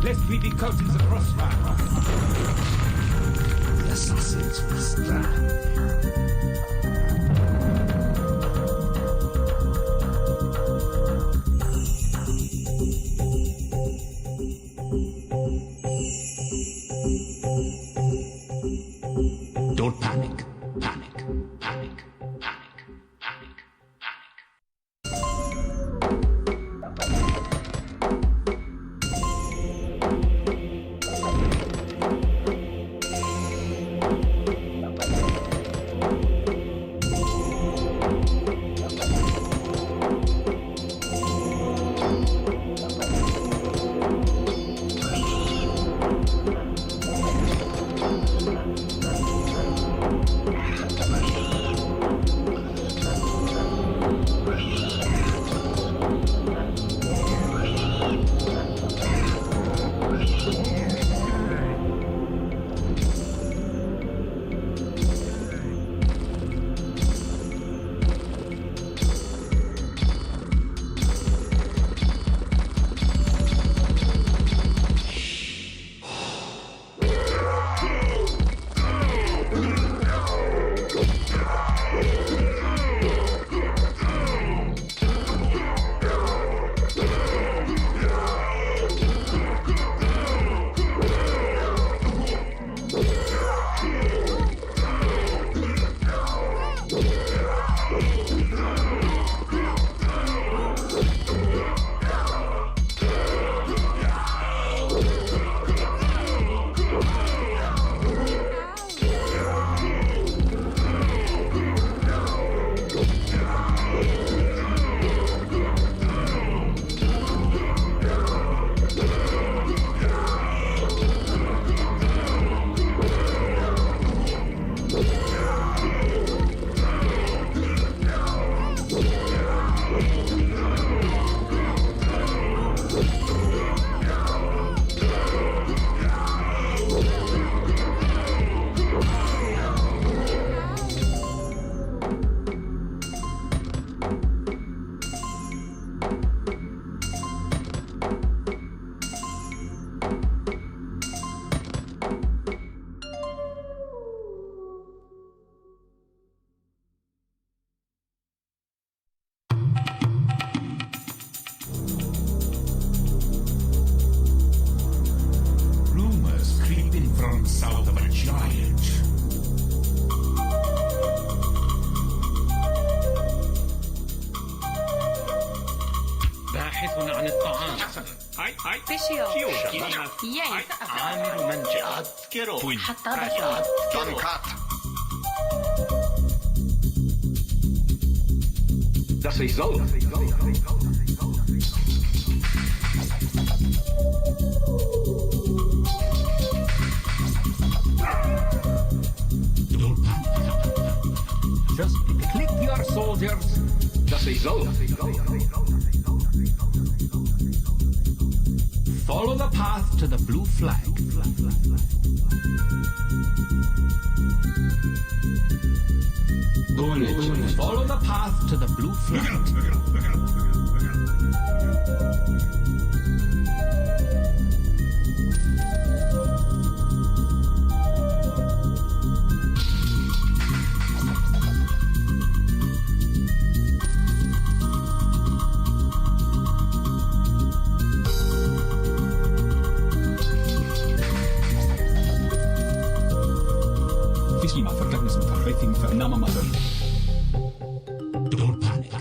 lest we be caught in the crossfire. The assassins will strike. Don't panic. Panic. Panic. Panic. Panic. Panic. Rumors creeping from south of a giant. باحث عن الطعام. Tishio. Yay. عامل منجع. حتى بشر. Das ist so. Don't panic. Just click your soldiers. Das ist so. Follow the path to the blue flag. Follow the path to the blue flag. Fischli ma vergleichnis mit Verhältnissen für Name machen. Don't panic.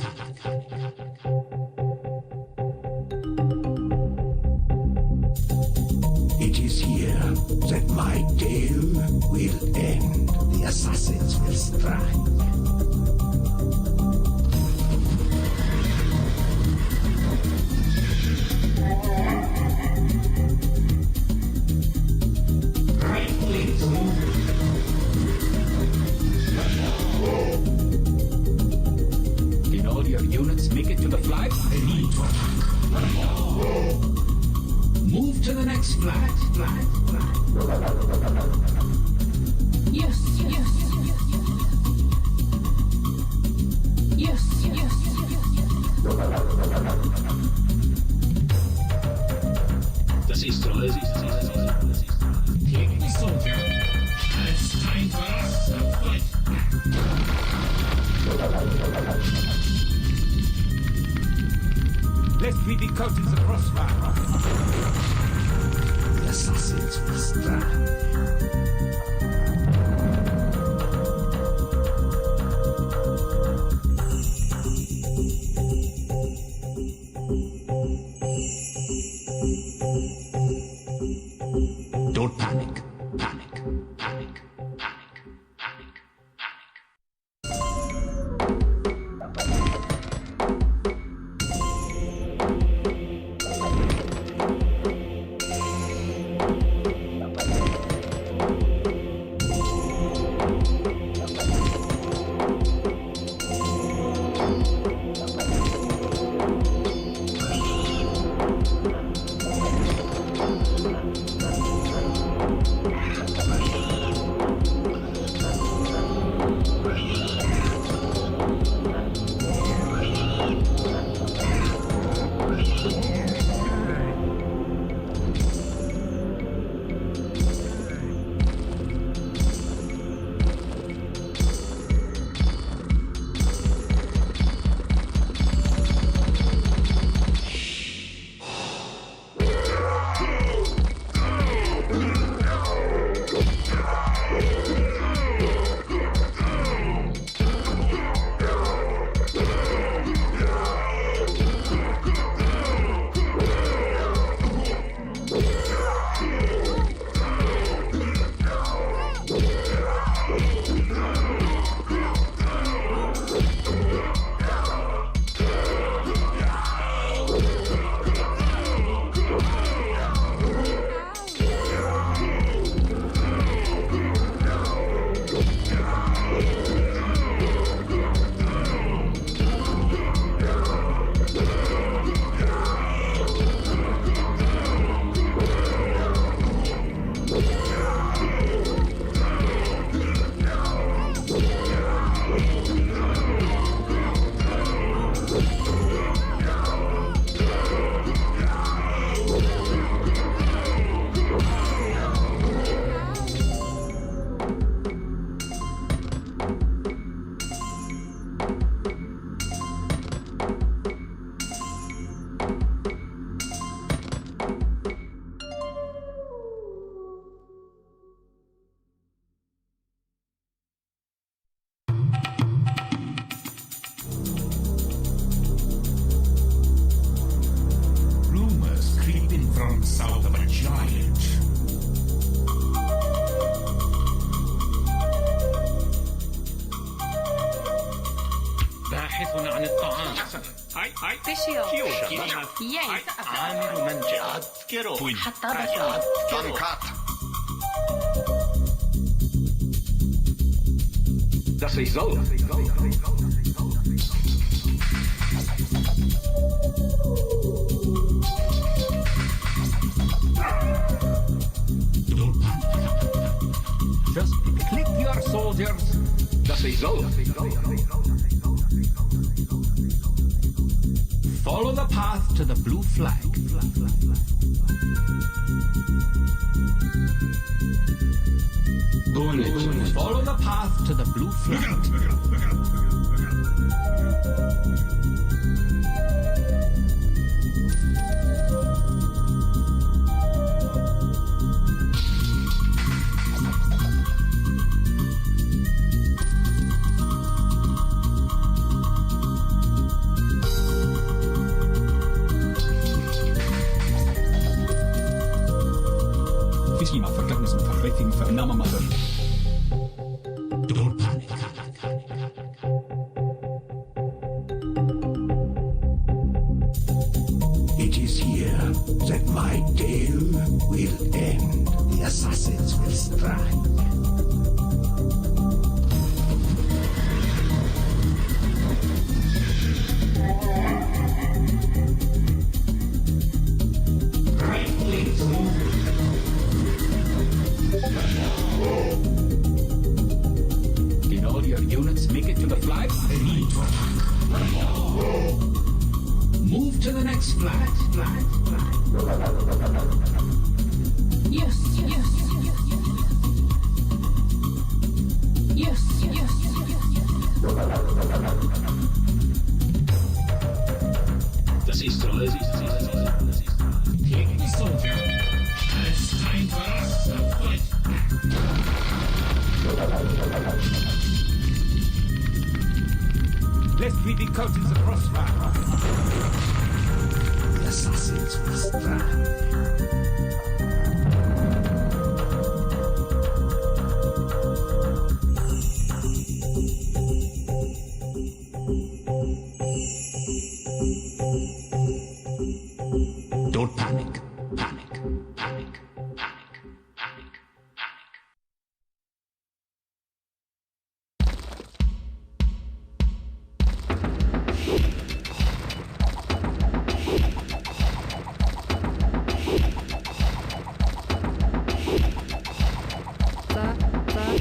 It is here that my tale will end. The assassins will strike. Did all your units make it to the flag? They need to attack. Move to the next flag. Yes. Destroy. Take the soldier. It's time for us to fight. Lest we be caught in the crossfire. The assassins will strike. Don't panic. Panic. Panic. Panic. Panic. Panic. Rumors creeping from south of a giant. باحث عن الطعام. فيشيو ياي عامل منجع. حتى بطل Das is zo. Don't panic. Just click your soldiers. Das is zo. Follow the path to the blue flag. Follow the path to the blue flag. Fiski ma vergangenes mit Verrechnung für Name machen. Don't panic. It is here that my tale will end. The assassins will strike. Did all your units make it to the flag? Move to the next flag. bleeding curtains of crossfire. The assassins will strike. Don't panic. Panic. Panic. Panic. Panic.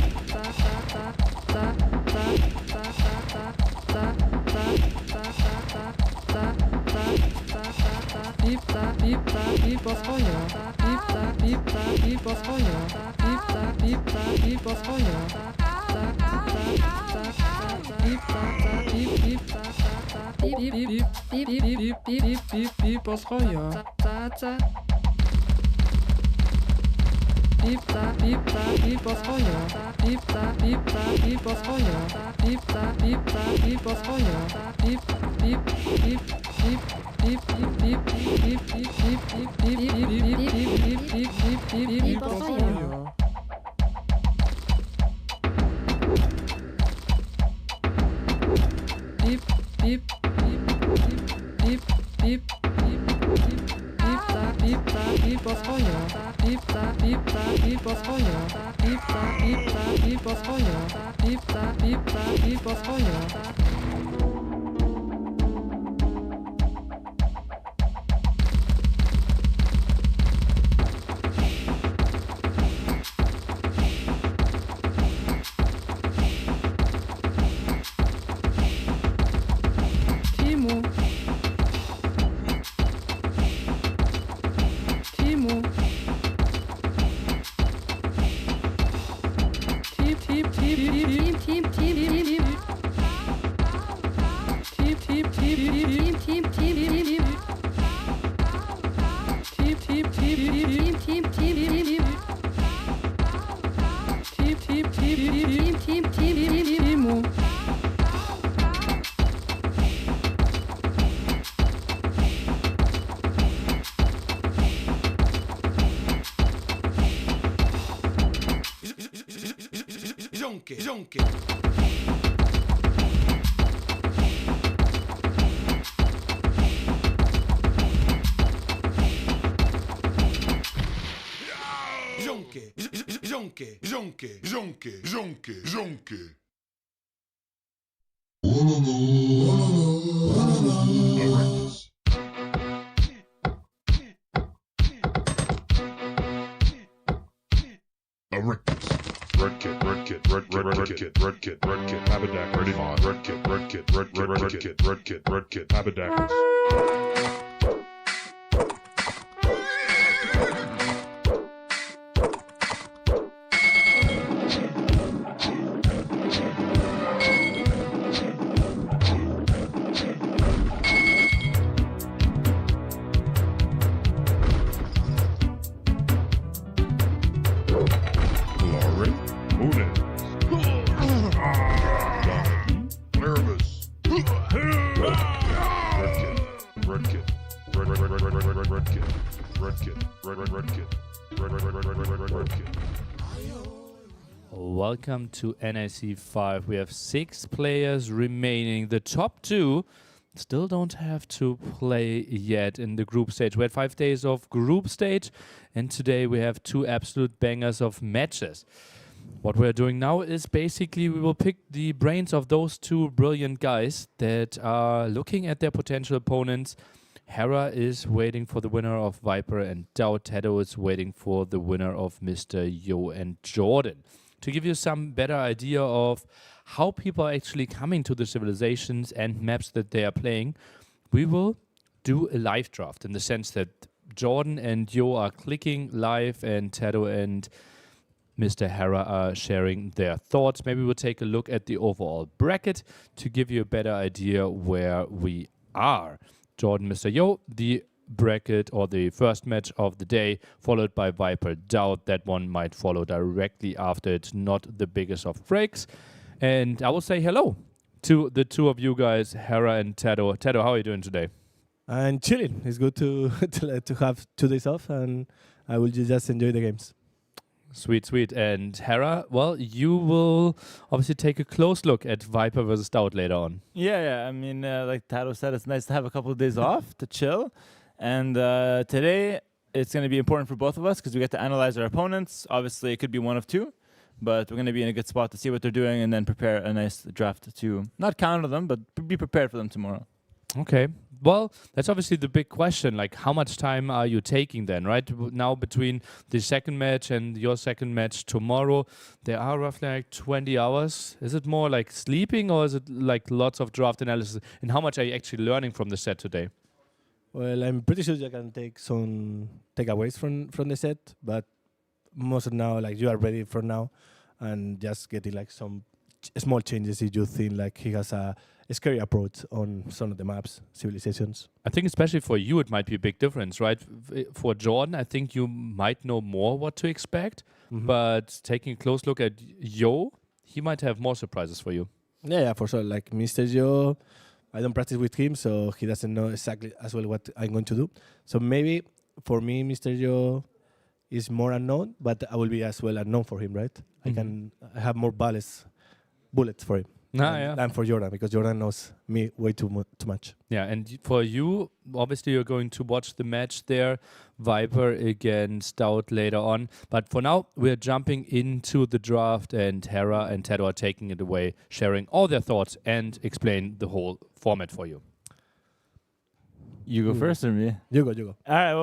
Panic. Jonke. Red kit, red kit, red kit, red kit, red kit, red kit, Haberdack, ready on. Red kit, red kit, red kit, red kit, red kit, red kit, Haberdack. Welcome to NAC 5. We have 6 players remaining. The top 2 still don't have to play yet in the group stage. We had 5 days of group stage, and today we have 2 absolute bangers of matches. What we're doing now is basically we will pick the brains of those 2 brilliant guys that are looking at their potential opponents. Hera is waiting for the winner of Viper, and DauT is waiting for the winner of Mr. Yo and JorDan. To give you some better idea of how people are actually coming to the civilizations and maps that they are playing, we will do a live draft in the sense that JorDan and Yo are clicking live and Tado and Mr. Hera are sharing their thoughts. Maybe we'll take a look at the overall bracket to give you a better idea where we are. JorDan, Mr. Yo, the bracket or the first match of the day, followed by Viper DauT. That one might follow directly after. It's not the biggest of breaks. And I will say hello to the two of you guys, Hera and Tedo. Tedo, how are you doing today? And chilling. It's good to to have 2 days off, and I will just enjoy the games. Sweet, sweet. And Hera, well, you will obviously take a close look at Viper versus DauT later on. Yeah. I mean, like Tado said, it's nice to have a couple of days off to chill. And today, it's going to be important for both of us because we get to analyze our opponents. Obviously, it could be one of two, but we're going to be in a good spot to see what they're doing and then prepare a nice draft to not counter them, but be prepared for them tomorrow. Okay. Well, that's obviously the big question. Like, how much time are you taking then, right? Now, between the second match and your second match tomorrow, there are roughly like 20 hours. Is it more like sleeping, or is it like lots of draft analysis? And how much are you actually learning from the set today? Well, I'm pretty sure you can take some takeaways from the set, but most of now, like, you are ready for now, and just getting like some small changes if you think like he has a scary approach on some of the maps, civilizations. I think especially for you, it might be a big difference, right? For JorDan, I think you might know more what to expect, but taking a close look at Yo, he might have more surprises for you. Yeah, for sure. Like Mr. Yo, I don't practice with him, so he doesn't know exactly as well what I'm going to do. So maybe for me, Mr. Yo is more unknown, but I will be as well unknown for him, right? I have more bullets for him. Than for JorDan, because JorDan knows me way too much. Yeah, and for you, obviously you're going to watch the match there, Viper against DauT later on. But for now, we're jumping into the draft, and Hera and Tedo are taking it away, sharing all their thoughts and explain the whole format for you. You go first or me? You go. All right,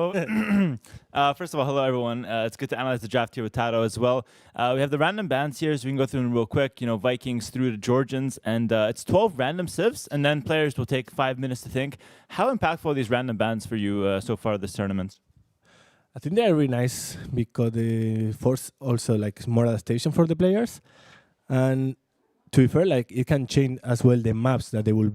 well, first of all, hello, everyone. It's good to analyze the draft here with Tado as well. We have the random bans here, so we can go through them real quick. You know, Vikings through to Georgians, and it's 12 random civs, and then players will take 5 minutes to think. How impactful are these random bans for you so far this tournament? I think they're really nice because they force also like more adaptation for the players. And to be fair, like it can change as well the maps that they will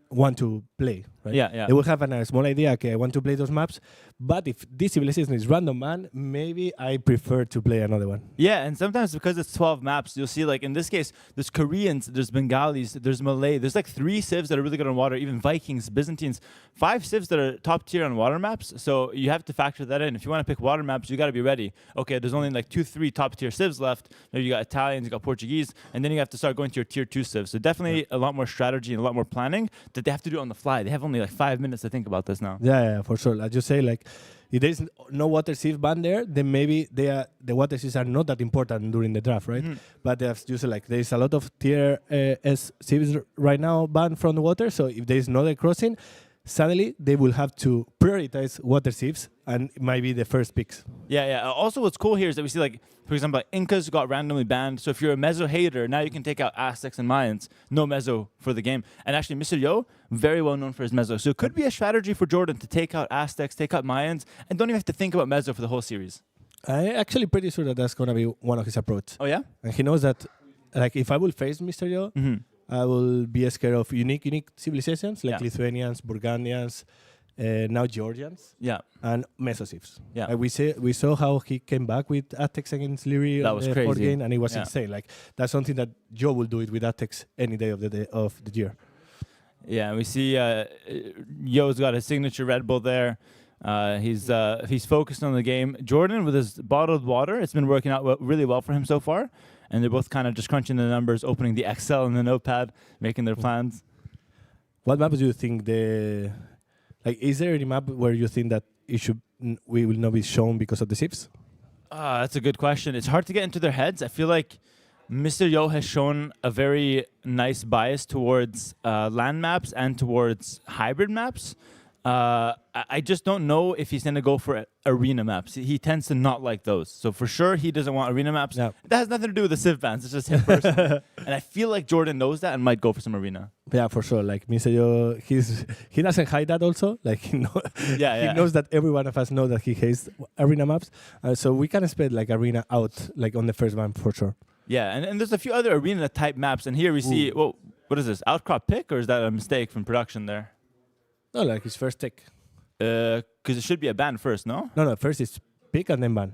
want to play, right? Yeah. They will have a small idea, okay, I want to play those maps, but if this civilization is random, man, maybe I prefer to play another one. Yeah, and sometimes because it's 12 maps, you'll see, like, in this case, there's Koreans, there's Bengalis, there's Malay, there's like 3 civs that are really good on water, even Vikings, Byzantines, 5 civs that are top tier on water maps, so you have to factor that in. If you want to pick water maps, you got to be ready. Okay, there's only like 2-3 top tier civs left, maybe you got Italians, you got Portuguese, and then you have to start going to your tier 2 civs. So definitely a lot more strategy and a lot more planning that they have to do on the fly. They have only like 5 minutes to think about this now. Yeah, for sure. As you say, like, if there is no water sieve ban there, then maybe the water sieves are not that important during the draft, right? But as you say, like, there is a lot of tier S sieves right now banned from the water. So if there is no other crossing, suddenly they will have to prioritize water sieves, and it might be the first picks. Yeah. Also, what's cool here is that we see, like, for example, like Incas got randomly banned. So if you're a Meso hater, now you can take out Aztecs and Mayans. No Meso for the game. And actually, Mr. Yo, very well known for his Meso. So it could be a strategy for JorDan to take out Aztecs, take out Mayans, and don't even have to think about Meso for the whole series. I'm actually pretty sure that that's going to be one of his approach. Oh, yeah? And he knows that, like, if I will face Mr. Yo, I will be scared of unique civilizations, like Lithuanians, Burgundians, now Georgians, and Mesosivs. Yeah, we saw how he came back with Aztecs against Lyri. That was crazy, game, and it was insane. Like, that's something that Joe will do it with Aztecs any day of the year. Yeah, we see Yo's got his signature Red Bull there. He's focused on the game. JorDan with his bottled water, it's been working out really well for him so far. And they're both kind of just crunching the numbers, opening the Excel and the notepad, making their plans. What map do you think is there any map where you think that we will not be shown because of the sieves? That's a good question. It's hard to get into their heads. I feel like Mr. Yo has shown a very nice bias towards land maps and towards hybrid maps. I just don't know if he's going to go for arena maps. He tends to not like those. So for sure, he doesn't want arena maps. No. That has nothing to do with the civ bans. It's just him personally. And I feel like JorDan knows that and might go for some arena. Yeah, for sure. Like Mr. Yo, he doesn't hide that also. Like he knows that every one of us know that he hates arena maps. So we can expect like arena out like on the first ban for sure. Yeah, and there's a few other arena type maps. And here we see, well, what is this? Outcrop pick, or is that a mistake from production there? No, like his first tick. Because it should be a ban first, no? No, first it's pick and then ban.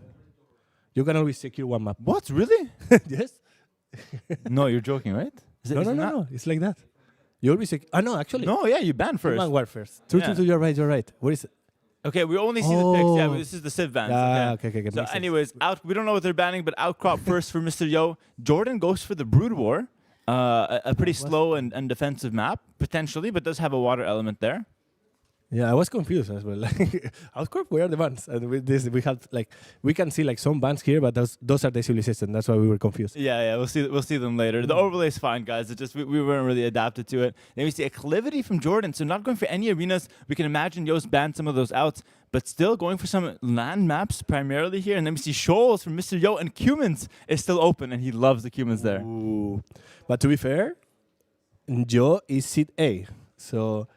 You can always secure one map. What? Really? Yes. No, you're joking, right? No. It's like that. You'll be sick. No, actually. No, yeah, you ban first. Human War first. True, Yeah. true, you're right. Where is it? Okay, we only see the picks. Yeah, Oh. this is the Civ bans. Okay. So, makes sense. anyways, we don't know what they're banning, but outcrop first for Mr. Yo. JorDan goes for the Brood War, a pretty slow and defensive map potentially, but does have a water element there. Yeah, I was confused as well. Like, Outcorp, where are the bans? And with this, we can see like some bans here, but those are the civilization. That's why we were confused. Yeah, we'll see them later. The overlay's fine, guys. It's just we weren't really adapted to it. Then we see Acclivity from JorDan, so not going for any arenas. We can imagine Yo's banned some of those outs, but still going for some land maps primarily here. And then we see Shoals from Mr. Yo, and Cumans is still open, and he loves the Cumans there. Ooh. But to be fair, Joe is seed A, so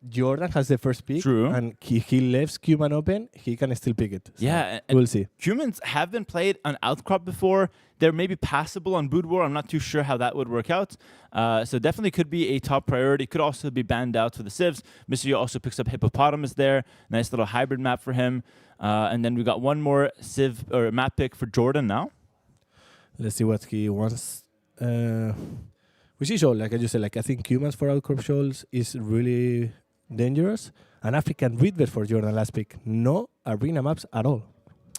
JorDan has the first pick. True. And he leaves Cuman open. He can still pick it. So Yeah, and we'll see. Cumans have been played on Outcrop before. They're maybe passable on Brood War. I'm not too sure how that would work out. So definitely could be a top priority. Could also be banned out for the civs. Mr. Yo also picks up Hippopotamus there. Nice little hybrid map for him. And then we got one more civ or map pick for JorDan now. Let's see what he wants. We see Shoal, like I just said, like I think Cumans for Outcorp Shoals is really dangerous. An African Readbed for JorDan last pick. No arena maps at all.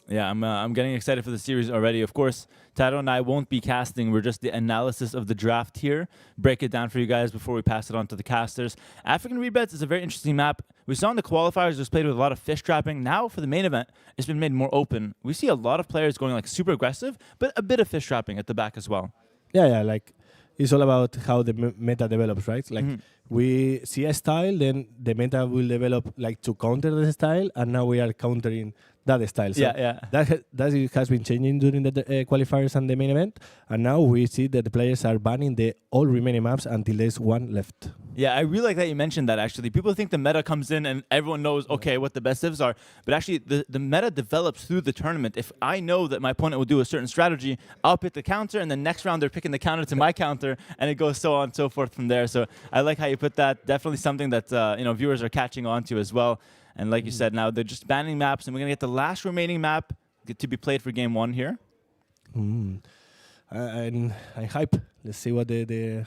Yeah, I'm getting excited for the series already. Of course, Taro and I won't be casting. We're just the analysis of the draft here. Break it down for you guys before we pass it on to the casters. African Rebeds is a very interesting map. We saw in the qualifiers it was played with a lot of fish trapping. Now for the main event, it's been made more open. We see a lot of players going like super aggressive, but a bit of fish trapping at the back as well. Yeah, like it's all about how the meta develops, right? Like we see a style, then the meta will develop like to counter the style, and now we are countering that style. So that has been changing during the qualifiers and the main event, and now we see that the players are banning the all remaining maps until there's one left. Yeah, I really like that you mentioned that, actually. People think the meta comes in and everyone knows, okay, what the best civs are. But actually, the meta develops through the tournament. If I know that my opponent will do a certain strategy, I'll pick the counter, and then next round they're picking the counter to my counter, and it goes so on and so forth from there. So I like how you put that. Definitely something that viewers are catching on to as well. And like you said, now they're just banning maps, and we're going to get the last remaining map to be played for game one here. I'm hype. Let's see what the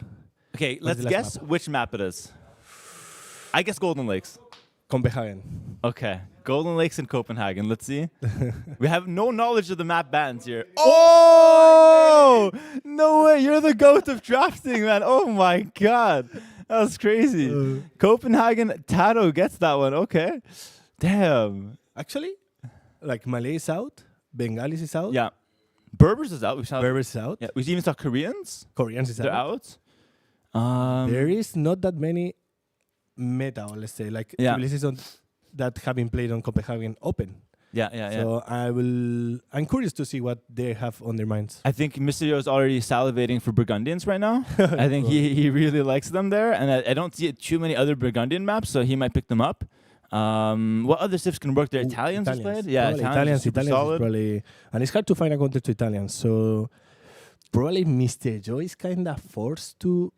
Okay, let's guess which map it is. I guess Golden Lakes. Copenhagen. Okay, Golden Lakes and Copenhagen. Let's see. We have no knowledge of the map bans here. Oh! No way, you're the GOAT of drafting, man. Oh my god. That was crazy. Copenhagen, Taro gets that one. Okay. Damn. Actually, like Malay is out, Bengalis is out. Yeah. Berbers is out. Berbers is out. Yeah, we even saw Koreans. Koreans is They're out. There is not that many meta, or let's say, like civilizations that have been played on Copenhagen Open. Yeah. So I'm curious to see what they have on their minds. I think Mr. Yo is already salivating for Burgundians right now. I think he really likes them there, and I don't see too many other Burgundian maps, so he might pick them up. What other civs can work there? Italians is played? Yeah, Italians is probably, and it's hard to find a counter to Italians, so probably Mr. Joe is kind of forced to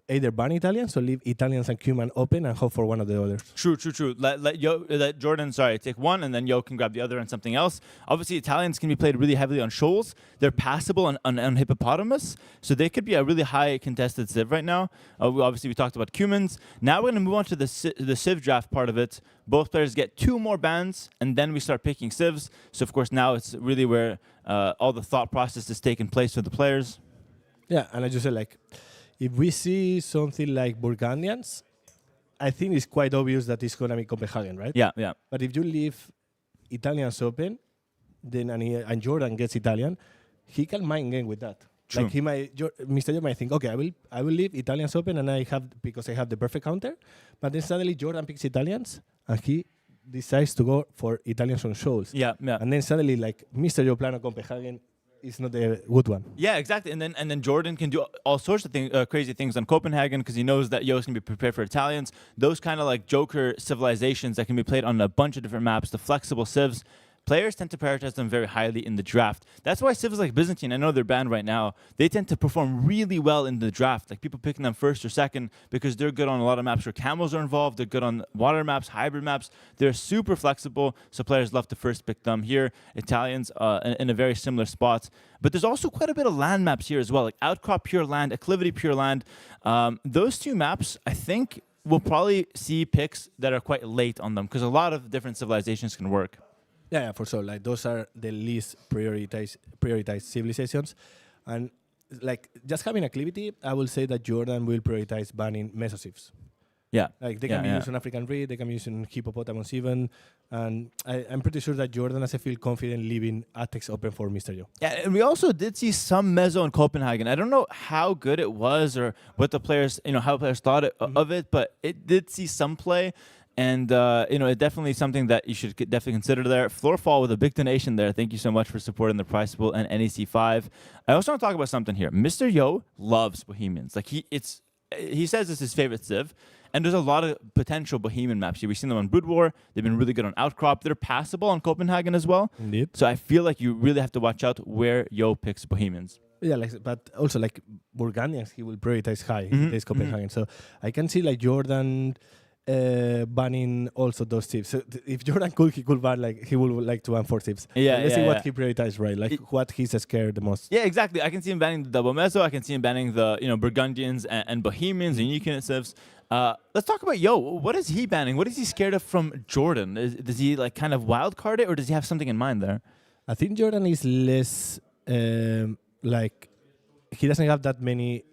either ban Italians or leave Italians and Cuman open and hope for one of the others. True. Let JorDan, take one, and then Yo can grab the other and something else. Obviously, Italians can be played really heavily on Shoals. They're passable on Hippopotamus, so they could be a really high contested civ right now. We talked about Cumans. Now we're going to move on to the civ draft part of it. Both players get 2 more bans, and then we start picking civs. So, of course, now it's really where all the thought process is taking place for the players. Yeah, and I just said, like, if we see something like Burgundians, I think it's quite obvious that it's going to be Copenhagen, right? Yeah. But if you leave Italians open, then and JorDan gets Italian, he can mind game with that. True. Like Mr. Joe might think, okay, I will leave Italians open, and because I have the perfect counter. But then suddenly JorDan picks Italians, and he decides to go for Italians on Shoals. Yeah. And then suddenly, like, Mr. Joe plan on Copenhagen is not a good one. Yeah, exactly. And then JorDan can do all sorts of crazy things on Copenhagen because he knows that Yo's can be prepared for Italians. Those kind of like Joker civilizations that can be played on a bunch of different maps, the flexible civs. players tend to prioritize them very highly in the draft. That's why civs like Byzantine, I know they're banned right now, they tend to perform really well in the draft. Like people picking them first or second because they're good on a lot of maps where camels are involved. They're good on water maps, hybrid maps. They're super flexible, so players love to first pick them. Here, Italians in a very similar spot. But there's also quite a bit of land maps here as well, like Outcrop Pure Land, Acclivity Pure Land. Those two maps, I think, we'll probably see picks that are quite late on them because a lot of different civilizations can work. Yeah, for sure. Like those are the least prioritized civilizations, and like just having Acclivity, I will say that JorDan will prioritize banning mesocivs. Yeah, like they can be used on African Reed, they can be used on Hippopotamus even, and I'm pretty sure that JorDan doesn't feel confident leaving Aztecs open for Mr. Joe. Yeah, and we also did see some meso in Copenhagen. I don't know how good it was or what the players, how players thought of it, but it did see some play. And, it definitely something that you should definitely consider there. Floorfall with a big donation there. Thank you so much for supporting the prize pool and NAC 5. I also want to talk about something here. Mr. Yo loves Bohemians. Like he says it's his favorite civ. And there's a lot of potential Bohemian maps here. We've seen them on Brood War. They've been really good on Outcrop. They're passable on Copenhagen as well. Indeed. So I feel like you really have to watch out where Yo picks Bohemians. Yeah, but also like Burgundians, he will prioritize high in this Copenhagen. So I can see like JorDan banning also those tips. So if JorDan could, he could ban he would like to ban 4 tips. Yeah, let's see what he prioritizes, right? Like what he's scared the most. Yeah, exactly. I can see him banning the double meso. I can see him banning the Burgundians and Bohemians and unique unit civs. Let's talk about Yo. What is he banning? What is he scared of from JorDan? Does he like kind of wild card it, or does he have something in mind there? I think JorDan is less he doesn't have that many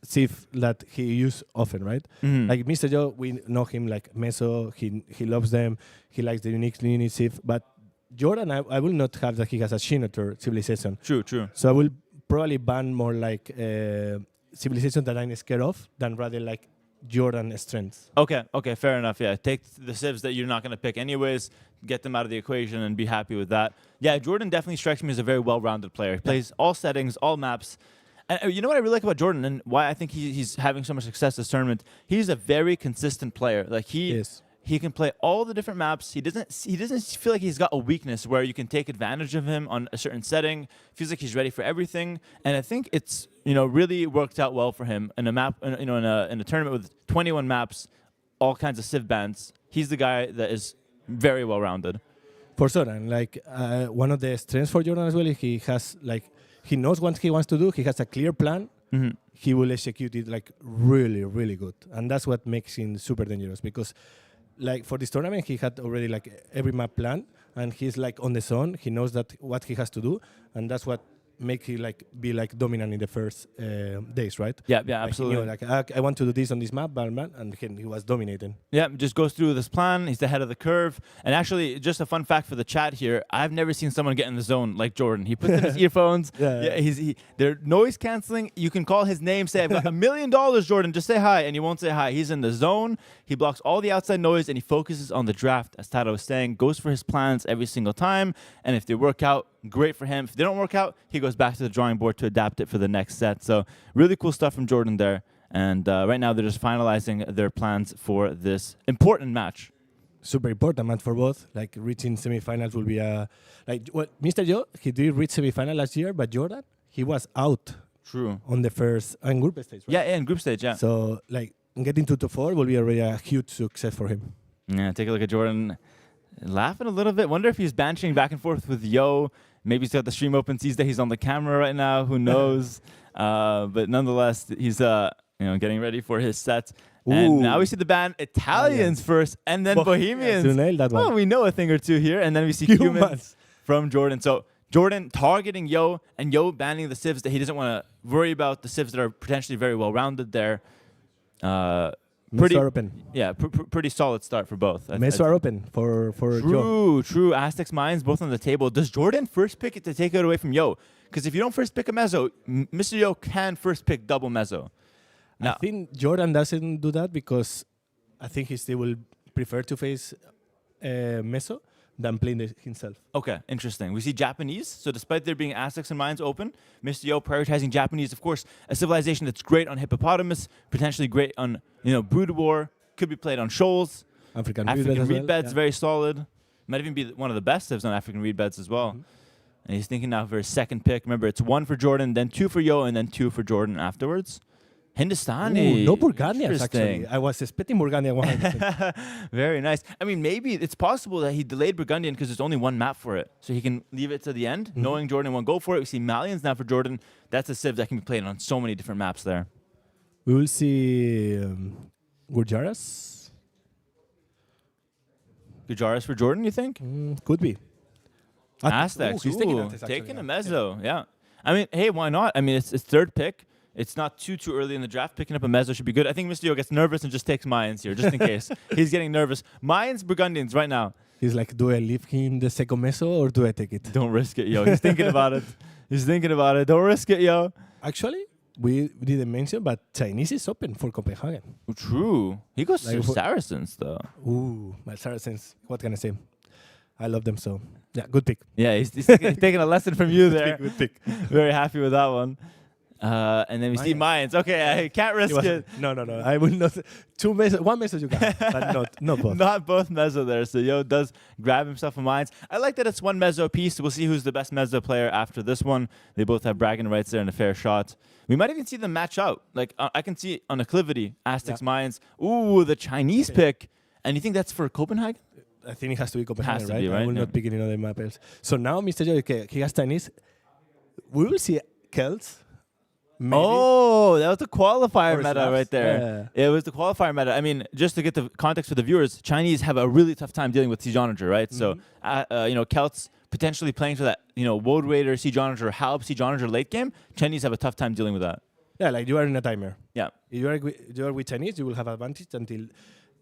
civ that he use often, right? Like Mr. Joe, we know him like meso. He loves them. He likes the unique civ. But JorDan, I will not have that he has a Shinotor civilization. True. So I will probably ban more like civilization that I'm scared of than rather like JorDan strengths. Okay, fair enough. Yeah, take the civs that you're not going to pick anyways, get them out of the equation, and be happy with that. Yeah, JorDan definitely strikes me as a very well-rounded player. He plays all settings, all maps. And you know what I really like about JorDan and why I think he's having so much success this tournament? He's a very consistent player. Like he can play all the different maps. He doesn't feel like he's got a weakness where you can take advantage of him on a certain setting. Feels like he's ready for everything. And I think it's really worked out well for him in a map in a tournament with 21 maps, all kinds of civ bans. He's the guy that is very well rounded. For sure, and like one of the strengths for JorDan as well is he has he knows what he wants to do. He has a clear plan. He will execute it like really, really good, and that's what makes him super dangerous. Because, like for this tournament, he had already like every map planned, and he's like on the zone. He knows that what he has to do, and that's what make he be dominant in the first days, right? Yeah, like absolutely. He knew, I want to do this on this map, and he was dominating. Yeah, just goes through this plan. He's ahead of the curve. And actually, just a fun fact for the chat here, I've never seen someone get in the zone like JorDan. He puts in his earphones. They're noise canceling. You can call his name, say, I've got $1 million, JorDan, just say hi, and he won't say hi. He's in the zone. He blocks all the outside noise, and he focuses on the draft, as Tata was saying, goes for his plans every single time. And if they work out, great for him. If they don't work out, he goes back to the drawing board to adapt it for the next set. So really cool stuff from JorDan there. And right now they're just finalizing their plans for this important match. Super important match for both. Like reaching semifinals will be Mr. Joe, he did reach semifinal last year, but JorDan, he was out. True. On the first group stage, right? Yeah, in group stage, yeah. So like getting 2-4 will be already a huge success for him. Yeah, take a look at JorDan laughing a little bit. Wonder if he's banishing back and forth with Yo. Maybe he's got the stream open, sees that he's on the camera right now. Who knows? But nonetheless, he's getting ready for his set. Ooh. And now we see the ban Italians first, and then Bohemians. To nail that one. Well, we know a thing or two here, and then we see humans from JorDan. So JorDan targeting Yo, and Yo banning the civs that he doesn't want to worry about. The civs that are potentially very well rounded there. Pretty open. Yeah, pretty solid start for both. Meso are open for Joe. True. Aztecs Mines both on the table. Does JorDan first pick it to take it away from Yo? Because if you don't first pick a meso, Mr. Yo can first pick double meso. I think JorDan doesn't do that because I think he still will prefer to face meso than playing himself. Okay, interesting. We see Japanese. So despite there being Aztecs and Mines open, Mr. Yo prioritizing Japanese. Of course, a civilization that's great on Hippopotamus, potentially great on Brood War, could be played on shoals. African reed beds, well. very solid. Might even be one of the best civs on African read beds as well. And he's thinking now for his second pick. Remember, it's 1 for JorDan, then 2 for Yo, and then 2 for JorDan afterwards. Hindustani. Ooh, no Burgundians, Interesting. actually. I was expecting Burgundian 100%. Very nice. I mean, maybe it's possible that he delayed Burgundian because there's only one map for it. So he can leave it to the end, knowing JorDan won't go for it. We see Malians now for JorDan. That's a civ that can be played on so many different maps there. We will see Gujaras. Gujaras for JorDan, you think? Could be. Aztecs. He's taking Ooh, Aztecs, actually, taking yeah. a Mezzo, yeah. I mean, hey, why not? I mean, it's third pick. It's not too early in the draft. Picking up a Mezzo should be good. I think Mr. Yo gets nervous and just takes Mayans here, just in case. He's getting nervous. Mayans, Burgundians right now. He's like, do I leave him the second Mezzo or do I take it? Don't risk it, Yo. He's thinking about it. He's thinking about it. Don't risk it, Yo. Actually, we didn't mention, but Chinese is open for Copenhagen. True. He goes Like to for- Saracens, though. Ooh, my Saracens. What can I say? I love them so. Yeah, good pick. Yeah, he's taking a lesson from you there. Good pick. Very happy with that one. And then we see Mayans. Okay, I can't risk it. No. I will not. One message you can, but not both. Not both Mezzo there. So Yo does grab himself a Mayans. I like that it's one Mezzo piece. We'll see who's the best Mezzo player after this one. They both have bragging rights there and a fair shot. We might even see them match out. Like I can see on Acclivity, Aztecs, Mayans. Ooh, the Chinese pick. And you think that's for Copenhagen? I think it has to be Copenhagen, Has to right? be, right? I will Yeah. not pick any other map else. So now, Mr. Joy, okay, he has Chinese. We will see Celts. Maybe. Oh, that was the qualifier Or meta Slavs. right there. It was the qualifier meta. I mean, just to get the context for the viewers, Chinese have a really tough time dealing with Siege Onager, right? So, Celts potentially playing for that, Woad Raider, Siege Onager, Halb, Siege Onager late game. Chinese have a tough time dealing with that. Yeah, like you are in a timer. Yeah. If you are with Chinese, you will have advantage until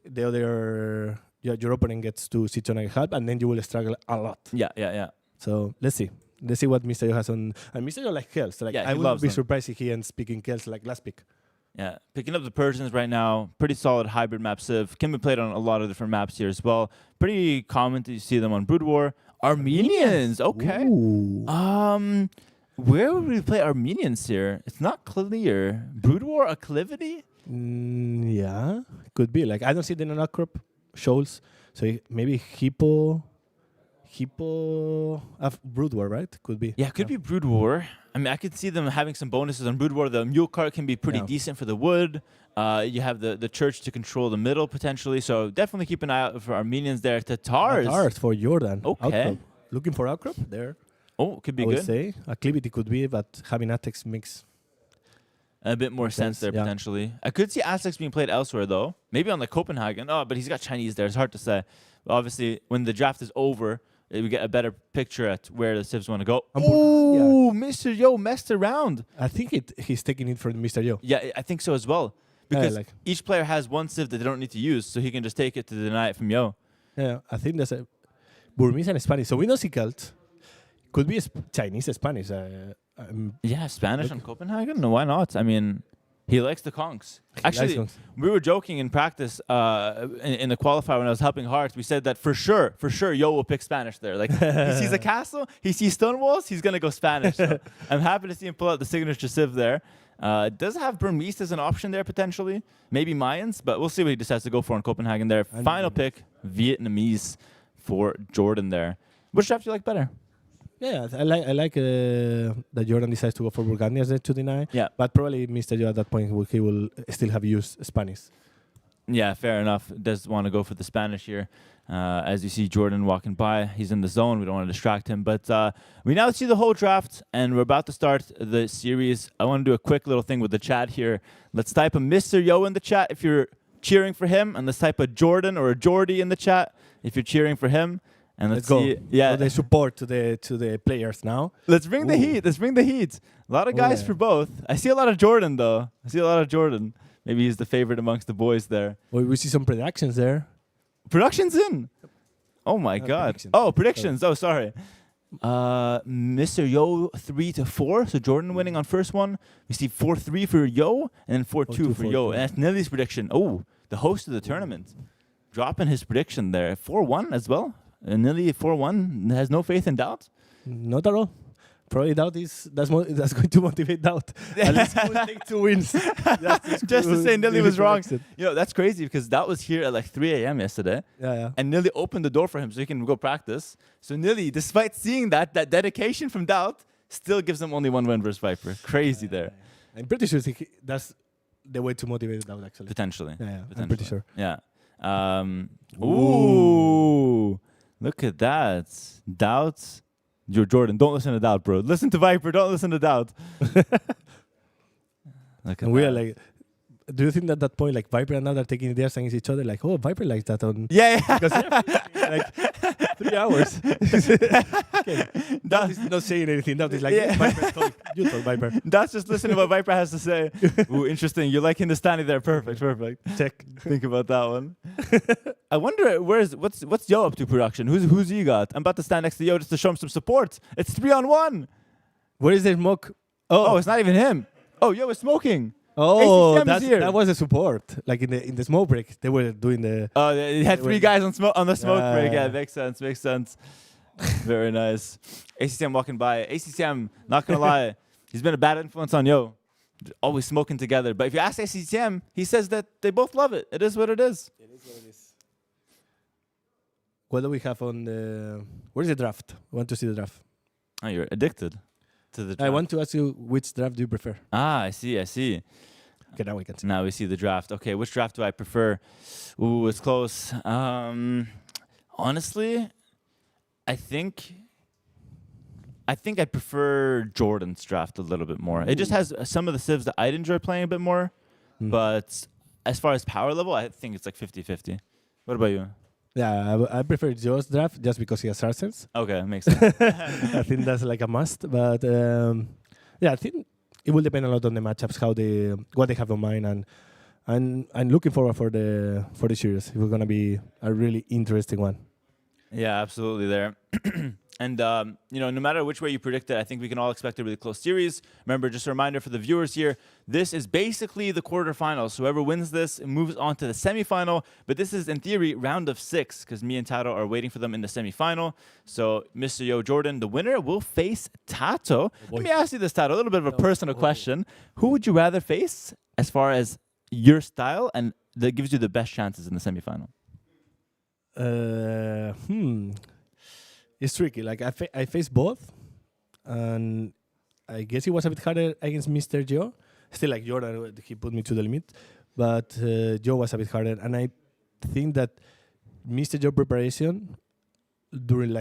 the other your opponent gets to Siege on a help, and then you will struggle a lot. Yeah. So let's see. Let's see what Mr. Yo has on. And Mr. Yo like Kells. Like Yeah, I he wouldn't loves be them. surprised if he ends picking Kells like last pick. Yeah, picking up the Persians right now. Pretty solid hybrid map civ. Can be played on a lot of different maps here as well. Pretty common to see them on Brood War. Armenians, okay. Ooh. Where would we play Armenians here? It's not clear. Brood War, Acclivity? Yeah, could be. Like I don't see the non-crop shoals. So maybe Hippo Brood War, right? Could be. Yeah, it could be Brood War. I mean, I could see them having some bonuses on Brood War. The mule cart can be pretty decent for the wood. You have the church to control the middle potentially. So definitely keep an eye out for Armenians there. Tatars. Tatars for JorDan. Okay. Outcrop. Looking for outcrop there. Oh, could be I would good. say Acclivity could be, but having Aztecs makes A bit more sense there, yeah. potentially. I could see Aztecs being played elsewhere, though. Maybe on the Copenhagen. Oh, but he's got Chinese there. It's hard to say. But obviously, when the draft is over, we get a better picture at where the civs want to go. Oh, Mr. Yo messed around. I think he's taking it from Mr. Yo. Yeah, I think so as well. Because like- each player has one civ that they don't need to use, so he can just take it to deny it from Yo. Yeah, I think there's a Burmese and Spanish. So we don't see Celt. Could be Chinese, Spanish. Yeah, Spanish on Copenhagen? No, why not? I mean, he likes the conks. Actually, conks. we were joking in practice in the qualifier when I was helping Hearts. We said that for sure, Yo will pick Spanish there. Like, he sees a castle, he sees stone walls, he's going to go Spanish. So I'm happy to see him pull out the signature civ there. Does have Burmese as an option there, potentially. Maybe Mayans, but we'll see what he decides to go for in Copenhagen there. Final pick, Vietnamese for JorDan there. Which draft do you like better? Yeah, I like that JorDan decides to go for Burgundians to deny. Yeah. But probably Mr. Yo at that point he will still have used Spanish. Yeah, fair enough. Does want to go for the Spanish here. As you see JorDan walking by, he's in the zone. We don't want to distract him. But we now see the whole draft, and we're about to start the series. I want to do a quick little thing with the chat here. Let's type a Mr. Yo in the chat if you're cheering for him, and let's type a JorDan or a Jordy in the chat if you're cheering for him. And let's see. Go. Yeah, So the support to the players now. let's bring the heat. Let's bring the heat. A lot of guys yeah. for both. I see a lot of JorDan though. Maybe he's the favorite amongst the boys there. Well, we see some predictions there. Production's in. Oh my God. predictions. Oh, predictions. Oh, sorry. Mr. Yo 3-4. So JorDan winning on first one. We see 4-3 for Yo and then 4-2 for Yo. 4-2. And that's Nilly's prediction. Oh, the host of the tournament. Dropping his prediction there. 4-1 as well. Nilly 4-1 has no faith in DauT. Not at all. Probably DauT that's going to motivate DauT. At least he will take 2 wins. Just to say Nilly was wrong. Exit. You know, that's crazy because that was here at like 3 a.m. yesterday. Yeah. And Nilly opened the door for him so he can go practice. So Nilly, despite seeing that dedication from DauT, still gives him only 1 win versus Viper. Crazy there. I'm pretty sure that's the way to motivate DauT, actually. Potentially. Yeah, I'm pretty sure. Yeah. Ooh. Look at that. DauT. JorDan, don't listen to DauT, bro. Listen to Viper, don't listen to DauT. And we are like, do you think at that point, like Viper and DauT are taking theirs against each other? Like, oh, Viper likes that on. Yeah. Because like 3 hours. Okay. DauT is not saying anything. DauT is like, Viper, talk. You talk, Viper. That's just listening to what Viper has to say. Ooh, interesting. You like Hindustani there. Perfect. Check. Think about that one. I wonder what's Yo up to production? Who's you got? I'm about to stand next to Yo just to show him some support. It's 3-on-1. Where is the smoke? Oh, it's not even him. Oh, Yo is smoking. Oh, ACCM is here. that was a support. Like in the smoke break, they were doing the. Oh, they had 3 guys on the smoke break. Yeah, makes sense. Very nice. ACCM walking by. ACCM, not gonna lie, he's been a bad influence on Yo. Always smoking together. But if you ask ACCM, he says that they both love it. It is what it is. It is what it is. What do we have on the? Where's the draft? I want to see the draft. Oh, you're addicted to the draft. I want to ask you which draft do you prefer? I see. Okay, now we can see. Now we see the draft. Okay, which draft do I prefer? Ooh, it's close. Honestly, I think I prefer JorDan's draft a little bit more. It just has some of the civs that I'd enjoy playing a bit more. But as far as power level, I think it's like 50-50. What about you? Yeah, I prefer Joe's draft just because he has Saracens. Okay, makes sense. I think that's like a must. But yeah, I think it will depend a lot on the matchups, what they have in mind, and I'm looking forward for the series. It's gonna be a really interesting one. Yeah, absolutely there. And, no matter which way you predict it, I think we can all expect a really close series. Remember, just a reminder for the viewers here, this is basically the quarterfinals. Whoever wins this moves on to the semifinal. But this is, in theory, round of 6, because me and Tato are waiting for them in the semifinal. So, Mr. Yo JorDan, the winner, will face Tato. Let me ask you this, Tato, a little bit of a personal question. Who would you rather face as far as your style and that gives you the best chances in the semifinal? It's tricky. Like I faced both, and I guess it was a bit harder against Mr. Joe. Still, like JorDan, he put me to the limit, but Joe was a bit harder. And I think that Mr. Joe preparation during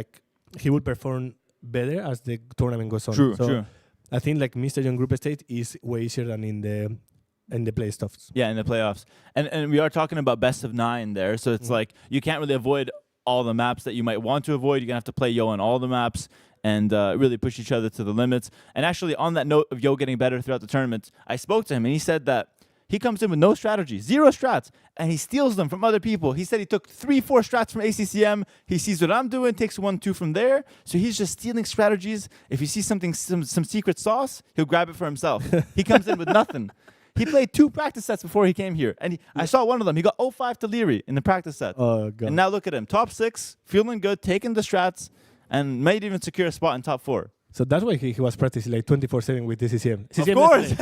he will perform better as the tournament goes on. True. I think like Mr. Joe group stage is way easier than in the playoffs. Yeah, in the playoffs. And we are talking about best of 9 there, so it's like you can't really avoid all the maps that you might want to avoid. You're going to have to play Yo on all the maps and really push each other to the limits. And actually, on that note of Yo getting better throughout the tournament, I spoke to him, and he said that he comes in with no strategy, 0 strats, and he steals them from other people. He said he took 3-4 strats from ACCM. He sees what I'm doing, takes 1-2 from there. So he's just stealing strategies. If he sees something, some secret sauce, he'll grab it for himself. He comes in with nothing. He played 2 practice sets before he came here. And I saw one of them. He got 0-5 to Leary in the practice set. Oh, God. And now look at him. Top 6, feeling good, taking the strats, and might even secure a spot in top 4. So that's why he was practicing like 24/7 with the CCM. Of course.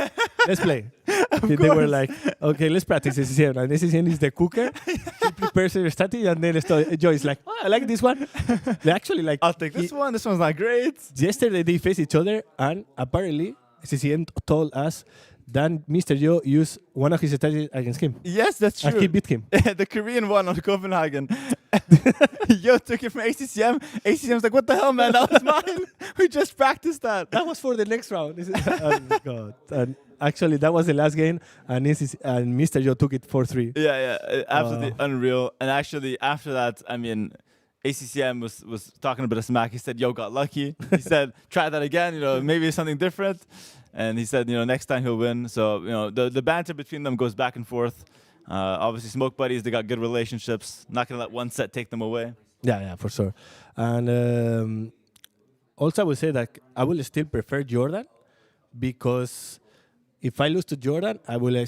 Let's play. They were like, okay, let's practice CCM. And CCM is the cooker. He prepares the strategy, and then Joe is like, oh, I like this one. They actually like. I'll take this one. This one's not great. Yesterday they faced each other, and apparently CCM told us then Mr. Joe used one of his strategies against him. Yes, that's true. And he beat him. The Korean one on Copenhagen. Yo took it from ACCM. ACCM's like, what the hell, man? That was mine. We just practiced that. That was for the next round. Oh, God. And actually, that was the last game, and Mr. Joe took it 4-3. Yeah. Absolutely unreal. And actually, after that, I mean, ACCM was talking a bit of smack. He said, Yo got lucky. He said, try that again. Maybe it's something different. And he said, next time he'll win. So, the banter between them goes back and forth. Obviously, smoke buddies, they got good relationships. Not going to let one set take them away. Yeah, for sure. And also, I would say that I will still prefer JorDan because if I lose to JorDan, I will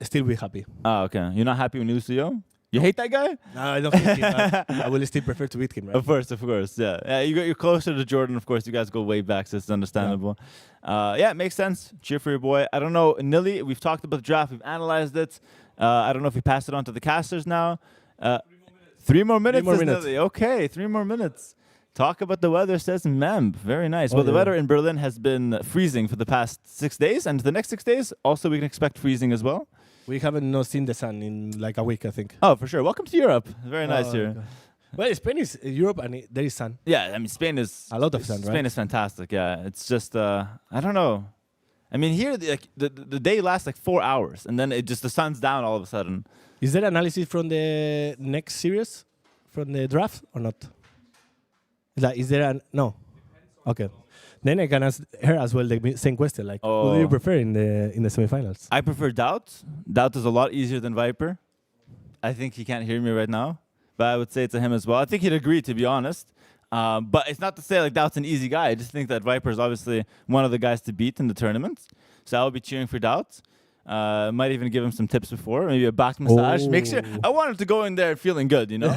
still be happy. Ah, okay. You're not happy when you lose to Yo? You hate that guy? No, I don't think I will still prefer to beat him, right? Of course, yeah. You're closer to JorDan, of course. You guys go way back, so it's understandable. Yeah, it makes sense. Cheer for your boy. I don't know, Nilly, we've talked about the draft. We've analyzed it. I don't know if we passed it on to the casters now. 3 more minutes, Nilly. Okay, 3 more minutes. Talk about the weather, says Mem. Very nice. Well, the weather in Berlin has been freezing for the past 6 days, and the next 6 days, also we can expect freezing as well. We haven't not seen the sun in like a week, I think. Oh, for sure. Welcome to Europe. Very nice here. Okay. Well, Spain is Europe, and there is sun. Yeah, I mean, Spain is... A lot of sun, Spain right? is fantastic, yeah. It's just, I don't know. I mean, here, the day lasts like 4 hours, and then the sun's down all of a sudden. Is there analysis from the next series, from the draft, or not? Like, is there no? Okay. Then I can ask her as well the same question. Like, who do you prefer in the semifinals? I prefer DauT. DauT is a lot easier than Viper. I think he can't hear me right now, but I would say it to him as well. I think he'd agree, to be honest. But it's not to say like DauT's an easy guy. I just think that Viper is obviously one of the guys to beat in the tournament. So I will be cheering for DauT. Might even give him some tips before, maybe a back massage. Make sure I want him to go in there feeling good, you know,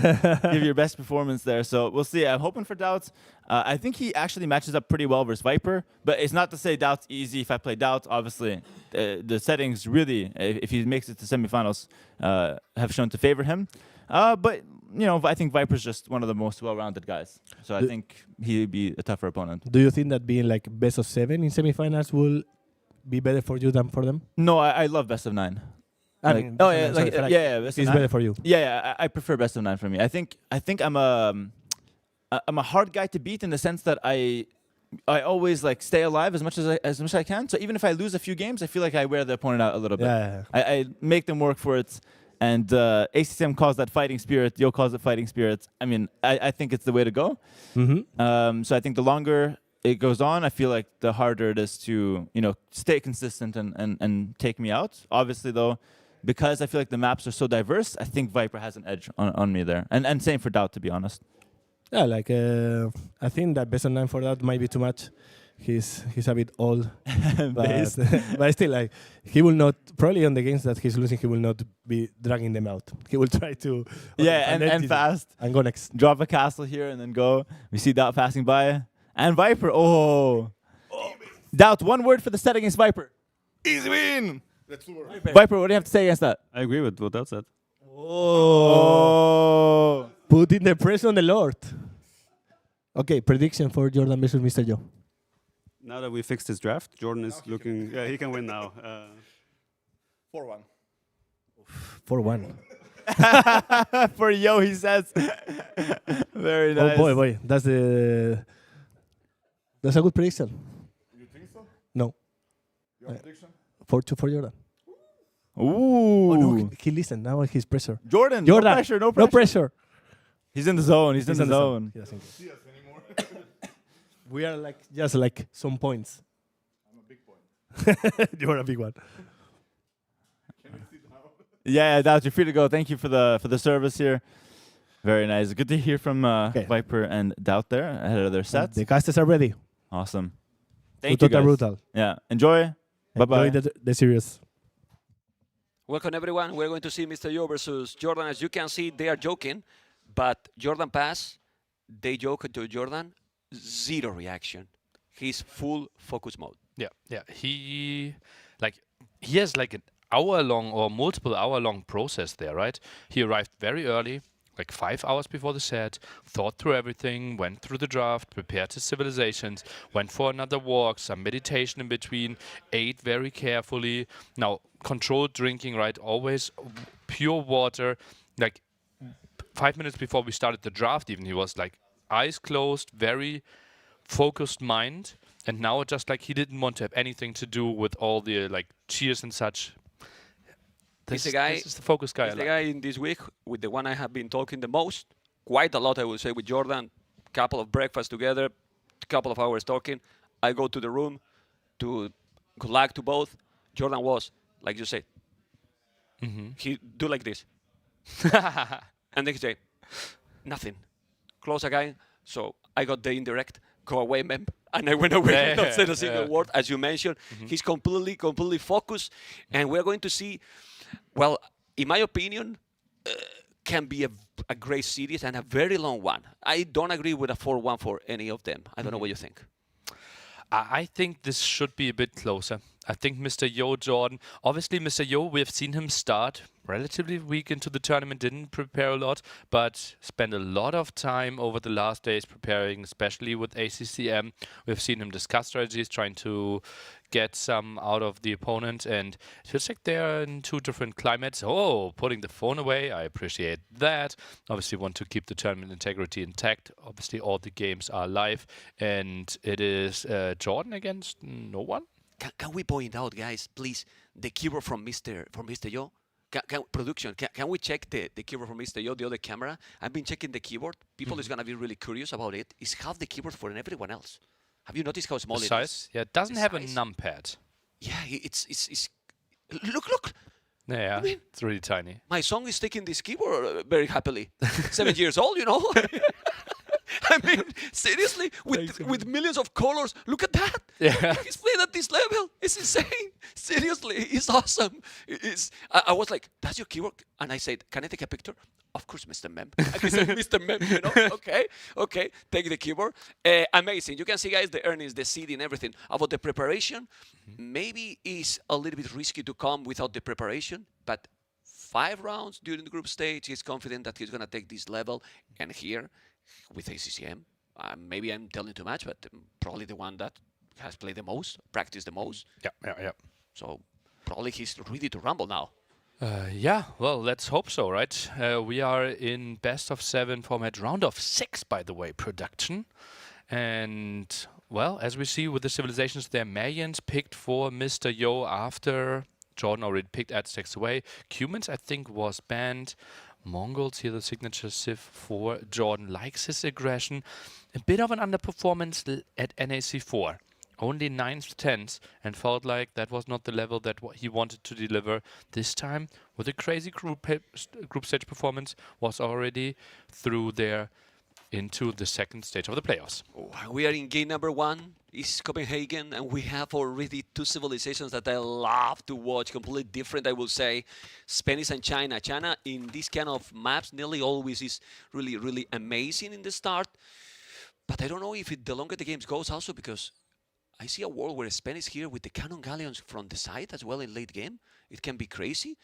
give your best performance there. So we'll see. I'm hoping for DauT. I think he actually matches up pretty well versus Viper, but it's not to say DauT's easy. If I play DauT, obviously the settings really, if he makes it to semifinals, have shown to favor him. But you know, I think Viper's just one of the most well-rounded guys. So I think he'd be a tougher opponent. Do you think that being like best of 7 in semifinals will be better for you than for them? No, I love best of 9. I like, mean, oh yeah, sorry, like, yeah, best it's of 9. better for you. Yeah, I prefer best of 9 for me. I think I'm a hard guy to beat in the sense that I always like stay alive as much as I can. So even if I lose a few games, I feel like I wear the opponent out a little bit. Yeah. I make them work for it. And ACCM calls that fighting spirit. Yo calls it fighting spirit. I mean, I think it's the way to go. Mm-hmm. So I think the longer it goes on, I feel like the harder it is to, you know, stay consistent and take me out. Obviously, though, because I feel like the maps are so diverse, I think Viper has an edge on me there. And same for DauT, to be honest. Yeah, like I think that best of 9 for that might be too much. He's a bit old, but still, like he will not probably on the games that he's losing, he will not be dragging them out. He will try to and fast and go next. Drop a castle here and then go. We see DauT passing by and Viper. Oh, DauT. One word for the set against Viper. Easy win. Viper, what do you have to say against that? I agree with what DauT said. Oh, putting the pressure on the Lord. Okay, prediction for JorDan versus Mr. Joe. Now that we fixed his draft, JorDan is looking... Yeah, he can win now. 4-1. 4-1. For Yo, he says. Very nice. Oh boy, that's a good prediction. You think so? No. Your prediction? 4-2 for JorDan. Ooh. Oh, no, he listened. Now he's pressure. JorDan, no pressure. He's in the zone. He's in the zone. He doesn't care. We are like just like some points. I'm a big point. You are a big one. Can we sit now? Yeah, DauT, you're free to go. Thank you for the service here. Very nice. Good to hear from Viper and DauT there ahead of their sets. The casters are ready. Awesome. Thank you, guys. Brutal. Yeah. Enjoy. Bye-bye. Enjoy the series. Welcome, everyone. We're going to see Mr. Yo versus JorDan. As you can see, they are joking, but JorDan pass. They joke to JorDan. Zero reaction. He's full focus mode. Yeah. He has like an hour-long or multiple hour-long process there, right? He arrived very early, like 5 hours before the set, thought through everything, went through the draft, prepared his civilizations, went for another walk, some meditation in between, ate very carefully. Now, controlled drinking, right? Always pure water. Like 5 minutes before we started the draft even, he was like eyes closed, very focused mind. And now just like he didn't want to have anything to do with all the like cheers and such. This is the focus guy. He's the guy in this week with the one I have been talking the most. Quite a lot, I would say, with JorDan. Couple of breakfasts together, couple of hours talking. I go to the room to good luck to both. JorDan was, like you said, he do like this. And then he say, nothing. Close again. So I got the indirect, go away, mem. And I went away, not said a single word. As you mentioned, he's completely focused. And we're going to see, well, in my opinion, can be a great series and a very long one. I don't agree with a 4-1 for any of them. I don't know what you think. I think this should be a bit closer. I think Mr. Yo Jordan, obviously Mr. Yo, we have seen him start relatively weak into the tournament, didn't prepare a lot, but spent a lot of time over the last days preparing, especially with ACCM. We've seen him discuss strategies, trying to get some out of the opponent, and it feels like they're in two different climates. Oh, putting the phone away, I appreciate that. Obviously want to keep the tournament integrity intact. Obviously all the games are live, and it is Jordan against no one. Can we point out, guys, please, the keyboard from Mr. Yo? Production, can we check the keyboard from Mr. Yo, the other camera? I've been checking the keyboard. People is going to be really curious about it. It's half the keyboard for everyone else. Have you noticed how small it is? Yeah, it doesn't have a numpad. Yeah, it's look. Yeah, I mean, it's really tiny. My son is taking this keyboard very happily. 7 years old, you know. I mean, seriously, with millions of colors, look at that. Yeah. He's playing at this level. It's insane. Seriously, it's awesome. I was like, that's your keyboard? And I said, can I take a picture? Of course, Mr. Mem. And he said, Mr. Mem, you know, okay, take the keyboard. Amazing. You can see, guys, the earnings, the seeding, everything. About the preparation, maybe it's a little bit risky to come without the preparation, but 5 rounds during the group stage, he's confident that he's going to take this level. And here, with ACCM, maybe I'm telling too much, but probably the one that has played the most, practiced the most. Yeah. So probably he's ready to rumble now. Yeah, well, let's hope so, right? We are in best of 7 format, round of 6, by the way, production. And, well, as we see with the civilizations, they're Mayans picked for Mr. Yo after Jordan already picked Aztecs away. Cumans, I think, was banned. Mongols here, the signature civ for Jordan, likes his aggression. A bit of an underperformance at NAC 4. Only 9th, 10th, and felt like that was not the level that he wanted to deliver. This time, with a crazy group stage performance, was already through there into the second stage of the playoffs. We are in game number 1. It's Copenhagen, and we have already 2 civilizations that I love to watch, completely different, I will say. Spanish and China. China, in this kind of maps, nearly always is really, really amazing in the start. But I don't know if the longer the games goes also, because I see a world where Spanish here with the cannon galleons from the side as well in late game. It can be crazy.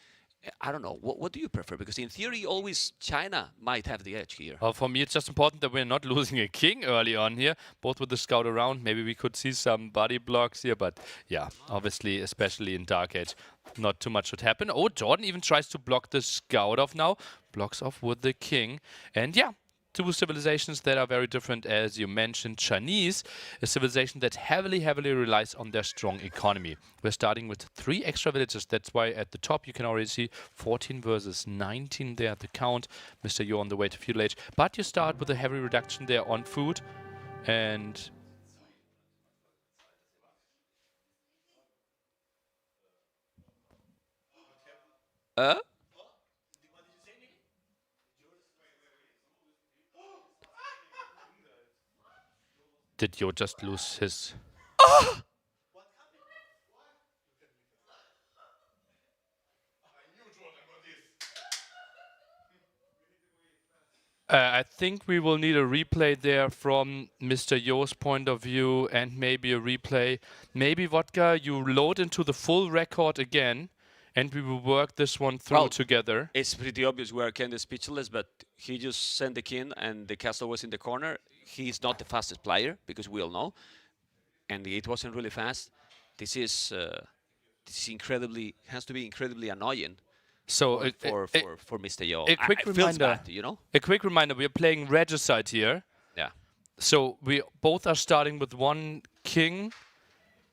I don't know. What do you prefer? Because in theory, always China might have the edge here. Well, for me, it's just important that we're not losing a king early on here, both with the scout around. Maybe we could see some body blocks here, but yeah, obviously, especially in Dark Age, not too much should happen. Oh, Jordan even tries to block the scout off now. Blocks off with the king. And yeah, 2 civilizations that are very different, as you mentioned. Chinese, a civilization that heavily relies on their strong economy. We're starting with 3 extra villages. That's why at the top you can already see 14 versus 19 there at the count. Mr. Yo on the way to feudal age. But you start with a heavy reduction there on food. And did Yo just lose his... I think we will need a replay there from Mr. Yo's point of view, and maybe a replay. Maybe, Vodka, you load into the full record again, and we will work this one through together. It's pretty obvious we are kind of speechless, but he just sent the king, and the castle was in the corner. He's not the fastest player, because we all know, and it wasn't really fast. This is incredibly, has to be incredibly annoying. So for Mr. Yo. A quick reminder, bad, you know? A quick reminder, we are playing regicide here. Yeah. So we both are starting with 1 king,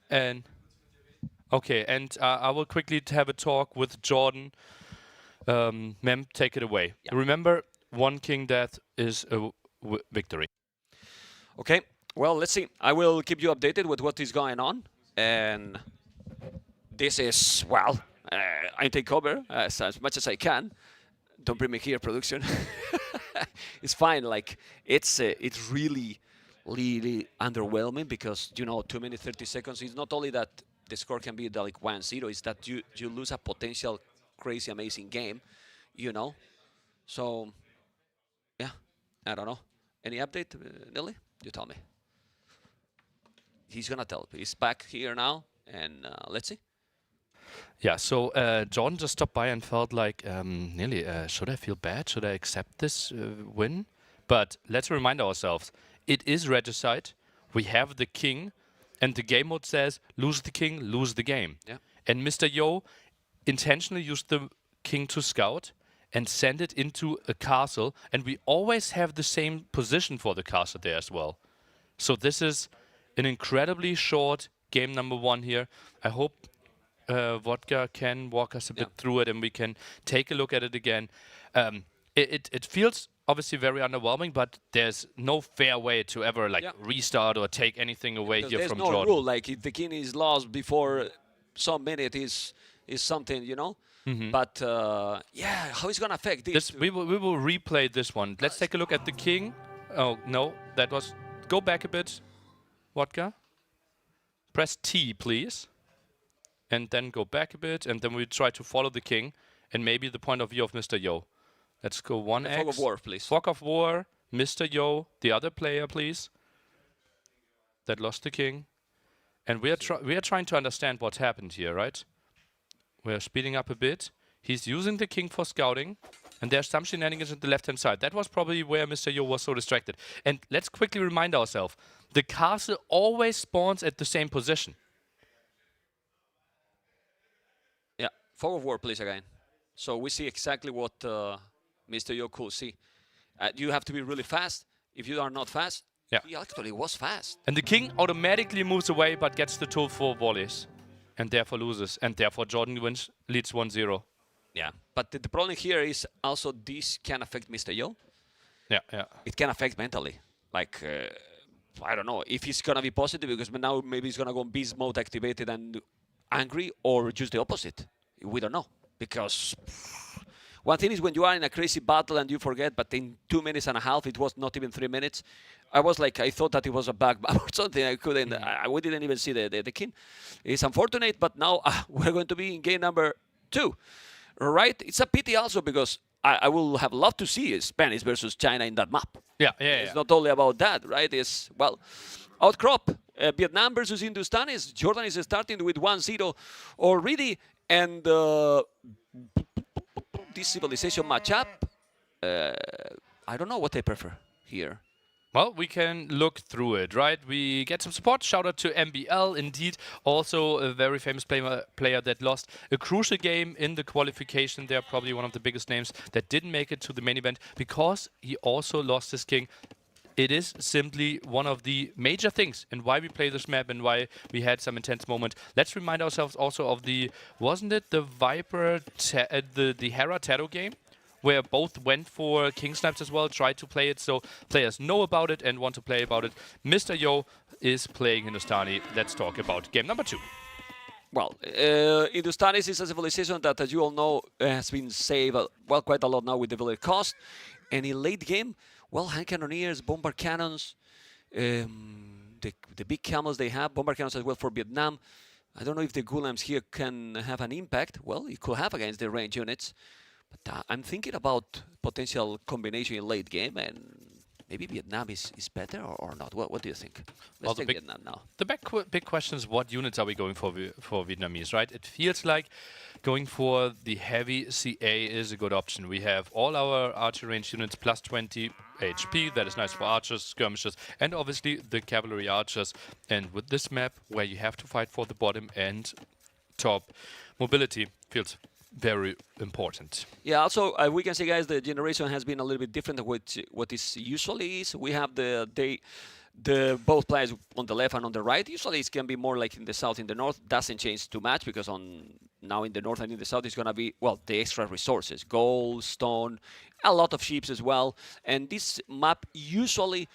and okay, and I will quickly have a talk with Jordan. Mem, take it away. Yeah. Remember, 1 king death is a victory. Okay, well, let's see. I will keep you updated with what is going on, and this is, well, I take cover as much as I can. Don't bring me here, production. It's fine. Like, it's really underwhelming, because, you know, too many 30 seconds. It's not only that the score can be like 1-0, it's that you lose a potential crazy amazing game, you know. So, yeah, I don't know. Any update, Nilly? You tell me. He's gonna tell. He's back here now, and let's see. Yeah, so Jordan just stopped by and felt like, nearly, should I feel bad? Should I accept this win? But let's remind ourselves, it is regicide. We have the king, and the game mode says, lose the king, lose the game. Yeah. And Mr. Yo intentionally used the king to scout and send it into a castle, and we always have the same position for the castle there as well. So this is an incredibly short game number 1 here. I hope Vodka can walk us a bit through it and we can take a look at it again. It feels obviously very underwhelming, but there's no fair way to ever restart or take anything away here from Jordan. There's no rule, like if the king is lost before some minute is something, you know? But yeah, how is it gonna affect this? We will replay this one. Let's take a look at the king. Oh no, that was, go back a bit, Vodka. Press T, please. And then go back a bit, and then we try to follow the king, and maybe the point of view of Mr. Yo. Let's go 1x. Fog of War, please. Fog of War, Mr. Yo, the other player, please. That lost the king. And we are trying to understand what happened here, right? We're speeding up a bit. He's using the king for scouting, and there's some shenanigans on the left-hand side. That was probably where Mr. Yo was so distracted. And let's quickly remind ourselves, the castle always spawns at the same position. Yeah, Fog of War, please, again. So we see exactly what Mr. Yo could see. You have to be really fast. If you are not fast, he actually was fast. And the king automatically moves away, but gets the tool for volleys, and therefore loses. And therefore Jordan wins, leads 1-0. Yeah, but the problem here is also this can affect Mr. Yo. Yeah, yeah. It can affect mentally. Like, I don't know if he's gonna be positive because now maybe he's gonna go beast mode activated and angry, or just the opposite. We don't know, because one thing is when you are in a crazy battle and you forget, but in 2 minutes and a half, it was not even 3 minutes. I was like, I thought that it was a bug or something. I couldn't. We didn't even see the king. It's unfortunate, but now we're going to be in game number 2, right? It's a pity also because I will have loved to see Spanish versus China in that map. Yeah. It's not only about that, right? It's, well, outcrop. Vietnam versus Hindustanis. Jordan is starting with 1-0 already, and this civilization matchup, I don't know what I prefer here. Well, we can look through it, right? We get some support. Shout out to MBL, indeed. Also a very famous player that lost a crucial game in the qualification. They're probably one of the biggest names that didn't make it to the main event because he also lost his king. It is simply one of the major things and why we play this map and why we had some intense moment. Let's remind ourselves also of the, wasn't it the Viper, the Hera Tato game? Where both went for King Snipes as well, tried to play it, so players know about it and want to play about it. Mr. Yo is playing Hindustani. Let's talk about game number 2. Well, Hindustanis is a civilization that, as you all know, has been saved well quite a lot now with the village cost. And in late game, well, hand cannoneers, bombard cannons, the big camels they have, bombard cannons as well for Vietnam. I don't know if the Gulams here can have an impact. Well, it could have against the range units. But I'm thinking about potential combination in late game, and maybe Vietnam is better or not. What do you think? Let's take Vietnam now. The big question is, what units are we going for Vietnamese, right? It feels like going for the heavy CA is a good option. We have all our archer range units plus 20 HP. That is nice for archers, skirmishers, and obviously the cavalry archers. And with this map, where you have to fight for the bottom and top, mobility feels very important. Yeah, also we can say, guys, the generation has been a little bit different than what is usually is. We have the both players on the left and on the right. Usually it can be more like in the south, in the north. Doesn't change too much because now in the north and in the south it's gonna be, well, the extra resources, gold, stone, a lot of ships as well. And this map usually,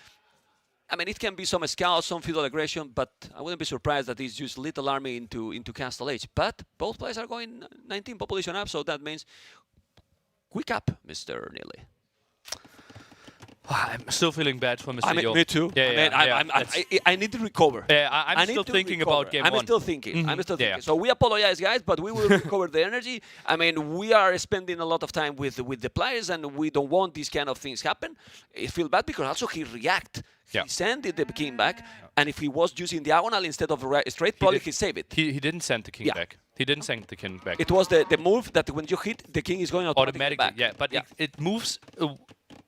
I mean, it can be some scouts, some feudal aggression, but I wouldn't be surprised that it's just little army into Castle Age. But both players are going 19 population up, so that means quick up, Mr. Neely. I'm still feeling bad for Mr. I mean, Yo. me too. I need to recover. I'm still thinking about game one. I'm still thinking. I'm still thinking. Yeah. So we apologize, guys, but we will recover the energy. I mean, we are spending a lot of time with the players, and we don't want these kind of things happen. I feel bad because also he react. He sent the king back, and if he was using diagonal instead of straight, probably he saved it. He didn't send the king back. He didn't send the king back. It was the move that when you hit, the king is going automatically back. Yeah, but it moves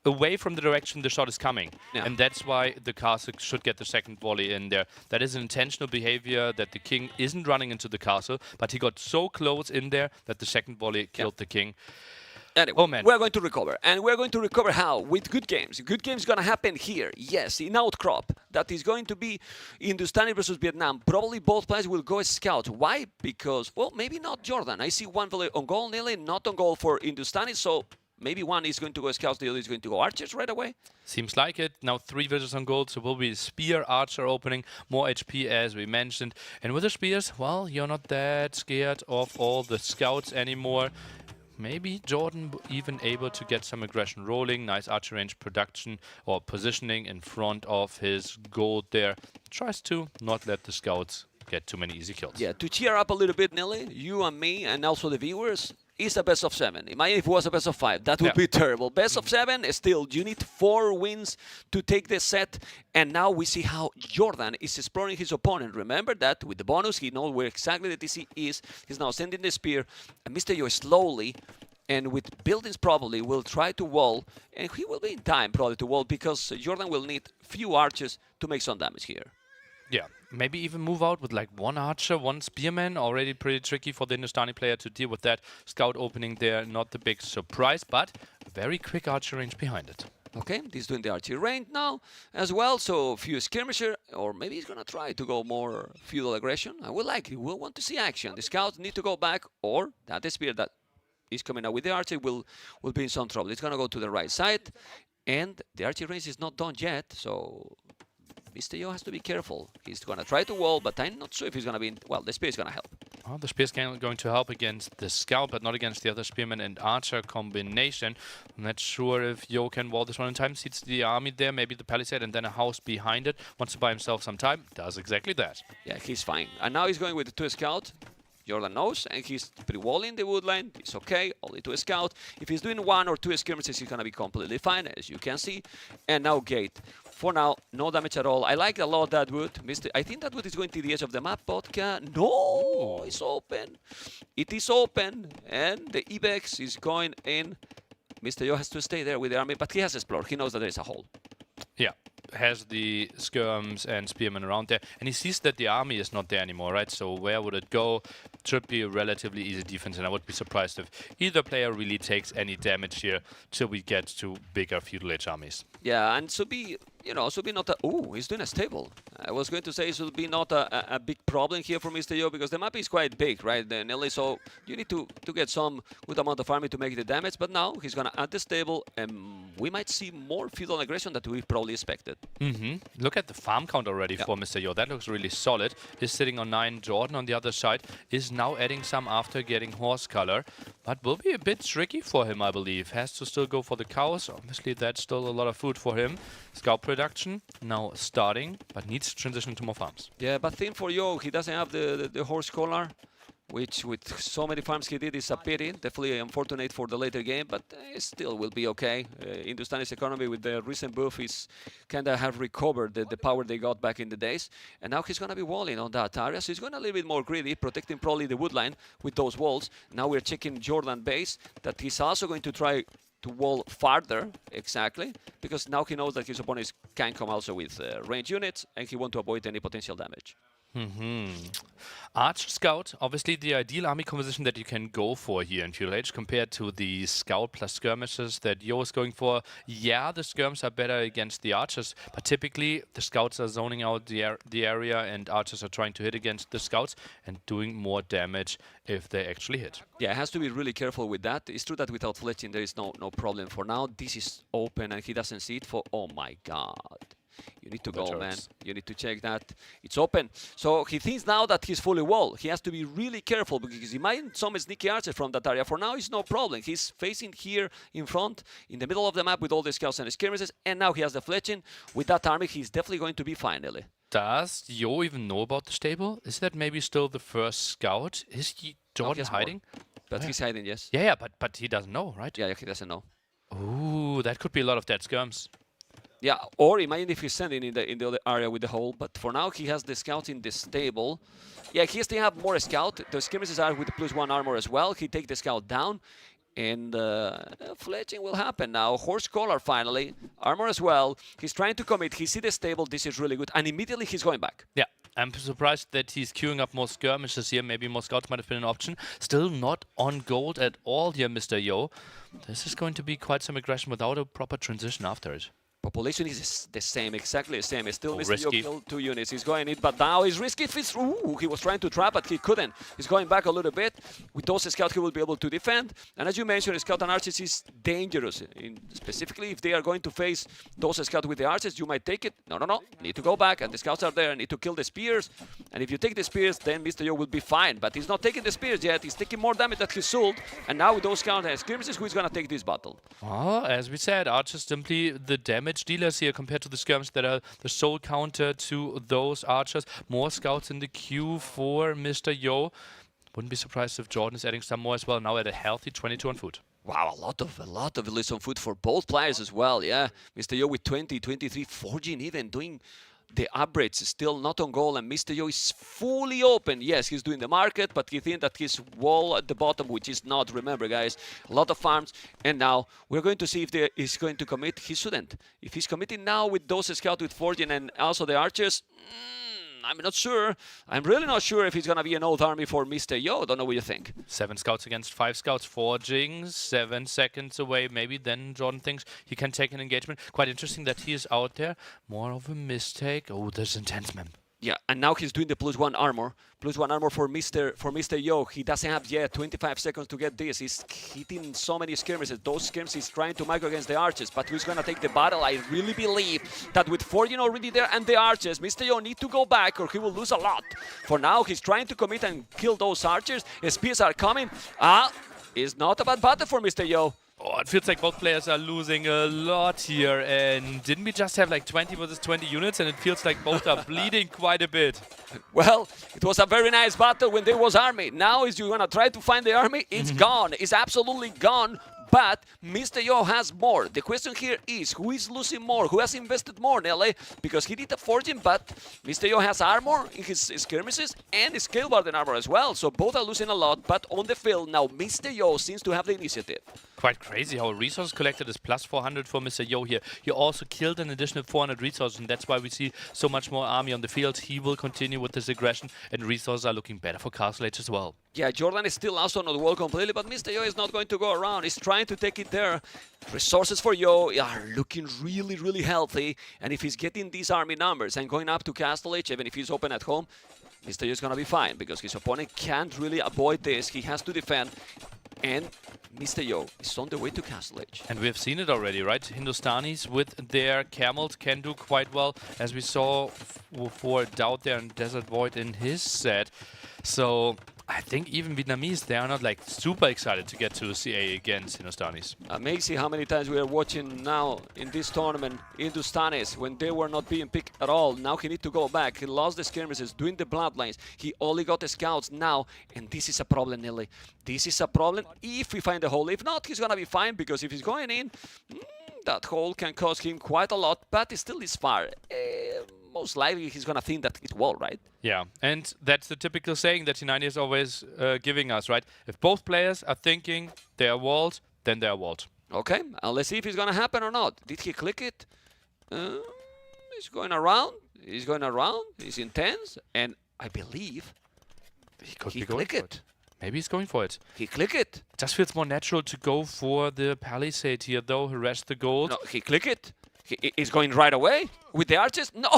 away from the direction the shot is coming. Yeah. And that's why the castle should get the second volley in there. That is an intentional behavior that the king isn't running into the castle, but he got so close in there that the second volley killed the king. Anyway, we're going to recover. And we're going to recover how? With good games. Good games going to happen here. Yes, in Outcrop. That is going to be Hindustani versus Vietnam. Probably both players will go scout. Why? Because, well, maybe not JorDan. I see one volley on goal, nearly not on goal for Hindustani, so maybe one is going to go scouts, the other is going to go archers right away. Seems like it. Now 3 visitors on gold, so will be spear, archer opening, more HP as we mentioned. And with the spears, well, you're not that scared of all the scouts anymore. Maybe JorDan even able to get some aggression rolling. Nice archer range production or positioning in front of his gold there. Tries to not let the scouts get too many easy kills. Yeah, to cheer up a little bit, Nelly, you and me and also the viewers, is a best of 7. Imagine if it was a best of 5. That would be terrible. Best of 7, still, you need 4 wins to take the set. And now we see how JorDan is exploring his opponent. Remember that with the bonus, he knows where exactly the TC is. He's now sending the spear. And Mr. Yo slowly, and with buildings probably, will try to wall. And he will be in time probably to wall because JorDan will need few archers to make some damage here. Yeah, maybe even move out with like 1 archer, 1 spearman. Already pretty tricky for the Hindustani player to deal with that. Scout opening there, not the big surprise, but very quick archer range behind it. Okay, he's doing the archery range now as well, so a few skirmisher, or maybe he's going to try to go more feudal aggression. I would like it. We'll want to see action. The scouts need to go back, or that spear that is coming out with the archer will be in some trouble. It's going to go to the right side, and the archery range is not done yet, so Mr. Yo has to be careful. He's going to try to wall, but I'm not sure if he's going to be well, the spear is going to help. Well, the spear is going to help against the scout, but not against the other spearman and archer combination. I'm not sure if Yo can wall this one in time. Seats the army there, maybe the palisade, and then a house behind it. Wants to buy himself some time. Does exactly that. Yeah, he's fine. And now he's going with the 2 scout. JorDan knows, and he's pre-walling the woodline. It's okay, only 2 scout. If he's doing 1 or 2 skirmishes, he's going to be completely fine, as you can see. And now gate. For now, no damage at all. I like a lot that wood. I think that wood is going to the edge of the map, Vodka. No, it's open. It is open, and the Ibex is going in. Mr. Yo has to stay there with the army, but he has explored. He knows that there is a hole. Yeah, has the skirms and spearmen around there, and he sees that the army is not there anymore, right? So where would it go? Should be a relatively easy defense, and I would be surprised if either player really takes any damage here till we get to bigger feudal age armies. Yeah, and should be, should be not a... Oh, he's doing a stable. I was going to say it should be not a big problem here for Mr. Yo, because the map is quite big, right, Nelly? So you need to get some good amount of army to make the damage, but now he's going to add the stable, and we might see more feudal aggression that we probably expected. Look at the farm count already for Mr. Yo. That looks really solid. Is sitting on 9. JorDan on the other side is now adding some after getting horse color, but will be a bit tricky for him, I believe. Has to still go for the cows. Obviously, that's still a lot of food for him. Scout production now starting, but needs to transition to more farms. Yeah, but thing for Yo, he doesn't have the horse collar, which with so many farms he did is a pity. Definitely unfortunate for the later game, but still will be okay. Hindustani's economy with the recent buff is kind of have recovered the power they got back in the days. And now he's going to be walling on that area, so he's going to a little bit more greedy, protecting probably the woodline with those walls. Now we're checking JorDan base, that he's also going to try to wall farther, exactly, because now he knows that his opponents can come also with range units, and he wants to avoid any potential damage. Archer Scout, obviously the ideal army composition that you can go for here in Feudal Age compared to the Scout plus skirmishes that Yo is going for. Yeah, the skirms are better against the archers, but typically the Scouts are zoning out the area and archers are trying to hit against the Scouts and doing more damage if they actually hit. Yeah, has to be really careful with that. It's true that without fletching there is no problem for now. This is open and he doesn't see it for... Oh my god. You need to That go, man. hurts. You need to check that. It's open. So he thinks now that he's fully walled. He has to be really careful because he might some sneaky archers from that area. For now, it's no problem. He's facing here in front, in the middle of the map with all the scouts and skirmishes, and now he has the fletching. With that army, he's definitely going to be fine, Ellie. Does Yo even know about the stable? Is that maybe still the first scout? Is JorDan hiding? But he's hiding, yes. Yeah, but he doesn't know, right? Yeah, he doesn't know. Ooh, that could be a lot of dead skirms. Yeah, or imagine if he's standing in the other area with the hole. But for now, he has the scout in the stable. Yeah, he still have more scout. The skirmishes are with the +1 armor as well. He take the scout down. And fletching will happen now. Horse collar finally. Armor as well. He's trying to commit. He see the stable. This is really good. And immediately he's going back. Yeah, I'm surprised that he's queuing up more skirmishes here. Maybe more scouts might have been an option. Still not on gold at all here, Mr. Yo. This is going to be quite some aggression without a proper transition after it. Population is the same, exactly the same. It's still Mr. Yo risky. killed 2 units. He's going in, but now he's risky. Ooh, he was trying to trap, but he couldn't. He's going back a little bit. With those scouts, he will be able to defend. And as you mentioned, scout and archers is dangerous. Specifically, if they are going to face those scouts with the archers, you might take it. No. Need to go back, and the scouts are there. Need to kill the spears. And if you take the spears, then Mr. Yo will be fine. But he's not taking the spears yet. He's taking more damage than he should. And now with those scouts and skirmishes, who is going to take this battle? Well, as we said, archers simply the damage dealers here compared to the skirms that are the sole counter to those archers. More scouts in the queue for Mr. Yo. Wouldn't be surprised if JorDan is adding some more as well, now at a healthy 22 on foot. Wow, a lot of elites on foot for both players as well, yeah. Mr. Yo with 20, 23, forging even, doing the upgrades, still not on goal, and Mr. Yo is fully open. Yes, he's doing the market, but he thinks that his wall at the bottom, which is not, remember guys, a lot of farms, and now we're going to see if he's going to commit. He shouldn't. If he's committing now with those scouts with forging and also the archers, I'm not sure. I'm really not sure if it's going to be an old army for Mr. Yo. Don't know what you think. 7 scouts against 5 scouts. Forging, 7 seconds away. Maybe then JorDan thinks he can take an engagement. Quite interesting that he is out there. More of a mistake. Oh, that's intense, man. Yeah, and now he's doing the +1 armor. +1 armor for Mr. Yo. He doesn't have yet 25 seconds to get this. He's hitting so many skirmishes. Those skirmishes he's trying to micro against the archers, but who's going to take the battle? I really believe that with forging already there and the archers, Mr. Yo need to go back or he will lose a lot. For now, he's trying to commit and kill those archers. Spears are coming. It's not a bad battle for Mr. Yo. Oh, it feels like both players are losing a lot here. And didn't we just have like 20 versus 20 units? And it feels like both are bleeding quite a bit. Well, it was a very nice battle when there was army. Now is you're going to try to find the army? It's gone. It's absolutely gone. But Mr. Yo has more. The question here is, who is losing more? Who has invested more in LA? Because he did a forging, but Mr. Yo has armor in his skirmishes and scale guard armor as well. So both are losing a lot, but on the field now Mr. Yo seems to have the initiative. Quite crazy how resources collected is +400 for Mr. Yo here. He also killed an additional 400 resources, and that's why we see so much more army on the field. He will continue with this aggression, and resources are looking better for Castle Age as well. Yeah, JorDan is still also not wall completely, but Mr. Yo is not going to go around. He's trying to take it there. Resources for Yo are looking really, really healthy. And if he's getting these army numbers and going up to Castle Age, even if he's open at home, Mr. Yo is going to be fine because his opponent can't really avoid this. He has to defend. And Mr. Yo is on the way to Castle Age. And we have seen it already, right? Hindustanis with their camels can do quite well, as we saw for DauT there and Desert Void in his set. So I think even Vietnamese, they are not like super excited to get to CA against Hindustanis. Amazing how many times we are watching now in this tournament Hindustanis when they were not being picked at all. Now he needs to go back. He lost the skirmishes, doing the bloodlines. He only got the scouts now, and this is a problem, Nelly. This is a problem if we find the hole. If not, he's gonna be fine because if he's going in, that hole can cost him quite a lot, but it still is far. Most likely he's gonna think that it's wall, right? Yeah, and that's the typical saying that T90 is always giving us, right? If both players are thinking they are walled, then they are walled. Okay, let's see if it's gonna happen or not. Did he click it? He's going around. He's going around. He's intense, and I believe he could be going for it. Maybe he's going for it. He click it. It just feels more natural to go for the palisade here, though. Harass the gold. No, he click it. He's going right away with the archers. No.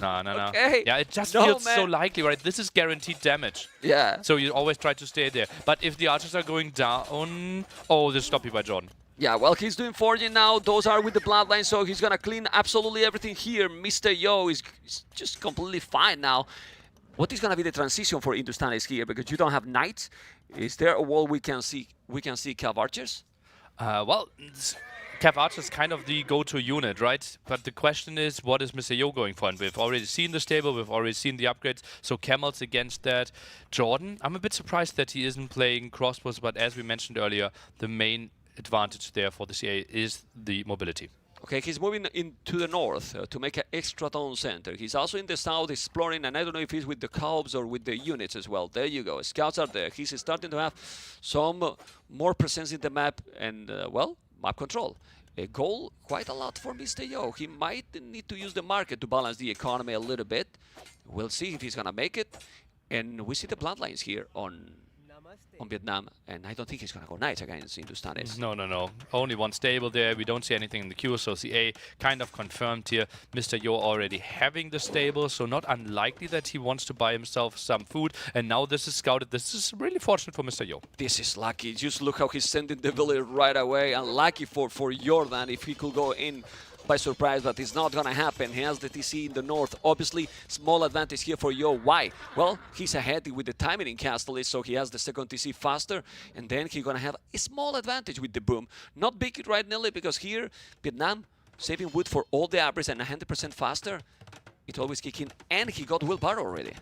No. Okay. Yeah, it just feels so likely, right? This is guaranteed damage. Yeah. So you always try to stay there. But if the archers are going down, oh, this is stopped by JorDan. Yeah, well, he's doing forging now. Those are with the bloodline, so he's gonna clean absolutely everything here. Mr. Yo is just completely fine now. What is gonna be the transition for Hindustanis here? Because you don't have knights. Is there a wall we can see? We can see Cav archers. Well, Cav Archer is kind of the go-to unit, right? But the question is, what is Mr. Yo going for? And we've already seen the stable, we've already seen the upgrades, so Camels against that. JorDan, I'm a bit surprised that he isn't playing crossbows, but as we mentioned earlier, the main advantage there for the CA is the mobility. Okay, he's moving into the north to make an extra town center. He's also in the south exploring, and I don't know if he's with the Cubs or with the units as well. There you go. Scouts are there. He's starting to have some more presence in the map and, well, map control. A goal, quite a lot for Mr. Yo. He might need to use the market to balance the economy a little bit. We'll see if he's going to make it. And we see the bloodlines here on Vietnam, and I don't think he's going to go knights against Hindustanis. No. Only one stable there. We don't see anything in the queue, so CA kind of confirmed here. Mr. Yo already having the stable, so not unlikely that he wants to buy himself some food. And now this is scouted. This is really fortunate for Mr. Yo. This is lucky. Just look how he's sending the village right away. And lucky for JorDan if he could go in by surprise, but it's not gonna happen. He has the TC in the north. Obviously, small advantage here for Yo. Why? Well, he's ahead with the timing in Castle, so he has the second TC faster, and then he's gonna have a small advantage with the boom. Not big right now, because here, Vietnam saving wood for all the average and 100% faster. It always kick in, and he got willpower already.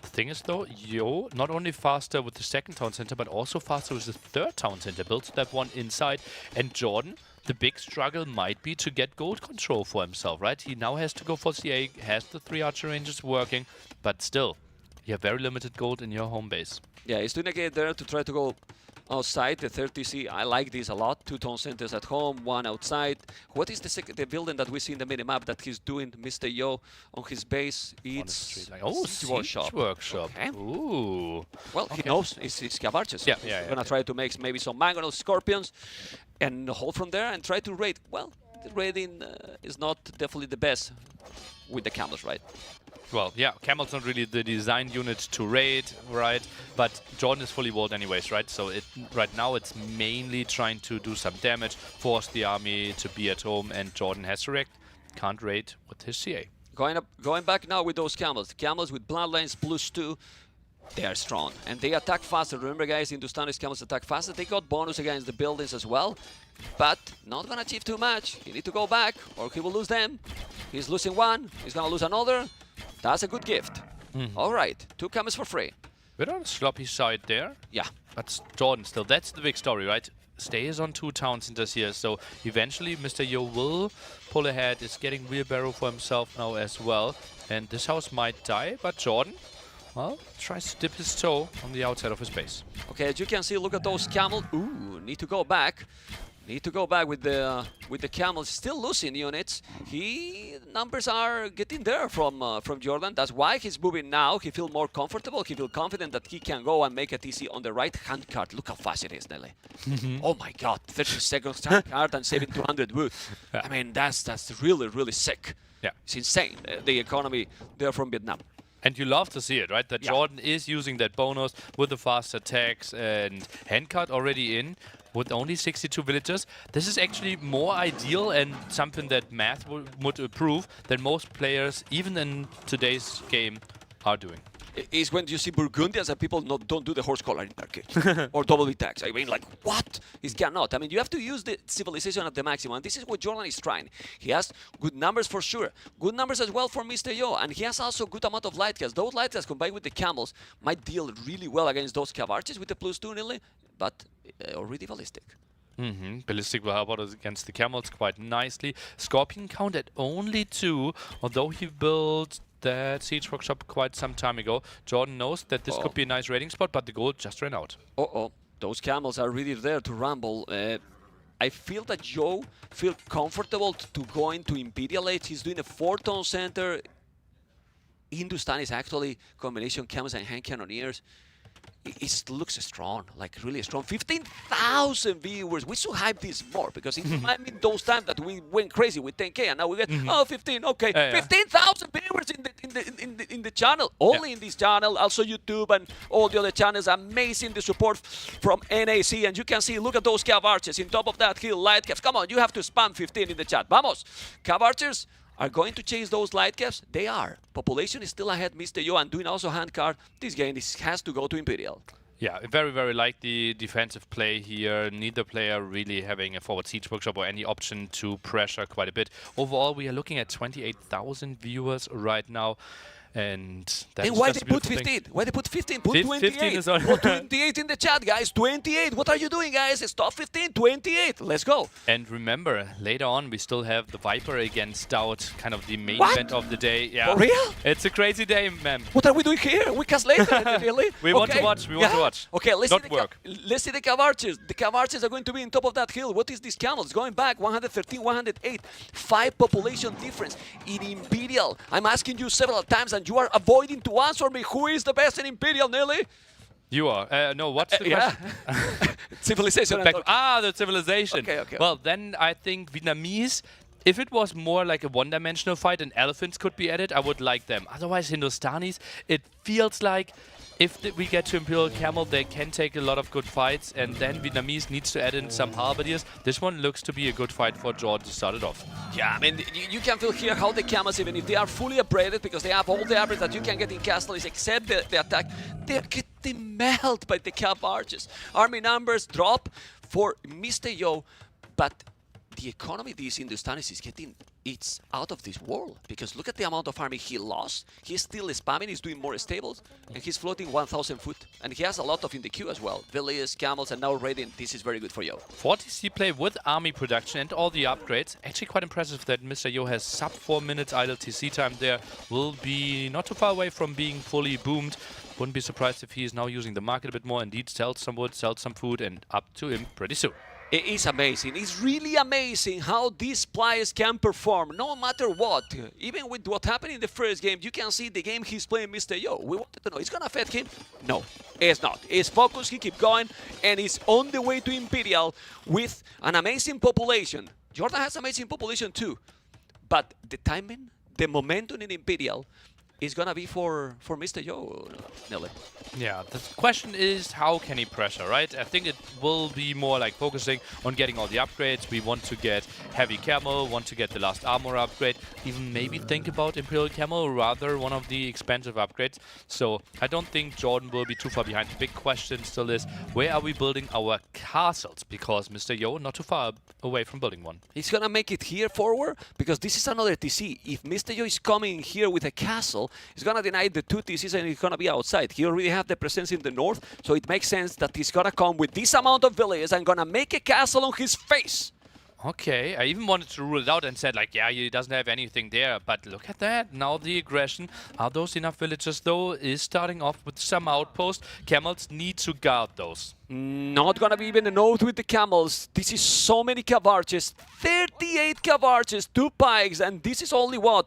The thing is though, Yo not only faster with the second town center, but also faster with the third town center. Builds that one inside, and JorDan, the big struggle might be to get gold control for himself, right? He now has to go for CA, has the 3 archer ranges working, but still, you have very limited gold in your home base. Yeah, he's doing a gate there to try to go outside the 30C. I like this a lot. 2 town centers at home, 1 outside. What is the building that we see in the minimap that he's doing, Mr. Yo, on his base? It's Siege Workshop. Okay. Ooh. Well, okay. he knows it's Cav archers. Yeah. He's gonna try to make maybe some mangonels, scorpions, and hold from there and try to raid. Well, the raiding is not definitely the best with the camels, right? Well, yeah, Camel's not really the design unit to raid, right? But JorDan is fully walled anyways, right? So right now it's mainly trying to do some damage, force the army to be at home, and JorDan has to react. Can't raid with his CA. Going back now with those camels. The camels with bloodlines +2. They are strong and they attack faster. Remember, guys, Hindustanis camels attack faster. They got bonus against the buildings as well, but not gonna achieve too much. He need to go back or he will lose them. He's losing one, he's gonna lose another. That's a good gift. All right, 2 camels for free. We're on the sloppy side there. Yeah. But JorDan still, that's the big story, right? Stays on 2 town centers here, so eventually Mr. Yo will pull ahead. Is getting wheelbarrow for himself now as well. And this house might die, but JorDan, well, tries to dip his toe on the outside of his base. Okay, as you can see, look at those camels. Ooh, need to go back. Need to go back with the camels. Still losing units. Numbers are getting there from JorDan. That's why he's moving now. He feels more comfortable. He feels confident that he can go and make a TC on the right hand card. Look how fast it is, Nelly. Oh my God, 30 seconds hand card and saving 200 wood. I mean, that's really, really sick. Yeah, it's insane. The economy there from Vietnam. And you love to see it, right? That JorDan is using that bonus with the fast attacks and handcart already in with only 62 villagers. This is actually more ideal and something that math would approve than most players, even in today's game, are doing. Is when you see Burgundians and people don't do the horse collar in Turkey or double attacks. I mean, like, what? It cannot. I mean, you have to use the civilization at the maximum. And this is what JorDan is trying. He has good numbers for sure. Good numbers as well for Mr. Yo. And he has also good amount of light gas. Those light gas combined with the camels might deal really well against those Cav archers with the +2 nearly, but already ballistic. Ballistic will help out against the camels quite nicely. Scorpion count at only 2, although he built that siege workshop quite some time ago. JorDan knows that this could be a nice raiding spot, but the gold just ran out. Those camels are really there to rumble. I feel that Yo feel comfortable to go into Imperial Age. He's doing a 4-town center. Hindustan is actually combination camels and hand cannoneers. it looks strong, like really strong. 15,000 viewers. We should hype this more because it reminds me those times that we went crazy with 10K and now we get 15. Okay, 15,000 viewers in the channel. Only in this channel, also YouTube and all the other channels. Amazing the support from NAC, and you can see. Look at those cav archers in top of that hill. Light cavs. Come on, you have to spam 15 in the chat. Vamos, cav archers. Are going to chase those light caps? They are. Population is still ahead, Mr. Yo, and doing also hand card. This game has to go to Imperial. Yeah, very, very like the defensive play here. Neither player really having a forward siege workshop or any option to pressure quite a bit. Overall, we are looking at 28,000 viewers right now. And that's and why just they put 15? Why they put 15? Put 28. 15 is on. Put 28 in the chat, guys. 28. What are you doing, guys? Stop 15. 28. Let's go. And remember, later on, we still have the Viper against DauT, kind of the main event of the day. Yeah. For real? It's a crazy day, man. What are we doing here? We cast later, really? We want to watch. We want to watch. Okay, let's see the cav archers. The cav archers are going to be on top of that hill. What is this camel? It's going back 113, 108. 5 population difference in Imperial. I'm asking you several times, and you are avoiding to answer me. Who is the best in Imperial, Nelly? You are. No, what's the question? Civilization. The civilization. Okay. Well, then I think Vietnamese, if it was more like a one-dimensional fight and elephants could be added, I would like them. Otherwise, Hindustanis, it feels like if we get to Imperial Camel, they can take a lot of good fights, and then Vietnamese needs to add in some halberdiers. This one looks to be a good fight for JorDan to start it off. Yeah, I mean, you can feel here how the camels, even if they are fully upgraded, because they have all the average that you can get in castles, except the attack, they're getting melted by the cav archers. Army numbers drop for Mr. Yo, but the economy these Hindustanis is getting, it's out of this world. Because look at the amount of army he lost. He's still spamming, he's doing more stables, and he's floating 1,000 foot. And he has a lot of in the queue as well. Villiers, camels, and now raiding. This is very good for Yo. 40C play with army production and all the upgrades. Actually quite impressive that Mr. Yo has sub 4 minutes idle TC time there. Will be not too far away from being fully boomed. Wouldn't be surprised if he is now using the market a bit more. Indeed, sells some wood, sells some food, and up to him pretty soon. It is amazing. It's really amazing how these players can perform, no matter what. Even with what happened in the first game, you can see the game he's playing, Mr. Yo. We wanted to know, it's going to affect him? No, it's not. He's focused, he keeps going, and he's on the way to Imperial with an amazing population. JorDan has amazing population too, but the timing, the momentum in Imperial is going to be for Mr. Yo, Nelly. Yeah, the question is how can he pressure, right? I think it will be more like focusing on getting all the upgrades. We want to get heavy camel, want to get the last armor upgrade, even maybe think about Imperial Camel, rather one of the expensive upgrades. So I don't think JorDan will be too far behind. The big question still is, where are we building our castles? Because Mr. Yo not too far away from building one. He's going to make it here forward, because this is another TC. If Mr. Yo is coming here with a castle, he's going to deny the 2 TCs and he's going to be outside. He already have the presence in the north, so it makes sense that he's going to come with this amount of villages and going to make a castle on his face. Okay, I even wanted to rule it out and said, like, yeah, he doesn't have anything there. But look at that. Now the aggression. Are those enough villages, though? Is starting off with some outposts. Camels need to guard those. Not going to be even a note with the camels. This is so many cav archers. 38 cav archers, 2 pikes, and this is only what?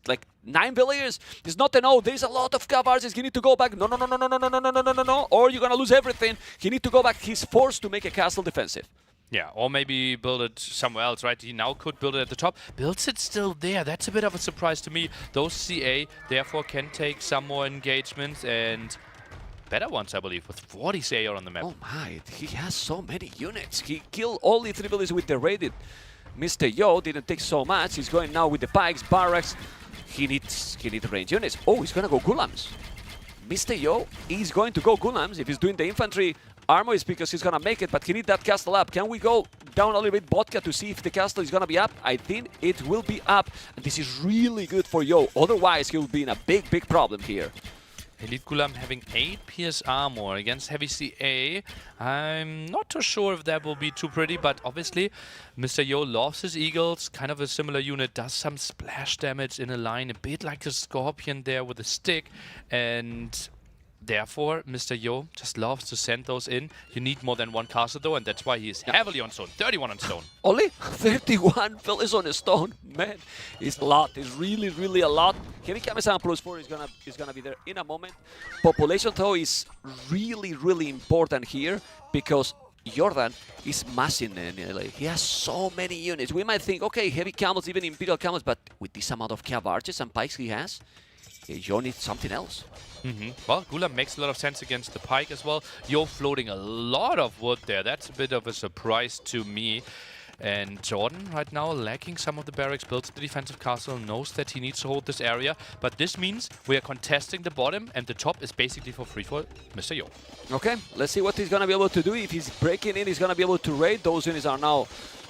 Like 9 villagers? It's not a no. There's a lot of cav archers. He need to go back. No. Or you're going to lose everything. He need to go back. He's forced to make a castle defensive. Yeah, or maybe build it somewhere else, right? He now could build it at the top. Builds it still there. That's a bit of a surprise to me. Those CA, therefore, can take some more engagements and better ones, I believe, with 40 CA on the map. Oh my, he has so many units. He killed all the 3 villages with the raided. Mr. Yo didn't take so much. He's going now with the pikes, barracks. He needs range units. Oh, he's going to go Gulams. Mr. Yo is going to go Gulams. If he's doing the infantry armor, it's because he's going to make it, but he needs that castle up. Can we go down a little bit, Vodka, to see if the castle is going to be up? I think it will be up. And this is really good for Yo. Otherwise, he'll be in a big problem here. Elite Gulam having 8 PS armor against heavy CA. I'm not too sure if that will be too pretty, but obviously Mr. Yo loves his eagles, kind of a similar unit, does some splash damage in a line, a bit like a scorpion there with a stick, and Therefore, Mr. Yo just loves to send those in. You need more than one castle though, and that's why he's heavily on stone. 31 on stone. Only 31 villas on a stone. Man, it's a lot. It's really, really a lot. Heavy Kami-sama +4 is gonna be there in a moment. Population though is really, really important here because JorDan is massing nearly. He has so many units. We might think, okay, heavy camels, even Imperial camels, but with this amount of cav archers and pikes he has, Yo needs something else. Well, Gulam makes a lot of sense against the pike as well. Yo floating a lot of wood there. That's a bit of a surprise to me. And JorDan right now lacking some of the barracks, builds the defensive castle, knows that he needs to hold this area. But this means we are contesting the bottom and the top is basically for free for Mr. Yo. Okay, let's see what he's going to be able to do. If he's breaking in, he's going to be able to raid. Those units are now,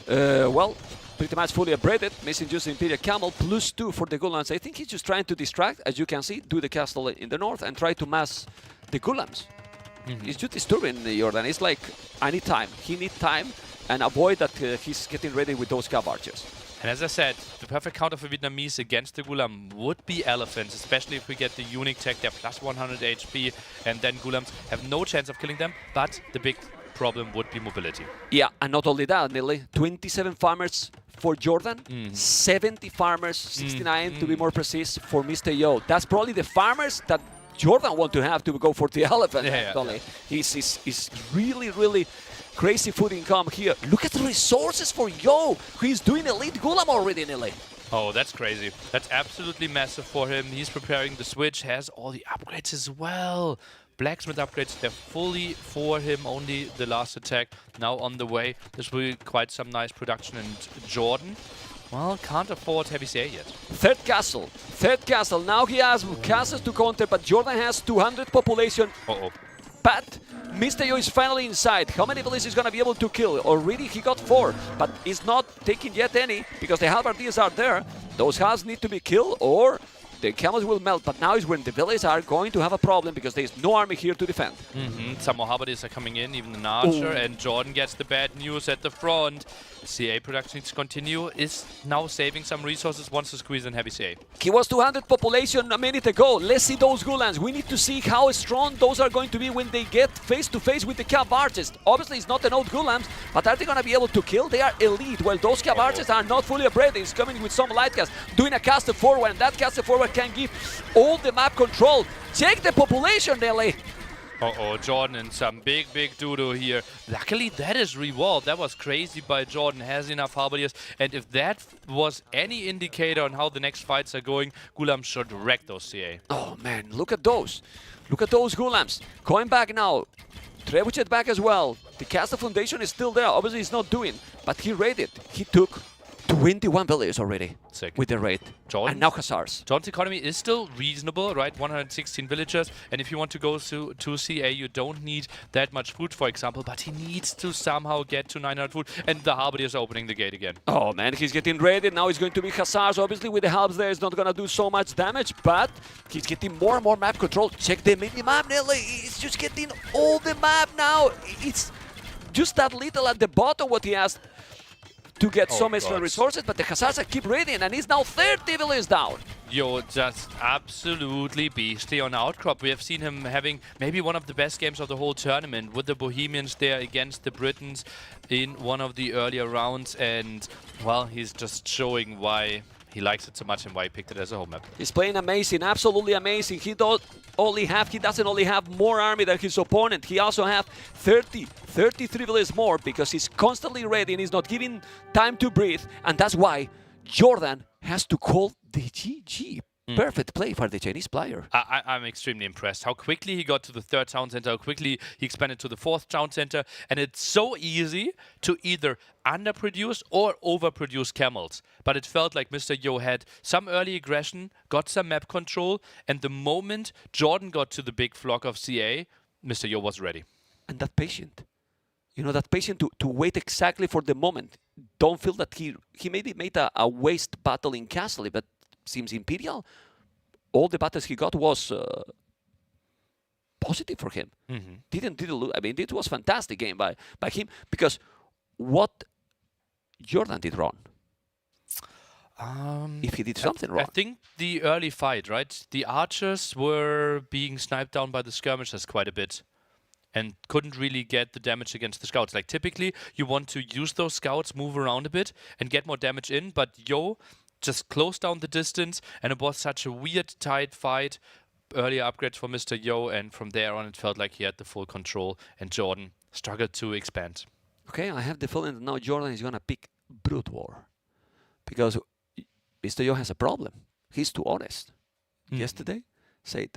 well, pretty much fully upgraded. Missing just the Imperial Camel, +2 for the Gulams. I think he's just trying to distract, as you can see, do the castle in the north and try to mass the Gulams. It's just disturbing JorDan. It's like, I need time. He needs time and avoid that he's getting ready with those cav archers. And as I said, the perfect counter for Vietnamese against the Gulam would be elephants, especially if we get the unique tech. They're +100 HP, and then Gulams have no chance of killing them, but the big problem would be mobility. Yeah, and not only that, nearly 27 farmers for JorDan, 70 farmers, 69 to be more precise, for Mr. Yo. That's probably the farmers that JorDan want to have to go for the elephant, actually. He's really, really crazy food income here. Look at the resources for Yo. He's doing elite Gulam already, nearly. Oh, that's crazy. That's absolutely massive for him. He's preparing the switch, has all the upgrades as well. Blacksmith upgrades, they're fully for him, only the last attack now on the way. This will be quite some nice production, and JorDan, well, can't afford heavy CA yet. Third castle. Now he has castles to counter, but JorDan has 200 population. But Mr. Yo is finally inside. How many villages is going to be able to kill? Already he got 4, but he's not taking yet any because the halberdiers are there. Those halves need to be killed or the camels will melt, but now is when the villages are going to have a problem because there is no army here to defend. Some more halberdiers are coming in, even an archer, and JorDan gets the bad news at the front. CA production needs to continue, is now saving some resources, wants to squeeze in heavy CA. He was 200 population a minute ago. Let's see those Gulans. We need to see how strong those are going to be when they get face to face with the cav archers. Obviously, it's not an old Gulams, but are they going to be able to kill? They are elite. Well, those cav archers are not fully upgraded. He's coming with some light cast, doing a caster forward, and that caster forward can give all the map control. Check the population, Nelly. JorDan in some big doo-doo here. Luckily, that is rewalled. That was crazy by JorDan. Has enough halberdiers. And if that was any indicator on how the next fights are going, Gulam should wreck those CA. Oh, man, look at those. Look at those Gulams. Going back now. Trebuchet back as well. The Castle Foundation is still there. Obviously, he's not doing, but he raided. He took 21 villages already with the raid. And now Hussars. JorDan's economy is still reasonable, right? 116 villagers. And if you want to go to CA, you don't need that much food, for example. But he needs to somehow get to 900 food. And the Harbidiers are opening the gate again. Oh, man, he's getting raided. Now he's going to be Hussars. Obviously, with the halves there, it's not going to do so much damage. But he's getting more and more map control. Check the mini-map, Nelly. He's just getting all the map now. It's just that little at the bottom what he has to get some extra resources, but the Hussars keep raiding, and he's now 30 villages down. Yo, just absolutely beastly on Outcrop. We have seen him having maybe one of the best games of the whole tournament with the Bohemians there against the Britons in one of the earlier rounds, and, well, he's just showing why he likes it so much and why he picked it as a home map. He's playing amazing, absolutely amazing. He doesn't only have more army than his opponent. He also have 33 villages more because he's constantly ready and he's not giving time to breathe. And that's why JorDan has to call the GG. Perfect play for the Chinese player. I'm extremely impressed how quickly he got to the 3rd town center, how quickly he expanded to the 4th town center, and it's so easy to either underproduce or overproduce camels. But it felt like Mr. Yo had some early aggression, got some map control, and the moment JorDan got to the big flock of CA, Mr. Yo was ready. And that patient. You know, that patient to wait exactly for the moment. Don't feel that he maybe made a waste battle in Castle, but seems Imperial, all the battles he got was positive for him. Didn't lose. I mean, it was a fantastic game by him because what JorDan did wrong. If he did something wrong. I think the early fight, right? The archers were being sniped down by the skirmishers quite a bit and couldn't really get the damage against the scouts. Like typically you want to use those scouts, move around a bit and get more damage in, but Yo just closed down the distance and it was such a weird tight fight. Earlier upgrades for Mr. Yo, and from there on it felt like he had the full control and JorDan struggled to expand. Okay, I have the feeling that now JorDan is going to pick Brute War because Mr. Yo has a problem. He's too honest. Yesterday said,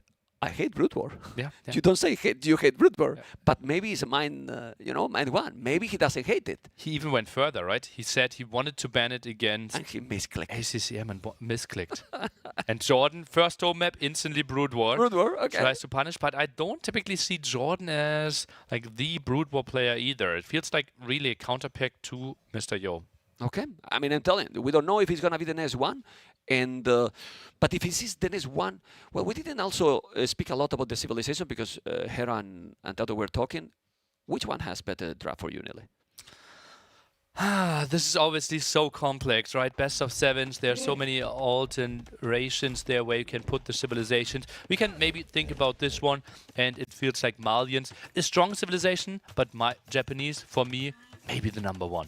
I hate Brute War. Yeah. You don't say you hate Brute War, but maybe it's mind one. Maybe he doesn't hate it. He even went further, right? He said he wanted to ban it against and he misclicked. ACCM and misclicked. And JorDan, first home map, instantly Brood War. Brood War, okay. Tries to punish, but I don't typically see JorDan as like the Brood War player either. It feels like really a counterpick to Mr. Yo. Okay, I mean, I'm telling you, we don't know if he's going to be the next one. And but if he sees the next one, well, we didn't also speak a lot about the civilization because Hera and DauT were talking. Which one has better draft for you, Nili? This is obviously so complex, right? Best of sevens. There are so many alterations there where you can put the civilizations. We can maybe think about this one, and it feels like Malians. A strong civilization, but my Japanese, for me, maybe the number one.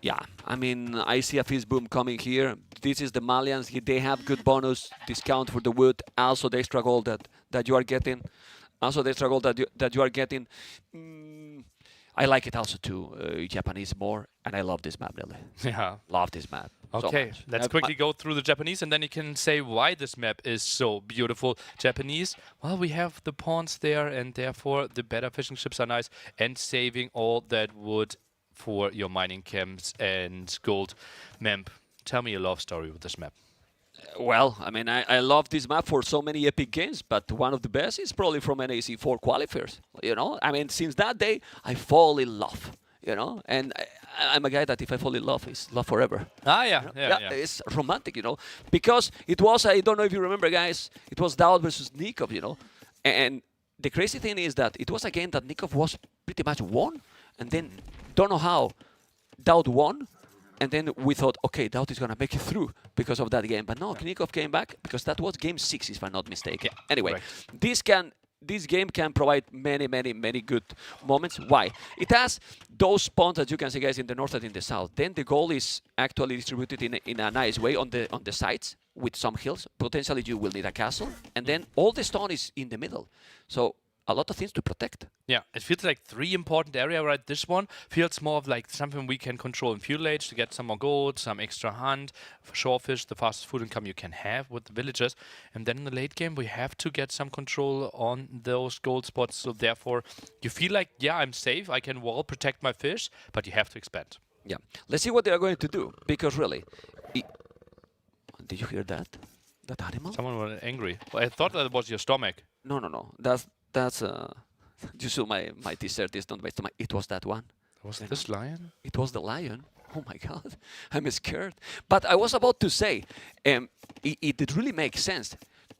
Yeah, I mean, I see a fist boom coming here. This is the Malians. They have good bonus discount for the wood. Also, the extra gold that you are getting. Also, the extra gold that you are getting. I like it also too, Japanese more, and I love this map, really. Yeah. Love this map. Okay, so let's quickly go through the Japanese, and then you can say why this map is so beautiful. Japanese, well, we have the pawns there, and therefore the better fishing ships are nice, and saving all that wood for your mining camps and gold. Memp, tell me a love story with this map. Well, I mean, I love this map for so many epic games, but one of the best is probably from NAC 4 qualifiers. You know, I mean, since that day, I fall in love. You know, and I'm a guy that if I fall in love, it's love forever. Ah, yeah, You know? yeah. It's romantic, you know, because it was, I don't know if you remember, guys, it was DauT versus Nikov, you know, and the crazy thing is that it was a game that Nikov was pretty much won, and then don't know how DauT won, and then we thought, okay, DauT is going to make it through because of that game. But no, Nikov came back because that was game 6, if I'm not mistaken. Yeah, anyway, correct. This game can provide many, many, many good moments. Why? It has those spawns that you can see, guys, in the north and in the south. Then the goal is actually distributed in a nice way on the sides with some hills. Potentially you will need a castle. And then all the stone is in the middle. So a lot of things to protect. Yeah, it feels like 3 important areas, right? This one feels more of like something we can control in feudal age to get some more gold, some extra hunt, shorefish, the fastest food income you can have with the villagers. And then in the late game, we have to get some control on those gold spots. So therefore, you feel like, yeah, I'm safe. I can wall protect my fish, but you have to expand. Yeah. Let's see what they are going to do. Because really, did you hear that? That animal? Someone was angry. Well, I thought that was your stomach. No. That's you saw my t-shirt is not my stomach. It was that one. Was it this lion? It was the lion. Oh my God, I'm scared. But I was about to say, it really makes sense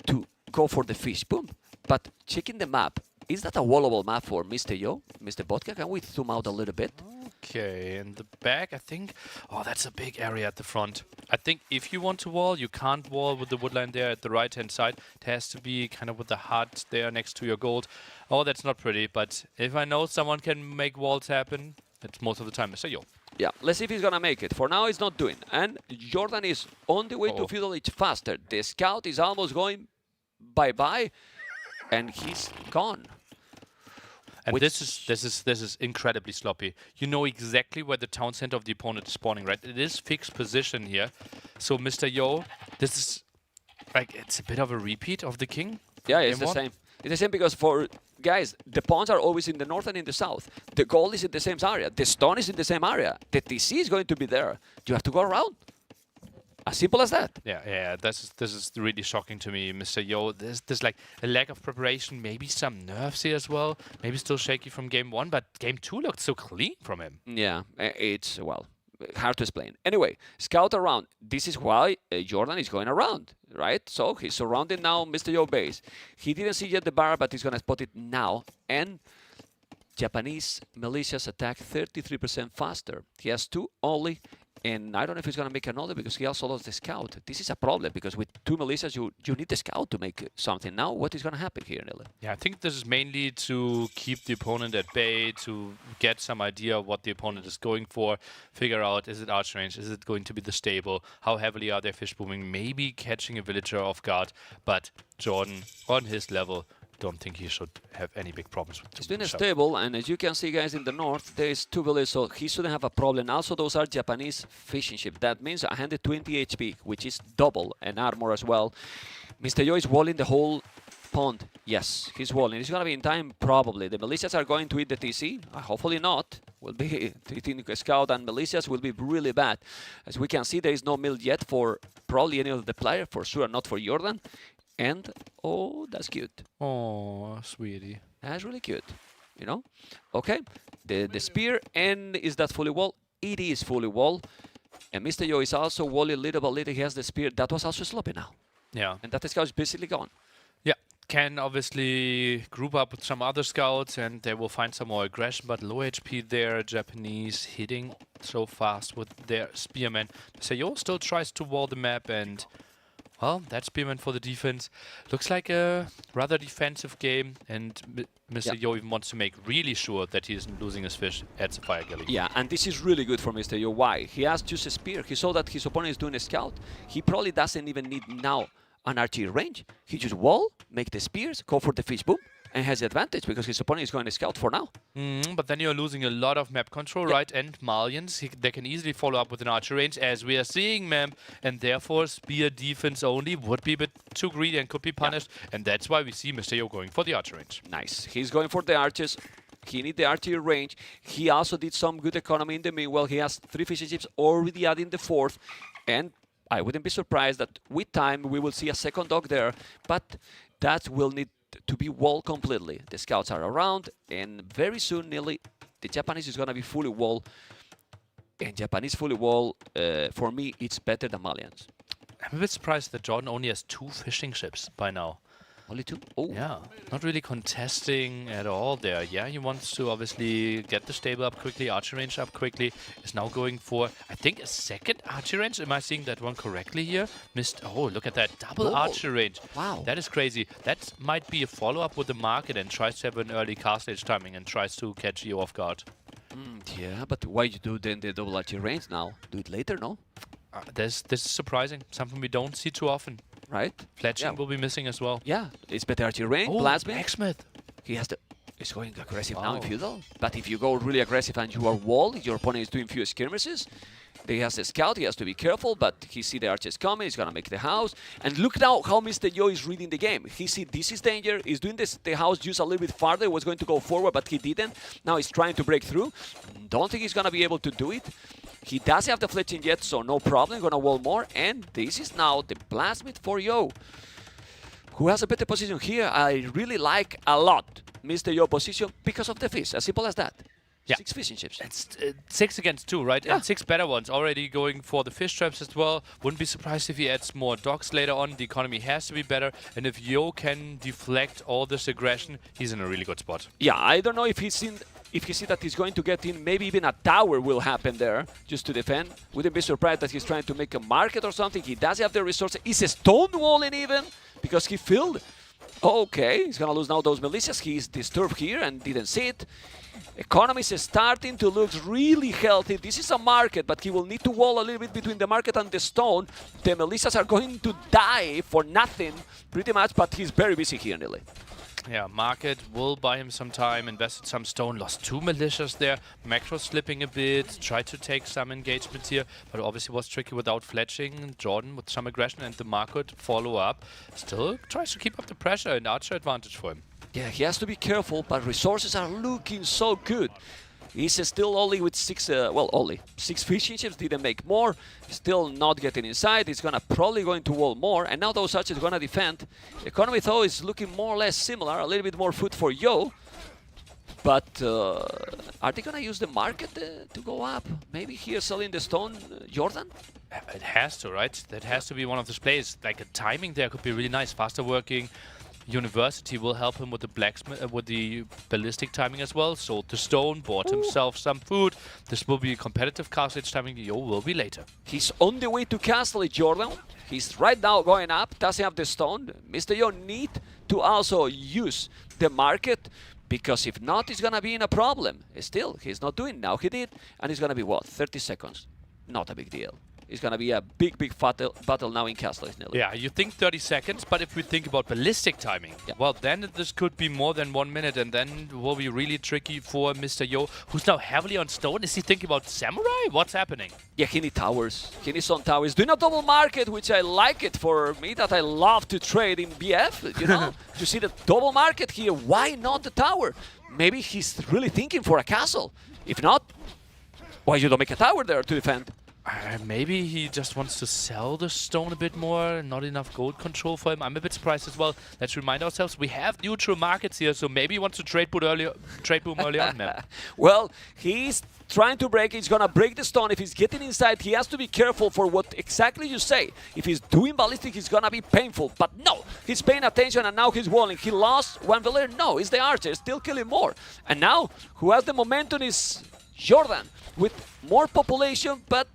to go for the fish boom. But checking the map, is that a wallable map for Mr. Yo, Mr. Vodka? Can we zoom out a little bit? Okay, in the back, I think... Oh, that's a big area at the front. I think if you want to wall, you can't wall with the woodline there at the right-hand side. It has to be kind of with the hut there next to your gold. Oh, that's not pretty, but if I know someone can make walls happen, it's most of the time Mr. Yo. Yeah, let's see if he's going to make it. For now, he's not doing. And JorDan is on the way to feudal age faster. The scout is almost going bye-bye, and he's gone. And this is incredibly sloppy. You know exactly where the town center of the opponent is spawning, right? It is fixed position here. So Mr. Yo, this is like it's a bit of a repeat of the king. Yeah, it's the same. It's the same because for guys, the pawns are always in the north and in the south. The gold is in the same area. The stone is in the same area. The TC is going to be there. You have to go around. As simple as that. Yeah. This is really shocking to me, Mr. Yo. There's like a lack of preparation, maybe some nerves here as well. Maybe still shaky from game 1, but game 2 looked so clean from him. Yeah, it's, well, hard to explain. Anyway, scout around. This is why JorDan is going around, right? So he's surrounding now Mr. Yo base. He didn't see yet the bar, but he's going to spot it now. And Japanese militias attack 33% faster. He has 2 only. And I don't know if he's going to make another because he also lost the scout. This is a problem because with 2 militias, you need the scout to make something. Now, what is going to happen here, Nille? Yeah, I think this is mainly to keep the opponent at bay, to get some idea of what the opponent is going for, figure out, is it archer range, is it going to be the stable, how heavily are they fish booming, maybe catching a villager off guard. But JorDan, on his level, don't think he should have any big problems with He's doing a stable, and as you can see, guys, in the north, there is 2 villages, so he shouldn't have a problem. Also, those are Japanese fishing ships. That means 120 HP, which is double, and armor as well. Mr. Yo is walling the whole pond. Yes, he's walling. He's going to be in time, probably. The militias are going to eat the TC. Hopefully not. Will be treating scout and militias will be really bad. As we can see, there is no mill yet for probably any of the players, for sure not for JorDan. And, oh, that's cute. Oh, sweetie. That's really cute, you know? Okay, the spear, and is that fully wall? It is fully wall. And Mr. Yo is also walling little by little. He has the spear. That was also sloppy now. Yeah. And that scout is basically gone. Yeah, can obviously group up with some other scouts and they will find some more aggression, but low HP there, Japanese hitting so fast with their spearmen. Mr. Yo still tries to wall the map and... well, that spearman for the defense. Looks like a rather defensive game, and Mr. Yo even wants to make really sure that he isn't losing his fish at the fire galley. Yeah, and this is really good for Mr. Yo. Why? He has just a spear. He saw that his opponent is doing a scout. He probably doesn't even need now an archery range. He just wall, make the spears, go for the fish boom, and has the advantage because his opponent is going to scout for now. But then you're losing a lot of map control, right? And Malians, they can easily follow up with an archer range, as we are seeing, ma'am. And therefore, spear defense only would be a bit too greedy and could be punished. And that's why we see Mr. Yo going for the archer range. Nice. He's going for the archers. He needs the archery range. He also did some good economy in the meanwhile. He has 3 fishing ships already adding the 4th. And I wouldn't be surprised that with time we will see a second dog there. But that will need to be walled completely. The scouts are around, and very soon, nearly, the Japanese is going to be fully walled. And Japanese fully walled, for me, it's better than Malians. I'm a bit surprised that JorDan only has 2 fishing ships by now. Only 2? Oh. Yeah, not really contesting at all there. Yeah, he wants to obviously get the stable up quickly, archer range up quickly. Is now going for, I think, a second archer range. Am I seeing that one correctly here? Missed. Oh, look at that. Double archer range. Wow. That is crazy. That might be a follow-up with the market and tries to have an early cast stage timing and tries to catch you off guard. Yeah, but why you do then the double archer range now? Do it later, no? This is surprising. Something we don't see too often. Right? Fletching will be missing as well. Yeah, it's better archery range. Oh, Plasmid. Blacksmith. He has to... He's going aggressive now in feudal. But if you go really aggressive and you are walled, your opponent is doing few skirmishes. He has a scout, he has to be careful, but he see the archers coming, he's gonna make the house. And look now how Mr. Yo is reading the game. He see this is danger, he's doing the house just a little bit farther, was going to go forward, but he didn't. Now he's trying to break through. Don't think he's gonna be able to do it. He doesn't have the fletching yet, so no problem, gonna wall more. And this is now the Plasmid for Yo, who has a better position here. I really like a lot Mr. Yo position because of the fish, as simple as that. Yeah. 6 fishing ships. It's 6 against 2, right? Yeah. And 6 better ones. Already going for the fish traps as well. Wouldn't be surprised if he adds more docks later on. The economy has to be better. And if Yo can deflect all this aggression, he's in a really good spot. Yeah, I don't know if he see that he's going to get in. Maybe even a tower will happen there just to defend. Wouldn't be surprised that he's trying to make a market or something. He does have the resources. He's a stonewalling even because he filled. Okay, he's gonna lose now those militias. He's disturbed here and didn't see it. Economy is starting to look really healthy. This is a market, but he will need to wall a little bit between the market and the stone. The militias are going to die for nothing, pretty much, but he's very busy here, Nili. Yeah, market will buy him some time, invested some stone, lost 2 militias there. Macro slipping a bit, tried to take some engagement here, but obviously was tricky without fletching. JorDan with some aggression and the market follow up. Still tries to keep up the pressure and archer advantage for him. Yeah, he has to be careful, but resources are looking so good. He's still only with 6, only 6 fishing ships, didn't make more. Still not getting inside. He's gonna probably going to wall more, and now those archers gonna defend. Economy though is looking more or less similar, a little bit more food for Yo. But are they gonna use the market to go up? Maybe here selling the stone, JorDan? It has to, right? That has to be one of the plays. Like a timing there could be really nice, faster working. University will help him with the blacksmith, with the ballistic timing as well. Sold the stone, bought himself some food. This will be a competitive castle age timing. Yo will be later. He's on the way to castle JorDan. He's right now going up, doesn't have the stone. Mr. Yo need to also use the market, because if not, he's gonna be in a problem. Still, he's not doing now. He did, and it's gonna be what, 30 seconds? Not a big deal. It's gonna be a big battle now in castle. Yeah, you think 30 seconds, but if we think about ballistic timing, well, then this could be more than 1 minute, and then will be really tricky for Mr. Yo, who's now heavily on stone. Is he thinking about samurai? What's happening? Yeah, he needs towers. He needs some towers. Doing a double market, which I like it for me, that I love to trade in BF. You know, you see the double market here. Why not the tower? Maybe he's really thinking for a castle. If not, why you don't make a tower there to defend? Maybe he just wants to sell the stone a bit more. Not enough gold control for him. I'm a bit surprised as well. Let's remind ourselves we have neutral markets here, so maybe he wants to trade boom early on, man. Well, he's trying to break. He's gonna break the stone. If he's getting inside, he has to be careful for what exactly you say. If he's doing ballistic, he's gonna be painful. But no, he's paying attention, and now he's walling. He lost one villager. No, it's the archer, still killing more. And now, who has the momentum is JorDan, with more population, but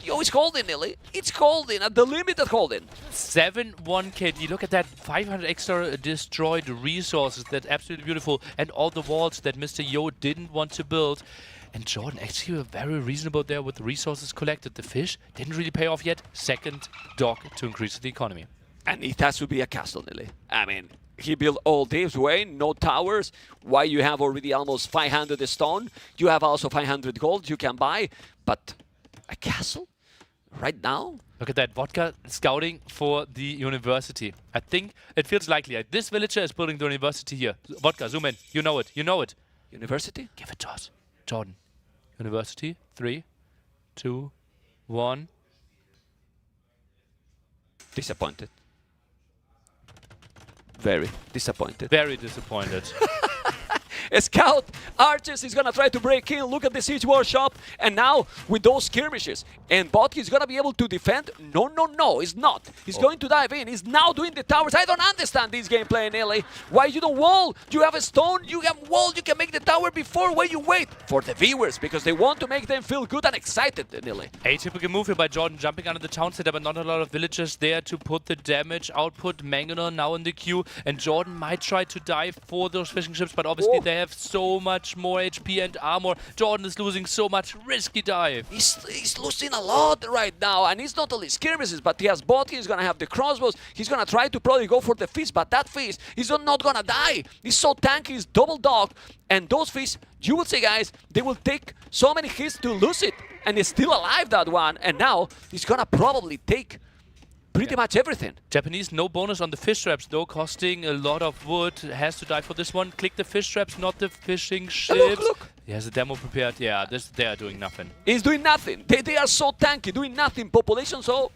yo, it's holding, Nilly. It's holding, at the limit of holding. 7-1 KD. Look at that, 500 extra destroyed resources. That's absolutely beautiful. And all the walls that Mr. Yo didn't want to build. And JorDan actually were very reasonable there with the resources collected. The fish didn't really pay off yet. Second dock to increase the economy. And it has to be a castle, Nilly. I mean, he built all this way, no towers. Why you have already almost 500 stone? You have also 500 gold you can buy. But a castle? Right now? Look at that, Vodka scouting for the university. I think it feels likely. This villager is building the university here. Vodka, zoom in. You know it. You know it. University? Give it to us. JorDan. University. 3, 2, 1. Disappointed. Very disappointed. Very disappointed. A scout, archers is gonna try to break in. Look at the siege workshop, and now with those skirmishes, and Bot is gonna be able to defend. No, he's not. He's going to dive in. He's now doing the towers. I don't understand this gameplay, Nelly. Why you don't wall? You have a stone, you have wall, you can make the tower before. Where you wait for the viewers, because they want to make them feel good and excited, Nelly. Atypical move here by JorDan, jumping under the town setup, but not a lot of villagers there to put the damage output. Mangoner now in the queue, and JorDan might try to dive for those fishing ships, but obviously they have so much more HP and armor. JorDan is losing so much. Risky dive. He's losing a lot right now, and it's not only skirmishes, but he has bot, he's gonna have the crossbows, he's gonna try to probably go for the fish, but that fish is not gonna die. He's so tanky, he's double dogged, and those fish, you would say, guys, they will take so many hits to lose it, and he's still alive, that one, and now he's gonna probably take pretty much everything. Japanese, no bonus on the fish traps though, costing a lot of wood. Has to die for this one. Click the fish traps, not the fishing ships. Look. He has a demo prepared. Yeah, they are doing nothing. He's doing nothing. They are so tanky, doing nothing. Population, so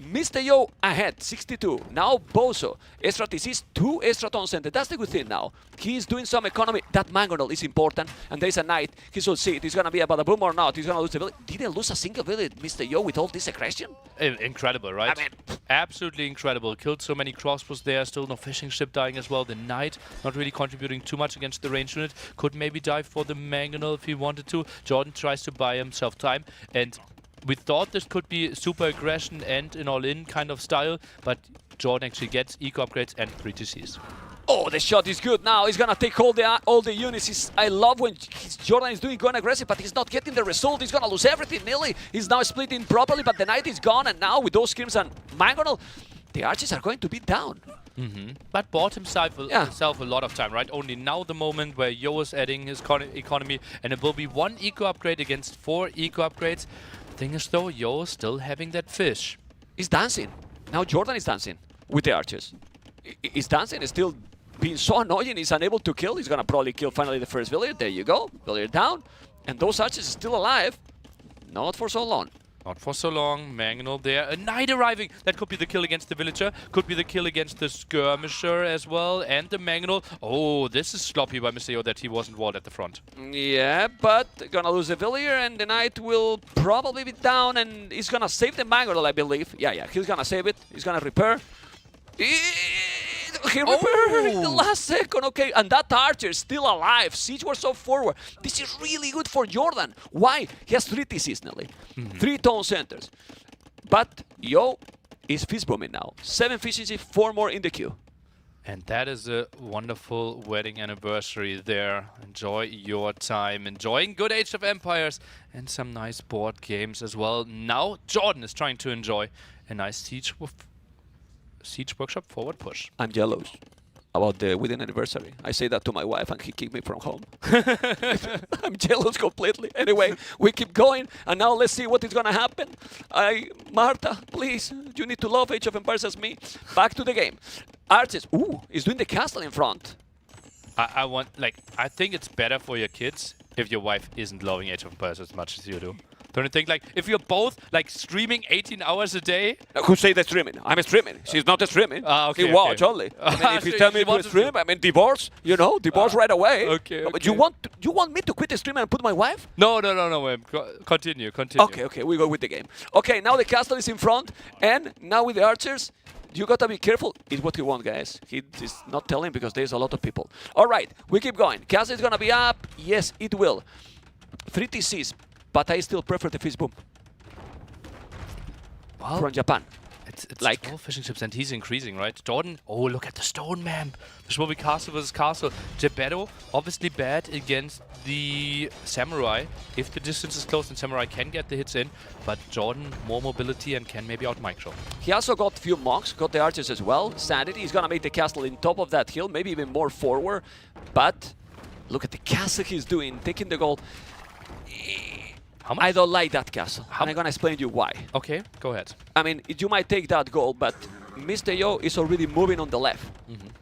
Mr. Yo ahead, 62. Now Bozo. Extra TCs, 2 extra town center. That's the good thing now. He's doing some economy. That mangonel is important. And there's a knight. He should see it. He's going to be a bada boom or not. He's going to lose the village. Didn't lose a single village, Mr. Yo, with all this aggression. Incredible, right? I mean, absolutely incredible. Killed so many crossbows there. Still no fishing ship dying as well. The knight not really contributing too much against the range unit. Could maybe dive for the mangonel if he wanted to. JorDan tries to buy himself time. And we thought this could be super aggression and an all-in kind of style, but JorDan actually gets eco upgrades and 3 TCs. Oh, the shot is good now. He's gonna take all the units. I love when JorDan is going aggressive, but he's not getting the result. He's gonna lose everything. Nearly. He's now splitting properly, but the knight is gone, and now with those scrims and mangonel, the archers are going to be down. But bought himself a lot of time, right? Only now the moment where Yo is adding his economy, and it will be 1 eco upgrade against 4 eco upgrades. Thing is though, Yo is still having that fish. He's dancing. Now JorDan is dancing with the archers. He's dancing, he's still being so annoying, he's unable to kill. He's gonna probably kill finally the first villager. There you go. Villager down. And those archers are still alive. Not for so long. Not for so long. Mangonel there. A knight arriving. That could be the kill against the villager. Could be the kill against the skirmisher as well. And the mangonel. Oh, this is sloppy by Mr. Yo that he wasn't walled at the front. Yeah, but gonna lose the villager, and the knight will probably be down, and he's gonna save the mangonel, I believe. Yeah, he's gonna save it. He's gonna repair. he repaired in the last second. Okay, and that archer is still alive. Siege was so forward. This is really good for JorDan. Why? He has 3 TCs, Nelly. 3 tone centers. But Yo is fist booming now. 7 efficiency, 4 more in the queue. And that is a wonderful wedding anniversary there. Enjoy your time, enjoying good Age of Empires and some nice board games as well. Now JorDan is trying to enjoy a nice Siege Workshop forward push. I'm jealous about the wedding anniversary. I say that to my wife and he kicked me from home. I'm jealous completely. Anyway, we keep going and now let's see what is gonna happen. Marta, please, you need to love Age of Empires as me. Back to the game. Arches, is doing the castle in front. I think it's better for your kids if your wife isn't loving Age of Empires as much as you do. Don't you think? Like, if you're both like streaming 18 hours a day. Who say they're streaming? I'm streaming. She's not streaming. Okay, she watch only. I mean, if you tell me to stream, I mean divorce. You know, divorce right away. Okay. But you want me to quit the stream and put my wife? No, man. Continue. Okay, we go with the game. Okay, now the castle is in front, and now with the archers. You gotta be careful. It's what he wants, guys. He is not telling because there's a lot of people. All right, we keep going. Castle is gonna be up. Yes, it will. 3 TCs, but I still prefer the fist boom. Well, from Japan. It's like 12 fishing ships and he's increasing, right? JorDan, oh, look at the stone man. This will be castle versus castle. Geppetto, obviously bad against the Samurai. If the distance is close, then Samurai can get the hits in. But JorDan, more mobility and can maybe out-micro. He also got few monks, got the archers as well. Sanity, he's gonna make the castle in top of that hill, maybe even more forward. But look at the castle he's doing, taking the goal. How much? I don't like that castle, and I'm gonna explain to you why. Okay, go ahead. I mean, you might take that goal, but Mr. Yo is already moving on the left.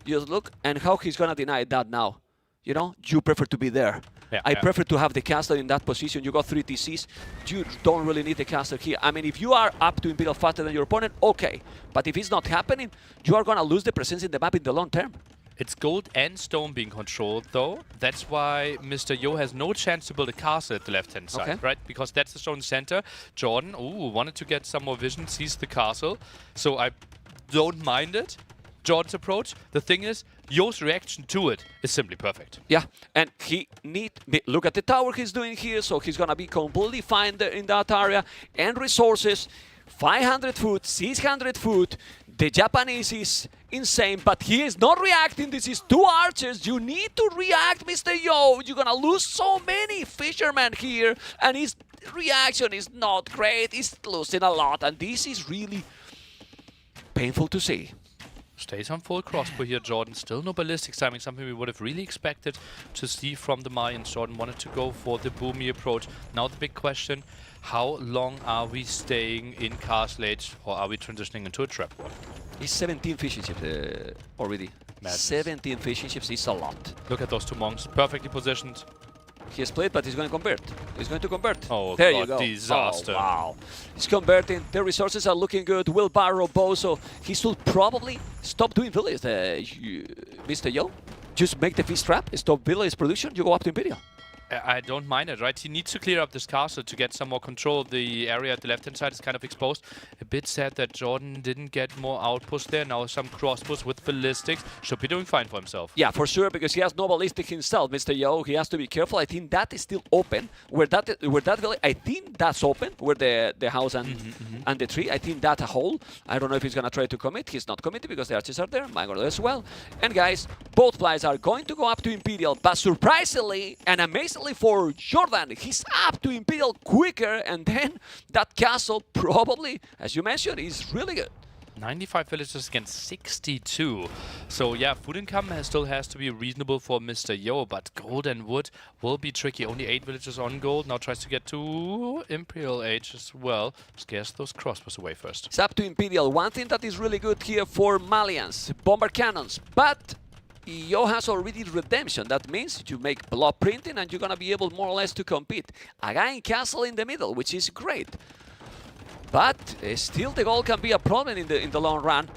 Just look, and how he's gonna deny that now. You know, you prefer to be there. I prefer to have the castle in that position. You got 3 TCs. You don't really need the castle here. I mean, if you are up to Imperial faster than your opponent, okay. But if it's not happening, you are gonna lose the presence in the map in the long term. It's gold and stone being controlled, though. That's why Mr. Yo has no chance to build a castle at the left-hand side, right? Because that's the stone center. JorDan, wanted to get some more vision, sees the castle. So I don't mind it. JorDan's approach. The thing is, Yo's reaction to it is simply perfect. Yeah, and look at the tower he's doing here, so he's gonna be completely fine there in that area. And resources, 500 foot, 600 foot. The Japanese is insane, but he is not reacting. This is 2 archers. You need to react, Mr. Yo. You're gonna lose so many fishermen here, and his reaction is not great. He's losing a lot, and this is really painful to see. Stays on full crossbow here, JorDan. Still no ballistics timing, something we would have really expected to see from the Mayans. JorDan wanted to go for the boomy approach. Now the big question, how long are we staying in Castle Age, or are we transitioning into a trap one? It's 17 fishing ships already. Madness. 17 fishing ships is a lot. Look at those 2 monks, perfectly positioned. He has played, but he's going to convert. He's going to convert. Oh, there God, you go. disaster. Oh, wow. He's converting. The resources are looking good. Wheelbarrow, bow, so he should probably stop doing village, Mr. Yo. Just make the fish trap, stop village production, you go up to Imperial. I don't mind it, right? He needs to clear up this castle to get some more control. The area at the left-hand side is kind of exposed. A bit sad that JorDan didn't get more outposts there. Now some crossbows with ballistics. Should be doing fine for himself. Yeah, for sure, because he has no ballistic himself, Mr. Yo. He has to be careful. I think that is still open. Where that village, I think that's open. Where the house and the tree. I think that a hole. I don't know if he's gonna try to commit. He's not committed because the archers are there. Magor as well. And guys, both flies are going to go up to Imperial, but surprisingly and amazingly for JorDan, he's up to Imperial quicker, and then that castle probably, as you mentioned, is really good. 95 villagers against 62. So yeah, food income still has to be reasonable for Mr. Yo, but gold and wood will be tricky. Only 8 villagers on gold. Now tries to get to Imperial Age as well. Scares those crossbows away first. It's up to Imperial. One thing that is really good here for Malians, bomber cannons, but Yo has already redemption. That means you make block printing and you're gonna be able more or less to compete. A guy in castle in the middle, which is great. But still the gold can be a problem in the long run.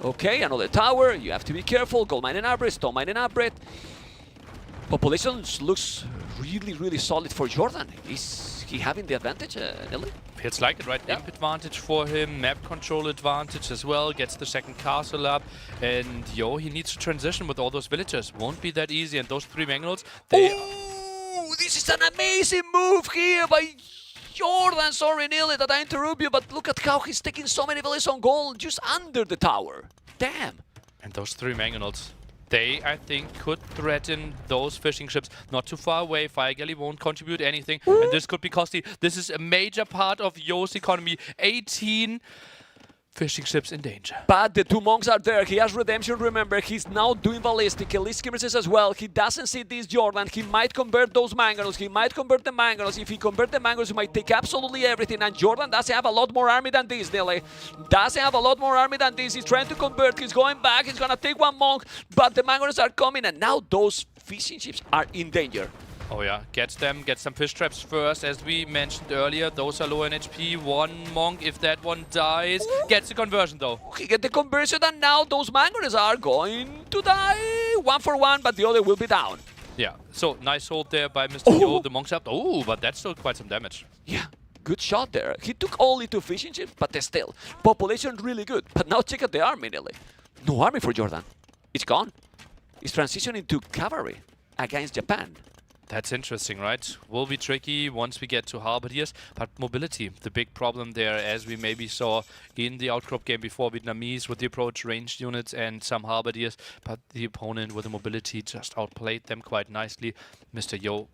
Okay, another tower. You have to be careful. Gold mine and upgrade, stone mine and upgrade. Populations looks really solid for JorDan. Is he having the advantage, Nelly? Feels like it, right? Yeah. Imp advantage for him, map control advantage as well, gets the second castle up, and he needs to transition with all those villagers. Won't be that easy, and those 3 Mangonels, they... Ooh, this is an amazing move here by JorDan. Sorry, Nelly, that I interrupt you, but look at how he's taking so many villages on goal just under the tower. Damn. And those 3 Mangonels, they, I think, could threaten those fishing ships not too far away. Fire Galley won't contribute anything, and this could be costly. This is a major part of Yo's economy. 18 fishing ships in danger. But the 2 monks are there. He has redemption, remember. He's now doing ballistic. Elite skimmers as well. He doesn't see this JorDan. He might convert those Mangonels. He might convert the Mangonels. If he convert the Mangonels, he might take absolutely everything. And JorDan doesn't have a lot more army than this, Nelly. Doesn't have a lot more army than this. He's trying to convert. He's going back. He's going to take 1 monk. But the Mangonels are coming. And now those fishing ships are in danger. Oh yeah, get some fish traps first, as we mentioned earlier. Those are low in HP. 1 monk, if that one dies, gets the conversion though. He get the conversion, and now those Mangonels are going to die. 1 for 1, but the other will be down. Yeah, so nice hold there by Mr. Yo. The monks up. Oh, but that's still quite some damage. Yeah, good shot there. He took only 2 fishing ships, but still. Population really good. But now check out the army, Nelly. No army for JorDan. It's gone. It's transitioning to cavalry against Japan. That's interesting, right? Will be tricky once we get to halberdiers, but mobility, the big problem there, as we maybe saw in the outcrop game before. Vietnamese with the approach ranged units and some halberdiers, but the opponent with the mobility just outplayed them quite nicely. Mr. Yo,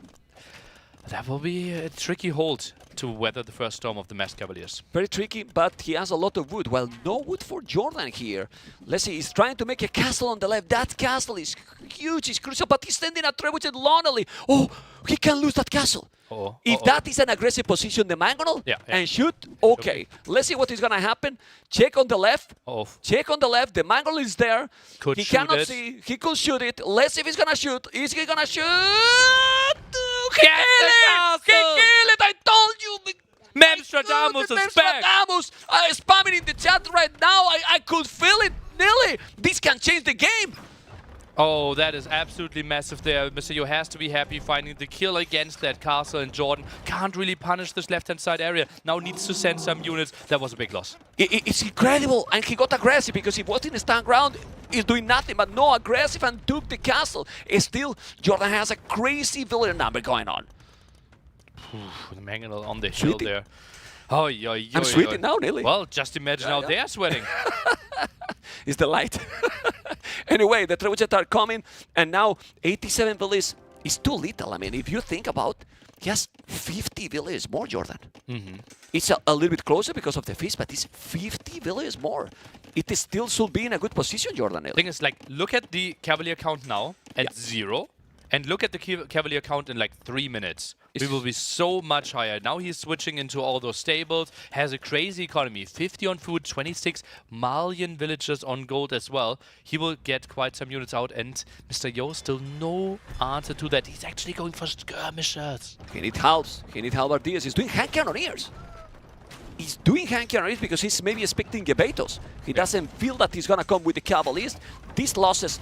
that will be a tricky hold to weather the first storm of the masked cavaliers. Very tricky, but he has a lot of wood. Well, no wood for JorDan here. Let's see, he's trying to make a castle on the left. That castle is huge, it's crucial, but he's sending a trebuchet lonely. Oh, he can lose that castle. If that is an aggressive position, the Mangonel, and shoot, okay. Let's see what is going to happen. Check on the left. Check on the left. The Mangonel is there. He cannot see. He could shoot it. Let's see if he's going to shoot. Is he going to shoot? He killed it! He killed it! I told you! Memstradamus is back! Memstradamus! I spamming in the chat right now. I could feel it. Nelly, this can change the game. Oh, that is absolutely massive there. Mr. Yo has to be happy finding the kill against that castle, and JorDan can't really punish this left-hand side area. Now needs to send some units. That was a big loss. It's incredible, and he got aggressive because he was in the stand ground. He's doing nothing but no aggressive and took the castle. Still, JorDan has a crazy villager number going on. The Mangonel on the hill there. Oh, I'm sweating now, Nelly. Well, just imagine how they're sweating. It's the light. Anyway, the trebuchets are coming, and now 87 villages is too little. I mean, if you think about, he has 50 villages more, JorDan. It's a little bit closer because of the fish, but it's 50 villages more. It is still should be in a good position, JorDan. The thing is, like, look at the Cavalier count now at 0, and look at the Cavalier count in like 3 minutes. We will be so much higher. Now he's switching into all those stables, has a crazy economy, 50 on food, 26 million villagers on gold as well. He will get quite some units out, and Mr. Yo still no answer to that. He's actually going for skirmishers. He needs halves. He needs halberdiers. He's doing hand cannoneers. He's doing hand cannoneers because he's maybe expecting Gebetos. He doesn't feel that he's going to come with the Cavaliers. These losses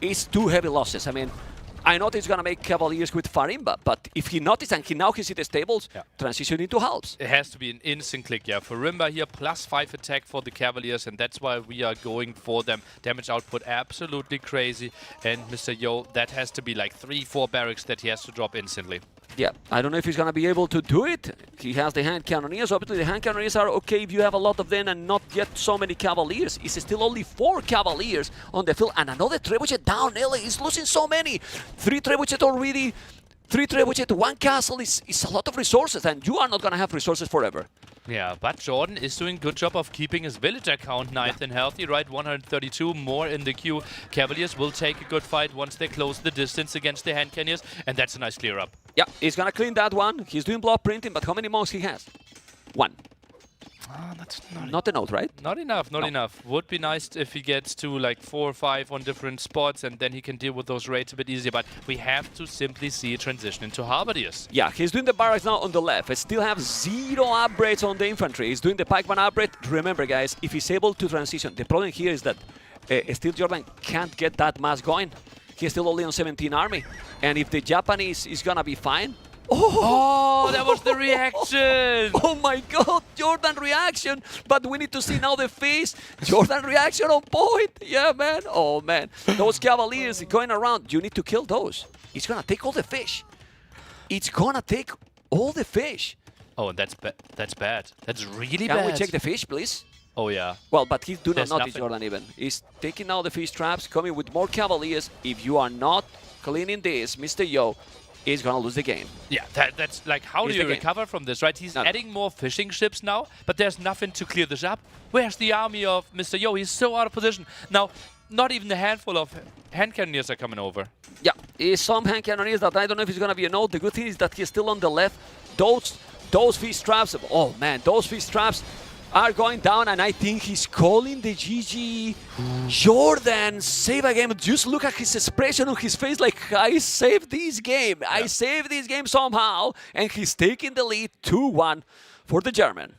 is too heavy losses. I mean, I know he's going to make Cavaliers with Farimba, but if he noticed and now he sees the stables, transition into halves. It has to be an instant click, yeah. Farimba here, +5 attack for the Cavaliers, and that's why we are going for them. Damage output absolutely crazy. And Mr. Yo, that has to be like 3-4 barracks that he has to drop instantly. Yeah, I don't know if he's going to be able to do it. He has the hand cannoneers. Obviously, the hand cannoneers are okay if you have a lot of them and not yet so many Cavaliers. It's still only 4 Cavaliers on the field. And another trebuchet down. LA is losing so many. 3 trebuchet already. 3 trebuchet, 1 castle is a lot of resources. And you are not going to have resources forever. Yeah, but JorDan is doing a good job of keeping his villager count nice and healthy, right? 132 more in the queue. Cavaliers will take a good fight once they close the distance against the hand cannoneers, and that's a nice clear up. Yeah, he's gonna clean that one. He's doing block printing, but how many monks he has? 1. That's not enough, right? Not enough, not enough. Would be nice if he gets to like 4 or 5 on different spots, and then he can deal with those raids a bit easier, but we have to simply see a transition into halberdiers. Yeah, he's doing the barracks now on the left. I still have 0 upgrades on the infantry. He's doing the pikeman upgrade. Remember, guys, if he's able to transition, the problem here is that still JorDan can't get that mass going. He's still only on 17 army. And if the Japanese is gonna be fine, Oh, that was the reaction! oh my god, JorDan reaction! But we need to see now the face. JorDan reaction on point. Yeah, man. Oh, man. Those Cavaliers going around. You need to kill those. It's gonna take all the fish. It's gonna take all the fish. Oh, that's bad. That's bad. That's really Can bad. we check the fish, please? Oh, yeah. Well, but he do not There's notice nothing. JorDan even. He's taking out the fish traps, coming with more Cavaliers. If you are not cleaning this, Mr. Yo is gonna lose the game. Yeah, that's like, how Here's do you the game. recover from this, right? He's No. adding more fishing ships now, but there's nothing to clear this up. Where's the army of Mr. Yo? He's so out of position. Now, not even a handful of hand cannoneers are coming over. Yeah, is some hand cannoneers that I don't know if it's gonna be a no. The good thing is that he's still on the left. Those fish traps, oh man, those fish traps are going down, and I think he's calling the GG. JorDan save a game. Just look at his expression on his face, like, I saved this game. I saved this game somehow, and he's taking the lead 2-1 for the German.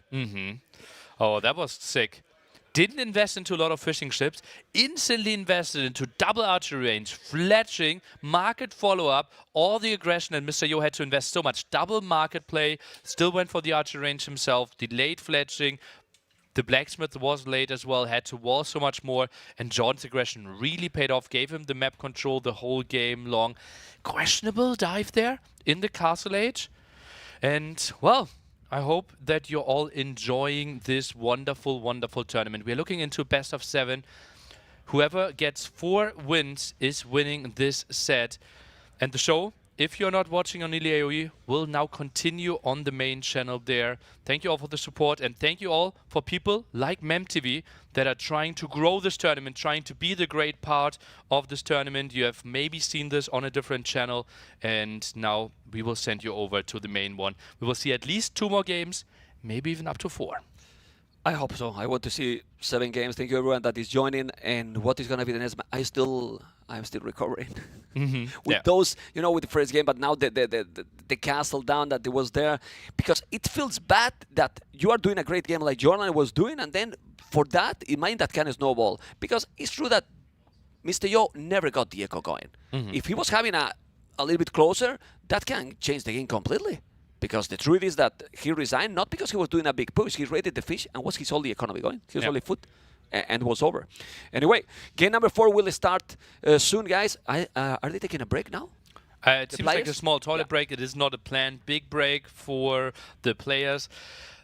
Oh, that was sick. Didn't invest into a lot of fishing ships, instantly invested into double archery range, fletching, market follow-up, all the aggression, and Mr. Yo had to invest so much. Double market play, still went for the archery range himself, delayed fletching. The blacksmith was late as well, had to wall so much more, and JorDan's aggression really paid off, gave him the map control the whole game long. Questionable dive there in the castle age. And, well, I hope that you're all enjoying this wonderful, wonderful tournament. We're looking into best of 7. Whoever gets 4 wins is winning this set. And the show, if you're not watching on Nili AOE, will now continue on the main channel there. Thank you all for the support, and thank you all for people like MemTV that are trying to grow this tournament, trying to be the great part of this tournament. You have maybe seen this on a different channel, and now we will send you over to the main one. We will see at least 2 more games, maybe even up to 4. I hope so. I want to see 7 games. Thank you everyone that is joining. And what is gonna be the next? I'm still recovering with those, you know, with the first game. But now the castle down that was there, because it feels bad that you are doing a great game like JorDan was doing, and then for that, it might that kind of snowball. Because it's true that Mr. Yo never got the echo going. If he was having a little bit closer, that can change the game completely. Because the truth is that he resigned not because he was doing a big push. He raided the fish and was his only economy going. His only foot, and was over. Anyway, game number 4 will start soon, guys. Are they taking a break now? It seems like a small toilet break. It is not a planned big break for the players.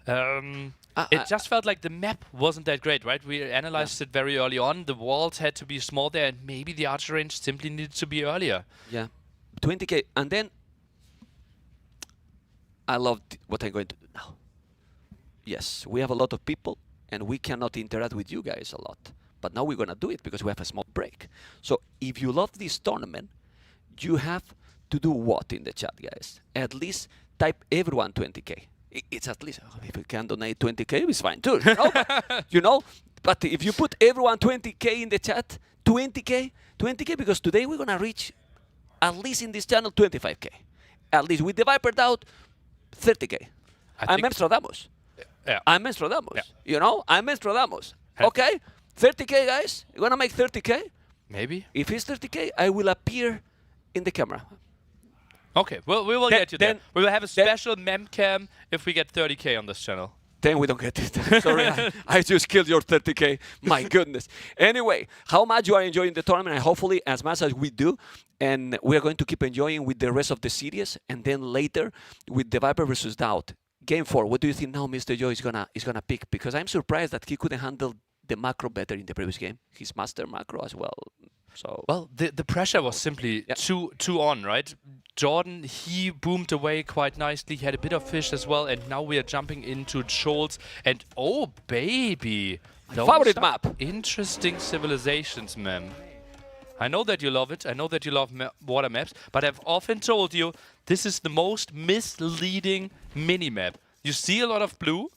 It just felt like the map wasn't that great, right? We analyzed it very early on. The walls had to be small there, and maybe the archer range simply needed to be earlier. Yeah, 20k. And then I love what I'm going to do now. Yes, we have a lot of people, and we cannot interact with you guys a lot. But now we're going to do it because we have a small break. So if you love this tournament, you have to do what in the chat, guys? At least type everyone 20k. It's at least, if you can donate 20k, it's fine too. You know? You know? But if you put everyone 20k in the chat, 20k, because today we're going to reach, at least in this channel, 25k. At least with the Viper DauT, 30k. I'm Menstrodamos. Yeah. I'm Menstrodamos. Yeah. You know, I'm Menstrodamos. Okay? 30k, guys. You're going to make 30k? Maybe. If it's 30k, I will appear in the camera. Okay, well, we will get you there. We will have a special memcam if we get 30k on this channel. Then we don't get it. Sorry, I just killed your 30k. My goodness. Anyway, how much you are enjoying the tournament, and hopefully as much as we do. And we are going to keep enjoying with the rest of the series, and then later with TheViper versus DauT. Game 4, what do you think now Mr. Joe is gonna pick? Because I'm surprised that he couldn't handle the macro better in the previous game. His master macro as well. So well, the pressure was simply too on, right? JorDan, he boomed away quite nicely. He had a bit of fish as well, and now we are jumping into Scholz. And oh baby, my favorite map. Interesting civilizations, ma'am. I know that you love it. I know that you love water maps, but I've often told you this is the most misleading mini-map. You see a lot of blue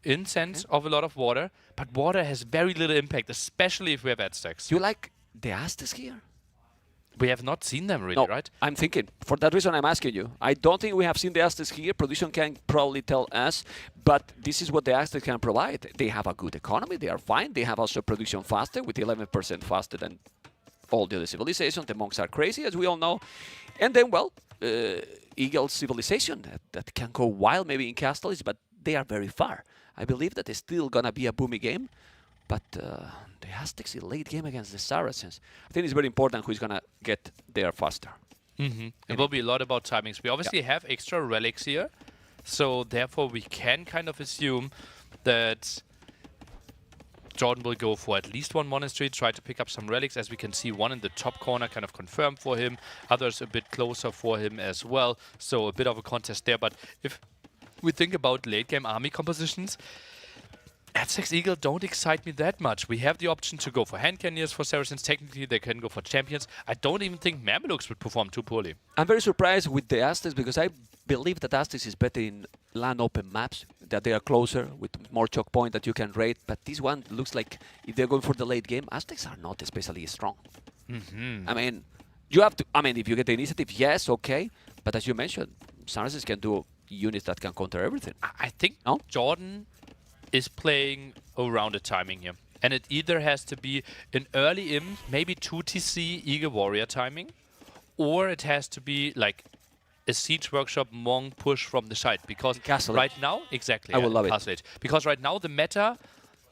in sense of a lot of water, but water has very little impact, especially if we have Aztecs. You like the Aztecs here? We have not seen them really, right? I'm thinking. For that reason, I'm asking you. I don't think we have seen the Aztecs here. Production can probably tell us, but this is what the Aztecs can provide. They have a good economy. They are fine. They have also production faster with 11% faster than all the other civilizations. The monks are crazy, as we all know. And then, well, Eagle civilization that can go wild maybe in castles, but they are very far. I believe that it's still going to be a boomy game. But the Aztecs in late game against the Saracens, I think it's very important who's going to get there faster. It will be a lot about timings. We obviously have extra relics here, so therefore we can kind of assume that JorDan will go for at least one monastery, try to pick up some relics, as we can see one in the top corner kind of confirmed for him, others a bit closer for him as well, so a bit of a contest there. But if we think about late game army compositions, Aztecs Eagle don't excite me that much. We have the option to go for hand cannoneers for Saracens. Technically, they can go for champions. I don't even think Mamelukes would perform too poorly. I'm very surprised with the Aztecs because I believe that Aztecs is better in land open maps, that they are closer with more choke point that you can raid. But this one looks like if they're going for the late game, Aztecs are not especially strong. I mean, you have to. I mean, if you get the initiative, yes, okay. But as you mentioned, Saracens can do units that can counter everything. I think JorDan is playing around the timing here. And it either has to be an early imp, maybe 2 TC Eagle Warrior timing, or it has to be like a Siege Workshop Monk push from the side. Because right now, exactly, I will love it. Because right now the meta,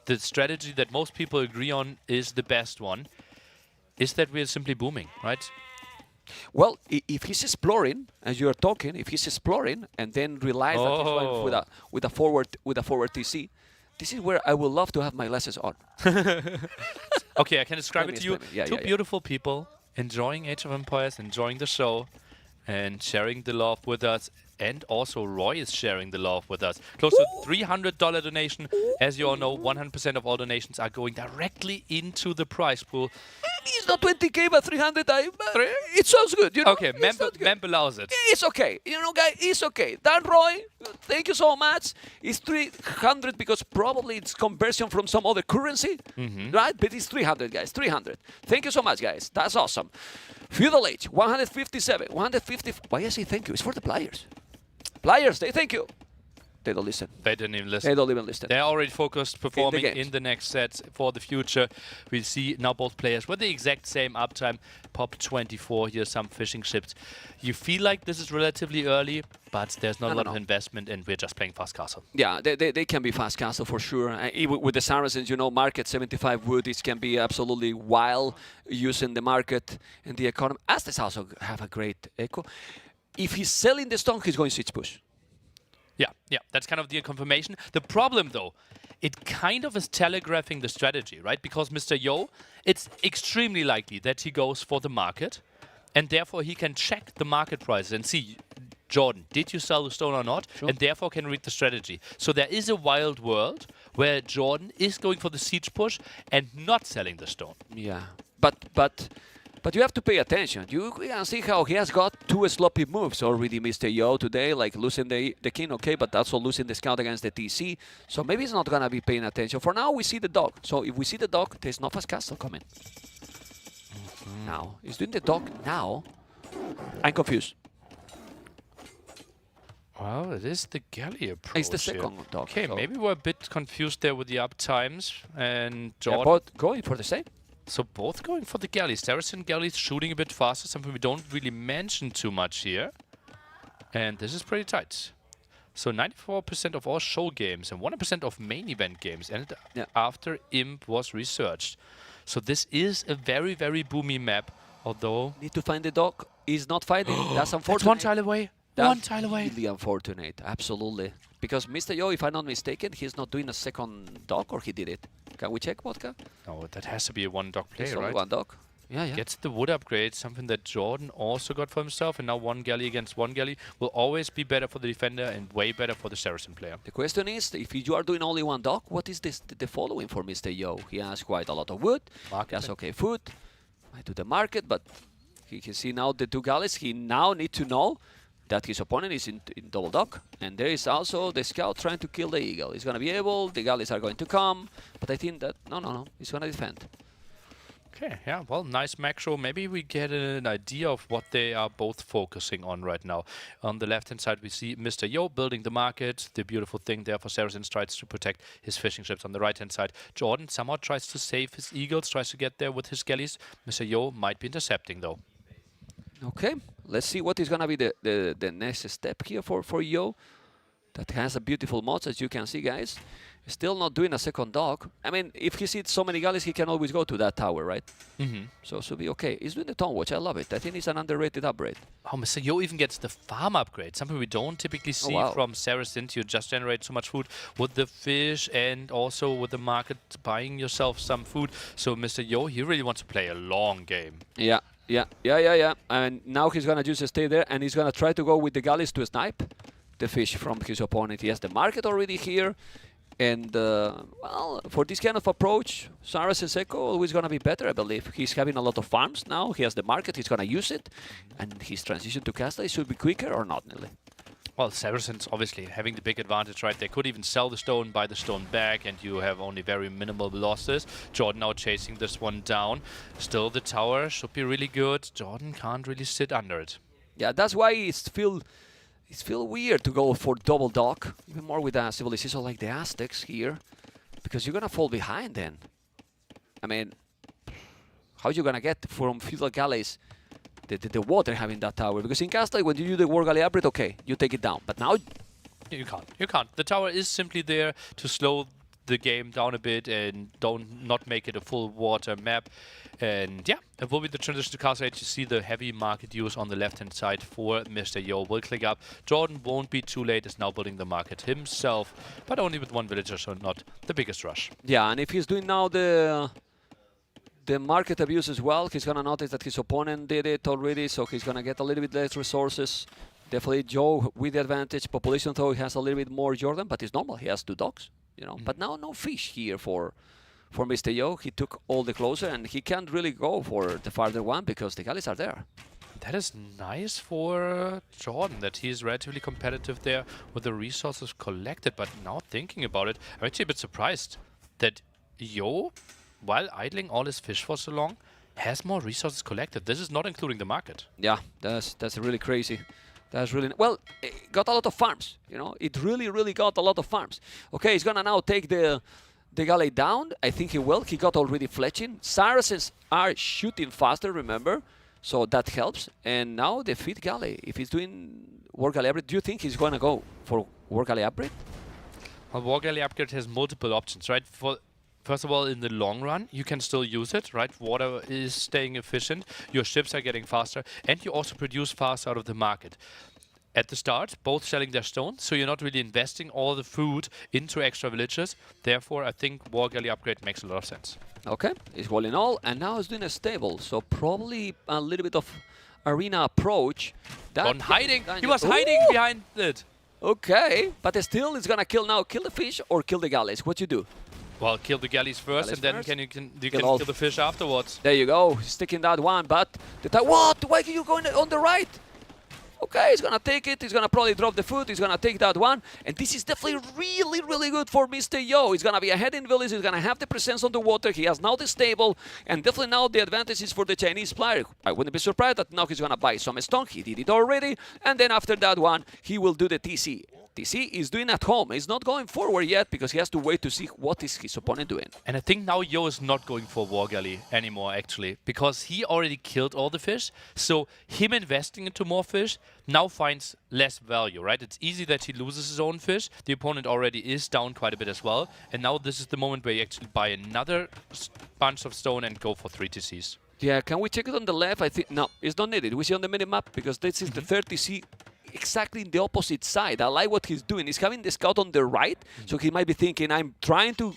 the strategy that most people agree on is the best one, is that we're simply booming, right? Well, if he's exploring, as you are talking, if he's exploring and then realize that he's going with a forward TC, this is where I would love to have my lessons on. Okay, I can describe it to you. Two beautiful people enjoying Age of Empires, enjoying the show, and sharing the love with us. And also Roy is sharing the love with us. Close to $300 donation. As you all know, 100% of all donations are going directly into the prize pool. It's not 20k, but 300. It sounds good, you know. Okay, Memp allows it. It's okay, you know, guys. It's okay. That Roy, thank you so much. It's 300 because probably it's conversion from some other currency, right? But it's 300, guys. 300. Thank you so much, guys. That's awesome. Feudal Age, 157, 150. Why I say thank you? It's for the players. Players, they thank you. They don't listen. They didn't even listen. They don't even listen. They're already focused, performing in the next sets for the future. We see now both players with the exact same uptime. Pop 24 here, some fishing ships. You feel like this is relatively early, but there's not a lot of investment, and we're just playing fast castle. Yeah, they can be fast castle for sure. With the Saracens, you know, market 75 wood, it can be absolutely wild using the market and the economy. Aztecs also have a great echo. If he's selling the stone, he's going to siege push. Yeah, that's kind of the confirmation. The problem, though, it kind of is telegraphing the strategy, right? Because Mr. Yo, it's extremely likely that he goes for the market, and therefore he can check the market prices and see, JorDan, did you sell the stone or not? Sure. And therefore can read the strategy. So there is a wild world where JorDan is going for the siege push and not selling the stone. Yeah, but you have to pay attention. You can see how he has got 2 sloppy moves already, Mr. Yo, today, like losing the king, okay, but also losing the scout against the TC. So maybe he's not going to be paying attention. For now, we see the dog. So if we see the dog, there's no fast castle coming. Now, he's doing the dog now. I'm confused. Well, it is the galley approach. It's the second dog. Okay, so maybe we're a bit confused there with the up times. And JorDan both going for the same. So both going for the galleys. Saracen galleys shooting a bit faster, something we don't really mention too much here. And this is pretty tight. So 94% of all show games and 100% of main event games ended after Imp was researched. So this is a very, very boomy map, although... Need to find the dog. He's not fighting. That's unfortunate. That's one tile away. One tile away. Really unfortunate. Absolutely. Because Mr. Yo, if I'm not mistaken, he's not doing a second dog, or he did it. Can we check, Vodka? No, that has to be a one-dog play, it's right? Only one dog. Yeah. Gets the wood upgrade, something that JorDan also got for himself, and now one galley against one galley will always be better for the defender and way better for the Saracen player. The question is, if you are doing only one dog, what is the following for Mr. Yo? He has quite a lot of wood. He has okay food. I do the market, but he can see now the 2 galleys. He now needs to know that his opponent is in double dog. And there is also the scout trying to kill the eagle. He's going to be able, the galleys are going to come, but I think that, no, he's going to defend. Okay, yeah, well, nice macro. Maybe we get an idea of what they are both focusing on right now. On the left-hand side, we see Mr. Yo building the market. The beautiful thing there for Saracens tries to protect his fishing ships. On the right-hand side, JorDan somehow tries to save his eagles, tries to get there with his galleys. Mr. Yo might be intercepting, though. Okay, let's see what is going to be the next step here for Yo. That has a beautiful mods, as you can see, guys. Still not doing a second dock. I mean, if he sees so many galleys, he can always go to that tower, right? So should be okay. He's doing the Tone Watch. I love it. I think it's an underrated upgrade. Oh, Mr. Yo even gets the farm upgrade. Something we don't typically see from Saracens. You just generate so much food with the fish and also with the market buying yourself some food. So Mr. Yo, he really wants to play a long game. Yeah. And now he's going to just stay there and he's going to try to go with the galleys to snipe the fish from his opponent. He has the market already here. And, well, for this kind of approach, Saracens Echo always going to be better, I believe. He's having a lot of farms now. He has the market. He's going to use it. And his transition to Castle should be quicker or not, Nelly? Well, Saracens obviously having the big advantage, right? They could even sell the stone, buy the stone back, and you have only very minimal losses. JorDan now chasing this one down. Still, the tower should be really good. JorDan can't really sit under it. Yeah, that's why it's feel weird to go for double dock, even more with a civilization like the Aztecs here, because you're gonna fall behind then. I mean, how are you gonna get from feudal galleys the water having that tower? Because in Castle, when you do the war galley upgrade, okay, you take it down. But now you can't. You can't. The tower is simply there to slow the game down a bit and not make it a full water map. And yeah, it will be the transition to Castle Age. You see the heavy market use on the left-hand side for Mr. Yo. Will click up. JorDan won't be too late, is now building the market himself, but only with one villager, so not the biggest rush. Yeah, and if he's doing now the market abuse as well, he's gonna notice that his opponent did it already, so he's gonna get a little bit less resources. Definitely Joe with the advantage. Population, though, he has a little bit more JorDan, but it's normal. He has 2 docks, you know. But now no fish here for Mr. Yo. He took all the closer, and he can't really go for the farther one because the galleys are there. That is nice for JorDan, that he's relatively competitive there with the resources collected. But now thinking about it, I'm actually a bit surprised that Yo, while idling all his fish for so long, has more resources collected. This is not including the market. Yeah, that's really crazy. That's really... Well, it got a lot of farms, you know. It really got a lot of farms. Okay, he's gonna now take the galley down. I think he will. He got already fletching. Saracens are shooting faster, remember? So that helps. And now the 5th galley. If he's doing war galley upgrade, do you think he's gonna go for war galley upgrade? Well, war galley upgrade has multiple options, right? First of all, in the long run, you can still use it, right? Water is staying efficient, your ships are getting faster, and you also produce fast out of the market. At the start, both selling their stone, so you're not really investing all the food into extra villages. Therefore, I think war galley upgrade makes a lot of sense. Okay, he's walling all, and now he's doing a stable, so probably a little bit of arena approach. On hiding! He was hiding behind it! Okay, but still, it's gonna kill now. Kill the fish or kill the galleys? What you do? Well, kill the galleys first, and then you can kill the fish afterwards. There you go, sticking that one, but what? Why are you going on the right? Okay, he's gonna take it, he's gonna probably drop the foot, he's gonna take that one, and this is definitely really good for Mr. Yo. He's gonna be ahead in village, he's gonna have the presence on the water, he has now the stable, and definitely now the advantage is for the Chinese player. I wouldn't be surprised that now he's gonna buy some stone, he did it already, and then after that one, he will do the TC. TC is doing at home. He's not going forward yet because he has to wait to see what is his opponent doing. And I think now Yo is not going for war galley anymore, actually, because he already killed all the fish. So him investing into more fish now finds less value, right? It's easy that he loses his own fish. The opponent already is down quite a bit as well. And now this is the moment where you actually buy another bunch of stone and go for 3 TCs. Yeah, can we check it on the left? I think no, it's not needed. We see on the minimap because this is the 3rd TC. Exactly in the opposite side. I like what he's doing. He's having the scout on the right, so he might be thinking, I'm trying to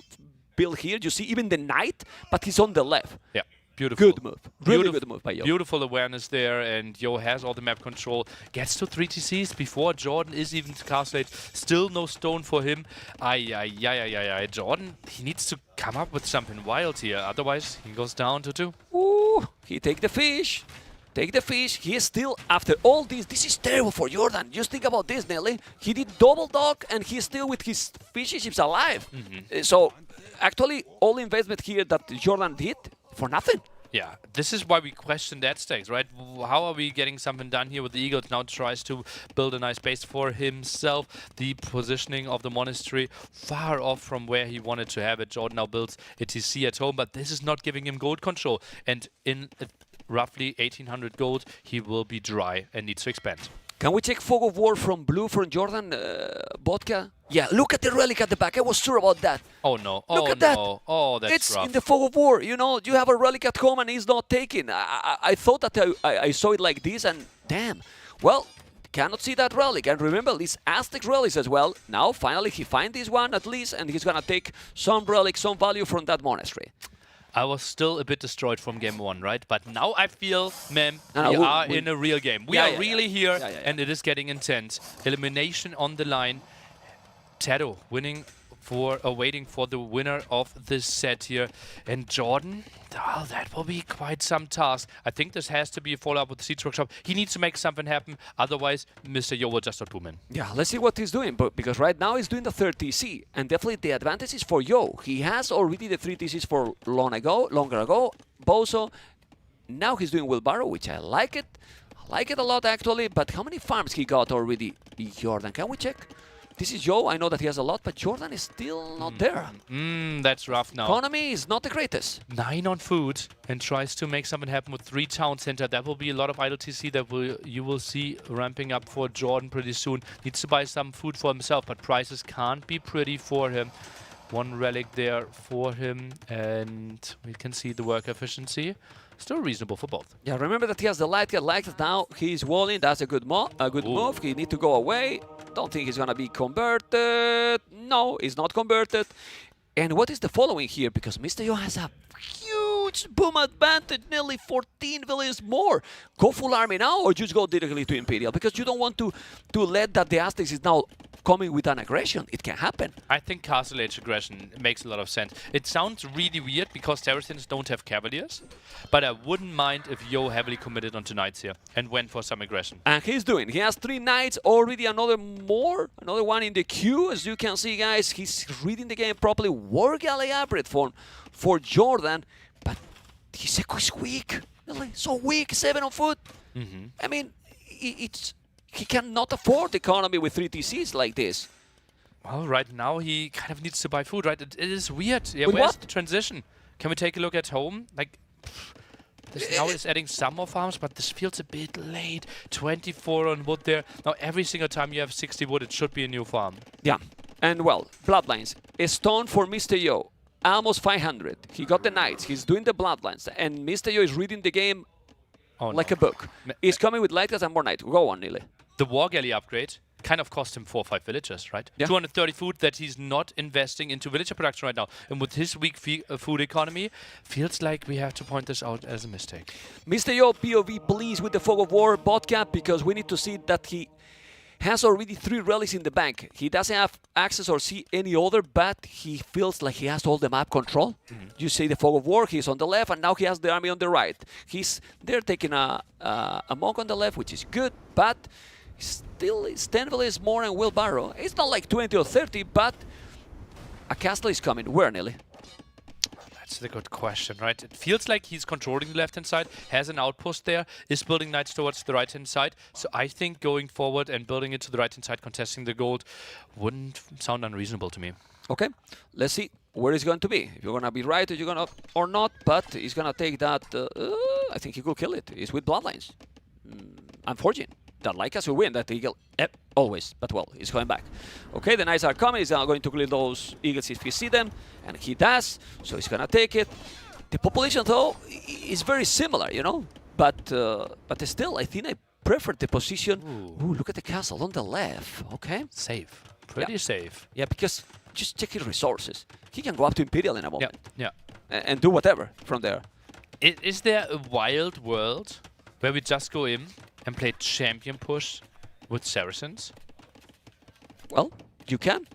build here. You see even the knight, but he's on the left. Yeah, beautiful. Good move. Really good move by Yo. Beautiful awareness there, and Yo has all the map control. Gets to 3 TCs before JorDan is even to Castle Age. Still no stone for him. JorDan, he needs to come up with something wild here. Otherwise, he goes down to 2. Ooh, he take the fish. Take the fish. He is still, after all this is terrible for JorDan. Just think about this, Nelly. He did double dock and he's still with his fishy ships alive. So, actually, all investment here that JorDan did, for nothing. Yeah, this is why we question that stakes, right? How are we getting something done here with the Eagles? Now tries to build a nice base for himself. The positioning of the monastery far off from where he wanted to have it. JorDan now builds a TC at home, but this is not giving him gold control. And in roughly 1800 gold, he will be dry and needs to expand. Can we check Fog of War from blue from JorDan, Vodka? Yeah, look at the relic at the back. I was sure about that. Oh no! Look Oh at that. no! Oh, that's It's rough. in the Fog of War. You know, you have a relic at home and it's not taken. I thought that I saw it like this and damn. Well, cannot see that relic. And remember, these Aztec relics as well. Now, finally, he finds this one at least and he's gonna take some relic, some value from that monastery. I was still a bit destroyed from game 1, right? But now I feel, man, No, we we- are we- in a real game. We Yeah, are yeah, really yeah. here, Yeah, yeah, yeah. and it is getting intense. Elimination on the line. Tado winning for waiting for the winner of this set here. And JorDan, oh, that will be quite some task. I think this has to be a follow-up with the Siege Workshop. He needs to make something happen, otherwise Mr. Yo will just not boom in. Yeah, let's see what he's doing, but because right now he's doing the third TC, and definitely the advantage is for Yo. He has already the 3 TCs for longer ago, Bozo. Now he's doing Wheelbarrow, which I like it. I like it a lot actually, but how many farms he got already, JorDan? Can we check? This is Yo, I know that he has a lot, but JorDan is still not there. That's rough now. Economy is not the greatest. 9 on food and tries to make something happen with 3 town center. That will be a lot of idle TC that you will see ramping up for JorDan pretty soon. Needs to buy some food for himself, but prices can't be pretty for him. 1 relic there for him, and we can see the work efficiency. Still reasonable for both. Yeah, remember that he has the light get light. Now he's walling. That's a good move. He need to go away. Don't think he's gonna be converted. No, he's not converted. And what is the following here? Because Mr. Yo has a huge boom advantage, nearly 14 villages more. Go full army now, or just go directly to Imperial? Because you don't want to let that the Aztecs is now coming with an aggression. It can happen. I think Castle Age aggression makes a lot of sense. It sounds really weird because Saracens don't have Cavaliers, but I wouldn't mind if Yo heavily committed onto Knights here and went for some aggression. And he's doing. He has 3 Knights, already another one in the queue. As you can see, guys, he's reading the game properly. War Galley Hybrid form for JorDan, but his echo is weak. Really, so weak, 7 on foot. I mean, he cannot afford the economy with 3 TCs like this. Well, right now he kind of needs to buy food, right? It is weird. Yeah, With where's what? the transition? Can we take a look at home? Like, this now is adding some more farms, but this feels a bit late. 24 on wood there. Now, every single time you have 60 wood, it should be a new farm. Yeah, and well, Bloodlines. A stone for Mr. Yo. Almost 500. He got the Knights. He's doing the Bloodlines. And Mr. Yo is reading the game like a book. He's coming with Lightcast and more Knights. Go on, Nile. The War Galley upgrade kind of cost him 4 or 5 villagers, right? Yeah. 230 food that he's not investing into villager production right now. And with his weak food economy, feels like we have to point this out as a mistake. Mr. Yo, POV, please, with the Fog of War botcap, because we need to see that he has already 3 relics in the bank. He doesn't have access or see any other, but he feels like he has all the map control. You see the Fog of War, he's on the left, and now he has the army on the right. They're taking a monk on the left, which is good, but still, it's 10 villages more and Wheelbarrow. It's not like 20 or 30, but a castle is coming. Where, Nelly? That's a good question, right? It feels like he's controlling the left-hand side, has an outpost there, is building knights towards the right-hand side. So I think going forward and building it to the right-hand side, contesting the gold, wouldn't sound unreasonable to me. Okay, let's see where it's going to be. If you're going to be right or not, but he's going to take that. I think he could kill it. He's with Bloodlines. Unfortunate. That Lycas will win, that eagle, always, but well, he's going back. Okay, the knights are coming, he's going to clear those eagles if he see them, and he does, so he's gonna take it. The population, though, is very similar, you know, but still, I think I prefer the position. Ooh, look at the castle on the left, okay? Safe, pretty safe. Yeah, because just check his resources. He can go up to Imperial in a moment. Yeah. And do whatever from there. Is there a wild world where we just go in and play champion push with Saracens? Well, you can.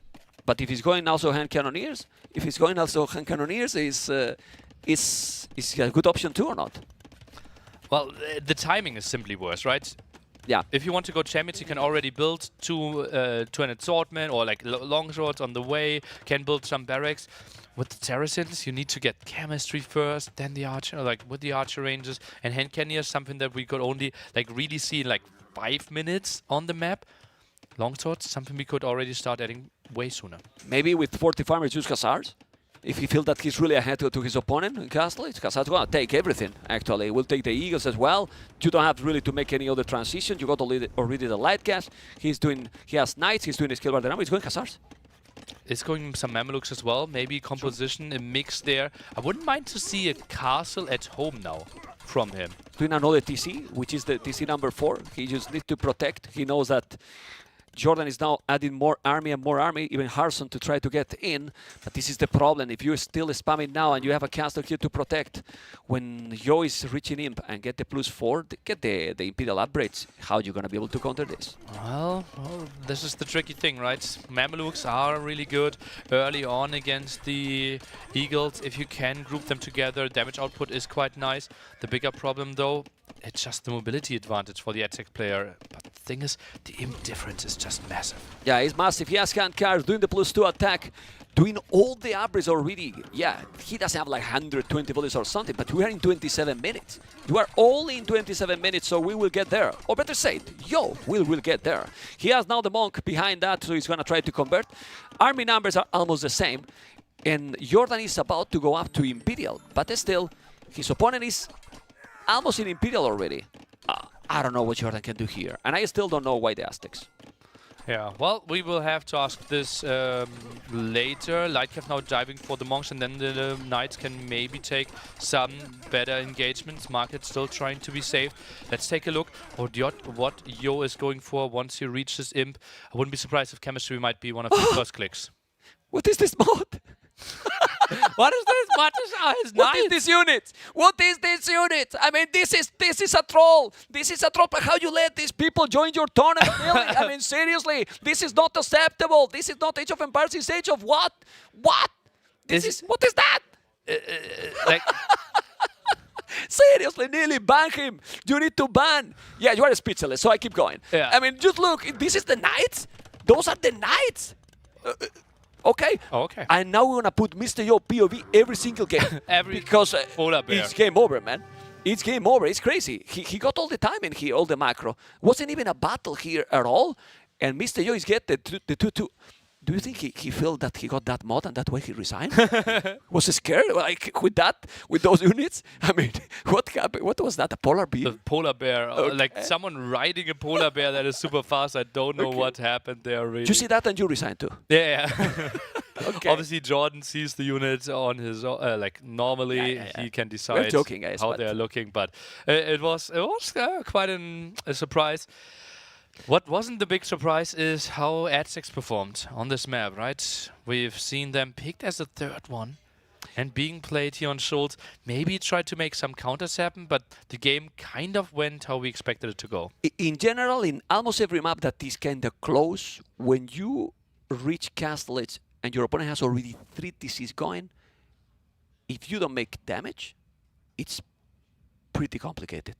But if he's going also hand cannoneers, is a good option too or not? Well, the timing is simply worse, right? Yeah. If you want to go champions, you can already build to an assortment or like long swords on the way. Can build some barracks. With the Terracins, you need to get chemistry first, then the archer, like with the archer ranges, and hand cannoneers, something that we could only like really see in like 5 minutes on the map. Longswords, something we could already start adding way sooner. Maybe with 40 farmers use Khazars. If he feels that he's really ahead to his opponent in Castle, Khazars going to take everything, actually. He will take the Eagles as well. You don't have really to make any other transition. You got already the light gas. He has Knights, he's doing his kill by the number. He's going Khazars. It's going some Mamelukes as well. Maybe composition, a mix there. I wouldn't mind to see a castle at home now from him. Doing another TC, which is the TC number 4. He just needs to protect. He knows that JorDan is now adding more army, even Harson to try to get in. But this is the problem. If you're still spamming now and you have a castle here to protect, when Yo is reaching imp and get the +4, get the Imperial upgrades, how are you going to be able to counter this? Well, this is the tricky thing, right? Mamelukes are really good early on against the Eagles. If you can group them together, damage output is quite nice. The bigger problem, though, it's just the mobility advantage for the attack player. But the thing is, the imp difference is just massive. Yeah, it's massive. He has hand cards, doing the +2 attack, doing all the upgrades already. Yeah, he doesn't have like 120 bullets or something, but we are in 27 minutes. You are all in 27 minutes, so we will get there. Or better say, Yo will get there. He has now the Monk behind that, so he's going to try to convert. Army numbers are almost the same. And JorDan is about to go up to Imperial, but still, his opponent is almost in Imperial already. I don't know what JorDan can do here. And I still don't know why the Aztecs. Yeah, well, we will have to ask this later. Lightcap now diving for the monks, and then the knights can maybe take some better engagements. Market still trying to be safe. Let's take a look at what Yo is going for once he reaches imp. I wouldn't be surprised if chemistry might be one of his first clicks. What is this mod? What is this? What is What is this unit? What is this unit? I mean, this is a troll. This is a troll. How you let these people join your tournament? Really? I mean, seriously, this is not acceptable. This is not Age of Empires. It's Age of what? What? What is that? Like. Seriously, nearly ban him. You need to ban. Yeah, you are speechless, so I keep going. Yeah. I mean, just look. This is the knights. Those are the knights. Okay. Oh, okay. And now we're gonna put Mr. Yo POV every single game. Because it's game over, man. It's game over. It's crazy. He got all the time in here, all the macro. Wasn't even a battle here at all. And Mr. Yo is get the 2-2. Do you think he felt that he got that mod and that way he resigned? Was he scared like with those units? I mean, what happened? What was that? A polar bear? The polar bear, like someone riding a polar bear that is super fast. I don't know what happened there. Really. Did you see that and you resigned too? Yeah. Okay. Obviously, JorDan sees the units on his like normally. He can decide We're joking, guys, how they're looking, but it was quite a surprise. What wasn't the big surprise is how Aztecs performed on this map, right? We've seen them picked as a third one and being played here on Schultz. Maybe tried to make some counters happen, but the game kind of went how we expected it to go. In general, in almost every map that is kind of close, when you reach Castle Edge and your opponent has already 3 TCs going, if you don't make damage, it's pretty complicated.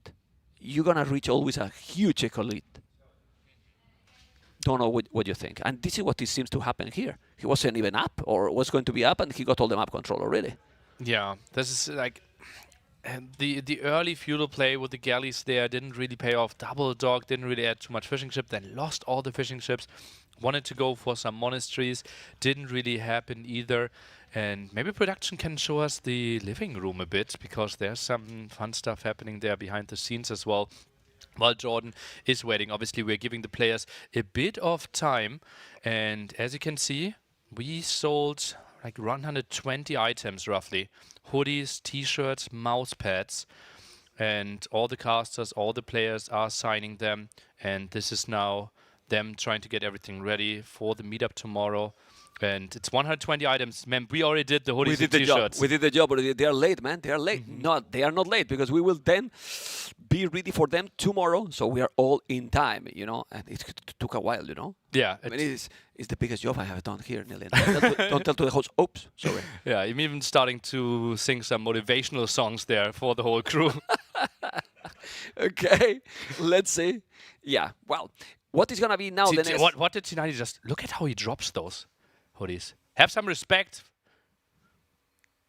You're going to reach always a huge echo lead. Don't know what you think. And this is what it seems to happen here. He wasn't even up or was going to be up and he got all the map control already. Yeah, this is like the early feudal play with the galleys there didn't really pay off. Double dog didn't really add too much fishing ship, then lost all the fishing ships. Wanted to go for some monasteries, didn't really happen either. And maybe production can show us the living room a bit because there's some fun stuff happening there behind the scenes as well. While JorDan is waiting, obviously we're giving the players a bit of time, and as you can see, we sold like 120 items roughly. Hoodies, t-shirts, mouse pads, and all the casters, all the players are signing them, and this is now them trying to get everything ready for the meetup tomorrow. And it's 120 items. Man, we already did the hoodies and t-shirts. We did the job, but they are late, man. They are late. No, they are not late because we will then be ready for them tomorrow. So we are all in time, you know. And it took a while, you know. Yeah. I mean, it's the biggest job I have done here, Neil. Don't tell to the host. Oops, sorry. Yeah, I'm even starting to sing some motivational songs there for the whole crew. Okay, let's see. Yeah, well, what is going to be now the next... What did T90 just... Look at how he drops those hoodies. Have some respect.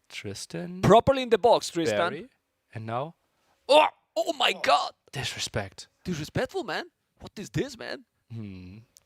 Tristan. Properly in the box, Tristan. Barry. And now... Oh my God! Disrespect. Disrespectful, man. What is this, man?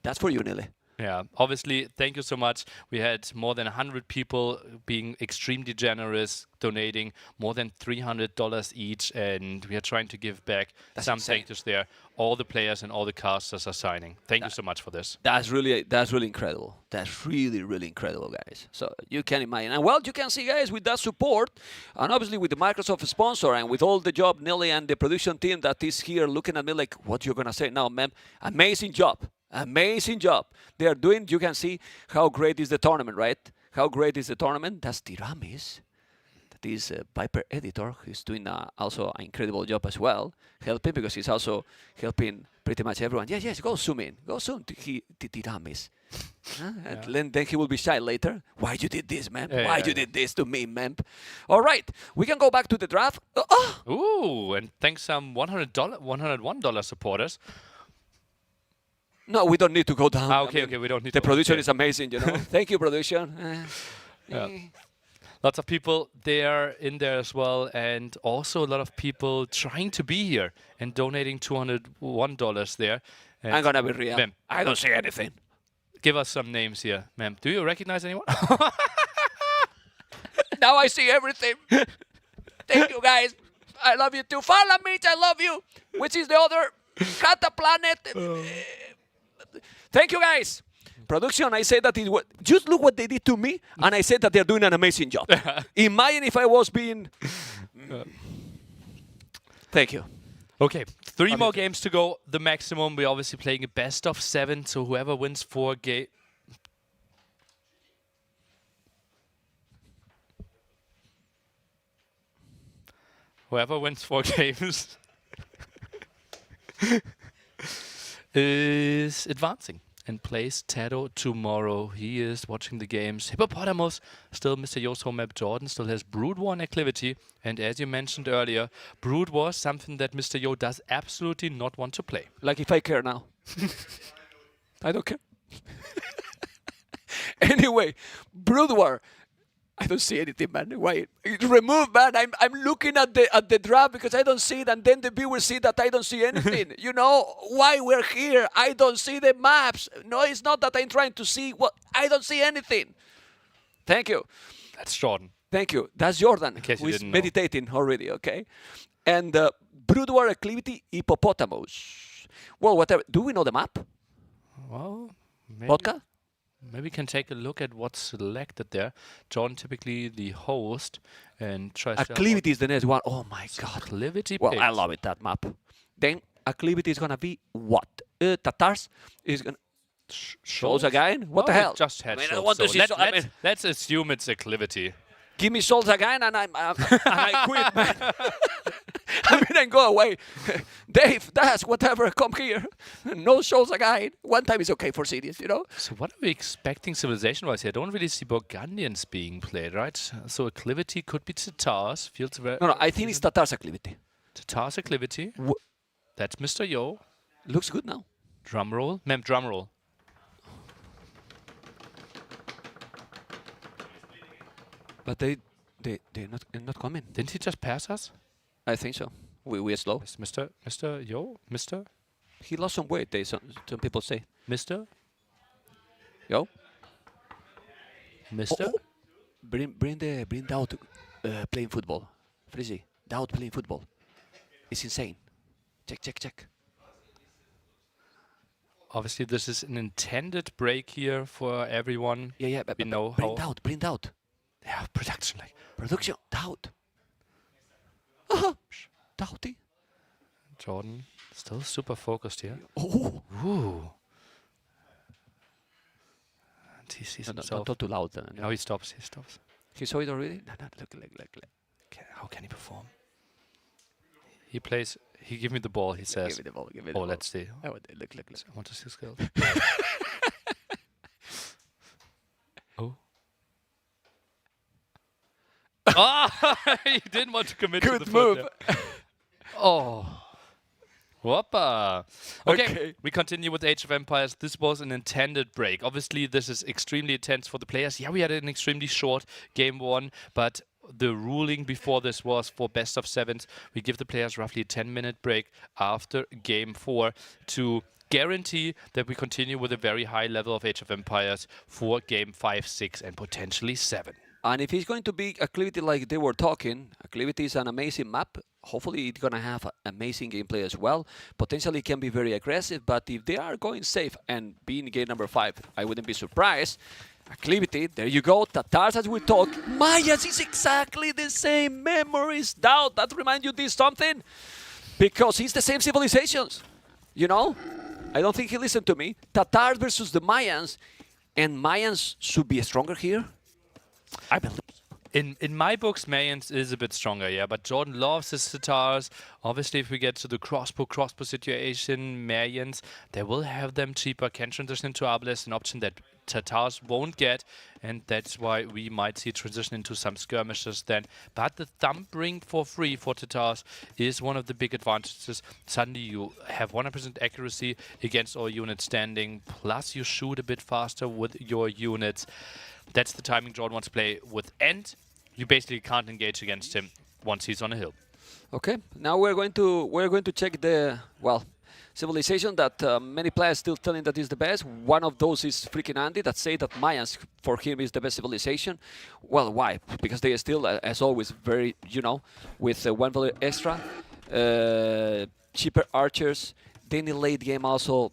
That's for you, Nili. Yeah, obviously, thank you so much. We had more than 100 people being extremely generous, donating more than $300 each, and we are trying to give back some thank yous there. All the players and all the casters are signing. Thank you so much for this. That's really incredible. That's really incredible, guys. So you can imagine. And well, you can see, guys, with that support, and obviously with the Microsoft sponsor, and with all the job, Nili and the production team that is here looking at me like, what you're going to say now, man? Amazing job. Amazing job. They are doing, you can see how great is the tournament, right? How great is the tournament? That's Tiramis. That is Viper editor, who's doing also an incredible job as well, helping, because he's also helping pretty much everyone. Yes, go zoom in. Go zoom to Tiramis. And then he will be shy later. Why you did this, man? Why you did this to me, man? All right, we can go back to the draft. Ooh, and thanks some $101 supporters. No, we don't need to go down. Okay, we don't need the to. The production is amazing, you know. Thank you, production. Lots of people there in there as well, and also a lot of people trying to be here and donating $201 there. And I'm gonna be real. Ma'am, I don't see anything. Give us some names here, ma'am. Do you recognize anyone? Now I see everything. Thank you, guys. I love you too. Follow me, I love you. Which is the other Kata planet. Thank you, guys. Production, I said that it was... Just look what they did to me, and I said that they're doing an amazing job. Imagine if I was being... Thank you. Okay, 3 more games to go, the maximum. We're obviously playing a best of 7, so whoever wins 4 games... Whoever wins 4 games is advancing and plays Tato tomorrow. He is watching the games. Hippopotamus, still Mr. Yo's home map. Jordan still has Brood War and Acclivity. And as you mentioned earlier, Brood War is something that Mr. Yo does absolutely not want to play. Like if I care now. I don't care. Anyway, Brood War. I don't see anything, man. Why? It's removed, man. I'm looking at the draft because I don't see it, and then the viewers see that I don't see anything. You know why we're here? I don't see the maps. No, it's not that I'm trying to see what I don't see anything. Thank you. That's Jordan. Thank you. That's Jordan, in case who you is didn't know. meditating already. Okay, and Brood War, Acclivity, Hippopotamus. Well, whatever. Do we know the map? Well, maybe. Vodka? Maybe we can take a look at what's selected there. John, typically the host, and tries Acclivity is the next one. Oh my God. Acclivity. Well, picked. I love it, that map. Then Acclivity is gonna be what? Tatars is gonna Souls again. What the hell? Just had I mean, I Souls, want to so see. let's assume it's Acclivity. Give me Souls again, and I quit, man. I mean, and go away. Dave, Dash, whatever, come here. No Souls again. One time is okay for cities, you know. So what are we expecting civilization-wise here? I don't really see Burgundians being played, right? So Acclivity could be Tatars. Feels very... No, I think it's Tatars Acclivity. Tatars Acclivity. That's Mr. Yo. Looks good now. Drum roll. Ma'am, drum roll. But they're not coming. Didn't he just pass us? I think so. We're slow. Mr. Yo? Mr.? He lost some weight, some people say. Mr.? Yo? Mr.? Oh. Bring DauT playing football. Frizzy, DauT playing football. It's insane. Check. Obviously, this is an intended break here for everyone. Yeah, but we know bring DauT. Yeah, production. DauT. DauT. Jordan, still super focused here. Oh. Ooh. And he sees himself. Not too loud. No, he stops. He saw it already? No, look. How can he perform? He plays. He give me the ball. He says. Give me the ball. Let's see. Oh, look. I want to see skills. Oh. Ah! He didn't want to commit to the Good move. foot there. Oh. Whoppa. Okay, we continue with Age of Empires. This was an intended break. Obviously, this is extremely intense for the players. Yeah, we had an extremely short game 1, but the ruling before this was for best of 7s. We give the players roughly a 10-minute break after game 4 to guarantee that we continue with a very high level of Age of Empires for game 5, 6, and potentially 7. And if it's going to be Acclivity like they were talking, Acclivity is an amazing map. Hopefully it's going to have amazing gameplay as well. Potentially can be very aggressive, but if they are going safe and being game number 5, I wouldn't be surprised. Acclivity, there you go, Tatars as we talk. Mayans is exactly the same memories. DauT, that remind you this something? Because it's the same civilizations, you know? I don't think he listened to me. Tatars versus the Mayans, and Mayans should be stronger here. I believe. In my books, Mayans is a bit stronger, yeah, but JorDan loves his Tatars. Obviously, if we get to the crossbow situation, Mayans, they will have them cheaper, can transition into Arbalest, an option that Tatars won't get, and that's why we might see transition into some skirmishes then. But the thumb ring for free for Tatars is one of the big advantages. Suddenly you have 100% accuracy against all units standing, plus you shoot a bit faster with your units. That's the timing JorDan wants to play with, and you basically can't engage against him once he's on a hill. Okay, now we're going to check the civilization that many players still telling that is the best. One of those is freaking Andy that say that Mayans for him is the best civilization. Well, why? Because they are still, as always, very, you know, with 1 value extra, cheaper archers. Then in late game also,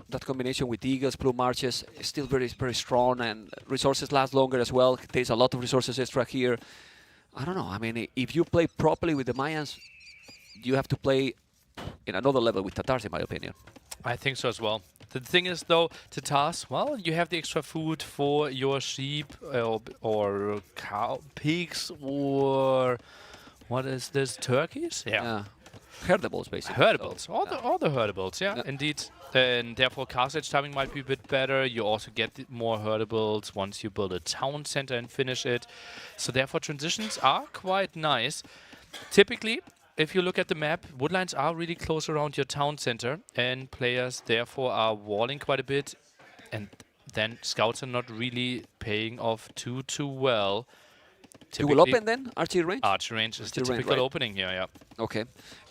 that combination with Eagles, Plume Archers is still very, very strong, and resources last longer as well. There's a lot of resources extra here. I don't know. I mean, if you play properly with the Mayans, you have to play in another level with Tatars, in my opinion. I think so as well. The thing is, though, Tatars, well, you have the extra food for your sheep or cow, pigs, or what is this, turkeys? Yeah. Herdables, basically. Herdables, so, all the herdables, yeah, indeed. And therefore, castle edge timing might be a bit better. You also get more herdables once you build a town center and finish it. So therefore, transitions are quite nice. Typically, if you look at the map, woodlines are really close around your town center, and players therefore are walling quite a bit. And then scouts are not really paying off too well. You will open then, archery range? Archery range is the typical opening here, yeah. Okay.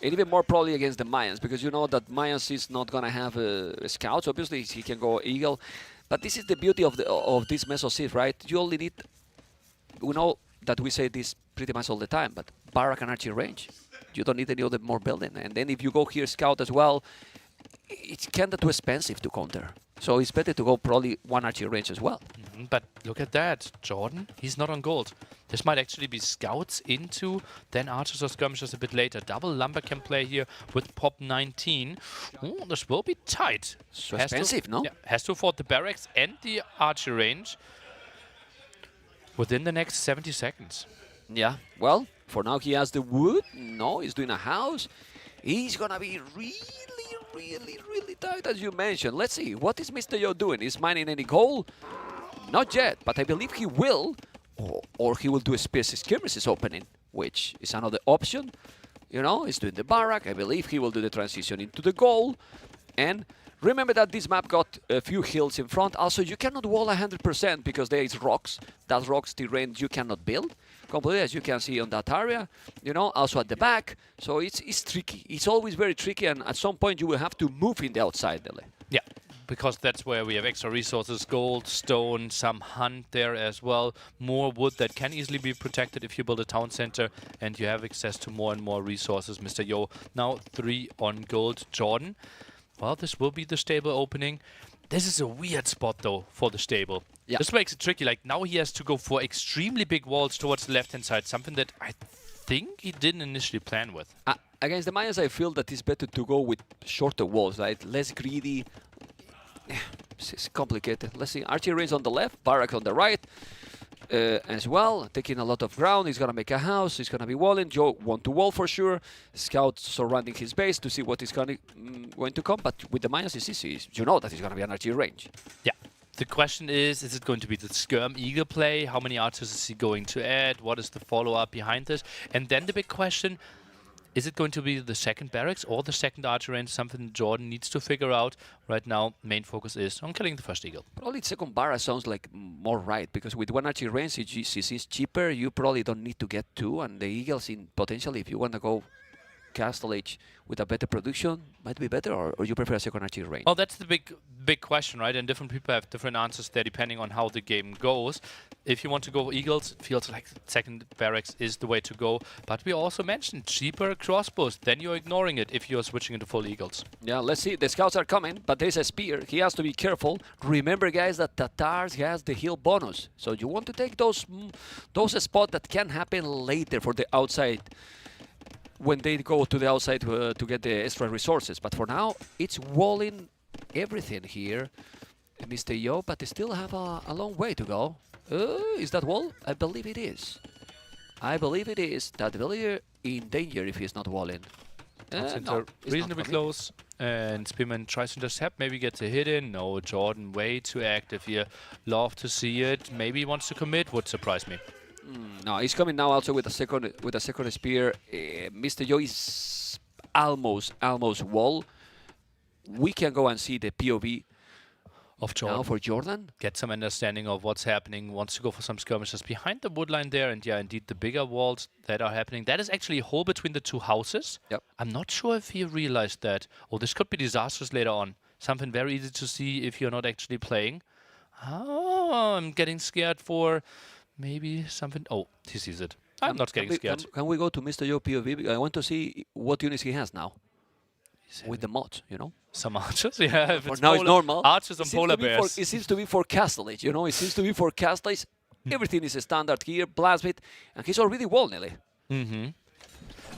And even more probably against the Mayans, because you know that Mayans is not going to have scouts. Obviously, he can go Eagle. But this is the beauty of this Meso Civ, right? You only need... We know that we say this pretty much all the time, but barrack and archery range. You don't need any other more building. And then if you go here scout as well, it's kind of too expensive to counter. So it's better to go probably 1 archery range as well. But look at that. JorDan, he's not on gold. This might actually be scouts into then archers or skirmishers a bit later. Double lumber can play here with pop 19. Ooh, this will be tight. So expensive, no? Yeah, has to afford the barracks and the archery range within the next 70 seconds. Yeah, well, for now he has the wood. No, he's doing a house. He's going to be really tight, as you mentioned. Let's see, what is Mr. Yo doing? Is mining any gold? Not yet, but I believe he will. Or he will do a Spears Skirmishes opening, which is another option. You know, he's doing the barrack. I believe he will do the transition into the goal. And remember that this map got a few hills in front. Also, you cannot wall 100% because there is rocks. That rocks terrain you cannot build completely, as you can see on that area. You know, also at the back. So it's tricky. It's always very tricky, and at some point you will have to move in the outside. Yeah, because that's where we have extra resources, gold, stone, some hunt there as well. More wood that can easily be protected if you build a town center, and you have access to more and more resources. Mr. Yo, now 3 on gold. JorDan, well, this will be the stable opening. This is a weird spot, though, for the stable. Yeah. This makes it tricky. Like, now he has to go for extremely big walls towards the left-hand side, something that I think he didn't initially plan with. Against the Mayans, I feel that it's better to go with shorter walls, right? Less greedy. It's complicated. Let's see. Archery range on the left, barrack on the right as well. Taking a lot of ground. He's going to make a house. He's going to be walling. Joe want to wall for sure. Scouts surrounding his base to see what is going to come. But with the Mayans, it's easy. You know that it's going to be an archery range. Yeah. The question is it going to be the Skirm Eagle play? How many archers is he going to add? What is the follow-up behind this? And then the big question, Is it going to be the second barracks or the second archer range? Something JorDan needs to figure out. Right now, main focus is on killing the first eagle. Probably second barracks sounds like more right, because with one archer range, since it's cheaper, you probably don't need to get two, and the eagles in potentially, if you want to go Castle Age with a better production, might be better, or you prefer a second archer range? Well, that's the big question, right? And different people have different answers there depending on how the game goes. If you want to go eagles, it feels like second barracks is the way to go. But we also mentioned cheaper crossbows. Then you're ignoring it if you're switching into full eagles. Yeah, let's see. The scouts are coming, but there's a spear. He has to be careful. Remember, guys, that Tatars has the heal bonus. So you want to take those spots that can happen later for the outside, when they go to the outside to get the extra resources. But for now, it's walling everything here, Mr. Yo, but they still have a long way to go. Is that wall? I believe it is. I believe it is. That villager in danger if he's not walling. No, reasonably close, and Spearman tries to intercept, maybe gets a hit in. No, JorDan way too active here. Love to see it. Maybe he wants to commit, would surprise me. No, he's coming now also with a second spear. Mr. Yo is almost wall. We can go and see the POV of JorDan. Now for JorDan. Get some understanding of what's happening. Wants to go for some skirmishes behind the wood line there, and yeah, indeed the bigger walls that are happening. That is actually a hole between the two houses. Yep. I'm not sure if he realized that. Oh, this could be disastrous later on. Something very easy to see if you're not actually playing. Oh, I'm getting scared for maybe something. Oh, he sees it. I'm not getting scared. Can we go to Mr. Yo POV? I want to see what units he has now. With the mods, you know? Some archers, yeah. If it's now it's normal. Archers and polar bears. It seems to be for Castle Age, you know? It seems to be for Castle Age. Everything is a standard here, Blastbit, and he's already wall nearly.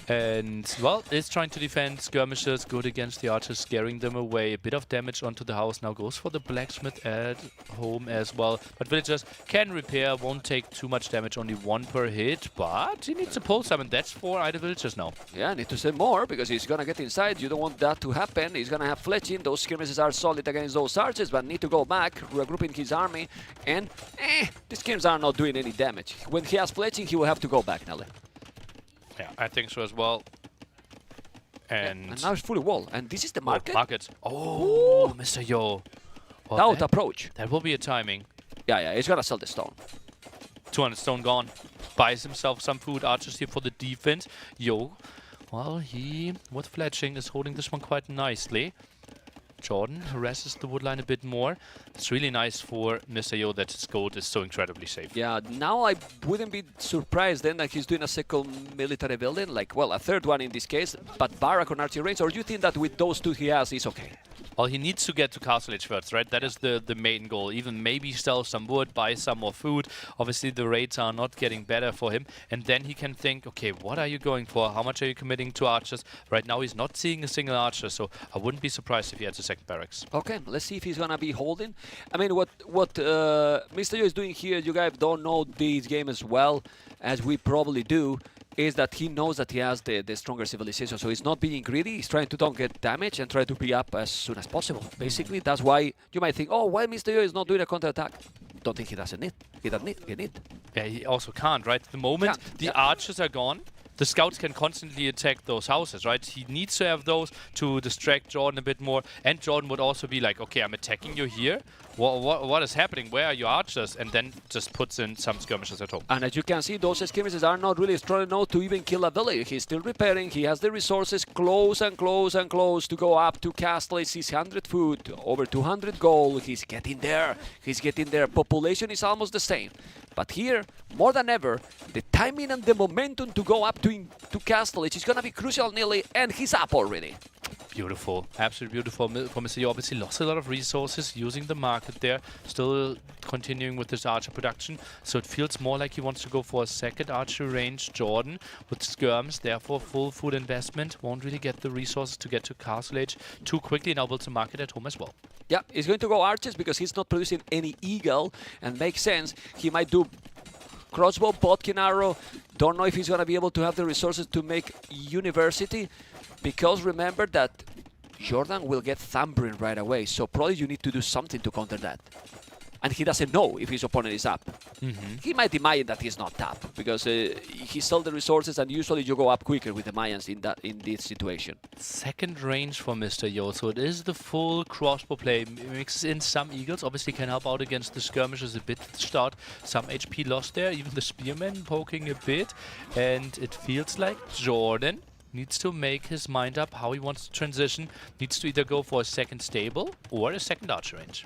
And, well, it's trying to defend skirmishers, good against the archers, scaring them away. A bit of damage onto the house. Now goes for the blacksmith at home as well. But villagers can repair, won't take too much damage, only one per hit. But he needs to pull some, and that's for either villagers now. Yeah, need to send more, because he's going to get inside. You don't want that to happen. He's going to have fletching. Those skirmishes are solid against those archers, but need to go back, regrouping his army. And, the skirmishes are not doing any damage. When he has fletching, he will have to go back, Nelly. Yeah, I think so as well. And now it's fully wall. And this is the market? Oh, Mr. Yo. Well, DauT approach. That will be a timing. Yeah, he's gonna sell the stone. 200 stone gone. Buys himself some food. Archers here for the defense. Yo, well, he, with fletching, is holding this one quite nicely. JorDan harasses the woodline a bit more. It's really nice for Mr. Yo that his gold is so incredibly safe. Yeah, now I wouldn't be surprised then that he's doing a second military building, like, well, a third one in this case, but barrack on archery range, or do you think that with those two he has, he's okay? Well, he needs to get to Castle Age first, right? That is the main goal. Even maybe sell some wood, buy some more food. Obviously, the raids are not getting better for him. And then he can think, okay, what are you going for? How much are you committing to archers? Right now, he's not seeing a single archer, so I wouldn't be surprised if he has a second barracks. Okay, let's see if he's going to be holding. I mean, what Mr. Yo is doing here, you guys don't know this game as well as we probably do, is that he knows that he has the stronger civilization, so he's not being greedy. He's trying to don't get damage and try to be up as soon as possible. Basically, that's why you might think, oh, why Mr. Yo is not doing a counterattack? Don't think he doesn't need. He doesn't need. Yeah, he also can't, right? At the moment, the archers are gone. The scouts can constantly attack those houses, right? He needs to have those to distract JorDan a bit more. And JorDan would also be like, okay, I'm attacking you here. What is happening? Where are your archers? And then just puts in some skirmishes at home. And as you can see, those skirmishes are not really strong enough to even kill a village. He's still repairing. He has the resources close and close and close to go up to Castle. He's 100 food, over 200 gold. He's getting there. He's getting there. Population is almost the same. But here, more than ever, the timing and the momentum to go up to Castle is going to be crucial, nearly, and he's up already. Beautiful, absolutely beautiful for Mr. Yo. Obviously lost a lot of resources using the market there, still continuing with this archer production, so it feels more like he wants to go for a second archer range. JorDan with skirms, therefore full food investment, won't really get the resources to get to Castle Age too quickly. Now builds a market at home as well. Yeah, he's going to go archers because he's not producing any eagle, and makes sense. He might do crossbow, bodkin arrow. Don't know if he's going to be able to have the resources to make university, because remember that JorDan will get Thumbrin right away, so probably you need to do something to counter that. and he doesn't know if his opponent is up. He might imagine that he's not up because he sold the resources, and usually you go up quicker with the Mayans in this situation. Second range for Mr. Yo, so it is the full crossbow play. Mixes in some eagles, obviously can help out against the skirmishes a bit at the start. Some HP lost there, even the spearman poking a bit, and it feels like JorDan needs to make his mind up how he wants to transition. Needs to either go for a second stable or a second archer range.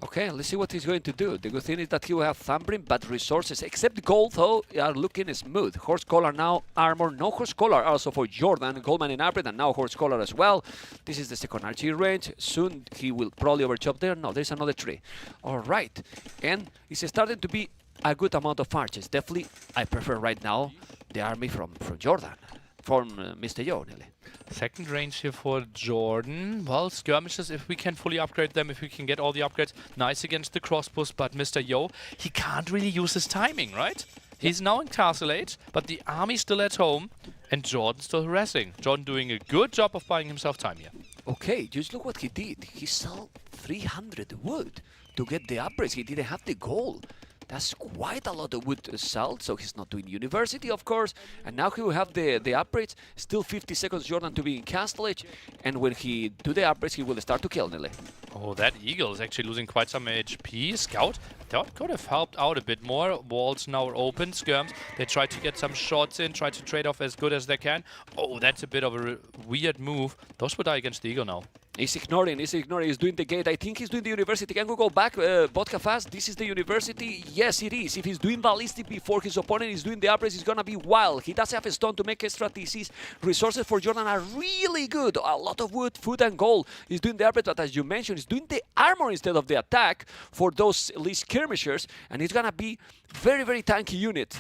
Okay, let's see what he's going to do. The good thing is that he will have Thumbrin, but resources, except gold, though, are looking smooth. Horse collar now, armor, no horse collar also for JorDan, Goldman in upgrade, and now horse collar as well. This is the second archery range. Soon he will probably overchop there. No, there's another tree. All right, and it's starting to be a good amount of archers. Definitely, I prefer right now the army from JorDan, from Mr. Yo, nearly. Second range here for JorDan. Well, skirmishes, if we can fully upgrade them, if we can get all the upgrades, nice against the crossbows, but Mr. Yo, he can't really use his timing, right? He's now in Castle Age, but the army's still at home, and JorDan still harassing. JorDan doing a good job of buying himself time here. Okay, just look what he did. He sold 300 wood to get the upgrades. He didn't have the gold. That's quite a lot of wood sold, so he's not doing university, of course. And now he will have the upgrades. Still 50 seconds JorDan to be in Castle Age. And when he do the upgrades, he will start to kill nearly. Oh, that eagle is actually losing quite some HP. Scout, thought could have helped out a bit more. Walls now are open. Skirms, they try to get some shots in, try to trade off as good as they can. Oh, that's a bit of a weird move. Those would die against the eagle now. He's ignoring, he's doing the gate. I think he's doing the university. Can we go back, Vodka fast? This is the university? Yes, it is. If he's doing ballistic before his opponent is doing the upgrades, he's gonna be wild. He does have a stone to make extra TCs. Resources for JorDan are really good. A lot of wood, food, and gold. He's doing the upgrade, but as you mentioned, he's doing the armor instead of the attack for those elite skirmishers, and it's gonna be very, very tanky unit.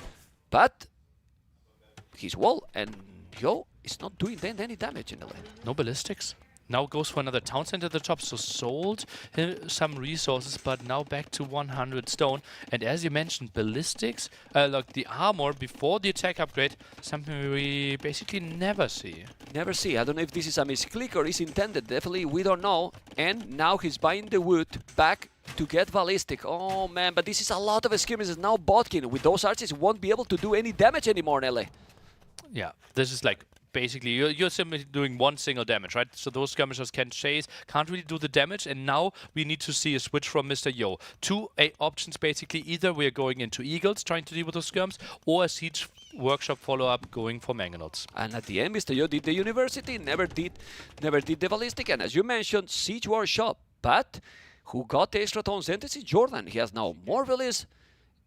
But his wall and Yo is not doing then any damage in the lane. No ballistics. Now goes for another town center at the top, so sold some resources, but now back to 100 stone. And as you mentioned, ballistics, like the armor before the attack upgrade, something we basically never see. Never see. I don't know if this is a misclick or is intended. Definitely, we don't know. And now he's buying the wood back to get ballistic. Oh man, but this is a lot of skirmishes. Now Botkin, with those archers, won't be able to do any damage anymore, Nele. Yeah, this is like basically you're simply doing one single damage, right? So those skirmishers can chase, can't really do the damage, and now we need to see a switch from Mr. Yo. Two options basically: either we're going into eagles trying to deal with those skirms, or a siege workshop follow-up going for mangonauts. And at the end, Mr. Yo did the university, never did the ballistic, and as you mentioned, siege workshop. But who got the extra tone sentence is JorDan. He has now more villas,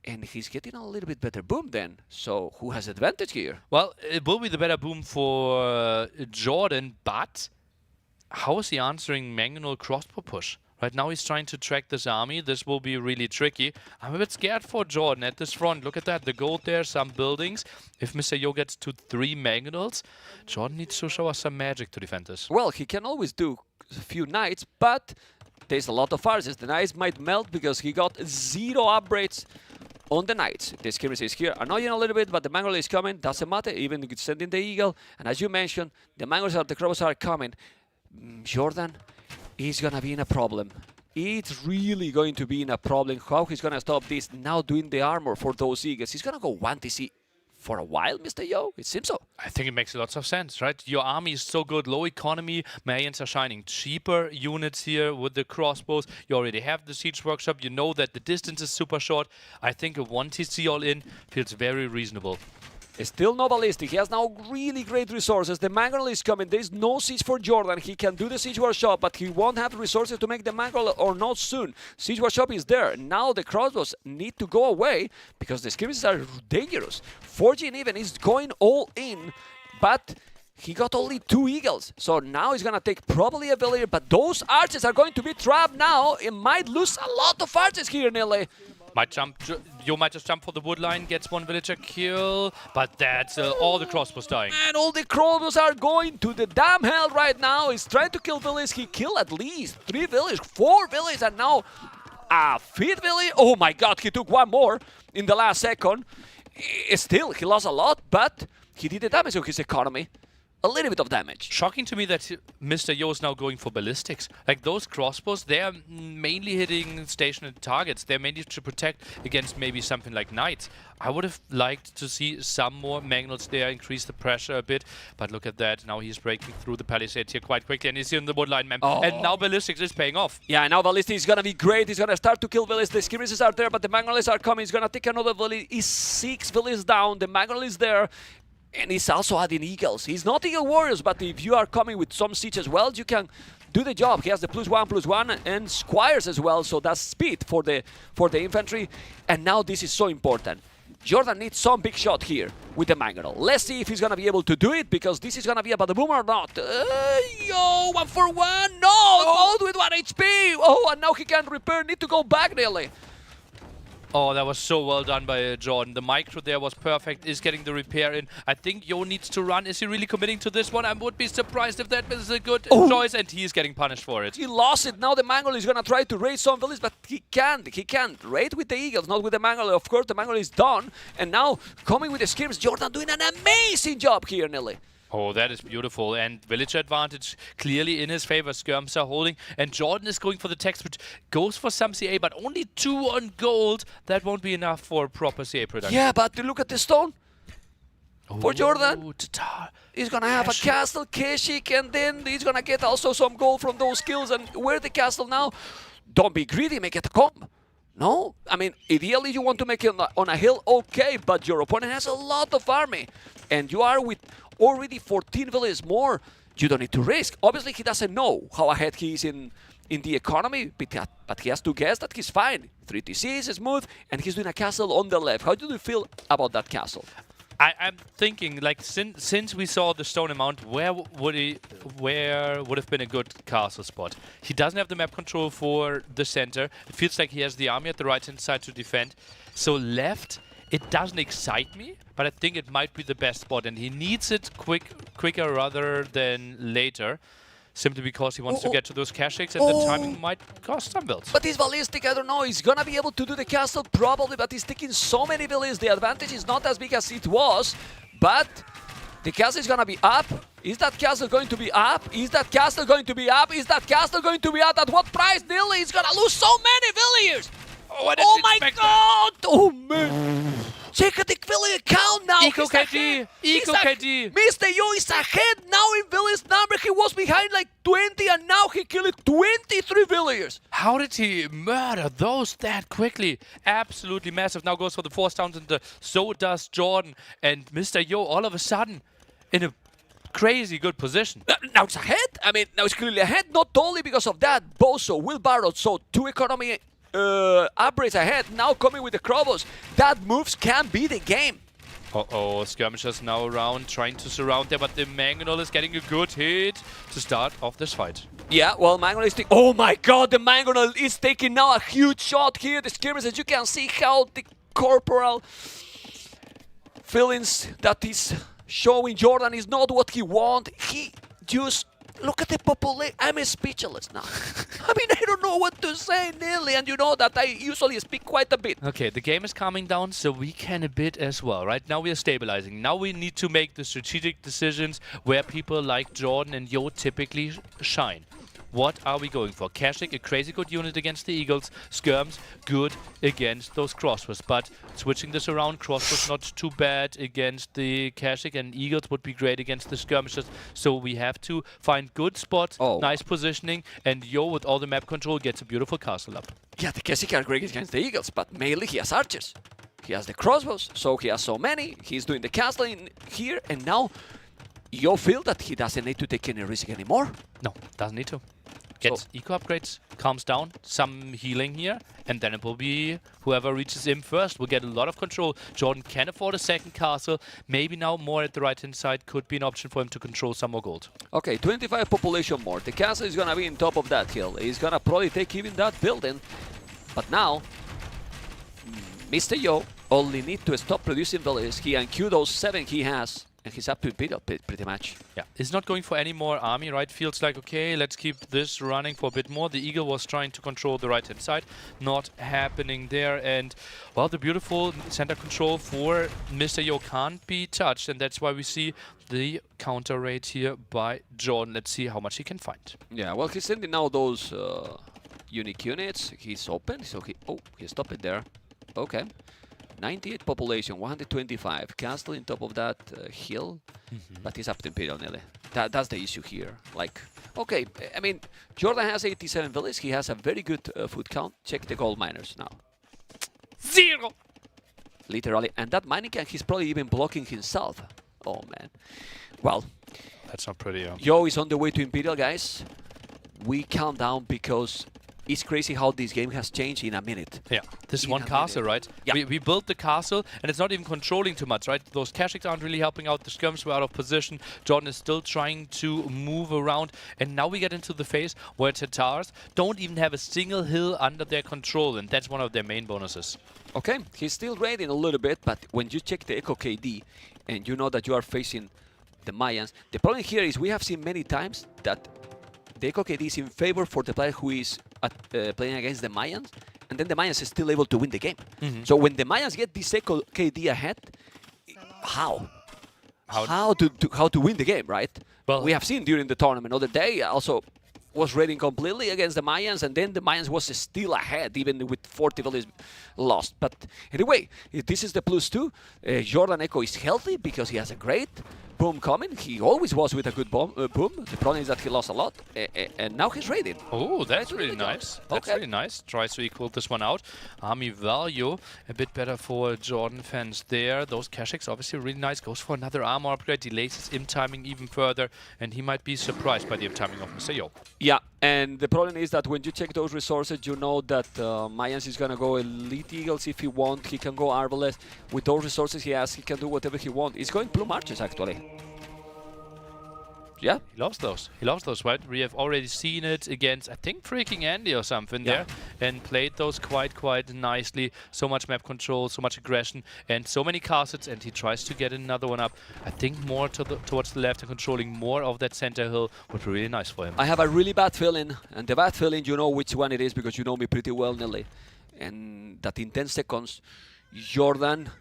and he's getting a little bit better boom then. So who has advantage here? Well, it will be the better boom for JorDan, but how is he answering Mangonaut crossbow push? Right now he's trying to track this army. This will be really tricky. I'm a bit scared for JorDan at this front. Look at that, the gold there, some buildings. If Mr. Yo gets to 3 Mangonauts, JorDan needs to show us some magic to defend this. Well, he can always do a few knights, but there's a lot of archers. The knights might melt because he got 0 upgrades on the knights. The skirmish is here, annoying a little bit, but the mangle is coming. Doesn't matter, even sending the eagle. And as you mentioned, the mangles are, the crows are coming. JorDan is gonna be in a problem. It's really going to be in a problem. How he's gonna stop this? Now doing the armor for those eagles. He's gonna go 1 TC for a while, Mr. Yo? It seems so. I think it makes lots of sense, right? Your army is so good, low economy, Mayans are shining. Cheaper units here with the crossbows. You already have the siege workshop. You know that the distance is super short. I think a 1 TC all in feels very reasonable. Still no ballistic. He has now really great resources. The mangle is coming. There is no siege for JorDan. He can do the siege workshop, but he won't have resources to make the mangle or not soon. Siege workshop is there. Now the crossbows need to go away because the skirmishes are dangerous. Forging even is going all in, but he got only 2 eagles. So now he's gonna take probably a villager, but those archers are going to be trapped now. It might lose a lot of archers here, Nile. Might jump, Yo might just jump for the wood line, gets 1 villager kill, but that's all the crossbows dying. And all the crossbows are going to the damn hell right now. He's trying to kill villagers. He killed at least 3 villagers, 4 villagers, and now a 5th village. Oh my god, he took 1 more in the last second. Still, he lost a lot, but he did the damage to his economy. a little bit of damage. Shocking to me that Mr. Yo is now going for ballistics. Like those crossbows, they are mainly hitting stationary targets. They're mainly to protect against maybe something like knights. I would have liked to see some more Magnals there, increase the pressure a bit. But look at that. Now he's breaking through the palisade here quite quickly, and he's in the woodline, man. Oh. And now ballistics is paying off. Yeah, now ballistics is gonna be great. He's gonna start to kill villas. The skirmishes are there, but the Magnals are coming. He's gonna take another village. He's 6 villages down. The Magnal is there. And he's also adding eagles. He's not eagle warriors, but if you are coming with some siege as well, you can do the job. He has the +1/+1 and squires as well, so that's speed for the infantry. And now this is so important. JorDan needs some big shot here with the Mangonel. Let's see if he's gonna be able to do it, because this is gonna be about the boom or not. Yo, 1-for-1, no, both with 1 HP. Oh, and now he can't repair, need to go back nearly. Oh, that was so well done by JorDan. The micro there was perfect, is getting the repair in. I think Yo needs to run. Is he really committing to this one? I would be surprised if that is a good choice, and he is getting punished for it. He lost it. Now the Mangol is gonna try to raid some villages, but he can't. He can't raid with the eagles, not with the Mangol. Of course, the Mangol is done. And now, coming with the skirms, JorDan doing an amazing job here, Nelly. Oh, that is beautiful. And villager advantage clearly in his favor. Skirms are holding. And JorDan is going for the text, which goes for some CA, but only 2 on gold. That won't be enough for proper CA production. Yeah, but look at the stone. For JorDan, he's gonna have a castle, Keshik, and then he's gonna get also some gold from those kills. And where the castle now? Don't be greedy, make it a comb. No, I mean, ideally you want to make it on a hill, okay, but your opponent has a lot of army. And you are with already 14 villages more. You don't need to risk. Obviously, he doesn't know how ahead he is in the economy, but he has to guess that he's fine. 3 TC is smooth, and he's doing a castle on the left. How do you feel about that castle? I'm thinking, like, since we saw the stone amount, where would have been a good castle spot? He doesn't have the map control for the center. It feels like he has the army at the right-hand side to defend. So left, it doesn't excite me, but I think it might be the best spot, and he needs it quicker rather than later. Simply because he wants to get to those Keshiks, and the timing might cost some builds. But he's ballistic, I don't know. He's gonna be able to do the castle probably, but he's taking so many villages. The advantage is not as big as it was, but the castle is gonna be up. Is that castle going to be up? Is that castle going to be up? Is that castle going to be up? At what price? Nearly, he's gonna lose so many villagers. Oh my god! Oh man! Check the village count now. Eco KD. Eco KD. Mr. Yo is ahead now in village number. He was behind like 20, and now he killed 23 villagers. How did he murder those that quickly? Absolutely massive. Now goes for the force down, and so does JorDan. And Mr. Yo all of a sudden in a crazy good position. Now it's ahead. I mean, now it's clearly ahead. Not only because of that, Boso, wheelbarrow, so 2 economy upgrades ahead, now coming with the Krobos. That moves can be the game. Uh-oh, skirmishers now around, trying to surround there, but the Mangonel is getting a good hit to start off this fight. Yeah, well, Mangonel is taking... Oh my god, the Mangonel is taking now a huge shot here. The skirmishers, you can see how the corporal feelings that is showing JorDan is not what he wants. He just... Look at the population. I'm speechless now. I mean, I don't know what to say, nearly, and you know that I usually speak quite a bit. Okay, the game is calming down, so we can a bit as well. Right now we are stabilizing. Now we need to make the strategic decisions where people like JorDan and Yo typically shine. What are we going for? Keshik, a crazy good unit against the Eagles. Skirms, good against those Crossbows. But switching this around, Crossbows not too bad against the Keshik, and Eagles would be great against the Skirmishers. So we have to find good spots, nice positioning, and Yo with all the map control gets a beautiful castle up. Yeah, the Keshik are great against the Eagles, but mainly he has archers. He has the Crossbows, so he has so many. He's doing the castle in here, and now Yo feel that he doesn't need to take any risk anymore. No, doesn't need to. Gets eco upgrades, calms down, some healing here, and then it will be whoever reaches him first will get a lot of control. JorDan can afford a second castle. Maybe now more at the right-hand side could be an option for him to control some more gold. Okay, 25 population more. The castle is gonna be on top of that hill. He's gonna probably take even that building. But now, Mr. Yo only need to stop producing villages. He unqueue those 7 he has, And he's up to Imperial pretty much. Yeah, he's not going for any more army, right? Feels like, okay, let's keep this running for a bit more. The Eagle was trying to control the right-hand side. Not happening there. And, well, the beautiful center control for Mr. Yo can't be touched. And that's why we see the counter rate here by JorDan. Let's see how much he can find. Yeah, well, he's sending now those unique units. He's open, so he stopped it there. Okay. 98 population, 125. Castle in top of that hill, but he's up to Imperial nearly. That's the issue here. Like, okay, I mean, JorDan has 87 villages. He has a very good food count. Check the gold miners now. 0! Literally, and that mining camp, he's probably even blocking himself. Oh, man. Well, that's not pretty. Yo is on the way to Imperial, guys. We calm down because it's crazy how this game has changed in a minute. Yeah, this one castle, right? Yeah. We built the castle, and it's not even controlling too much, right? Those Kashyyyks aren't really helping out. The skirms were out of position. JorDan is still trying to move around, and now we get into the phase where Tatars don't even have a single hill under their control, and that's one of their main bonuses. Okay, he's still raiding a little bit, but when you check the Echo KD, and you know that you are facing the Mayans, the problem here is we have seen many times that the Echo KD is in favor for the player who is playing against the Mayans, and then the Mayans is still able to win the game. So when the Mayans get this Echo KD ahead, how to win the game, right? Well, we have seen during the tournament other day also was raiding completely against the Mayans, and then the Mayans was still ahead even with 40 villages lost. But anyway, this is the +2. JorDan Echo is healthy because he has a great boom coming. He always was with a good boom. The problem is that he lost a lot, and now he's raiding. Oh, that's really nice. That's really nice. Tries to equal this one out. Army value a bit better for JorDan fans there. Those Kashyyyks obviously really nice. Goes for another armor upgrade. Delays his imp timing even further, and he might be surprised by the imp timing of Mr. Yo. Yeah, and the problem is that when you check those resources, you know that Mayans is gonna go Elite Eagles if he wants. He can go Arbalest. With those resources he has, he can do whatever he wants. He's going Plume Archers actually. Yeah, he loves those. He loves those, right? We have already seen it against, I think, freaking Andy or something there, and played those quite nicely. So much map control, so much aggression, and so many castles. And he tries to get another one up. I think more towards the left and controlling more of that center hill would be really nice for him. I have a really bad feeling, and the bad feeling, you know which one it is because you know me pretty well, Nelly. And that in 10 seconds, JorDan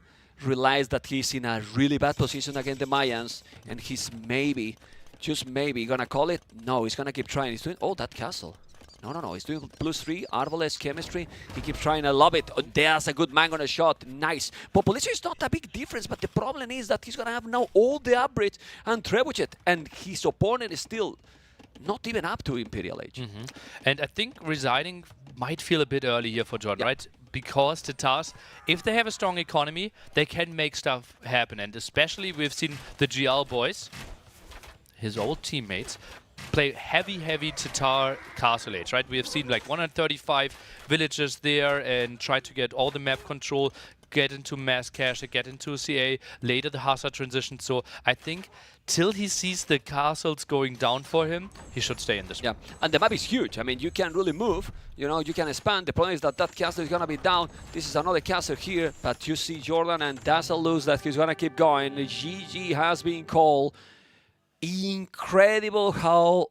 realized that he's in a really bad position against the Mayans, and he's maybe, just maybe, gonna call it. No, he's gonna keep trying. He's doing, oh, that castle. No, he's doing +3, Arbalest, chemistry. He keeps trying, I love it. Oh, there's a good man on a shot, nice. Population is not a big difference, but the problem is that he's gonna have now all the upgrades and trebuchet, and his opponent is still not even up to Imperial Age. And I think resigning might feel a bit early here for JorDan, right? Because Tatars, if they have a strong economy, they can make stuff happen. And especially we've seen the GL boys, his old teammates, play heavy Tatar castle age, right? We have seen like 135 villages there and try to get all the map control, get into mass cache, get into CA, later the Hassa transition. So I think till he sees the castles going down for him, he should stay in this one. And the map is huge. I mean, you can really move, you know, you can expand. The problem is that that castle is gonna be down. This is another castle here, but you see JorDan and Dazzle lose that he's gonna keep going. GG has been called. Incredible how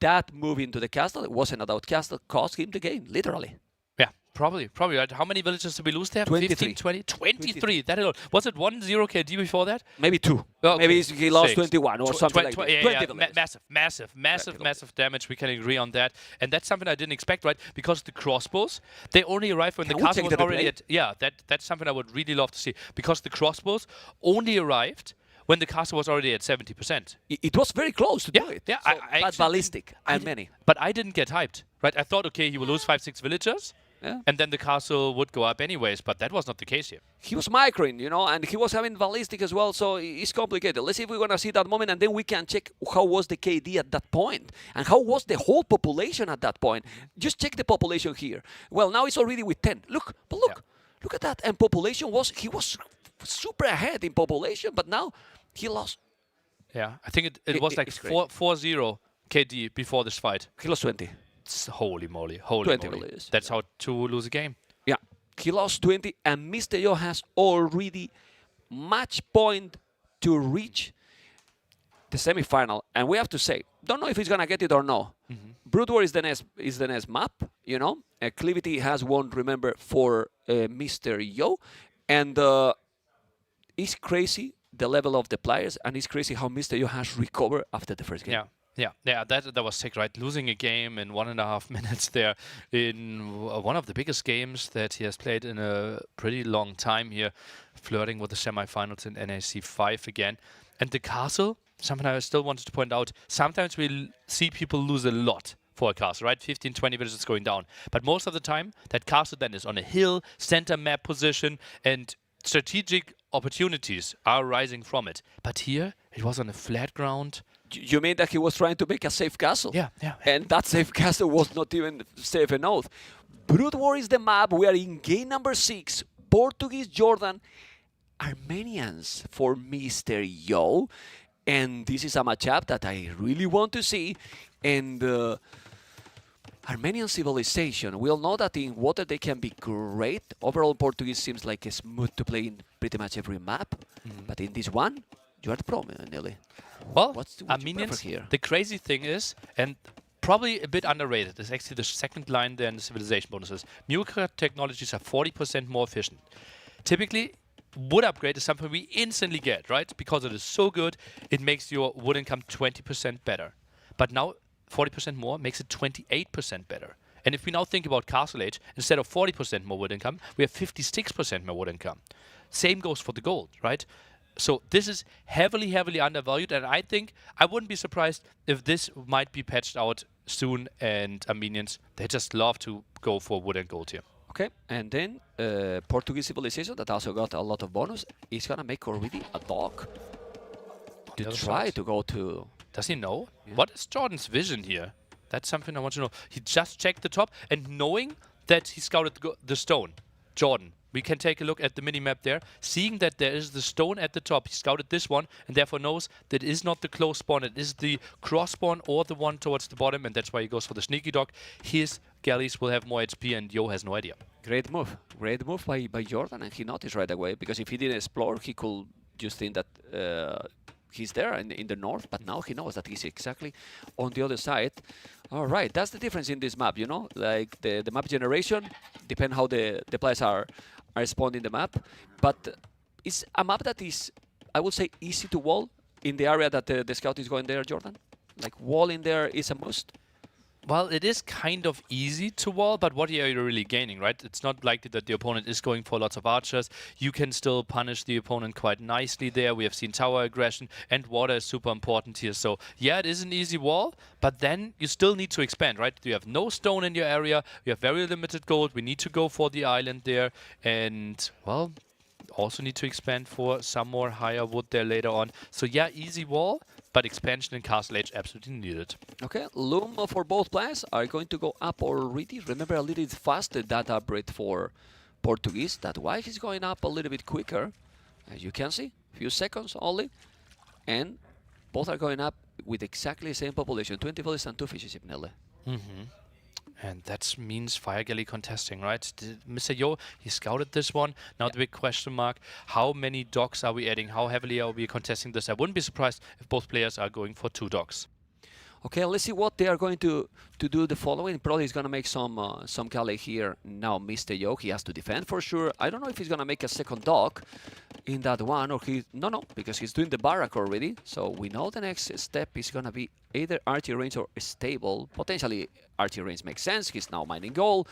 that move into the castle, it wasn't a DauT castle, cost him the game, literally. Yeah, probably, right? How many villages did we lose there? 23. 15, 20? 23, that alone. Was it 1-0 KD before that? Maybe 2. Okay. Maybe he lost 6. 21 or something like that. Yeah, massive damage. We can agree on that. And that's something I didn't expect, right? Because the crossbows, they only arrived when the castle was already at... Yeah, that's something I would really love to see. Because the crossbows only arrived when the castle was already at 70%. It was very close to do it. Yeah, so, but ballistic and many. But I didn't get hyped, right? I thought, okay, he will lose 5-6 villagers, and then the castle would go up anyways, but that was not the case here. He was microing, you know, and he was having ballistic as well, so it's complicated. Let's see if we're going to see that moment, and then we can check how was the KD at that point, and how was the whole population at that point. Just check the population here. Well, now it's already with 10. Look at that. And population he was super ahead in population, but now he lost. Yeah, I think it was like 4-0 KD before this fight. He lost 20. Holy moly. 20 moly. That's how to lose a game. Yeah, he lost 20, and Mr. Yo has already match point to reach the semifinal, and we have to say, don't know if he's gonna get it or no. Brood War is the next map, you know. Clivity has won, remember, for Mr. Yo, and it's crazy the level of the players, and it's crazy how Mr. Yo has recovered after the first game. Yeah, that was sick, right? Losing a game in 1.5 minutes there in one of the biggest games that he has played in a pretty long time here, flirting with the semifinals in NAC 5 again. And the castle, something I still wanted to point out, sometimes we see people lose a lot for a castle, right? 15, 20 minutes it's going down. But most of the time, that castle then is on a hill, center map position, and strategic opportunities are rising from it. But here, it was on a flat ground. You mean that he was trying to make a safe castle? Yeah. And that safe castle was not even safe enough. Brood War is the map. We are in game number 6. Portuguese JorDan, Armenians for Mr. Yo. And this is a matchup that I really want to see. And Armenian civilization, we all know that in water they can be great. Overall, Portuguese seems like it's smooth to play in pretty much every map. But in this one, you are the pro, Nelly. Well, what's Armenians, here? the crazy thing is, and probably a bit underrated, is actually the second line there in the civilization bonuses. Nuclear technologies are 40% more efficient. Typically, wood upgrade is something we instantly get, right? Because it is so good, it makes your wood income 20% better. But now, 40% more makes it 28% better. And if we now think about Castle Age, instead of 40% more wood income, we have 56% more wood income. Same goes for the gold, right? So this is heavily, heavily undervalued, and I think I wouldn't be surprised if this might be patched out soon, and Armenians, they just love to go for wood and gold here. Okay, and then Portuguese civilization that also got a lot of bonus is gonna make already a dog to try to go to. Does he know? Yeah. What is JorDan's vision here? That's something I want to know. He just checked the top, and knowing that he scouted the stone, JorDan. We can take a look at the mini-map there. Seeing that there is the stone at the top, he scouted this one, and therefore knows that it is not the close spawn, it is the cross spawn or the one towards the bottom, and that's why he goes for the sneaky dog. His galleys will have more HP, and Yo has no idea. Great move by JorDan, and he noticed right away, because if he didn't explore, he could just think that he's there in the north, but now he knows that he's exactly on the other side. All right, that's the difference in this map, you know? Like, the map generation, depend how the players are spawned in the map, but it's a map that is, I would say, easy to wall in the area that the scout is going there, JorDan. Like, wall in there is a must. Well, it is kind of easy to wall, but what are you really gaining, right? It's not likely that the opponent is going for lots of archers. You can still punish the opponent quite nicely there. We have seen tower aggression, and water is super important here. So, yeah, it is an easy wall, but then you still need to expand, right? You have no stone in your area. You have very limited gold. We need to go for the island there. And, well, also need to expand for some more higher wood there later on. So, yeah, easy wall. But expansion in Castle Age absolutely needed. Okay, Loom for both players are going to go up already. Remember, a little bit faster that upgrade for Portuguese. That's why he's going up a little bit quicker. As you can see, few seconds only. And both are going up with exactly the same population. 20 villages and 2 fishes, Nelle. And that means Fire Galley contesting, right? Mr. Yo, he scouted this one. Now the big question mark, how many docks are we adding? How heavily are we contesting this? I wouldn't be surprised if both players are going for 2 docks. Okay, let's see what they are going to do the following. Probably he's going to make some galley here. Now Mr. Yo, he has to defend for sure. I don't know if he's going to make a second dock in that one, or he... No, because he's doing the barrack already. So we know the next step is going to be either archery range or stable. Potentially archery range makes sense. He's now mining gold,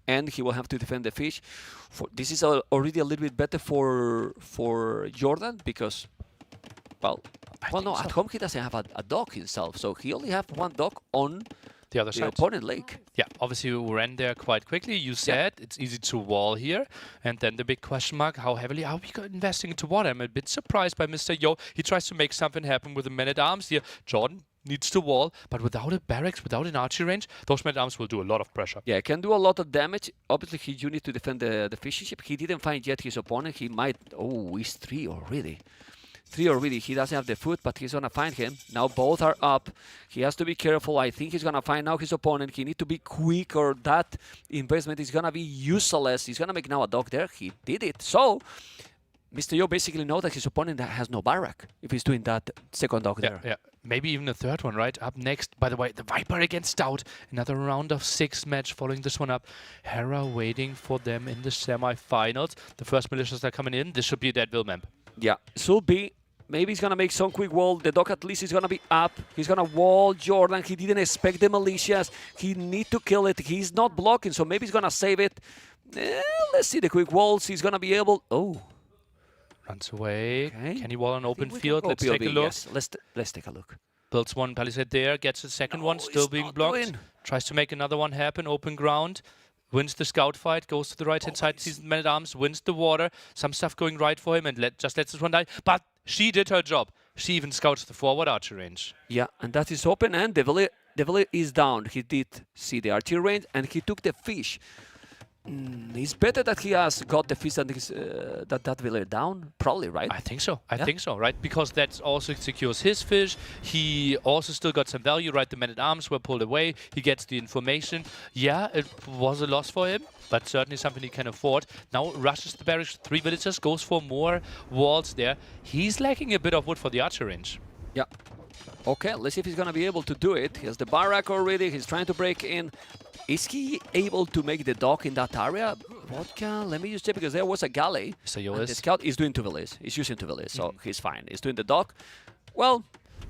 and he will have to defend the fish. This is already a little bit better for JorDan, because, well, no, at home he doesn't have a dock himself, so he only have one dock on the other side. Opponent lake. Yeah, obviously we ran there quite quickly. You said it's easy to wall here. And then the big question mark, how heavily are we investing into water? I'm a bit surprised by Mr. Yo. He tries to make something happen with the men-at-arms here. JorDan needs to wall, but without a barracks, without an archery range, those men-at-arms will do a lot of pressure. Yeah, it can do a lot of damage. Obviously, you need to defend the fishing ship. He didn't find yet his opponent. He might... Oh, he's 3 already. 3 already. He doesn't have the food, but he's going to find him. Now both are up. He has to be careful. I think he's going to find now his opponent. He needs to be quick, or that investment is going to be useless. He's going to make now a dock there. He did it. So, Mr. Yo basically knows that his opponent has no barrack if he's doing that second dog there. Yeah, maybe even a third one, right? Up next, by the way, the Viper against DauT. Another round of 6 match following this one up. Hera waiting for them in the semi-finals. The first militias are coming in. This should be a dead will map. Yeah, should be. Maybe he's going to make some quick wall. The dog at least is going to be up. He's going to wall JorDan. He didn't expect the militias. He need to kill it. He's not blocking, so maybe he's going to save it. Let's see the quick walls. He's going to be able... Oh. Runs away. Okay. Can he wall an open field? Let's POV, take a look. Yes. Let's take a look. Builds one palisade there. Gets a second one. Still being blocked. Tries to make another one happen. Open ground. Wins the scout fight. Goes to the right-hand side. Sees the man-at-arms. Wins the water. Some stuff going right for him. And just lets this one die. But she did her job. She even scouts the forward archer range. Yeah, and that is open. And the Village is down. He did see the archer range. And he took the fish. It's better that he has got the fish than that Village down, probably, right? I think so. I think so, right? Because that also secures his fish. He also still got some value, right? The men-at-arms were pulled away. He gets the information. Yeah, it was a loss for him, but certainly something he can afford. Now rushes the barracks, 3 villagers, goes for more walls there. He's lacking a bit of wood for the archer range. Yeah. Okay, let's see if he's going to be able to do it. He has the barrack already. He's trying to break in. Is he able to make the dock in that area? Vodka, let me just check, because there was a galley. So the scout is doing 2 villages. He's using 2 villages, so he's fine. He's doing the dock. Well,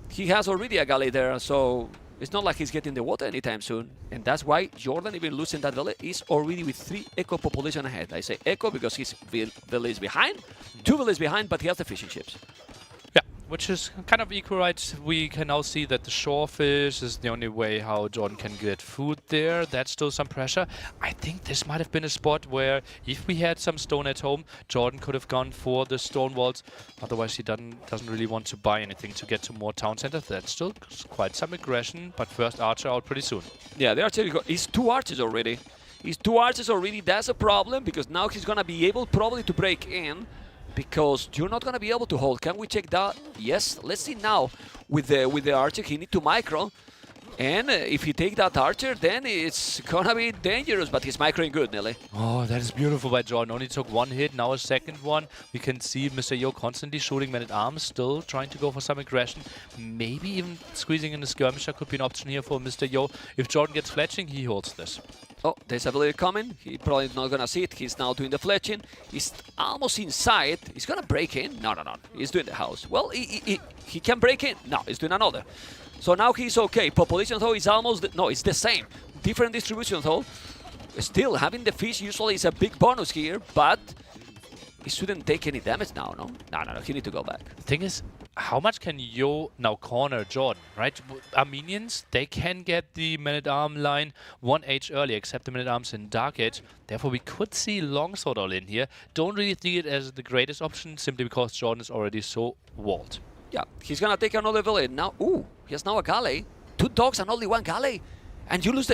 he has already a galley there, so it's not like he's getting the water anytime soon. And that's why JorDan, even losing that village, is already with 3 echo population ahead. I say echo because his village behind, 2 villages behind, but he has the fishing ships. Which is kind of equal, right? We can now see that the shorefish is the only way how JorDan can get food there. That's still some pressure. I think this might have been a spot where if we had some stone at home, JorDan could have gone for the stone walls. Otherwise, he doesn't really want to buy anything to get to more town centers. That's still quite some aggression, but first archer out pretty soon. Yeah, the archer, he's 2 archers already. He's 2 archers already. That's a problem, because now he's going to be able probably to break in. Because you're not going to be able to hold. Can we check that? Yes. Let's see now. With the archer, he needs to micro. And if he take that archer, then it's going to be dangerous. But he's microing good, Nelly. Oh, that is beautiful by JorDan. Only took 1 hit, now a second one. We can see Mr. Yo constantly shooting men-at-arms, still trying to go for some aggression. Maybe even squeezing in the skirmisher could be an option here for Mr. Yo. If JorDan gets fletching, he holds this. Oh, there's a villager coming. He probably not going to see it. He's now doing the fletching. He's almost inside. He's going to break in. No. He's doing the house. Well, he can break in. No, he's doing another. So now he's okay. Population, though, is almost... No, it's the same. Different distribution, though. Still, having the fish usually is a big bonus here, but he shouldn't take any damage now, no? No. He needs to go back. The thing is, how much can Yo now corner JorDan, right? Armenians, they can get the man-at-arm line 1 H early, except the man-at-arms in Dark Age. Therefore, we could see Longsword all in here. Don't really see it as the greatest option, simply because JorDan is already so walled. Yeah, he's gonna take another village now. Ooh, he has now a galley. 2 dogs and only 1 galley. And you lose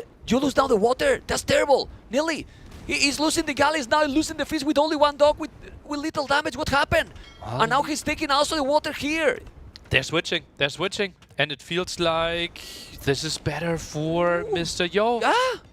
now the water. That's terrible. Nearly. He's losing the galleys now, losing the fish with only 1 dog with little damage. What happened? And now he's taking also the water here. They're switching. And it feels like this is better for Mr. Yo.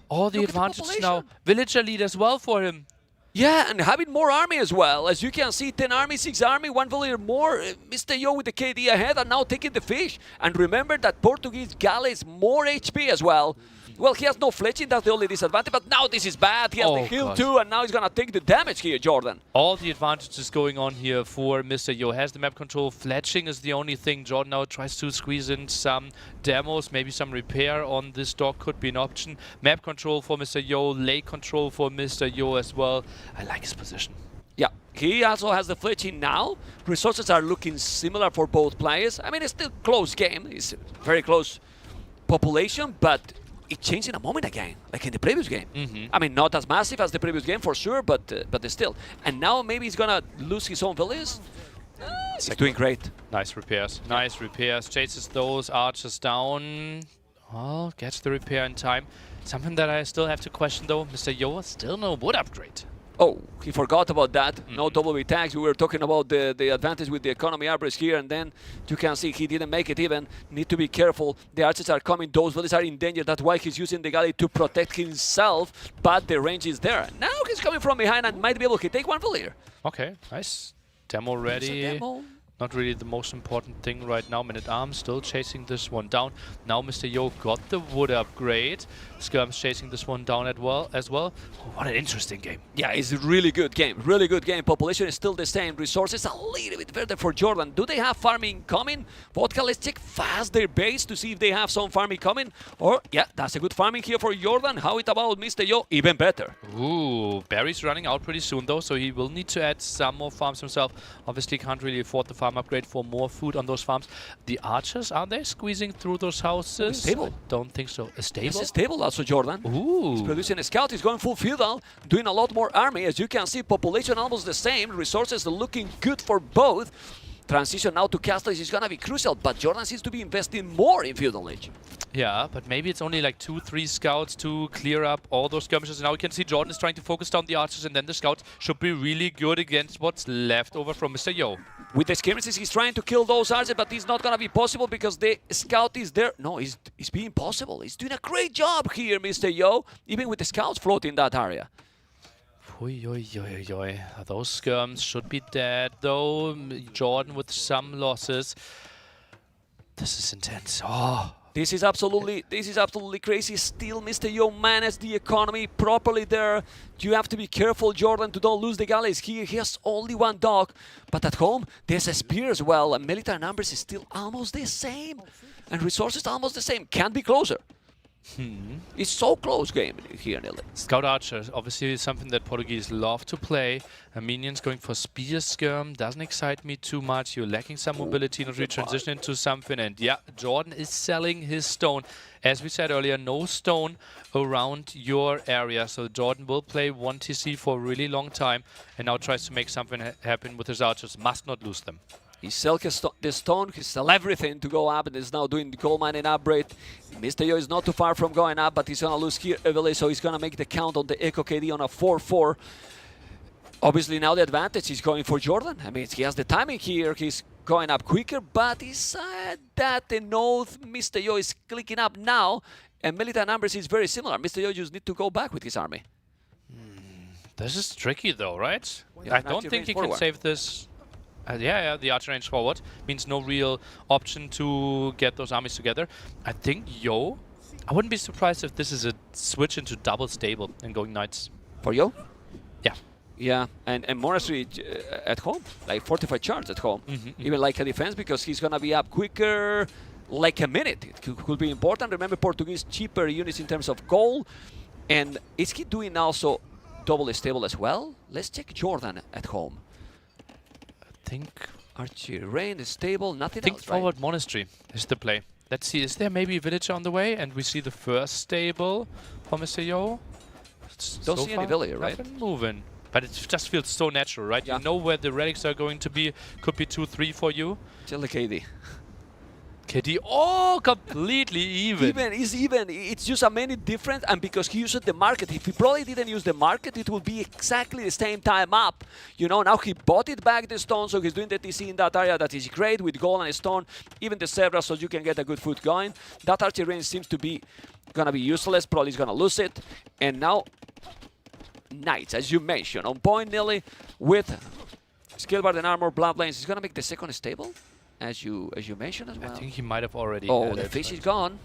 All the advantage now. Villager lead as well for him. Yeah, and having more army as well. As you can see, 10 army, 6 army, 1 villager more. Mr. Yo with the KD ahead and now taking the fish. And remember that Portuguese galley is more HP as well. Well, he has no fletching, that's the only disadvantage, but now this is bad. He has the heal too, and now he's gonna take the damage here, JorDan. All the advantages going on here for Mr. Yo. Has the map control. Fletching is the only thing. JorDan now tries to squeeze in some demos, maybe some repair on this dock could be an option. Map control for Mr. Yo, lake control for Mr. Yo as well. I like his position. Yeah, he also has the fletching now. Resources are looking similar for both players. I mean, it's still close game. It's very close population, but it changed in a moment again, like in the previous game. I mean, not as massive as the previous game for sure, but still. And now maybe he's gonna lose his own villages. He's doing great. Nice repairs. Nice repairs. Chases those archers down. Well, gets the repair in time. Something that I still have to question though. Mr. Yo, still no wood upgrade. Oh, he forgot about that. No W tags. We were talking about the advantage with the economy average here, and then you can see he didn't make it even. Need to be careful. The archers are coming. Those villages are in danger. That's why he's using the galley to protect himself, but the range is there. Now he's coming from behind and might be able to take 1 villager. Okay, nice. Demo ready. Demo. Not really the most important thing right now. Man at Arms still chasing this one down. Now Mr. Yo got the wood upgrade. Skirm's chasing this one down as well. Oh, what an interesting game. Yeah, it's a really good game. Really good game. Population is still the same. Resources a little bit further for JorDan. Do they have farming coming? Vodka, let's check fast their base to see if they have some farming coming. Or, yeah, that's a good farming here for JorDan. How it about Mr. Yo? Even better. Ooh, Barry's running out pretty soon though, so he will need to add some more farms himself. Obviously can't really afford the farm upgrade for more food on those farms. The archers, are they squeezing through those houses? Stable. I don't think so. A stable? This is stable also, JorDan. Ooh. He's producing a scout. He's going full feudal, doing a lot more army. As you can see, population almost the same. Resources are looking good for both. Transition now to castles is going to be crucial, but JorDan seems to be investing more in feudal age. Yeah, but maybe it's only like 2-3 scouts to clear up all those skirmishes. Now we can see JorDan is trying to focus down the archers, and then the scouts should be really good against what's left over from Mr. Yo. With the skirmishes, he's trying to kill those archers, but it's not going to be possible because the scout is there. No, it's being possible. He's doing a great job here, Mr. Yo, even with the scouts floating that area. Oi, oi, oi, oi. Those skirms should be dead, though. JorDan with some losses. This is intense. Oh. This is absolutely crazy. Still, Mr. Yo managed the economy properly there. You have to be careful, JorDan, to don't lose the galleys here. He has only one dog, but at home there's a spear as well. And military numbers is still almost the same, and resources almost the same. Can't be closer. It's so close game here, Nili. Scout Archer, obviously something that Portuguese love to play. Armenians going for Spear Skirm doesn't excite me too much. You're lacking some mobility, not really transition into something. And yeah, JorDan is selling his stone. As we said earlier, no stone around your area. So JorDan will play 1 TC for a really long time and now tries to make something happen with his archers. Must not lose them. He sells the stone, he sells everything to go up, and is now doing the coal mining upgrade. Mr. Yo is not too far from going up, but he's going to lose here heavily, so he's going to make the count on the Echo KD on a 4-4. Obviously now the advantage is going for JorDan. I mean, he has the timing here, he's going up quicker, but he's that the node Mr. Yo is clicking up now, and military numbers is very similar. Mr. Yo just need to go back with his army. This is tricky though, right? Yeah, I don't think he can save this. Yeah, the archer range forward means no real option to get those armies together. I think Yo, I wouldn't be surprised if this is a switch into double stable and going knights. For Yo? Yeah. Yeah, and monastery at home, like fortified charge at home. Even like a defense, because he's gonna be up quicker, like a minute. It could be important. Remember, Portuguese cheaper units in terms of gold, and is he doing also double stable as well? Let's check JorDan at home. I think Archie Rain is stable, nothing else, forward right? monastery is the play. Let's see, is there maybe a villager on the way? And we see the first stable for Mr. Yo. Don't see any villager, right? Nothing moving. But it just feels so natural, right? Yeah. You know where the relics are going to be. Could be 2-3 for you. Tell the KD. KD, oh, completely even. Even. It's just a many different, and because he used the market. If he probably didn't use the market, it would be exactly the same time up. You know, now he bought it back, the stone, so he's doing the TC in that area. That is great with gold and stone, even the Zebra, so you can get a good foot going. That archer range seems to be gonna be useless. Probably he's gonna lose it. And now, Knights, as you mentioned, on point nearly with Skillbard and Armor, Bloodlines. He's gonna make the second stable. As you mentioned as well. I think he might have already. Oh, the fish is gone.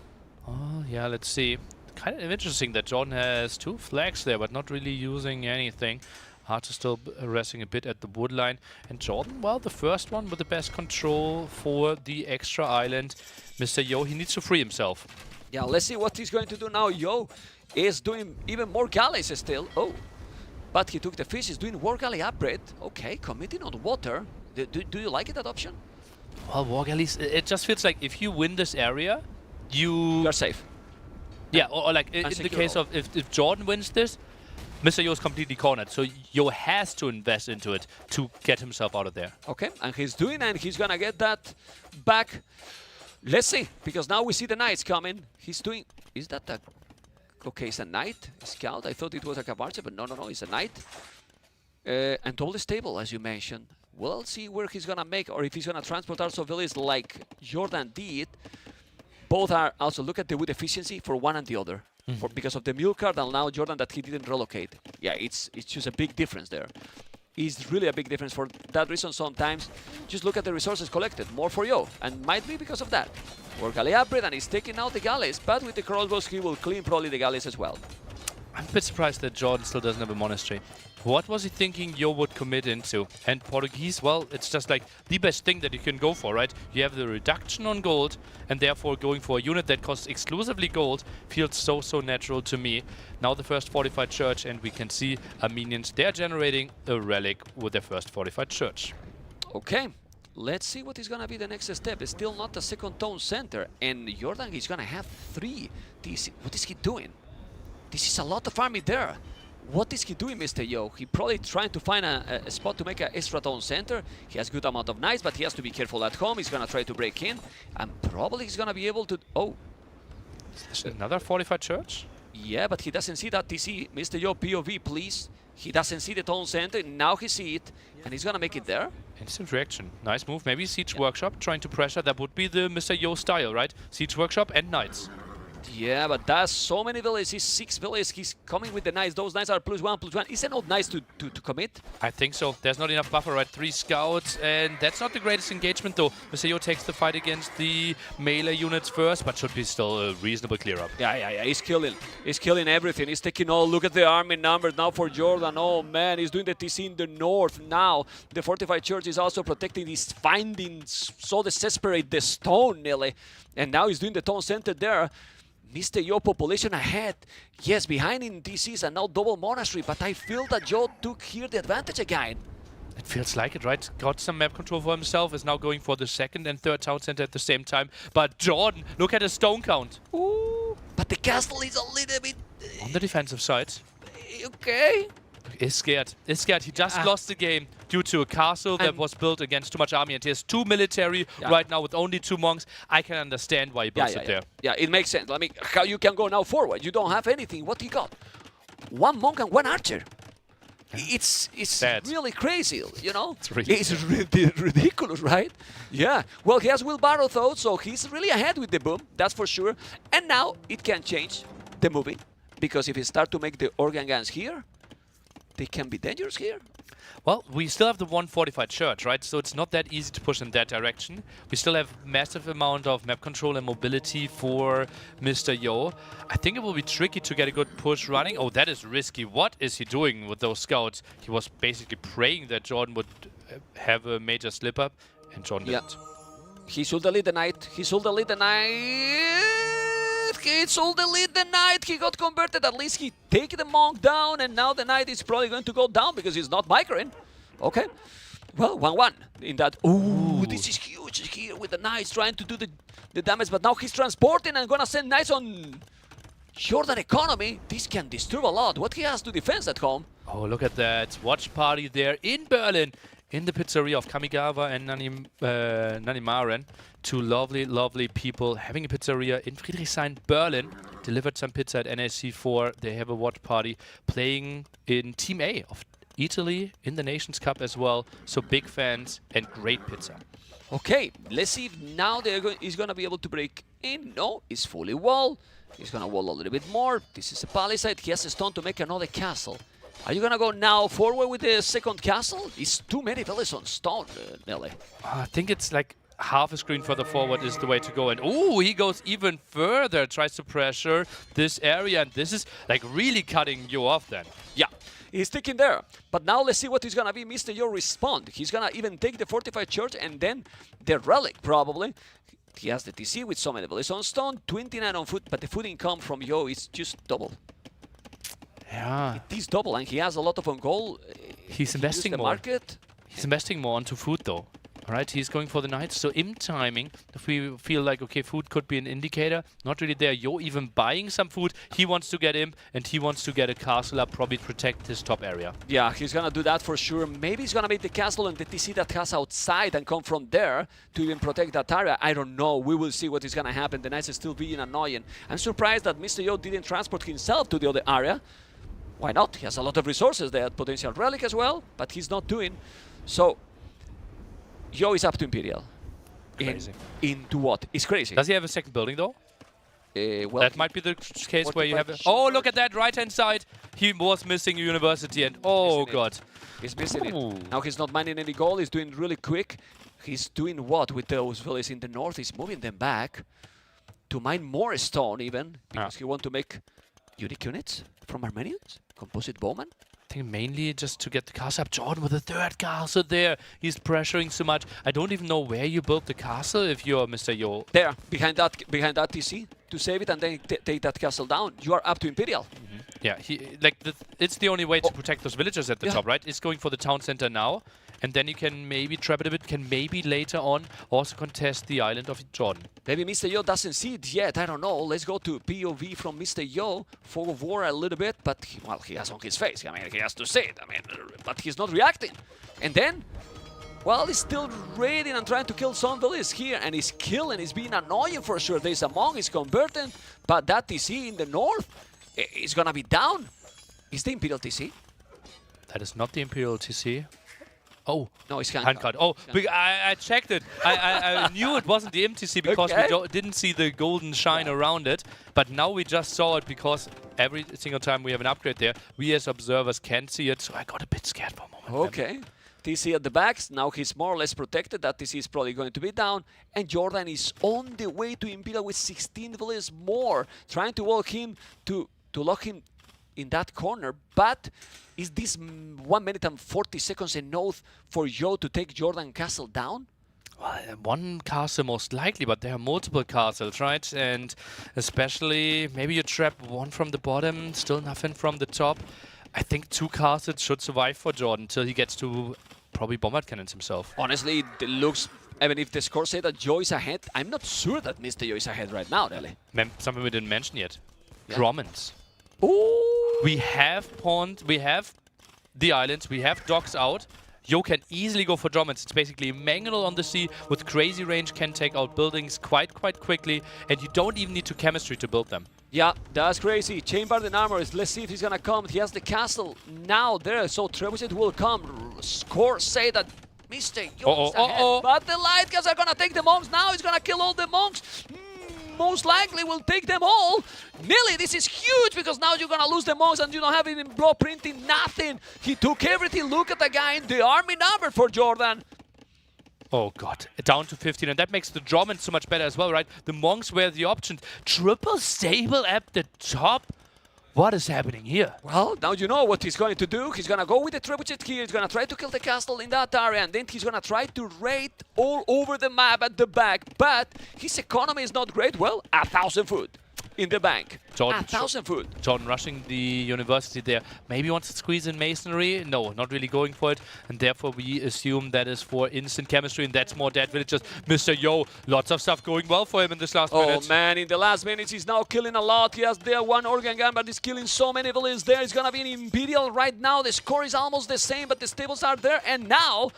Oh, yeah, let's see. Kind of interesting that JorDan has 2 flags there, but not really using anything. Archer still resting a bit at the wood line. And JorDan, well, the first one with the best control for the extra island. Mr. Yo, he needs to free himself. Yeah, let's see what he's going to do now. Yo is doing even more galleys still. Oh, but he took the fish. He's doing war galley upgrade. Okay, committing on water. Do you like it, that option? Well, war galleys, it just feels like if you win this area, you're safe. Yeah, or like in the case of if JorDan wins this, Mr. Yo is completely cornered. So Yo has to invest into it to get himself out of there. Okay, and he's doing, and he's gonna get that back. Let's see, because now we see the knights coming. He's doing. Is that a? Okay, it's a knight scout. I thought it was a cabarche, but no, it's a knight. And double stable, as you mentioned. We'll see where he's gonna make, or if he's gonna transport also villages like JorDan did. Both are also, look at the wood efficiency for one and the other. Because of the mule card, and now JorDan that he didn't relocate. Yeah, it's just a big difference there. is really a big difference. For that reason, sometimes just look at the resources collected, more for Yo, and might be because of that. Or galley upgrade, and he's taking out the galleys, but with the crossbows he will clean probably the galleys as well. I'm a bit surprised that JorDan still doesn't have a monastery. What was he thinking Yo would commit into? And Portuguese, well, it's just like the best thing that you can go for, right? You have the reduction on gold, and therefore going for a unit that costs exclusively gold feels so natural to me. Now the first fortified church, and we can see Armenians, they're generating a relic with their first fortified church. Okay, let's see what is gonna be the next step. It's still not the second town center, and JorDan is gonna have 3 TC. What is he doing? This is a lot of army there. What is he doing, Mr. Yo? He probably trying to find a spot to make an extra town center. He has good amount of knights, but he has to be careful at home. He's gonna try to break in, and probably he's gonna be able to. Oh, another fortified church? Yeah, but he doesn't see that TC. Mr. Yo, POV, please. He doesn't see the town center. Now he see it, and he's gonna make it there. Instant reaction. Nice move. Maybe Siege Workshop trying to pressure. That would be the Mr. Yo style, right? Siege Workshop and knights. Yeah, but that's so many villages. He's 6 villages. He's coming with the knights. Those knights are +1/+1. Is it not nice to commit? I think so. There's not enough buffer, right? 3 scouts, and that's not the greatest engagement, though. Mr. Yo takes the fight against the melee units first, but should be still a reasonable clear-up. Yeah. He's killing. He's killing everything. He's taking all. Look at the army numbers now for JorDan. Oh, man. He's doing the TC in the north now. The fortified church is also protecting these findings. So desperate, the stone, nearly. And now he's doing the town center there. Mr. Yo population ahead. Yes, behind in DCs and now double monastery, but I feel that Yo took here the advantage again. It feels like it, right? Got some map control for himself, is now going for the second and third town center at the same time. But JorDan, look at his stone count. Ooh, but the castle is a little bit... On the defensive side. Okay. Is scared. He just lost the game due to a castle that was built against too much army, and he has 2 military right now with only 2 monks. I can understand why he built it there. Yeah, it makes sense. I mean, how you can go now forward? You don't have anything. What he got? 1 monk and 1 archer. It's really crazy, you know? It's ridiculous, right? Yeah. Well, he has wheelbarrow though, so he's really ahead with the boom, that's for sure. And now it can change the movie, because if he start to make the organ guns here, they can be dangerous here. Well, we still have the 145 church, right? So it's not that easy to push in that direction. We still have massive amount of map control and mobility for Mr. Yo. I think it will be tricky to get a good push running. Oh, that is risky. What is he doing with those scouts? He was basically praying that JorDan would have a major slip-up, and JorDan didn't. He should delete the knight. He should delete the knight. He should delete the knight. He got converted. At least he take the monk down, and now the knight is probably going to go down because he's not microing. Okay. Well, 1-1 in that. Ooh, this is huge here with the knights trying to do the damage, but now he's transporting and gonna send knights on JorDan economy. This can disturb a lot. What he has to defend at home. Oh, look at that. Watch party there in Berlin, in the pizzeria of Kamigawa and Nanimaren. 2 lovely people having a pizzeria in Friedrichshain, Berlin. Delivered some pizza at NAC 4. They have a watch party playing in Team A of Italy in the Nations Cup as well. So big fans and great pizza. Okay, let's see if now he's going to be able to break in. No, he's fully walled. He's going to wall a little bit more. This is a palisade. He has a stone to make another castle. Are you going to go now forward with the second castle? It's too many villages on stone, Nelly. I think it's like half a screen further forward is the way to go. And ooh, he goes even further, tries to pressure this area. And this is like really cutting you off then. Yeah, he's sticking there. But now let's see what is going to be Mr. Yo respond. He's going to even take the fortified church and then the relic probably. He has the TC with so many villages on stone, 29 on foot, but the food income from Yo is just double. Yeah. It is double, and he has a lot of on goal. He's investing more. Market. He's investing more onto food though. All right, he's going for the knights. So in timing, if we feel like, okay, food could be an indicator, not really there. Yo even buying some food. He wants to get imp, and he wants to get a castle up, probably protect his top area. Yeah, he's going to do that for sure. Maybe he's going to make the castle and the TC that has outside and come from there to even protect that area. I don't know. We will see what is going to happen. The knights are still being annoying. I'm surprised that Mr. Yo didn't transport himself to the other area. Why not? He has a lot of resources there, potential relic as well, but he's not doing. So, Yo is up to Imperial. Crazy. Into what? It's crazy. Does he have a second building though? Well, that might be the case where you have... Oh, look at that right-hand side. he was missing University, and oh god. He's missing Ooh. it. Now he's not minding any goal. He's doing really quick. He's doing what with those villas in the north? He's moving them back to mine more stone even, because he wants to make unique units from Armenians. Composite bowman. I think mainly just to get the castle up. JorDan with the third castle there. He's pressuring so much. I don't even know where you built the castle if you're Mr. Yo. There, behind that TC, to save it and then take that castle down. You are up to Imperial. Yeah, it's the only way to protect those villagers at the top, right? It's going for the town center now, and then you can maybe trap it a bit, can maybe later on also contest the island of JorDan. Maybe Mr. Yo doesn't see it yet, I don't know. Let's go to POV from Mr. Yo, fog of war a little bit, but he has on his face. I mean, he has to say it, but he's not reacting. And then, well, he's still raiding and trying to kill some villages here, and he's killing, he's being annoying for sure. There's a monk, he's converting, but that TC in the north is gonna be down. Is the Imperial TC? That is not the Imperial TC. Oh. No, it's handcard. Oh, I checked it. I knew it wasn't the MTC because we didn't see the golden shine around it. But now we just saw it because every single time we have an upgrade there, we as observers can't see it. So I got a bit scared for a moment. Okay. TC at the backs. Now he's more or less protected. That TC is probably going to be down. And JorDan is on the way to Imperial with 16 villages more. Trying to walk him to lock him in that corner, but is this 1 minute and 40 seconds enough for Yo to take JorDan Castle down? Well, one castle most likely, but there are multiple castles, right? And especially, maybe you trap one from the bottom, still nothing from the top. I think 2 castles should survive for JorDan till he gets to probably bombard cannons himself. Honestly, it looks, even if the score say that Yo is ahead, I'm not sure that Mr. Yo is ahead right now, really. Something we didn't mention yet. Yeah. Drummond's. Ooh. We have we have the islands, we have docks out. Yo can easily go for Drummonds. It's basically Mangonel on the sea with crazy range, can take out buildings quite quickly, and you don't even need to chemistry to build them. Yeah, that's crazy. Chambered in armor. Let's see if he's gonna come. He has the castle now there, so Trebuchet will come. Scores say that Mr. Yo is ahead, but the light guys are gonna take the monks now. He's gonna kill all the monks. Most likely will take them all. Nearly, this is huge because now you're gonna lose the monks and you don't have any blueprinting, nothing. He took everything. Look at the guy in the army number for JorDan. Oh god, down to 15, and that makes the Drummond so much better as well, right? The monks were the option. Triple stable at the top. What is happening here? Well, now you know what he's going to do. He's going to go with the trebuchet here. He's going to try to kill the castle in that area, and then he's going to try to raid all over the map at the back. But his economy is not great. Well, 1,000 food in the bank. 1,000 food. JorDan rushing the university there. Maybe wants to squeeze in masonry. No, not really going for it. And therefore we assume that is for instant chemistry, and that's more dead villagers. Mr. Yo, lots of stuff going well for him in this last minute. Oh man, in the last minutes he's now killing a lot. He has there one organ gun, but he's killing so many villages there. It's gonna be an Imperial right now. The score is almost the same, but the stables are there. And now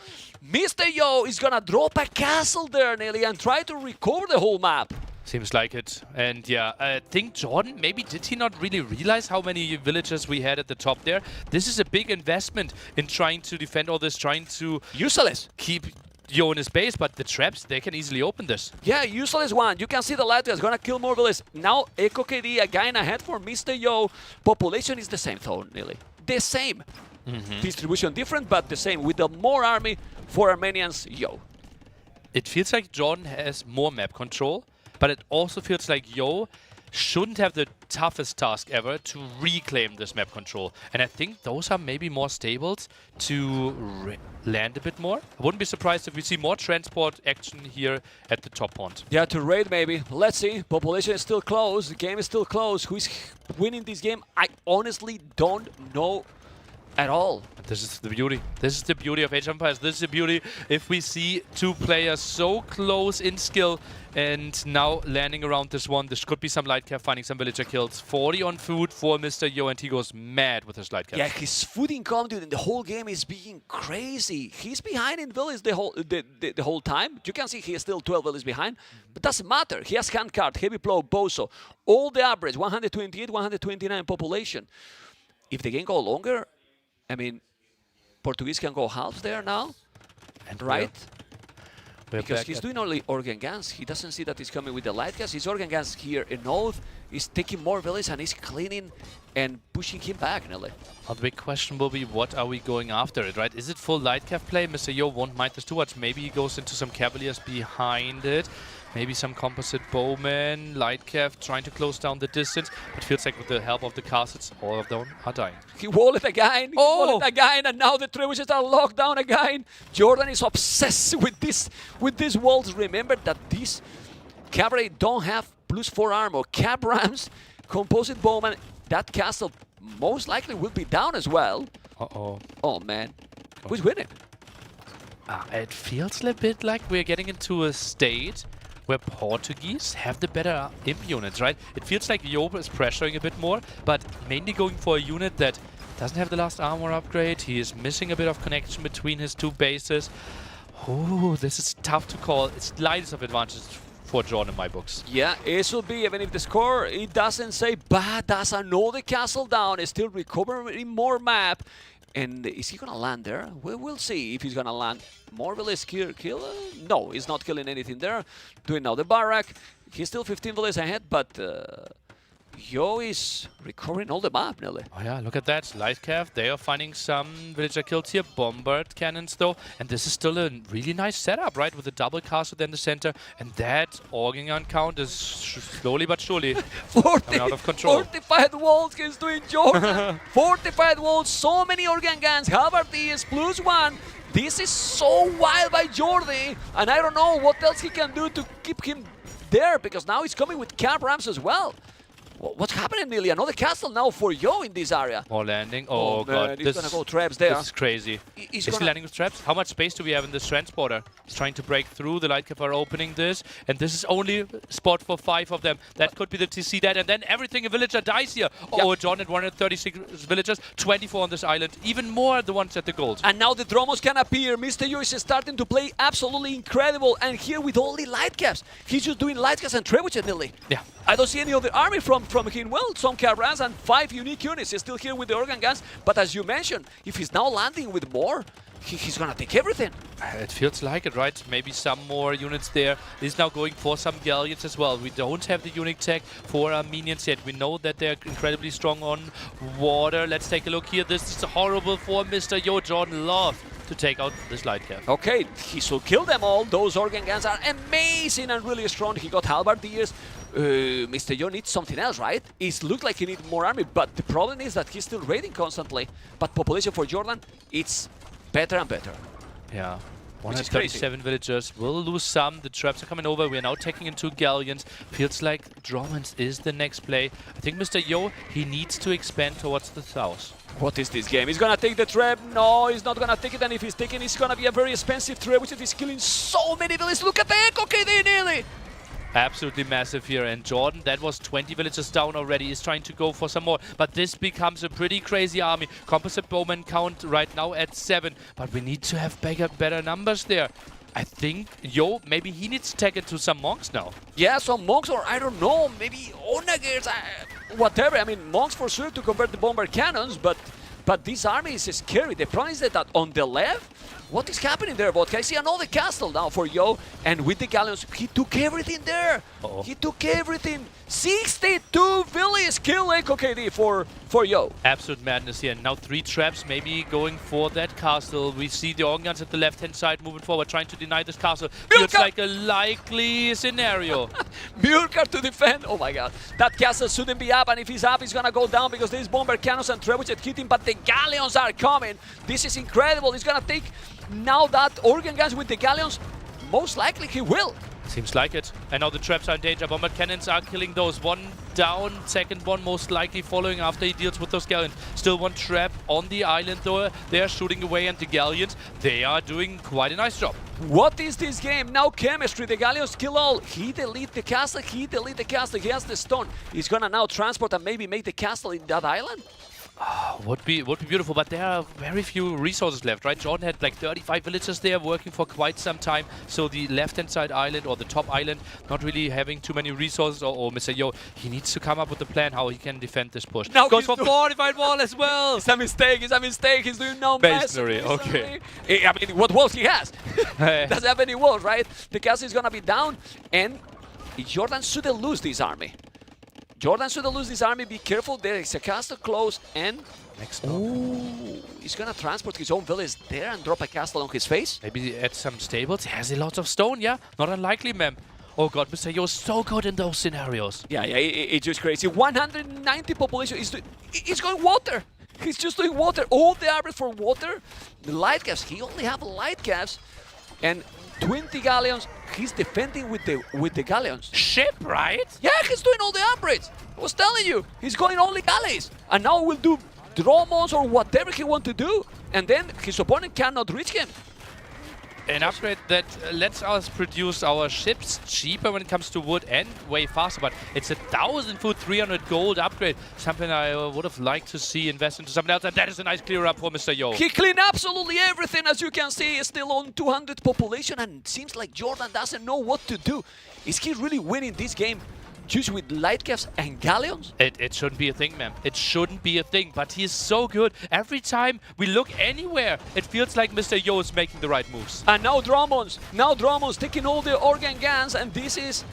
Mr. Yo is gonna drop a castle there, Nelly, and try to recover the whole map. Seems like it. And yeah, I think JorDan, maybe did he not really realize how many villagers we had at the top there? This is a big investment in trying to defend all this, trying to useless keep Yo in his base, but the traps, they can easily open this. Yeah, useless one. You can see the Latvia is gonna kill more villages. Now Echo KD, a guy in ahead for Mr. Yo. Population is the same though, nearly. The same. Distribution different, but the same. With the more army for Armenians, Yo. It feels like JorDan has more map control, but it also feels like Yo shouldn't have the toughest task ever to reclaim this map control. And I think those are maybe more stables to land a bit more. I wouldn't be surprised if we see more transport action here at the top pond. Yeah, to raid maybe. Let's see. Population is still close. The game is still close. Who is winning this game? I honestly don't know at all. This is the beauty. This is the beauty of Age of Empires. This is the beauty if we see 2 players so close in skill and now landing around this one. This could be some light cap finding some villager kills. 40 on food for Mr. Yo, and he goes mad with his light cap. Yeah, his food income, dude, in the whole game is being crazy. He's behind in villages the whole time. You can see he is still 12 villages behind, but doesn't matter. He has handcard, heavy plow, bozo, all the average, 128, 129 population. If the game go longer, I mean, Portuguese can go halves there now, and right? Because he's doing only organ guns. He doesn't see that he's coming with the light gas. His organ guns here in Oath is taking more villages and he's cleaning and pushing him back, Nelly. The big question will be, what are we going after it, right? Is it full light cav play? Mr. Yo won't mind this too much. Maybe he goes into some Cavaliers behind it. Maybe some composite bowmen, light cav trying to close down the distance. It feels like with the help of the castles, all of them are dying. He walled it again, and now the trebuchets are locked down again. JorDan is obsessed with these walls. Remember that these cavalry don't have +4 armor. Cab rams, composite bowman, that castle most likely will be down as well. Oh man, who's winning? It feels a bit like we're getting into a state where Portuguese have the better imp units, right? It feels like Job is pressuring a bit more, but mainly going for a unit that doesn't have the last armor upgrade. He is missing a bit of connection between his two bases. Oh, this is tough to call. It's slightest of advantage for JorDan in my books. Yeah, it should be, even if the score, it doesn't say, but that's another castle down. It's still recovering more map. And is he gonna land there? We'll see if he's gonna land. More villages kill? No, he's not killing anything there. Doing now the barrack. He's still 15 villages ahead, but Yo is recovering all the map, Nelly. Oh yeah, look at that. Light cav, they are finding some villager kills here. Bombard cannons though. And this is still a really nice setup, right? With a double castle in the center. And that organ gun count is slowly but surely coming out of control. Fortified walls he's doing, JorDan. Fortified walls, so many organ guns. Halberdiers +1. This is so wild by JorDan. And I don't know what else he can do to keep him there, because now he's coming with cab rams as well. What's happening, Nearly? Another castle now for Yo in this area. More landing. Oh man, god. he's gonna go traps there. This is crazy. Is he landing with traps? How much space do we have in this transporter? He's trying to break through. The light cav are opening this. And this is only spot for 5 of them. That could be the TC dead. And then everything a villager dies here. Oh, John at 136 villagers. 24 on this island. Even more the ones at the gold. And now the Dromos can appear. Mr. Yo is starting to play absolutely incredible. And here with only light caps. He's just doing light caps and trebuchet, Nearly. Yeah. I don't see any other army from him. Well, some caravans and 5 unique units. He's still here with the organ guns. But as you mentioned, if he's now landing with more, he's gonna take everything. It feels like it, right? Maybe some more units there. He's now going for some galleons as well. We don't have the unique tech for our minions yet. We know that they're incredibly strong on water. Let's take a look here. This is horrible for Mr. Yo. JorDan loves to take out this light cav. Okay, he should kill them all. Those organ guns are amazing and really strong. He got halberdiers. Mr. Yo needs something else, right? It looks like he needs more army, but the problem is that he's still raiding constantly. But population for JorDan, it's better and better. Yeah. 137 villagers will lose some. The traps are coming over. We are now taking in 2 galleons. Feels like Drummond is the next play. I think Mr. Yo, he needs to expand towards the south. What is this game? He's gonna take the trap. No, he's not gonna take it. And if he's taking, it's gonna be a very expensive trap, which is killing so many villages. Look at the echo, KD nearly. Absolutely massive here, and JorDan, that was 20 villagers down already, is trying to go for some more, but this becomes a pretty crazy army. Composite bowman count right now at 7, but we need to have better numbers there. I think Yo, maybe he needs to take it to some monks now. Yeah, some monks, or I don't know, maybe onagers, whatever. I mean, monks for sure to convert the bomber cannons, but this army is scary. The problem is that on the left, what is happening there, Vodka? I see another castle now for Yo, and with the galleons, he took everything there. He took everything. 62 villages kill Echo KD for Yo. Absolute madness here. Now 3 traps, maybe going for that castle. We see the organ guns at the left-hand side moving forward, trying to deny this castle. Feels like a likely scenario. Mjolnir to defend. Oh my god. That castle shouldn't be up, and if he's up, he's gonna go down because there's bomber cannons and trebuchet hitting, but the galleons are coming. This is incredible. He's gonna take now that organ guns with the galleons. Most likely he will. Seems like it. And now the traps are in danger. Bomber cannons are killing those. 1 down, second one most likely following after he deals with those galleons. Still 1 trap on the island though. They are shooting away, and the galleons, they are doing quite a nice job. What is this game? Now chemistry. The galleons kill all. He delete the castle. He delete the castle. He has the stone. He's gonna now transport and maybe make the castle in that island. Would be beautiful, but there are very few resources left, right? JorDan had like 35 villagers there working for quite some time, so the left-hand side island or the top island not really having too many resources, or Mr. Yo, he needs to come up with a plan how he can defend this push. Now goes for fortified wall as well! It's a mistake, he's doing no masonry, okay. I mean, what walls he has? Doesn't have any walls, right? The castle is gonna be down, and JorDan shouldn't lose this army. JorDan shouldn't lose this army, be careful, there is a castle close, and he's gonna transport his own village there and drop a castle on his face. Maybe add some stables, has a lot of stone, yeah? Not unlikely, ma'am. Oh god, Mr. Yo is so good in those scenarios. Yeah, it's just crazy. 190 population, he's going water. He's just doing water, all the armor for water. The light caps, he only have light caps, and 20 galleons, he's defending with the galleons. Ship, right? Yeah, he's doing all the upgrades. I was telling you, he's going only galleys. And now we'll do drones or whatever he wants to do. And then his opponent cannot reach him. An upgrade that lets us produce our ships cheaper when it comes to wood and way faster, but it's 1,000 food, 300 gold upgrade. Something I would have liked to see invest into something else, and that is a nice clear up for Mr. Yo. He cleaned absolutely everything, as you can see. He's still on 200 population, and it seems like JorDan doesn't know what to do. Is he really winning this game just with light caps and galleons? It shouldn't be a thing, man. It shouldn't be a thing, but he is so good. Every time we look anywhere, it feels like Mr. Yo is making the right moves. And now Drummond's taking all the organ guns, and this is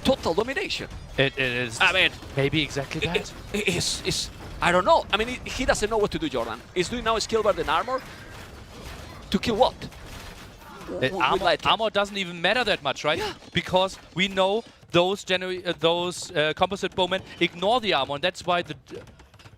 total domination. It is. I mean, maybe exactly that. It's I don't know. I mean, he doesn't know what to do, JorDan. He's doing now skill bar and armor. To kill what? Armor doesn't even matter that much, right? Yeah. Because we know those composite bowmen ignore the armor, and that's why the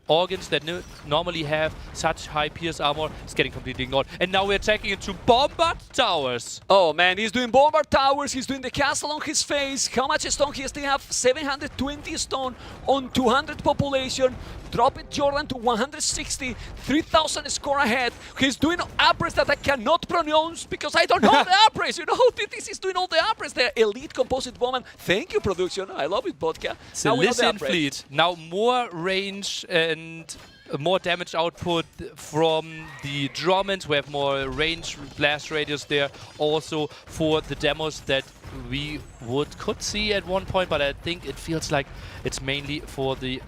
organs that normally have such high pierce armor is getting completely ignored. And now we're attacking into bombard towers. Oh man, he's doing bombard towers, he's doing the castle on his face. How much stone? He still have 720 stone on 200 population. Drop it, JorDan, to 160, 3,000 score ahead. He's doing upgrades that I cannot pronounce because I don't know the upgrades. You know, this is doing all the upgrades. They're elite composite bowman. Thank you, production. I love it, vodka. Cilician fleet. Now more range and more damage output from the Dromans. We have more range blast radius there. Also for the demos that we could see at one point, but I think it feels like it's mainly for the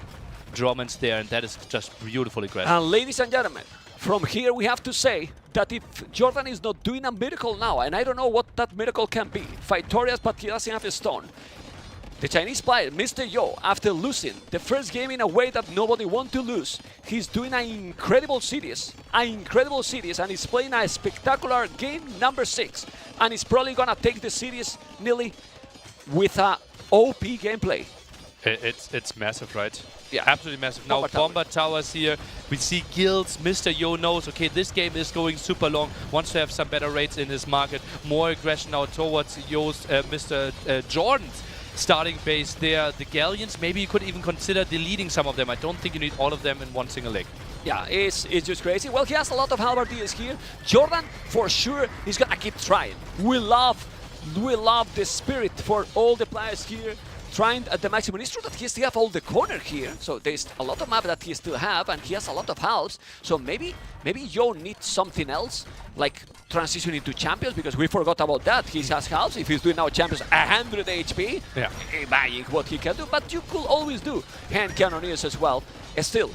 Dromans there, and that is just beautiful aggressive. And ladies and gentlemen, from here we have to say that if JorDan is not doing a miracle now, and I don't know what that miracle can be, victorious but he doesn't have a stone, the Chinese player, Mr. Yo, after losing the first game in a way that nobody wants to lose, he's doing an incredible series, and he's playing a spectacular game number 6, and he's probably gonna take the series nearly with a OP gameplay. It's massive, right? Yeah. Absolutely massive. Now bombard towers here. We see guilds. Mr. Yo knows, okay, this game is going super long. Wants to have some better rates in his market. More aggression now towards Yo's, Mr. JorDan's starting base there. The galleons, maybe you could even consider deleting some of them. I don't think you need all of them in one single leg. Yeah, it's just crazy. Well, he has a lot of halberdiers here. JorDan, for sure, he's gonna keep trying. We love the spirit for all the players here. Trying at the maximum. It's true that he still have all the corner here, so there's a lot of map that he still have, and he has a lot of halves. So maybe Yo needs something else, like transitioning to champions, because we forgot about that. He has halves. If he's doing now champions 100 HP, yeah, imagine what he can do. But you could always do hand cannoneers as well. Still,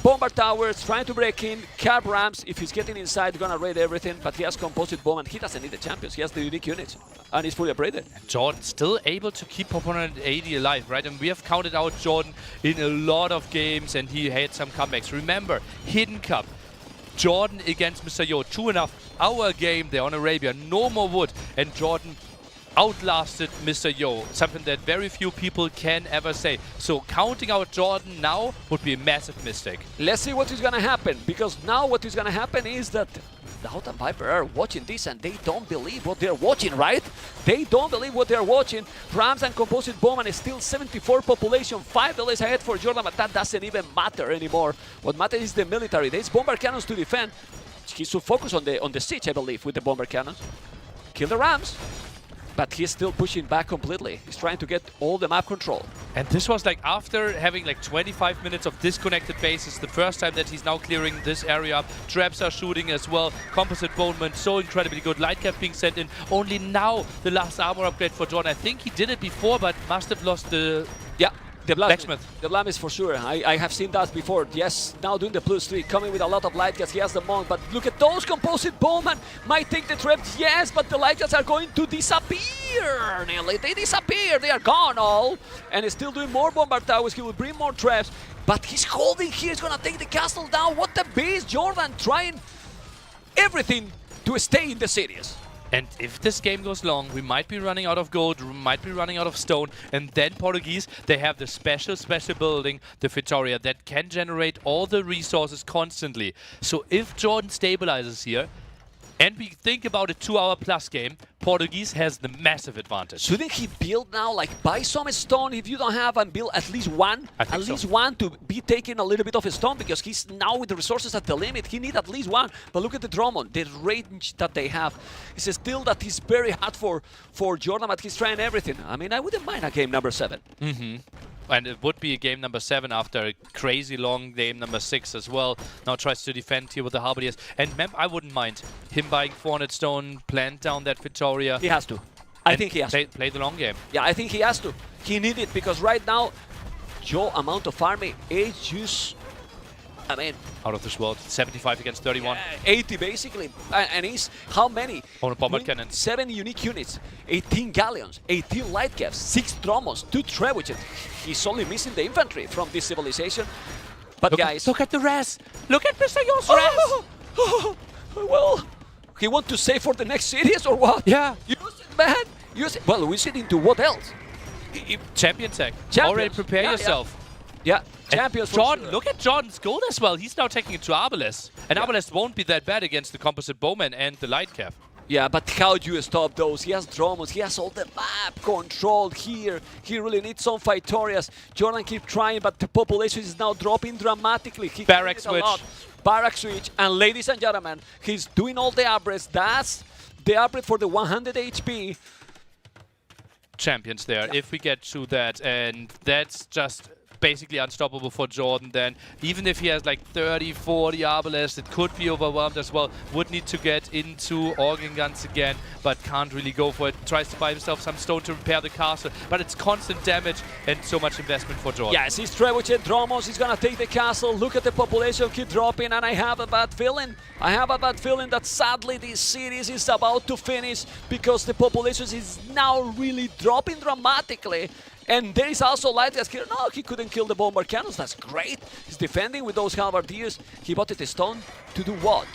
bombard towers, trying to break in, cab rams. If he's getting inside, gonna raid everything. But he has composite bomb, and he doesn't need the champions. He has the unique units, and he's fully upgraded. JorDan still able to keep opponent 80 alive, right? And we have counted out JorDan in a lot of games, and he had some comebacks. Remember, Hidden Cup, JorDan against Mr. Yo, 2.5-hour game there on Arabia, no more wood, and JorDan outlasted Mr. Yo, something that very few people can ever say. So counting out JorDan now would be a massive mistake. Let's see what is gonna happen, because now what is gonna happen is that DauT and Viper are watching this and they don't believe what they're watching, right? They don't believe what they're watching. Rams and Composite Bowman is still 74 population, 5 delays ahead for JorDan, but that doesn't even matter anymore. What matters is the military. There's bomber cannons to defend. He should focus on the siege, I believe, with the bomber cannons. Kill the Rams. but he's still pushing back completely. He's trying to get all the map control. And this was like after having like 25 minutes of disconnected bases, the first time that he's now clearing this area up. Traps are shooting as well. Composite Bowman, so incredibly good. Light cap being sent in. Only now the last armor upgrade for John. I think he did it before, but must have lost the... Yeah. The blacksmith. The blacksmith for sure. I have seen that before. Yes, now doing the +3, coming with a lot of light gas. He has the mount, but look at those composite bowmen. Might take the trap, yes, but the light gas are going to disappear. Nearly, they disappear. They are gone all. And he's still doing more bombard towers. He will bring more traps, but he's holding here. He's gonna take the castle down. What a beast! JorDan trying everything to stay in the series. And if this game goes long, we might be running out of gold, we might be running out of stone, and then Portuguese, they have the special building, the Vitória, that can generate all the resources constantly. So if JorDan stabilizes here, and we think about a 2-hour plus game, Portuguese has the massive advantage. Shouldn't he build now, like buy some stone if you don't have, and build at least one? At least one to be taking a little bit of a stone, because he's now with the resources at the limit. He needs at least one. But look at the Drummond, the range that they have. It's still that he's very hard for JorDan, but he's trying everything. I mean, I wouldn't mind a game number 7. And it would be a game number 7 after a crazy long game number 6 as well. Now tries to defend here with the Halberdiers. And I wouldn't mind him buying 400 stone, plant down that Vitória. He has to. I think he has to. Play the long game. Yeah, I think he has to. He needs it, because right now, Joe amount of farming is just, I mean... out of this world. 75 against 31. 80 basically. And he's, how many? On a bombard cannon. 7 unique units, 18 galleons, 18 light caps, 6 dromos, 2 trebuchets. He's only missing the infantry from this civilization. But guys... Look at the res! Look at Mr. Yo's res! Well, he want to save for the next series or what? Yeah. Use it, man! Use it. Well, we it into what else? Champion tech. Already prepare yourself. Yeah, champions for John, sure. look at John's gold as well. He's now taking it to Arbalest. And Arbalest won't be that bad against the composite bowman and the light cap. Yeah, but how do you stop those? He has dromos, he has all the map controlled here. He really needs some Vitórias. JorDan keep trying, but the population is now dropping dramatically. He Barrack switch. Barrack switch. And ladies and gentlemen, he's doing all the upgrades. That's the upgrade for the 100 HP. Champions there, if we get to that. And that's just basically unstoppable for JorDan then. Even if he has like 30, 40 Arbalest, it could be overwhelmed as well. Would need to get into organ guns again, but can't really go for it. Tries to buy himself some stone to repair the castle, but it's constant damage and so much investment for JorDan. Yes, he's Trebuchet, Dromos, he's gonna take the castle. Look at the population keep dropping, and I have a bad feeling. I have a bad feeling that sadly this series is about to finish, because the population is now really dropping dramatically. And there is also light gas here. No, he couldn't kill the bombard cannons. That's great. He's defending with those halberdiers. He bought the stone to do what?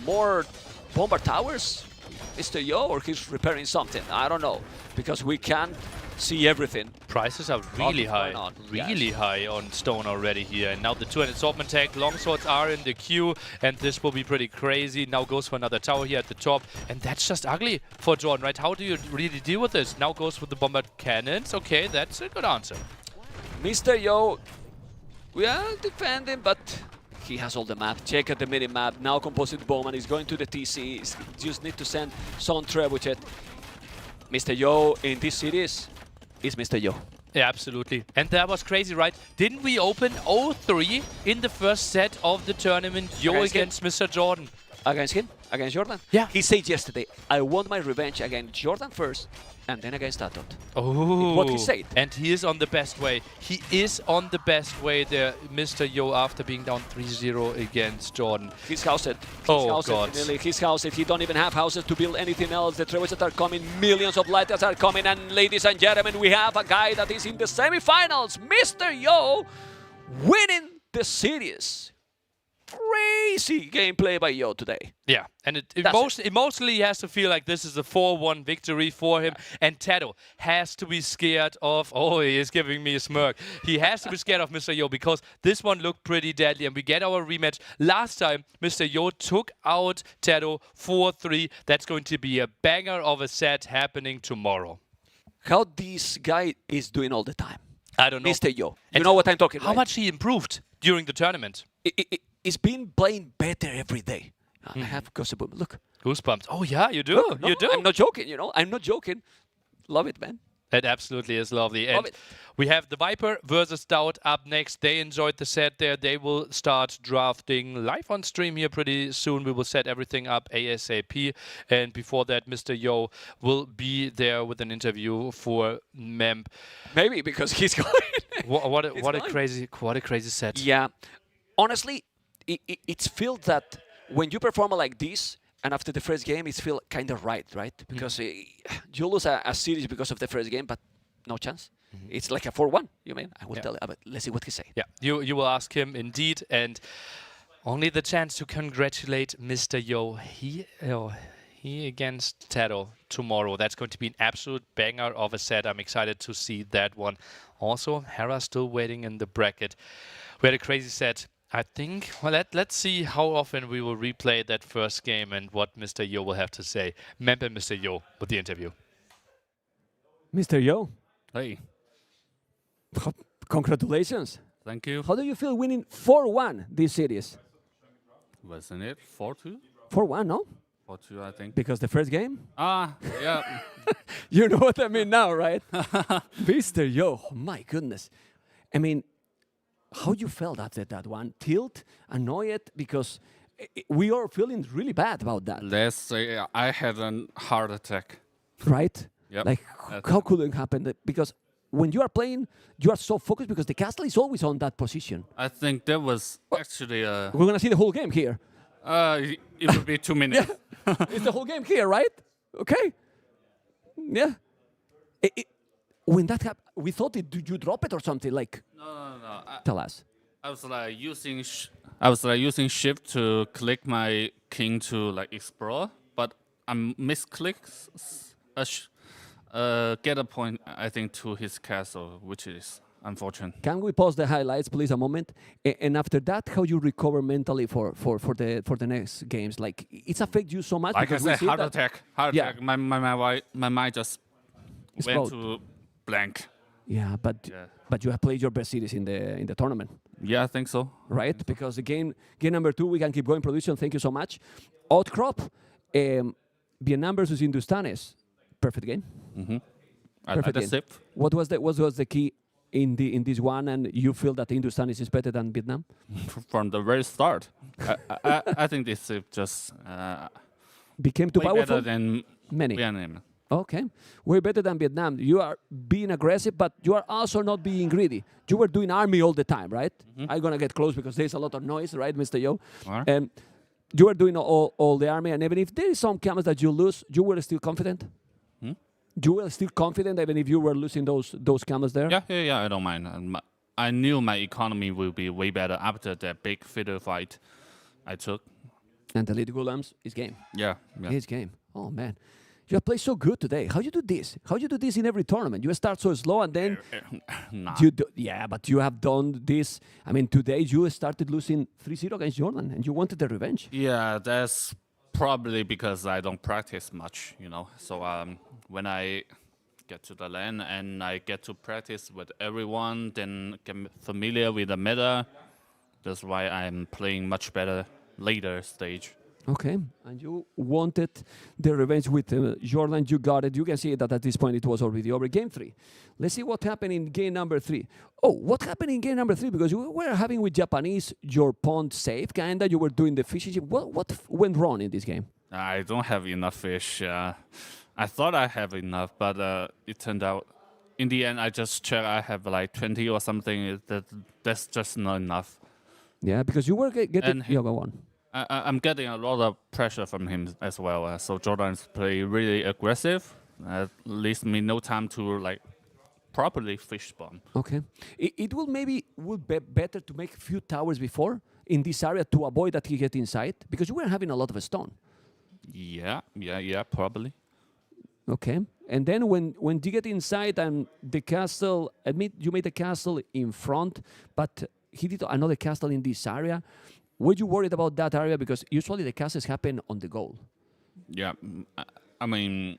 More bombard towers? Mr. Yo, or he's repairing something? I don't know, because we can't see everything. Prices are really high, high on stone already here. And now the 200 swordsman tag, longswords are in the queue, and this will be pretty crazy. Now goes for another tower here at the top, and that's just ugly for JorDan, right? How do you really deal with this? Now goes with the bombard cannons. Okay, that's a good answer. Mr. Yo, we are defending, but he has all the map. Check at the mini-map. Now composite bowman is going to the TC. Just need to send some trebuchet. Mr. Yo in this series is Mr. Yo. Yeah, absolutely. And that was crazy, right? Didn't we open 0-3 in the first set of the tournament? Yo against Mr. JorDan. Against him? Against JorDan? Yeah. He said yesterday, I want my revenge against JorDan first, and then against DauT. Oh. What he said. And he is on the best way. He is on the best way there, Mr. Yo, after being down 3-0 against JorDan. He's housed. He's housed. He don't even have houses to build anything else. The trebuchets are coming. Millions of lighters are coming. And ladies and gentlemen, we have a guy that is in the semifinals. Mr. Yo winning the series. Crazy gameplay by Yo today. Yeah, and it mostly has to feel like this is a 4-1 victory for him. And Tato has to be scared of... Oh, he is giving me a smirk. He has to be scared of Mr. Yo, because this one looked pretty deadly. And we get our rematch. Last time, Mr. Yo took out Tato 4-3. That's going to be a banger of a set happening tomorrow. How this guy is doing all the time. I don't know. Mr. Yo. You know what I'm talking about. How much he improved during the tournament. He's been playing better every day. I have goosebumps. Look. Goosebumps. Oh, yeah, you do. Look, no, you do. I'm not joking, you know. I'm not joking. Love it, man. It absolutely is lovely. Love And it. we have TheViper versus DauT up next. They enjoyed the set there. They will start drafting live on stream here pretty soon. We will set everything up ASAP. And before that, Mr. Yo will be there with an interview for MEMP. Maybe because he's going. What a crazy set. Yeah. Honestly, it's felt that when you perform like this, and after the first game, it's feel kind of right? Because you lose a series because of the first game, but no chance. It's like a 4-1, you mean? I will tell you, but let's see what he say. Yeah, you will ask him indeed, and only the chance to congratulate Mr. Yo. He against Taro tomorrow. That's going to be an absolute banger of a set. I'm excited to see that one. Also, Hera still waiting in the bracket. We had a crazy set. I think, well, let's see how often we will replay that first game and what Mr. Yo will have to say. MEMP and Mr. Yo with the interview. Mr. Yo. Hey. Congratulations. Thank you. How do you feel winning 4-1 this series? Wasn't it 4-2? 4-1, no? 4-2, I think. Because the first game? Yeah. You know what I mean now, right? Mr. Yo, oh my goodness. I mean, how you felt after that one? Tilt, annoyed, because we are feeling really bad about that. Let's say I had a heart attack. Right? Yep. Like, how could it happen? Because when you are playing, you are so focused because the castle is always on that position. I think that was actually We're going to see the whole game here. It would be 2 minutes. It's the whole game here, right? Okay. Yeah. When that happened, we thought, did you drop it or something? Like, No. Tell us. I was like using shift to click my king to like explore, but I misclicked get a point, I think, to his castle, which is unfortunate. Can we pause the highlights, please, a moment? And after that, how you recover mentally for the next games? Like, it's affect you so much. Like I because we said, see heart that- attack. My mind just went to blank. Yeah, but you have played your best series in the tournament. Yeah, I think so. Right, because the game number 2, we can keep going. Production, thank you so much. Outcrop, Vietnam versus Hindustanis, perfect game. Perfect game. What was the key in this one, and you feel that Hindustanis is better than Vietnam? From the very start, I think this just became too way powerful. better than many. Vietnam. Okay, way better than Vietnam. You are being aggressive, but you are also not being greedy. You were doing army all the time, right? I'm gonna get close because there's a lot of noise, right, Mr. Yo? Right. And you were doing all the army, and even if there is some camps that you lose, you were still confident. You were still confident even if you were losing those camels there. Yeah. I don't mind. I knew my economy will be way better after that big fiddle fight I took. And the lead Gulams is game. Yeah. It's game. Oh man. You have played so good today. How you do this? How you do this in every tournament? You start so slow and then Nah. but you have done this. I mean, today you started losing 3-0 against JorDan and you wanted the revenge. Yeah, that's probably because I don't practice much, So when I get to the LAN and I get to practice with everyone, then get familiar with the meta. That's why I'm playing much better later stage. Okay, and you wanted the revenge with JorDan. You got it. You can see that at this point it was already over. Game 3. Let's see what happened in game number 3. Oh, what happened in game number 3? Because you were having with Japanese your pond safe, kinda. You were doing the fishing. What went wrong in this game? I don't have enough fish. I thought I have enough, but it turned out, in the end, I just checked. I have like 20 or something. That's just not enough. Yeah, because you were getting. Go on. I'm getting a lot of pressure from him as well. So JorDan's play really aggressive. Leaves me no time to like properly fish spawn. Okay, it will be better to make a few towers before in this area to avoid that he get inside because you were having a lot of stone. Yeah, probably. Okay, and then when you get inside and the castle, admit you made a castle in front, but he did another castle in this area. Were you worried about that area? Because usually the castles happen on the goal. Yeah, I mean,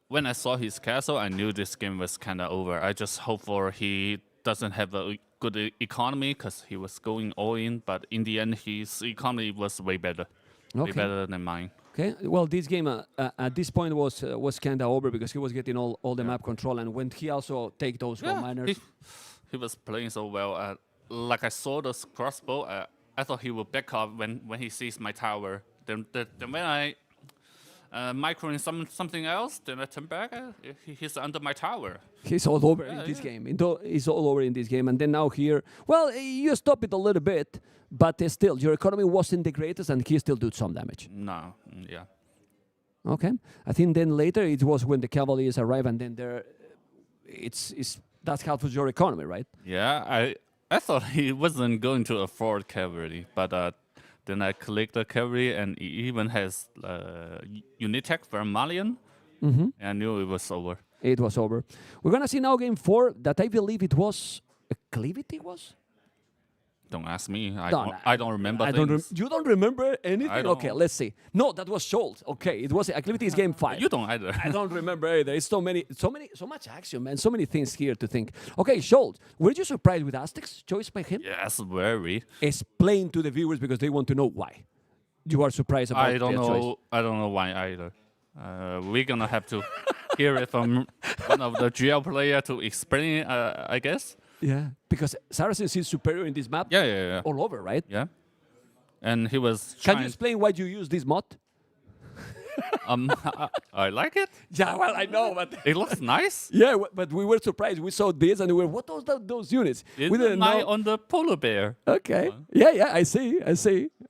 when I saw his castle, I knew this game was kind of over. I just hope for he doesn't have a good economy because he was going all in. But in the end, his economy was way better. Way better than mine. Okay. Well, this game at this point was kind of over because he was getting all the map control, and when he also take those gold miners. He was playing so well. Like I saw this crossbow, I thought he would back up when he sees my tower. Then when I microing something else, then I turn back. He's under my tower. He's all over in this game. He's all over in this game, and then now here, well, you stop it a little bit, but still, your economy wasn't the greatest, and he still did some damage. No, yeah. Okay, I think then later it was when the Cavaliers arrive, and then that's helpful to your economy, right? Yeah, I thought he wasn't going to afford cavalry, but then I clicked the cavalry, and he even has Unitech for Malian. Mm-hmm. I knew it was over. It was over. We're gonna see now game 4 that I believe it was Acclivity was. Don't ask me. I don't remember. You don't remember anything? I don't. Okay, let's see. No, that was Scholt. Okay, it was Acclivity is game 5. You don't either. I don't remember either. It's so much action, man. So many things here to think. Okay, Scholt, were you surprised with Aztec's choice by him? Yes, very. Explain to the viewers because they want to know why you are surprised about I don't their know. choice. I don't know why either. We're gonna have to hear it from one of the GL player to explain it, I guess. Yeah, because Saracens is superior in this map. Yeah. All over, right? Yeah. And he was. Can you explain why you use this mod? I like it. Yeah, well, I know, but it looks nice. Yeah, but we were surprised. We saw this and we were, what are those units? We didn't know. On the polar bear. Okay. Yeah, I see.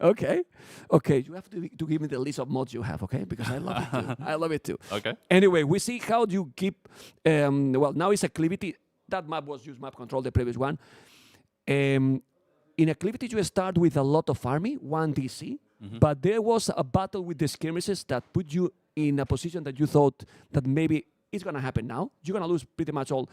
Okay. You have to give me the list of mods you have, okay? Because I love it too. I love it too. Okay. Anyway, we see how you keep. Well, now it's Acclivity. That map was use map control, the previous one. In Acclivity, you start with a lot of army, 1 DC. Mm-hmm. But there was a battle with the skirmishes that put you in a position that you thought that maybe it's going to happen now. You're going to lose pretty much all.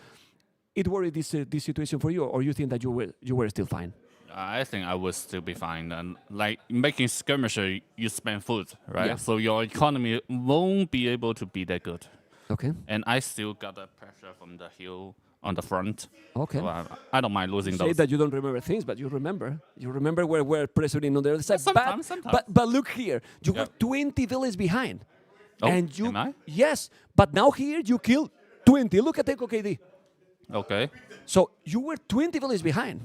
It worried this situation for you, or you think that you were still fine? I think I would still be fine. And like making skirmisher, you spend food, right? Yeah. So your economy won't be able to be that good. Okay. And I still got the pressure from the hill on the front. Okay. So I don't mind losing you those. Say that you don't remember things, but you remember. You remember where we're pressuring on the other side. Sometimes. But look here. You were 20 villages behind. Oh, and you, am I? Yes. But now here you killed 20. Look at Eco KD. Okay. So you were 20 villages behind.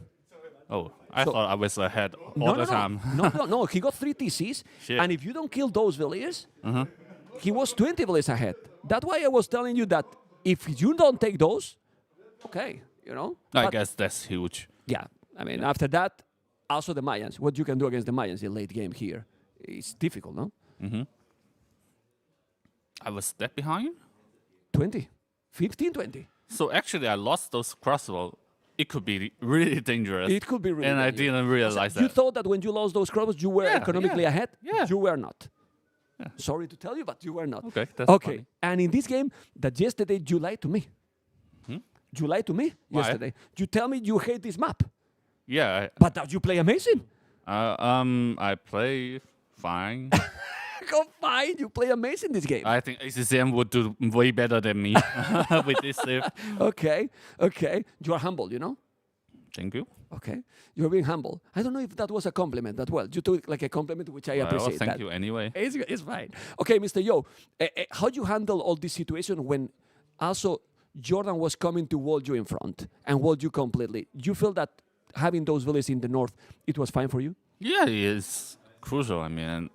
Oh, I thought I was ahead all the time. No. He got 3 TCs. Shit. And if you don't kill those villagers, he was 20 villages ahead. That's why I was telling you that if you don't take those, okay, I guess that's huge. Yeah. I mean, after that, also the Mayans. What you can do against the Mayans in late game here, it's difficult, no? Mm-hmm. I was that behind? 20. 15, 20. So actually, I lost those crossbow. It could be really dangerous. It could be really dangerous. dangerous. I didn't realize that. You thought that when you lost those crossbows, you were economically ahead? Yeah. You were not. Yeah. Sorry to tell you, but you were not. Okay, that's okay. funny. And in this game, that yesterday you lied to me. You lied to me yesterday. You tell me you hate this map. Yeah. But that you play amazing. I play fine. Go fine. You play amazing this game. I think ACCM would do way better than me with this save. Okay. You are humble, Thank you. Okay. You're being humble. I don't know if that was a compliment that well. You took it like a compliment, which I appreciate. Thank you anyway. It's fine. Okay, Mr. Yo, how do you handle all this situation when also JorDan was coming to wall you in front and walled you completely? Do you feel that having those villages in the north, it was fine for you? Yeah, it's crucial. I mean,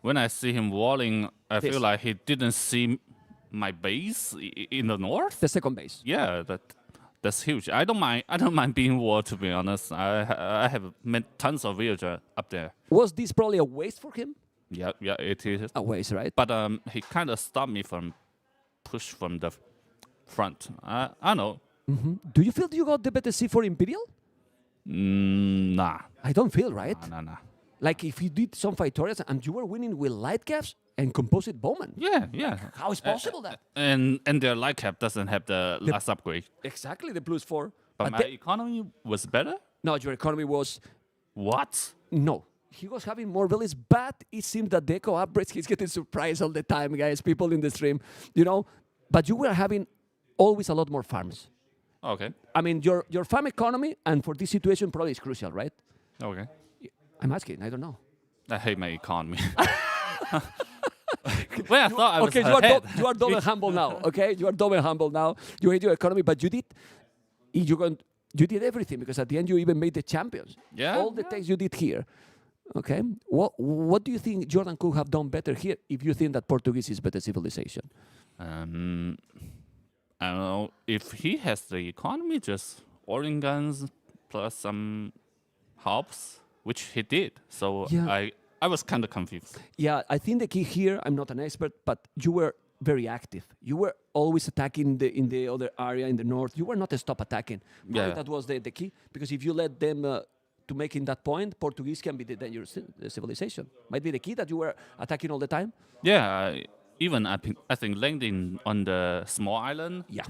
when I see him walling, I feel like he didn't see my base in the north. The second base. Yeah, that's huge. I don't mind being walled, to be honest. I have met tons of villagers up there. Was this probably a waste for him? Yeah, it is. A waste, right? But he kind of stopped me from push from the front. I know. Mm-hmm. Do you feel you got the better C for Imperial? Nah. I don't feel, right? Nah. Like if you did some Victorias and you were winning with light caps and composite bowman. Yeah. How is possible that? And their light cap doesn't have the last upgrade. Exactly, the +4. But my economy was better? No, your economy was... What? No. He was having more villages, but it seems that Deco upgrades, he's getting surprised all the time, guys, people in the stream, But you were having always a lot more farms. Okay. I mean, your farm economy, and for this situation, probably is crucial, right? Okay. I'm asking, I don't know. I hate my economy. Well, I thought I was okay, ahead. you are double humble now. Okay, you are double humble now. You hate your economy, but you did everything because at the end you even made the champions. Yeah. All the things you did here. Okay. What do you think JorDan could have done better here if you think that Portuguese is better civilization? I don't know if he has the economy, just Organ guns plus some hops, which he did. So Yeah. I was kind of confused. Yeah, I think the key here, I'm not an expert, but you were very active. You were always attacking in the other area in the north. You were not stop attacking. Probably Yeah. that was the key, because if you let them to making that point, Portuguese can be the dangerous civilization. Might be the key that you were attacking all the time. Yeah, even I think landing on the small island. Yeah.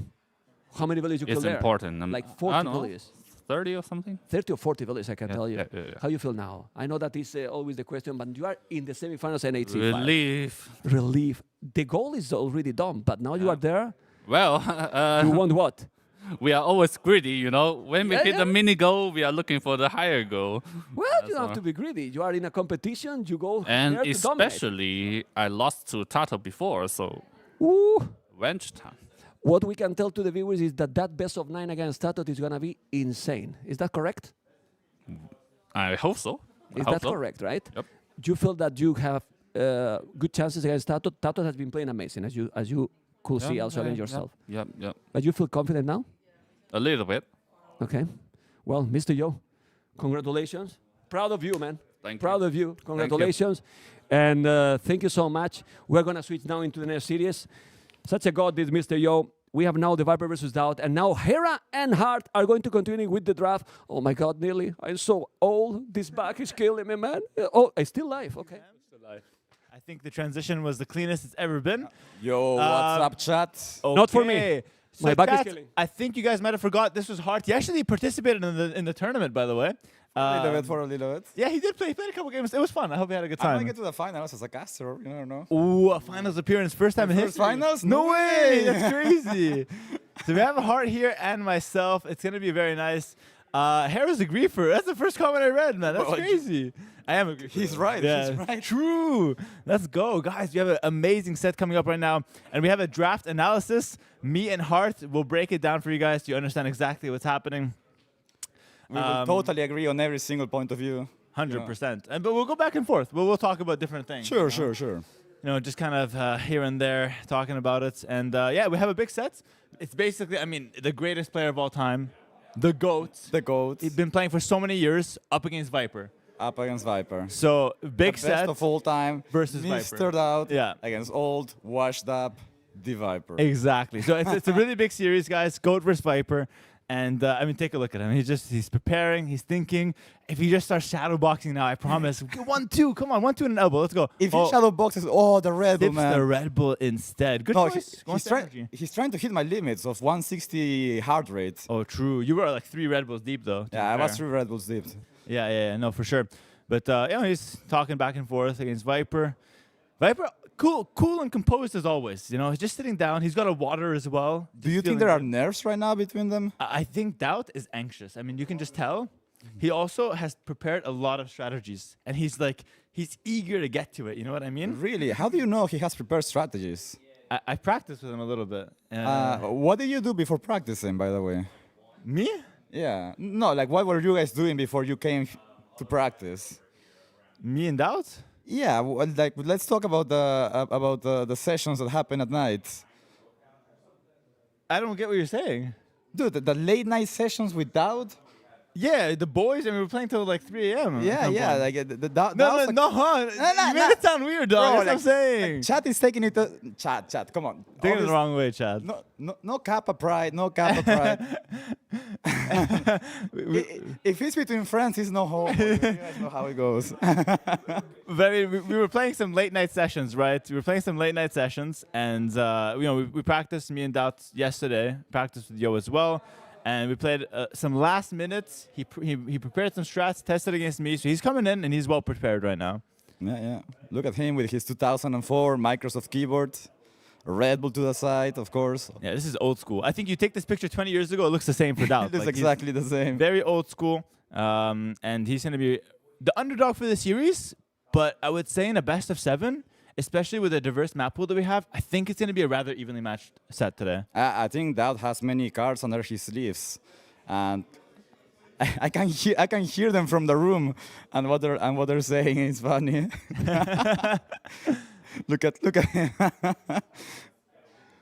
How many villages you is killed there? important. Like I 40 don't know, villages. 30 or something. 30 or 40 villages, I can tell you. Yeah. How you feel now? I know that is always the question, but you are in the semifinals and NAC. Relief. Relief. The goal is already done, but now you are there. Well, you want what? We are always greedy, you know. When we hit the mini goal, we are looking for the higher goal. Well, you don't have to be greedy. You are in a competition. You go And there to dominate. especially, I lost to Tato before, so Ooh. revenge time. What we can tell to the viewers is that best of 9 against Tato is going to be insane. Is that correct? I hope so. Is that correct, right? Yep. Do you feel that you have good chances against Tato? Tato has been playing amazing, as you could see also against yourself. Yep. But you feel confident now? A little bit. Okay. Well, Mr. Yo, congratulations. Proud of you, man. Thank Proud you. of you. Congratulations. And thank you so much. We're going to switch now into the next series. Such a god, this Mr. Yo. We have now TheViper versus DauT, and now Hera and Hart are going to continue with the draft. Oh my God, nearly. I'm so old. This back is killing me, man. Oh, I'm still live. Okay. I think the transition was the cleanest it's ever been. Yo, what's up, chat? Okay. Not for me. So My back is chat, killing. I think you guys might have forgot this was Hart. He actually participated in the tournament, by the way. For a little bit. Yeah, he did play. He played a couple games. It was fun. I hope he had a good I time. want to get to the finals as a caster. You never know. Ooh, a finals appearance. First time in First history. finals? No No way. way. That's crazy. So we have a Hart here and myself. It's going to be very nice. Hera's a griefer. That's the first comment I read, man. That's Well, crazy. I am a griefer. He's right. Yeah. He's right. True. Let's go. Guys, we have an amazing set coming up right now. And we have a draft analysis. Me and Hart will break it down for you guys so you understand exactly what's happening. We will totally agree on every single point of view. 100%. But we'll go back and forth. We'll talk about different things. Sure, you know? sure. You know, just kind of here and there talking about it. And yeah, we have a big set. It's basically, I mean, the greatest player of all time, the GOAT. The GOAT. He's been playing for so many years, up against Viper. Up against Viper. So, big The set. best of all time versus Mr. Viper. DauT against old, washed up TheViper. Exactly. So, it's a really big series, guys. GOAT versus Viper. And I mean, take a look at him. He's preparing. He's thinking. If he just starts shadow boxing now, I promise. 1-2. Come on, 1-2 and an elbow. Let's go. If he shadow boxes, the Red Bull, Sips man. the Red Bull instead. Good No, choice. he's trying to hit my limits of 160 heart rate. Oh, true. You were like 3 Red Bulls deep, though. Yeah, I was 3 Red Bulls deep. Yeah, no, for sure. But you know, he's talking back and forth against Viper. Viper, cool and composed as always. You know, he's just sitting down. He's got a water as well. Do you think there are nerves right now between them? I think DauT is anxious. I mean, you can just tell. He also has prepared a lot of strategies, and he's eager to get to it. You know what I mean? Really? How do you know he has prepared strategies? I practiced with him a little bit. What did you do before practicing, by the way? Me? Yeah. No, like what were you guys doing before you came to practice? Me and DauT? Yeah, like let's talk about the sessions that happen at night. I don't get what you're saying. Dude, the late night sessions with DauT? Yeah, the boys, and we were playing till like 3 a.m. Yeah, like the DauT. No, you made it sound weird, dog. That's what I'm saying. Chat is taking it. Chat, come on. Taking it the wrong way, Chad. No Kappa pride, no Kappa pride. If it's between friends, it's no hope. You guys know how it goes. But we were playing some late night sessions, right? We were playing some late night sessions, and you know, we practiced, me and DauT yesterday. Practiced with Yo as well, and we played some last minutes. He prepared some strats, tested against me, so he's coming in and he's well prepared right now. Yeah. Look at him with his 2004 Microsoft keyboard. Red Bull to the side, of course. Yeah, this is old school. I think you take this picture 20 years ago, it looks the same for DauT. It looks exactly the same. Very old school, and he's going to be the underdog for the series, but I would say in a best of 7, especially with the diverse map pool that we have, I think it's going to be a rather evenly matched set today. I think DauT has many cards under his sleeves, and I can hear them from the room, and what they're saying is funny. look at him.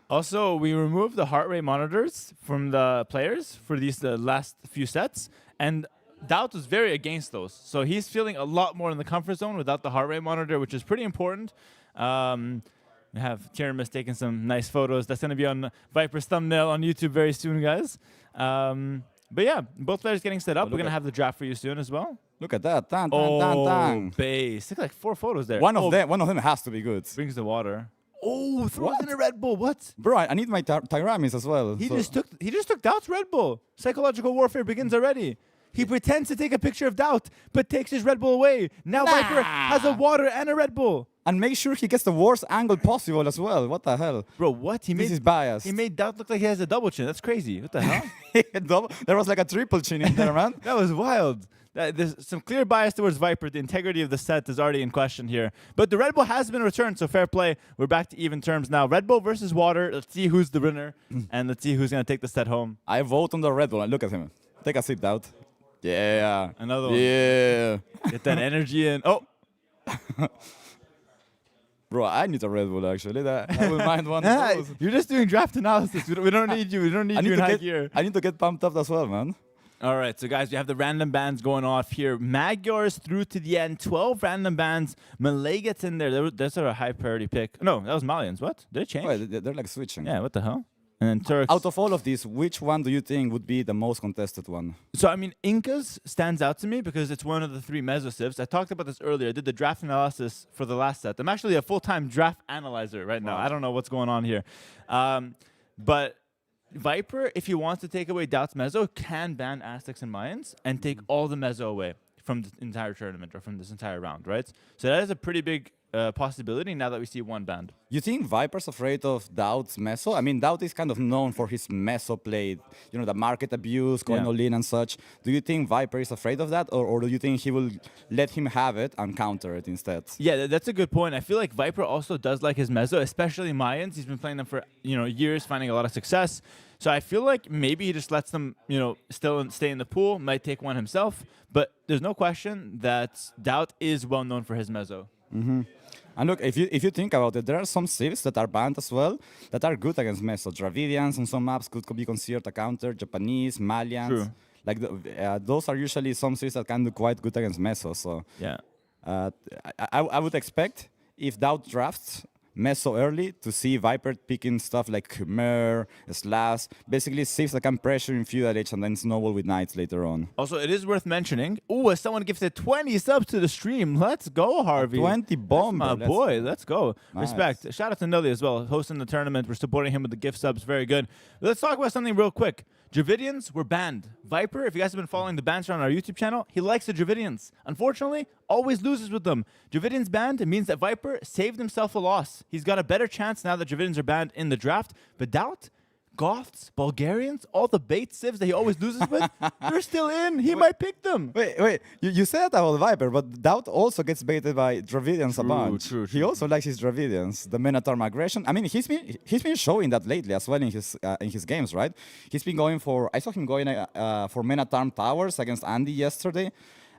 Also, we removed the heart rate monitors from the players for the last few sets, and DauT was very against those. So he's feeling a lot more in the comfort zone without the heart rate monitor, which is pretty important. We have Tiramis taking some nice photos. That's going to be on Viper's thumbnail on YouTube very soon, guys. But yeah, both players getting set up. We're going to have the draft for you soon as well. Look at that. Dang, dang, dang, dang. Base. Look, like 4 photos there. One of them has to be good. Brings the water. Oh, throws in a Red Bull. What? Bro, I need my Tiramis as well. He just took DauT's Red Bull. Psychological warfare begins already. He pretends to take a picture of DauT, but takes his Red Bull away. Now Viper has a water and a Red Bull. And make sure he gets the worst angle possible as well. What the hell? Bro, what? This is biased. He made DauT look like he has a double chin. That's crazy. What the hell? There was like a triple chin in there, man. That was wild. There's some clear bias towards Viper. The integrity of the set is already in question here. But the Red Bull has been returned, so fair play. We're back to even terms now. Red Bull versus water. Let's see who's the winner, and let's see who's going to take the set home. I vote on the Red Bull. And look at him. Take a sip, DauT. Yeah. Another one. Yeah. Get that energy in. Oh. Bro, I need a Red Bull, actually. I will mind one of those. You're just doing draft analysis. We don't need you. We don't need you in high gear. I need to get pumped up as well, man. All right, so guys, we have the random bans going off here. Magyars through to the end. 12 random bans. Malay gets in there. That's a high priority pick. No, that was Malians. What? Did it change? Wait, they're like switching. Yeah, what the hell? And then Turks. Out of all of these, which one do you think would be the most contested one? So, I mean, Incas stands out to me because it's one of the 3 Meso civs. I talked about this earlier. I did the draft analysis for the last set. I'm actually a full-time draft analyzer right now. I don't know what's going on here. But Viper, if he wants to take away DauT's Meso, can ban Aztecs and Mayans and take all the Meso away from the entire tournament or from this entire round, right? So that is a pretty big possibility now that we see one banned. You think Viper's afraid of DauT's Meso? I mean, DauT is kind of known for his Meso play, you know, the market abuse, going all in and such. Do you think Viper is afraid of that, or do you think he will let him have it and counter it instead? Yeah, that's a good point. I feel like Viper also does like his Meso, especially Mayans. He's been playing them for years, finding a lot of success. So I feel like maybe he just lets them, still stay in the pool, might take one himself. But there's no question that DauT is well known for his Meso. Mm-hmm. And look, if you think about it, there are some civs that are banned as well that are good against Meso. Dravidians on some maps could be considered a counter. Japanese, Malians. True. Like those are usually some civs that can do quite good against Meso. So yeah, I would expect if DauT drafts Meso early to see Viper picking stuff like Khmer, Slash, basically civs that can pressure in Feudal Age and then snowball with Knights later on. Also, it is worth mentioning, someone gifted 20 subs to the stream. Let's go, Harvey. 20 bomb. My boy, let's go. Nice. Respect. Shout out to Nelly as well, hosting the tournament. We're supporting him with the gift subs. Very good. Let's talk about something real quick. Dravidians were banned. Viper, if you guys have been following the bans on our YouTube channel, he likes the Dravidians. Unfortunately, always loses with them. Dravidians banned, it means that Viper saved himself a loss. He's got a better chance now that Dravidians are banned in the draft. But DauT, Goths, Bulgarians, all the bait civs that he always loses with, they're still in. He might pick them. Wait. You said that about Viper, but DauT also gets baited by Dravidians a bunch. True. He also likes his Dravidians, the Minotaur aggression. I mean, he's been showing that lately as well in his games, right? He's been going for. I saw him going for Minotaur Towers against Andy yesterday.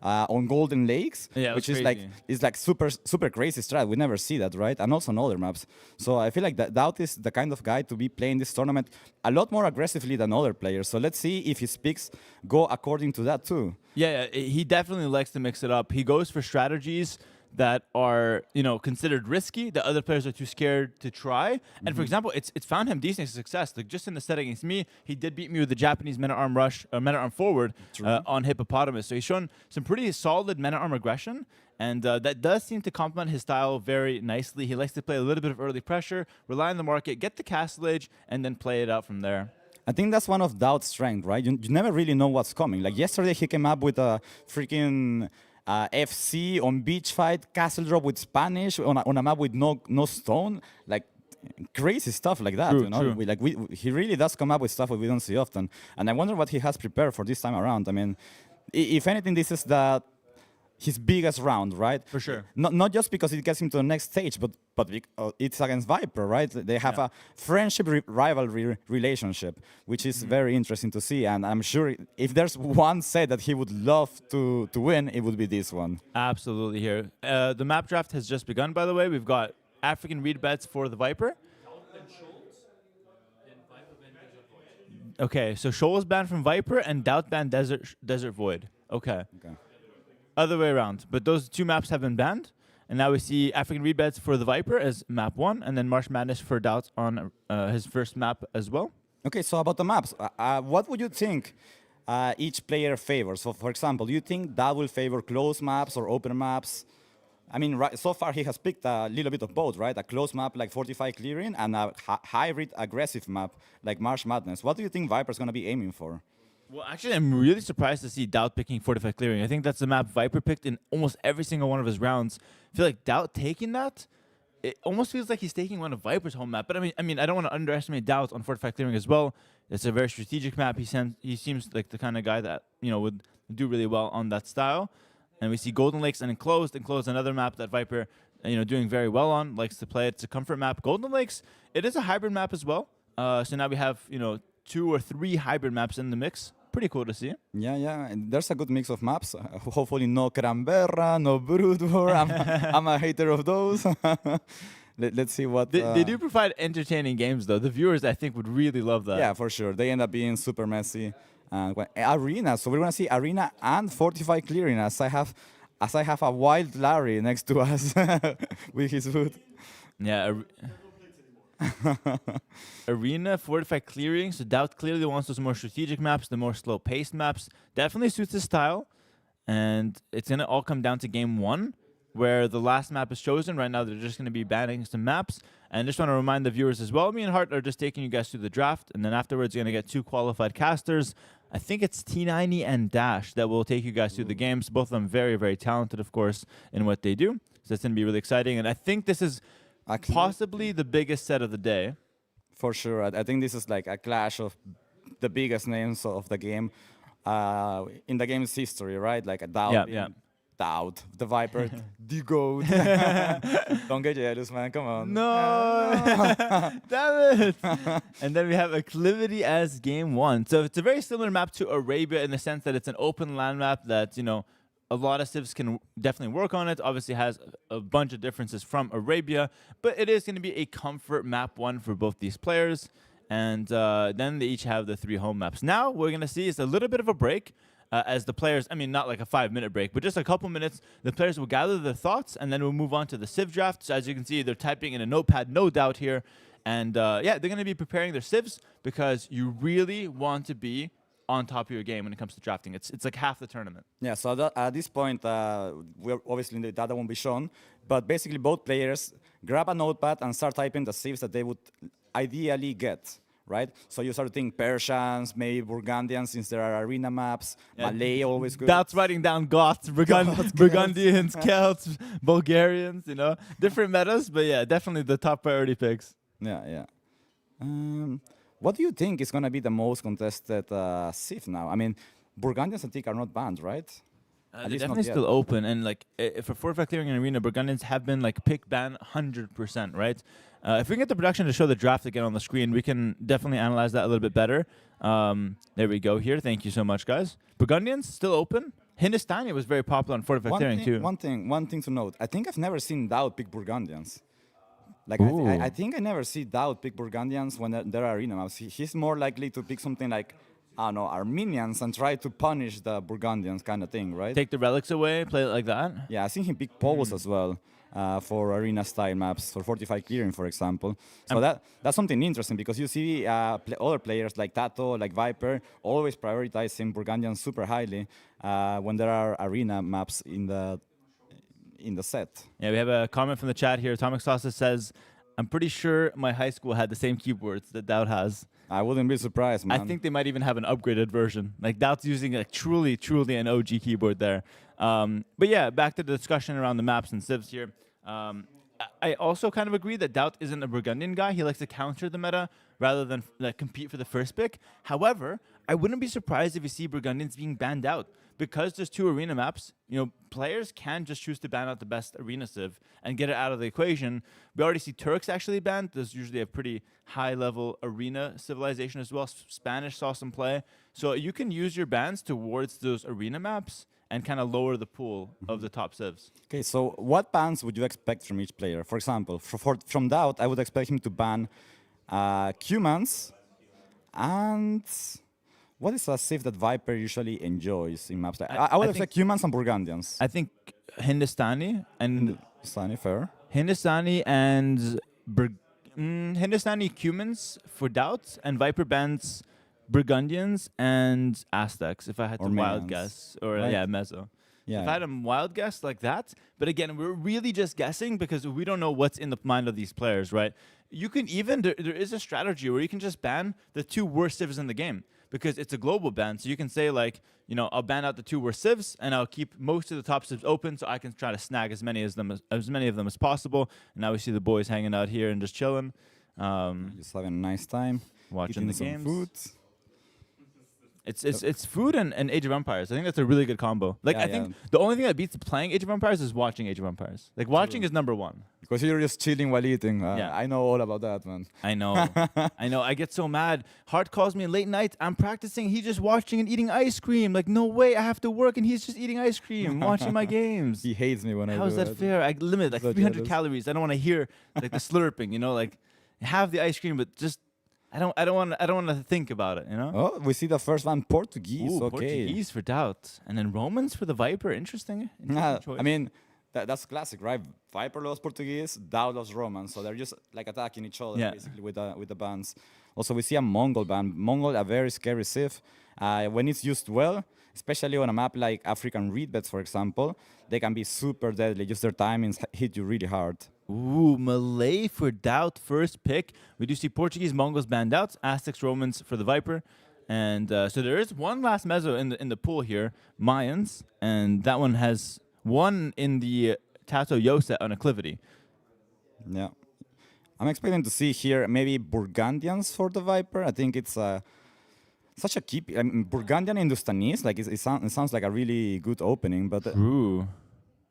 On Golden Lakes, which is like super crazy strat. We never see that, right? And also on other maps. So I feel like that DauT is the kind of guy to be playing this tournament a lot more aggressively than other players. So let's see if his picks go according to that too. Yeah, he definitely likes to mix it up. He goes for strategies that are considered risky, that other players are too scared to try. And for example, it's found him decent success. Like just in the set against me, he did beat me with the Japanese men-at-arm rush, men-at-arm forward on Hippopotamus. So he's shown some pretty solid men-at-arm aggression, and that does seem to complement his style very nicely. He likes to play a little bit of early pressure, rely on the market, get the castle age, and then play it out from there. I think that's one of DauT's strength, right? You never really know what's coming. Like yesterday, he came up with a freaking FC on beach fight, castle drop with Spanish on a map with no stone, like crazy stuff like that. True. He really does come up with stuff that we don't see often, and I wonder what he has prepared for this time around. I mean, if anything, this is the his biggest round, right? For sure. Not just because it gets him to the next stage, but it's against Viper, right? They have a friendship rivalry relationship, which is very interesting to see. And I'm sure if there's one set that he would love to win, it would be this one. Absolutely here. The map draft has just begun, by the way. We've got African read bets for the Viper. Okay, so Shoal is banned from Viper and DauT banned Desert Void. Okay. Other way around. But those two maps have been banned. And now we see African read bets for the Viper as map 1, and then Marsh Madness for DauT on his first map as well. Okay, so about the maps, what would you think each player favors? So, for example, do you think DauT will favor closed maps or open maps? I mean, so far he has picked a little bit of both, right? A closed map like Fortify Clearing and a hybrid aggressive map like Marsh Madness. What do you think Viper's going to be aiming for? Well, actually, I'm really surprised to see DauT picking Fortify Clearing. I think that's the map Viper picked in almost every single one of his rounds. I feel like DauT taking that, it almost feels like he's taking one of Viper's home map. But I mean, I don't want to underestimate DauT on Fortify Clearing as well. It's a very strategic map. He seems like the kind of guy that would do really well on that style. And we see Golden Lakes and Enclosed, another map that Viper, doing very well on, likes to play. It's a comfort map. Golden Lakes, it is a hybrid map as well. So now we have, 2 or 3 hybrid maps in the mix. Pretty cool to see. Yeah. And there's a good mix of maps. Hopefully no Cranberra, no Brood War. I'm a hater of those. Let's see what... They do provide entertaining games, though. The viewers, I think, would really love that. Yeah, for sure. They end up being super messy. Arena, so we're gonna see Arena and Fortify Clearing as I have a wild Larry next to us with his food. Yeah. Arena, Fortify Clearing. So DauT clearly wants those more strategic maps, the more slow-paced maps. Definitely suits his style. And it's gonna all come down to game 1, where the last map is chosen. Right now, they're just gonna be banning some maps. And just want to remind the viewers as well, me and Hart are just taking you guys through the draft, and then afterwards you're going to get 2 qualified casters. I think it's T90 and Dash that will take you guys through the games. Both of them very, very talented, of course, in what they do. So it's going to be really exciting. And I think this is possibly the biggest set of the day. For sure. I think this is like a clash of the biggest names of the game in the game's history, right? Like a DauT. Yeah. DauT, the Viper, the GOAT. Don't get jealous, man. Come on. No. Damn it. And then we have Acclivity as game 1. So it's a very similar map to Arabia in the sense that it's an open land map that, a lot of civs can definitely work on it. Obviously has a bunch of differences from Arabia, but it is going to be a comfort map 1 for both these players. And then they each have the 3 home maps. Now what we're going to see is a little bit of a break. As the players, not like a 5-minute break, but just a couple minutes, the players will gather their thoughts, and then we'll move on to the civ draft. So as you can see, they're typing in a notepad, no doubt here. And they're going to be preparing their civs because you really want to be on top of your game when it comes to drafting. It's like half the tournament. Yeah, so at this point, we're obviously the data won't be shown, but basically both players grab a notepad and start typing the civs that they would ideally get. Right? So you start to think Persians, maybe Burgundians, since there are arena maps. Yeah. Malay always good. That's writing down Goths, Burgundians, Celts, Bulgarians, different metas, but yeah, definitely the top priority picks. Yeah. What do you think is going to be the most contested civ now? I mean, Burgundians I think are not banned, right? They're definitely still open, and for Fortify Clearing and Arena, Burgundians have been pick ban 100%, right? If we can get the production to show the draft again on the screen, we can definitely analyze that a little bit better. There we go here. Thank you so much, guys. Burgundians still open. Hindustani was very popular on Fortify Clearing too. One thing to note. I think I've never seen DauT pick Burgundians. I think I never see DauT pick Burgundians when there are arena maps. He's more likely to pick something like, I don't know, Armenians and try to punish the Burgundians kind of thing, right? Take the relics away, play it like that? Yeah, I think he picked Poles as well for arena-style maps, for Fortify Clearing, for example. So that's something interesting because you see other players like Tato, like Viper, always prioritizing Burgundians super highly when there are arena maps in the set. Yeah, we have a comment from the chat here. Atomic Sauce says, I'm pretty sure my high school had the same keyboards that DauT has. I wouldn't be surprised, man. I think they might even have an upgraded version. DauT's using truly an OG keyboard there. But yeah, back to the discussion around the maps and civs here. I also kind of agree that DauT isn't a Burgundian guy. He likes to counter the meta rather than compete for the first pick. However, I wouldn't be surprised if you see Burgundians being banned out because there's 2 arena maps, players can just choose to ban out the best arena civ and get it out of the equation. We already see Turks actually banned. There's usually a pretty high-level arena civilization as well. Spanish saw some play. So you can use your bans towards those arena maps and kind of lower the pool of the top civs. Okay, so what bans would you expect from each player? For example, from DauT, I would expect him to ban Cumans and... What is a civ that Viper usually enjoys in maps? I would expect Cumans and Burgundians. I think Hindustani and... Hindustani, fair. Hindustani and... Hindustani Cumans for DauT, and Viper bans Burgundians and Aztecs, if I had to wild guess. Or, right. Mezzo. Yeah. If I had a wild guess like that, but again, we're really just guessing because we don't know what's in the mind of these players, right? You can even, there is a strategy where you can just ban the 2 worst civs in the game because it's a global ban. So you can say like, I'll ban out the 2 worst civs and I'll keep most of the top civs open so I can try to snag as many of them as possible. And now we see the boys hanging out here and just chilling. Just having a nice time. Watching the games. Food. It's food and Age of Empires. I think that's a really good combo. Like I think the only thing that beats playing Age of Empires is watching Age of Empires. Like watching is number 1. Because you're just chilling while eating. I know all about that, man. I know. I know. I get so mad. Hart calls me late night. I'm practicing. He's just watching and eating ice cream. Like, no way. I have to work and he's just eating ice cream, watching my games. He hates me when I do How is that fair? I limit like 300 calories. I don't want to hear like the slurping, like have the ice cream, but just I don't want to think about it, Oh, we see the first one, Portuguese. Ooh, okay. Portuguese for DauT, and then Romans for the Viper. Interesting choice. I mean, that's classic, right? Viper loves Portuguese, DauT loves Romans, so they're just like attacking each other basically with the bans. Also, we see a Mongol ban. Mongol, a very scary civ. When it's used well, especially on a map like African reedbeds, for example, they can be super deadly. Just their timings hit you really hard. Ooh, Malay for DauT, first pick. We do see Portuguese, Mongols banned out, Aztecs, Romans for the Viper. And so there is one last mezzo in the pool here, Mayans, and that one has one in the Tato Yoset on Acclivity. Yeah. I'm expecting to see here maybe Burgundians for the Viper. I think it's such a keep. I mean, Burgundian Hindustanis, like it sounds like a really good opening, but... True.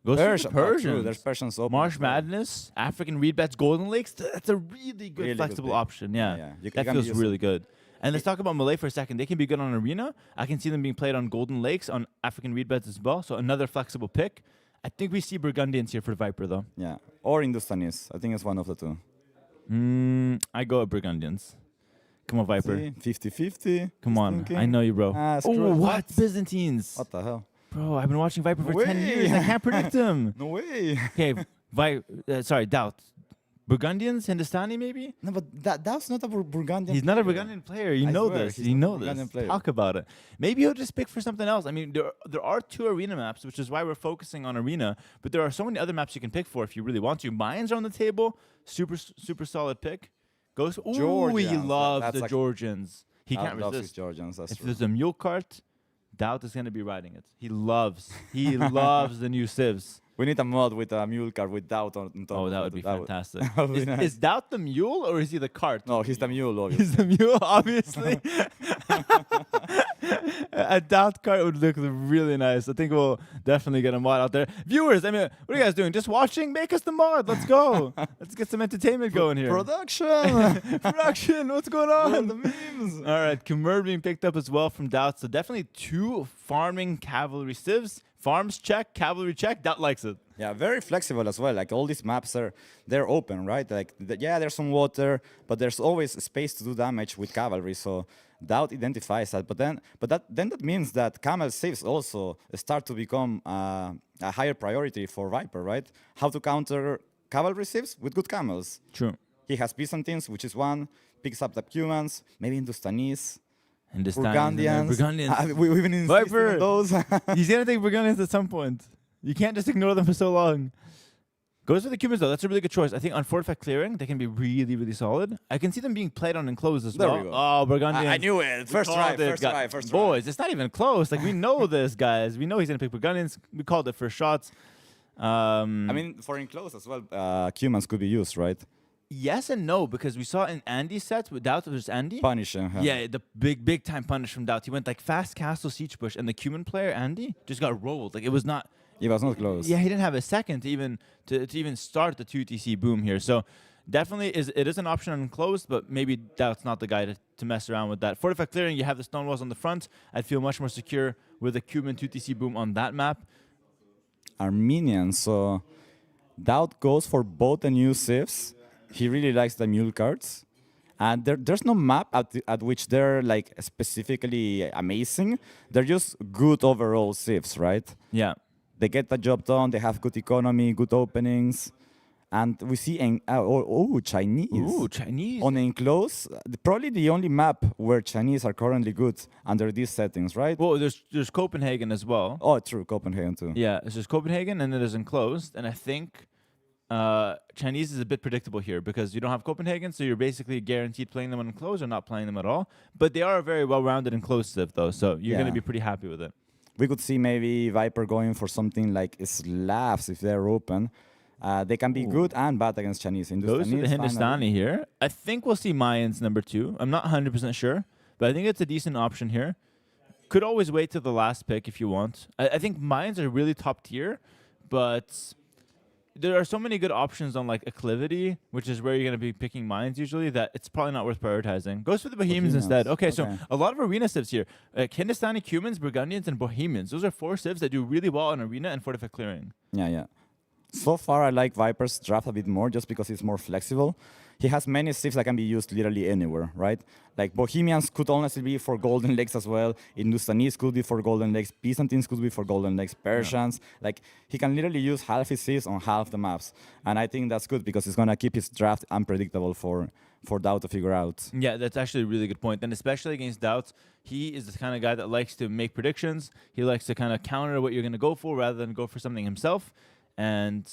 Persians. There's Persians open. Marsh Madness, African Reedbeds, Golden Lakes. That's a really good flexible option. Yeah, that feels really good. And let's talk about Malay for a second. They can be good on Arena. I can see them being played on Golden Lakes, on African Reedbeds as well. So another flexible pick. I think we see Burgundians here for Viper, though. Yeah, or Hindustanis. I think it's one of the 2. I go with Burgundians. Come on, Viper. 50-50. Come on. I know you, bro. Oh, what? Byzantines. What the hell? Bro, I've been watching Viper for 10 years. I can't predict him. No way. Okay, sorry, DauT. Burgundians, Hindustani, maybe? No, but DauT's not a Burgundian. He's not a Burgundian player. You know this. You know this. Talk about it. Maybe he'll just pick for something else. I mean, there are 2 arena maps, which is why we're focusing on arena. But there are so many other maps you can pick for if you really want to. Mayans are on the table. Super solid pick. Goes. Ooh, he loves the Georgians. He can't resist. Georgians. If there's a mule cart, DauT is going to be riding it. He loves the new civs. We need a mod with a mule cart with DauT on top. Oh, that would be fantastic. Nice. Is DauT the mule or is he the cart? No, he's the mule, obviously. He's the mule, obviously. A DauT cart would look really nice. I think we'll definitely get a mod out there. Viewers, I mean, what are you guys doing? Just watching? Make us the mod. Let's go. Let's get some entertainment going here. Production. Production. What's going on? The memes. All right, Khmer being picked up as well from DauT. So definitely 2 farming cavalry civs. Farms check, cavalry check. DauT likes it. Yeah, very flexible as well. Like all these maps they're open, right? Like there's some water, but there's always space to do damage with cavalry. So DauT identifies that. But then that means that camel saves also start to become a higher priority for Viper, right? How to counter cavalry saves with good camels. True. He has Byzantines, which is 1. Picks up the Cumans, maybe Hindustanis. Burgundians. We've been insisting Viper. on those. He's going to take Burgundians at some point. You can't just ignore them for so long. Goes for the Cumans, though. That's a really good choice. I think on fortified clearing, they can be really, really solid. I can see them being played on enclosed as well. We go. Oh, Burgundians. I knew it. First try. Boys, it's not even close. Like, we know this, guys. We know he's going to pick Burgundians. We called it first shots. I mean, for enclosed as well, Cumans could be used, right? yes and no, because we saw in Andy's sets with DauT versus Andy. Punish him. Yeah, the big time punish from DauT. He went like fast castle siege push, and the Cuban player Andy just got rolled. Like it was not. It was not close. Yeah, he didn't have a second to even start the 2TC boom here. So definitely it is an option unclosed, but maybe DauT's not the guy to mess around with that. Fortify clearing, you have the stone walls on the front. I'd feel much more secure with a Cuban 2TC boom on that map. Armenian, so DauT goes for both the new civs. He really likes the mule cards. And there's no map at which they're like specifically amazing. They're just good overall civs, right? Yeah. They get the job done, they have good economy, good openings. And we see Chinese. Ooh, Chinese. On enclose, probably the only map where Chinese are currently good under these settings, right? Well, there's Copenhagen as well. Oh, true, Copenhagen too. Yeah, it's just Copenhagen and it is enclosed. And I think Chinese is a bit predictable here because you don't have Copenhagen, so you're basically guaranteed playing them on enclosed or not playing them at all. But they are a very well-rounded enclosed civ, though, so you're going to be pretty happy with it. We could see maybe Viper going for something like Slavs if they're open. They can be good and bad against Chinese. Goes to the Hindustani here. I think we'll see Mayans number 2. I'm not 100% sure, but I think it's a decent option here. Could always wait till the last pick if you want. I think Mayans are really top tier, but there are so many good options on like Acclivity, which is where you're going to be picking Mayans usually, that it's probably not worth prioritizing. Goes for the Bohemians instead. Okay, so a lot of arena civs here. Hindustani, Cumans, Burgundians, and Bohemians. Those are 4 civs that do really well in arena and fortify clearing. Yeah. So far, I like Viper's draft a bit more just because it's more flexible. He has many civs that can be used literally anywhere, right? Like Bohemians could honestly be for Golden Legs as well. Hindustanis could be for Golden Legs. Byzantines could be for Golden Legs. Persians. Yeah. Like, he can literally use half his civs on half the maps. And I think that's good because it's going to keep his draft unpredictable for DauT to figure out. Yeah, that's actually a really good point. And especially against DauT, he is the kind of guy that likes to make predictions. He likes to kind of counter what you're going to go for rather than go for something himself. And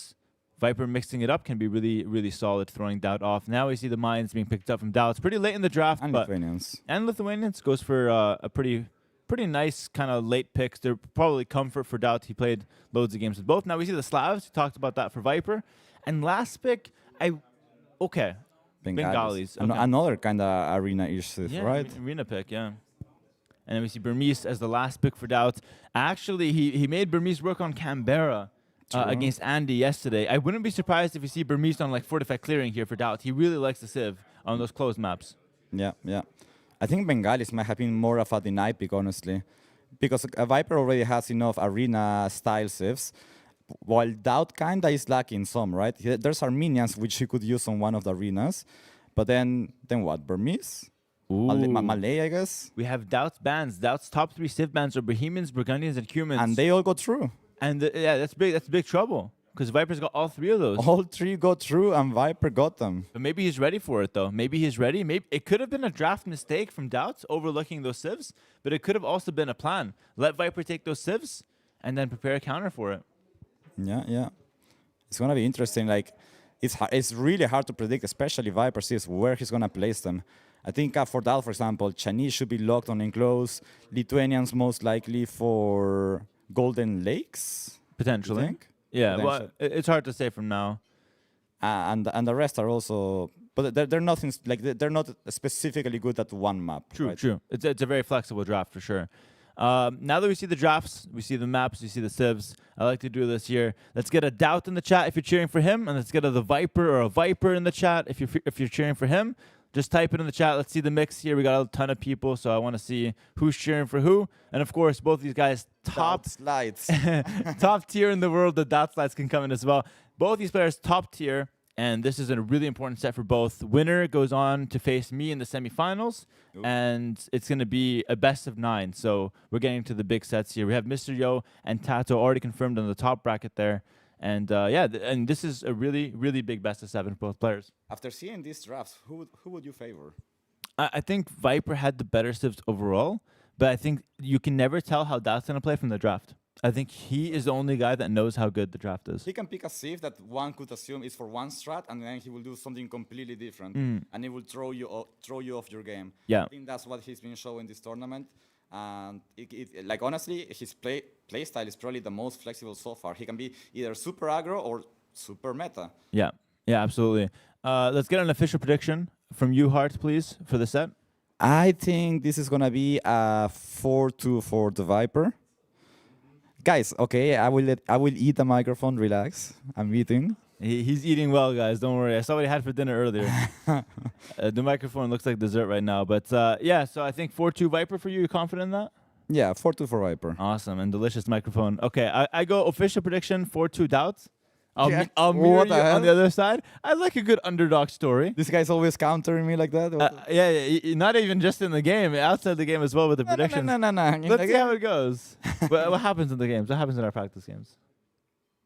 Viper mixing it up can be really, really solid, throwing DauT off. Now we see the Mayans being picked up from DauT. It's pretty late in the draft. And Lithuanians. And Lithuanians goes for a pretty nice kind of late picks. They're probably comfort for DauT. He played loads of games with both. Now we see the Slavs. We talked about that for Viper. And last pick, Bengalis. Okay. Another kind of arena-ish, right? Arena pick, yeah. And then we see Burmese as the last pick for DauT. Actually, he made Burmese work on Canberra. Against Andy yesterday. I wouldn't be surprised if you see Burmese on like Fortify Clearing here for DauT. He really likes the civ on those closed maps. Yeah. I think Bengalis might have been more of a deny pick, honestly. Because Viper already has enough arena-style civs, while DauT kinda is lacking some, right? There's Armenians, which he could use on one of the arenas. But then what? Burmese? Malay, I guess? We have DauT's bans. DauT's top 3 civ bans are Bohemians, Burgundians, and Cumans. And they all go through. And yeah, that's big. That's big trouble because Viper's got all 3 of those. All 3 go through, and Viper got them. But maybe he's ready for it, though. Maybe he's ready. Maybe it could have been a draft mistake from DauT overlooking those civs, but it could have also been a plan. Let Viper take those civs, and then prepare a counter for it. Yeah. It's gonna be interesting. Like, it's really hard to predict, especially Viper civs, where he's gonna place them. I think for DauT, for example, Chinese should be locked on enclosed. Lithuanians most likely for Golden Lakes, potentially. Yeah, well, it's hard to say from now. And the rest are also, but they're nothing like they're not specifically good at one map. True, right? true. It's a very flexible draft for sure. Now that we see the drafts, we see the maps, we see the civs. I like to do this here. Let's get a DauT in the chat if you're cheering for him, and let's get a TheViper or a Viper in the chat if you're cheering for him. Just type it in the chat. Let's see the mix here. We got a ton of people, so I want to see who's cheering for who. And of course, both these guys top slides, top tier in the world. The DauT slides can come in as well. Both these players top tier, and this is a really important set for both. Winner goes on to face me in the semifinals, and it's going to be a best of 9. So we're getting to the big sets here. We have Mr. Yo and Tato already confirmed on the top bracket there. And and this is a really, really big best of 7 for both players. After seeing these drafts, who would you favor? I think Viper had the better civs overall, but I think you can never tell how DauT's going to play from the draft. I think he is the only guy that knows how good the draft is. He can pick a civ that one could assume is for one strat, and then he will do something completely different, and it will throw you off your game. Yeah. I think that's what he's been showing this tournament. And like honestly, his play style is probably the most flexible so far. He can be either super aggro or super meta. Yeah, absolutely. Let's get an official prediction from you, Hart, please, for the set. I think this is gonna be a 4-2 for TheViper. Guys, okay, I will eat the microphone. Relax, I'm eating. He's eating well, guys. Don't worry. I saw what he had for dinner earlier. The microphone looks like dessert right now. But yeah, so I think 4-2 Viper for you. You confident in that? Yeah, 4-2 for Viper. Awesome. And delicious microphone. Okay, I go official prediction 4-2 DauT. Yeah. I'll mirror What you the hell? on the other side. I like a good underdog story. This guy's always countering me like that. Yeah, not even just in the game, outside the game as well with the predictions. No. Let's see how it goes. What happens in the games? What happens in our practice games?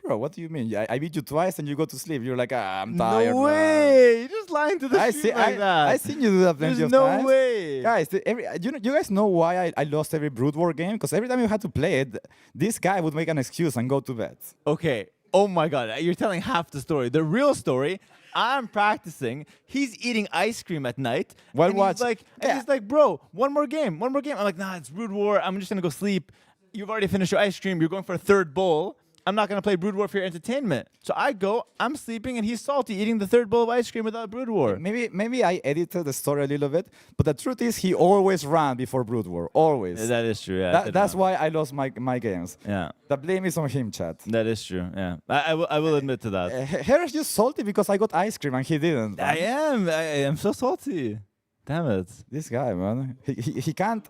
Bro, what do you mean? I beat you twice and you go to sleep. You're like, I'm tired. No way! You're just lying to the I street like that. I seen you do that plenty There's of no times. way. Guys, you guys know why I lost every Brood War game? Because every time you had to play it, this guy would make an excuse and go to bed. Okay. Oh my God, you're telling half the story. The real story, I'm practicing. He's eating ice cream at night. While and watching. he's like, bro, one more game. I'm like, nah, it's Brood War. I'm just gonna go sleep. You've already finished your ice cream. You're going for a third bowl. I'm not gonna play Brood War for your entertainment. So I go, I'm sleeping, and he's salty, eating the third bowl of ice cream without Brood War. Maybe I edited the story a little bit, but the truth is he always ran before Brood War. Always. Yeah, that is true. Yeah, That's why I lost my games. Yeah. The blame is on him, chat. That is true. Yeah, I will admit to that. Harris just salty because I got ice cream and he didn't. I am so salty. Damn it. This guy, man. He can't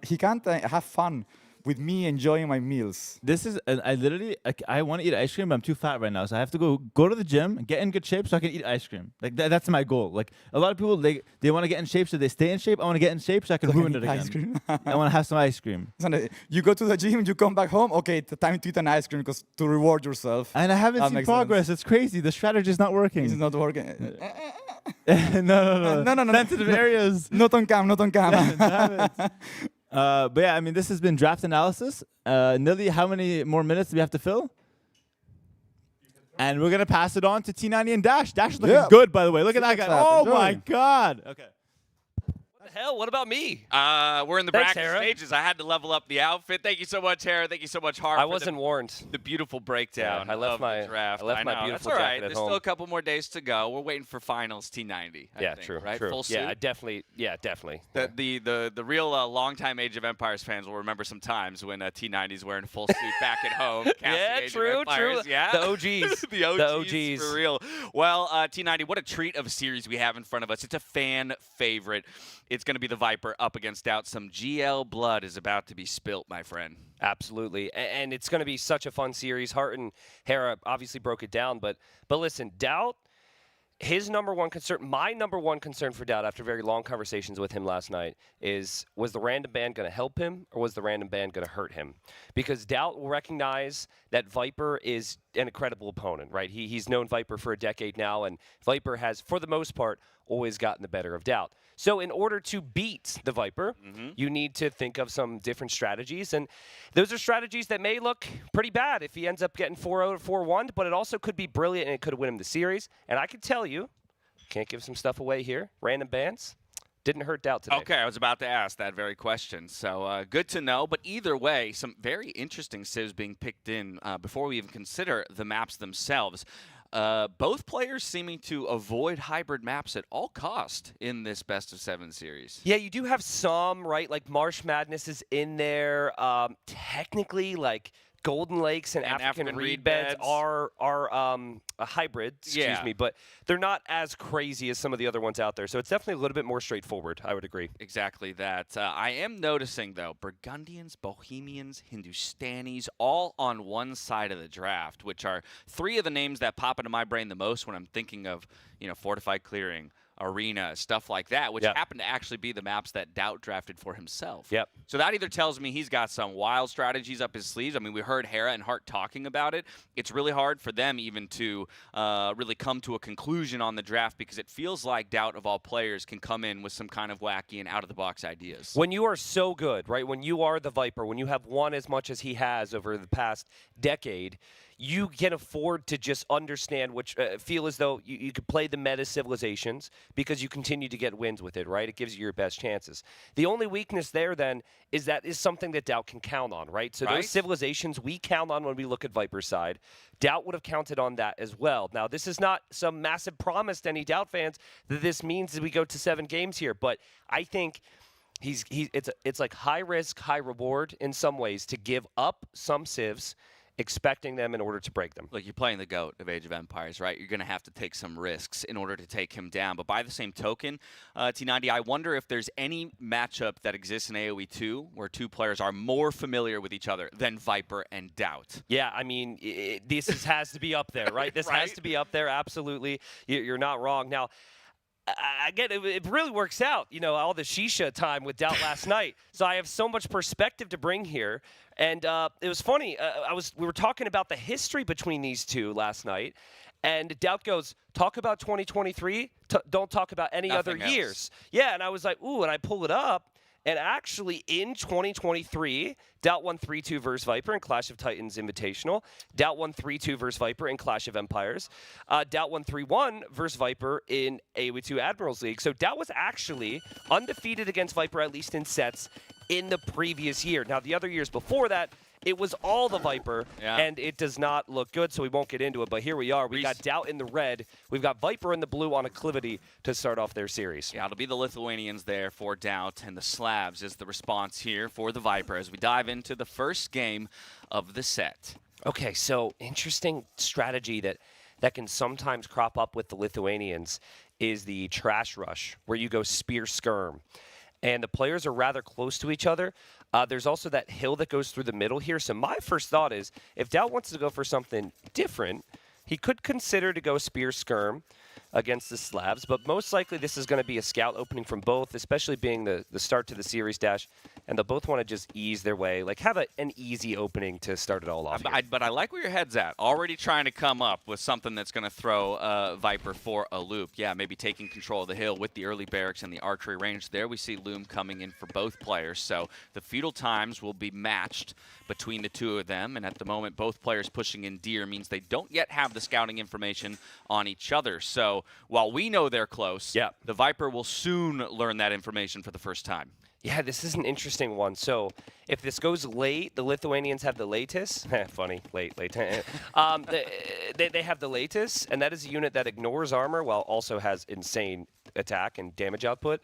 have fun with me enjoying my meals. This is, I literally, I want to eat ice cream, but I'm too fat right now. So I have to go to the gym, get in good shape so I can eat ice cream. Like, that's my goal. Like, a lot of people, they want to get in shape so they stay in shape. I want to get in shape so I can ruin it again. Ice cream. I want to have some ice cream. You go to the gym, you come back home, okay, time to eat an ice cream because to reward yourself. And I haven't seen progress. It's crazy. The strategy is not working. It's not working. No. Sensitive areas. Not on cam. Damn it. But yeah, I mean, this has been draft analysis. Nilly, how many more minutes do we have to fill? And we're going to pass it on to T90 and Dash. Dash is looking good, by the way. Look at that guy. Oh, my God. Okay. What the hell? What about me? We're in the Thanks, bracket Hera. stages. I had to level up the outfit. Thank you so much, Hera. Thank you so much, Hart. I wasn't warned. The beautiful breakdown. Yeah, I left of my the draft. I left I my know. beautiful That's all right. jacket at There's home. still a couple more days to go. We're waiting for finals T90. I think, True. Right? True. Full suit. Yeah, definitely. The real longtime Age of Empires fans will remember some times when T90's wearing a full suit back at home. Yeah, Age of true. Empires. Yeah. The OGs. the OGs. For real. Well, T90, what a treat of a series we have in front of us. It's a fan favorite. It's going to be the Viper up against DauT. Some GL blood is about to be spilt, my friend. Absolutely. And it's going to be such a fun series. Hart and Hera obviously broke it down. But listen, DauT, his number one concern, my number one concern for DauT after very long conversations with him last night was the random ban going to help him or was the random ban going to hurt him? Because DauT will recognize that Viper is an incredible opponent, right? He's known Viper for a decade now, and Viper has, for the most part, always gotten the better of DauT. So in order to beat the Viper, you need to think of some different strategies. And those are strategies that may look pretty bad if he ends up getting 4-0 or 4-1, but it also could be brilliant and it could win him the series. And I can tell you, can't give some stuff away here, random bans, didn't hurt DauT today. Okay, I was about to ask that very question. So good to know. But either way, some very interesting civs being picked in before we even consider the maps themselves. Both players seeming to avoid hybrid maps at all cost in this best-of-7 series. Yeah, you do have some, right? Like Marsh Madness is in there. Technically, like Golden Lakes and African reed beds are a hybrid, excuse me, but they're not as crazy as some of the other ones out there. So it's definitely a little bit more straightforward, I would agree. Exactly that. I am noticing, though, Burgundians, Bohemians, Hindustanis, all on one side of the draft, which are three of the names that pop into my brain the most when I'm thinking of, Fortified Clearing, Arena, stuff like that, which happen to actually be the maps that DauT drafted for himself. Yep. So that either tells me he's got some wild strategies up his sleeves. I mean, we heard Hera and Hart talking about it. It's really hard for them even to really come to a conclusion on the draft because it feels like DauT, of all players, can come in with some kind of wacky and out-of-the-box ideas. When you are so good, right, when you are the Viper, when you have won as much as he has over the past decade, you can afford to just understand which feel as though you could play the meta civilizations because you continue to get wins with it, right? It gives you your best chances. The only weakness there then is that is something that DauT can count on, right? So those civilizations we count on when we look at Viper's side. DauT would have counted on that as well. Now, this is not some massive promise to any DauT fans that this means that we go to 7 games here, but I think it's like high risk, high reward in some ways to give up some civs, expecting them in order to break them. Look, you're playing the GOAT of Age of Empires, right? You're going to have to take some risks in order to take him down. But by the same token, T90, I wonder if there's any matchup that exists in AoE 2 where 2 players are more familiar with each other than Viper and DauT. Yeah, I mean, this has to be up there, right? This has to be up there, absolutely. You're not wrong. Now, I get it. It really works out, you know, all the shisha time with DauT last night. So I have so much perspective to bring here. And it was funny. We were talking about the history between these two last night. And DauT goes, talk about 2023. Don't talk about any other years. Yeah, and I was like, ooh, and I pull it up. And actually, in 2023, DauT won 3-2 versus Viper in Clash of Titans Invitational. DauT won 3-2 versus Viper in Clash of Empires. DauT won 3-1 versus Viper in AoE2 Admirals League. So DauT was actually undefeated against Viper, at least in sets, in the previous year. Now, the other years before that, it was all the Viper, and it does not look good, so we won't get into it. But here we are. We got DauT in the red. We've got Viper in the blue on acclivity to start off their series. Yeah, it'll be the Lithuanians there for DauT, and the Slavs is the response here for the Viper as we dive into the first game of the set. Okay, so interesting strategy that can sometimes crop up with the Lithuanians is the trash rush, where you go spear skirm. And the players are rather close to each other. There's also that hill that goes through the middle here. So my first thought is, if DauT wants to go for something different, he could consider to go spear skirm against the Slavs, but most likely this is going to be a scout opening from both, especially being the start to the series dash, and they'll both want to just ease their way, like have an easy opening to start it all off. But I like where your head's at. Already trying to come up with something that's going to throw Viper for a loop. Yeah, maybe taking control of the hill with the early barracks and the archery range. There we see Loom coming in for both players, so the feudal times will be matched between the two of them, and at the moment both players pushing in deer means they don't yet have the scouting information on each other. So while we know they're close, the Viper will soon learn that information for the first time. Yeah, this is an interesting one. So if this goes late, the Lithuanians have the latest. Funny, late. They have the latest, and that is a unit that ignores armor while also has insane attack and damage output.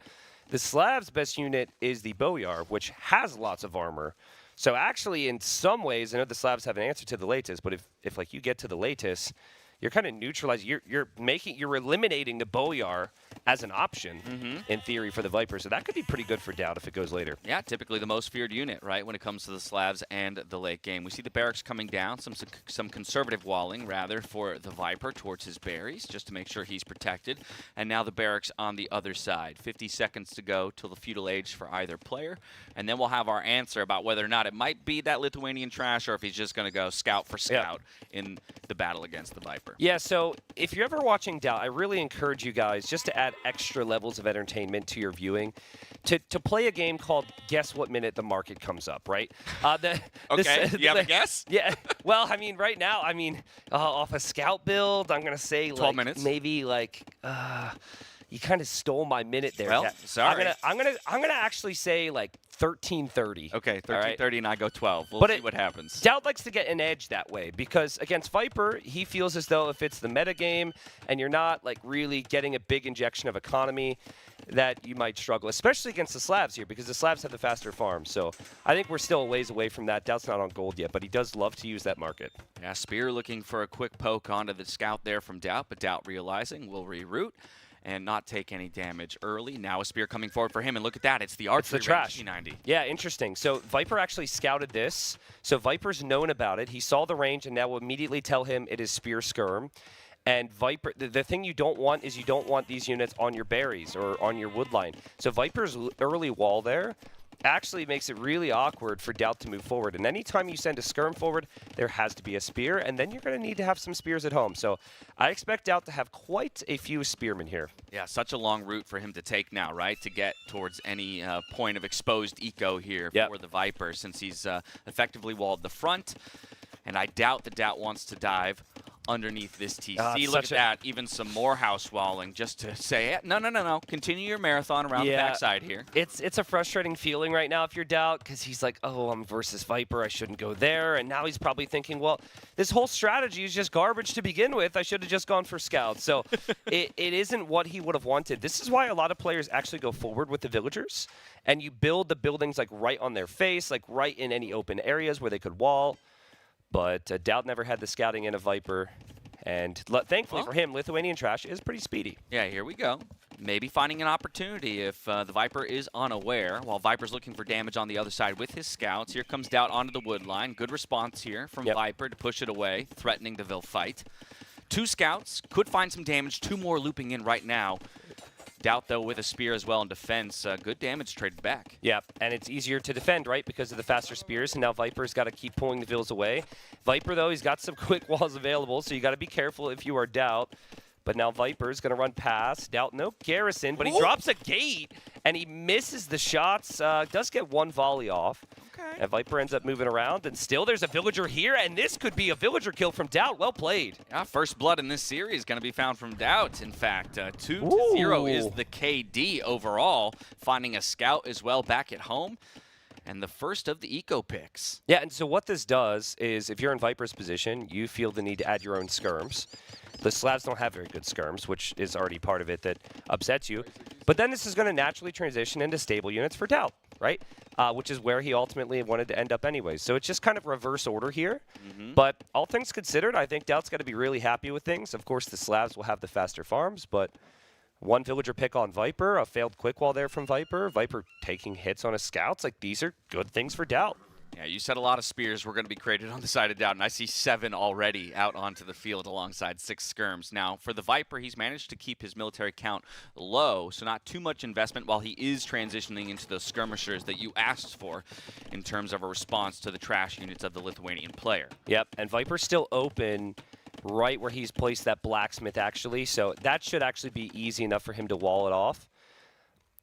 The Slavs' best unit is the Boyar, which has lots of armor. So actually, in some ways, I know the Slavs have an answer to the latest, but if like you get to the latest, you're kind of neutralizing. You're eliminating the Boyar as an option in theory for the Viper. So that could be pretty good for DauT if it goes later. Yeah, typically the most feared unit, right, when it comes to the Slavs and the late game. We see the barracks coming down, some conservative walling rather for the Viper towards his berries, just to make sure he's protected. And now the barracks on the other side. 50 seconds to go till the feudal age for either player, and then we'll have our answer about whether or not it might be that Lithuanian trash or if he's just going to go scout for scout in the battle against the Viper. Yeah, so if you're ever watching DauT, I really encourage you guys just to add extra levels of entertainment to your viewing, to play a game called Guess What Minute the Market Comes Up, right? Okay, you have a guess? Yeah, well, I mean, right now, off a scout build, I'm going to say 12 minutes. Maybe like... you kind of stole my minute there. Well, sorry. I'm gonna actually say like 13:30. Okay, 13:30, and I go 12. We'll see what happens. DauT likes to get an edge that way because against Viper, he feels as though if it's the meta game and you're not like really getting a big injection of economy, that you might struggle, especially against the Slavs here because the Slavs have the faster farm. So I think we're still a ways away from that. DauT's not on gold yet, but he does love to use that market. Yeah, Spear looking for a quick poke onto the scout there from DauT, but DauT realizing will reroute and not take any damage early. Now a spear coming forward for him, and look at that. It's the archery it's the trash. range T90. Yeah, interesting. So Viper actually scouted this. So Viper's known about it. He saw the range, and that will immediately tell him it is spear skirm. And Viper, the thing you don't want is you don't want these units on your berries or on your wood line. So Viper's early wall there actually makes it really awkward for DauT to move forward. And anytime you send a skirm forward, there has to be a spear, and then you're going to need to have some spears at home. So I expect DauT to have quite a few spearmen here. Yeah, such a long route for him to take now, right, to get towards any point of exposed eco here for the Viper, since he's effectively walled the front. And I doubt the DauT wants to dive underneath this TC. Look at that. Even some more house walling just to say, no. Continue your marathon around the backside here. It's a frustrating feeling right now if you're DauT, because he's like, oh, I'm versus Viper. I shouldn't go there. And now he's probably thinking, well, this whole strategy is just garbage to begin with. I should have just gone for Scout. So it isn't what he would have wanted. This is why a lot of players actually go forward with the villagers. And you build the buildings like right on their face, like right in any open areas where they could wall. But DauT never had the scouting in a Viper. And thankfully for him, Lithuanian Trash is pretty speedy. Yeah, here we go. Maybe finding an opportunity if the Viper is unaware. While Viper's looking for damage on the other side with his scouts. Here comes DauT onto the wood line. Good response here from Viper to push it away, threatening the Vil fight. 2 scouts. Could find some damage. 2 more looping in right now. DauT, though, with a spear as well in defense. Good damage traded back. Yeah, and it's easier to defend, right, because of the faster spears, and now Viper's got to keep pulling the Vils away. Viper, though, he's got some quick walls available, so you got to be careful if you are DauT. But now Viper's going to run past. DauT, no garrison, but he drops a gate, and he misses the shots. Does get 1 volley off. Okay. And Viper ends up moving around, and still there's a villager here, and this could be a villager kill from DauT. Well played. Yeah, first blood in this series is going to be found from DauT. In fact, 2-0 is the KD overall, finding a scout as well back at home. And the first of the eco picks. Yeah, and so what this does is if you're in Viper's position, you feel the need to add your own skirms. The Slavs don't have very good skirms, which is already part of it that upsets you. But then this is going to naturally transition into stable units for DauT, right? Which is where he ultimately wanted to end up anyways. So it's just kind of reverse order here. But all things considered, I think DauT's got to be really happy with things. Of course, the Slavs will have the faster farms, but 1 villager pick on Viper, a failed quick wall there from Viper, Viper taking hits on his scouts. Like, these are good things for DauT. Yeah, you said a lot of spears were going to be created on the side of DauT, and I see 7 already out onto the field alongside 6 skirms. Now, for the Viper, he's managed to keep his military count low, so not too much investment while he is transitioning into those skirmishers that you asked for in terms of a response to the trash units of the Lithuanian player. Yep, and Viper's still open right where he's placed that blacksmith, actually, so that should actually be easy enough for him to wall it off.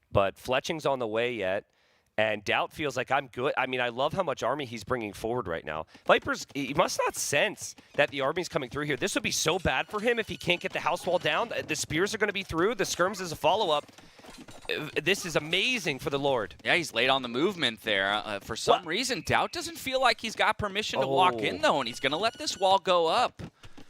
But Fletching's on the way yet. And DauT feels like I'm good. I mean, I love how much army he's bringing forward right now. He must not sense that the army's coming through here. This would be so bad for him if he can't get the house wall down. The spears are going to be through. The skirms is a follow-up. This is amazing for the Lord. Yeah, he's late on the movement there. For some reason, DauT doesn't feel like he's got permission to walk in, though, and he's going to let this wall go up.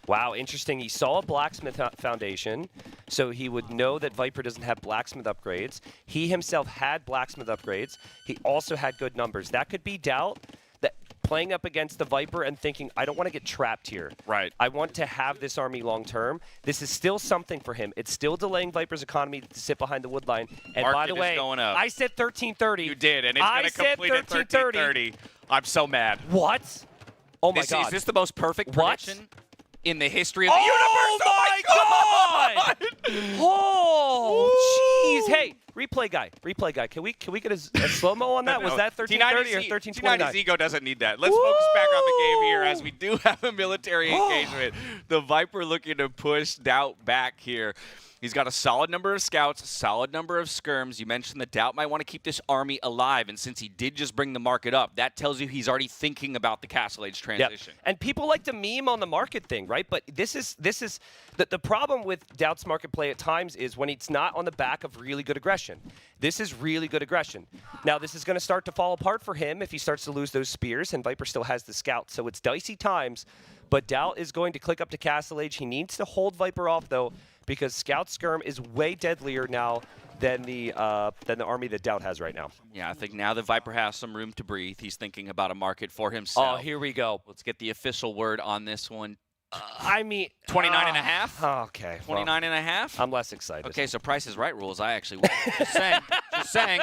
Wow, interesting. He saw a blacksmith foundation, so he would know that Viper doesn't have blacksmith upgrades. He himself had blacksmith upgrades. He also had good numbers. That could be DauT that playing up against the Viper and thinking, I don't want to get trapped here. Right. I want to have this army long term. This is still something for him. It's still delaying Viper's economy to sit behind the wood line. And Market by the way, going up. I said 1330. You did, and it's going to complete at 1330. I'm so mad. What? Oh my God. Is this the most perfect prediction in the history of the universe? Oh my God! Oh, jeez. Hey, replay guy. Can we get a slow-mo on that? Was that 1330 or 1329? T90's ego doesn't need that. Let's focus back on the game here as we do have a military engagement. The Viper looking to push DauT back here. He's got a solid number of scouts, a solid number of skirms. You mentioned that DauT might want to keep this army alive, and since he did just bring the market up, that tells you he's already thinking about the Castle Age transition. Yep. And people like to meme on the market thing, right? But this is the problem with DauT's market play at times is when it's not on the back of really good aggression. This is really good aggression. Now, this is going to start to fall apart for him if he starts to lose those spears, and Viper still has the scouts, so it's dicey times. But DauT is going to click up to Castle Age. He needs to hold Viper off, though, because Scout Skirm is way deadlier now than the army that DauT has right now. Yeah, I think now that Viper has some room to breathe, he's thinking about a market for himself. Oh, here we go. Let's get the official word on this one. I mean, 29 and a half? Okay. 29 and a half? I'm less excited. Okay, so Price is Right rules. I actually won. Just saying. Just saying.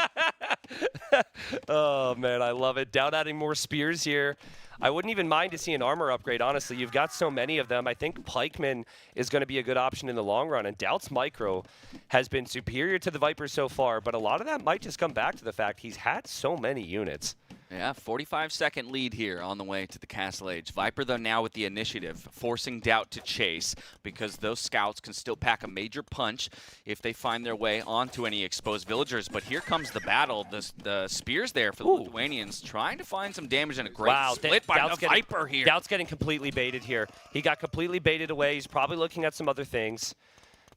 Oh, man, I love it. DauT adding more spears here. I wouldn't even mind to see an armor upgrade, honestly. You've got so many of them. I think Pikeman is going to be a good option in the long run. And DauT's micro has been superior to the Viper so far, but a lot of that might just come back to the fact he's had so many units. Yeah, 45-second lead here on the way to the Castle Age. Viper, though, now with the initiative, forcing DauT to chase because those scouts can still pack a major punch if they find their way onto any exposed villagers. But here comes the battle. The spears there for the Lithuanians trying to find some damage and a great split by the Viper here. DauT's getting completely baited here. He got completely baited away. He's probably looking at some other things.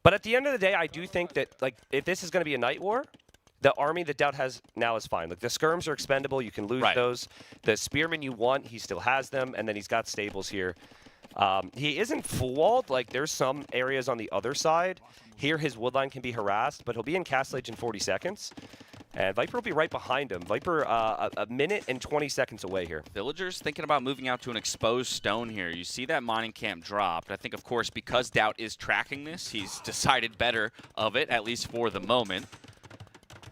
But at the end of the day, I do think that like if this is going to be a night war, the army that DauT has now is fine. Like the skirms are expendable. You can lose those. The spearmen you want, he still has them. And then he's got stables here. He isn't full walled. Like there's some areas on the other side. Here his woodline can be harassed, but he'll be in Castle Age in 40 seconds. And Viper will be right behind him. Viper a minute and 20 seconds away here. Villagers thinking about moving out to an exposed stone here. You see that mining camp dropped. I think, of course, because DauT is tracking this, he's decided better of it, at least for the moment.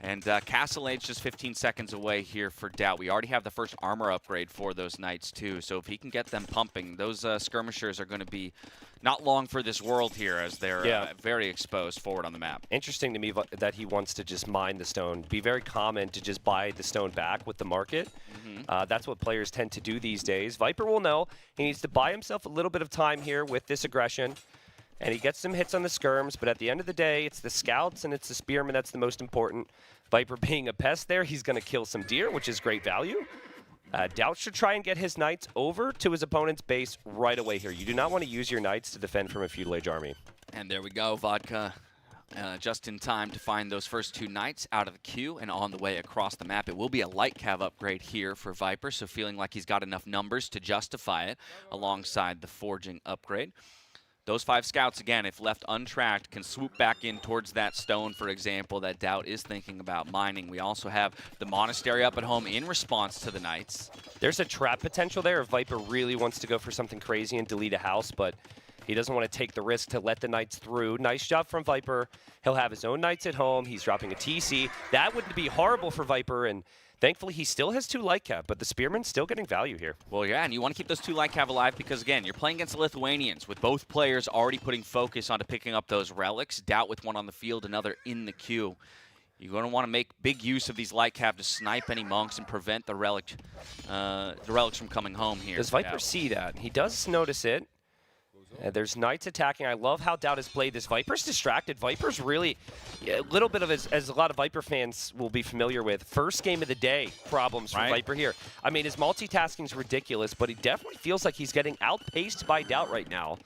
And Castle Age just 15 seconds away here for DauT. We already have the first armor upgrade for those knights, too. So if he can get them pumping, those skirmishers are going to be not long for this world here as they're very exposed forward on the map. Interesting to me that he wants to just mine the stone. Be very common to just buy the stone back with the market. That's what players tend to do these days. Viper will know he needs to buy himself a little bit of time here with this aggression. And he gets some hits on the skirms, but at the end of the day, it's the scouts and it's the spearmen that's the most important. Viper being a pest there, he's going to kill some deer, which is great value. DauT should try and get his knights over to his opponent's base right away here. You do not want to use your knights to defend from a feudal age army. And there we go, Vodka. Just in time to find those first two knights out of the queue and on the way across the map. It will be a light cav upgrade here for Viper, so feeling like he's got enough numbers to justify it alongside the forging upgrade. Those 5 scouts, again, if left untracked, can swoop back in towards that stone, for example, that DauT is thinking about mining. We also have the monastery up at home in response to the knights. There's a trap potential there if Viper really wants to go for something crazy and delete a house, but he doesn't want to take the risk to let the knights through. Nice job from Viper. He'll have his own knights at home. He's dropping a TC. That would be horrible for Viper, and thankfully, he still has 2 light cav, but the spearman's still getting value here. Well, yeah, and you want to keep those 2 light cav alive because, again, you're playing against the Lithuanians with both players already putting focus onto picking up those relics. DauT with one on the field, another in the queue. You're going to want to make big use of these light cav to snipe any monks and prevent the relics from coming home here. Does Viper see that? He does notice it. There's knights attacking. I love how DauT has played this. Viper's distracted. Viper's really a little bit of, as a lot of Viper fans will be familiar with, first game of the day problems for Viper here. I mean, his multitasking is ridiculous, but he definitely feels like he's getting outpaced by DauT right now.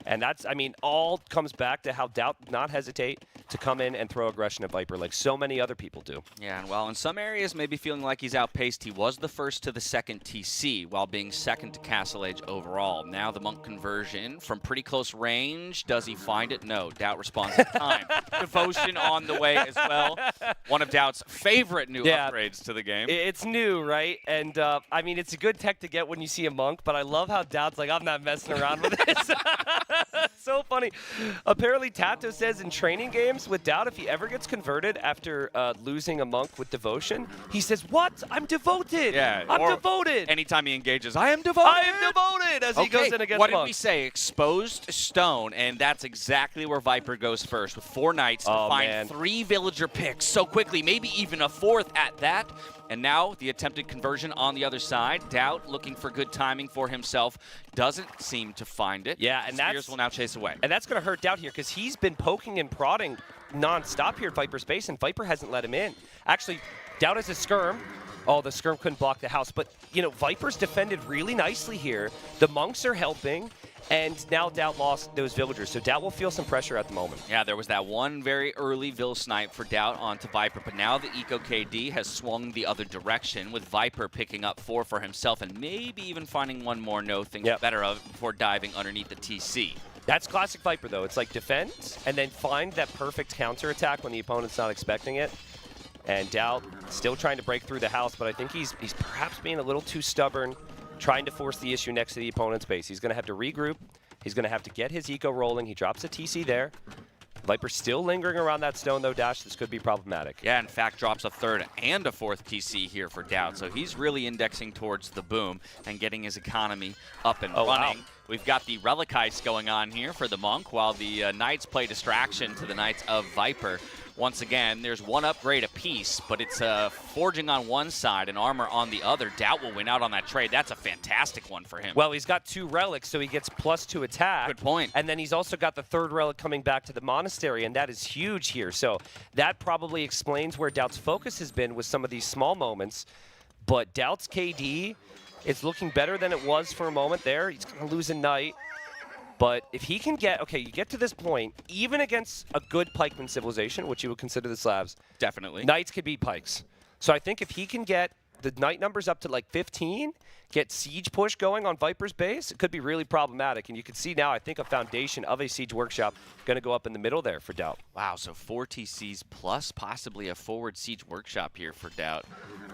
And that's, I mean, all comes back to how DauT not hesitate to come in and throw aggression at Viper like so many other people do. Yeah, and while in some areas maybe feeling like he's outpaced, he was the first to the second TC while being second to Castle Age overall. Now the monk conversion from pretty close range. Does he find it? No. DauT responds in time. Devotion on the way as well. One of DauT's favorite new upgrades to the game. It's new, right? And, I mean, it's a good tech to get when you see a monk, but I love how DauT's like, I'm not messing around with this. So funny. Apparently, Tato says in training games with DauT, if he ever gets converted after losing a monk with devotion, he says, "What? I'm devoted. Yeah, I'm devoted." Anytime he engages, I am devoted. I am devoted as he goes in against what monk. did we say? Exposed stone, and that's exactly where Viper goes first with 4 knights to find 3 villager picks so quickly, maybe even a 4th at that. And now the attempted conversion on the other side. DauT looking for good timing for himself. Doesn't seem to find it. Yeah, and Spears will now chase away. And that's going to hurt DauT here because he's been poking and prodding non-stop here at Viper's base, and Viper hasn't let him in. Actually, DauT has a skirm. Oh, the skirm couldn't block the house. But, you know, Viper's defended really nicely here. The monks are helping. And now DauT lost those villagers, so DauT will feel some pressure at the moment. Yeah, there was that one very early Vill snipe for DauT onto Viper, but now the Eco KD has swung the other direction with Viper picking up 4 for himself and maybe even finding one more. No, things better of before diving underneath the TC. That's classic Viper, though. It's like defend and then find that perfect counterattack when the opponent's not expecting it. And DauT still trying to break through the house, but I think he's perhaps being a little too stubborn, trying to force the issue next to the opponent's base. He's going to have to regroup. He's going to have to get his eco rolling. He drops a TC there. Viper still lingering around that stone, though, Dash. This could be problematic. Yeah, in fact, drops a 3rd and a 4th TC here for DauT. So he's really indexing towards the boom and getting his economy up and running. Wow. We've got the Relic Heist going on here for the Monk, while the Knights play distraction to the Knights of Viper. Once again, there's one upgrade apiece, but it's forging on one side and armor on the other. DauT will win out on that trade. That's a fantastic one for him. Well, he's got 2 relics, so he gets +2 attack. Good point. And then he's also got the 3rd relic coming back to the monastery, and that is huge here. So that probably explains where DauT's focus has been with some of these small moments. But DauT's KD, it's looking better than it was for a moment there. He's going to lose a Knight. But if he can get, okay, you get to this point, even against a good pikeman civilization, which you would consider the Slavs. Definitely. Knights could beat pikes. So I think if he can get the Knight numbers up to like 15, get siege push going on Viper's base, it could be really problematic. And you can see now, I think a foundation of a siege workshop going to go up in the middle there for DauT. Wow, so 4 TCs plus possibly a forward siege workshop here for DauT.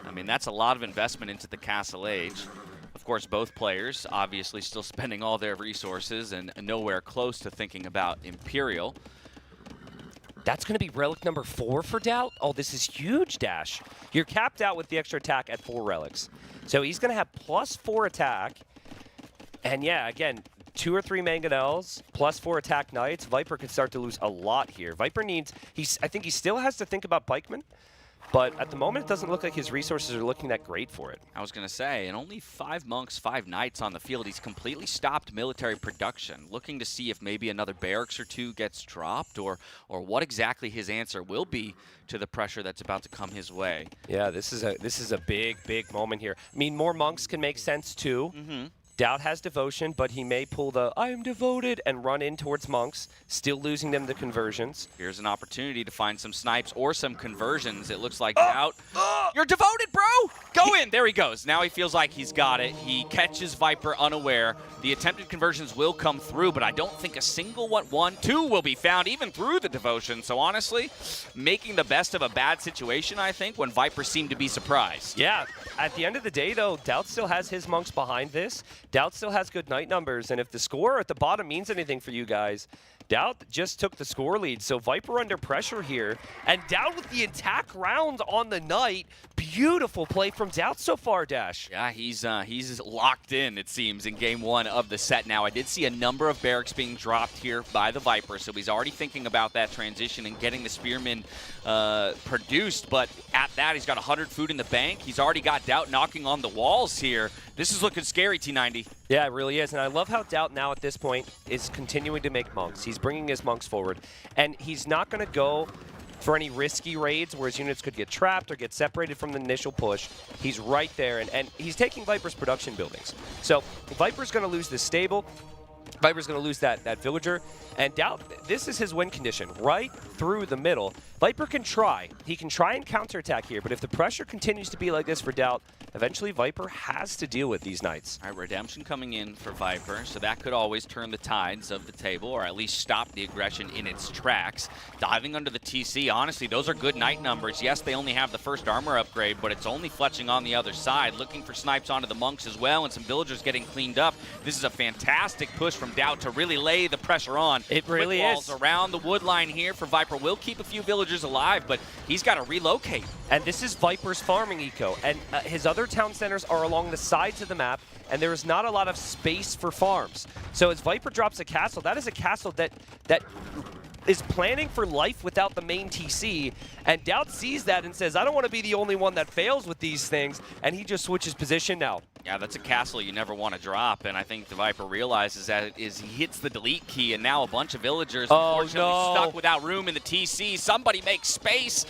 I mean, that's a lot of investment into the Castle Age. Of course, both players obviously still spending all their resources and nowhere close to thinking about Imperial. That's going to be relic number 4 for DauT. Oh, this is huge, Dash. You're capped out with the extra attack at 4 relics. So he's going to have +4 attack. And yeah, again, 2 or 3 mangonels, +4 attack Knights. Viper could start to lose a lot here. Viper needs, I think he still has to think about pikemen. But at the moment, it doesn't look like his resources are looking that great for it. I was going to say, and only 5 monks, 5 knights on the field. He's completely stopped military production, looking to see if maybe another barracks or 2 gets dropped, or what exactly his answer will be to the pressure that's about to come his way. Yeah, this is a big, big moment here. I mean, more monks can make sense too. DauT has devotion, but he may pull the I am devoted and run in towards monks, still losing them to conversions. Here's an opportunity to find some snipes or some conversions. It looks like DauT. You're devoted, bro! Go in! There he goes. Now he feels like he's got it. He catches Viper unaware. The attempted conversions will come through, but I don't think a single 2 will be found, even through the devotion. So honestly, making the best of a bad situation, I think, when Viper seemed to be surprised. Yeah, at the end of the day, though, DauT still has his monks behind this. DauT still has good Knight numbers, and if the score at the bottom means anything for you guys, DauT just took the score lead, so Viper under pressure here, and DauT with the attack round on the Knight. Beautiful play from DauT so far, Dash. Yeah, he's locked in, it seems, in game 1 of the set now. I did see a number of barracks being dropped here by the Viper, so he's already thinking about that transition and getting the Spearmen produced, but at that, he's got 100 food in the bank. He's already got DauT knocking on the walls here. This is looking scary, T90. Yeah, it really is, and I love how DauT now at this point is continuing to make monks. He's bringing his monks forward, and he's not going to go for any risky raids where his units could get trapped or get separated from the initial push. He's right there, and he's taking Viper's production buildings. So Viper's going to lose this stable. Viper's going to lose that villager, and DauT, this is his win condition, right through the middle. Viper can try. He can try and counterattack here, but if the pressure continues to be like this for DauT, eventually Viper has to deal with these Knights. All right, Redemption coming in for Viper, so that could always turn the tides of the table, or at least stop the aggression in its tracks. Diving under the TC, honestly, those are good Knight numbers. Yes, they only have the first armor upgrade, but it's only fletching on the other side, looking for snipes onto the monks as well, and some villagers getting cleaned up. This is a fantastic push from DauT to really lay the pressure on. It really is. Around the wood line here for Viper. Will keep a few villagers alive, but he's got to relocate. And this is Viper's farming eco, and his other town centers are along the sides of the map, and there is not a lot of space for farms. So as Viper drops a castle, that is a castle that is planning for life without the main TC, and DauT sees that and says, I don't want to be the only one that fails with these things, and he just switches position now. Yeah, that's a castle you never want to drop, and I think the Viper realizes that he hits the delete key, and now a bunch of villagers unfortunately stuck without room in the TC. Somebody makes space.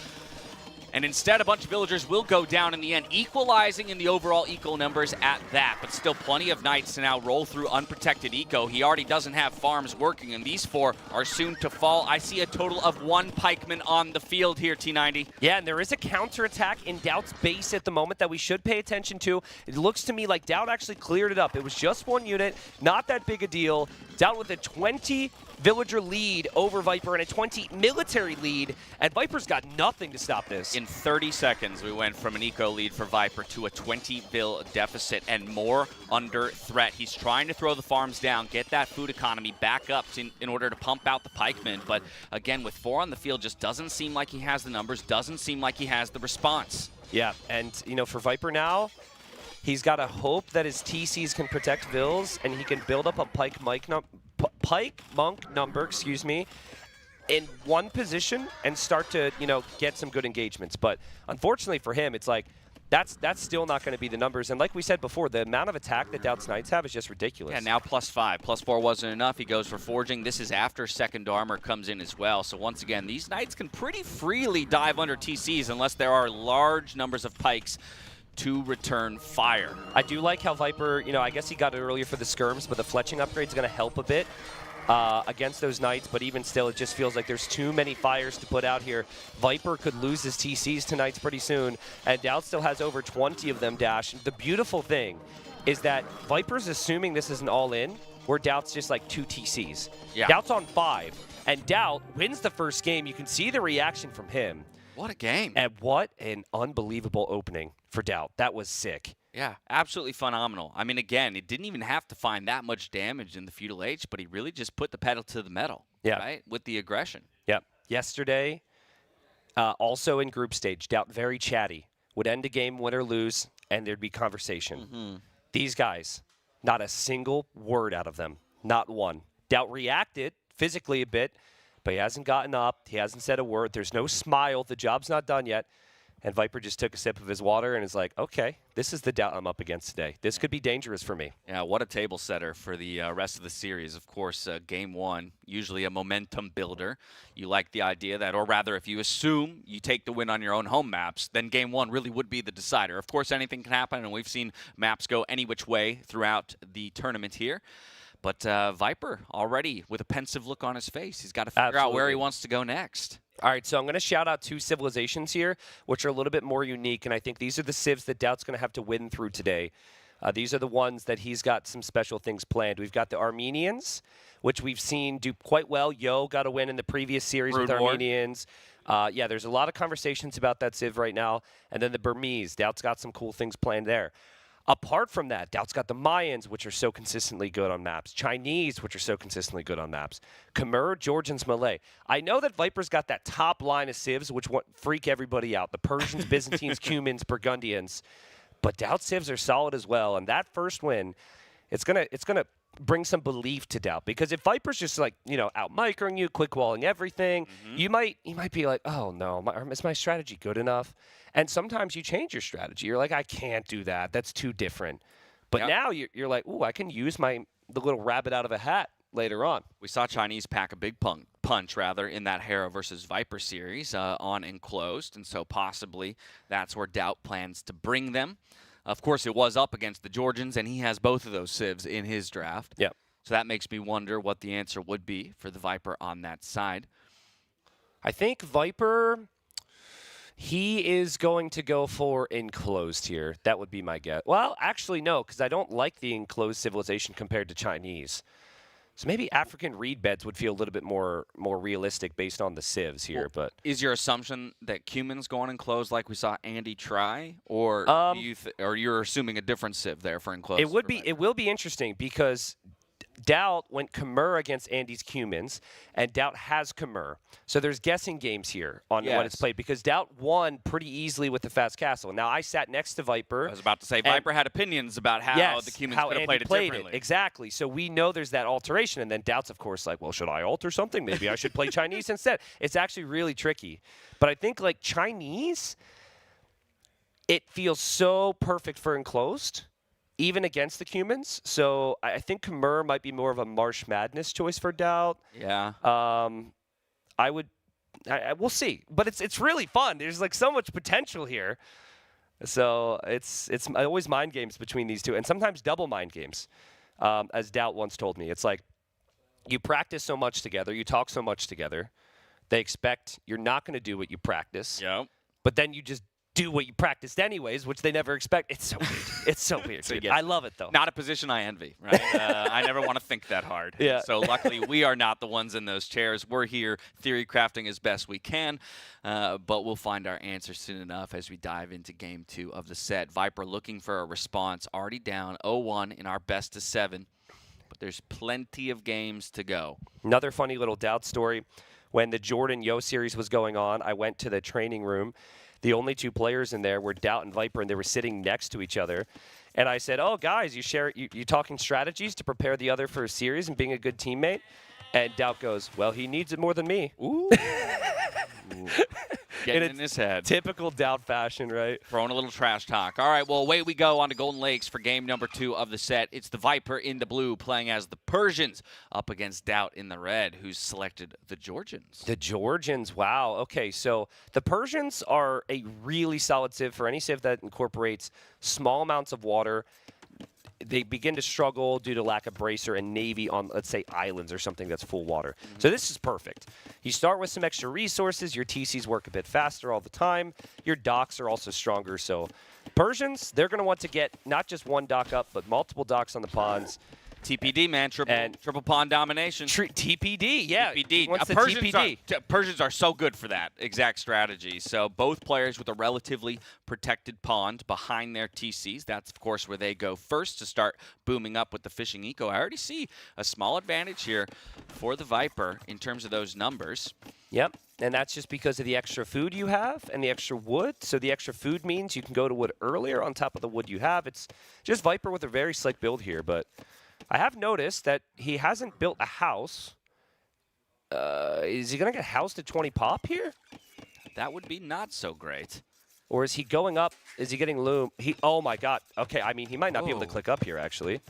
And instead, a bunch of villagers will go down in the end, equalizing in the overall eco numbers at that. But still plenty of Knights to now roll through unprotected eco. He already doesn't have farms working, and these 4 are soon to fall. I see a total of 1 pikeman on the field here, T90. Yeah, and there is a counterattack in DauT's base at the moment that we should pay attention to. It looks to me like DauT actually cleared it up. It was just 1 unit, not that big a deal. DauT with a 20 villager lead over Viper and a 20 military lead, and Viper's got nothing to stop this. In 30 seconds, we went from an eco lead for Viper to a 20 vil deficit and more under threat. He's trying to throw the farms down, get that food economy back up in order to pump out the pikemen, but again, with 4 on the field, just doesn't seem like he has the numbers, doesn't seem like he has the response. Yeah, and you know, for Viper now, he's got to hope that his TCs can protect Vils, and he can build up a pike monk number, in one position and start to, get some good engagements. But unfortunately for him, it's like that's still not going to be the numbers. And like we said before, the amount of attack that DauT's Knights have is just ridiculous. Yeah, now +5. +4 wasn't enough. He goes for Forging. This is after second armor comes in as well. So once again, these Knights can pretty freely dive under TCs unless there are large numbers of pikes to return fire. I do like how Viper, I guess he got it earlier for the skirms, but the fletching upgrade is going to help a bit against those Knights, but even still, it just feels like there's too many fires to put out here. Viper could lose his TCs to Knights pretty soon, and DauT still has over 20 of them, Dash. The beautiful thing is that Viper's assuming this is an all-in, where DauT's just like 2 TCs. Yeah. DauT's on 5, and DauT wins the first game. You can see the reaction from him. What a game. And what an unbelievable opening for DauT. That was sick. Yeah, absolutely phenomenal. I mean, again, it didn't even have to find that much damage in the Feudal Age, but he really just put the pedal to the metal, right, with the aggression. Yep. Yesterday, also in group stage, DauT very chatty. Would end a game, win or lose, and there'd be conversation. These guys, not a single word out of them. Not one. DauT reacted physically a bit, but he hasn't gotten up. He hasn't said a word. There's no smile. The job's not done yet. And Viper just took a sip of his water and is like, okay, this is the DauT I'm up against today. This could be dangerous for me. Yeah, what a table setter for the rest of the series. Of course, game 1, usually a momentum builder. You like the idea that, or rather, if you assume you take the win on your own home maps, then game 1 really would be the decider. Of course, anything can happen, and we've seen maps go any which way throughout the tournament here. But Viper already with a pensive look on his face. He's got to figure out where he wants to go next. All right, so I'm going to shout out 2 civilizations here, which are a little bit more unique, and I think these are the civs that DauT's going to have to win through today. These are the ones that he's got some special things planned. We've got the Armenians, which we've seen do quite well. Yo got a win in the previous series with Armenians. Yeah, there's a lot of conversations about that civ right now. And then the Burmese. DauT's got some cool things planned there. Apart from that, DauT's got the Mayans, which are so consistently good on maps. Chinese, which are so consistently good on maps. Khmer, Georgians, Malay. I know that Viper's got that top line of civs, which freak everybody out. The Persians, Byzantines, Cumans, Burgundians. But DauT civs are solid as well. And that first win, it's gonna bring some belief to DauT. Because if Viper's just like, out-microing you, quick-walling everything, you might be like, oh, no, is my strategy good enough? And sometimes you change your strategy. You're like, I can't do that. That's too different. But now you're like, ooh, I can use the little rabbit out of a hat later on. We saw Chinese pack a big punch in that Hera versus Viper series on Enclosed, and so possibly that's where DauT plans to bring them. Of course, it was up against the Georgians, and he has both of those civs in his draft. Yep. So that makes me wonder what the answer would be for the Viper on that side. I think Viper, he is going to go for Enclosed here. That would be my guess. Well, actually, no, because I don't like the Enclosed civilization compared to Chinese. So maybe African reed beds would feel a little bit more realistic based on the civs here. But is your assumption that Cuman's going Enclosed like we saw Andy try, or or you're assuming a different civ there for Enclosed? It will be interesting because DauT went Khmer against Andy's Cumans, and DauT has Khmer. So there's guessing games here on what it's played, because DauT won pretty easily with the Fast Castle. Now, I sat next to Viper. I was about to say, Viper had opinions about how the Cumans could have played it differently. Exactly. So we know there's that alteration, and then DauT's, of course, like, well, should I alter something? Maybe I should play Chinese instead. It's actually really tricky. But I think, like, Chinese, it feels so perfect for Enclosed, even against the Cumans. So I think Khmer might be more of a Marsh Madness choice for DauT. Yeah. We'll see. But it's really fun. There's like so much potential here. So it's always mind games between these two, and sometimes double mind games, as DauT once told me. It's like you practice so much together, you talk so much together, they expect you're not going to do what you practice. Yep. But then you just do what you practiced anyways, which they never expect. It's so weird. It's so weird. Dude. I love it, though. Not a position I envy, right? I never want to think that hard. Yeah. So luckily, we are not the ones in those chairs. We're here theory crafting as best we can, but we'll find our answer soon enough as we dive into Game 2 of the set. Viper looking for a response, already down 0-1 in our best of 7, but there's plenty of games to go. Another funny little DauT story. When the JorDan Yo series was going on, I went to the training room. The only 2 players in there were DauT and Viper, and they were sitting next to each other. And I said, oh, guys, you talking strategies to prepare the other for a series and being a good teammate? And DauT goes, well, he needs it more than me. Ooh. Getting in his head. Typical DauT fashion, right? Throwing a little trash talk. All right, well, away we go on to Golden Lakes for game number 2 of the set. It's the Viper in the blue playing as the Persians up against DauT in the red, who's selected the Georgians. The Georgians, wow. Okay, so the Persians are a really solid civ for any civ that incorporates small amounts of water. They begin to struggle due to lack of bracer and navy on, let's say, islands or something that's full water. So this is perfect. You start with some extra resources. Your TCs work a bit faster all the time. Your docks are also stronger. So Persians, they're going to want to get not just one dock up, but multiple docks on the ponds. TPD, man, triple pond domination. TPD, yeah. TPD. What's the Persians TPD? Persians are so good for that exact strategy. So both players with a relatively protected pond behind their TCs. That's, of course, where they go first to start booming up with the fishing eco. I already see a small advantage here for the Viper in terms of those numbers. Yep, and that's just because of the extra food you have and the extra wood. So the extra food means you can go to wood earlier on top of the wood you have. It's just Viper with a very slick build here, but I have noticed that he hasn't built a house. Is he going to get housed at 20 pop here? That would be not so great. Or is he going up? Is he getting loom? Oh, my God. Okay, I mean, he might not be able to click up here, actually.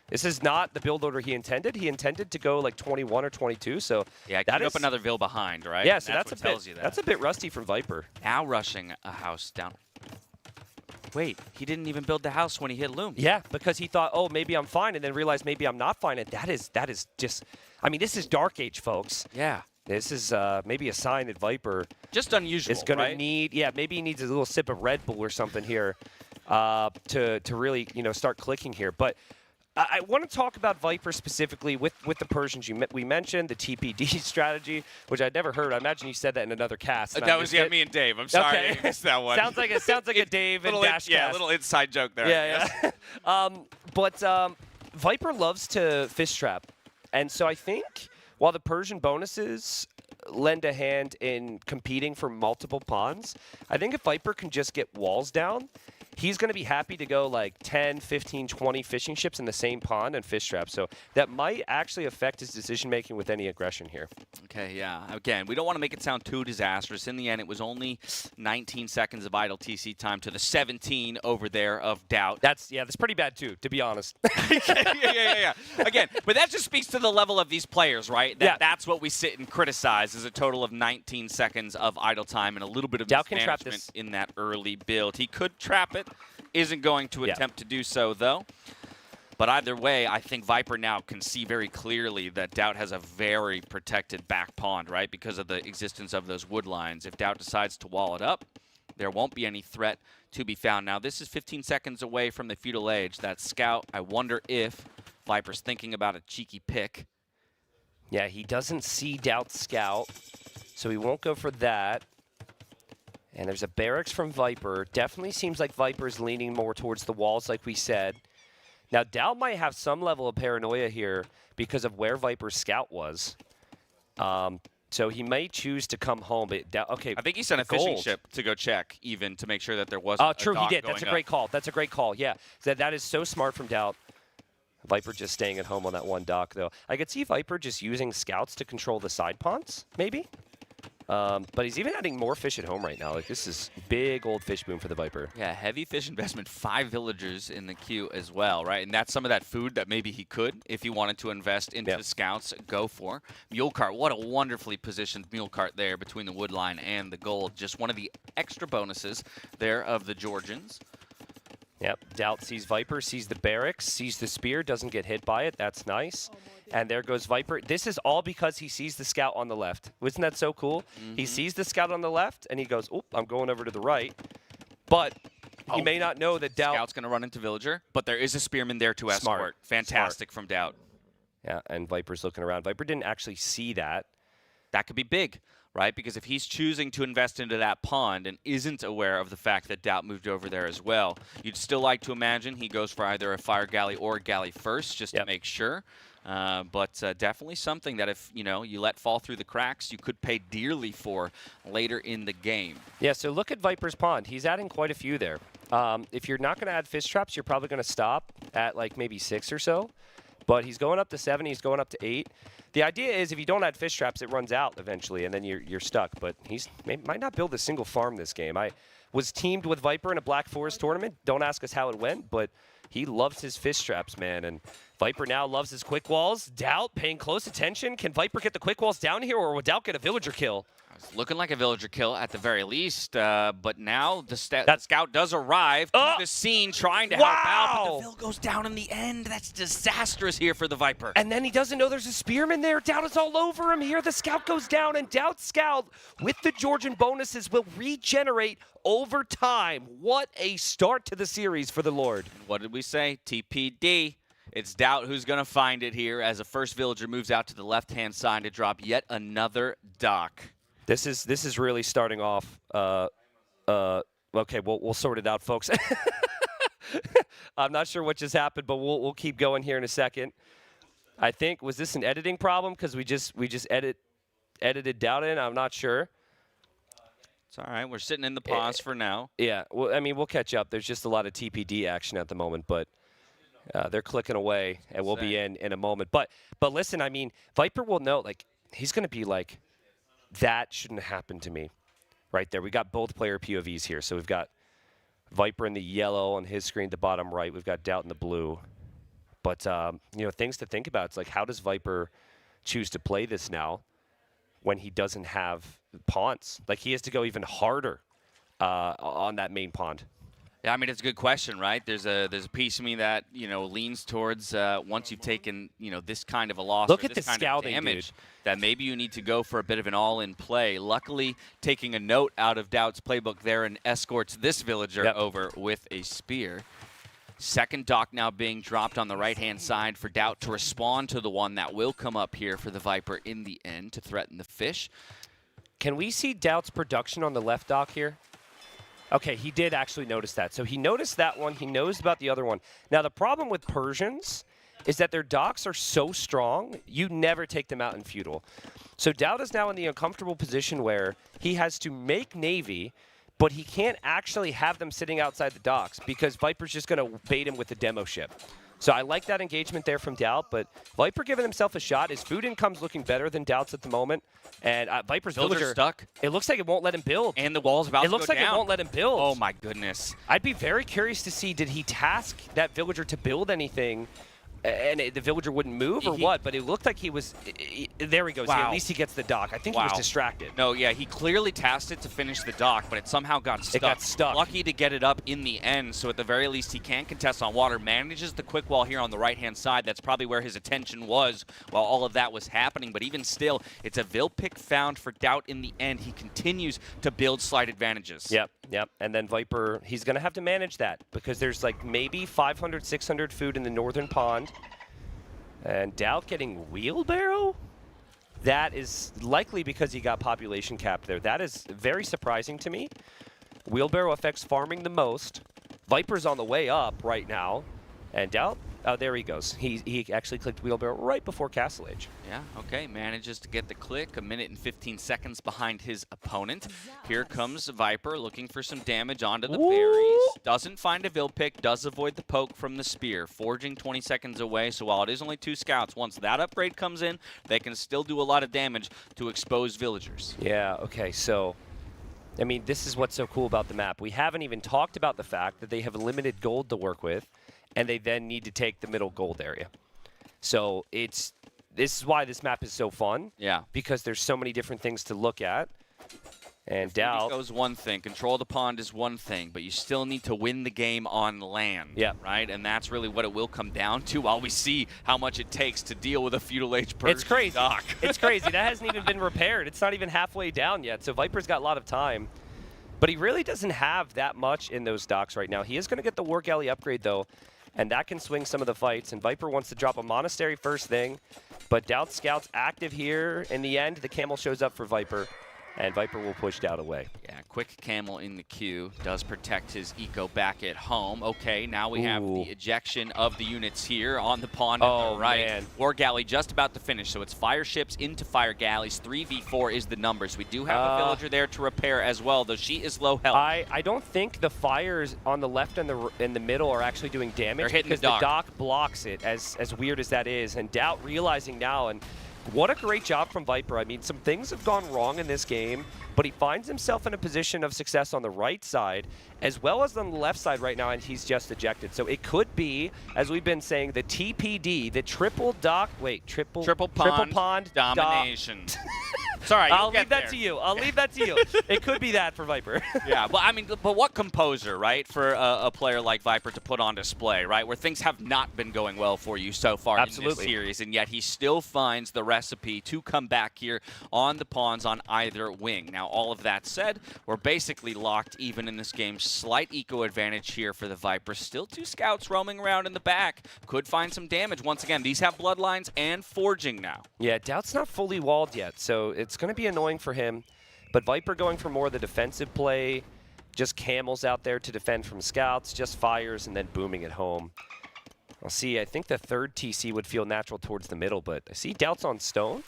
This is not the build order he intended. He intended to go like 21 or 22, so yeah, keep up another Vil behind, right? Yeah, so that's what tells you that. That's a bit rusty from Viper. Now rushing a house down. Wait, he didn't even build the house when he hit loom. Yeah, because he thought, oh, maybe I'm fine, and then realized maybe I'm not fine. And that is just, I mean, this is Dark Age, folks. Yeah. This is maybe a sign that Viper just unusual. Is going right? to need, yeah, maybe he needs a little sip of Red Bull or something here to really start clicking here. But I want to talk about Viper specifically with the Persians. We mentioned the TPD strategy, which I'd never heard. I imagine you said that in another cast. That was me and Dave. I'm sorry, I missed that one. sounds like a Dave and Dash cast. Yeah, a little inside joke there. Yeah. But Viper loves to fish trap, and so I think while the Persian bonuses lend a hand in competing for multiple ponds, I think if Viper can just get walls down, he's going to be happy to go like 10, 15, 20 fishing ships in the same pond and fish trap. So that might actually affect his decision-making with any aggression here. Okay, yeah. Again, we don't want to make it sound too disastrous. In the end, it was only 19 seconds of idle TC time to the 17 over there of DauT. That's pretty bad too, to be honest. yeah. Again, but that just speaks to the level of these players, right? That's what we sit and criticize is a total of 19 seconds of idle time and a little bit of mismanagement in that early build. He could trap it. Isn't going to attempt to do so, though. But either way, I think Viper now can see very clearly that DauT has a very protected back pond, right, because of the existence of those wood lines. If DauT decides to wall it up, there won't be any threat to be found. Now, this is 15 seconds away from the feudal age. That scout, I wonder if Viper's thinking about a cheeky pick. Yeah, he doesn't see DauT's scout, so he won't go for that. And there's a barracks from Viper. Definitely seems like Viper's leaning more towards the walls, like we said. Now, DauT might have some level of paranoia here because of where Viper's scout was. So he may choose to come home. But okay, I think he sent a fishing ship to go check, even to make sure that there wasn't. Oh, true, he did. That's a great up. call. That's a great call. Yeah, that is so smart from DauT. Viper just staying at home on that one dock, though. I could see Viper just using scouts to control the side ponds, maybe. But he's even adding more fish at home right now. Like, this is big old fish boom for the Viper. Yeah, heavy fish investment, 5 villagers in the queue as well, right? And that's some of that food that maybe he could, if he wanted to invest into the scouts, go for. Mule cart, what a wonderfully positioned mule cart there between the wood line and the gold. Just one of the extra bonuses there of the Georgians. Yep, DauT sees Viper, sees the barracks, sees the spear, doesn't get hit by it. That's nice. And there goes Viper. This is all because he sees the scout on the left. Wasn't that so cool? He sees the scout on the left, and he goes, oh, I'm going over to the right. But he may not know that DauT... Scout's going to run into villager, but there is a spearman there to escort. Fantastic from DauT. Yeah, and Viper's looking around. Viper didn't actually see that. That could be big, right? Because if he's choosing to invest into that pond and isn't aware of the fact that DauT moved over there as well, you'd still like to imagine he goes for either a fire galley or a galley first, just to make sure. But definitely something that if you let fall through the cracks, you could pay dearly for later in the game. Yeah, so look at Viper's pond. He's adding quite a few there. If you're not going to add fish traps, you're probably going to stop at like maybe 6 or so. But he's going up to 7. He's going up to 8. The idea is if you don't add fish traps, it runs out eventually, and then you're stuck. But might not build a single farm this game. I was teamed with Viper in a Black Forest tournament. Don't ask us how it went, but he loves his fish traps, man. And Viper now loves his quick walls. DauT paying close attention. Can Viper get the quick walls down here, or will DauT get a villager kill? It's looking like a villager kill at the very least, but now the scout does arrive to the scene trying to help out, but the Vil goes down in the end. That's disastrous here for the Viper. And then he doesn't know there's a spearman there. DauT is all over him here. The scout goes down, and DauT's scout with the Georgian bonuses will regenerate over time. What a start to the series for the Lord. What did we say? TPD. It's DauT who's going to find it here as a first villager moves out to the left-hand side to drop yet another dock. This is really starting off. Okay, we'll sort it out, folks. I'm not sure what just happened, but we'll keep going here in a second. I think, was this an editing problem? Because we just edited DauT in. I'm not sure. It's all right. We're sitting in the pause for now. Yeah. Well, I mean, we'll catch up. There's just a lot of TPD action at the moment, but they're clicking away, and we'll be in a moment. But listen, I mean, Viper will know. Like, he's going to be like, that shouldn't happen to me. Right there. We got both player POVs here. So we've got Viper in the yellow on his screen at the bottom right. We've got DauT in the blue. But, you know, things to think about. It's like, how does Viper choose to play this now when he doesn't have pawns? Like, he has to go even harder on that main pond. Yeah, I mean, it's a good question, right? There's a piece of me that, you know, leans towards once you've taken, you know, this kind of a loss, look or at this the kind scouting, of damage, dude. That maybe you need to go for a bit of an all-in play. Luckily, taking a note out of DauT's playbook there and escorts this villager over with a spear. Second dock now being dropped on the right-hand side for DauT to respond to the one that will come up here for the Viper in the end to threaten the fish. Can we see DauT's production on the left dock here? Okay, he did actually notice that. So he noticed that one. He knows about the other one. Now, the problem with Persians is that their docks are so strong, you never take them out in feudal. So DauT is now in the uncomfortable position where he has to make Navy, but he can't actually have them sitting outside the docks because Viper's just going to bait him with the demo ship. So I like that engagement there from DauT, but Viper giving himself a shot. His food income's looking better than DauT's at the moment. And Viper's villager stuck. It looks like it won't let him build. And the wall's about to go down. It looks like it won't let him build. Oh, my goodness. I'd be very curious to see, did he task that villager to build anything and the villager wouldn't move or what? But it looked like he was, there he goes. Wow. Yeah, at least he gets the dock. I think he was distracted. No, yeah, he clearly tasked it to finish the dock, but it somehow got stuck. It got stuck. Lucky to get it up in the end, so at the very least he can contest on water. Manages the quick wall here on the right-hand side. That's probably where his attention was while all of that was happening. But even still, it's a Vil pick found for DauT in the end. He continues to build slight advantages. Yep. And then Viper, he's going to have to manage that because there's like maybe 500, 600 food in the northern pond. And DauT getting wheelbarrow? That is likely because he got population capped there. That is very surprising to me. Wheelbarrow affects farming the most. Viper's on the way up right now. And DauT, oh, there he goes. He actually clicked wheelbarrow right before Castle Age. Yeah, okay, manages to get the click. 1 minute and 15 seconds behind his opponent. Here comes Viper looking for some damage onto the berries. Doesn't find a Vil pick, does avoid the poke from the spear. Forging 20 seconds away, so while it is only 2 scouts, once that upgrade comes in, they can still do a lot of damage to expose villagers. Yeah, okay, so I mean, this is what's so cool about the map. We haven't even talked about the fact that they have limited gold to work with, and they then need to take the middle gold area. So this is why this map is so fun. Yeah. Because there's so many different things to look at. And DauT goes one thing, control the pond is one thing, but you still need to win the game on land. Yeah. Right? And that's really what it will come down to while we see how much it takes to deal with a feudal age Persian It's crazy. dock. It's crazy. That hasn't even been repaired. It's not even halfway down yet. So Viper's got a lot of time. But he really doesn't have that much in those docks right now. He is going to get the War Galley upgrade, though, and that can swing some of the fights. And Viper wants to drop a monastery first thing, but DauT Scout's active here. In the end, the camel shows up for Viper. and Viper will push DauT away. Yeah, quick camel in the queue does protect his eco back at home. Okay, now we have the ejection of the units here on the pond on the right. Man. War galley just about to finish, so it's fire ships into fire galleys. 3v4 is the numbers. We do have a villager there to repair as well, though she is low health. I don't think the fires on the left and the middle are actually doing damage. They're hitting because the dock. dock blocks it, as weird as that is. And DauT realizing now, and what a great job from Viper. I mean, some things have gone wrong in this game, but he finds himself in a position of success on the right side as well as on the left side right now, and he's just ejected. So it could be, as we've been saying, the TPD, the triple pond domination. Sorry, I'll leave that to you. I'll leave that to you. It could be that for Viper. Yeah, well, I mean, but what composer, right, for a player like Viper to put on display, right, where things have not been going well for you so far in this series, and yet he still finds the recipe to come back here on the pawns on either wing. Now, all of that said, we're basically locked even in this game. Slight eco advantage here for the Viper. Still 2 scouts roaming around in the back. Could find some damage. Once again, these have bloodlines and forging now. Yeah, DauT's not fully walled yet, so it's going to be annoying for him. But Viper going for more of the defensive play, just camels out there to defend from scouts, just fires, and then booming at home. I'll see, I think the third TC would feel natural towards the middle, but I see DauT's on stone.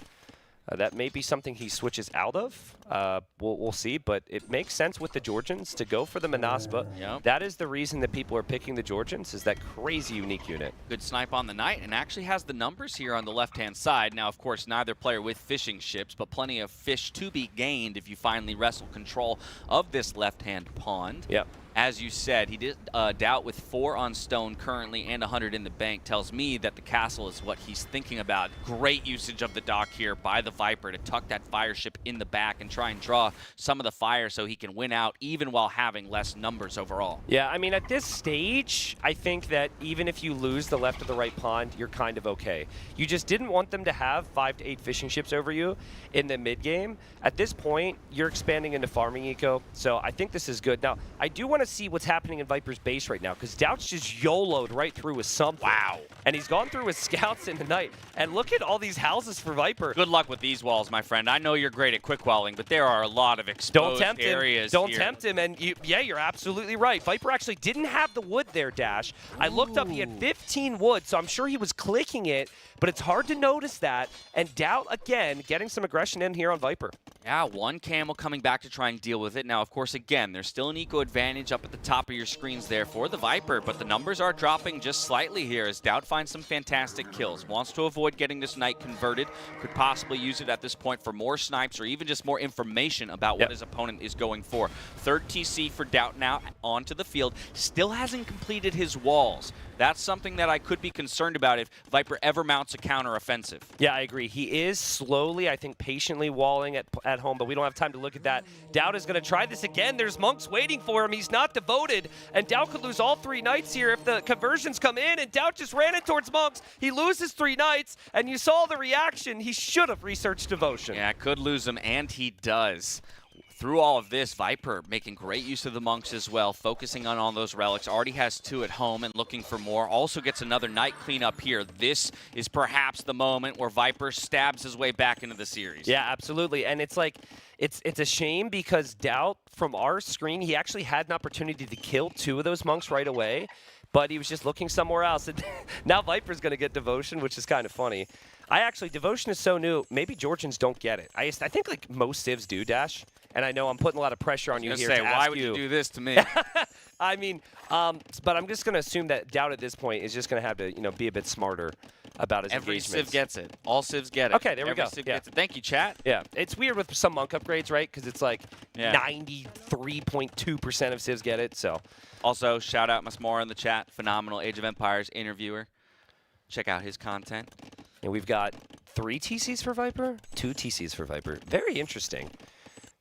That may be something he switches out of. We'll see, but it makes sense with the Georgians to go for the Manaspa. That is the reason that people are picking the Georgians, is that crazy unique unit. Good snipe on the Knight, and actually has the numbers here on the left-hand side. Now, of course, neither player with fishing ships, but plenty of fish to be gained if you finally wrestle control of this left-hand pond. Yep. As you said, he did DauT with 4 on stone currently and 100 in the bank. Tells me that the castle is what he's thinking about. Great usage of the dock here by the Viper to tuck that fire ship in the back and try and draw some of the fire so he can win out even while having less numbers overall. Yeah, I mean, at this stage, I think that even if you lose the left or the right pond, you're kind of okay. You just didn't want them to have 5 to 8 fishing ships over you in the mid game. At this point, you're expanding into farming eco, so I think this is good. Now, I do want to see what's happening in Viper's base right now, because DauT's just YOLO'd right through with something. Wow. And he's gone through with scouts in the night. And look at all these houses for Viper. Good luck with these walls, my friend. I know you're great at quick walling, but there are a lot of exposed areas Don't here. tempt him. And yeah, you're absolutely right. Viper actually didn't have the wood there, Dash. I looked up, he had 15 wood, so I'm sure he was clicking it, but it's hard to notice that. And DauT, again, getting some aggression in here on Viper. Yeah, 1 camel coming back to try and deal with it. Now, of course, again, there's still an eco advantage up at the top of your screens there for the Viper, but the numbers are dropping just slightly here as DauT finds some fantastic kills. Wants to avoid getting this Knight converted. Could possibly use it at this point for more snipes or even just more information about what his opponent is going for. Third TC for DauT now onto the field. Still hasn't completed his walls. That's something that I could be concerned about if Viper ever mounts a counter-offensive. Yeah, I agree. He is slowly, I think, patiently walling at home, but we don't have time to look at that. DauT is going to try this again. There's monks waiting for him. He's not devoted, and DauT could lose all 3 knights here if the conversions come in, and DauT just ran it towards monks. He loses 3 knights, and you saw the reaction. He should have researched devotion. Yeah, could lose him, and he does. Through all of this, Viper making great use of the monks as well, focusing on all those relics. Already has 2 at home and looking for more. Also gets another Knight cleanup here. This is perhaps the moment where Viper stabs his way back into the series. Yeah, absolutely. And it's like, it's a shame because DauT, from our screen, he actually had an opportunity to kill 2 of those monks right away, but he was just looking somewhere else. And now Viper's going to get devotion, which is kind of funny. Devotion is so new, maybe Georgians don't get it. I think like most civs do, Dash. And I know I'm putting a lot of pressure on you here. Why would you do this to me? I mean, but I'm just going to assume that DauT at this point is just going to have to, be a bit smarter about his Every engagements. civ gets it. All civs get it. Okay, there we go. Civ gets it. Thank you, chat. Yeah, it's weird with some monk upgrades, right? Because it's like 93.2% of civs get it. So, also shout out Masmora in the chat, phenomenal Age of Empires interviewer. Check out his content. And we've got 3 TCs for Viper, 2 TCs for Viper. Very interesting.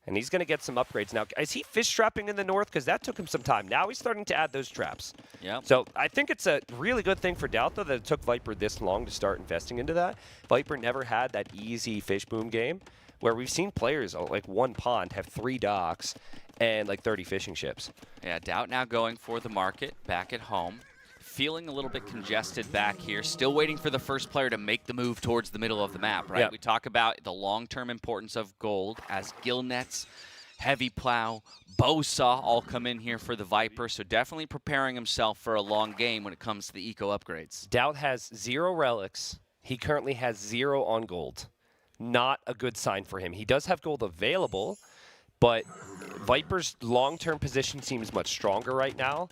And he's going to get some upgrades now. Is he fish trapping in the north? Because that took him some time. Now he's starting to add those traps. Yep. So I think it's a really good thing for DauT, though, that it took Viper this long to start investing into that. Viper never had that easy fish boom game where we've seen players, like 1 pond, have 3 docks and like 30 fishing ships. Yeah, DauT now going for the market back at home. feeling a little bit congested back here. Still waiting for the first player to make the move towards the middle of the map, right? Yep. We talk about the long-term importance of gold as gill nets, heavy plow, bow saw all come in here for the Viper. So definitely preparing himself for a long game when it comes to the eco upgrades. DauT has 0 relics. He currently has 0 on gold. Not a good sign for him. He does have gold available, but Viper's long-term position seems much stronger right now,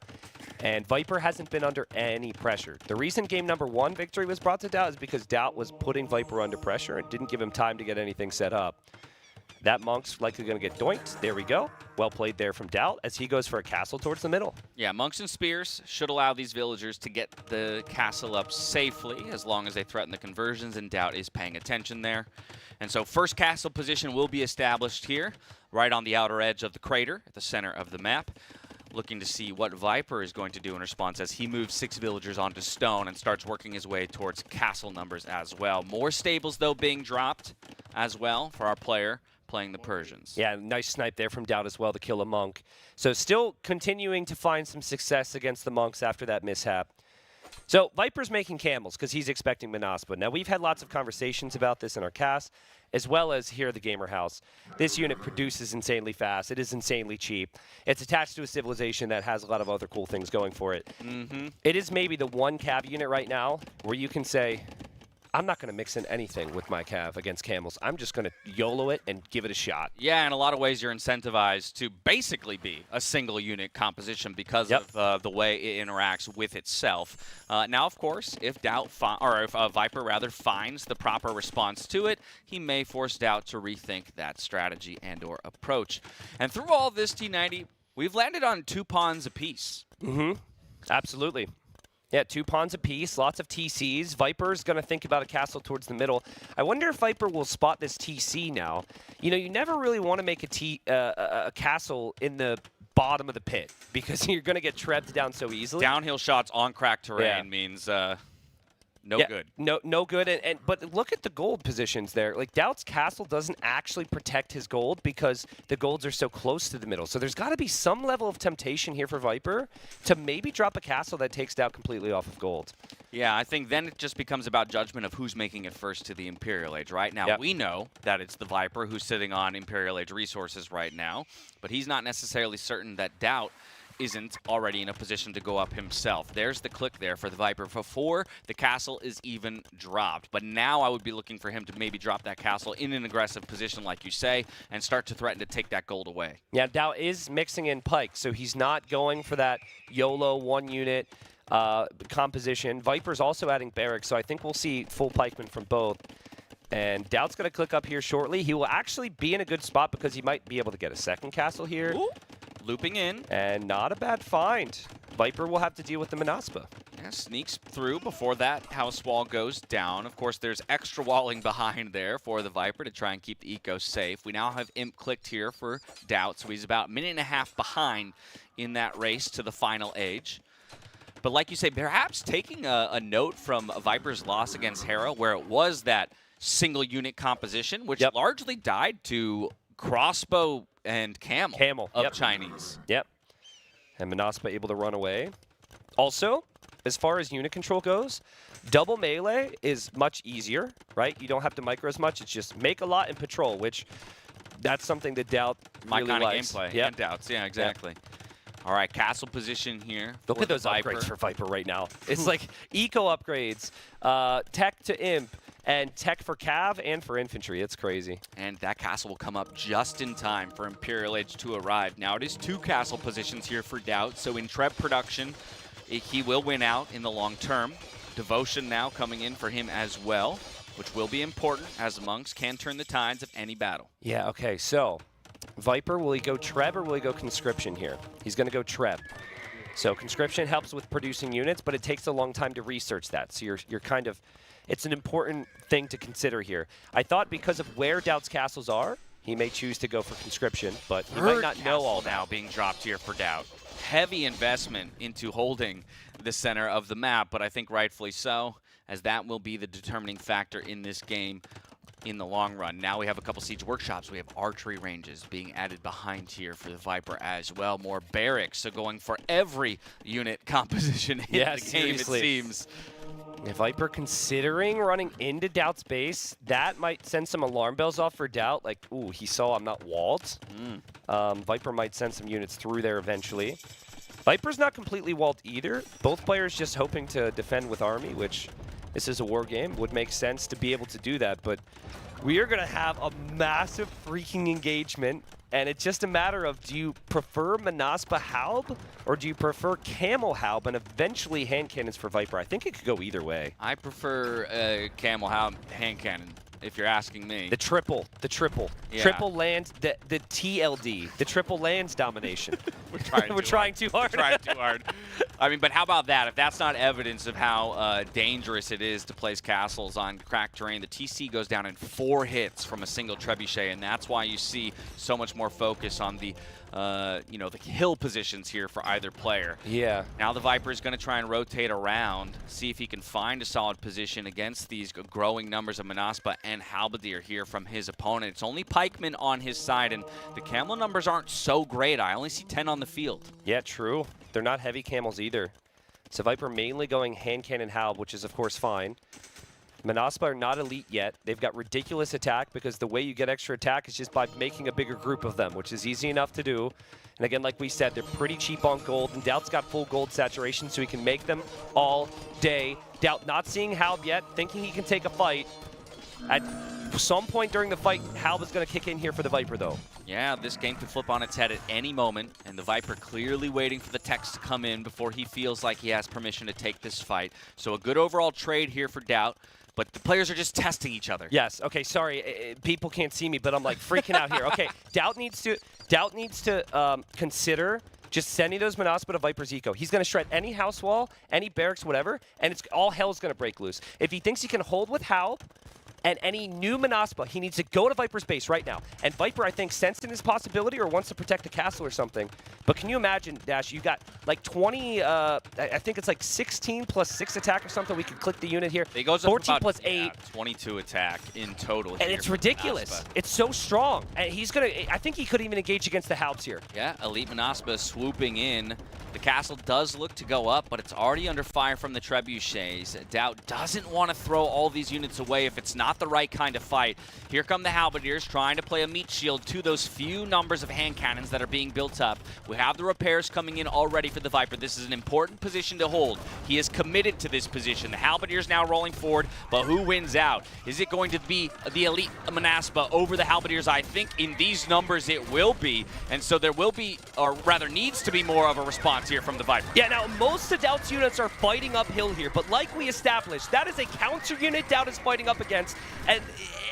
and Viper hasn't been under any pressure. The reason game number 1 victory was brought to DauT is because DauT was putting Viper under pressure and didn't give him time to get anything set up. That Monk's likely going to get doinked. There we go. Well played there from DauT as he goes for a castle towards the middle. Yeah, Monks and Spears should allow these villagers to get the castle up safely as long as they threaten the conversions, and DauT is paying attention there. And so first castle position will be established here, right on the outer edge of the crater at the center of the map. Looking to see what Viper is going to do in response as he moves 6 villagers onto stone and starts working his way towards castle numbers as well. More stables, though, being dropped as well for our player playing the Persians. Yeah, nice snipe there from DauT as well to kill a Monk. So still continuing to find some success against the Monks after that mishap. So Viper's making camels because he's expecting Manaspa. Now, we've had lots of conversations about this in our cast, as well as here at the Gamer House. This unit produces insanely fast. It is insanely cheap. It's attached to a civilization that has a lot of other cool things going for it. It is maybe the one cav unit right now where you can say, I'm not going to mix in anything with my cav against camels. I'm just going to YOLO it and give it a shot. Yeah, in a lot of ways, you're incentivized to basically be a single unit composition because of the way it interacts with itself. Now, of course, if Viper rather finds the proper response to it, he may force DauT to rethink that strategy and/or approach. And through all this, T90, we've landed on 2 pawns apiece. Absolutely. Yeah, 2 pawns apiece, lots of TCs. Viper's going to think about a castle towards the middle. I wonder if Viper will spot this TC now. You know, you never really want to make a castle in the bottom of the pit because you're going to get trebbed down so easily. Downhill shots on cracked terrain means no good. No good. But look at the gold positions there. Like, DauT's castle doesn't actually protect his gold because the golds are so close to the middle. So there's got to be some level of temptation here for Viper to maybe drop a castle that takes DauT completely off of gold. Yeah, I think then it just becomes about judgment of who's making it first to the Imperial Age. Right now, we know that it's the Viper who's sitting on Imperial Age resources right now, but he's not necessarily certain that DauT isn't already in a position to go up himself. There's the click there for the Viper before the castle is even dropped. But now I would be looking for him to maybe drop that castle in an aggressive position, like you say, and start to threaten to take that gold away. Yeah, DauT is mixing in Pike, so he's not going for that YOLO 1 unit composition. Viper's also adding barracks, so I think we'll see full pikemen from both. And DauT's going to click up here shortly. He will actually be in a good spot because he might be able to get a second castle here. Ooh. Looping in. And not a bad find. Viper will have to deal with the Manaspa. Yeah, sneaks through before that house wall goes down. Of course, there's extra walling behind there for the Viper to try and keep the eco safe. We now have Imp clicked here for DauT, so he's about a minute and a half behind in that race to the final age. But like you say, perhaps taking a note from Viper's loss against Hera, where it was that single unit composition, which largely died to crossbow and camel of Chinese. And Manaspa able to run away. Also, as far as unit control goes, double melee is much easier, right? You don't have to micro as much. It's just make a lot and patrol, which that's something that DauT My really kind of likes. gameplay and DauT's. Yeah, exactly. All right, castle position here. Look at those upgrades for Viper right now. It's like eco upgrades, tech to imp, and tech for cav and for infantry. It's crazy. And that castle will come up just in time for Imperial Age to arrive. Now it is 2 castle positions here for DauT, so in Treb production, he will win out in the long term. Devotion now coming in for him as well, which will be important as the monks can turn the tides of any battle. Yeah, okay, so Viper, will he go Treb or will he go Conscription here? He's going to go Treb. So Conscription helps with producing units, but it takes a long time to research that. So you're kind of, it's an important thing to consider here. I thought because of where DauT's castles are, he may choose to go for Conscription, but he might not know all that. Now being dropped here for DauT. Heavy investment into holding the center of the map, but I think rightfully so, as that will be the determining factor in this game. in the long run. Now we have a couple siege workshops. We have archery ranges being added behind here for the Viper as well. More barracks, so going for every unit composition in the game, seriously. it seems. If Viper considering running into DauT's base, that might send some alarm bells off for DauT. Like, ooh, he saw I'm not walled. Viper might send some units through there eventually. Viper's not completely walled either. Both players just hoping to defend with army, which this is a war game. Would make sense to be able to do that. But we are going to have a massive freaking engagement. And it's just a matter of, do you prefer Manaspa Haub or do you prefer Camel Haub and eventually hand cannons for Viper? I think it could go either way. I prefer Camel Haub hand cannon, if you're asking me. The triple. Yeah. Triple lands, the TLD, the triple lands domination. We're trying too hard. Trying too hard. I mean, but how about that? If that's not evidence of how dangerous it is to place castles on cracked terrain, the TC goes down in 4 hits from a single trebuchet, and that's why you see so much more focus on the the hill positions here for either player. Yeah. Now the Viper is going to try and rotate around, see if he can find a solid position against these growing numbers of Manaspa and Halberdier here from his opponent. It's only pikemen on his side, and the camel numbers aren't so great. I only see 10 on the field. Yeah, true. They're not heavy camels either. So Viper mainly going hand cannon Halb, which is of course fine. Manaspa are not elite yet. They've got ridiculous attack because the way you get extra attack is just by making a bigger group of them, which is easy enough to do. And again, like we said, they're pretty cheap on gold, and DauT's got full gold saturation, so he can make them all day. DauT not seeing Halb yet, thinking he can take a fight. At some point during the fight, Halb is going to kick in here for the Viper, though. Yeah, this game could flip on its head at any moment, and the Viper clearly waiting for the text to come in before he feels like he has permission to take this fight. So a good overall trade here for DauT. But the players are just testing each other. Yes. Okay. Sorry, people can't see me, but I'm like freaking out here. Okay. DauT needs to consider just sending those Manaspa to Viper's eco. He's going to shred any house wall, any barracks, whatever, and it's all hell's going to break loose. If he thinks he can hold with Halb and any new Manaspa, he needs to go to Viper's base right now. And Viper, I think, sensed in his possibility or wants to protect the castle or something. But can you imagine, Dash, you got like 20, I think it's like 16 plus 6 attack or something. We could click the unit here. It goes up 14 about, plus 8. 22 attack in total. And it's ridiculous. It's so strong. And he's going to, I think he could even engage against the Halbs here. Yeah, Elite Manaspa swooping in. The castle does look to go up, but it's already under fire from the trebuchets. DauT doesn't want to throw all these units away if it's not the right kind of fight. Here come the Halberdiers trying to play a meat shield to those few numbers of hand cannons that are being built up. We have the repairs coming in already for the Viper. This is an important position to hold. He is committed to this position. The Halberdiers now rolling forward, but who wins out? Is it going to be the Elite Manaspa over the Halberdiers? I think in these numbers it will be, and so there will be, or rather needs to be, more of a response here from the Viper. Yeah, now most of DauT's units are fighting uphill here, but like we established, that is a counter unit DauT is fighting up against, and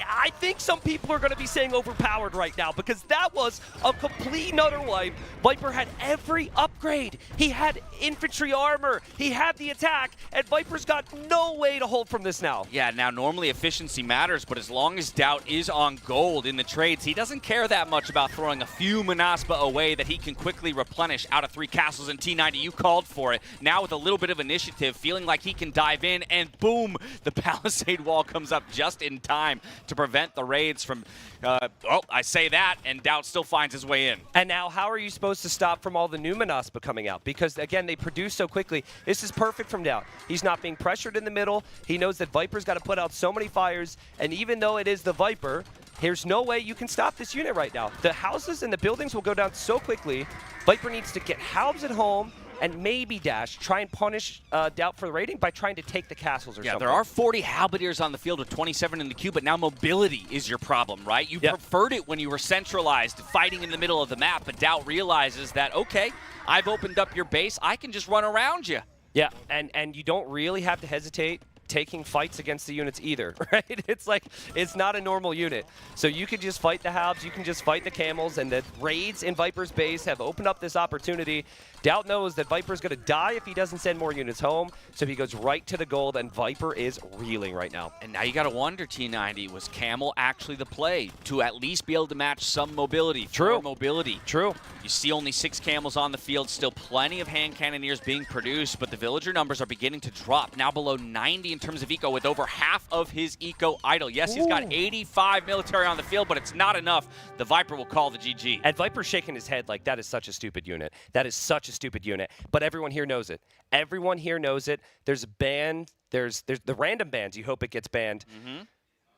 I think some people are going to be saying overpowered right now because that was a complete and utter wipe. Viper had every upgrade. He had infantry armor, he had the attack, and Viper's got no way to hold from this now. Yeah, now normally efficiency matters, but as long as DauT is on gold in the trades, he doesn't care that much about throwing a few Manaspa away that he can quickly replenish out of 3 castles in T90. You called for it. Now with a little bit of initiative, feeling like he can dive in, and boom, the palisade wall comes up just in time to prevent the raids from, I say that, and DauT still finds his way in. And now how are you supposed to stop from all the new Manaspa coming out? Because again, they produce so quickly. This is perfect from DauT. He's not being pressured in the middle. He knows that Viper's got to put out so many fires, and even though it is the Viper, there's no way you can stop this unit right now. The houses and the buildings will go down so quickly. Viper needs to get Halbs at home and maybe Dash try and punish DauT for the raiding by trying to take the castles or something. Yeah, there are 40 Halberdiers on the field with 27 in the queue, but now mobility is your problem, right? You preferred it when you were centralized, fighting in the middle of the map, but DauT realizes that, okay, I've opened up your base, I can just run around you. Yeah, and you don't really have to hesitate taking fights against the units either, right? It's like, it's not a normal unit. So you can just fight the Halbs, you can just fight the camels, and the raids in Viper's base have opened up this opportunity. DauT knows that Viper's going to die if he doesn't send more units home, so he goes right to the gold, and Viper is reeling right now. And now you got to wonder, T90, was Camel actually the play to at least be able to match some mobility? True. Mobility. True. You see only 6 Camels on the field, still plenty of hand cannoneers being produced, but the villager numbers are beginning to drop, now below 90 in terms of eco, with over half of his eco idle. Yes, he's got 85 military on the field, but it's not enough. The Viper will call the GG. And Viper's shaking his head like, that is such a stupid unit. That is such a stupid unit. But everyone here knows it. Everyone here knows it. There's a ban. There's the random bans. You hope it gets banned.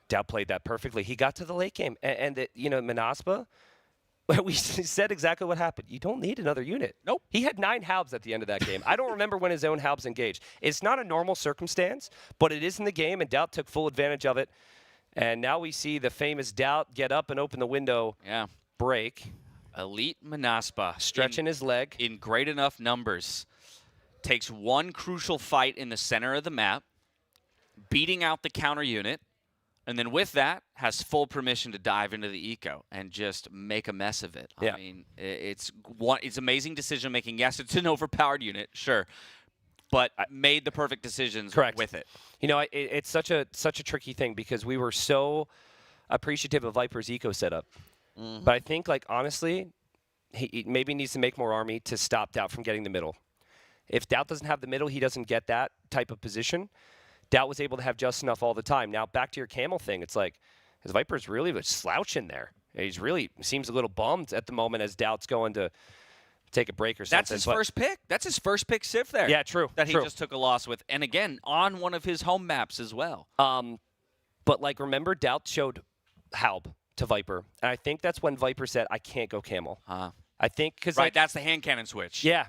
DauT played that perfectly. He got to the late game. And Manaspa, we said exactly what happened. You don't need another unit. Nope. He had 9 Halbs at the end of that game. I don't remember when his own Halbs engaged. It's not a normal circumstance, but it is in the game, and DauT took full advantage of it. And now we see the famous DauT get up and open the window. Yeah. Break. Elite Manaspa. Stretching his leg. In great enough numbers. Takes one crucial fight in the center of the map, beating out the counter unit, and then with that, has full permission to dive into the eco and just make a mess of it. Yeah. I mean, it's amazing decision-making. Yes, it's an overpowered unit, sure, but made the perfect decisions with it. You know, it's such a tricky thing because we were so appreciative of Viper's eco setup. But I think, like, honestly, he maybe needs to make more army to stop DauT from getting the middle. If DauT doesn't have the middle, he doesn't get that type of position. DauT was able to have just enough all the time. Now, back to your Camel thing, it's like, his Viper's really slouching there. He's really seems a little bummed at the moment as DauT's going to take a break or something. That's his first pick. That's his first pick Civ there. Yeah, true. That he just took a loss with. And again, on one of his home maps as well. But, like, remember, DauT showed Halb to Viper. And I think that's when Viper said, I can't go Camel. I think because right, that's the hand cannon switch. Yeah.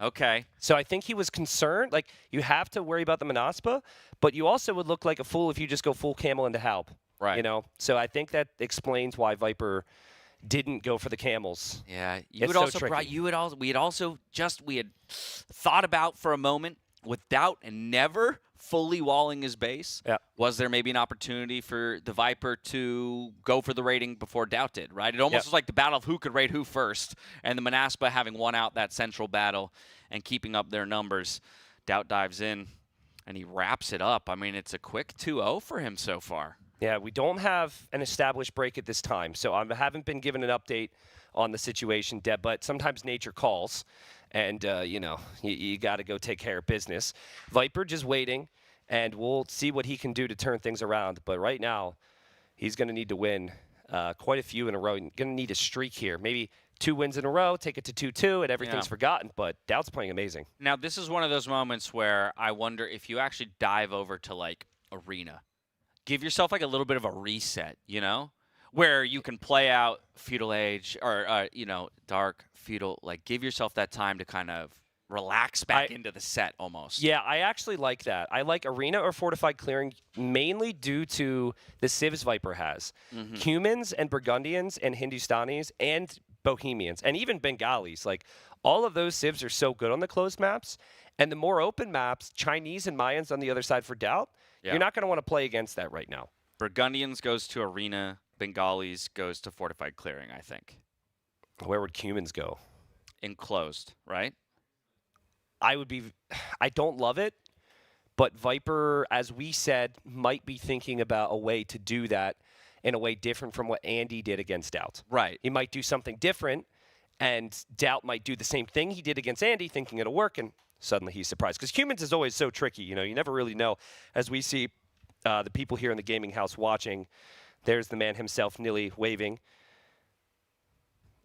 Okay. So I think he was concerned. Like, you have to worry about the Manaspa, but you also would look like a fool if you just go full Camel into Halb. Right. You know. So I think that explains why Viper didn't go for the Camels. Yeah. We had thought about for a moment with DauT and never fully walling his base. Yeah. Was there maybe an opportunity for the Viper to go for the raiding before DauT did, right? It almost was like the battle of who could raid who first, and the Manaspa having won out that central battle and keeping up their numbers. DauT dives in, and he wraps it up. I mean, it's a quick 2-0 for him so far. Yeah, we don't have an established break at this time, so I haven't been given an update on the situation, Deb, but sometimes nature calls, and, you got to go take care of business. Viper just waiting, and we'll see what he can do to turn things around. But right now, he's going to need to win quite a few in a row. Going to need a streak here. Maybe 2 wins in a row, take it to 2-2, and everything's forgotten. But DauT's playing amazing. Now, this is one of those moments where I wonder if you actually dive over to, like, Arena. Give yourself, like, a little bit of a reset, you know? Where you can play out Feudal Age or, Dark, Feudal. Like, give yourself that time to kind of relax back into the set almost. Yeah, I actually like that. I like Arena or Fortified Clearing mainly due to the civs Viper has. Humans and Burgundians and Hindustanis and Bohemians and even Bengalis. Like, all of those civs are so good on the closed maps. And the more open maps, Chinese and Mayans on the other side for DauT, you're not going to want to play against that right now. Burgundians goes to Arena. Bengalis goes to Fortified Clearing, I think. Where would Cumans go? Enclosed, right? I don't love it, but Viper, as we said, might be thinking about a way to do that in a way different from what Andy did against DauT. Right. He might do something different, and DauT might do the same thing he did against Andy, thinking it'll work, and suddenly he's surprised. Because Cumans is always so tricky. You never really know. As we see the people here in the gaming house watching, there's the man himself, Nilly, waving.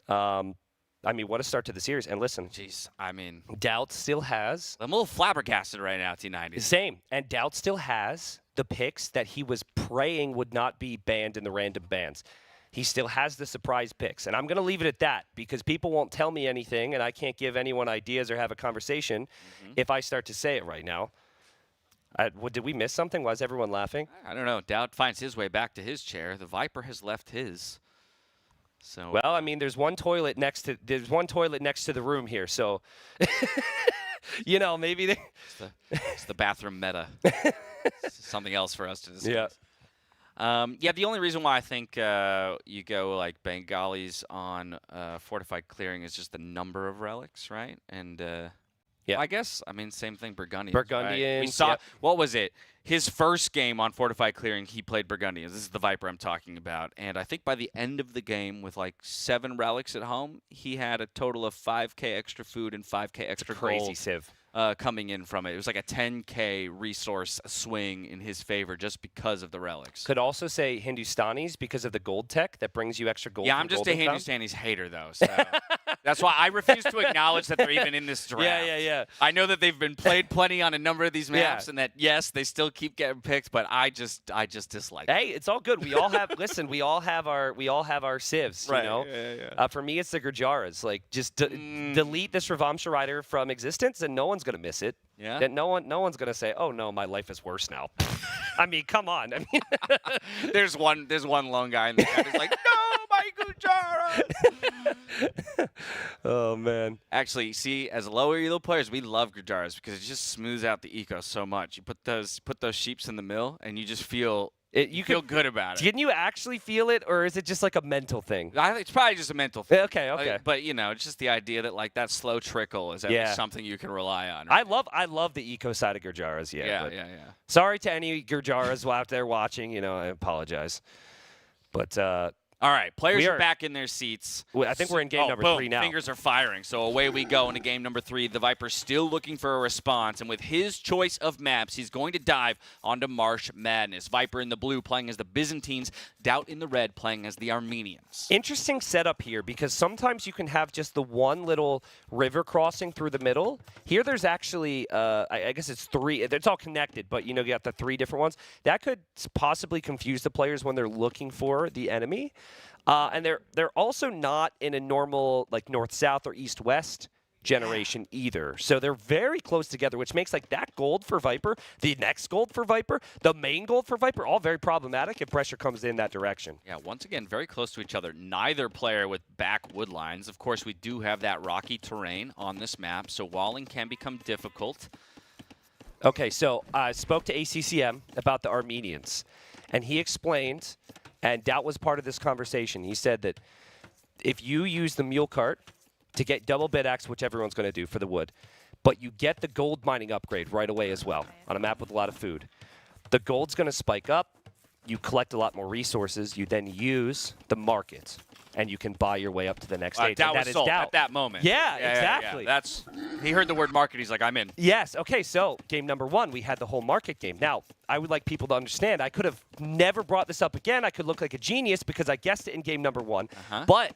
What a start to the series. And listen. Jeez, I mean. DauT still has. I'm a little flabbergasted right now, T90. Same. And DauT still has the picks that he was praying would not be banned in the random bans. He still has the surprise picks. And I'm going to leave it at that because people won't tell me anything and I can't give anyone ideas or have a conversation if I start to say it right now. Did we miss something? Why is everyone laughing? I don't know. DauT finds his way back to his chair. The Viper has left his. So well, I mean, there's one toilet next to the room here, so maybe it's the bathroom meta. Something else for us to discuss. Yeah. Yeah, the only reason why I think you go like Bengalis on fortified clearing is just the number of relics, right? And yeah, I guess I mean same thing. Burgundians. Burgundians. Right? We saw yep. what was it? His first game on fortified clearing, he played Burgundians. This is the Viper I'm talking about, and I think by the end of the game, with like 7 relics at home, he had a total of 5K extra food and 5K extra crazy gold. Civ. Coming in from it. It was like a 10K resource swing in his favor just because of the relics. Could also say Hindustanis because of the gold tech that brings you extra gold. Yeah, from I'm just a Golden Crown. Hindustanis hater, though. So that's why I refuse to acknowledge that they're even in this draft. Yeah. I know that they've been played plenty on a number of these maps, and that, yes, they still keep getting picked, but I just dislike them. Hey, it's all good. We all have, listen, we all have our civs, Right. you know? Yeah. For me, it's the Gurjaras. Like, just delete this Ravamsha Rider from existence, and no one's going to miss it. Yeah. That no one's going to say, oh, no, my life is worse now. I mean, come on. I mean, there's one lone guy in the chat who's like, no, my Gurjara. Oh, man. Actually, see, as lower elo players, we love Gurjaras because it just smooths out the eco so much. You put those sheeps in the mill, and you just feel you feel good about it. Can you actually feel it, or is it just like a mental thing? I think it's probably just a mental thing. Okay. But you know, it's just the idea that like that slow trickle is at least something you can rely on. Right? I love the eco side of Gurjaras. Yeah. Sorry to any Gurjaras out there watching. You know, I apologize. But all right, players are back in their seats. I think we're in game number 3 now. Fingers are firing, so away we go into game number 3. The Viper's still looking for a response, and with his choice of maps, he's going to dive onto Marsh Madness. Viper in the blue playing as the Byzantines, DauT in the red playing as the Armenians. Interesting setup here, because sometimes you can have just the one little river crossing through the middle. Here there's actually, I guess it's 3. It's all connected, but you know, you got the 3 different ones. That could possibly confuse the players when they're looking for the enemy. And they're also not in a normal like north-south or east-west generation either. So they're very close together, which makes like that gold for Viper, the next gold for Viper, the main gold for Viper, all very problematic if pressure comes in that direction. Yeah, once again, very close to each other. Neither player with back wood lines. Of course, we do have that rocky terrain on this map, so walling can become difficult. Okay, so I spoke to ACCM about the Armenians, and he explained, and DauT was part of this conversation, he said that if you use the mule cart to get double bid axe, which everyone's going to do for the wood, but you get the gold mining upgrade right away as well on a map with a lot of food, the gold's going to spike up, you collect a lot more resources, you then use the market, and you can buy your way up to the next stage. DauT and was sold at that moment. Yeah, exactly. Yeah. He heard the word market, he's like, I'm in. Yes. Okay, so game number 1, we had the whole market game. Now, I would like people to understand, I could have never brought this up again. I could look like a genius because I guessed it in game number 1. But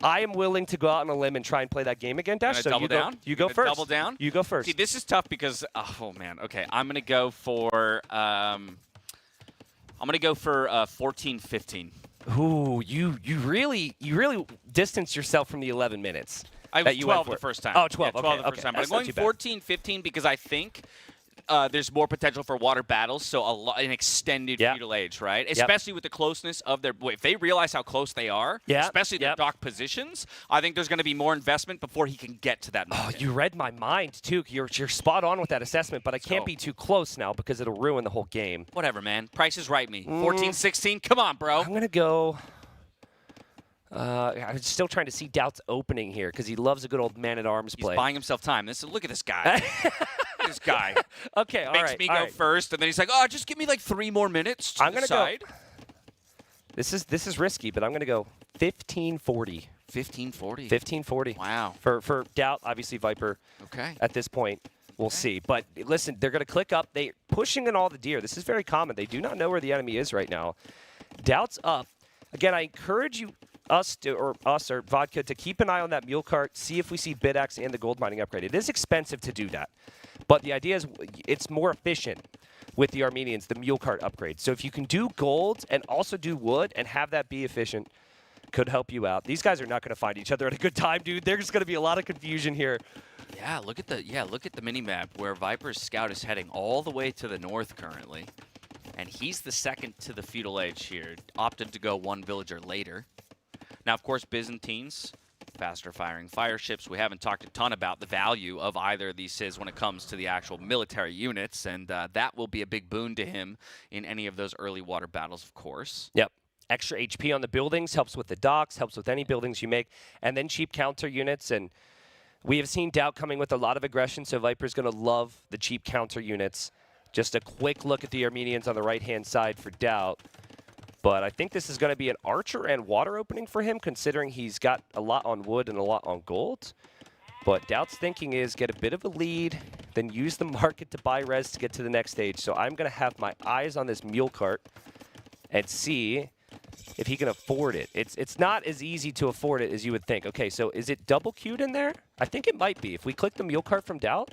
I am willing to go out on a limb and try and play that game again, Dash. So double down? You go first. Double down? You go first. See, this is tough because, oh man, okay, I'm going to go for 14-15. Ooh, you really distanced yourself from the 11 minutes. I was 12 the first time. Oh, 12. Yeah, 12 okay, the first time. But I'm That's going not too bad. 14-15 because I think there's more potential for water battles, so an extended feudal age, right? Especially with the closeness of their... If they realize how close they are, especially their dock positions, I think there's going to be more investment before he can get to that moment. Oh, you read my mind, too. You're spot on with that assessment, but I can't be too close now because it'll ruin the whole game. Whatever, man. Price is right me. 14-16? Come on, bro. I'm going to go... I'm still trying to see DauT's opening here because he loves a good old man-at-arms play. He's buying himself time. Look at this guy. This guy. Okay, all right. Makes me go first, and then he's like, "Oh, just give me like 3 more minutes to decide." Go. This is risky, but I'm gonna go 15-40. 15-40. 15-40. Wow. For DauT, obviously Viper. Okay. At this point, we'll see. But listen, they're gonna click up. They're pushing in all the deer. This is very common. They do not know where the enemy is right now. DauT's up. Again, I encourage you. Us or Vodka to keep an eye on that mule cart, see if we see bid axe and the gold mining upgrade. It is expensive to do that, but the idea is it's more efficient with the Armenians, the mule cart upgrade. So if you can do gold and also do wood and have that be efficient, could help you out. These guys are not going to find each other at a good time, dude. There's going to be a lot of confusion here. Yeah, look at the mini map where Viper's scout is heading all the way to the north currently, and he's the second to the feudal age here. Opted to go 1 villager later. Now, of course, Byzantines faster firing fire ships. We haven't talked a ton about the value of either of these civs when it comes to the actual military units, and that will be a big boon to him in any of those early water battles, of course. Yep. Extra HP on the buildings helps with the docks, helps with any buildings you make, and then cheap counter units. And we have seen DauT coming with a lot of aggression, so Viper's going to love the cheap counter units. Just a quick look at the Armenians on the right-hand side for DauT. But I think this is going to be an archer and water opening for him, considering he's got a lot on wood and a lot on gold. But DauT's thinking is get a bit of a lead, then use the market to buy res to get to the next stage. So I'm going to have my eyes on this mule cart and see if he can afford it. It's not as easy to afford it as you would think. Okay, so is it double queued in there? I think it might be. If we click the mule cart from DauT.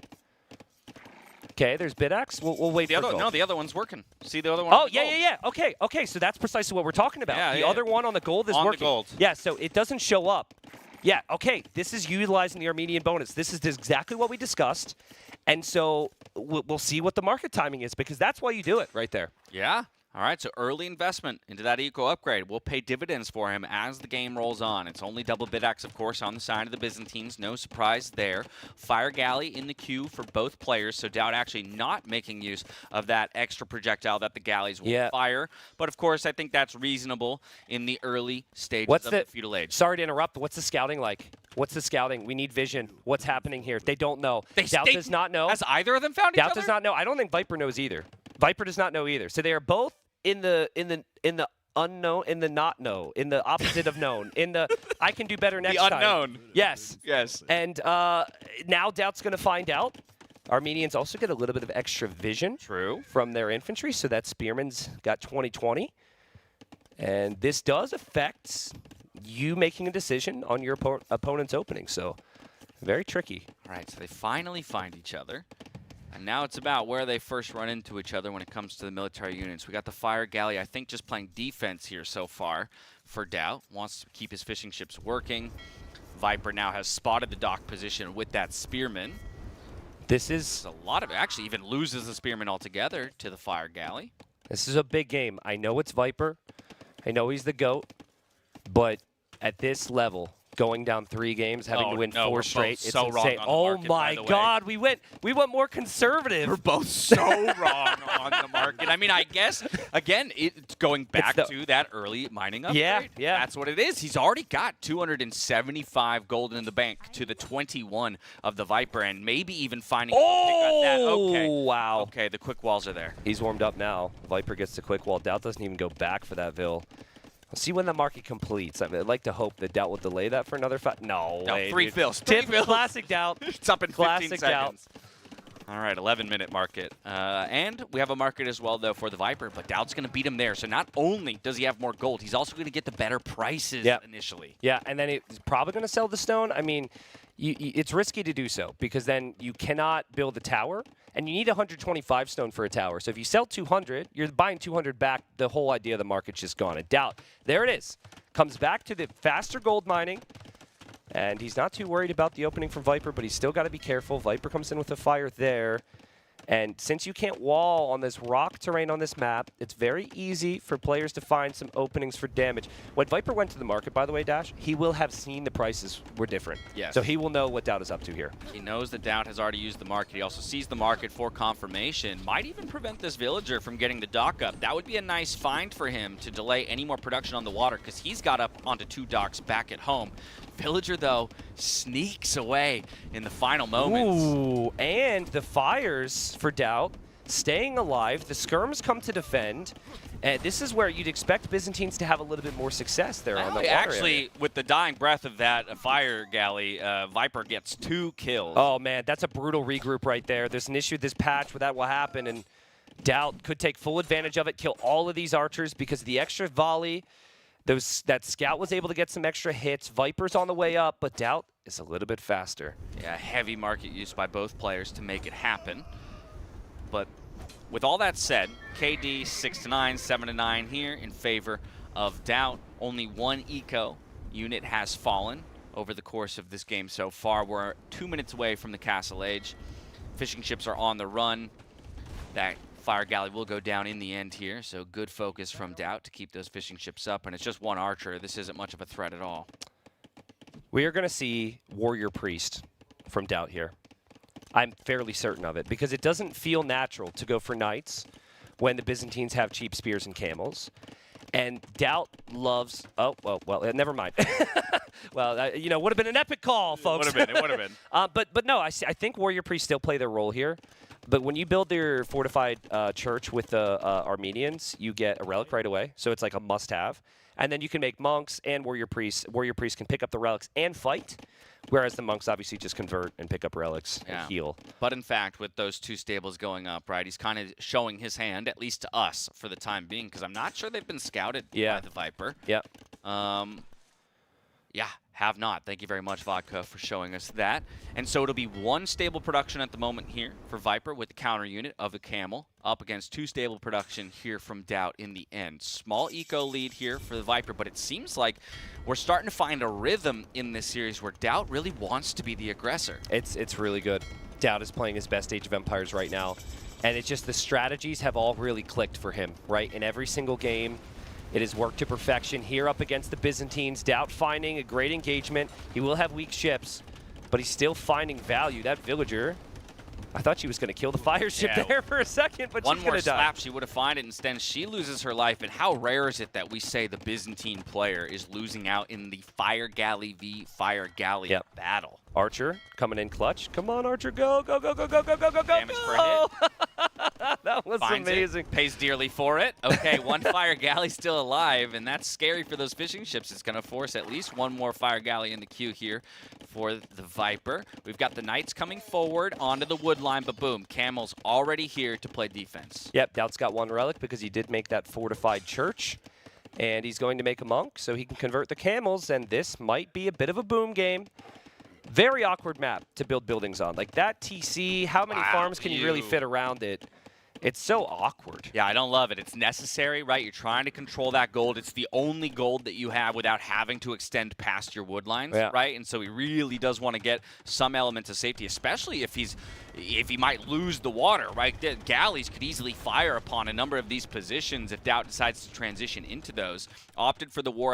Okay, there's Bidax. We'll wait for gold. No, the other one's working. See the other one? Oh, yeah. Okay, so that's precisely what we're talking about. Yeah, the other one on the gold is on working. The gold. Yeah, so it doesn't show up. Yeah, okay, this is utilizing the Armenian bonus. This is exactly what we discussed. And so we'll see what the market timing is, because that's why you do it right there. Yeah. All right, so early investment into that eco upgrade will pay dividends for him as the game rolls on. It's only double Bidax, of course, on the side of the Byzantines. No surprise there. Fire Galley in the queue for both players, so DauT actually not making use of that extra projectile that the galleys will fire. But, of course, I think that's reasonable in the early stages of the feudal age. Sorry to interrupt, but what's the scouting like? What's the scouting? We need vision. What's happening here? They don't know. DauT does not know. Has either of them found each other? DauT does not know. I don't think Viper knows either. Viper does not know either. So they are both in the unknown, in the not know, in the opposite of known, in the I can do better next time. The unknown. Yes. Yes. And now DauT's going to find out. Armenians also get a little bit of extra vision. True. From their infantry, so that Spearman's got 20/20. And this does affect you making a decision on your opponent's opening, so very tricky. All right, so they finally find each other. And now it's about where they first run into each other when it comes to the military units. We got the Fire Galley, I think, just playing defense here so far for DauT. Wants to keep his fishing ships working. Viper now has spotted the dock position with that Spearman. This is a lot of it. Actually, even loses the Spearman altogether to the Fire Galley. This is a big game. I know it's Viper. I know he's the GOAT. But at this level, going down 3 games, having to win 4 straight, it's so insane. Wrong on the market, my God, we went more conservative. We're both so wrong on the market. I mean, I guess, again, it's going back to that early mining upgrade. Yeah. That's what it is. He's already got 275 gold in the bank to the 21 of the Viper, and maybe even finding a pick on that. Okay. Wow. Okay, the quick walls are there. He's warmed up now. Viper gets the quick wall. DauT doesn't even go back for that Vil. We'll see when the market completes. I'd like to hope that DauT will delay that for another 5. No way, 3 dude. fills. Classic DauT. It's up in 15 Classic seconds. All right, 11-minute market. And we have a market as well, though, for the Viper, but DauT's going to beat him there. So not only does he have more gold, he's also going to get the better prices initially. Yeah, and then he's probably going to sell the stone. I mean, it's risky to do so because then you cannot build a tower, and you need 125 stone for a tower. So if you sell 200, you're buying 200 back. The whole idea of the market's just gone. And DauT, there it is. Comes back to the faster gold mining, and he's not too worried about the opening from Viper, but he's still got to be careful. Viper comes in with a fire there. And since you can't wall on this rock terrain on this map, it's very easy for players to find some openings for damage. When Viper went to the market, by the way, Dash, he will have seen the prices were different. Yes. So he will know what DauT is up to here. He knows that DauT has already used the market. He also sees the market for confirmation. Might even prevent this villager from getting the dock up. That would be a nice find for him to delay any more production on the water because he's got up onto 2 docks back at home. Villager, though, sneaks away in the final moments. Ooh, and the fires for DauT staying alive. The skirms come to defend. And this is where you'd expect Byzantines to have a little bit more success there on the water actually, area. with the dying breath of that Fire Galley, Viper gets 2 kills. Oh, man, that's a brutal regroup right there. There's an issue with this patch where that will happen, and DauT could take full advantage of it, kill all of these archers because of the extra volley. That scout was able to get some extra hits. Viper's on the way up, but DauT is a little bit faster. Yeah, heavy market use by both players to make it happen. But with all that said, KD 6-9, 7-9 here in favor of DauT. Only 1 eco unit has fallen over the course of this game so far. We're 2 minutes away from the Castle Age. Fishing ships are on the run. That Fire Galley will go down in the end here, so good focus from DauT to keep those fishing ships up. And it's just 1 archer. This isn't much of a threat at all. We are going to see Warrior Priest from DauT here. I'm fairly certain of it because it doesn't feel natural to go for Knights when the Byzantines have cheap spears and camels. And DauT loves... Oh, well, never mind. Well, you know, would have been an epic call, folks. It would have been. But no, I think Warrior Priests still play their role here. But when you build their fortified church with the Armenians, you get a relic right away. So it's like a must-have. And then you can make monks and warrior priests. Warrior priests can pick up the relics and fight, whereas the monks obviously just convert and pick up relics and heal. But in fact, with those 2 stables going up, right, he's kind of showing his hand, at least to us, for the time being, because I'm not sure they've been scouted by the Viper. Yep. Yeah, have not. Thank you very much, Vodka, for showing us that. And so it'll be 1 stable production at the moment here for Viper with the counter unit of the Camel up against 2 stable production here from DauT in the end. Small eco lead here for the Viper, but it seems like we're starting to find a rhythm in this series where DauT really wants to be the aggressor. It's really good. DauT is playing his best Age of Empires right now. And it's just the strategies have all really clicked for him, right? In every single game, it has worked to perfection here up against the Byzantines. DauT finding a great engagement. He will have weak ships, but he's still finding value. That villager, I thought she was going to kill the fire ship there for a second, but one she's more going to die. slap, she would have found it. Instead, she loses her life. And how rare is it that we say the Byzantine player is losing out in the Fire Galley v Fire Galley battle? Archer coming in clutch. Come on, Archer, go, go, go, go, go, go, go, go, go. Damage per hit. That was Finds amazing. It, pays dearly for it. Okay, 1 Fire Galley still alive, and that's scary for those fishing ships. It's going to force at least 1 more Fire Galley in the queue here for the Viper. We've got the Knights coming forward onto the wood line, but boom, Camel's already here to play defense. Yep, DauT's got 1 relic because he did make that fortified church, and he's going to make a monk so he can convert the camels, and this might be a bit of a boom game. Very awkward map to build buildings on. Like that TC, how many farms can you really fit around it? It's so awkward. Yeah, I don't love it. It's necessary, right? You're trying to control that gold. It's the only gold that you have without having to extend past your wood lines, right? And so he really does want to get some elements of safety, especially if he might lose the water, right? The galleys could easily fire upon a number of these positions if DauT decides to transition into those. Opted for the War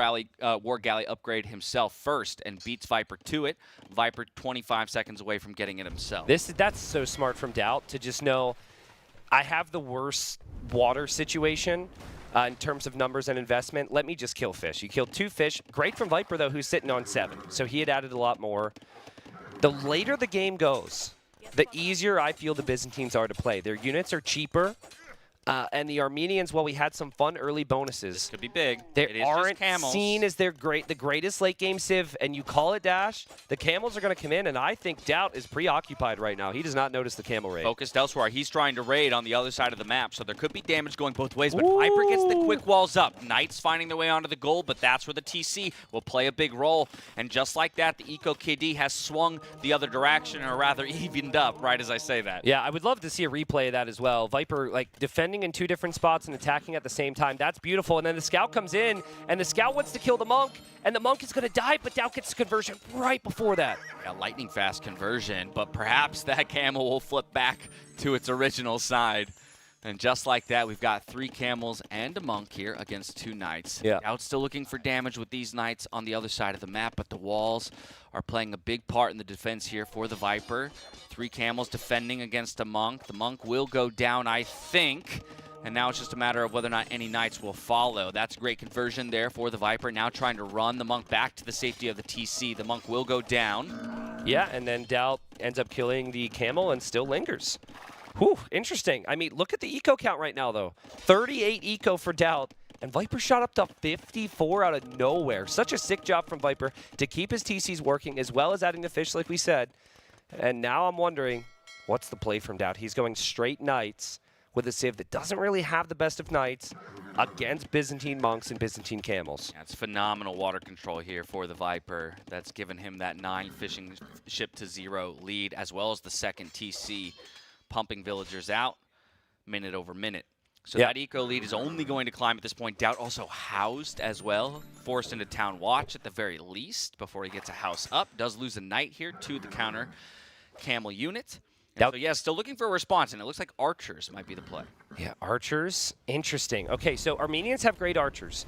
Galley upgrade himself first and beats Viper to it. Viper 25 seconds away from getting it himself. That's so smart from DauT to just know, I have the worst water situation in terms of numbers and investment. Let me just kill fish. You killed 2 fish. Great from Viper, though, who's sitting on 7. So he had added a lot more. The later the game goes, the easier I feel the Byzantines are to play. Their units are cheaper. And the Armenians, while we had some fun early bonuses, this could be big. They aren't seen as the greatest late game civ, and you call it dash. The camels are going to come in, and I think DauT is preoccupied right now. He does not notice the camel raid. Focused elsewhere. He's trying to raid on the other side of the map, so there could be damage going both ways. But Viper gets the quick walls up. Knights finding their way onto the gold, but that's where the TC will play a big role. And just like that, the Eco KD has swung the other direction, or rather evened up, right as I say that. Yeah, I would love to see a replay of that as well. Viper, like, defending in 2 different spots and attacking at the same time. That's beautiful. And then the scout comes in, and the scout wants to kill the monk, and the monk is going to die, but DauT gets the conversion right before that. Yeah, lightning fast conversion, but perhaps that camel will flip back to its original side. And just like that, we've got 3 camels and a monk here against 2 knights. Yeah. DauT's still looking for damage with these knights on the other side of the map, but the walls are playing a big part in the defense here for the Viper. 3 camels defending against a monk. The monk will go down, I think. And now it's just a matter of whether or not any knights will follow. That's a great conversion there for the Viper. Now trying to run the monk back to the safety of the TC. The monk will go down. Yeah, and then DauT ends up killing the camel and still lingers. Whew, interesting. I mean, look at the eco count right now, though. 38 eco for DauT, and Viper shot up to 54 out of nowhere. Such a sick job from Viper to keep his TCs working, as well as adding the fish, like we said. And now I'm wondering, what's the play from DauT? He's going straight knights with a civ that doesn't really have the best of knights against Byzantine monks and Byzantine camels. That's phenomenal water control here for the Viper. That's given him that 9 fishing ship to 0 lead, as well as the second TC, pumping villagers out minute over minute. So that eco lead is only going to climb at this point. DauT also housed as well, forced into town watch at the very least before he gets a house up. Does lose a knight here to the counter camel unit. So yeah, still looking for a response, and it looks like archers might be the play. Yeah, archers. Interesting. Okay, so Armenians have great archers.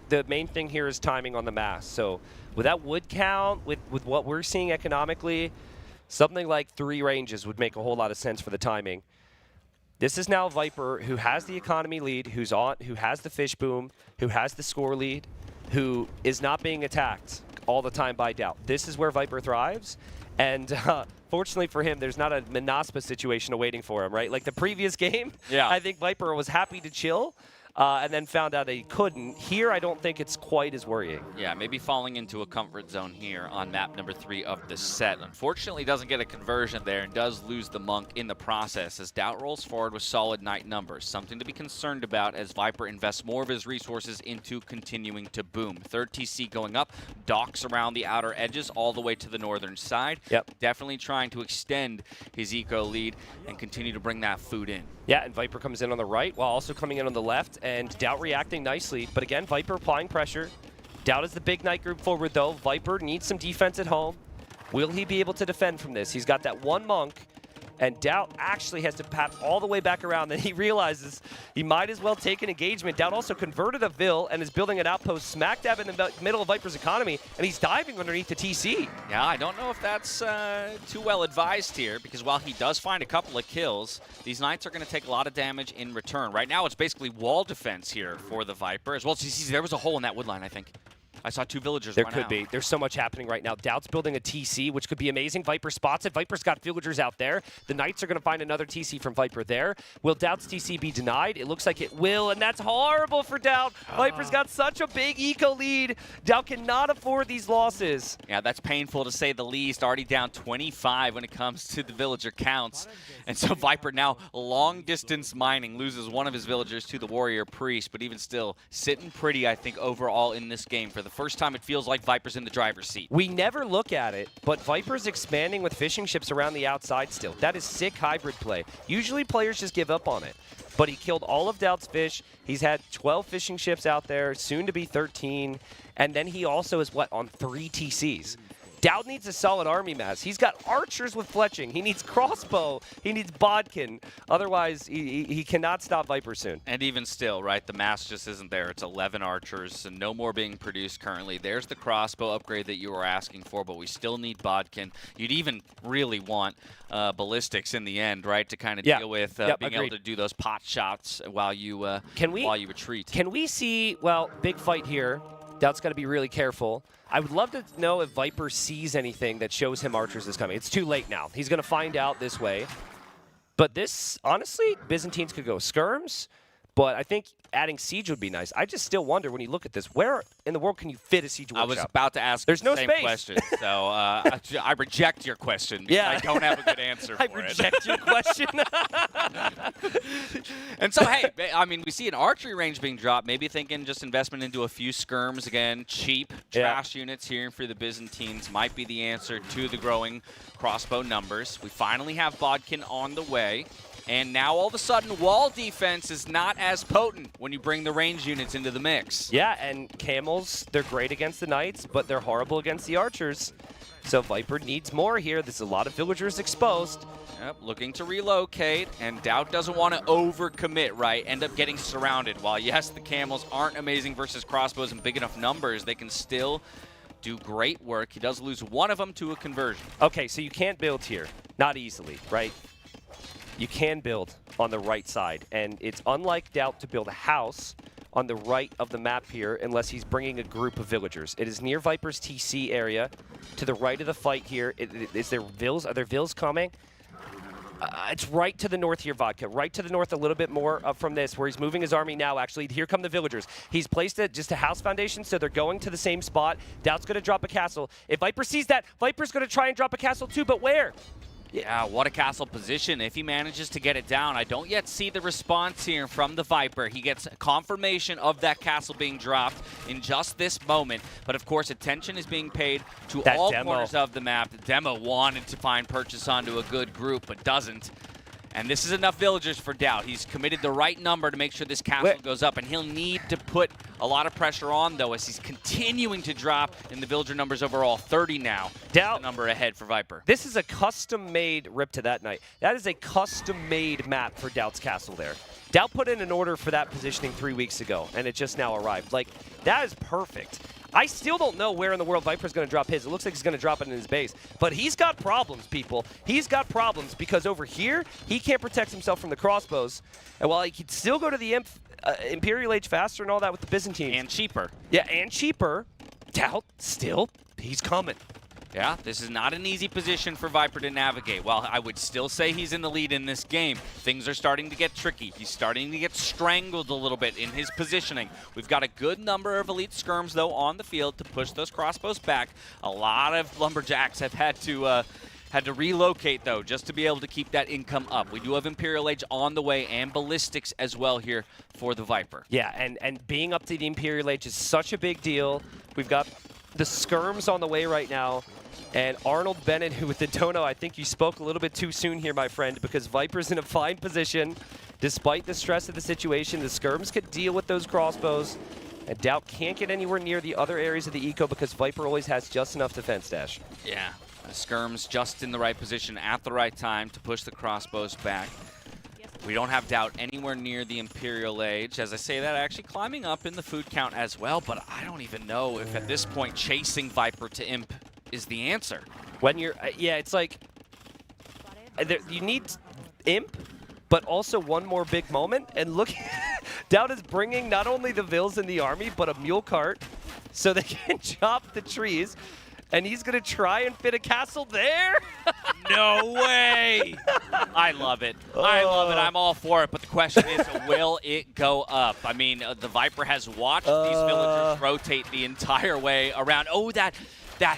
The main thing here is timing on the mass. So with that wood count, with what we're seeing economically, something like 3 ranges would make a whole lot of sense for the timing. This is now Viper, who has the economy lead, who has the fish boom, who has the score lead, who is not being attacked all the time by DauT. This is where Viper thrives. And fortunately for him, there's not a Menaspa situation awaiting for him, right? Like the previous game, I think Viper was happy to chill and then found out that he couldn't. Here, I don't think it's quite as worrying. Yeah, maybe falling into a comfort zone here on map number 3 of the set. Unfortunately, doesn't get a conversion there and does lose the Monk in the process as DauT rolls forward with solid Knight numbers. Something to be concerned about as Viper invests more of his resources into continuing to boom. 3rd TC going up, docks around the outer edges all the way to the northern side. Definitely trying to extend his eco lead and continue to bring that food in. Yeah, and Viper comes in on the right while also coming in on the left, and DauT reacting nicely. But again, Viper applying pressure. DauT is the big Knight group forward, though. Viper needs some defense at home. Will he be able to defend from this? He's got that 1 Monk, and DauT actually has to pat all the way back around. Then he realizes he might as well take an engagement. DauT also converted a Vil and is building an outpost smack dab in the middle of Viper's economy, and he's diving underneath the TC. Yeah, I don't know if that's too well advised here, because while he does find a couple of kills, these Knights are going to take a lot of damage in return. Right now, it's basically wall defense here for the Viper, as well as you see there was a hole in that wood line, I think. I saw 2 villagers There run could out. be. There's so much happening right now. DauT's building a TC, which could be amazing. Viper spots it. Viper's got villagers out there. The Knights are going to find another TC from Viper there. Will DauT's TC be denied? It looks like it will, and that's horrible for DauT. Viper's got such a big eco lead. DauT cannot afford these losses. Yeah, that's painful to say the least. Already down 25 when it comes to the villager counts. And so Viper now long distance mining, loses one of his villagers to the warrior priest, but even still sitting pretty, I think, overall in this game. For the first time, it feels like Viper's in the driver's seat. We never look at it, but Viper's expanding with fishing ships around the outside still. That is sick hybrid play. Usually players just give up on it, but he killed all of DauT's fish. He's had 12 fishing ships out there, soon to be 13, and then he also is, on 3 TCs. DauT needs a solid army mass. He's got archers with fletching. He needs crossbow. He needs bodkin. Otherwise, he cannot stop Viper soon. And even still, right, the mass just isn't there. It's 11 archers and no more being produced currently. There's the crossbow upgrade that you were asking for, but we still need bodkin. You'd even really want ballistics in the end, right, to kind of deal with being able to do those pot shots while you while you retreat. Can we see, big fight here. DauT's got to be really careful. I would love to know if Viper sees anything that shows him archers is coming. It's too late now. He's going to find out this way. But this, honestly, Byzantines could go skirms, but I think adding siege would be nice. I just still wonder when you look at this, where in the world can you fit a siege workshop? I was about to ask There's the no same space. question, so I reject your question because I don't have a good answer for it. I reject your question. And so, hey, I mean, we see an archery range being dropped. Maybe thinking just investment into a few skirms again, cheap trash units here for the Byzantines might be the answer to the growing crossbow numbers. We finally have Bodkin on the way. And now all of a sudden, wall defense is not as potent when you bring the range units into the mix. Yeah, and camels, they're great against the knights, but they're horrible against the archers. So Viper needs more here. There's a lot of villagers exposed. Yep, looking to relocate, and DauT doesn't want to overcommit, right? End up getting surrounded. While, yes, the camels aren't amazing versus crossbows in big enough numbers, they can still do great work. He does lose one of them to a conversion. Okay, so you can't build here. Not easily, right? You can build on the right side, and it's unlike DauT to build a house on the right of the map here unless he's bringing a group of villagers. It is near Viper's TC area, to the right of the fight here. Is there Vils? Are there Vils coming? It's right to the north here, Vodka. Right to the north a little bit more from this, where he's moving his army now, actually. Here come the villagers. He's placed just a house foundation, so they're going to the same spot. DauT's going to drop a castle. If Viper sees that, Viper's going to try and drop a castle too, but where? Yeah, what a castle position if he manages to get it down. I don't yet see the response here from the Viper. He gets confirmation of that castle being dropped in just this moment. But, of course, attention is being paid to all corners of the map. The demo wanted to find purchase onto a good group, but doesn't. And this is enough villagers for DauT. He's committed the right number to make sure this castle goes up, and he'll need to put a lot of pressure on, though, as he's continuing to drop in the villager numbers overall. 30 now. DauT, the number ahead for Viper. This is a custom-made rip to that night. That is a custom-made map for DauT's castle there. DauT put in an order for that positioning 3 weeks ago, and it just now arrived. Like, that is perfect. I still don't know where in the world Viper's going to drop his. It looks like he's going to drop it in his base. But he's got problems, people. He's got problems because over here, he can't protect himself from the crossbows. And while he could still go to the Imperial Age faster and all that with the Byzantines. And cheaper. Yeah, and cheaper. DauT, still, he's coming. Yeah, this is not an easy position for Viper to navigate. While I would still say he's in the lead in this game, things are starting to get tricky. He's starting to get strangled a little bit in his positioning. We've got a good number of elite skirms, though, on the field to push those crossbows back. A lot of lumberjacks have had to relocate, though, just to be able to keep that income up. We do have Imperial Age on the way and ballistics as well here for the Viper. Yeah, and being up to the Imperial Age is such a big deal. We've got the skirms on the way right now. And Arnold Bennett, who with the dono, I think you spoke a little bit too soon here, my friend, because Viper's in a fine position. Despite the stress of the situation, the skirms could deal with those crossbows. And DauT can't get anywhere near the other areas of the eco because Viper always has just enough defense dash. Yeah, the skirms just in the right position at the right time to push the crossbows back. We don't have DauT anywhere near the Imperial Age. As I say that, actually climbing up in the food count as well, but I don't even know if at this point chasing Viper to Imp is the answer. When you're, yeah, it's like, you need Imp, but also one more big moment. And look, DauT is bringing not only the Vils in the army, but a mule cart so they can chop the trees. And he's going to try and fit a castle there? No way! I love it. I love it. I'm all for it. But the question is, will it go up? I mean, the Viper has watched these villagers rotate the entire way around. Oh, that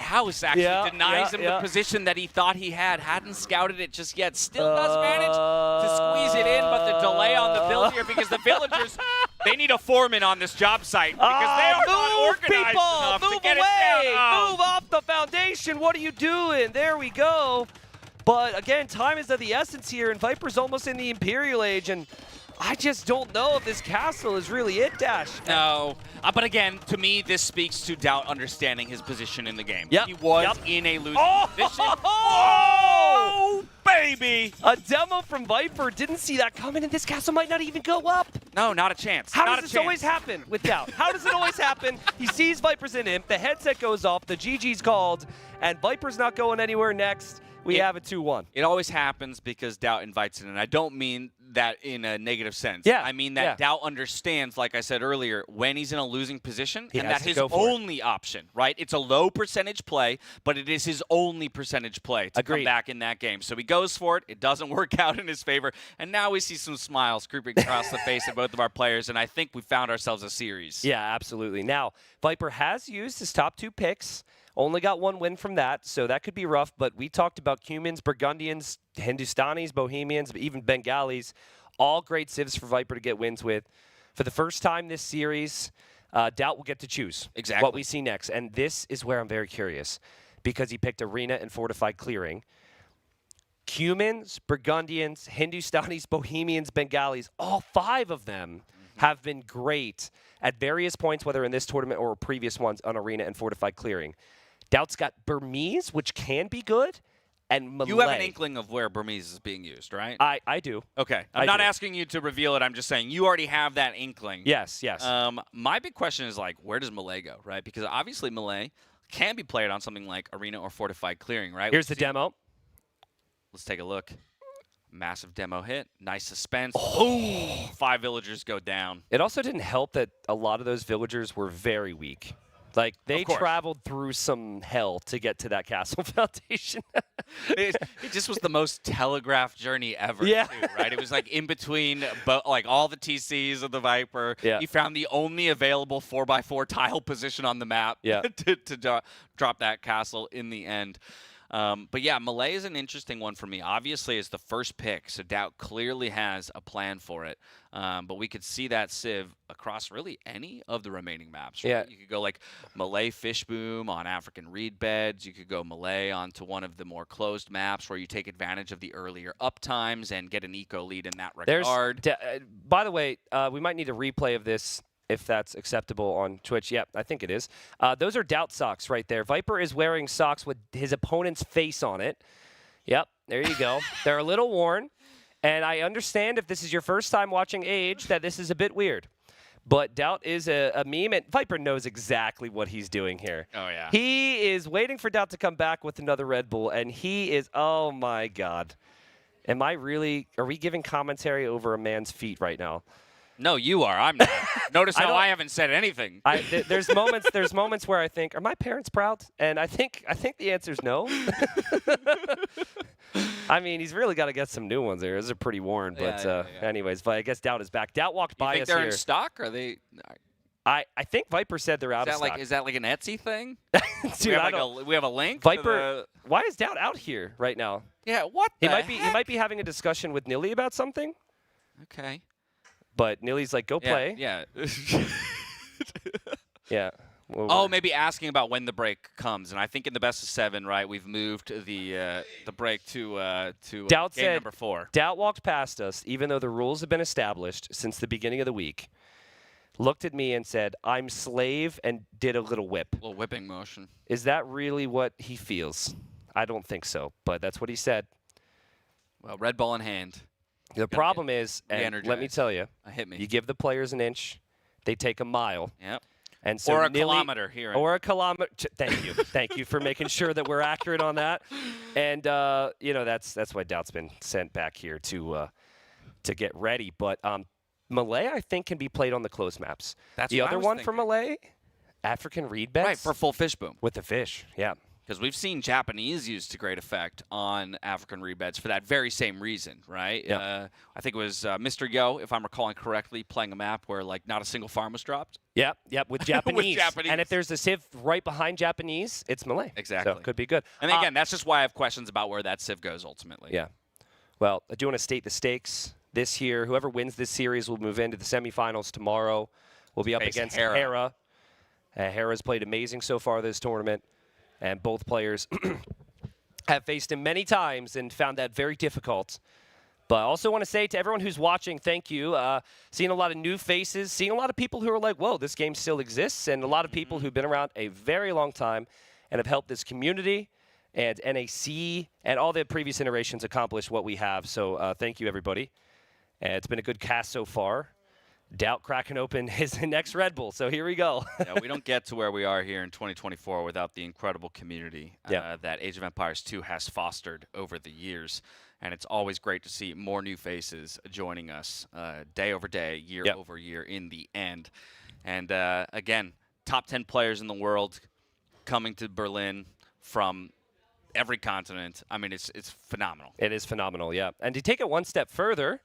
house actually denies him the position that he thought he had. Hadn't scouted it just yet. Still does manage to squeeze it in, but the delay on the build here because the villagers, they need a foreman on this job site because they are not organized enough to get it down. Move off the foundation. What are you doing? There we go. But again, time is of the essence here, and Viper's almost in the Imperial Age, and I just don't know if this castle is really it, Dash. No. But again, to me, this speaks to DauT understanding his position in the game. Yep. He was in a losing position. Oh, baby! A demo from Viper. Didn't see that coming, and this castle might not even go up. No, not a chance. How does this always happen with DauT? How does it always happen? He sees Viper's in him, the headset goes off, the GG's called, and Viper's not going anywhere next. We have a 2-1. It always happens because DauT invites it in. I don't mean that in a negative sense. Yeah. I mean that DauT understands, like I said earlier, when he's in a losing position, and that's his only option, right? It's a low percentage play, but it is his only percentage play to come back in that game. So he goes for it. It doesn't work out in his favor. And now we see some smiles creeping across the face of both of our players, and I think we found ourselves a series. Yeah, absolutely. Now, Viper has used his top 2 picks. Only got 1 win from that, so that could be rough. But we talked about Cumans, Burgundians, Hindustanis, Bohemians, even Bengalis. All great civs for Viper to get wins with. For the first time this series, DauT will get to choose what we see next. And this is where I'm very curious, because he picked Arena and Fortified Clearing. Cumans, Burgundians, Hindustanis, Bohemians, Bengalis, all 5 of them have been great at various points, whether in this tournament or previous ones on Arena and Fortified Clearing. DauT's got Burmese, which can be good, and Malay. You have an inkling of where Burmese is being used, right? I do. Okay. I'm not asking you to reveal it. I'm just saying you already have that inkling. Yes, yes. My big question is, like, where does Malay go, right? Because obviously Malay can be played on something like Arena or Fortified Clearing, right? Here's the demo. Let's take a look. Massive demo hit. Nice suspense. Boom! 5 villagers go down. It also didn't help that a lot of those villagers were very weak. Like, they traveled through some hell to get to that castle foundation. it just was the most telegraphed journey ever, too, right? It was like in between like all the TCs of the Viper. Yeah. He found the only available 4x4 tile position on the map to drop that castle in the end. But yeah, Malay is an interesting one for me. Obviously, it's the first pick, so DauT clearly has a plan for it. But we could see that Civ across really any of the remaining maps. Right? Yeah. You could go like Malay Fishboom on African reed beds. You could go Malay onto one of the more closed maps where you take advantage of the earlier up times and get an eco lead in that regard. By the way, we might need a replay of this if that's acceptable on Twitch. Yeah, I think it is. Those are DauT socks right there. Viper is wearing socks with his opponent's face on it. Yep, there you go. They're a little worn. And I understand if this is your first time watching Age that this is a bit weird. But DauT is a meme, and Viper knows exactly what he's doing here. Oh, yeah. He is waiting for DauT to come back with another Red Bull, and he is, oh, my God. Are we giving commentary over a man's feet right now? No, you are. I'm not. Notice how I haven't said anything. There's moments where I think, are my parents proud? And I think the answer is no. I mean, he's really got to get some new ones there. Those are pretty worn. But anyways, but I guess DauT is back. DauT walked by us here. You think they're in stock? Or are they? I think Viper said they're out of stock. Is that like an Etsy thing? Dude, we have a link. Viper. Why is DauT out here right now? Yeah. What? He might be having a discussion with Nilly about something. Okay. But Nilly's like, go play. Yeah. Yeah. Well, maybe asking about when the break comes, and I think in the best of 7, right, we've moved the break to game number 4. DauT walked past us, even though the rules have been established since the beginning of the week. Looked at me and said, "I'm slave," and did a little whip. A little whipping motion. Is that really what he feels? I don't think so, but that's what he said. Well, red ball in hand. The problem is, and let me tell you, hit me. You give the players an inch, they take a mile. Yep. And so or a kilometer here. Or a kilometer. Thank you. Thank you for making sure that we're accurate on that. And, that's why DauT's been sent back here to get ready. But Malay, I think, can be played on the closed maps. That's the what other I was one thinking. for Malay, African reed beds. Right, for full fish boom. With the fish, yeah. Because we've seen Japanese used to great effect on African reed beds for that very same reason, right? Yep. I think it was Mr. Yo, if I'm recalling correctly, playing a map where like not a single farm was dropped. Yep, with Japanese. With Japanese. And if there's a Civ right behind Japanese, it's Malay. Exactly. So could be good. And again, that's just why I have questions about where that Civ goes ultimately. Yeah. Well, I do want to state the stakes this year. Whoever wins this series will move into the semifinals tomorrow. We'll be up Face against Hera. Hera. Hera's played amazing so far this tournament, and both players have faced him many times and found that very difficult. But I also want to say to everyone who's watching, thank you. Seeing a lot of new faces, seeing a lot of people who are like, whoa, this game still exists, and a lot of people who've been around a very long time and have helped this community and NAC and all the previous iterations accomplish what we have. So thank you, everybody. It's been a good cast so far. DauT cracking open his next Red Bull. So here we go. Yeah, we don't get to where we are here in 2024 without the incredible community that Age of Empires 2 has fostered over the years. And it's always great to see more new faces joining us day over day, year over year in the end. And again, top 10 players in the world coming to Berlin from every continent. I mean, it's phenomenal. It is phenomenal, yeah. And to take it one step further,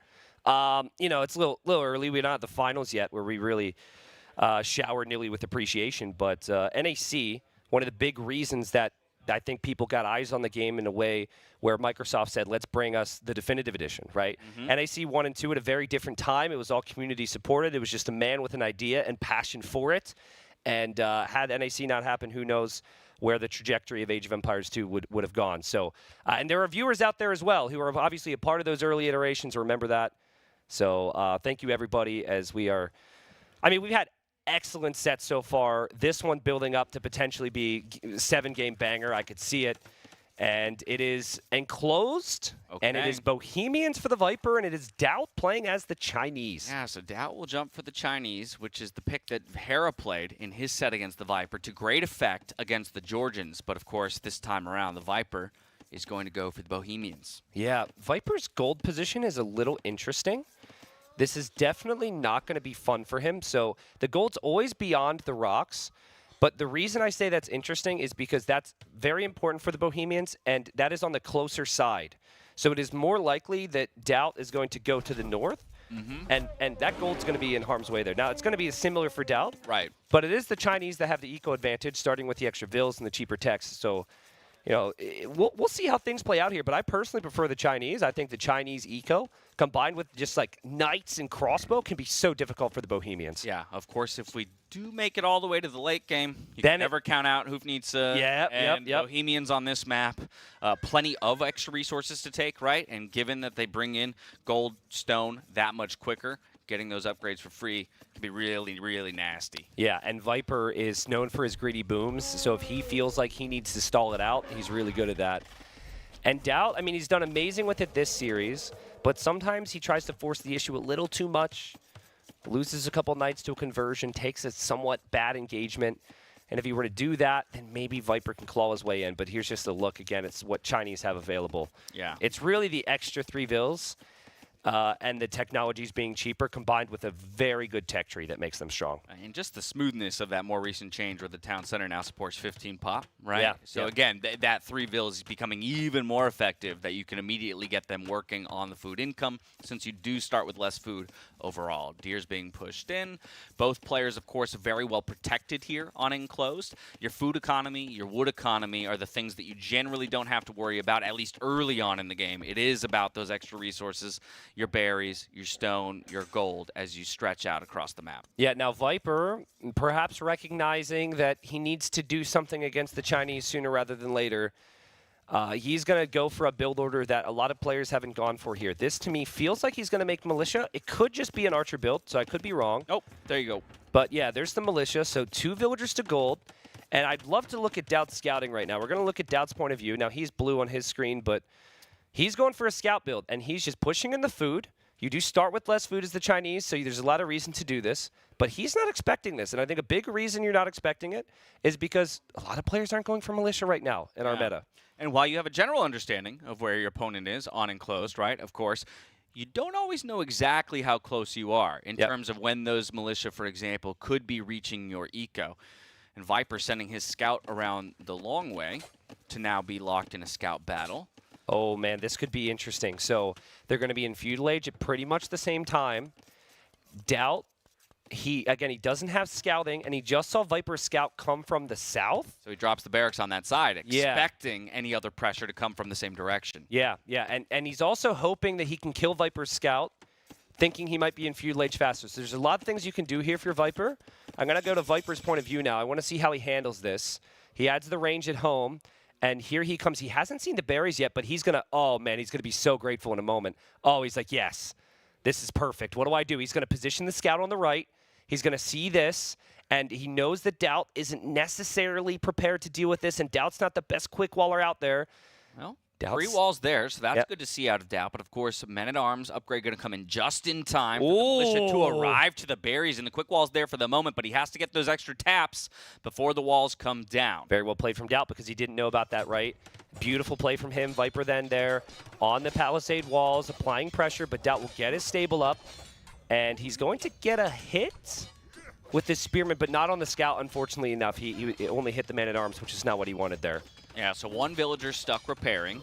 it's a little early. We're not at the finals yet where we really shower Nilly with appreciation. But NAC, one of the big reasons that I think people got eyes on the game in a way where Microsoft said, let's bring us the definitive edition, right? NAC 1 and 2 at a very different time. It was all community supported. It was just a man with an idea and passion for it. And had NAC not happened, who knows where the trajectory of Age of Empires 2 would have gone. So, and there are viewers out there as well who are obviously a part of those early iterations. Remember that. So thank you, everybody, as we are – I mean, we've had excellent sets so far. This one building up to potentially be 7-game banger. I could see it. And it is enclosed, and it is Bohemians for the Viper, and it is DauT playing as the Chinese. Yeah, so DauT will jump for the Chinese, which is the pick that Hera played in his set against the Viper to great effect against the Georgians. But, of course, this time around, the Viper is going to go for the Bohemians. Yeah, Viper's gold position is a little interesting. This is definitely not going to be fun for him. So the gold's always beyond the rocks. But the reason I say that's interesting is because that's very important for the Bohemians, and that is on the closer side. So it is more likely that DauT is going to go to the north, and that gold's going to be in harm's way there. Now, it's going to be similar for DauT, right? But it is the Chinese that have the eco advantage, starting with the extra vills and the cheaper techs. So you know, we'll see how things play out here. But I personally prefer the Chinese. I think the Chinese eco combined with just like knights and crossbow can be so difficult for the Bohemians. Yeah, of course, if we do make it all the way to the late game, you Then can never count out Hufnitsa and Bohemians on this map. Plenty of extra resources to take, right? And given that they bring in gold, stone that much quicker, getting those upgrades for free can be really, really nasty. Yeah, and Viper is known for his greedy booms, so if he feels like he needs to stall it out, he's really good at that. And DauT, I mean, he's done amazing with it this series, but sometimes he tries to force the issue a little too much, loses a couple knights to a conversion, takes a somewhat bad engagement, and if he were to do that, then maybe Viper can claw his way in. But here's just a look. Again, it's what Chinese have available. Yeah. It's really the extra 3 vills and the technologies being cheaper combined with a very good tech tree that makes them strong. And just the smoothness of that more recent change where the town center now supports 15 pop, right? Yeah. So again, that 3 vills is becoming even more effective, that you can immediately get them working on the food income since you do start with less food overall. Deer's being pushed in. Both players, of course, are very well protected here on Enclosed. Your food economy, your wood economy are the things that you generally don't have to worry about, at least early on in the game. It is about those extra resources, your berries, your stone, your gold, as you stretch out across the map. Yeah, now Viper, perhaps recognizing that he needs to do something against the Chinese sooner rather than later, he's going to go for a build order that a lot of players haven't gone for here. This, to me, feels like he's going to make Militia. It could just be an Archer build, so I could be wrong. Oh, there you go. But yeah, there's the Militia, so 2 villagers to gold. And I'd love to look at DauT's scouting right now. We're going to look at DauT's point of view. Now, he's blue on his screen, but he's going for a scout build, and he's just pushing in the food. You do start with less food as the Chinese, so there's a lot of reason to do this. But he's not expecting this, and I think a big reason you're not expecting it is because a lot of players aren't going for Militia right now in our meta. And while you have a general understanding of where your opponent is on Enclosed, right, of course, you don't always know exactly how close you are in terms of when those Militia, for example, could be reaching your eco. And Viper sending his scout around the long way to now be locked in a scout battle. Oh, man, this could be interesting. So they're going to be in feudal age at pretty much the same time. DauT, he doesn't have scouting, and he just saw Viper's scout come from the south. So he drops the barracks on that side, expecting any other pressure to come from the same direction. Yeah, and he's also hoping that he can kill Viper's scout, thinking he might be in feudal age faster. So there's a lot of things you can do here for Viper. I'm going to go to Viper's point of view now. I want to see how he handles this. He adds the range at home. And here he comes. He hasn't seen the berries yet, but he's going to, oh, man, he's going to be so grateful in a moment. Oh, he's like, yes, this is perfect. What do I do? He's going to position the scout on the right. He's going to see this, and he knows that DauT isn't necessarily prepared to deal with this, and DauT's not the best quick waller out there. Well, 3 walls there, so that's good to see out of DauT. But, of course, Men-at-Arms upgrade going to come in just in time for the Militia to arrive to the berries. And the quick wall's there for the moment, but he has to get those extra taps before the walls come down. Very well played from DauT because he didn't know about that, right? Beautiful play from him. Viper then there on the palisade walls, applying pressure, but DauT will get his stable up. And he's going to get a hit with this Spearman, but not on the scout, unfortunately enough. He only hit the Man-at-Arms, which is not what he wanted there. Yeah, so 1 villager stuck repairing.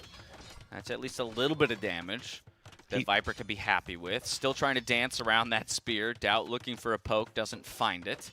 That's at least a little bit of damage that Viper could be happy with. Still trying to dance around that spear. DauT looking for a poke, doesn't find it.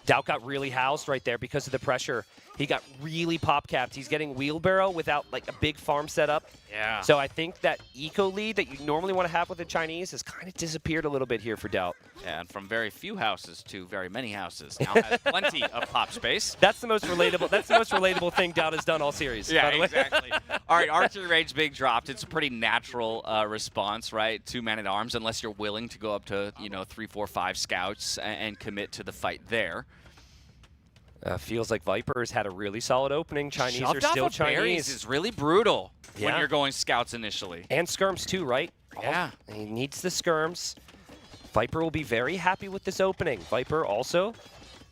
DauT got really housed right there because of the pressure. He got really pop-capped. He's getting wheelbarrow without like a big farm setup. Yeah. So I think that eco lead that you normally want to have with the Chinese has kind of disappeared a little bit here for DauT. Yeah, and from very few houses to very many houses. Now has plenty of pop space. That's the most relatable. That's the most relatable thing DauT has done all series. Yeah, by the way. exactly. All right, archery range being dropped. It's a pretty natural response, right? 2 Man-at-Arms, unless you're willing to go up to 3, 4, 5 scouts and commit to the fight there. Feels like Viper's had a really solid opening. Chinese Shoved are still off Chinese. berries is really brutal when Yeah. you're going scouts initially. And skirms too, right? Yeah. He needs the skirms. Viper will be very happy with this opening. Viper also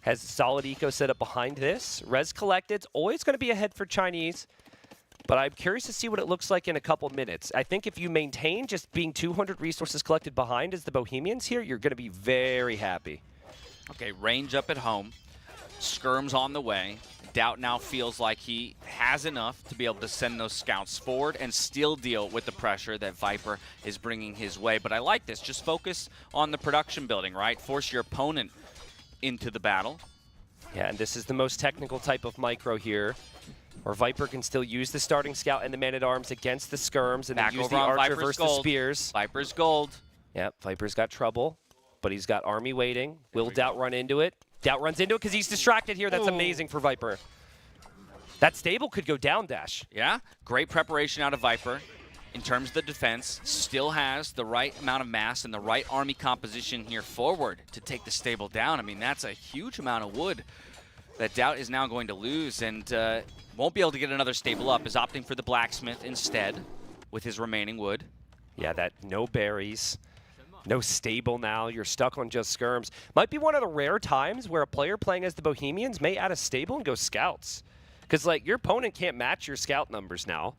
has solid eco set up behind this. Res collected's always going to be ahead for Chinese, but I'm curious to see what it looks like in a couple minutes. I think if you maintain just being 200 resources collected behind as the Bohemians here, you're going to be very happy. Okay, range up at home. Skirms on the way. DauT now feels like he has enough to be able to send those scouts forward and still deal with the pressure that Viper is bringing his way. But I like this. Just focus on the production building, right? Force your opponent into the battle. Yeah, and this is the most technical type of micro here. Or Viper can still use the starting scout and the man-at-arms against the skirms and Back then use over the on archer Viper's versus gold. the spears. Viper's gold. Yep, Viper's got trouble, but he's got army waiting. Will DauT run into it? DauT runs into it because he's distracted here. That's amazing for Viper. That stable could go down, Dash. Yeah, great preparation out of Viper. In terms of the defense, still has the right amount of mass and the right army composition here forward to take the stable down. I mean, that's a huge amount of wood that DauT is now going to lose and won't be able to get another stable up, is opting for the blacksmith instead with his remaining wood. Yeah, that no berries, no stable now. You're stuck on just skirms. Might be one of the rare times where a player playing as the Bohemians may add a stable and go scouts. Because, like, your opponent can't match your scout numbers now.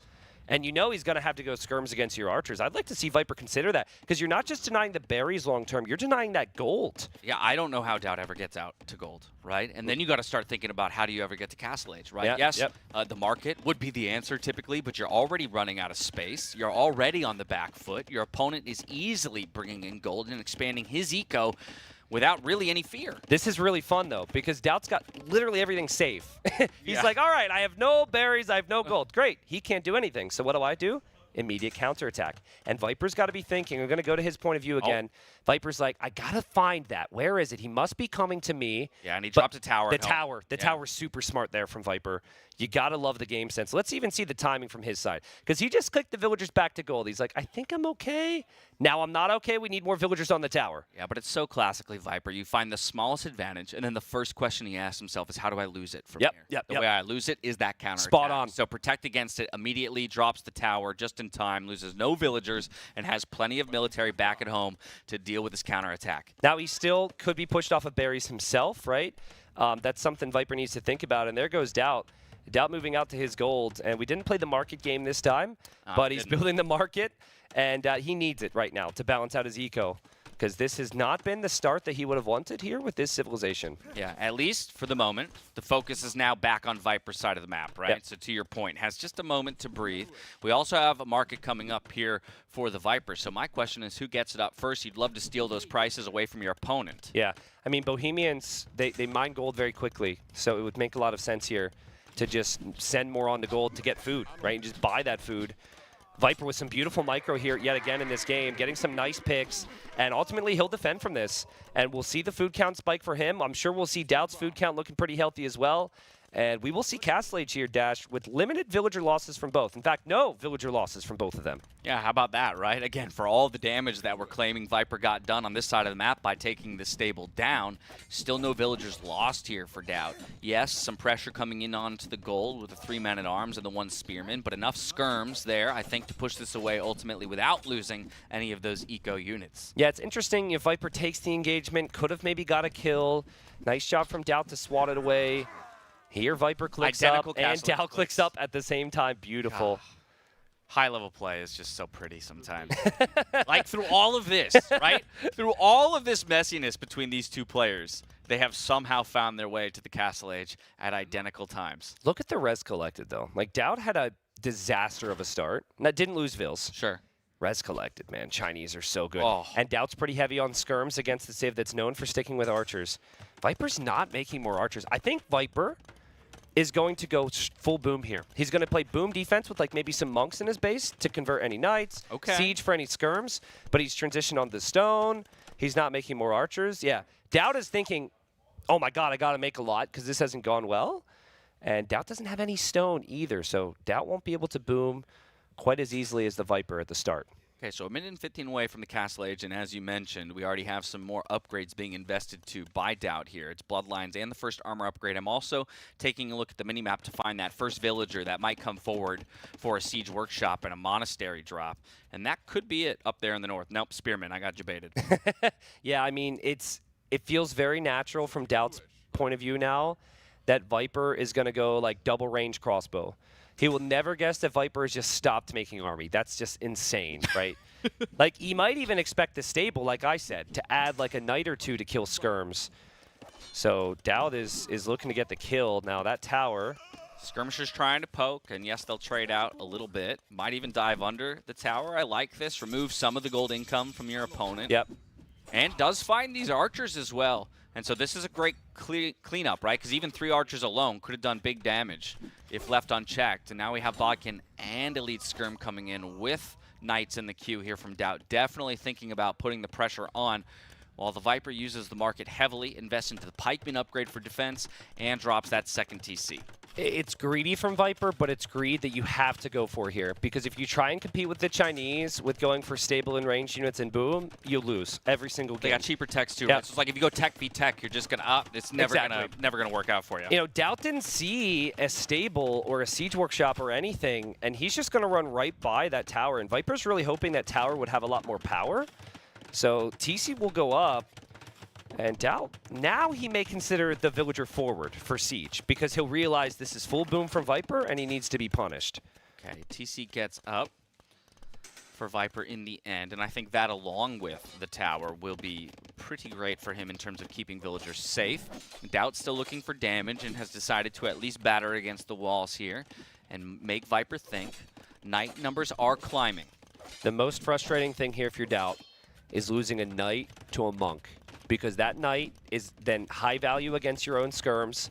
And you know he's going to have to go skirms against your archers. I'd like to see Viper consider that. Because you're not just denying the berries long term, you're denying that gold. Yeah, I don't know how DauT ever gets out to gold, right? And then you got to start thinking about how do you ever get to Castle Age, right? Yes, the market would be the answer typically, but you're already running out of space. You're already on the back foot. Your opponent is easily bringing in gold and expanding his eco without really any fear. This is really fun, though, because DauT's got literally everything safe. He's like, all right, I have no berries, I have no gold. Great, he can't do anything. So what do? Immediate counterattack. And Viper's got to be thinking, we're going to go to his point of view again. Viper's like, I got to find that. Where is it? He must be coming to me. Yeah, and he dropped a tower. The tower's super smart there from Viper. You got to love the game sense. Let's even see the timing from his side. Because he just clicked the villagers back to gold. He's like, I think I'm okay. Now I'm not okay. We need more villagers on the tower. Yeah, but it's so classically Viper. You find the smallest advantage, and then the first question he asks himself is, how do I lose it from here? The way I lose it is that counter Spot on. So protect against it, immediately drops the tower just in time, loses no villagers, and has plenty of military back at home to deal with this counterattack. Now he still could be pushed off of berries himself, right? That's something Viper needs to think about, and there goes DauT. DauT moving out to his gold, and we didn't play the market game this time, but he's building the market, and he needs it right now to balance out his eco, because this has not been the start that he would have wanted here with this civilization. Yeah, at least for the moment. The focus is now back on Viper's side of the map, right? Yep. So to your point, has just a moment to breathe. We also have a market coming up here for the Viper. So my question is, who gets it up first? You'd love to steal those prices away from your opponent. Yeah, I mean, Bohemians, they mine gold very quickly, so it would make a lot of sense here to just send more on the gold to get food, right? And just buy that food. Viper with some beautiful micro here yet again in this game, getting some nice picks, and ultimately he'll defend from this. And we'll see the food count spike for him. I'm sure we'll see DauT's food count looking pretty healthy as well. And we will see Castle Age here, Dash, with limited villager losses from both. In fact, no villager losses from both of them. Yeah, how about that, right? Again, for all the damage that we're claiming Viper got done on this side of the map by taking the stable down, still no villagers lost here for DauT. Yes, some pressure coming in onto the gold with the 3 man-at-arms and the 1 spearman, but enough skirms there, I think, to push this away ultimately without losing any of those eco units. Yeah, it's interesting. If Viper takes the engagement, could have maybe got a kill. Nice job from DauT to swat it away. Here, Viper clicks up, and DauT clicks up at the same time. Beautiful. High-level play is just so pretty sometimes. Like, through all of this, right? Through all of this messiness between these two players, they have somehow found their way to the Castle Age at identical times. Look at the res collected, though. Like, DauT had a disaster of a start. Now, didn't lose Vils. Sure. Res collected, man. Chinese are so good. Oh. And DauT's pretty heavy on skirms against the Civ that's known for sticking with archers. Viper's not making more archers. I think Viper is going to go full boom here. He's going to play boom defense with like maybe some monks in his base to convert any knights, siege for any skirms, but he's transitioned on the stone. He's not making more archers. Yeah, DauT is thinking, oh my god, I got to make a lot because this hasn't gone well. And DauT doesn't have any stone either, so DauT won't be able to boom quite as easily as the Viper at the start. Okay, so a minute and 15 away from the Castle Age, and as you mentioned, we already have some more upgrades being invested to by DauT here. It's Bloodlines and the first armor upgrade. I'm also taking a look at the minimap to find that first villager that might come forward for a siege workshop and a monastery drop, and that could be it up there in the north. Nope, Spearman, I got you baited. Yeah, I mean, it feels very natural from DauT's point of view now that Viper is going to go like double range crossbow. He will never guess that Viper has just stopped making army. That's just insane, right? Like, he might even expect the stable, like I said, to add like a knight or two to kill skirms. So DauT is looking to get the kill. Now, that tower... Skirmishers trying to poke, and yes, they'll trade out a little bit. Might even dive under the tower. I like this. Remove some of the gold income from your opponent. Yep. And does find these archers as well. And so this is a great cleanup, right? Because even 3 archers alone could have done big damage if left unchecked. And now we have Bodkin and Elite Skirm coming in with Knights in the queue here from DauT. Definitely thinking about putting the pressure on, while the Viper uses the market heavily, invests into the pikeman upgrade for defense, and drops that second TC. It's greedy from Viper, but it's greed that you have to go for here. Because if you try and compete with the Chinese with going for stable and ranged units and boom, you lose every single game. They got cheaper techs too, Yep. right? So it's like if you go tech v tech, you're just gonna it's never gonna work out for you. You know, DauT didn't see a stable or a siege workshop or anything, and he's just gonna run right by that tower. And Viper's really hoping that tower would have a lot more power. So TC will go up. And DauT, now he may consider the villager forward for siege because he'll realize this is full boom from Viper and he needs to be punished. Okay, TC gets up for Viper in the end, and I think that along with the tower will be pretty great for him in terms of keeping villagers safe. DauT's still looking for damage and has decided to at least batter against the walls here and make Viper think. Knight numbers are climbing. The most frustrating thing here if you're DauT is losing a knight to a monk, because that knight is then high value against your own skirms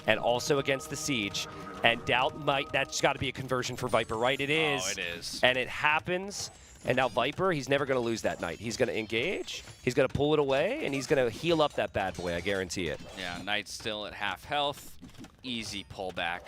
and also against the siege. And DauT might, that's got to be a conversion for Viper, right? It is. Oh, it is. And it happens. And now Viper, he's never going to lose that knight. He's going to engage, he's going to pull it away, and he's going to heal up that bad boy, I guarantee it. Yeah, Knight's still at half health. Easy pullback.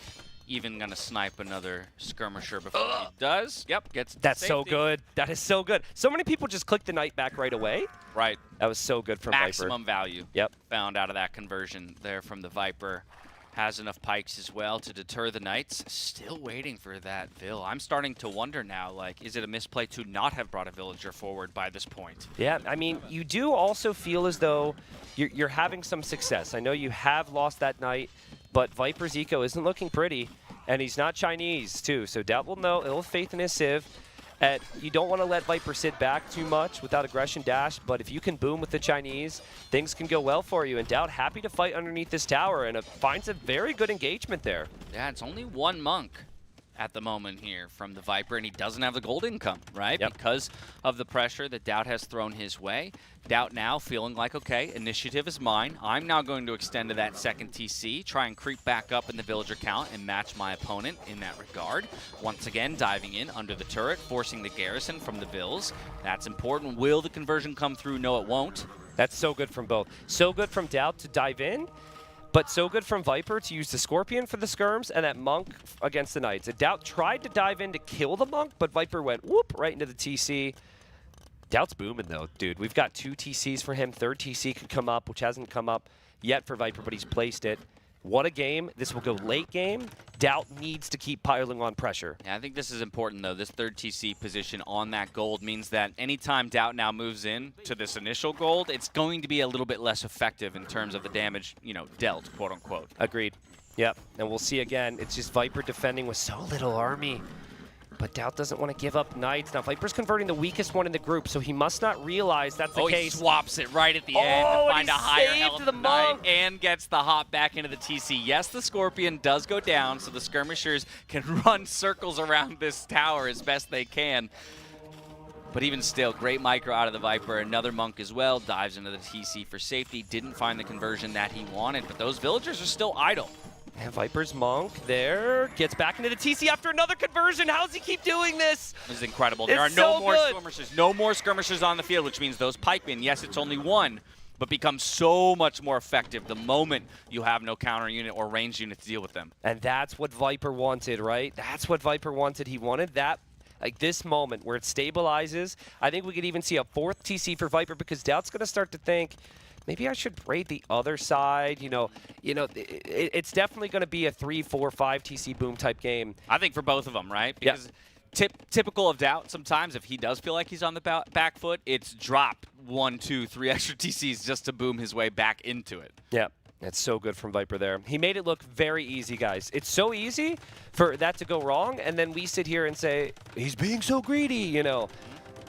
Even going to snipe another skirmisher before he does. Yep, gets That's safety. so good. That is so good. So many people just click the knight back right away. Right. That was so good from Maximum Viper. value. Yep. Found out of that conversion there from the Viper. Has enough pikes as well to deter the Knights. Still waiting for that Vill. I'm starting to wonder now, like, is it a misplay to not have brought a villager forward by this point? Yeah, I mean, you do also feel as though you're having some success. I know you have lost that knight, but Viper's eco isn't looking pretty, and he's not Chinese, too. So DauT will know, he'll have faith in his Civ. And you don't want to let Viper sit back too much without aggression dash, but if you can boom with the Chinese, things can go well for you. And DauT happy to fight underneath this tower, and finds a very good engagement there. Yeah, it's only one monk at the moment here from the Viper, and he doesn't have the gold income, right? Yep. Because of the pressure that DauT has thrown his way. DauT now feeling like, okay, initiative is mine. I'm now going to extend to that second TC, try and creep back up in the villager count and match my opponent in that regard. Once again, diving in under the turret, forcing the garrison from the Vills. That's important. Will the conversion come through? No, it won't. That's so good from both. So good from DauT to dive in, but so good from Viper to use the Scorpion for the skirms and that Monk against the Knights. And DauT tried to dive in to kill the Monk, but Viper went whoop right into the TC. DauT's booming though, dude. We've got 2 TCs for him. Third TC could come up, which hasn't come up yet for Viper, but he's placed it. What a game. This will go late game. DauT needs to keep piling on pressure. Yeah, I think this is important, though. This third TC position on that gold means that anytime DauT now moves in to this initial gold, it's going to be a little bit less effective in terms of the damage, you know, dealt, quote unquote. Agreed. Yep. And we'll see again. It's just Viper defending with so little army. But DauT doesn't want to give up Knights. Now, Viper's converting the weakest one in the group, so he must not realize that's the case. He swaps it right at the end to find a higher health the Knight and gets the hop back into the TC. Yes, the Scorpion does go down, so the skirmishers can run circles around this tower as best they can. But even still, great micro out of the Viper. Another Monk as well, dives into the TC for safety. Didn't find the conversion that he wanted, but those villagers are still idle. And Viper's Monk there gets back into the TC after another conversion. How does he keep doing this? This is incredible. There are no more skirmishers. No more skirmishers on the field, which means those pikemen, yes, it's only one, but become so much more effective the moment you have no counter unit or range unit to deal with them. And that's what Viper wanted, right? That's what Viper wanted. He wanted that, like this moment where it stabilizes. I think we could even see a 4th TC for Viper because DauT's going to start to think, maybe I should raid the other side. It's definitely going to be a 3, 4, 5 TC boom type game. I think for both of them, right? Because typical of DauT, sometimes if he does feel like he's on the back foot, it's drop 1, 2, 3 extra TCs just to boom his way back into it. Yeah, that's so good from Viper there. He made it look very easy, guys. It's so easy for that to go wrong, and then we sit here and say, he's being so greedy,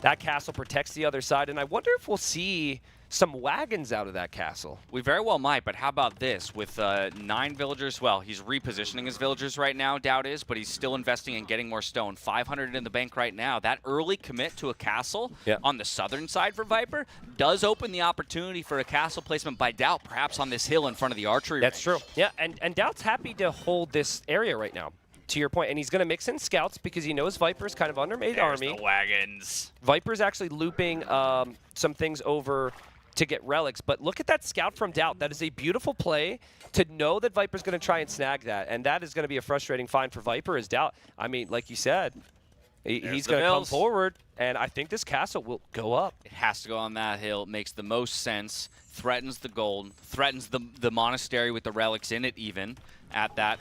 That castle protects the other side, and I wonder if we'll see some wagons out of that castle. We very well might, but how about this? With 9 villagers, well, he's repositioning his villagers right now, DauT is, but he's still investing in getting more stone. 500 in the bank right now. That early commit to a castle on the southern side for Viper does open the opportunity for a castle placement by DauT, perhaps on this hill in front of the archery That's range. true. Yeah, and DauT's happy to hold this area right now, to your point. And he's going to mix in scouts because he knows Viper's kind of undermade army. The wagons. Viper's actually looping some things over to get relics, but look at that scout from DauT. That is a beautiful play to know that Viper's going to try and snag that, and that is going to be a frustrating find for Viper as DauT. I mean, like you said, he's going to come forward, and I think this castle will go up. It has to go on that hill. It makes the most sense. Threatens the gold. Threatens the monastery with the relics in it even at that.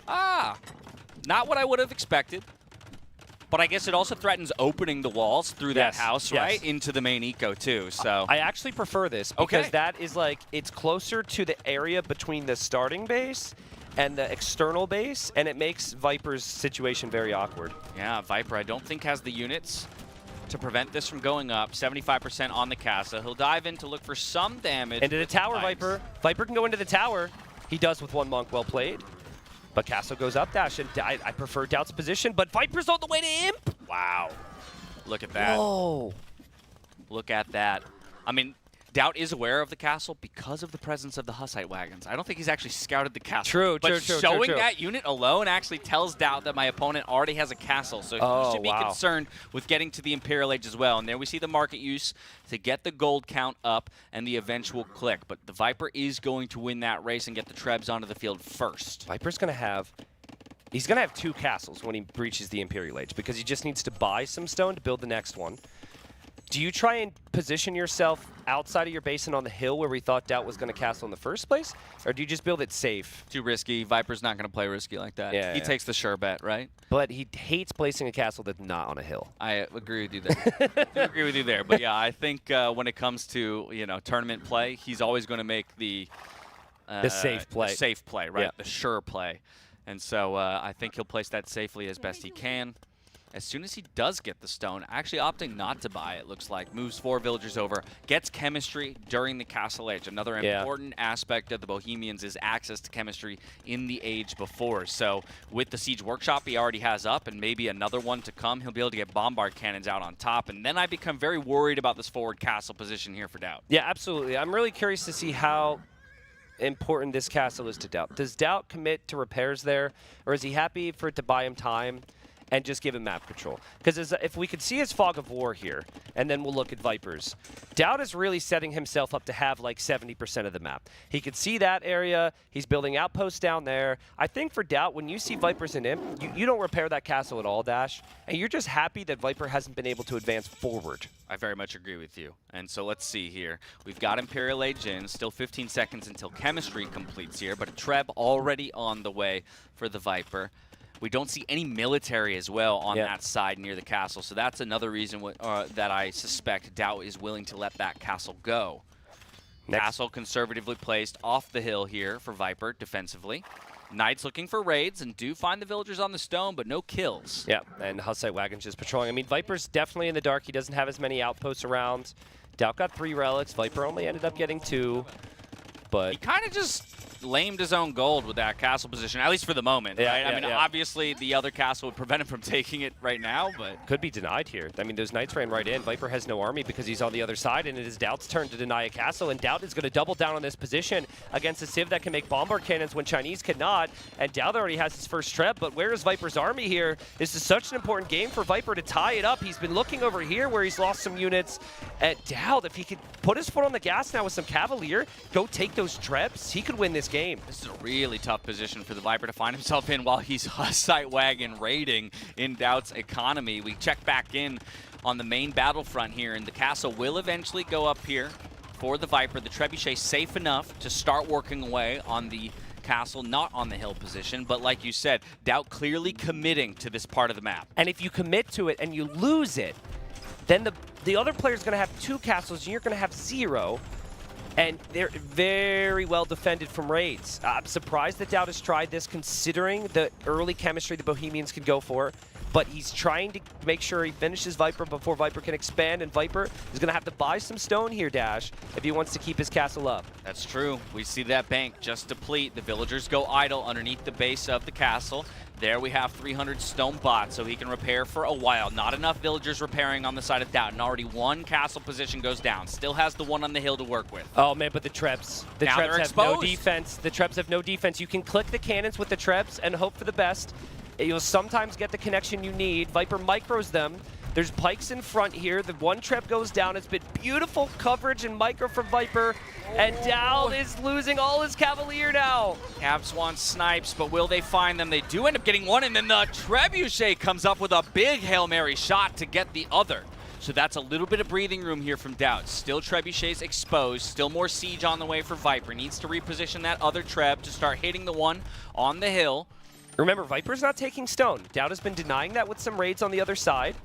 Not what I would have expected. But I guess it also threatens opening the walls through that house, right? Into the main eco, too. So I actually prefer this because that is like, it's closer to the area between the starting base and the external base, and it makes Viper's situation very awkward. Yeah, Viper, I don't think has the units to prevent this from going up. 75% on the castle. He'll dive in to look for some damage. Into the tower, Viper. Viper can go into the tower. He does with one monk. Well played. But castle goes up dash, and I prefer DauT's position, but Viper's on the way to Imp. Wow. Look at that. Whoa. Look at that. I mean, DauT is aware of the castle because of the presence of the Hussite wagons. I don't think he's actually scouted the castle. True, but true. showing that unit alone actually tells DauT that my opponent already has a castle. So he should be concerned with getting to the Imperial Age as well. And there we see the market use to get the gold count up and the eventual click. But the Viper is going to win that race and get the Trebs onto the field first. Viper's going to have... He's going to have 2 castles when he breaches the Imperial Age because he just needs to buy some stone to build the next one. Do you try and position yourself outside of your base and on the hill where we thought DauT was going to castle in the first place? Or do you just build it safe? Too risky. Viper's not going to play risky like that. Yeah, he takes the sure bet, right? But he hates placing a castle that's not on a hill. I agree with you there. I agree with you there. But yeah, I think when it comes to tournament play, he's always going to make the safe play. The safe play, right? Yeah. The sure play. And so I think he'll place that safely as best he can. As soon as he does get the stone, actually opting not to buy it, looks like, moves 4 villagers over, gets chemistry during the castle age. Another important aspect of the Bohemians is access to chemistry in the age before. So with the Siege Workshop he already has up and maybe another one to come, he'll be able to get bombard cannons out on top. And then I become very worried about this forward castle position here for DauT. Yeah, absolutely. I'm really curious to see how important this castle is to DauT. Does DauT commit to repairs there, or is he happy for it to buy him time and just give him map control? Because if we could see his Fog of War here, and then we'll look at Vipers, DauT is really setting himself up to have like 70% of the map. He could see that area. He's building outposts down there. I think for DauT, when you see Vipers and Imp, you don't repair that castle at all, Dash, and you're just happy that Viper hasn't been able to advance forward. I very much agree with you. And so let's see here. We've got Imperial Age in, still 15 seconds until chemistry completes here, but a Treb already on the way for the Viper. We don't see any military as well on that side near the castle, so that's another reason that I suspect DauT is willing to let that castle go. Castle conservatively placed off the hill here for Viper defensively. Knights looking for raids and do find the villagers on the stone, but no kills. Yeah, and Hussite Wagon's just patrolling. I mean, Viper's definitely in the dark. He doesn't have as many outposts around. DauT got 3 relics. Viper only ended up getting 2. But he kind of just lamed his own gold with that castle position, at least for the moment. Right? I mean, obviously the other castle would prevent him from taking it right now, but could be denied here. I mean, those knights ran right in. Viper has no army because he's on the other side, and it is DauT's turn to deny a castle, and DauT is going to double down on this position against a Civ that can make bombard cannons when Chinese cannot, and DauT already has his first Treb, but where is Viper's army here? This is such an important game for Viper to tie it up. He's been looking over here where he's lost some units. At DauT, if he could put his foot on the gas now with some Cavalier, go take those Trebs, he could win this game. This is a really tough position for the Viper to find himself in while he's Hussite Wagon raiding in DauT's economy. We check back in on the main battlefront here, and the castle will eventually go up here for the Viper. The Trebuchet safe enough to start working away on the castle, not on the hill position, but like you said, DauT clearly committing to this part of the map. And if you commit to it and you lose it, then the other player's going to have 2 castles and you're going to have 0. And they're very well defended from raids. I'm surprised that DauT has tried this, considering the early chemistry the Bohemians can go for. but he's trying to make sure he finishes Viper before Viper can expand, and Viper is going to have to buy some stone here, Dash, if he wants to keep his castle up. That's true. We see that bank just deplete. The villagers go idle underneath the base of the castle. There we have 300 stone bots, so he can repair for a while. Not enough villagers repairing on the side of DauT, and already one castle position goes down. Still has the one on the hill to work with. Oh man, but the Trebs. The Now Trebs they're have no exposed. defense. The Trebs have no defense. You can click the cannons with the Trebs and hope for the best. You'll sometimes get the connection you need. Viper micros them. There's pikes in front here. The one Treb goes down. It's been beautiful coverage and micro from Viper. And DauT is losing all his Cavalier now. Cavs want snipes, but will they find them? They do end up getting one, and then the Trebuchet comes up with a big Hail Mary shot to get the other. So that's a little bit of breathing room here from DauT. Still Trebuchet's exposed. Still more siege on the way for Viper. Needs to reposition that other Treb to start hitting the one on the hill. Remember, Viper's not taking stone. DauT has been denying that with some raids on the other side.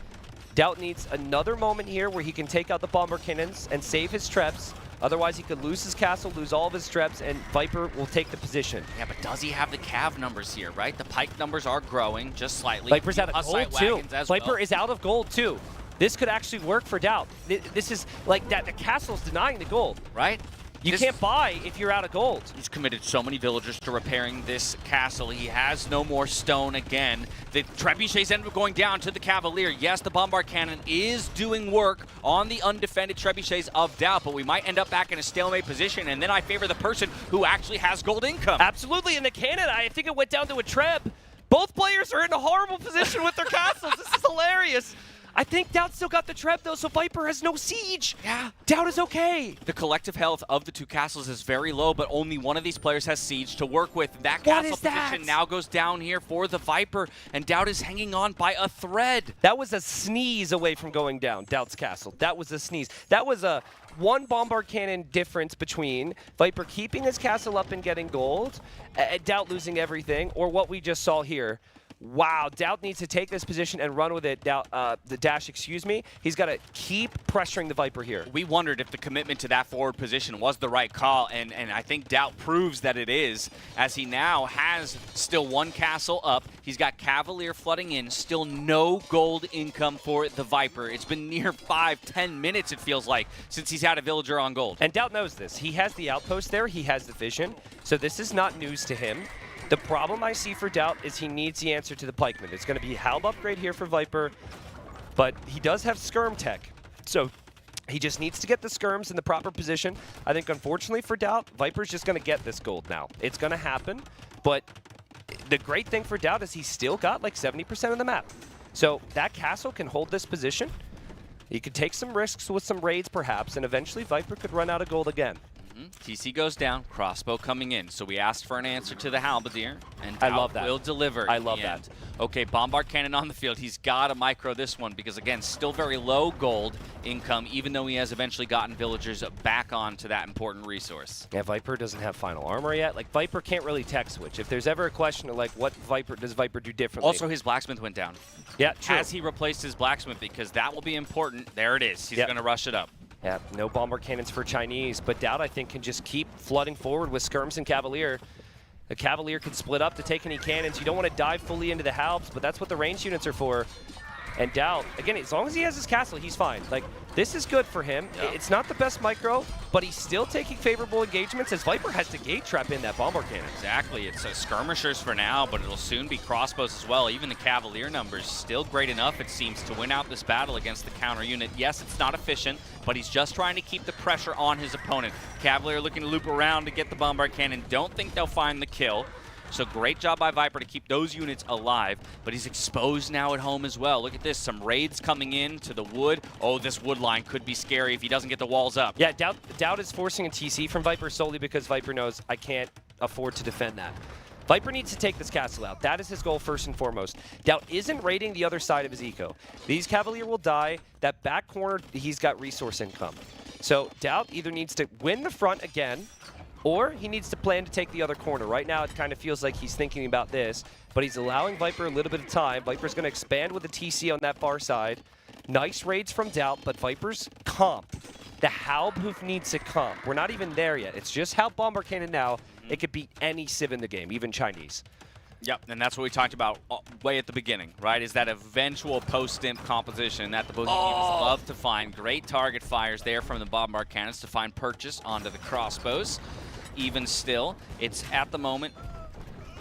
DauT needs another moment here where he can take out the bomber cannons and save his Trebs. Otherwise, he could lose his castle, lose all of his Trebs, and Viper will take the position. Yeah, but does he have the Cav numbers here, right? The Pike numbers are growing just slightly. Viper's out of gold, too. Viper is out of gold, too. This could actually work for DauT. This is like that. The castle's denying the gold. Right? You can't buy if you're out of gold. He's committed so many villagers to repairing this castle. He has no more stone again. The Trebuchets end up going down to the Cavalier. Yes, the Bombard Cannon is doing work on the undefended Trebuchets of DauT, but we might end up back in a stalemate position, and then I favor the person who actually has gold income. Absolutely, in the cannon, I think it went down to a Treb. Both players are in a horrible position with their castles. This is hilarious. I think DauT still got the Treb, though, so Viper has no siege. Yeah. DauT is okay. The collective health of the two castles is very low, but only one of these players has siege to work with. That castle position now goes down here for the Viper, and DauT is hanging on by a thread. That was a sneeze away from going down, DauT's castle. That was a sneeze. That was a one Bombard Cannon difference between Viper keeping his castle up and getting gold, and DauT losing everything, or what we just saw here. Wow, DauT needs to take this position and run with it. The Dash, excuse me. He's got to keep pressuring the Viper here. We wondered if the commitment to that forward position was the right call, and I think DauT proves that it is, as he now has still one castle up. He's got Cavalier flooding in, still no gold income for the Viper. It's been near 5-10 minutes, it feels like, since he's had a villager on gold. And DauT knows this. He has the outpost there. He has the vision. So this is not news to him. The problem I see for DauT is he needs the answer to the pikeman. It's going to be Halb upgrade here for Viper, but he does have skirm tech. So he just needs to get the skirms in the proper position. I think unfortunately for DauT, Viper's just going to get this gold now. It's going to happen, but the great thing for DauT is he's still got like 70% of the map. So that castle can hold this position. He could take some risks with some raids perhaps, and eventually Viper could run out of gold again. TC goes down, crossbow coming in. So we asked for an answer to the Halberdier, and I love that. will deliver. I love that. Okay, Bombard Cannon on the field. He's got to micro this one because, again, still very low gold income, even though he has eventually gotten villagers back onto that important resource. Yeah, Viper doesn't have final armor yet. Like, Viper can't really tech switch. If there's ever a question of, like, what does Viper do differently? Also, his blacksmith went down. Yeah, true. Has he replaced his blacksmith? Because that will be important. There it is. He's going to rush it up. Yeah, no bomber cannons for Chinese, but DauT, I think, can just keep flooding forward with skirms and Cavalier. The Cavalier can split up to take any cannons. You don't want to dive fully into the Halbs, but that's what the range units are for. And DauT, again, as long as he has his castle, he's fine. Like, this is good for him. Yeah. It's not the best micro, but he's still taking favorable engagements as Viper has to gate trap in that bomber cannon. Exactly. It's skirmishers for now, but it'll soon be crossbows as well. Even the Cavalier numbers still great enough, it seems, to win out this battle against the counter unit. Yes, it's not efficient, but he's just trying to keep the pressure on his opponent. Cavalier looking to loop around to get the bombard cannon. Don't think they'll find the kill. So great job by Viper to keep those units alive, but he's exposed now at home as well. Look at this, some raids coming in to the wood. Oh, this wood line could be scary if he doesn't get the walls up. Yeah, DauT is forcing a TC from Viper solely because Viper knows I can't afford to defend that. Viper needs to take this castle out. That is his goal first and foremost. DauT isn't raiding the other side of his eco. These Cavalier will die. That back corner, he's got resource income. So DauT either needs to win the front again, or he needs to plan to take the other corner. Right now, it kind of feels like he's thinking about this, but he's allowing Viper a little bit of time. Viper's going to expand with the TC on that far side. Nice raids from DauT, but Viper's comp. The Halbhoof needs to comp. We're not even there yet. It's just Halb Bomber Cannon now. It could beat any Civ in the game, even Chinese. Yep, and that's what we talked about way at the beginning, right? Is that eventual post-stimp composition that the Bohemians love to find. Great target fires there from the bombard cannons to find purchase onto the crossbows. Even still, it's at the moment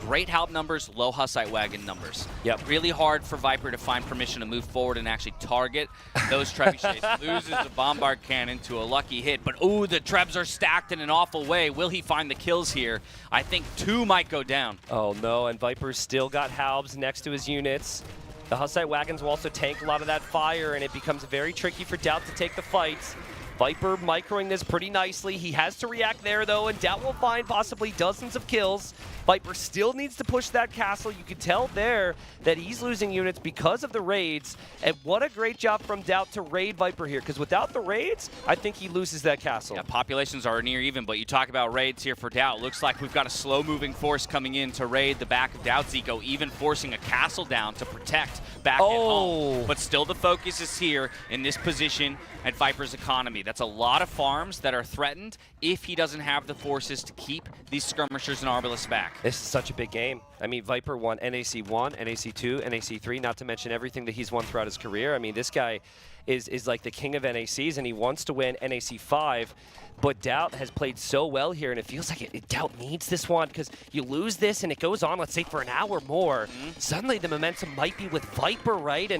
great Halb numbers, low Hussite Wagon numbers. Yep. Really hard for Viper to find permission to move forward and actually target those trebuchets. Loses the bombard cannon to a lucky hit, but ooh, the trebs are stacked in an awful way. Will he find the kills here? I think 2 might go down. Oh no, and Viper's still got Halbs next to his units. The Hussite Wagons will also tank a lot of that fire, and it becomes very tricky for DauT to take the fights. Viper microing this pretty nicely. He has to react there, though, and DauT will find possibly dozens of kills. Viper still needs to push that castle. You can tell there that he's losing units because of the raids, and what a great job from DauT to raid Viper here, because without the raids, I think he loses that castle. Yeah, populations are near even, but you talk about raids here for DauT. Looks like we've got a slow-moving force coming in to raid the back of DauT's eco, even forcing a castle down to protect back at home. But still the focus is here in this position at Viper's economy. That's a lot of farms that are threatened if he doesn't have the forces to keep these skirmishers and arbalists back. This is such a big game. I mean, Viper won NAC 1, NAC 2, NAC 3, not to mention everything that he's won throughout his career. I mean, this guy is like the king of NACs, and he wants to win NAC 5. But DauT has played so well here, and it feels like DauT needs this one, because you lose this and it goes on, let's say, for an hour more. Suddenly the momentum might be with Viper, right?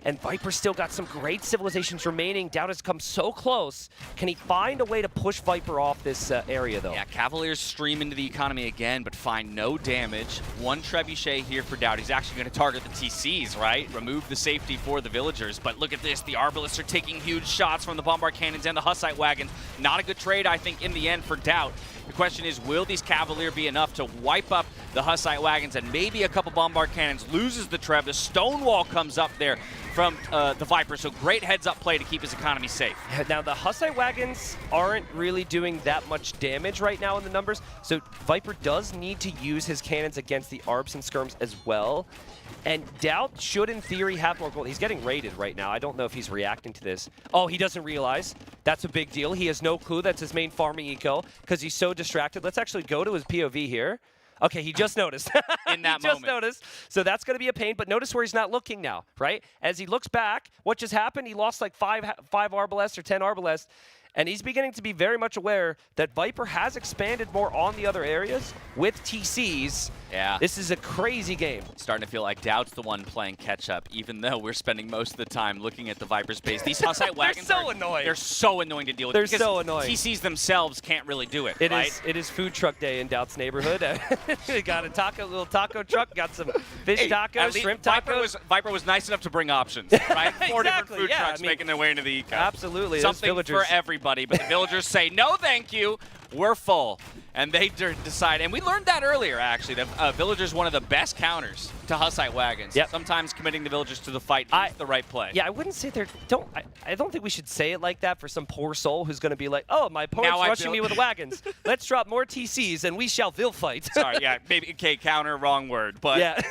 And Viper's still got some great civilizations remaining. DauT has come so close. Can he find a way to push Viper off this area, though? Yeah, Cavaliers stream into the economy again, but find no damage. 1 trebuchet here for DauT. He's actually going to target the TCs, right? Remove the safety for the villagers. But look at this. The arbalists are taking huge shots from the bombard cannons and the Hussite wagons. Not a good trade, I think, in the end for DauT. The question is, will these Cavalier be enough to wipe up the Hussite wagons and maybe a couple bombard cannons? Loses the Treb. The Stonewall comes up there from the Viper, so great heads-up play to keep his economy safe. Now, the Hussite wagons aren't really doing that much damage right now in the numbers, so Viper does need to use his cannons against the ARBs and skirms as well. And DauT should, in theory, have more gold. He's getting raided right now. I don't know if he's reacting to this. Oh, he doesn't realize. That's a big deal. He has no clue that's his main farming eco because he's so distracted. Let's actually go to his POV here. Okay, he just noticed. In that moment. He just noticed. So that's going to be a pain, but notice where he's not looking now, right? As he looks back, what just happened? He lost like 5 Arbalests or 10 Arbalests, and he's beginning to be very much aware that Viper has expanded more on the other areas with TCs. Yeah. This is a crazy game. Starting to feel like DauT's the one playing catch-up, even though we're spending most of the time looking at the Viper's base. These Hussite wagons They're so annoying. They're so annoying to deal with. They're because so annoying. TCs themselves can't really do it, right? It is food truck day in DauT's neighborhood. We got a little taco truck, got some fish tacos, shrimp tacos. Viper was nice enough to bring options, right? 4 different food trucks making their way into the eco. Absolutely. Something for everybody, but the villagers say, no thank you, we're full. And they decide, and we learned that earlier, actually, that villagers one of the best counters to Hussite wagons. Yep. Sometimes committing the villagers to the fight is the right play. Yeah, I wouldn't say I don't think we should say it like that for some poor soul who's going to be like, oh, my opponent's rushing me with wagons. Let's drop more TCs and we shall will fight. Sorry, yeah, maybe, okay, counter, wrong word. But yeah.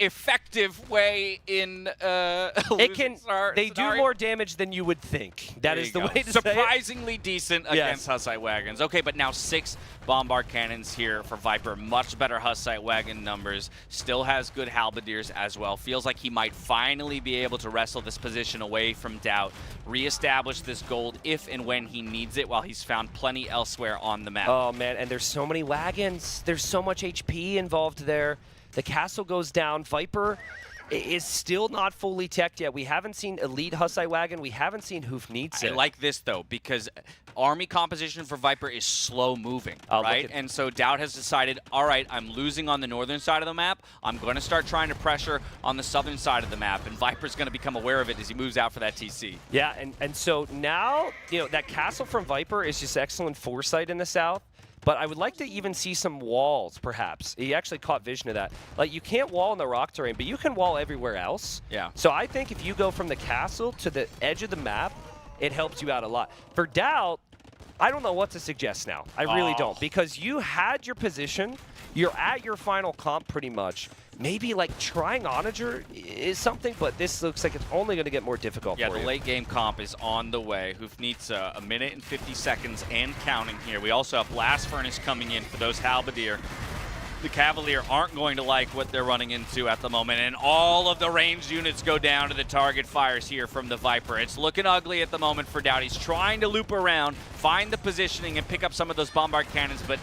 effective way in They do more damage than you would think. That is the way to say it. Surprisingly decent against Hussite wagons. Okay, but now 6 bombard cannons here for Viper. Much better Hussite wagon numbers. Still has good halberdiers as well. Feels like he might finally be able to wrestle this position away from DauT. Reestablish this gold if and when he needs it, while he's found plenty elsewhere on the map. Oh, man, and there's so many wagons. There's so much HP involved there. The castle goes down. Viper is still not fully teched yet. We haven't seen Elite Hussite Wagon. We haven't seen Hoofnitze. I like this, though, because army composition for Viper is slow moving, right? And so DauT has decided, all right, I'm losing on the northern side of the map. I'm going to start trying to pressure on the southern side of the map, and Viper's going to become aware of it as he moves out for that TC. Yeah, and so now, you know, that castle from Viper is just excellent foresight in the south. But I would like to even see some walls, perhaps. He actually caught vision of that. Like, you can't wall in the rock terrain, but you can wall everywhere else. Yeah. So I think if you go from the castle to the edge of the map, it helps you out a lot. For DauT, I don't know what to suggest now. I really don't. Because you had your position. You're at your final comp pretty much. Maybe like trying Onager is something, but this looks like it's only going to get more difficult for you. Yeah, the late game comp is on the way. Hoofnitze, a minute and 50 seconds and counting here. We also have Blast Furnace coming in for those Halberdier. the Cavalier aren't going to like what they're running into at the moment, and all of the ranged units go down to the target fires here from the Viper. It's looking ugly at the moment for DauT. He's trying to loop around, find the positioning, and pick up some of those bombard cannons, but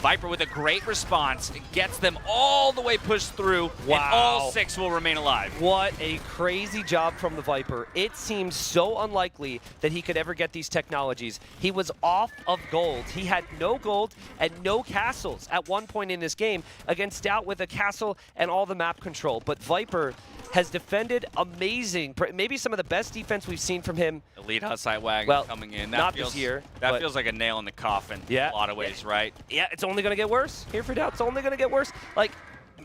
Viper with a great response gets them all the way pushed through, and all 6 will remain alive. What a crazy job from the Viper. It seemed so unlikely that he could ever get these technologies. He was off of gold. He had no gold and no castles at one point in this game against DauT with a castle and all the map control. But Viper has defended amazing, maybe some of the best defense we've seen from him. Elite Hussite Wagon coming in. That not feels, this year. That feels like a nail in the coffin in a lot of ways, right? Yeah, it's only going to get worse. Here for DauT, it's only going to get worse. Like,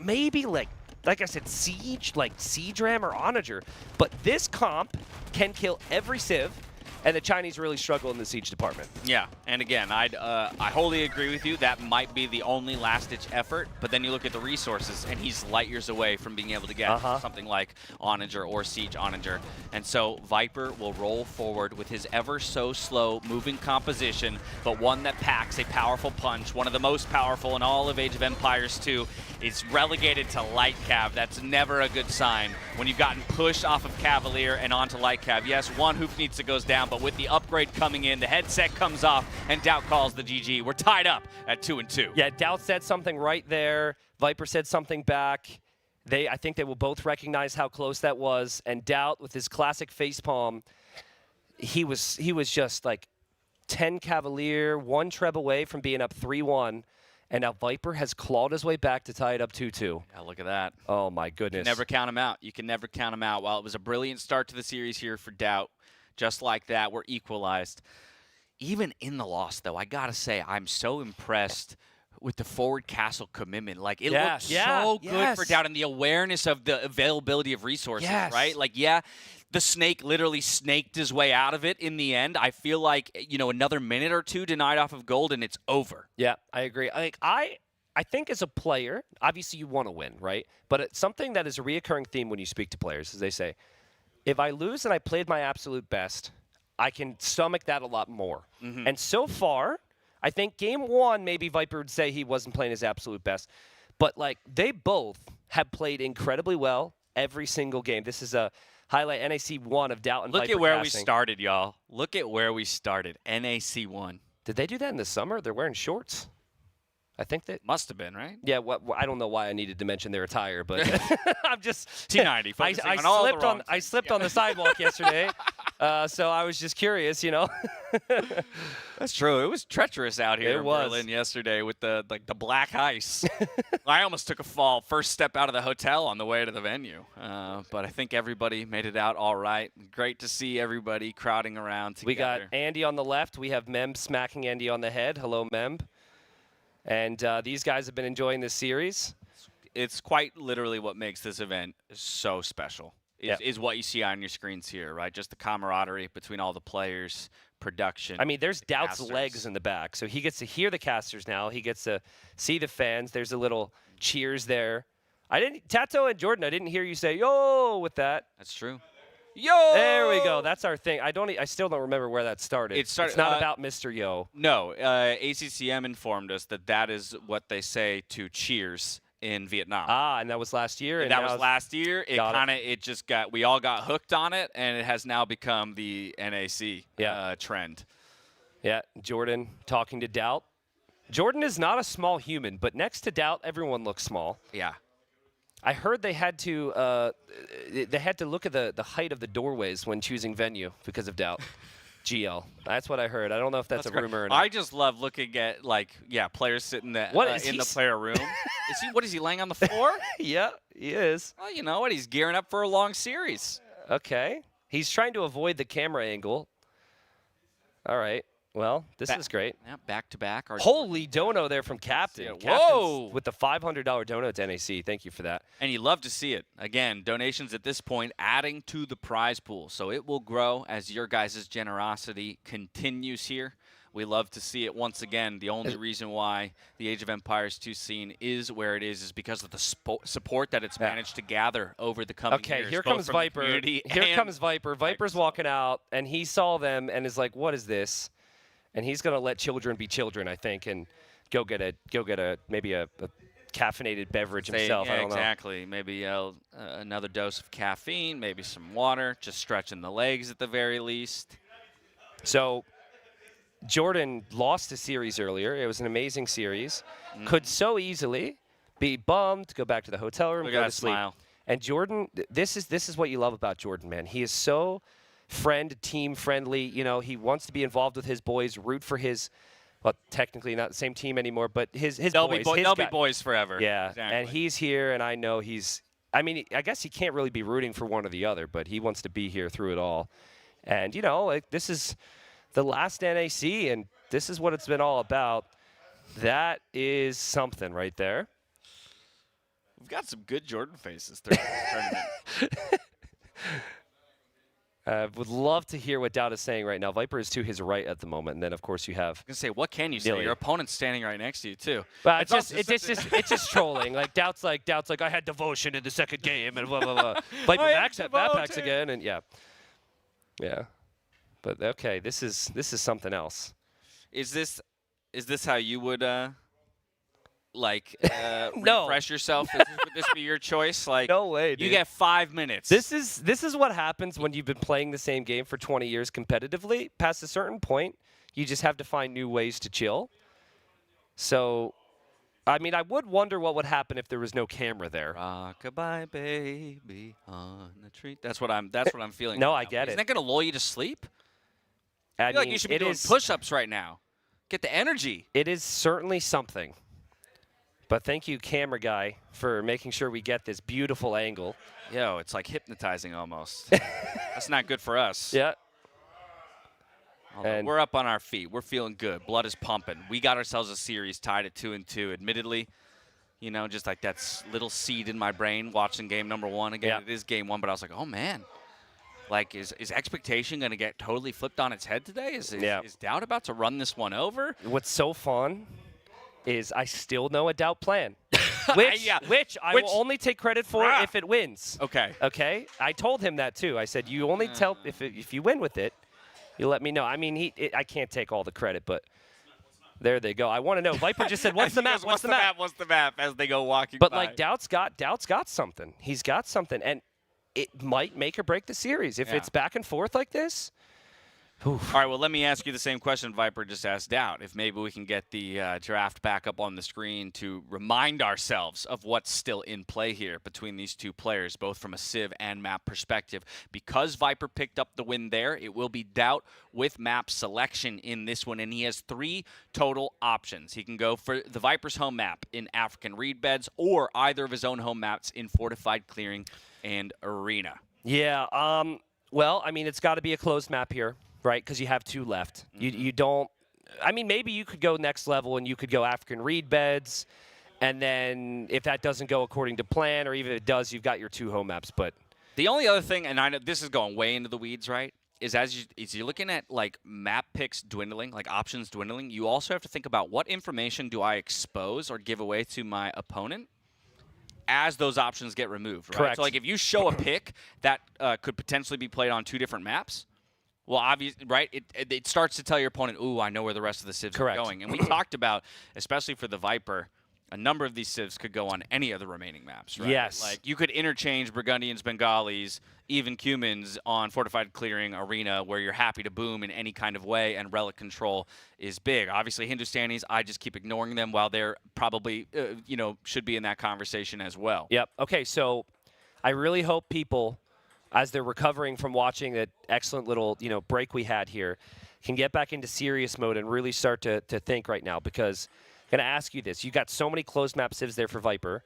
maybe like I said, Siege, like Siege Ram or Onager. But this comp can kill every Civ, and the Chinese really struggle in the Siege department. Yeah, and again, I wholly agree with you. That might be the only last-ditch effort, but then you look at the resources, and he's light years away from being able to get something like Onager or Siege Onager. And so Viper will roll forward with his ever-so-slow moving composition, but one that packs a powerful punch, one of the most powerful in all of Age of Empires 2. It's relegated to Light Cav. That's never a good sign when you've gotten pushed off of Cavalier and onto Light Cav. Yes, one Hoofnitsa goes down, but with the upgrade coming in, the headset comes off, and DauT calls the GG. We're tied up at 2-2. Yeah, DauT said something right there. Viper said something back. I think they will both recognize how close that was. And DauT, with his classic facepalm, he was just like 10 Cavalier, 1 Treb away from being up 3-1. And now Viper has clawed his way back to tie it up 2-2. Yeah, look at that. Oh, my goodness. You can never count him out. You can never count him out. While it was a brilliant start to the series here for DauT, just like that, we're equalized. Even in the loss, though, I got to say, I'm so impressed with the forward castle commitment. Like, it looked so good for DauT, and the awareness of the availability of resources, right? Like, the snake literally snaked his way out of it in the end. I feel like, another minute or two denied off of gold, and it's over. Yeah, I agree. I think as a player, obviously you want to win, right? But it's something that is a reoccurring theme when you speak to players, is they say, if I lose and I played my absolute best, I can stomach that a lot more. And so far, I think game 1, maybe Viper would say he wasn't playing his absolute best. But, they both have played incredibly well every single game. This is a highlight NAC 1 of DauT and Viper. Look at where casting. we started, y'all. Look at where we started. NAC 1. Did they do that in the summer? They're wearing shorts. I think that must have been, right? Yeah, I don't know why I needed to mention their attire, but I'm just T90. I slipped on the sidewalk yesterday, so I was just curious, That's true. It was treacherous out here in Berlin yesterday with the black ice. I almost took a fall. First step out of the hotel on the way to the venue, but I think everybody made it out all right. Great to see everybody crowding around together. We got Andy on the left. We have Memb smacking Andy on the head. Hello, Memb. And these guys have been enjoying this series. It's quite literally what makes this event so special, is what you see on your screens here, right? Just the camaraderie between all the players, production. I mean, there's DauT's legs in the back, so he gets to hear the casters now. He gets to see the fans. There's a little cheers there. Tato and JorDan, I didn't hear you say, yo, with that. That's true. Yo! There we go. That's our thing. I still don't remember where that started. It's not about Mr. Yo. No. ACCM informed us that is what they say to cheers in Vietnam. And that was last year. And that was last year. We all got hooked on it, and it has now become the NAC trend. Yeah, JorDan talking to DauT. JorDan is not a small human, but next to DauT, everyone looks small. Yeah. I heard they had to look at the height of the doorways when choosing venue because of DauT. GL. That's what I heard. I don't know if that's a rumor or not. I just love looking at players sitting in the player room. What is he laying on the floor? Yeah, he is. Well, you know what? He's gearing up for a long series. Okay. He's trying to avoid the camera angle. All right. Well, this is great. Yeah, back to back. Holy dono there from Captain. Yeah, whoa! With the $500 dono to NAC. Thank you for that. And you love to see it. Again, donations at this point adding to the prize pool. So it will grow as your guys' generosity continues here. We love to see it once again. The only reason why the Age of Empires 2 scene is where it is because of the support that it's managed to gather over the coming years. Okay, here comes Viper. Here comes Viper. Viper's walking out, and he saw them and is like, what is this? And he's going to let children be children, I think, and go get maybe a caffeinated beverage himself. Yeah, I don't know. exactly. Maybe another dose of caffeine, maybe some water, just stretching the legs at the very least. So JorDan lost a series earlier. It was an amazing series. Could so easily be bummed, go back to the hotel room, Look go at to that sleep. smile. And JorDan, this is what you love about JorDan, man. He is so team friendly. You know, he wants to be involved with his boys, root for his, well, technically not the same team anymore, but his They'll boys. be boys forever. Yeah, Exactly. and he's here, and I know I mean, I guess he can't really be rooting for one or the other, but he wants to be here through it all. And, you know, like, this is the last NAC, and this is what it's been all about. That is something right there. We've got some good JorDan faces throughout this tournament. Would love to hear what DauT is saying right now. Viper is to his right at the moment, and then of course you have. I was gonna say, what can you say? Your opponent's standing right next to you too. Well, it's just trolling. Like DauT's like I had devotion in the second game and blah blah blah. Viper backs at backpacks again, and yeah. But okay, this is something else. Is this how you would No. refresh yourself? Would this be your choice? Like, no way, dude. You get 5 minutes. This is what happens when you've been playing the same game for 20 years competitively. Past a certain point, you just have to find new ways to chill. So, I mean, I would wonder what would happen if there was no camera there. Rock-a-bye, baby, on the tree. That's what I'm feeling. No, right I now. get it. Isn't that gonna lull you to sleep? I feel like mean, you should be it doing is- push-ups right now. Get the energy. It is certainly something. But thank you, camera guy, for making sure we get this beautiful angle. Yo, it's like hypnotizing almost. That's not good for us. Yeah. Although we're up on our feet. We're feeling good. Blood is pumping. We got ourselves a series tied at 2-2. Admittedly, you know, just like that little seed in my brain watching game number 1. Again, it is game 1, but I was like, oh, man. Like, is expectation going to get totally flipped on its head today? Is DauT about to run this one over? What's so fun is I still know a DauT plan, which I will only take credit for if it wins. Okay. Okay? I told him that, too. I said, you only tell if you win with it, you let me know. I mean, I can't take all the credit, but there they go. I want to know. Viper just said, what's the map? What's the map? What's the map as they go walking But, by. like, DauT's got something. He's got something. And it might make or break the series. If it's back and forth like this, oof. All right, well, let me ask you the same question Viper just asked DauT. If maybe we can get the draft back up on the screen to remind ourselves of what's still in play here between these two players, both from a Civ and map perspective. Because Viper picked up the win there, it will be DauT with map selection in this one, and he has 3 total options. He can go for the Viper's home map in African reed beds or either of his own home maps in fortified clearing and arena. Yeah, well, I mean, it's got to be a closed map here, right? Because you have 2 left. You don't. I mean, maybe you could go next level and you could go African reed beds, and then if that doesn't go according to plan, or even if it does, you've got your 2 home maps. But the only other thing, and I know this is going way into the weeds, right? Is as you're looking at like map picks dwindling, like options dwindling, you also have to think about what information do I expose or give away to my opponent as those options get removed, right? Correct. So like if you show a pick that could potentially be played on 2 different maps, well, obviously, right, it starts to tell your opponent, ooh, I know where the rest of the civs are going. And we talked about, especially for the Viper, a number of these civs could go on any of the remaining maps, right? Yes. Like you could interchange Burgundians, Bengalis, even Cumans on Fortified Clearing Arena where you're happy to boom in any kind of way, and Relic Control is big. Obviously, Hindustanis, I just keep ignoring them while they're probably, should be in that conversation as well. Yep. Okay, so I really hope people, as they're recovering from watching that excellent little, break we had here, can get back into serious mode and really start to think right now, because I'm going to ask you this. You got so many closed map civs there for Viper.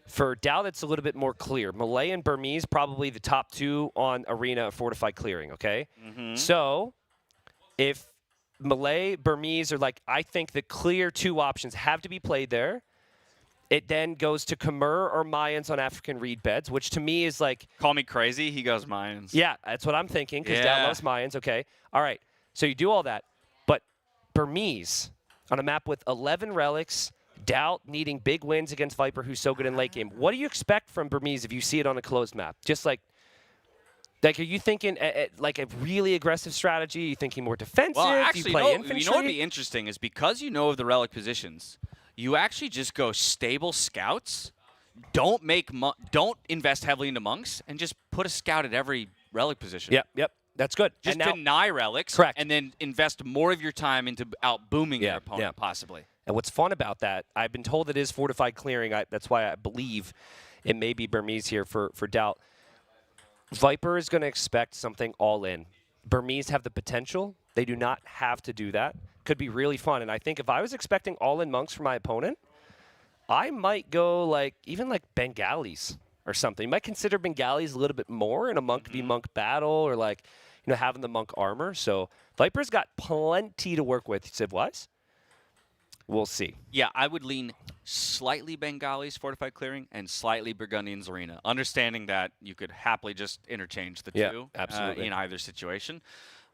For DauT, it's a little bit more clear. Malay and Burmese, probably the top 2 on Arena of Fortified Clearing, okay? So if Malay, Burmese are I think the clear 2 options have to be played there. It then goes to Khmer or Mayans on African reed beds, which to me is like... Call me crazy, he goes Mayans. Yeah, that's what I'm thinking, because DauT loves Mayans, okay. All right, so you do all that. But Burmese, on a map with 11 relics, DauT needing big wins against Viper, who's so good in late game. What do you expect from Burmese if you see it on a closed map? Just like are you thinking like a really aggressive strategy? Are you thinking more defensive? Well, do actually, you play infantry? you know what would be interesting is because you know of the relic positions, you actually just go stable scouts. Don't invest heavily into monks, and just put a scout at every relic position. Yep. That's good. Just and now, deny relics, correct. and then invest more of your time into out-booming your opponent, possibly. And what's fun about that, I've been told it is fortified clearing. That's why I believe it may be Burmese here for DauT. Viper is going to expect something all in. Burmese have the potential. They do not have to do that. Could be really fun. And I think if I was expecting all-in monks from my opponent, I might go even like Bengalis or something. You might consider Bengalis a little bit more in a monk v monk battle, or having the monk armor. So Viper's got plenty to work with, Civ-wise. We'll see. Yeah, I would lean slightly Bengalis fortified clearing and slightly Burgundians arena, understanding that you could happily just interchange the two absolutely. In either situation.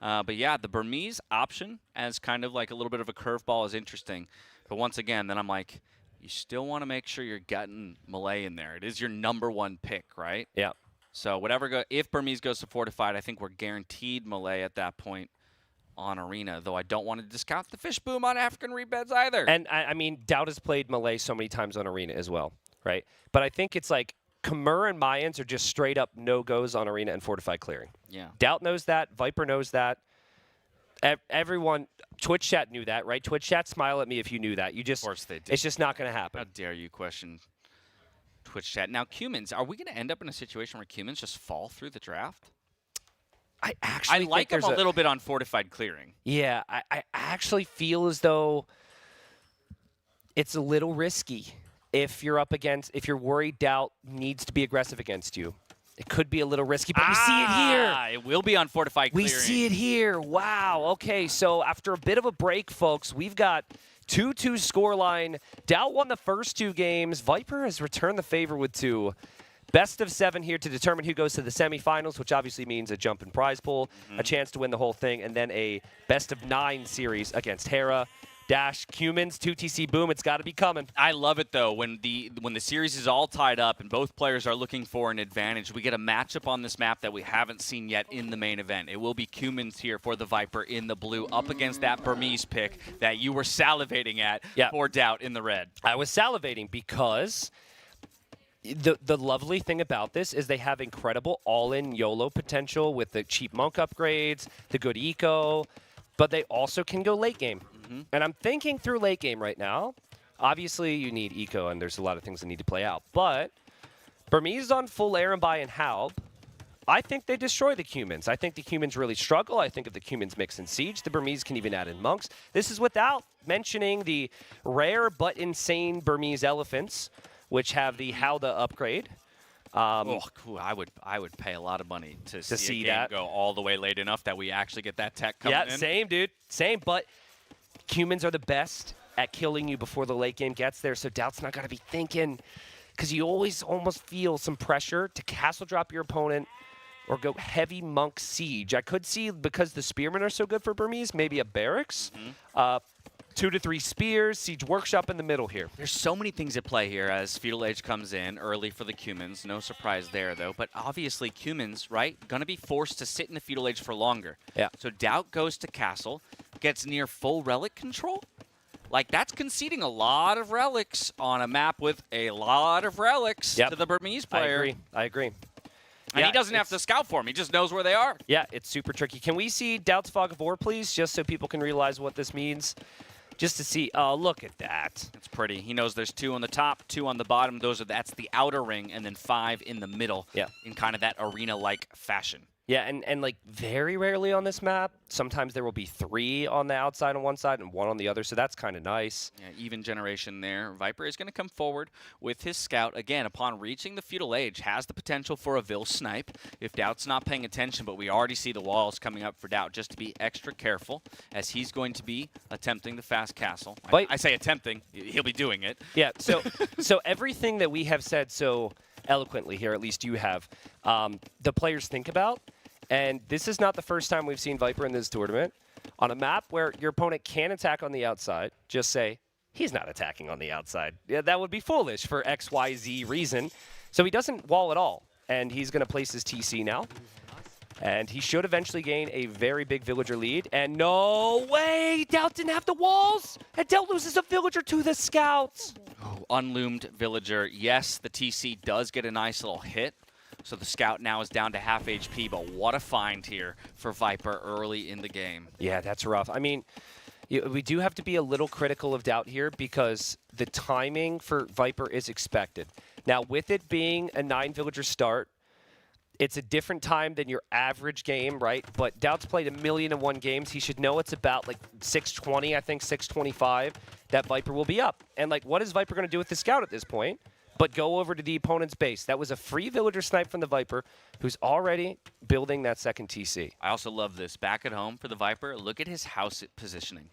But yeah, the Burmese option as kind of like a little bit of a curveball is interesting. But once again, then I'm like, you still want to make sure you're getting Malay in there. It is your #1 pick, right? Yeah. So if Burmese goes to fortified, I think we're guaranteed Malay at that point on arena, though I don't want to discount the fish boom on African rebeds either. And I mean, DauT has played Malay so many times on arena as well, right? But I think it's like Khmer and Mayans are just straight up no-goes on arena and fortified clearing. Yeah. DauT knows that. Viper knows that. Everyone, Twitch chat knew that, right? Twitch chat, smile at me if you knew that. Of course they did. It's just not going to happen. How dare you question Twitch chat. Now, Cumans, are we going to end up in a situation where Cumans just fall through the draft? I actually like them a little bit on fortified clearing. Yeah, I actually feel as though it's a little risky if you're worried DauT needs to be aggressive against you. It could be a little risky, but we see it here. It will be on fortified clearing. We see it here. Wow. Okay, so after a bit of a break, folks, we've got 2-2 scoreline. DauT won the first 2 games. Viper has returned the favor with 2. Best of 7 here to determine who goes to the semifinals, which obviously means a jump in prize pool, a chance to win the whole thing, and then a best of 9 series against Hera. Dash, Cumans, 2TC boom, it's got to be coming. I love it, though, when the series is all tied up and both players are looking for an advantage. We get a matchup on this map that we haven't seen yet in the main event. It will be Cumans here for the Viper in the blue up against that Burmese pick that you were salivating at for DauT in the red. I was salivating because the lovely thing about this is they have incredible all-in YOLO potential with the cheap monk upgrades, the good eco, but they also can go late game. And I'm thinking through late game right now. Obviously, you need eco, and there's a lot of things that need to play out. But Burmese on full Arambai and Haub, I think they destroy the Cumans. I think the Cumans really struggle. I think if the Cumans mix in Siege, the Burmese can even add in monks. This is without mentioning the rare but insane Burmese elephants, which have the Howda upgrade. Cool. I would pay a lot of money to see a game go all the way late enough that we actually get that tech coming in. Yeah, same, dude. Same, but Cumans are the best at killing you before the late game gets there, so DauT's not going to be thinking, because you always almost feel some pressure to castle drop your opponent or go heavy monk siege. I could see, because the spearmen are so good for Burmese, maybe a barracks. 2 to 3 spears, siege workshop in the middle here. There's so many things at play here as Feudal Age comes in early for the Cumans. No surprise there, though. But obviously, Cumans, right, going to be forced to sit in the Feudal Age for longer. Yeah. So DauT goes to castle, gets near full relic control. Like, that's conceding a lot of relics on a map with a lot of relics to the Burmese player. I agree. And he doesn't have to scout for them. He just knows where they are. Yeah, it's super tricky. Can we see DauT's Fog of War, please, just so people can realize what this means? Just to see, oh, look at that. It's pretty. He knows there's 2 on the top, 2 on the bottom. That's the outer ring, and then 5 in the middle. Yeah. In kind of that arena-like fashion. Yeah, and like very rarely on this map, sometimes there will be 3 on the outside on one side and 1 on the other, so that's kind of nice. Yeah, even generation there. Viper is going to come forward with his scout. Again, upon reaching the Feudal Age, has the potential for a Vil snipe if DauT's not paying attention, but we already see the walls coming up for DauT, just to be extra careful, as he's going to be attempting the fast castle. I say attempting. He'll be doing it. Yeah, so everything that we have said so eloquently here, at least you have, the players think about. And this is not the first time we've seen Viper in this tournament. On a map where your opponent can attack on the outside, just say, he's not attacking on the outside. Yeah, that would be foolish for X, Y, Z reason. So he doesn't wall at all. And he's going to place his TC now. And he should eventually gain a very big villager lead. And no way! DauT didn't have the walls! And DauT loses a villager to the scouts! Oh, unloomed villager. Yes, the TC does get a nice little hit. So the scout now is down to half HP, but what a find here for Viper early in the game. Yeah, that's rough. I mean, we do have to be a little critical of DauT here because the timing for Viper is expected. Now, with it being a 9-villager start, it's a different time than your average game, right? But DauT's played 1,000,001 games. He should know it's about like 620, I think 625, that Viper will be up. And like, what is Viper going to do with the scout at this point? But go over to the opponent's base. That was a free villager snipe from the Viper, who's already building that second TC. I also love this. Back at home for the Viper, look at his house positioning.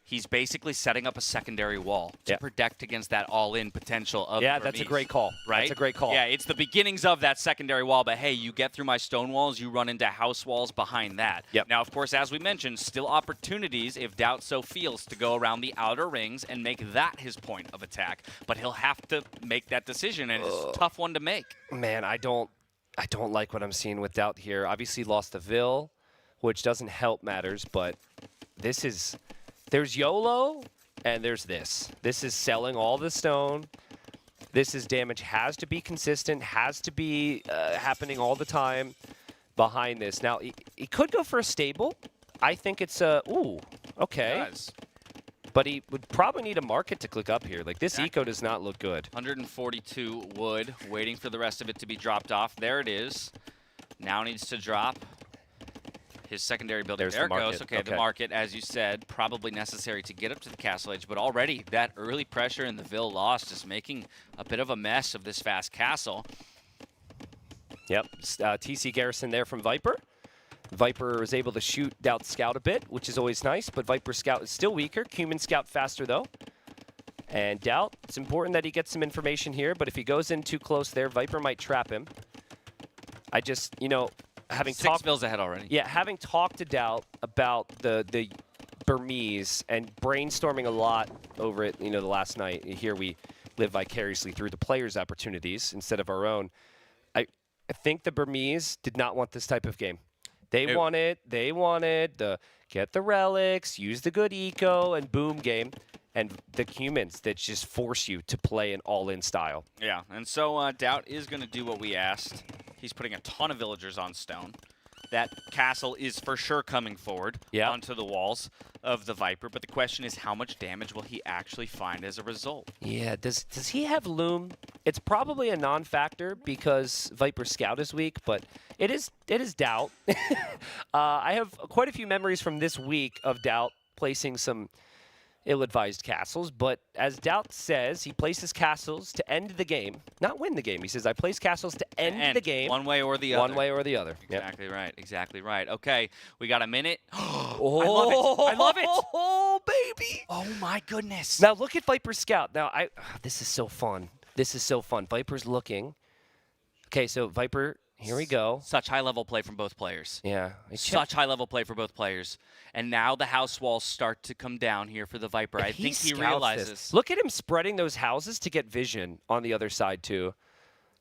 He's basically setting up a secondary wall to protect against that all-in potential of Yeah, that's a great call. Right? That's a great call. Yeah, it's the beginnings of that secondary wall, but hey, you get through my stone walls, you run into house walls behind that. Yep. Now, of course, as we mentioned, still opportunities, if DauT so feels, to go around the outer rings and make that his point of attack, but he'll have to make that decision, and it's a tough one to make. Man, I don't like what I'm seeing with DauT here. Obviously lost the Vil, which doesn't help matters, but this is... There's YOLO, and there's this. This is selling all the stone. This is damage has to be consistent, has to be happening all the time behind this. Now, he could go for a stable. I think it's a... Ooh, okay. He does. But he would probably need a market to click up here. Like, this eco does not look good. 142 wood, waiting for the rest of it to be dropped off. There it is. Now needs to drop his secondary building. There's there the it market. goes. Okay, the market, as you said, probably necessary to get up to the castle edge, but already that early pressure in the Vil lost is making a bit of a mess of this fast castle. Yep, TC Garrison there from Viper. Viper is able to shoot DauT Scout a bit, which is always nice, but Viper Scout is still weaker. Cumin Scout faster, though. And DauT, it's important that he gets some information here, but if he goes in too close there, Viper might trap him. I just, you know, having Six Vils ahead already. Yeah, having talked to DauT about the Burmese and brainstorming a lot over it, you know, the last night. Here we live vicariously through the players' opportunities instead of our own. I think the Burmese did not want this type of game. They wanted the get the relics, use the good eco, and boom game. And the humans that just force you to play an all-in style. Yeah, and so DauT is going to do what we asked. He's putting a ton of villagers on stone. That castle is for sure coming forward onto the walls of the Viper, but the question is how much damage will he actually find as a result? Yeah, does he have Loom? It's probably a non-factor because Viper Scout is weak, but it is DauT. I have quite a few memories from this week of DauT placing some ill-advised castles, but as DauT says, he places castles to end the game, not win the game. He says, I place castles to end the game. One way or the other. One way or the other. Exactly right. Exactly right. Okay, we got a minute. Oh, I love it. I love it. Oh, baby. Oh, my goodness. Now, look at Viper Scout. Now, this is so fun. This is so fun. Viper's looking. Okay, so Viper... Here we go. Such high-level play from both players. Yeah. Such high-level play for both players. And now the house walls start to come down here for the Viper. I think he realizes. This. Look at him spreading those houses to get vision on the other side, too.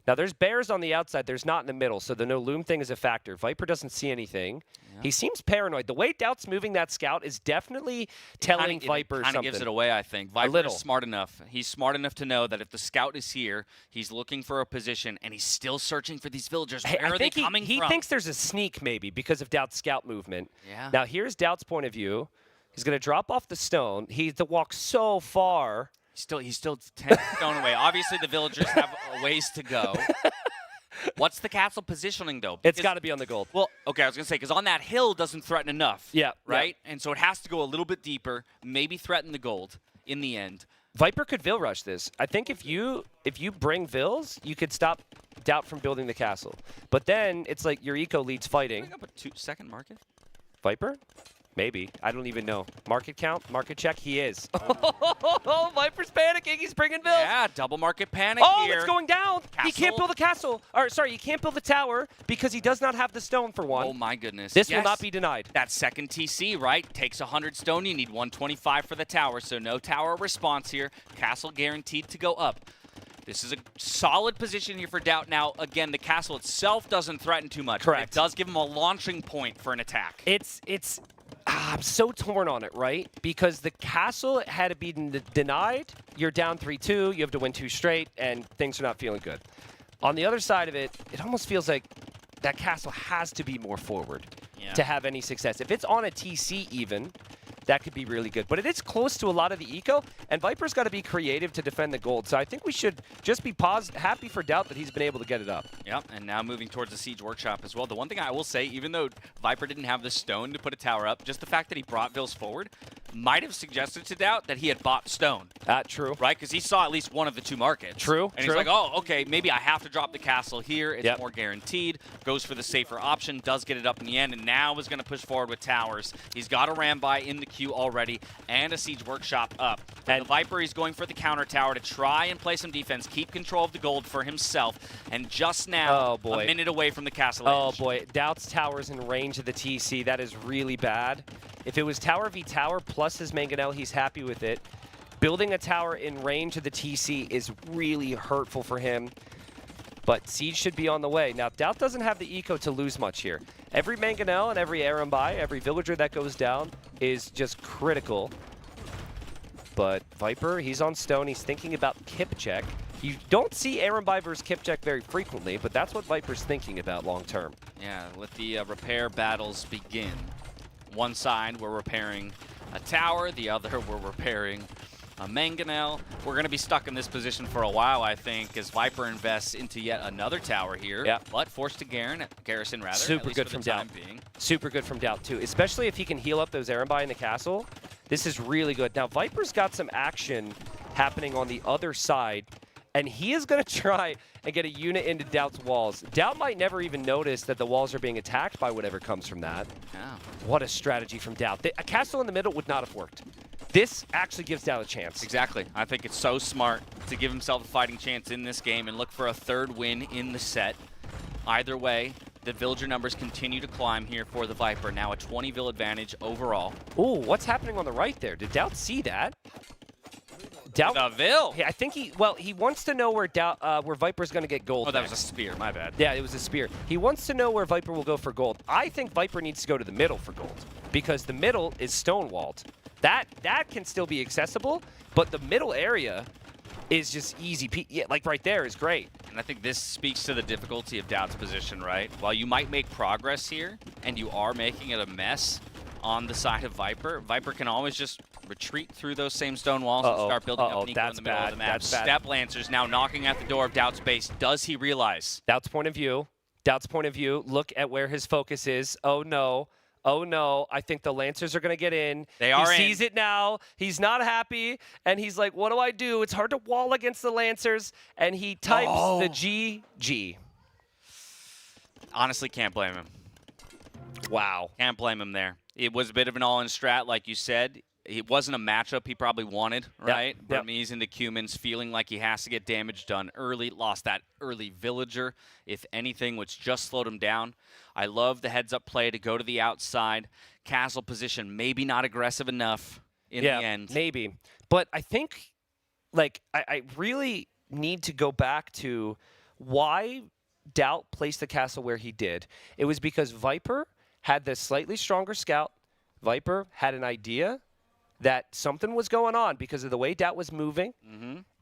Now, there's bears on the outside. There's not in the middle, so the no loom thing is a factor. Viper doesn't see anything. Yeah. He seems paranoid. The way DauT's moving that scout is definitely telling Viper something. Kind of gives it away, I think. Viper is smart enough. He's smart enough to know that if the scout is here, he's looking for a position, and he's still searching for these villagers. Where are they coming from? He thinks there's a sneak, maybe, because of DauT's scout movement. Yeah. Now, here's DauT's point of view. He's going to drop off the stone. He has to walk so far. He's still 10 stone away. Obviously, the villagers have a ways to go. What's the castle positioning, though? It's got to be on the gold. Well, okay, I was going to say, because on that hill doesn't threaten enough. Yeah. Right? Yeah. And so it has to go a little bit deeper, maybe threaten the gold in the end. Viper could Vil rush this. I think if you bring Vils, you could stop DauT from building the castle. But then it's like your eco leads fighting. Bring up a 2-second market? Viper? Maybe. I don't even know. Market count? Market check? He is. Oh, Viper's panicking. He's bringing Vils. Yeah, double market panic here. Oh, it's going down. Castle. He can't build a castle. Or, sorry, he can't build the tower because he does not have the stone for one. Oh, my goodness. This will not be denied. That second TC, right? Takes 100 stone. You need 125 for the tower, so no tower response here. Castle guaranteed to go up. This is a solid position here for DauT. Now, again, the castle itself doesn't threaten too much. Correct. But it does give him a launching point for an attack. I'm so torn on it, right? Because the castle had to be denied. You're down 3-2. You have to win 2 straight, and things are not feeling good. On the other side of it, it almost feels like that castle has to be more forward to have any success. If it's on a TC even, that could be really good. But it is close to a lot of the eco, and Viper's got to be creative to defend the gold. So I think we should just be happy for DauT that he's been able to get it up. Yep, and now moving towards the Siege Workshop as well. The one thing I will say, even though Viper didn't have the stone to put a tower up, just the fact that he brought Vils forward might have suggested to DauT that he had bought stone. True. Right, because he saw at least one of the 2 markets. True. And he's like, oh, okay, maybe I have to drop the castle here. It's more guaranteed. Goes for the safer option, does get it up in the end, and now is going to push forward with towers. He's got a Rambai in the queue already and a Siege Workshop up. And the Viper, he's going for the counter tower to try and play some defense, keep control of the gold for himself, and just now, a minute away from the castle edge. Oh boy, DauT's tower's in range of the TC. That is really bad. If it was tower v tower plus his mangonel, he's happy with it. Building a tower in range of the TC is really hurtful for him. But Siege should be on the way. Now, DauT doesn't have the eco to lose much here. Every mangonel and every Arambai, every villager that goes down is just critical. But Viper, he's on stone. He's thinking about Kip check. You don't see Arambai versus Kip check very frequently, but that's what Viper's thinking about long term. Yeah, let the repair battles begin. One side, we're repairing a tower. The other, we're repairing a mangonel. We're going to be stuck in this position for a while, I think, as Viper invests into yet another tower here. Yeah. But forced to garrison, rather. Super good from DauT. Super good from DauT, too. Especially if he can heal up those Arambai in the castle. This is really good. Now, Viper's got some action happening on the other side, and he is going to try and get a unit into DauT's walls. DauT might never even notice that the walls are being attacked by whatever comes from that. Yeah. What a strategy from DauT. A castle in the middle would not have worked. This actually gives DauT a chance. Exactly. I think it's so smart to give himself a fighting chance in this game and look for a 3rd win in the set. Either way, the villager numbers continue to climb here for the Viper. Now a 20 vill advantage overall. Ooh, what's happening on the right there? Did DauT see that? The Vill. Yeah, I think he wants to know where where Viper's going to get gold. Oh, that was a spear. My bad. Yeah, it was a spear. He wants to know where Viper will go for gold. I think Viper needs to go to the middle for gold because the middle is stonewalled. That can still be accessible, but the middle area is just easy. Yeah, like right there is great. And I think this speaks to the difficulty of DauT's position, right? While you might make progress here, and you are making it a mess on the side of Viper, Viper can always just retreat through those same stone walls and start building up an eco in the middle of the map. That's bad. Step Lancers now knocking at the door of DauT's base. Does he realize? DauT's point of view, look at where his focus is. Oh no. Oh no, I think the Lancers are going to get in. They are in. He sees it now. He's not happy. And he's like, what do I do? It's hard to wall against the Lancers. And he types the GG. Honestly, can't blame him. Wow. Can't blame him there. It was a bit of an all-in strat, like you said. It wasn't a matchup he probably wanted, right? Yep. Burmese into Cumans feeling like he has to get damage done early. Lost that early villager, if anything, which just slowed him down. I love the heads-up play to go to the outside. Castle position, maybe not aggressive enough in the end. Maybe. But I think, like, I really need to go back to why DauT placed the castle where he did. It was because Viper had the slightly stronger scout. Viper had an idea that something was going on because of the way DauT was moving.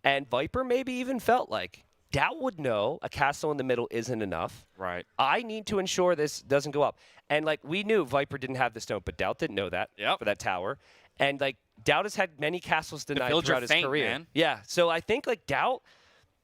And Viper maybe even felt like DauT would know a castle in the middle isn't enough. Right. I need to ensure this doesn't go up. And, like, we knew Viper didn't have the stone, but DauT didn't know that for that tower. And, like, DauT has had many castles denied throughout his career. Man. Yeah. So I think, like, DauT,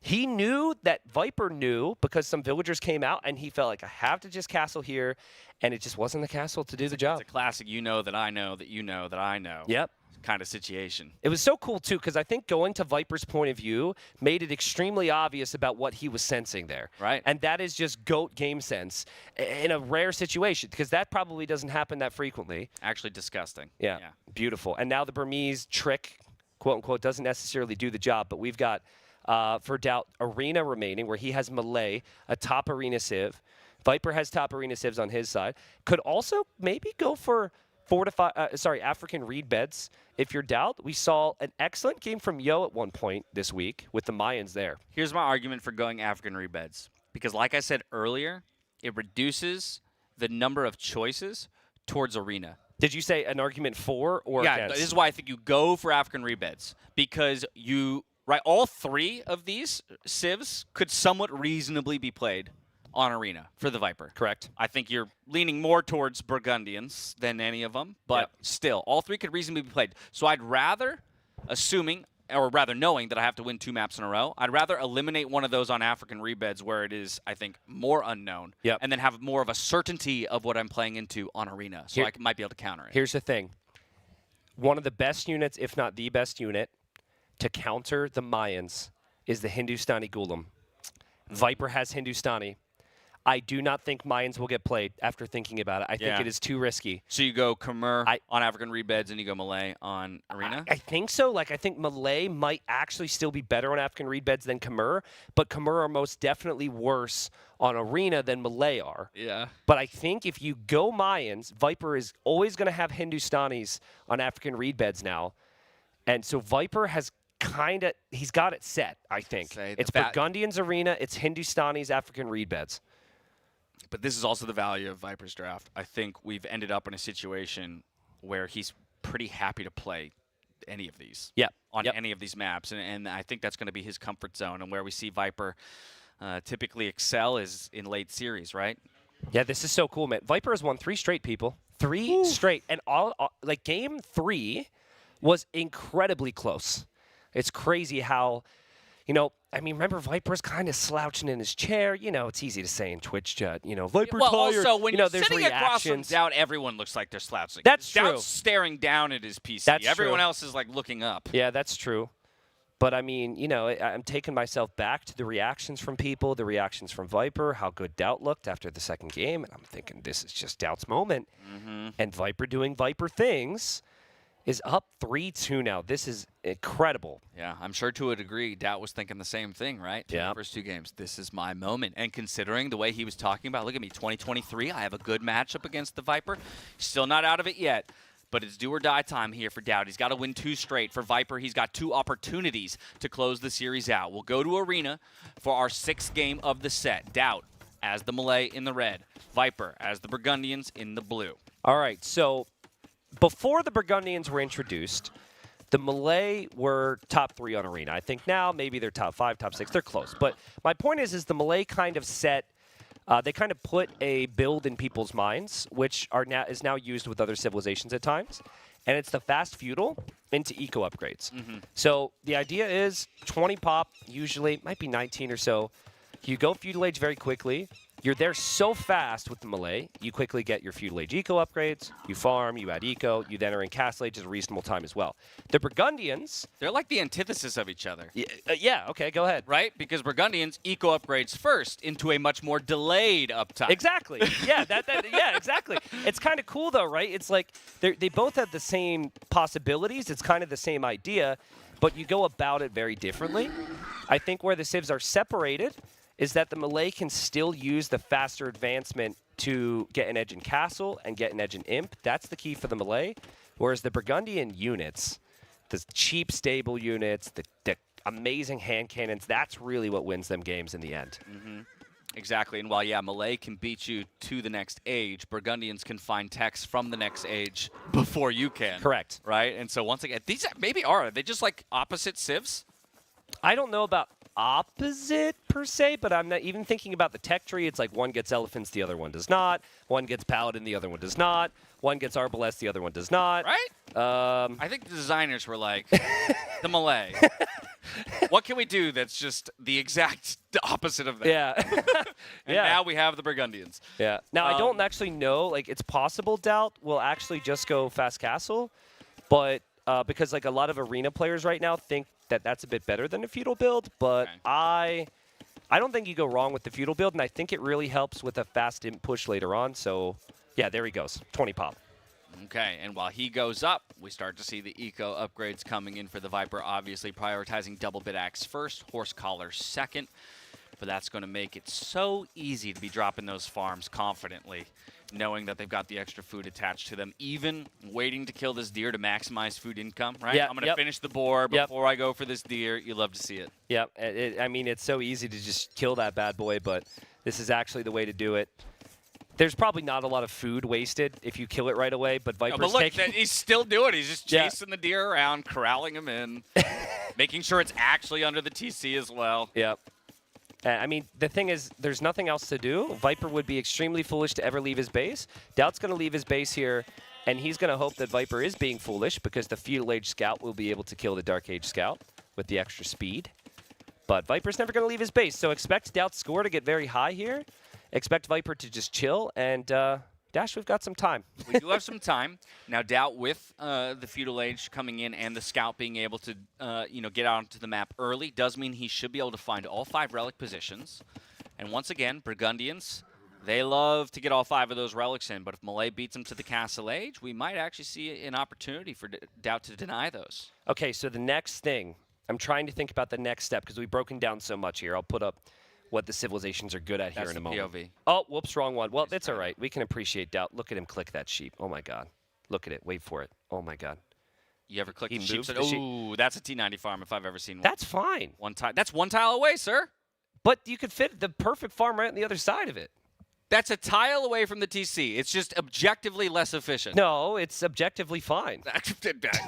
he knew that Viper knew because some villagers came out, and he felt like, I have to just castle here. And it just wasn't the castle to do the job. It's a classic you know that I know that you know that I know. Yep. Kind of situation. It was so cool, too, because I think going to Viper's point of view made it extremely obvious about what he was sensing there. Right. And that is just GOAT game sense in a rare situation, because that probably doesn't happen that frequently. Actually disgusting. Yeah. Beautiful. And now the Burmese trick, quote-unquote, doesn't necessarily do the job, but we've got, for DauT, Arena remaining, where he has Melee, a top Arena Civ. Viper has top Arena Civs on his side. Could also maybe go for African reed beds. If you're DauT, we saw an excellent game from Yo at one point this week with the Mayans there. Here's my argument for going African rebeds. Because like I said earlier, it reduces the number of choices towards arena. Did you say an argument for or against? This is why I think you go for African rebeds. Because all 3 of these civs could somewhat reasonably be played on arena for the Viper. Correct. I think you're leaning more towards Burgundians than any of them, but still, all 3 could reasonably be played. So I'd rather, knowing that I have to win 2 maps in a row, I'd rather eliminate one of those on African rebeds where it is, I think, more unknown, and then have more of a certainty of what I'm playing into on arena, so I might be able to counter it. Here's the thing. One of the best units, if not the best unit, to counter the Mayans is the Hindustani Golem. Viper has Hindustani. I do not think Mayans will get played after thinking about it. I think it is too risky. So you go Khmer on African rebeds and you go Malay on arena? I think so. I think Malay might actually still be better on African rebeds than Khmer, but Khmer are most definitely worse on arena than Malay are. Yeah. But I think if you go Mayans, Viper is always going to have Hindustanis on African rebeds now. And so Viper has he's got it set, I think. It's Burgundians arena, it's Hindustanis, African rebeds. But this is also the value of Viper's draft. I think we've ended up in a situation where he's pretty happy to play any of these. On any of these maps. And I think that's going to be his comfort zone. And where we see Viper typically excel is in late series, right? Yeah, this is so cool, man. Viper has won 3 straight, people. 3 straight. And game 3 was incredibly close. It's crazy how, remember Viper's kind of slouching in his chair. It's easy to say in Twitch chat, Viper tired. Also, when you're there's sitting across from reactions. DauT, everyone looks like they're slouching. That's true. DauT's staring down at his PC. That's Everyone true. else is looking up. Yeah, that's true. But I'm taking myself back to the reactions from people, the reactions from Viper, how good DauT looked after the second game. And I'm thinking this is just DauT's moment. And Viper doing Viper things is up 3-2 now. This is incredible. Yeah, I'm sure to a degree, DauT was thinking the same thing, right? Yeah. The first 2 games, this is my moment. And considering the way he was talking about, look at me, 2023, I have a good matchup against the Viper. Still not out of it yet, but it's do or die time here for DauT. He's got to win 2 straight. For Viper, he's got 2 opportunities to close the series out. We'll go to arena for our 6th game of the set. DauT as the Malay in the red. Viper as the Burgundians in the blue. All right, so before the Burgundians were introduced, the Malay were top 3 on arena. I think now maybe they're top 5, top 6. They're close. But my point is the Malay kind of they kind of put a build in people's minds, which is now used with other civilizations at times. And it's the fast feudal into eco upgrades. So the idea is 20 pop, usually, might be 19 or so. You go feudal age very quickly. You're there so fast with the Malay, you quickly get your feudal age eco upgrades, you farm, you add eco, you then are in castle age at a reasonable time as well. The Burgundians... They're like the antithesis of each other. Yeah, okay, go ahead. Right? Because Burgundians eco upgrades first into a much more delayed uptime. Exactly. Yeah, yeah, exactly. It's kind of cool though, right? It's like they both have the same possibilities. It's kind of the same idea, but you go about it very differently. I think where the civs are separated is that the Malay can still use the faster advancement to get an edge in castle and get an edge in imp. That's the key for the Malay. Whereas the Burgundian units, the cheap stable units, the amazing hand cannons, that's really what wins them games in the end. Exactly. And while, Malay can beat you to the next age, Burgundians can find techs from the next age before you can. Correct. Right? And so once again, these maybe are they just like opposite civs? I don't know about opposite per se, but I'm not even thinking about the tech tree. It's like one gets elephants, the other one does not. One gets paladin, the other one does not. One gets arbalest, the other one does not. Right? I think the designers were like, the Malay. What can we do that's just the exact opposite of that? Yeah. And now we have the Burgundians. Yeah. Now, I don't actually know. It's possible DauT will actually just go fast castle, but because a lot of arena players right now think that that's a bit better than a feudal build, but I don't think you go wrong with the feudal build, and I think it really helps with a fast imp push later on. So, yeah, there he goes. 20 pop. Okay, and while he goes up, we start to see the eco upgrades coming in for the Viper, obviously prioritizing double bit axe first, horse collar second. but that's going to make it so easy to be dropping those farms confidently, knowing that they've got the extra food attached to them, even waiting to kill this deer to maximize food income, right? Yeah, I'm going to finish the boar before I go for this deer. You love to see it. Yep. I mean, it's so easy to just kill that bad boy, but this is actually the way to do it. There's probably not a lot of food wasted if you kill it right away, but Viper's but look, taking... he's still doing it. He's just chasing the deer around, corralling him in, making sure it's actually under the TC as well. Yep. I mean, the thing is, there's nothing else to do. Viper would be extremely foolish to ever leave his base. DauT's going to leave his base here, and he's going to hope that Viper is being foolish because the Feudal Age Scout will be able to kill the Dark Age Scout with the extra speed. But Viper's never going to leave his base, so expect DauT's score to get very high here. Expect Viper to just chill, and Dash, we've got some time. We do have some time. Now, DauT with the Feudal Age coming in and the Scout being able to get out onto the map early does mean he should be able to find all 5 relic positions. And once again, Burgundians, they love to get all 5 of those relics in, but if Malay beats them to the Castle Age, we might actually see an opportunity for DauT to deny those. Okay, so the next thing, I'm trying to think about the next step because we've broken down so much here. I'll put up what the civilizations are good at here in a moment. POV. Oh, whoops, wrong one. Well, it's all right. We can appreciate DauT. Look at him click that sheep. Oh, my God. Look at it. Wait for it. Oh, my God. You ever click He the sheep? moved the sheep. Ooh, that's a T90 farm if I've ever seen one. That's fine. One tile. That's 1 tile away, sir. But you could fit the perfect farm right on the other side of it. That's a tile away from the TC. It's just objectively less efficient. No, it's objectively fine.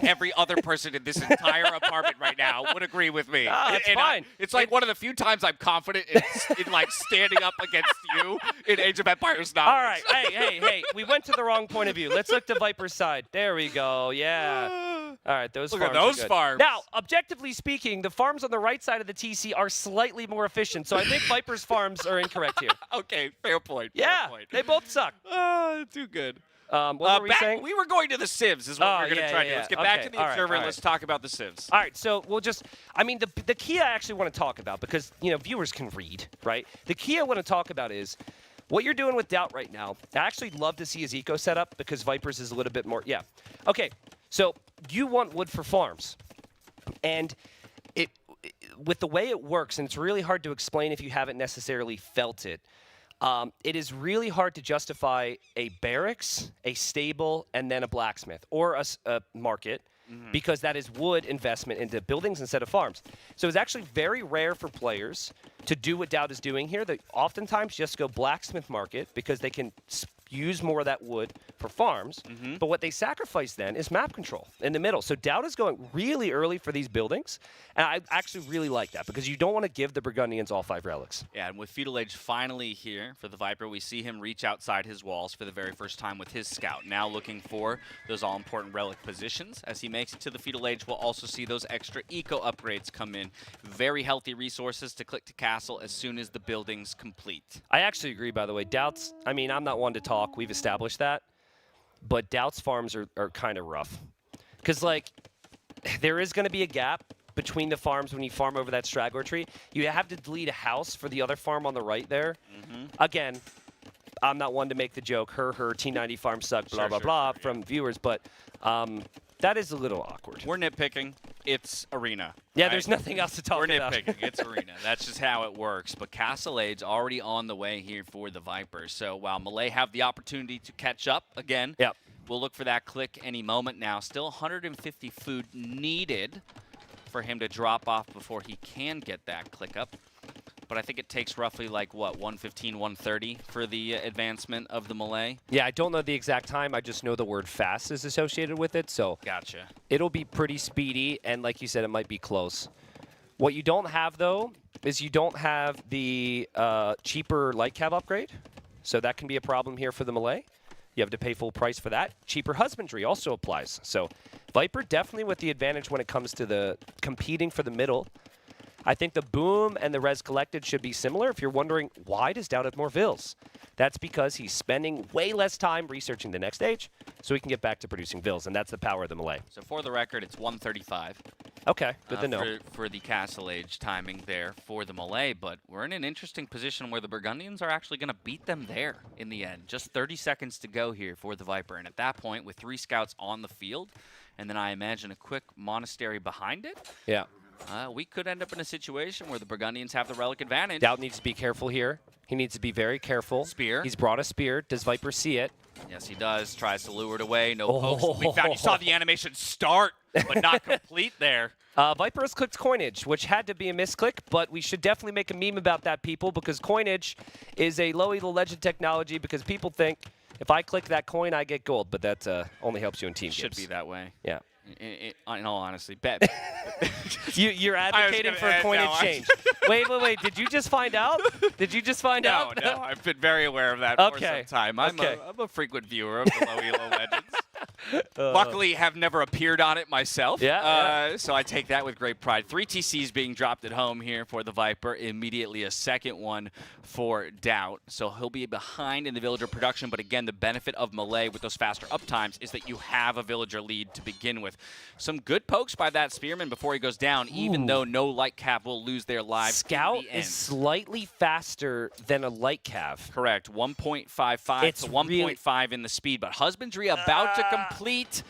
Every other person in this entire apartment right now would agree with me. It's fine. It's like one of the few times I'm confident in like standing up against you in Age of Empires knowledge. All right. Hey. We went to the wrong point of view. Let's look to Viper's side. There we go. Yeah. All right, those Look farms at those are good. farms. Now, objectively speaking, the farms on the right side of the TC are slightly more efficient, so I think Viper's farms are incorrect here. Okay, fair point. Yeah, fair point. they both suck. Too good. What were we saying? We were going to the civs is what we're going to try to do. Let's get back to the observer and let's talk about the civs. All right, so we'll just, I mean, the key I actually want to talk about because, viewers can read, right? The key I want to talk about is what you're doing with DauT right now. I actually love to see his eco setup because Viper's is a little bit more, Okay, so you want wood for farms. And with the way it works, and it's really hard to explain if you haven't necessarily felt it, it is really hard to justify a barracks, a stable, and then a blacksmith or a market because that is wood investment into buildings instead of farms. So it's actually very rare for players to do what DauT is doing here. They oftentimes just go blacksmith market because they can use more of that wood for farms. But what they sacrifice then is map control in the middle. So DauT is going really early for these buildings. And I actually really like that because you don't want to give the Burgundians all 5 relics. Yeah, and with Feudal Age finally here for the Viper, we see him reach outside his walls for the very first time with his Scout. Now looking for those all-important relic positions. As he makes it to the Feudal Age, we'll also see those extra eco upgrades come in. Very healthy resources to click to castle as soon as the building's complete. I actually agree, by the way. DauT's, I mean, I'm not one to talk. We've established that. But DauT's farms are kind of rough. Because, there is going to be a gap between the farms when you farm over that straggler tree. You have to delete a house for the other farm on the right there. Again, I'm not one to make the joke, her, T90 farm suck, blah, blah, from viewers, but that is a little awkward. We're nitpicking. It's Arena. Yeah, right? there's nothing else to talk about. We're nitpicking. It's Arena. That's just how it works. But Castle Age's already on the way here for the Viper. So while Malay have the opportunity to catch up again, we'll look for that click any moment now. Still 150 food needed for him to drop off before he can get that click up. But I think it takes roughly 115, 130 for the advancement of the Malay. Yeah, I don't know the exact time. I just know the word fast is associated with it. So gotcha. It'll be pretty speedy, and like you said, it might be close. What you don't have, though, is you don't have the cheaper light cab upgrade. So that can be a problem here for the Malay. You have to pay full price for that. Cheaper husbandry also applies. So Viper definitely with the advantage when it comes to the competing for the middle. I think the boom and the res collected should be similar. If you're wondering, why does DauT have more vills? That's because he's spending way less time researching the next stage so he can get back to producing vills, and that's the power of the Malay. So for the record, it's 135. Okay, good to know. For the Castle Age timing there for the Malay, but we're in an interesting position where the Burgundians are actually going to beat them there in the end. Just 30 seconds to go here for the Viper, and at that point, with 3 scouts on the field, and then I imagine a quick monastery behind it. Yeah. We could end up in a situation where the Burgundians have the relic advantage. DauT needs to be careful here. He needs to be very careful. Spear. He's brought a spear. Does Viper see it? Yes, he does. Tries to lure it away. No pokes. We found, you saw the animation start, but not complete there. Viper has clicked coinage, which had to be a misclick, but we should definitely make a meme about that, people, because coinage is a low elo legend technology because people think if I click that coin, I get gold, but that only helps you in team games. Should be that way. Yeah. In all honesty, bet. You're advocating for a coinage change. Wait. Did you just find out? Did you just find out? No, I've been very aware of that for some time. I'm a frequent viewer of the low elo legends. Luckily, have never appeared on it myself. So I take that with great pride. 3 TCs being dropped at home here for the Viper. Immediately a second one for DauT. So he'll be behind in the villager production. But again, the benefit of Melee with those faster uptimes is that you have a villager lead to begin with. Some good pokes by that Spearman before he goes down, even though no light cav will lose their lives. Scout is slightly faster than a light cav. Correct. 1.55 to 1.5 in the speed. But Husbandry about to complete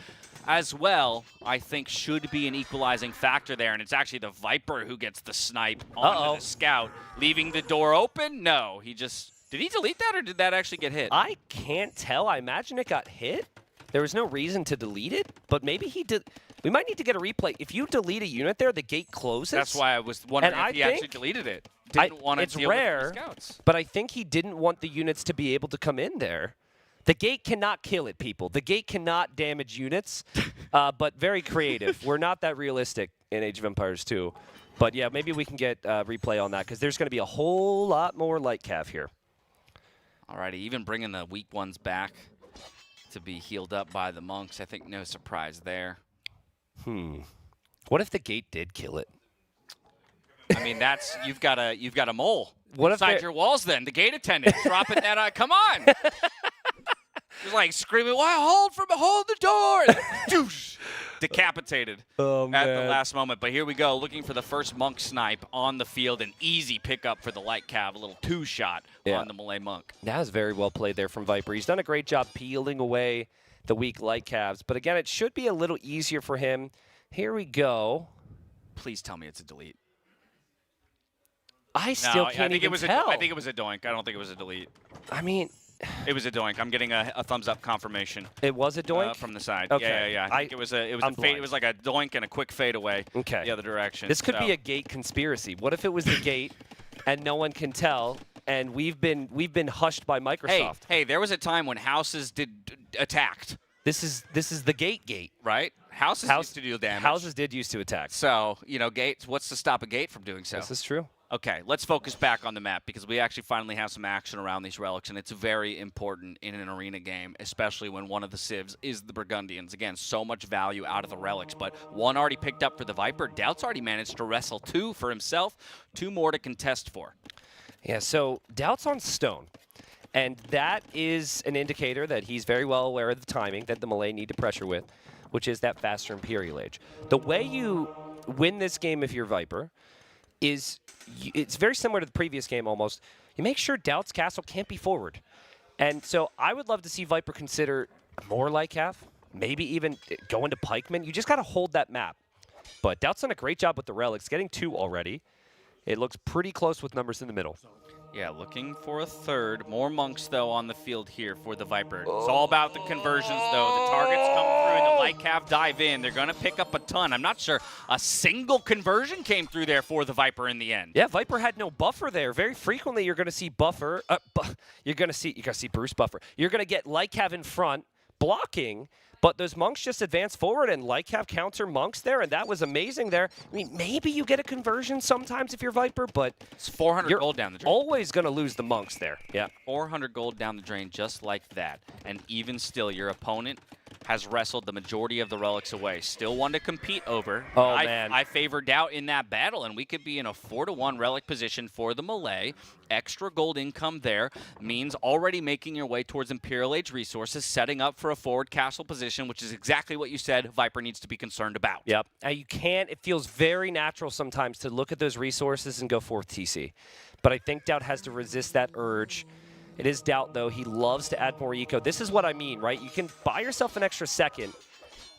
as well, I think, should be an equalizing factor there. And it's actually the Viper who gets the snipe onto the Scout. Leaving the door open? No. He just... Did he delete that, or did that actually get hit? I can't tell. I imagine it got hit. There was no reason to delete it, but maybe he did. We might need to get a replay. If you delete a unit there, the gate closes. That's why I was wondering if he actually deleted it. Didn't want to deal with the Scouts. But I think he didn't want the units to be able to come in there. The gate cannot kill it, people. The gate cannot damage units, but very creative. We're not that realistic in Age of Empires 2. But yeah, maybe we can get replay on that, because there's going to be a whole lot more light cav here. Alrighty, even bringing the weak ones back to be healed up by the monks. I think no surprise there. What if the gate did kill it? I mean, that's you've got a mole what inside your walls. Then the gate attendant dropping that. Come on, just like screaming, "Why hold the door!" Decapitated at the last moment. But here we go, looking for the first monk snipe on the field. An easy pickup for the light cav. A little 2-shot on the Malay monk. That was very well played there from Viper. He's done a great job peeling away the weak light cavs. But again, it should be a little easier for him. Here we go. Please tell me it's a delete. I still can't even tell. I think it was a doink. I don't think it was a delete. I mean... It was a doink. I'm getting a thumbs up confirmation. It was a doink from the side. Okay. Yeah. I think it was a fade. It was like a doink and a quick fade away. The other direction. This could be a gate conspiracy. What if it was the gate and no one can tell, and we've been hushed by Microsoft? Hey, there was a time when houses attacked. This is the gate, right? Houses used to do damage. Houses did used to attack. So gates. What's to stop a gate from doing so? This is true. Okay, let's focus back on the map, because we actually finally have some action around these relics, and it's very important in an arena game, especially when one of the civs is the Burgundians. Again, so much value out of the relics, but one already picked up for the Viper. DauT's already managed to wrestle 2 for himself, 2 more to contest for. Yeah, so DauT's on stone, and that is an indicator that he's very well aware of the timing that the Malay need to pressure with, which is that faster Imperial Age. The way you win this game if you're Viper is it's very similar to the previous game almost. You make sure DauT's castle can't be forward. And so I would love to see Viper consider more light cav, maybe even go into pikemen. You just got to hold that map. But DauT's done a great job with the relics, getting 2 already. It looks pretty close with numbers in the middle. Yeah, looking for a third. More monks, though, on the field here for the Viper. It's all about the conversions, though. The targets come through, and the light cav dive in. They're going to pick up a ton. I'm not sure a single conversion came through there for the Viper in the end. Yeah, Viper had no buffer there. Very frequently, you're going to see buffer. You're going to see Bruce buffer. You're going to get light cav in front blocking. But those monks just advance forward, and light cav counter monks there, and that was amazing there. I mean, maybe you get a conversion sometimes if you're Viper, but it's 400 gold down the drain. Always going to lose the monks there. Yeah, 400 gold down the drain just like that. And even still, your opponent has wrestled the majority of the relics away. Still one to compete over. Oh, man. I favor DauT in that battle, and we could be in a 4-to-1 relic position for the Malay. Extra gold income there means already making your way towards Imperial Age resources, setting up for a forward castle position, which is exactly what you said Viper needs to be concerned about. Yep. You can't, it feels very natural sometimes to look at those resources and go 4th TC. But I think DauT has to resist that urge. It is DauT, though. He loves to add more eco. This is what I mean, right? You can buy yourself an extra second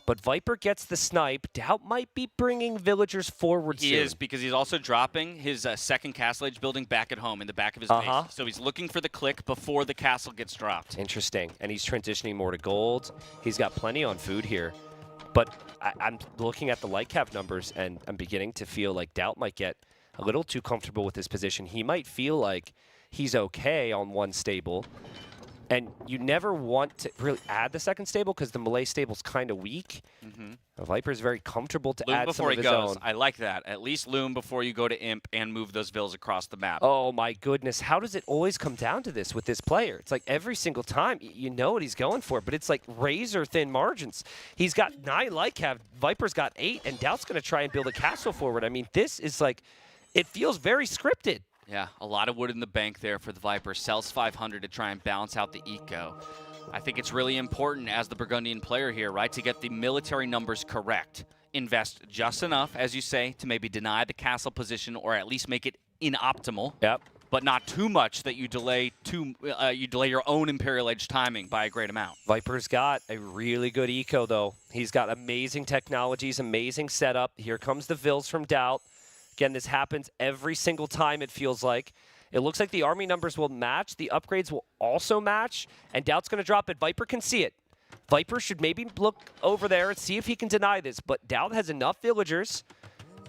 But Viper gets the snipe. DauT might be bringing villagers forward soon. He is, because he's also dropping his second Castle Age building back at home in the back of his base. So he's looking for the click before the castle gets dropped. Interesting. And he's transitioning more to gold. He's got plenty on food here. But I'm looking at the light cap numbers, and I'm beginning to feel like DauT might get a little too comfortable with his position. He might feel like he's okay on one stable. And you never want to really add the second stable because the Malay stable's kind of weak. Viper's very comfortable to Loom add before some he of his goes. own. I like that. At least loom before you go to Imp and move those vills across the map. Oh my goodness, how does it always come down to this with this player? It's like every single time, you know what he's going for, but it's like razor thin margins. He's got 9 light cap, Viper's got 8, and DauT's going to try and build a castle forward. I mean, this is like, it feels very scripted. Yeah, a lot of wood in the bank there for the Viper. Sells 500 to try and balance out the eco. I think it's really important as the Burgundian player here, right, to get the military numbers correct. Invest just enough, as you say, to maybe deny the castle position or at least make it inoptimal. Yep. But not too much that you delay your own Imperial Age timing by a great amount. Viper's got a really good eco, though. He's got amazing technologies, amazing setup. Here comes the vills from DauT. Again, this happens every single time, it feels like. It looks like the army numbers will match. The upgrades will also match. And DauT's going to drop it. Viper can see it. Viper should maybe look over there and see if he can deny this. But DauT has enough villagers.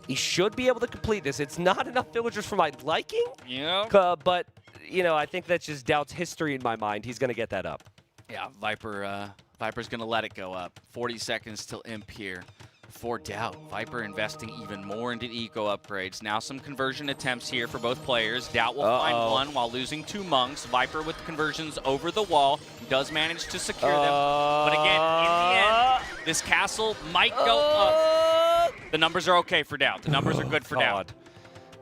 He should be able to complete this. It's not enough villagers for my liking. Yeah. But, you know, I think that's just DauT's history in my mind. He's going to get that up. Yeah, Viper's going to let it go up. 40 seconds till Imp here. For DauT, Viper investing even more into eco upgrades. Now some conversion attempts here for both players. DauT will find one while losing 2 monks. Viper with conversions over the wall. Does manage to secure them. But again, in the end, this castle might go up. The numbers are okay for DauT. The numbers are good for DauT.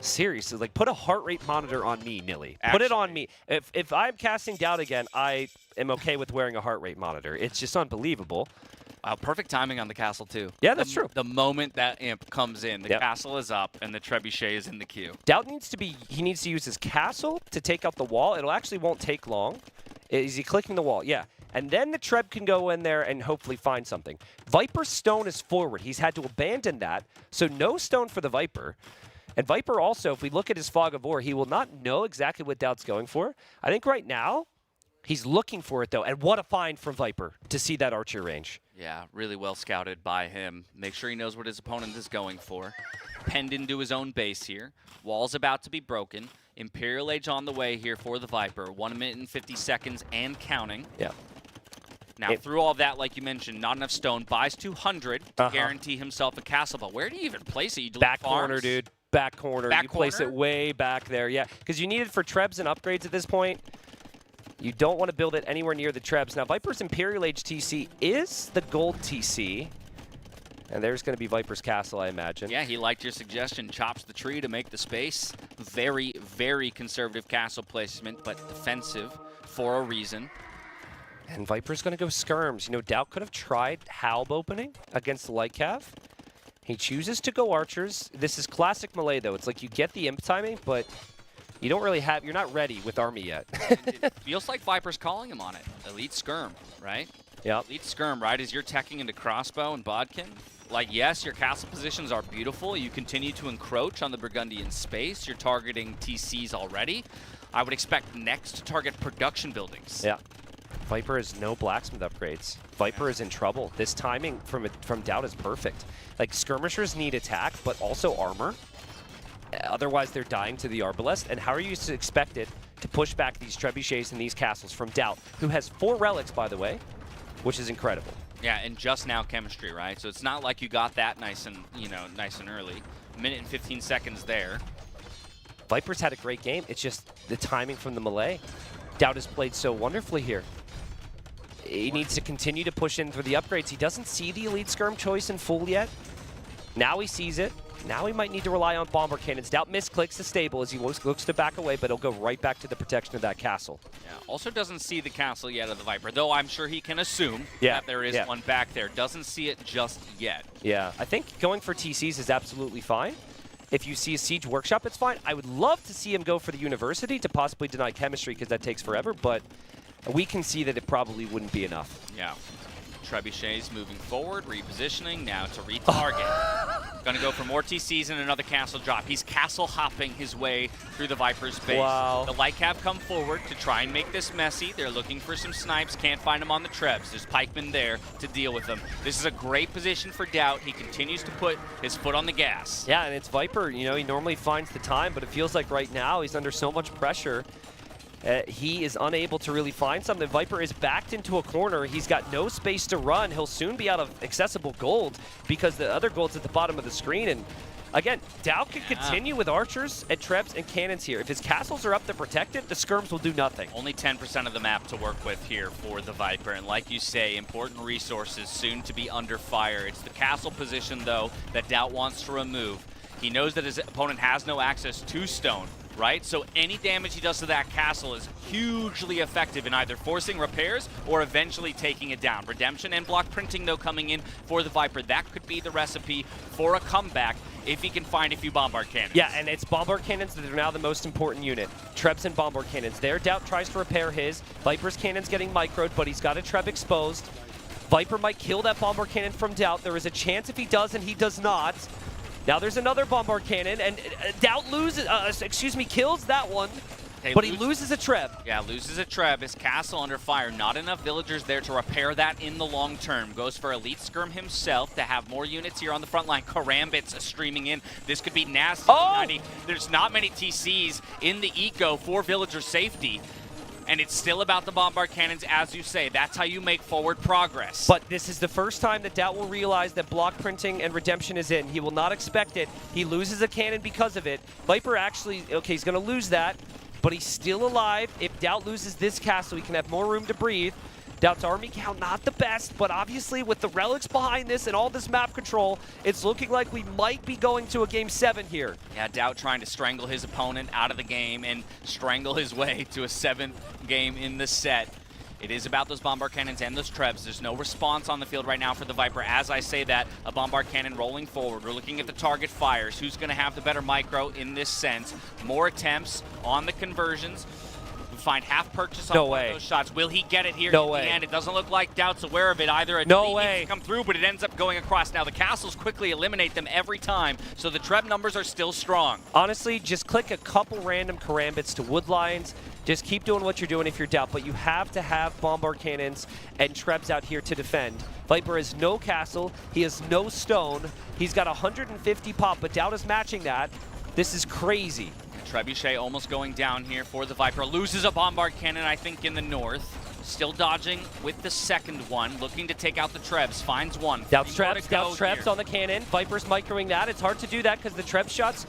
Seriously, like, put a heart rate monitor on me, Nilly. Put it on me. If I'm casting DauT again, I am okay with wearing a heart rate monitor. It's just unbelievable. Perfect timing on the castle, too. Yeah, that's true. The moment that Imp comes in, the castle is up, and the trebuchet is in the queue. DauT needs to use his castle to take out the wall. It actually won't take long. Is he clicking the wall? Yeah. And then the Treb can go in there and hopefully find something. Viper's stone is forward. He's had to abandon that, so no stone for the Viper. And Viper also, if we look at his Fog of War, he will not know exactly what DauT's going for. I think right now, he's looking for it, though. And what a find from Viper to see that archer range. Yeah, really well scouted by him. Make sure he knows what his opponent is going for. Penned into his own base here. Wall's about to be broken. Imperial Age on the way here for the Viper. 1 minute and 50 seconds and counting. Yeah. Now, through all that, like you mentioned, not enough stone. Buys 200 to guarantee himself a castle. But where do you even place it? You delete back farms? corner, dude. Back corner. Back you place it way back there. Yeah, because you need it for Trebs and upgrades at this point. You don't want to build it anywhere near the Trebs. Now, Viper's Imperial Age TC is the gold TC. And there's going to be Viper's castle, I imagine. Yeah, he liked your suggestion. Chops the tree to make the space. Very, very conservative castle placement, but defensive for a reason. And Viper's going to go skirms. You know, DauT could have tried Halb opening against the Light Cav. He chooses to go archers. This is classic Malay, though. It's like you get the imp timing, but you don't really have, you're not ready with army yet. It feels like Viper's calling him on it. Elite skirm, right? Yeah. Elite skirm, right? As you're teching into crossbow and bodkin. Like, yes, your castle positions are beautiful. You continue to encroach on the Burgundian space. You're targeting TCs already. I would expect next to target production buildings. Yeah. Viper has no blacksmith upgrades. Viper is in trouble. This timing from DauT is perfect. Like, skirmishers need attack, but also armor. Otherwise, they're dying to the Arbalest. And how are you to expect it to push back these trebuchets and these castles from DauT, who has 4 relics, by the way, which is incredible. Yeah, and just now chemistry, right? So it's not like you got that nice and early. Minute and 15 seconds there. Viper's had a great game. It's just the timing from the Malay. DauT has played so wonderfully here. He needs to continue to push in for the upgrades. He doesn't see the Elite Skirm choice in full yet. Now he sees it. Now he might need to rely on bomber cannons. DauT misclicks the stable as he looks to back away, but he'll go right back to the protection of that castle. Yeah, also doesn't see the castle yet of the Viper, though I'm sure he can assume that there is one back there. Doesn't see it just yet. Yeah, I think going for TCs is absolutely fine. If you see a Siege Workshop, it's fine. I would love to see him go for the University to possibly deny chemistry because that takes forever, but we can see that it probably wouldn't be enough. Yeah. Trebuchet's moving forward, repositioning now to retarget. Gonna go for more TCs and another castle drop. He's castle hopping his way through the Viper's base. Wow. The Light Cav come forward to try and make this messy. They're looking for some snipes, can't find them on the Trebs. There's pikemen there to deal with them. This is a great position for DauT. He continues to put his foot on the gas. Yeah, and it's Viper, you know, he normally finds the time, but it feels like right now he's under so much pressure. He is unable to really find something. Viper is backed into a corner. He's got no space to run. He'll soon be out of accessible gold because the other gold's at the bottom of the screen. And again, DauT can continue with archers and trebs and cannons here. If his castles are up to protect it, the skirms will do nothing. Only 10% of the map to work with here for the Viper. And like you say, important resources soon to be under fire. It's the castle position, though, that DauT wants to remove. He knows that his opponent has no access to stone. Right? So any damage he does to that castle is hugely effective in either forcing repairs or eventually taking it down. Redemption and block printing, though, coming in for the Viper. That could be the recipe for a comeback if he can find a few bombard cannons. Yeah, and it's bombard cannons that are now the most important unit. Trebs and bombard cannons. There, DauT tries to repair his. Viper's cannon's getting microed, but he's got a Treb exposed. Viper might kill that bombard cannon from DauT. There is a chance if he does, and he does not. Now there's another bombard cannon, and DauT kills that one, but he loses a Treb. Yeah, loses a Treb. His castle under fire. Not enough villagers there to repair that in the long term. Goes for Elite Skirm himself to have more units here on the front line. Karambits streaming in. This could be nasty. Oh! There's not many TCs in the eco for villager safety. And it's still about the bombard cannons, as you say. That's how you make forward progress. But this is the first time that DauT will realize that block printing and redemption is in. He will not expect it. He loses a cannon because of it. Viper actually, okay, he's going to lose that, but he's still alive. If DauT loses this castle, he can have more room to breathe. DauT's army count not the best, but obviously with the relics behind this and all this map control, it's looking like we might be going to a Game 7 here. Yeah, DauT trying to strangle his opponent out of the game and strangle his way to a 7th game in the set. It is about those bombard cannons and those trebs. There's no response on the field right now for the Viper. As I say that, a bombard cannon rolling forward. We're looking at the target fires. Who's going to have the better micro in this sense? More attempts on the conversions. Find half purchase on one of those shots. Will he get it here No in way. the end? It doesn't look like DauT's aware of it either. A No delete way. needs to come through, but it ends up going across. Now the castles quickly eliminate them every time, so the Treb numbers are still strong. Honestly, just click a couple random karambits to wood lines. Just keep doing what you're doing if you're DauT, but you have to have bombard cannons and Trebs out here to defend. Viper has no castle. He has no stone. He's got 150 pop, but DauT is matching that. This is crazy. Trebuchet almost going down here for the Viper. Loses a bombard cannon, I think, in the north. Still dodging with the second one. Looking to take out the Trebs. Finds one. DauT's Trebs on the cannon. Viper's microing that. It's hard to do that because the Treb shots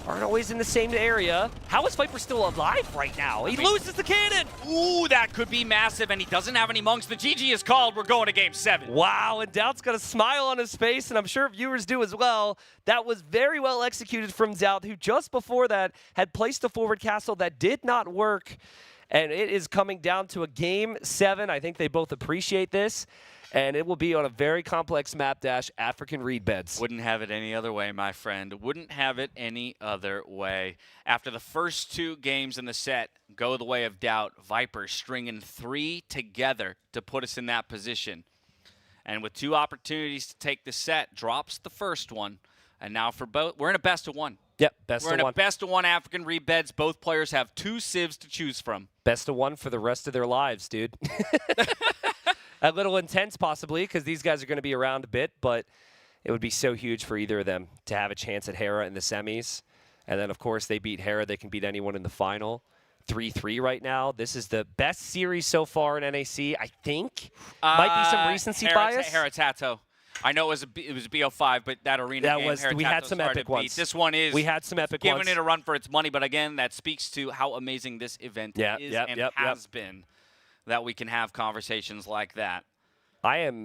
aren't always in the same area. How is Viper still alive right now? He loses the cannon. Ooh, that could be massive, and he doesn't have any monks. The GG is called. We're going to Game 7. Wow, and DauT's got a smile on his face, and I'm sure viewers do as well. That was very well executed from DauT, who just before that had placed a forward castle that did not work. And it is coming down to a Game 7. I think they both appreciate this. And it will be on a very complex map dash, African reed beds. Wouldn't have it any other way, my friend. Wouldn't have it any other way. After the first 2 games in the set go the way of DauT, Viper stringing 3 together to put us in that position. And with 2 opportunities to take the set, drops the first one. And now for both, we're in a best of 1. Yep, best We're of in 1. a best of 1 African reed beds. Both players have 2 civs to choose from. Best of 1 for the rest of their lives, dude. A little intense possibly because these guys are going to be around a bit, but it would be so huge for either of them to have a chance at Hera in the semis. And then, of course, they beat Hera. They can beat anyone in the final. 3-3 right now. This is the best series so far in NAC, I think. Might be some recency bias. Hera Tato. I know it was BO5, but that arena game, we had some epic ones. This one is we had some epic giving ones. it a run for its money, but again, that speaks to how amazing this event is and has been, that we can have conversations like that. I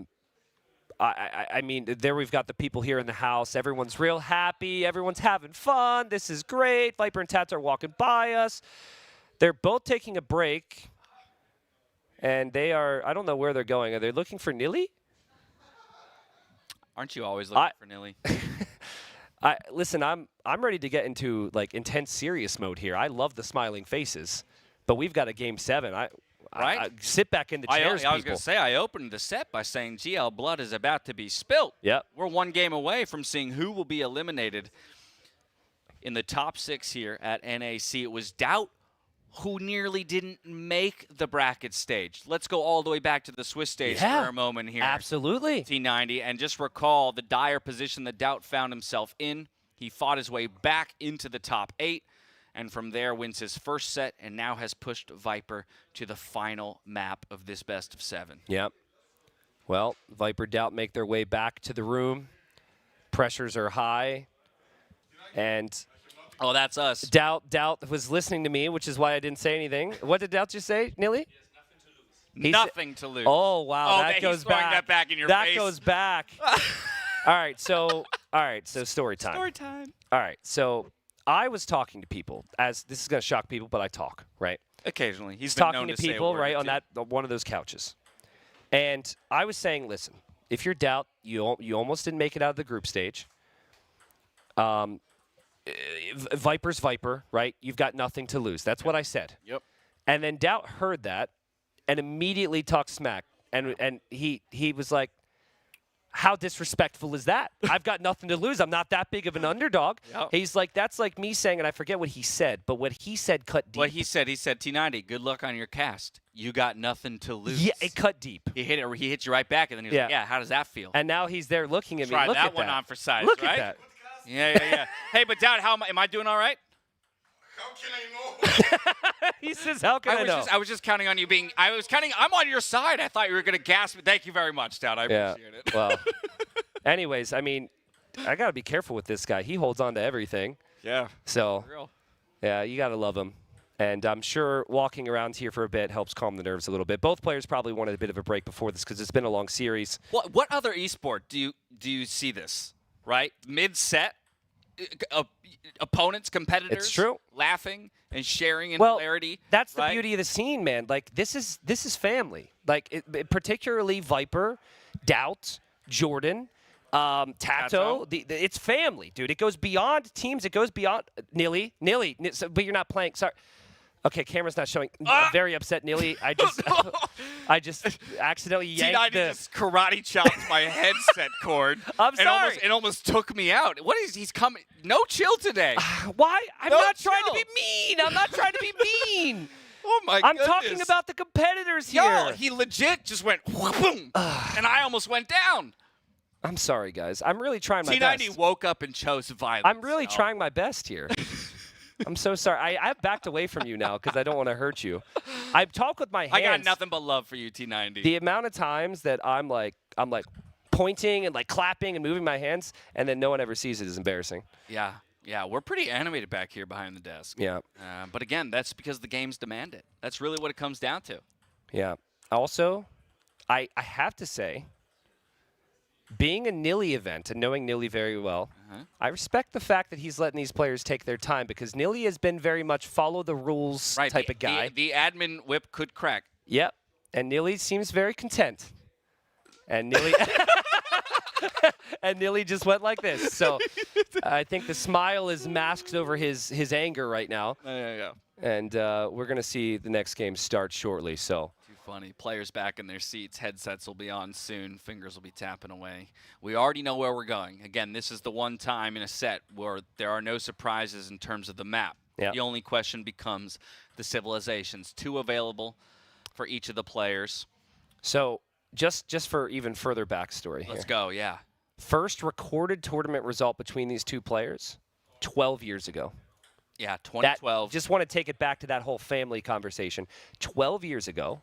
mean, there we've got the people here in the house. Everyone's real happy. Everyone's having fun. This is great. Viper and Tats are walking by us. They're both taking a break, and they are, I don't know where they're going. Are they looking for Nilly? Aren't you always looking for Nilly? Listen, I'm ready to get into like intense serious mode here. I love the smiling faces, but we've got a Game 7. Right? Sit back in the chairs, I was people. going to say, I opened the set by saying GL blood is about to be spilt. Yep. We're one game away from seeing who will be eliminated in the top 6 here at NAC. It was DauT who nearly didn't make the bracket stage. Let's go all the way back to the Swiss stage for a moment here. Absolutely. T90, and just recall the dire position that DauT found himself in. He fought his way back into the top 8, and from there wins his first set and now has pushed Viper to the final map of this best of 7. Yep. Well, Viper DauT make their way back to the room. Pressures are high. And oh, that's us. DauT was listening to me, which is why I didn't say anything. What did DauT just say, Neely? Nothing to lose. Oh, wow. Oh, that goes he's throwing back. that back in your that face. That goes back. All right, so story time. Story time. All right, so I was talking to people. As this is going to shock people, but I talk, right? Occasionally. He's talking to people, right, on one of those couches. And I was saying, listen, if you're DauT, you almost didn't make it out of the group stage. Viper's Viper, right? You've got nothing to lose. That's what I said. Yep. And then DauT heard that and immediately talked smack. And he was like, how disrespectful is that? I've got nothing to lose. I'm not that big of an underdog. Yep. He's like, that's like me saying, and I forget what he said, but what he said cut deep. What he said, T90, good luck on your cast. You got nothing to lose. Yeah, it cut deep. He hit you right back, and then he was like, yeah, how does that feel? And now he's there looking at me. Try Look that at one that. on for size, Look right? at that. Yeah. Hey, but DauT, am I doing all right? He says, how can I know? I was just counting on you being, I'm on your side. I thought you were going to gasp. Thank you very much, DauT. I appreciate it. Well, anyways, I mean, I got to be careful with this guy. He holds on to everything. Yeah. So, Real. yeah, you got to love him. And I'm sure walking around here for a bit helps calm the nerves a little bit. Both players probably wanted a bit of a break before this because it's been a long series. What other esport do you see this, right? Mid-set, opponents, competitors It's true. laughing and sharing in Well, hilarity. that's the right? beauty of the scene, man. Like, this is family. Like, particularly Viper, DauT, JorDan, Tato. It's family, dude. It goes beyond teams. It goes beyond Neely, but you're not playing. Sorry. Okay, camera's not showing. I'm very upset, Neely. I just accidentally yanked T90 the just karate chopped my headset cord. I'm sorry. It almost took me out. What is he's coming? No chill today. Why? I'm No not trying to chill. be mean. I'm not trying to be mean. Oh my I'm goodness. talking about the competitors here. Yo, he legit just went boom, and I almost went down. I'm sorry, guys. I'm really trying my T90 best. woke up and chose violence. I'm really trying my best here. I'm so sorry. I've backed away from you now because I don't want to hurt you. I talk with my hands. I got nothing but love for you, T90. The amount of times that I'm like pointing and like clapping and moving my hands, and then no one ever sees it is embarrassing. Yeah, we're pretty animated back here behind the desk. Yeah. But again, that's because the games demand it. That's really what it comes down to. Yeah. Also, I have to say, being a Nilly event and knowing Nilly very well, I respect the fact that he's letting these players take their time because Nilly has been very much follow the rules type of guy. The admin whip could crack. Yep. And Nilly seems very content. And Nilly and Nilly just went like this. So I think the smile is masked over his anger right now. Yeah. And we're going to see the next game start shortly. So Too funny. Players back in their seats. Headsets will be on soon. Fingers will be tapping away. We already know where we're going. Again, this is the one time in a set where there are no surprises in terms of the map. Yep. The only question becomes the civilizations. 2 available for each of the players. So just for even further backstory Let's here. go, yeah. First recorded tournament result between these two players 12 years ago. Yeah, 2012. Just want to take it back to that whole family conversation. 12 years ago,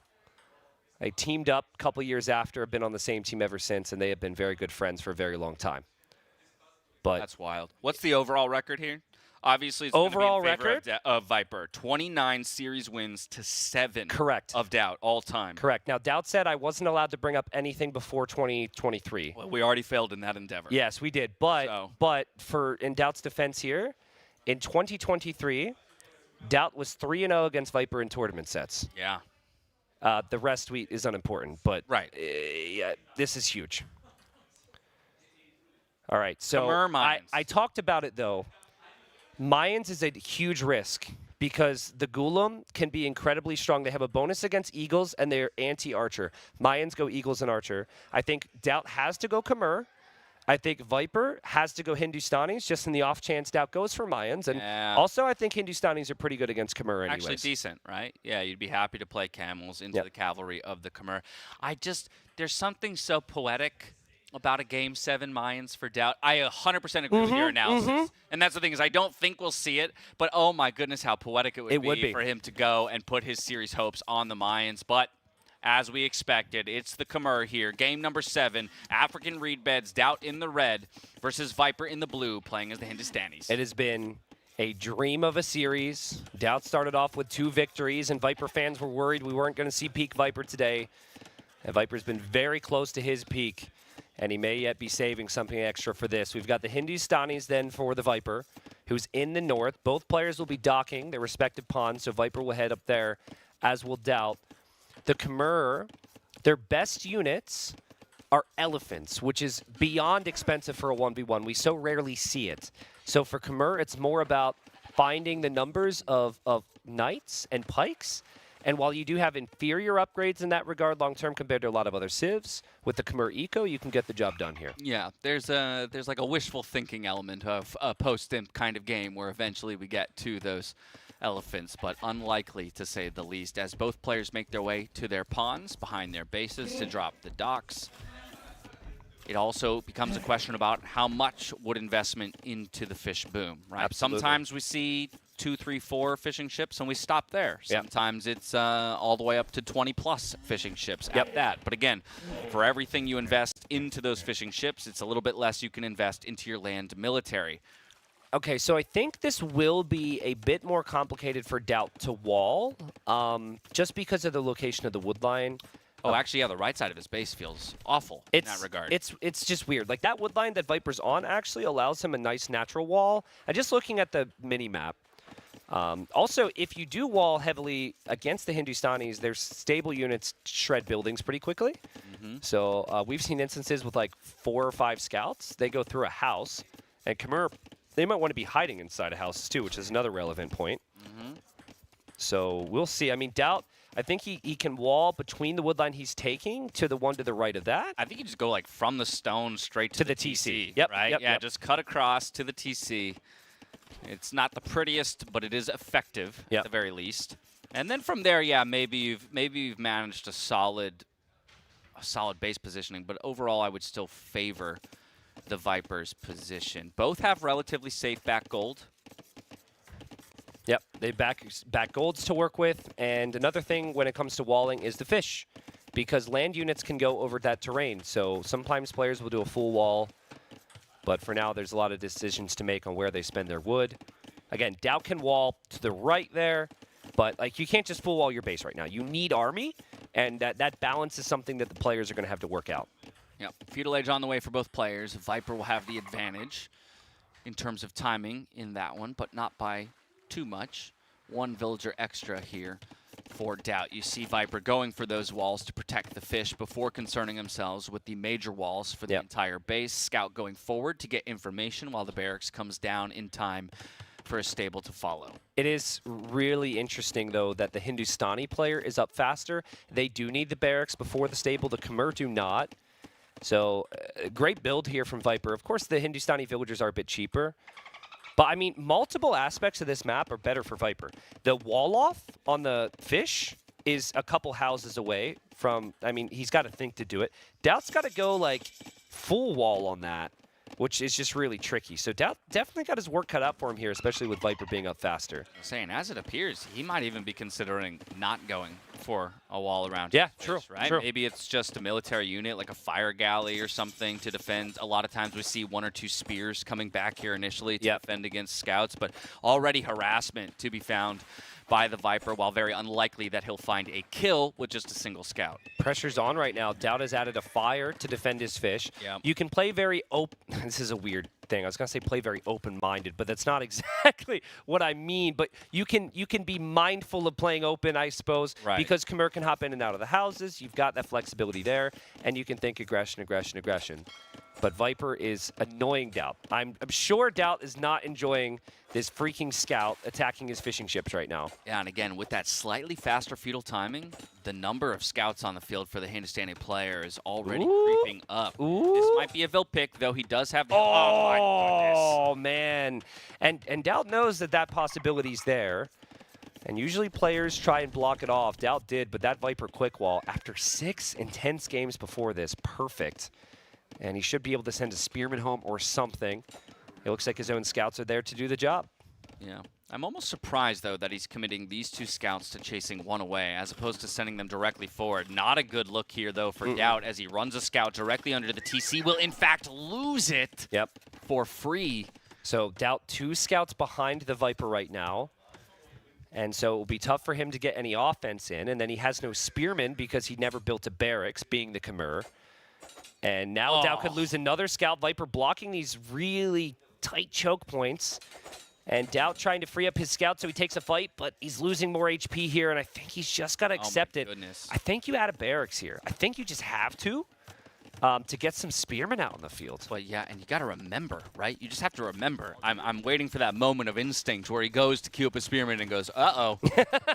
they teamed up a couple years after, have been on the same team ever since, and they have been very good friends for a very long time. But that's wild. What's the overall record here? Obviously, it's overall gonna be in record favor of Viper. 29 series wins to 7. Correct. Of DauT all time. Correct. Now, DauT said I wasn't allowed to bring up anything before 2023. Well, we already failed in that endeavor. Yes, we did. But in DauT's defense here, in 2023, DauT was 3-0 against Viper in tournament sets. Yeah. The rest is unimportant, but right. Yeah, this is huge. All right, so Mayans. I talked about it, though. Mayans is a huge risk because the Golem can be incredibly strong. They have a bonus against Eagles, and they're anti-Archer. Mayans go Eagles and Archer. I think DauT has to go Khmer. I think Viper has to go Hindustanis, just in the off chance DauT goes for Mayans. And also, I think Hindustanis are pretty good against Khmer anyways. Actually decent, right? Yeah, you'd be happy to play camels into the cavalry of the Khmer. There's something so poetic about a Game 7 Mayans for DauT. I 100% agree with your analysis. And that's the thing is I don't think we'll see it, but oh my goodness, how poetic it would be for him to go and put his series hopes on the Mayans. But as we expected, it's the Khmer here. Game number 7, African reed beds, DauT in the red versus Viper in the blue, playing as the Hindustanis. It has been a dream of a series. DauT started off with 2 victories, and Viper fans were worried we weren't going to see peak Viper today. And Viper's been very close to his peak, and he may yet be saving something extra for this. We've got the Hindustanis then for the Viper, who's in the north. Both players will be docking their respective pawns, so Viper will head up there, as will DauT. The Khmer, their best units are elephants, which is beyond expensive for a 1v1. We so rarely see it. So for Khmer, it's more about finding the numbers of knights and pikes. And while you do have inferior upgrades in that regard long-term compared to a lot of other civs, with the Khmer Eco, you can get the job done here. Yeah, there's like a wishful thinking element of a post-imp kind of game where eventually we get to those elephants, but unlikely to say the least, as both players make their way to their pawns behind their bases to drop the docks. It also becomes a question about how much would investment into the fish boom, right? Absolutely. Sometimes we see 2, 3, 4 fishing ships and we stop there. Sometimes it's all the way up to 20+ fishing ships at that. But again, for everything you invest into those fishing ships, it's a little bit less you can invest into your land military. Okay, so I think this will be a bit more complicated for DauT to wall, just because of the location of the wood line. Oh, actually, yeah, the right side of his base feels awful in that regard. It's just weird. Like, that wood line that Viper's on actually allows him a nice natural wall. And just looking at the mini-map, also, if you do wall heavily against the Hindustanis, their stable units shred buildings pretty quickly. So we've seen instances with, like, 4 or 5 scouts. They go through a house, and Khmer, they might want to be hiding inside of houses, too, which is another relevant point. So we'll see. I mean, DauT, I think he can wall between the wood line he's taking to the one to the right of that. I think you just go like from the stone straight to the TC. Yep, right? Yep. Just cut across to the TC. It's not the prettiest, but it is effective at the very least. And then from there, yeah, maybe you've managed a solid base positioning, but overall I would still favor the Viper's position. Both have relatively safe back gold. Yep, they back golds to work with, and another thing when it comes to walling is the fish, because land units can go over that terrain. So sometimes players will do a full wall, but for now there's a lot of decisions to make on where they spend their wood. Again, DauT can wall to the right there, but like you can't just full wall your base right now. You need army, and that balance is something that the players are going to have to work out. Yep, feudal age on the way for both players. Viper will have the advantage in terms of timing in that one, but not by too much. 1 villager extra here for DauT. You see Viper going for those walls to protect the fish before concerning themselves with the major walls for the entire base. Scout going forward to get information while the barracks comes down in time for a stable to follow. It is really interesting, though, that the Hindustani player is up faster. They do need the barracks before the stable. The Khmer do not. So, great build here from Viper. Of course, the Hindustani villagers are a bit cheaper. But, I mean, multiple aspects of this map are better for Viper. The wall-off on the fish is a couple houses away from, I mean, he's got to think to do it. DauT's got to go, like, full wall on that, which is just really tricky. So DauT definitely got his work cut out for him here, especially with Viper being up faster. I'm saying, as it appears, he might even be considering not going for a wall around. Yeah, his true, base, right? true. Maybe it's just a military unit, like a fire galley or something to defend. A lot of times we see 1 or 2 spears coming back here initially to defend against scouts, but already harassment to be found by the Viper, while very unlikely that he'll find a kill with just a single scout. Pressure's on right now. DauT has added a fire to defend his fish. You can play very open. This is a weird thing. I was going to say play very open-minded, but that's not exactly what I mean. But you can be mindful of playing open, I suppose, because Khmer can hop in and out of the houses. You've got that flexibility there, and you can think aggression, aggression, aggression. But Viper is annoying DauT. I'm sure DauT is not enjoying this freaking scout attacking his fishing ships right now. Yeah, and again, with that slightly faster feudal timing, the number of scouts on the field for the Hindustani player is already creeping up. This might be a Vil pick, though he does have the... Oh, my goodness. Oh, man. And DauT knows that possibility's there. And usually players try and block it off. DauT did, but that Viper quick wall, after 6 intense games before this, perfect. And he should be able to send a Spearman home or something. It looks like his own scouts are there to do the job. Yeah. I'm almost surprised, though, that he's committing these 2 scouts to chasing one away, as opposed to sending them directly forward. Not a good look here, though, for DauT, as he runs a scout directly under the TC. Will, in fact, lose it for free. So DauT 2 scouts behind the Viper right now. And so it will be tough for him to get any offense in. And then he has no Spearman because he never built a barracks, being the Khmer. And now DauT could lose another scout. Viper blocking these really tight choke points. And DauT trying to free up his scout so he takes a fight, but he's losing more HP here, and I think he's just got to accept it. I think you add a barracks here. I think you just have to get some Spearmen out in the field. But yeah, and you got to remember, right? You just have to remember. I'm waiting for that moment of instinct where he goes to queue up a Spearman and goes, uh-oh,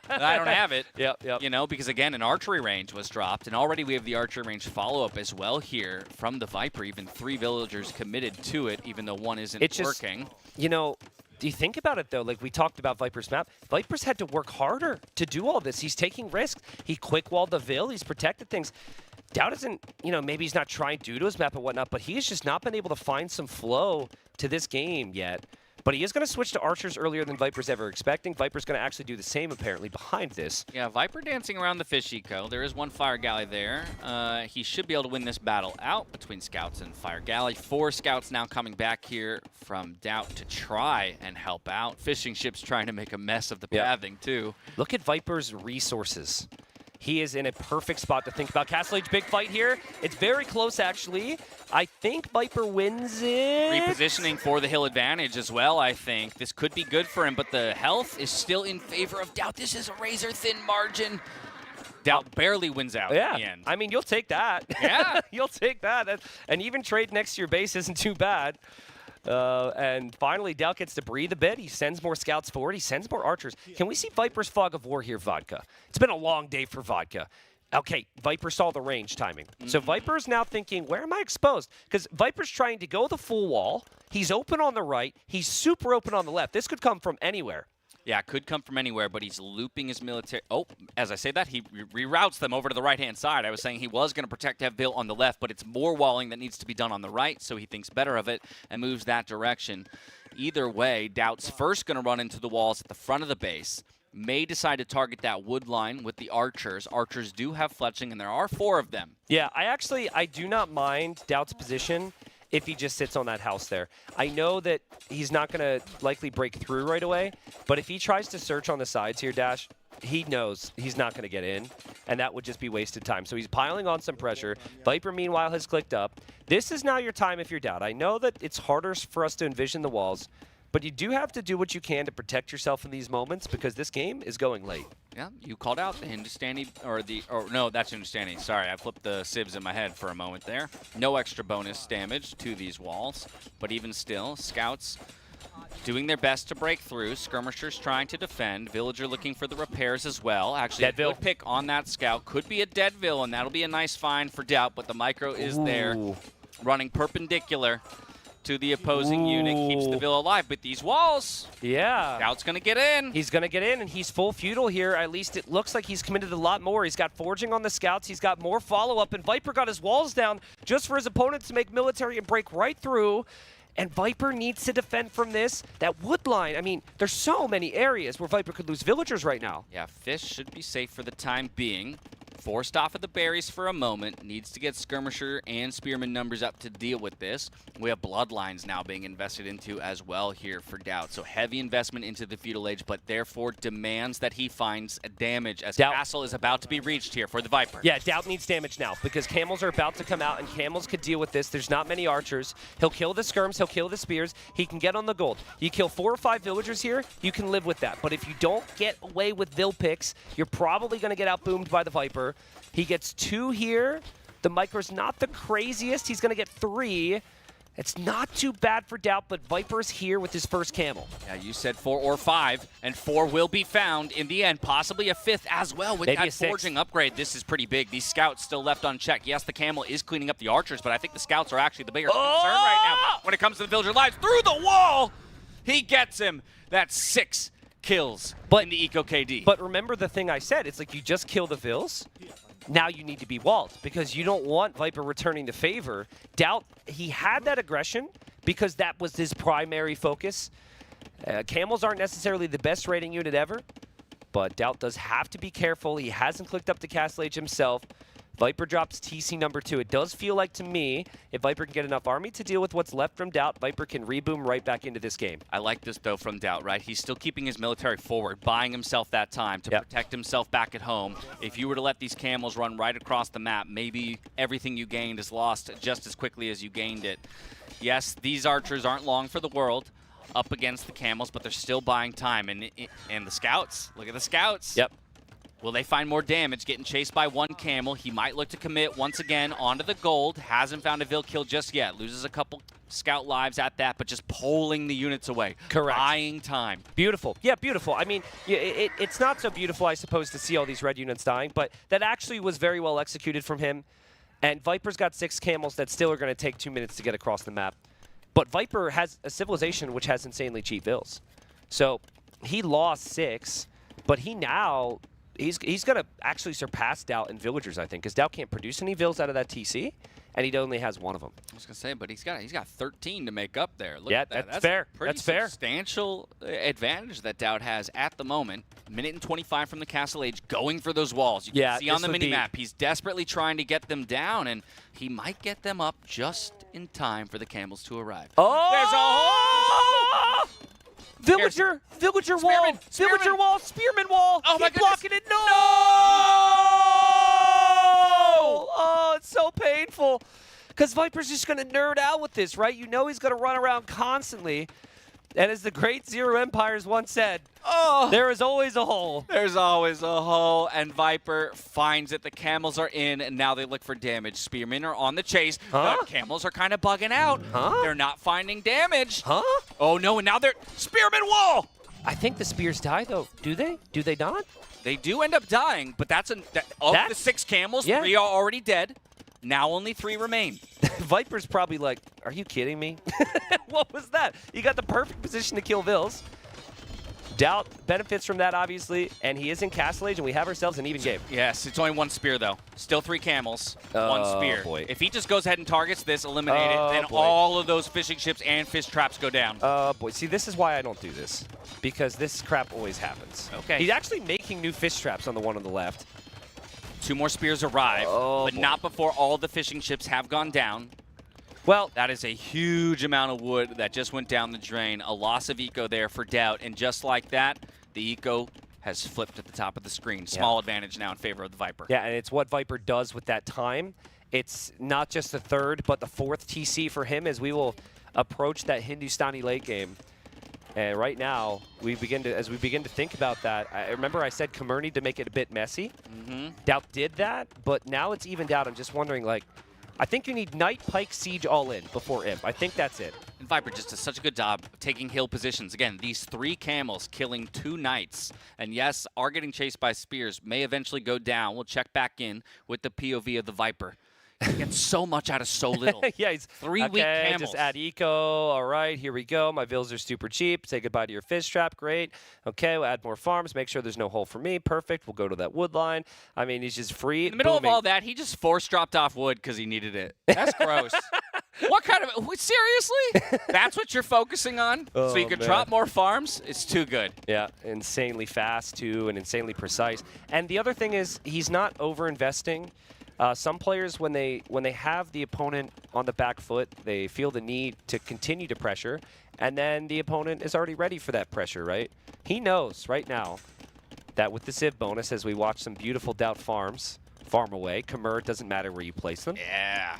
I don't have it. Yep. You know, because again, an archery range was dropped, and already we have the archery range follow-up as well here from the Viper. Even 3 villagers committed to it, even though 1 isn't working. You know, do you think about it, though? Like, we talked about Viper's map. Viper's had to work harder to do all this. He's taking risks. He quick-walled the Vil. He's protected things. DauT isn't, you know, maybe he's not trying due to his map and whatnot, but he has just not been able to find some flow to this game yet. But he is going to switch to archers earlier than Viper's ever expecting. Viper's going to actually do the same, apparently, behind this. Yeah, Viper dancing around the fish eco. There is 1 fire galley there. He should be able to win this battle out between scouts and fire galley. 4 scouts now coming back here from DauT to try and help out. Fishing ships trying to make a mess of the pathing, too. Look at Viper's resources. He is in a perfect spot to think about. Castle Age big fight here. It's very close, actually. I think Viper wins it. Repositioning for the hill advantage as well, I think. This could be good for him, but the health is still in favor of DauT. This is a razor-thin margin. DauT barely wins out in the end. I mean, you'll take that. Yeah. You'll take that. And even trade next to your base isn't too bad. And finally, DauT gets to breathe a bit. He sends more scouts forward. He sends more archers. Can we see Viper's Fog of War here, Vodka? It's been a long day for Vodka. Okay, Viper saw the range timing. So Viper's now thinking, where am I exposed? Because Viper's trying to go the full wall. He's open on the right. He's super open on the left. This could come from anywhere. Yeah, could come from anywhere, but he's looping his military. Oh, as I say that, he reroutes them over to the right-hand side. I was saying he was going to protect Vil on the left, but it's more walling that needs to be done on the right, so he thinks better of it and moves that direction. Either way, DauT's first going to run into the walls at the front of the base. May decide to target that wood line with the archers. Archers do have fletching, and there are 4 of them. Yeah, I do not mind DauT's position if he just sits on that house there. I know that he's not going to likely break through right away, but if he tries to search on the sides here, Dash, he knows he's not going to get in, and that would just be wasted time. So he's piling on some pressure. Viper, meanwhile, has clicked up. This is now your time if you're DauT. I know that it's harder for us to envision the walls, but you do have to do what you can to protect yourself in these moments because this game is going late. Yeah, you called out the Hindustani, no, that's Hindustani. Sorry, I flipped the civs in my head for a moment there. No extra bonus damage to these walls, but even still, scouts doing their best to break through. Skirmishers trying to defend. Villager looking for the repairs as well. Actually, a good pick on that scout. Could be a dead Vil, and that'll be a nice find for DauT, but the micro is there, running perpendicular to the opposing unit, keeps the Vil alive. But these walls, DauT's going to get in. He's going to get in, and he's full feudal here. At least it looks like he's committed a lot more. He's got forging on the scouts. He's got more follow-up, and Viper got his walls down just for his opponents to make military and break right through. And Viper needs to defend from this. That wood line, I mean, there's so many areas where Viper could lose villagers right now. Yeah, Fish should be safe for the time being. Forced off of the berries for a moment. Needs to get Skirmisher and Spearman numbers up to deal with this. We have Bloodlines now being invested into as well here for DauT. So heavy investment into the Feudal Age, but therefore demands that he finds damage as Castle is about to be reached here for the Viper. Yeah, DauT needs damage now because Camels are about to come out, and Camels could deal with this. There's not many archers. He'll kill the Skirms. He'll kill the Spears. He can get on the gold. You kill 4 or 5 villagers here, you can live with that. But if you don't get away with Vil picks, you're probably going to get outboomed by the Viper. He gets 2 here. The micro's not the craziest. He's going to get 3. It's not too bad for DauT, but Viper's here with his first camel. Yeah, you said 4 or 5, and 4 will be found in the end. Possibly a 5th as well with Maybe that a 6th. forging upgrade. This is pretty big. These scouts still left unchecked. Yes, the camel is cleaning up the archers, but I think the scouts are actually the bigger concern right now when it comes to the villager lives. Through the wall, he gets him. That's 6 kills in the Eco KD. But remember the thing I said. It's like you just kill the Vills. Now you need to be walled because you don't want Viper returning the favor. DauT, he had that aggression because that was his primary focus. Camels aren't necessarily the best rating unit ever, but DauT does have to be careful. He hasn't clicked up the Castle Age himself. Viper drops TC number 2. It does feel like to me, if Viper can get enough army to deal with what's left from DauT, Viper can reboom right back into this game. I like this, though, from DauT, right? He's still keeping his military forward, buying himself that time to protect himself back at home. If you were to let these camels run right across the map, maybe everything you gained is lost just as quickly as you gained it. Yes, these archers aren't long for the world up against the camels, but they're still buying time. And the scouts, look at the scouts. Yep. Will they find more damage? Getting chased by 1 camel. He might look to commit once again onto the gold. Hasn't found a Vil kill just yet. Loses a couple scout lives at that, but just pulling the units away. Correct. Buying time. Beautiful. Yeah, beautiful. I mean, it's not so beautiful, I suppose, to see all these red units dying, but that actually was very well executed from him. And Viper's got 6 camels that still are going to take 2 minutes to get across the map. But Viper has a civilization which has insanely cheap Vils. So he lost 6, but he now... He's going to actually surpass DauT in villagers, I think, because DauT can't produce any Vils out of that TC, and he only has 1 of them. I was going to say, but he's got 13 to make up there. Look yeah, at that. That's fair. A pretty that's fair. substantial advantage that DauT has at the moment. 1:25 from the Castle Age, going for those walls. You can see on the mini-map, he's desperately trying to get them down, and he might get them up just in time for the camels to arrive. Oh! There's a hole! Villager wall! Villager wall! Spearman wall! Oh my Keep blocking it! No! Oh, it's so painful. Because Viper's just going to nerd out with this, right? You know he's going to run around constantly. And as the great Zero Empires once said, there is always a hole. There's always a hole, and Viper finds it. The camels are in, and now they look for damage. Spearmen are on the chase. The camels are kind of bugging out. They're not finding damage. Oh, no, and now they're... Spearman wall! I think the spears die, though. Do they? Do they not? They do end up dying, but that's... Of the 6 camels, 3 are already dead. Now only 3 remain. Viper's probably like, are you kidding me? What was that? You got the perfect position to kill Vils. DauT benefits from that, obviously, and he is in Castle Age, and we have ourselves an even game. Yes, it's only 1 spear, though. Still 3 camels, 1 spear. Boy. If he just goes ahead and targets this, eliminate it, then all of those fishing ships and fish traps go down. Boy. See, this is why I don't do this, because this crap always happens. Okay. He's actually making new fish traps on the one on the left. 2 more spears arrive, but not before all the fishing ships have gone down. Well, that is a huge amount of wood that just went down the drain. A loss of eco there for DauT, and just like that, the eco has flipped at the top of the screen. Small advantage now in favor of the Viper. Yeah, and it's what Viper does with that time. It's not just the 3rd, but the 4th TC for him as we will approach that Hindustani late game. And right now, as we begin to think about that, I remember I said Kamerni to make it a bit messy. DauT did that, but now it's evened out. I'm just wondering, like, I think you need Knight, Pike, Siege all in before Imp. I think that's it. And Viper just does such a good job of taking hill positions. Again, these 3 camels killing 2 knights. And yes, are getting chased by spears. May eventually go down. We'll check back in with the POV of the Viper. He gets so much out of so little. Yeah, he's 3 weak camels. Just add eco. All right, here we go. My Vils are super cheap. Say goodbye to your fish trap. Great. Okay, we'll add more farms. Make sure there's no hole for me. Perfect. We'll go to that wood line. I mean, he's just free. In the middle of all that, he just force dropped off wood because he needed it. That's gross. What kind of... Seriously? That's what you're focusing on? So you could drop more farms? It's too good. Yeah, insanely fast, too, and insanely precise. And the other thing is he's not over-investing. Some players, when they have the opponent on the back foot, they feel the need to continue to pressure, and then the opponent is already ready for that pressure, right? He knows right now that with the Civ bonus, as we watch some beautiful DauT farms farm away, Khmer, it doesn't matter where you place them. Yeah.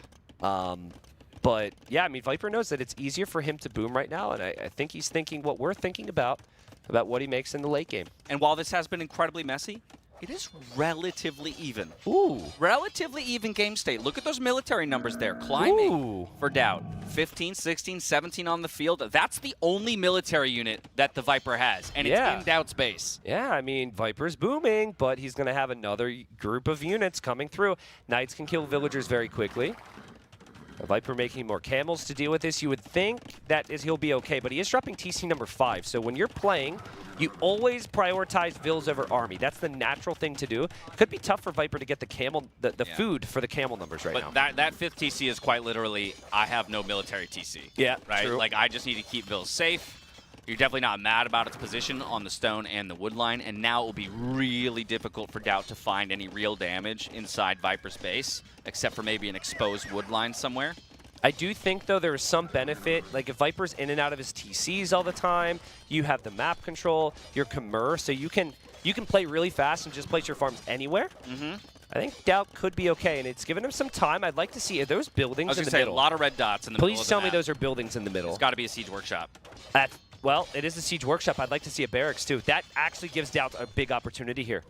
But, yeah, I mean, Viper knows that it's easier for him to boom right now, and I think he's thinking what we're thinking about what he makes in the late game. And while this has been incredibly messy, It is relatively even. Ooh. Relatively even game state. Look at those military numbers there, climbing for DauT. 15, 16, 17 on the field. That's the only military unit that the Viper has, and it's in DauT's base. Yeah, I mean, Viper's booming, but he's going to have another group of units coming through. Knights can kill villagers very quickly. Viper making more camels to deal with this. You would think that he'll be okay, but he is dropping TC number 5. So when you're playing, you always prioritize vills over army. That's the natural thing to do. Could be tough for Viper to get the camel, the food for the camel numbers right now. But that 5th TC is quite literally, I have no military TC. Yeah, right? true. Like, I just need to keep vills safe. You're definitely not mad about its position on the stone and the wood line, and now it will be really difficult for DauT to find any real damage inside Viper's base, except for maybe an exposed wood line somewhere. I do think, though, there is some benefit. Like, if Viper's in and out of his TCs all the time, you have the map control, your Khmer, so you can play really fast and just place your farms anywhere. I think DauT could be okay, and it's given him some time. I'd like to see, are those buildings in the middle? A lot of red dots in the middle of the Please tell me map. those are buildings in the middle. It's got to be a siege workshop. Well, it is a siege workshop. I'd like to see a barracks, too. That actually gives DauT a big opportunity here.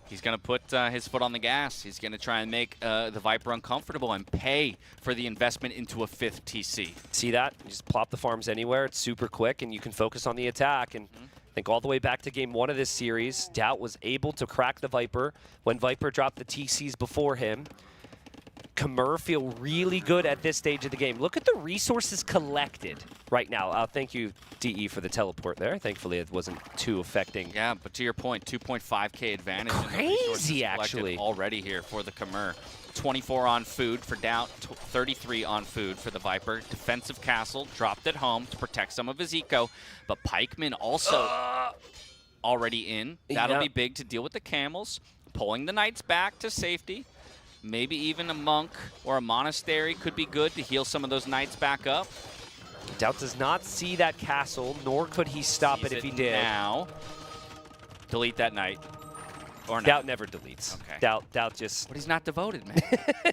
He's going to put his foot on the gas. He's going to try and make the Viper uncomfortable and pay for the investment into a 5th TC. See that? You just plop the farms anywhere. It's super quick, and you can focus on the attack. And I think all the way back to game 1 of this series, DauT was able to crack the Viper when Viper dropped the TCs before him. Khmer feel really good at this stage of the game. Look at the resources collected right now. Thank you, DE, for the teleport there. Thankfully, it wasn't too affecting. Yeah, but to your point, 2.5K advantage. Crazy, actually. Already here for the Khmer. 24 on food for DauT, 33 on food for the Viper. Defensive castle, dropped at home to protect some of his eco, but Pikeman also already in. That'll be big to deal with the camels. Pulling the Knights back to safety. Maybe even a monk or a monastery could be good to heal some of those knights back up. DauT does not see that castle, nor could he stop it if he did. Now, delete that knight. Or DauT never deletes. Okay. DauT just... But he's not devoted, man.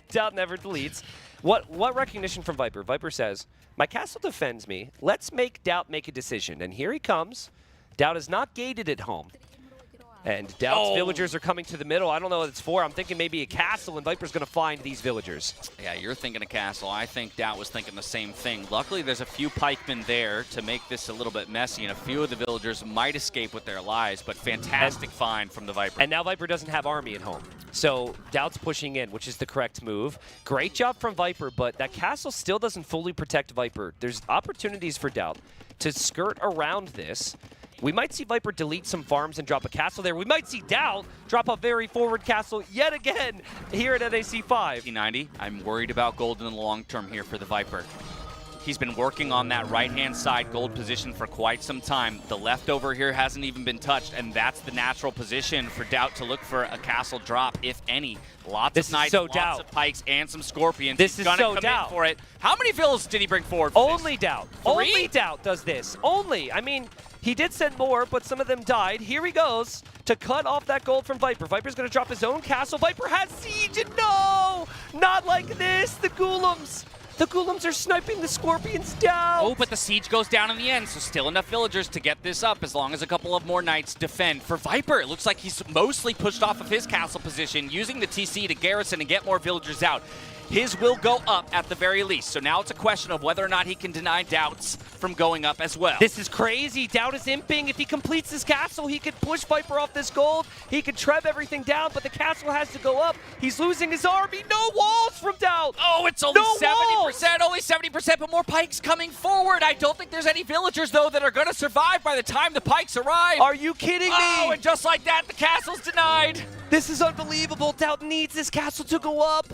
DauT never deletes. What recognition from Viper? Viper says, my castle defends me. Let's make DauT make a decision. And here he comes. DauT is not gated at home. And DauT's villagers are coming to the middle. I don't know what it's for. I'm thinking maybe a castle, and Viper's going to find these villagers. Yeah, you're thinking a castle. I think DauT was thinking the same thing. Luckily, there's a few pikemen there to make this a little bit messy, and a few of the villagers might escape with their lives, but fantastic find from the Viper. And now Viper doesn't have army at home. So DauT's pushing in, which is the correct move. Great job from Viper, but that castle still doesn't fully protect Viper. There's opportunities for DauT to skirt around this. We might see Viper delete some farms and drop a castle there. We might see DauT drop a very forward castle yet again here at NAC 5. T90, I'm worried about gold in the long term here for the Viper. He's been working on that right-hand side gold position for quite some time. The leftover here hasn't even been touched, and that's the natural position for DauT to look for a castle drop, if any. Lots of knights, lots of pikes, and some scorpions. This He's is gonna so come DauT in for it. How many villas did he bring forward for Only this? DauT. 3? Only DauT does this. Only. I mean, he did send more, but some of them died. Here he goes to cut off that gold from Viper. Viper's going to drop his own castle. Viper has siege, and no! Not like this. The Golems. The Golems are sniping the Scorpions down. Oh, but the siege goes down in the end, so still enough villagers to get this up as long as a couple of more knights defend. For Viper, it looks like he's mostly pushed off of his castle position, using the TC to garrison and get more villagers out. His will go up at the very least, so now it's a question of whether or not he can deny DauT's from going up as well. This is crazy. DauT is imping. If he completes his castle, he could push Viper off this gold. He could treb everything down, but the castle has to go up. He's losing his army. No walls from DauT. Oh, it's only 70%, only 70%, but more pikes coming forward. I don't think there's any villagers, though, that are going to survive by the time the pikes arrive. Are you kidding me? Oh, and just like that, the castle's denied. This is unbelievable. DauT needs this castle to go up.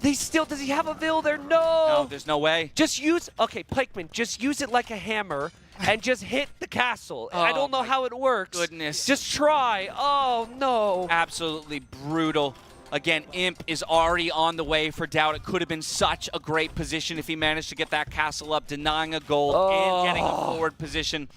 Does he have a vill there? No. No, there's no way. Just use, okay, Pikeman, just use it like a hammer and just hit the castle. I don't know how it works. Goodness. Just try. Oh, no. Absolutely brutal. Again, Imp is already on the way for DauT. It could have been such a great position if he managed to get that castle up, denying a gold and getting a forward position.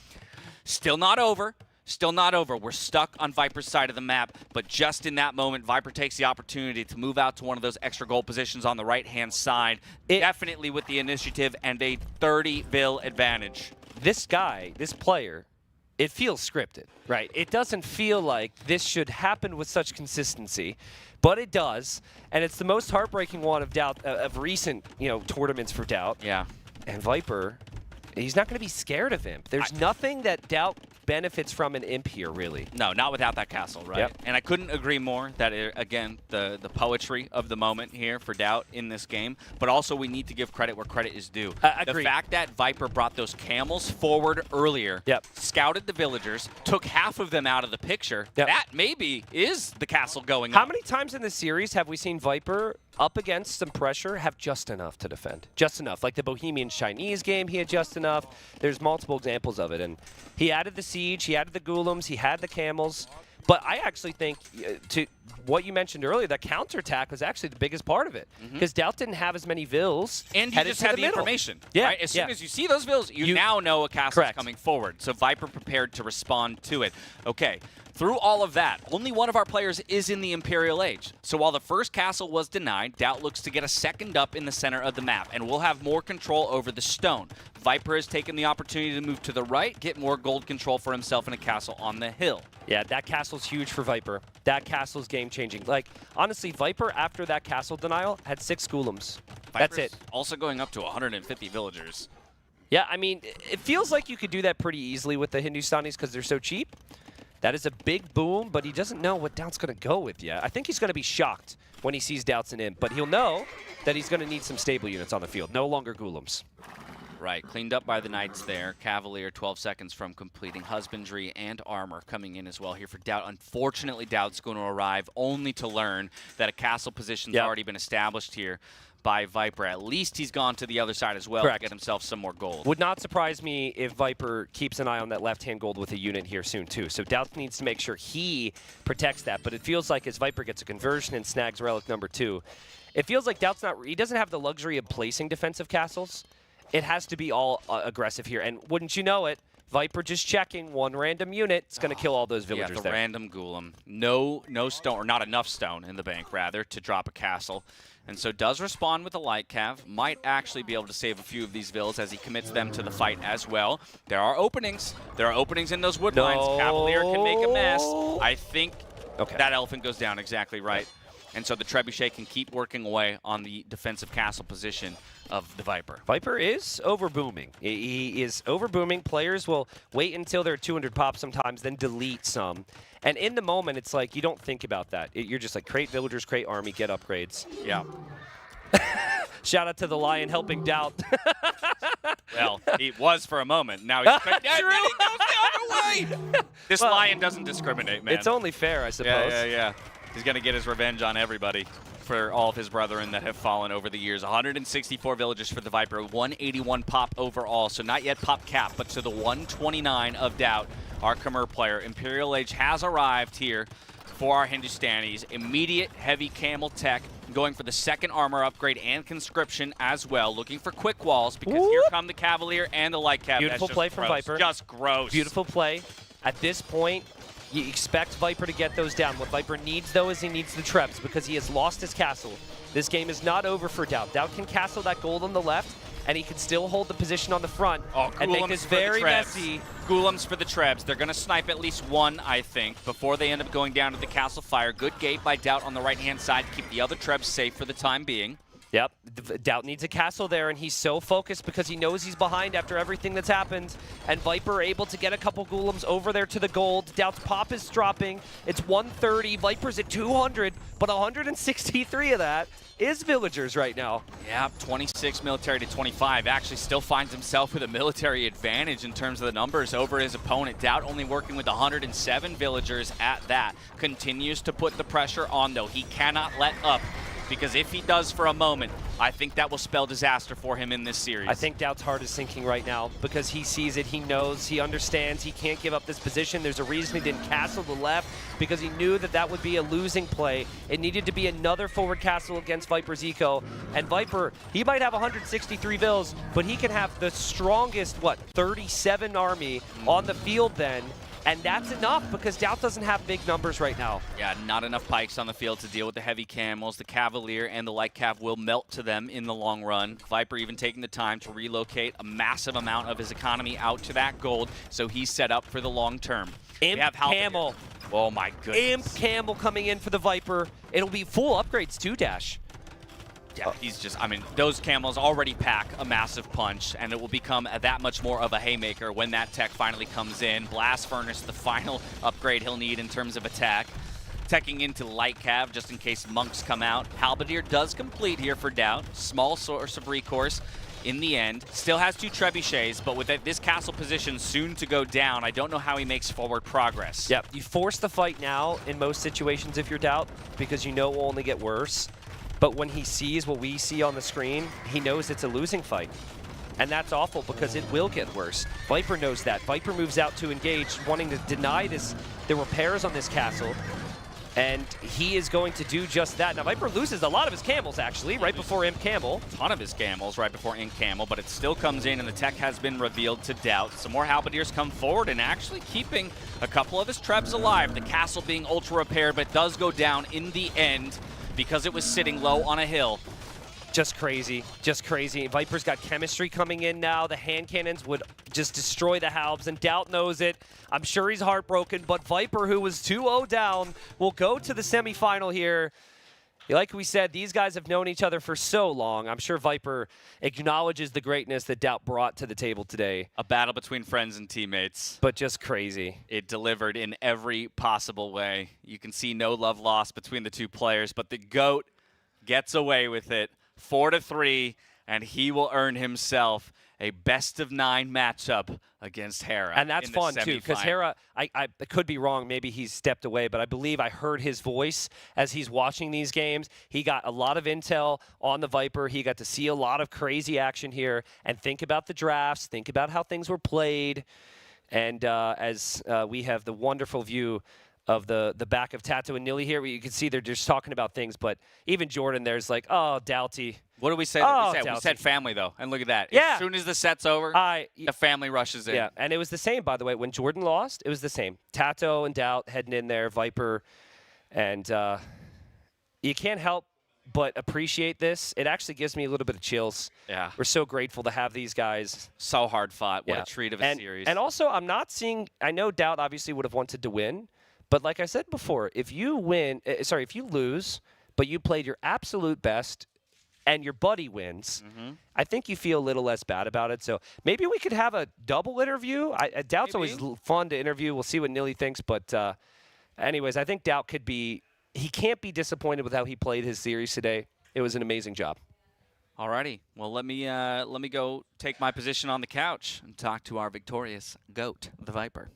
Still not over. Still not over. We're stuck on Viper's side of the map, but just in that moment, Viper takes the opportunity to move out to one of those extra goal positions on the right-hand side, definitely with the initiative and a 30 vill advantage. This guy, this player, it feels scripted, right? It doesn't feel like this should happen with such consistency, but it does, and it's the most heartbreaking one of DauT of recent, tournaments for DauT. Yeah. And Viper, he's not going to be scared of Imp. There's nothing that DauT benefits from an Imp here, really. No, not without that castle, right? Yep. And I couldn't agree more that, again, the poetry of the moment here for DauT in this game, but also we need to give credit where credit is due. The fact that Viper brought those camels forward earlier, scouted the villagers, took half of them out of the picture, that maybe is the castle going How up. many times in this series have we seen Viper up against some pressure have just enough to defend? Just enough. Like the Bohemian Chinese game, he had just enough. There's multiple examples of it. And he added the siege, he added the golems, he had the camels. But I actually think, to what you mentioned earlier, that counterattack was actually the biggest part of it. Because DauT didn't have as many vills. And you just had the information. Yeah. Right? As soon as you see those vills, you now know a castle's coming forward. So Viper prepared to respond to it. Okay. Through all of that, only one of our players is in the Imperial Age. So while the first castle was denied, DauT looks to get a second up in the center of the map, and we'll have more control over the stone. Viper has taken the opportunity to move to the right, get more gold control for himself in a castle on the hill. Yeah, that castle's huge for Viper. That castle's game-changing. Like, honestly, Viper, after that castle denial, had 6 golems. That's it. Also going up to 150 villagers. Yeah, I mean, it feels like you could do that pretty easily with the Hindustanis because they're so cheap. That is a big boom, but he doesn't know what DauT's going to go with yet. I think he's going to be shocked when he sees DauT's an Imp, but he'll know that he's going to need some stable units on the field. No longer golems. Right, cleaned up by the Knights there. Cavalier 12 seconds from completing husbandry and armor coming in as well here for DauT. Unfortunately, DauT's going to arrive only to learn that a castle position's already been established here by Viper. At least he's gone to the other side as well to get himself some more gold. Would not surprise me if Viper keeps an eye on that left-hand gold with a unit here soon, too. So DauT needs to make sure he protects that. But it feels like as Viper gets a conversion and snags relic number 2, it feels like DauT's he doesn't have the luxury of placing defensive castles. It has to be all aggressive here. And wouldn't you know it, Viper just checking one random unit. It's going to kill all those villagers the there. Random golem. No stone, or not enough stone in the bank, rather, to drop a castle. And so does respond with a light cav. Might actually be able to save a few of these vills as he commits them to the fight as well. There are openings. There are openings in those wood lines. Cavalier can make a mess. I think that elephant goes down exactly right. And so the Trebuchet can keep working away on the defensive castle position of the Viper. Viper is overbooming. He is overbooming. Players will wait until they're 200 pop sometimes, then delete some. And in the moment, it's like you don't think about that. You're just like, create villagers, create army, get upgrades. Yeah. Shout out to the Lion helping DauT. Well, he was for a moment. Now he's then he goes the other way. This Lion doesn't discriminate, man. It's only fair, I suppose. Yeah. He's going to get his revenge on everybody for all of his brethren that have fallen over the years. 164 villagers for the Viper, 181 pop overall, so not yet pop cap, but to the 129 of DauT, our Khmer player. Imperial Age has arrived here for our Hindustanis. Immediate heavy camel tech, going for the second armor upgrade and conscription as well, looking for quick walls because here come the Cavalier and the light cav. Beautiful play from Viper. Just gross. Beautiful play. At this point, you expect Viper to get those down. What Viper needs, though, is he needs the Trebs because he has lost his castle. This game is not over for DauT. DauT can castle that gold on the left, and he can still hold the position on the front and make this very messy. Golems for the Trebs. They're going to snipe at least one, I think, before they end up going down to the castle fire. Good gate by DauT on the right-hand side to keep the other Trebs safe for the time being. Yep, DauT needs a castle there, and he's so focused because he knows he's behind after everything that's happened. And Viper able to get a couple golems over there to the gold. DauT's pop is dropping. It's 130. Viper's at 200, but 163 of that is villagers right now. Yeah, 26 military to 25. Actually still finds himself with a military advantage in terms of the numbers over his opponent. DauT only working with 107 villagers at that. Continues to put the pressure on, though. He cannot let up, because if he does for a moment, I think that will spell disaster for him in this series. I think DauT's heart is sinking right now because he sees it, he knows, he understands, he can't give up this position. There's a reason he didn't castle the left because he knew that that would be a losing play. It needed to be another forward castle against Viper's eco. And Viper, he might have 163 vills, but he can have the strongest, 37 army on the field then. And that's enough because DauT doesn't have big numbers right now. Yeah, not enough pikes on the field to deal with the heavy camels. The Cavalier and the light cav will melt to them in the long run. Viper even taking the time to relocate a massive amount of his economy out to that gold, so he's set up for the long term. Imp Camel. Oh my goodness. Imp Camel coming in for the Viper. It'll be full upgrades too, Dash. Yeah, he's just, I mean, those camels already pack a massive punch, and it will become that much more of a haymaker when that tech finally comes in. Blast Furnace, the final upgrade he'll need in terms of attack. Teching into Light Cav just in case monks come out. Halberdier does complete here for DauT. Small source of recourse in the end. Still has 2 trebuchets, but with this castle position soon to go down, I don't know how he makes forward progress. Yep, you force the fight now in most situations if you're DauT, because you know it will only get worse. But when he sees what we see on the screen, he knows it's a losing fight. And that's awful because it will get worse. Viper knows that. Viper moves out to engage, wanting to deny the repairs on this castle. And he is going to do just that. Now, Viper loses a lot of his camels, actually, right before Imp Camel. A ton of his camels right before Imp Camel, but it still comes in, and the tech has been revealed to DauT. Some more Halberdiers come forward and actually keeping a couple of his trebs alive. The castle being ultra repaired, but does go down in the end because it was sitting low on a hill. Just crazy, just crazy. Viper's got chemistry coming in now. The hand cannons would just destroy the Halbs, and DauT knows it. I'm sure he's heartbroken, but Viper, who was 2-0 down, will go to the semifinal here. Like we said, these guys have known each other for so long. I'm sure Viper acknowledges the greatness that DauT brought to the table today. A battle between friends and teammates. But just crazy. It delivered in every possible way. You can see no love lost between the two players, but the GOAT gets away with it. 4-3, and he will earn himself a best-of-9 matchup against Hera. And that's fun, too, because Hera, I could be wrong, maybe he's stepped away, but I believe I heard his voice as he's watching these games. He got a lot of intel on the Viper. He got to see a lot of crazy action here and think about the drafts, think about how things were played. And as we have the wonderful view of the back of Tato and Nilly here, where you can see they're just talking about things, but even JorDan there's like, oh, DauT. What do we say? Oh, we said family, though, and look at that. Yeah. As soon as the set's over, the family rushes in. Yeah, and it was the same, by the way. When JorDan lost, it was the same. Tato and DauT heading in there, Viper, and you can't help but appreciate this. It actually gives me a little bit of chills. Yeah. We're so grateful to have these guys. So hard fought. What a treat of a series. And also, I'm not seeing, I know DauT obviously would have wanted to win, but like I said before, if you if you lose, but you played your absolute best and your buddy wins, I think you feel a little less bad about it. So maybe we could have a double interview. DauT's always fun to interview. We'll see what Nilly thinks. But anyways, I think DauT could be, he can't be disappointed with how he played his series today. It was an amazing job. Alrighty. Well, let me go take my position on the couch and talk to our victorious GOAT, the Viper.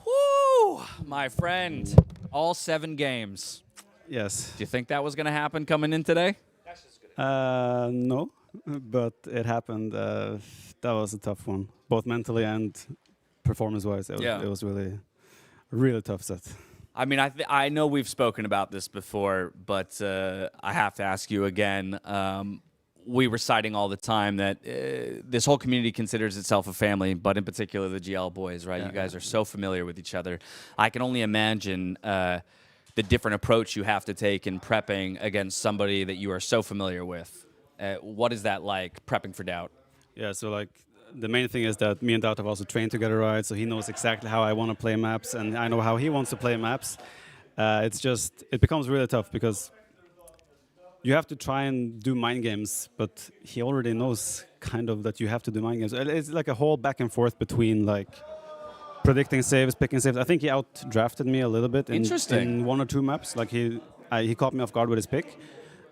Woo! My friend, all 7 games. Yes. Do you think that was going to happen coming in today? No, but it happened. That was a tough one, both mentally and performance-wise. It was really, really tough set. I mean, I know we've spoken about this before, but I have to ask you again. We were citing all the time that this whole community considers itself a family, but in particular the GL boys, right? You guys are so familiar with each other. I can only imagine the different approach you have to take in prepping against somebody that you are so familiar with. What is that like, prepping for DauT? Yeah, so like the main thing is that me and DauT have also trained together, right? So he knows exactly how I want to play maps, and I know how he wants to play maps. It becomes really tough because you have to try and do mind games, but he already knows kind of that you have to do mind games. It's like a whole back and forth between like predicting saves, picking saves. I think he out-drafted me a little bit in 1 or 2 maps. Like he caught me off guard with his pick.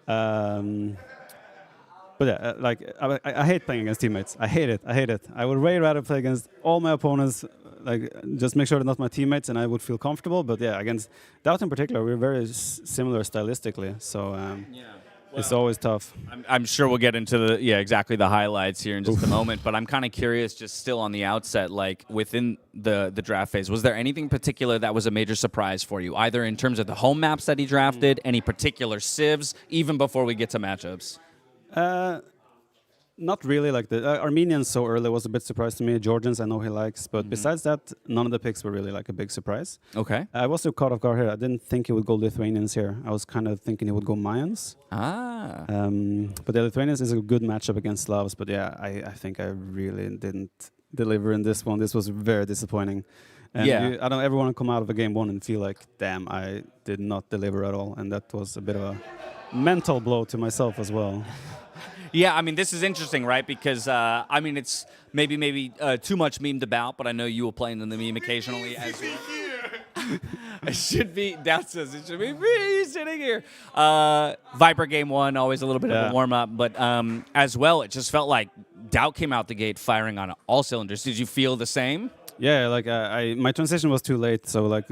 But yeah, like I hate playing against teammates. I hate it. I would way rather play against all my opponents, like just make sure they're not my teammates, and I would feel comfortable. But yeah, against DauT in particular, we're very similar stylistically, so it's always tough. I'm sure we'll get into the highlights here in just a moment. But I'm kind of curious, just still on the outset, like within the draft phase, was there anything particular that was a major surprise for you, either in terms of the home maps that he drafted, any particular civs, even before we get to matchups? Not really. Like the Armenians so early was a bit surprise to me. Georgians I know he likes, but besides that, none of the picks were really like a big surprise. Okay. I was so caught off guard here. I didn't think he would go Lithuanians here. I was kind of thinking he would go Mayans. Ah. But the Lithuanians is a good matchup against Slavs. But yeah, I think I really didn't deliver in this one. This was very disappointing. And Yeah. I don't ever want to come out of a game one and feel like, damn, I did not deliver at all. And that was a bit of a mental blow to myself as well. Yeah, I mean, this is interesting, right? Because, I mean, it's maybe too much memed about, but I know you will play in the meme occasionally as well. It should be, DauT says it should be me sitting here. Viper game one, always a little bit of a warm-up, but as well, it just felt like DauT came out the gate firing on all cylinders. Did you feel the same? Yeah, like my transition was too late. So like,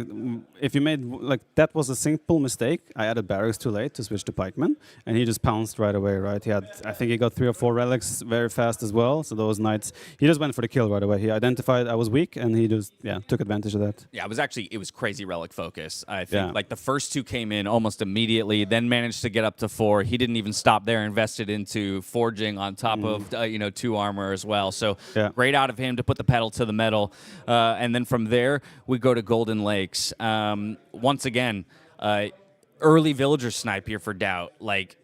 if you made like that was a simple mistake. I added barracks too late to switch to pikeman, and he just pounced right away. Right, I think he got 3 or 4 relics very fast as well. So those knights, he just went for the kill right away. He identified I was weak, and he just took advantage of that. Yeah, it was crazy relic focus. I think like the first 2 came in almost immediately, then managed to get up to 4. He didn't even stop there. Invested into forging on top of 2 armor as well. So great out of him to put the pedal to the metal. And then from there, we go to Golden Lakes. Once again, early villager snipe here for DauT. Like,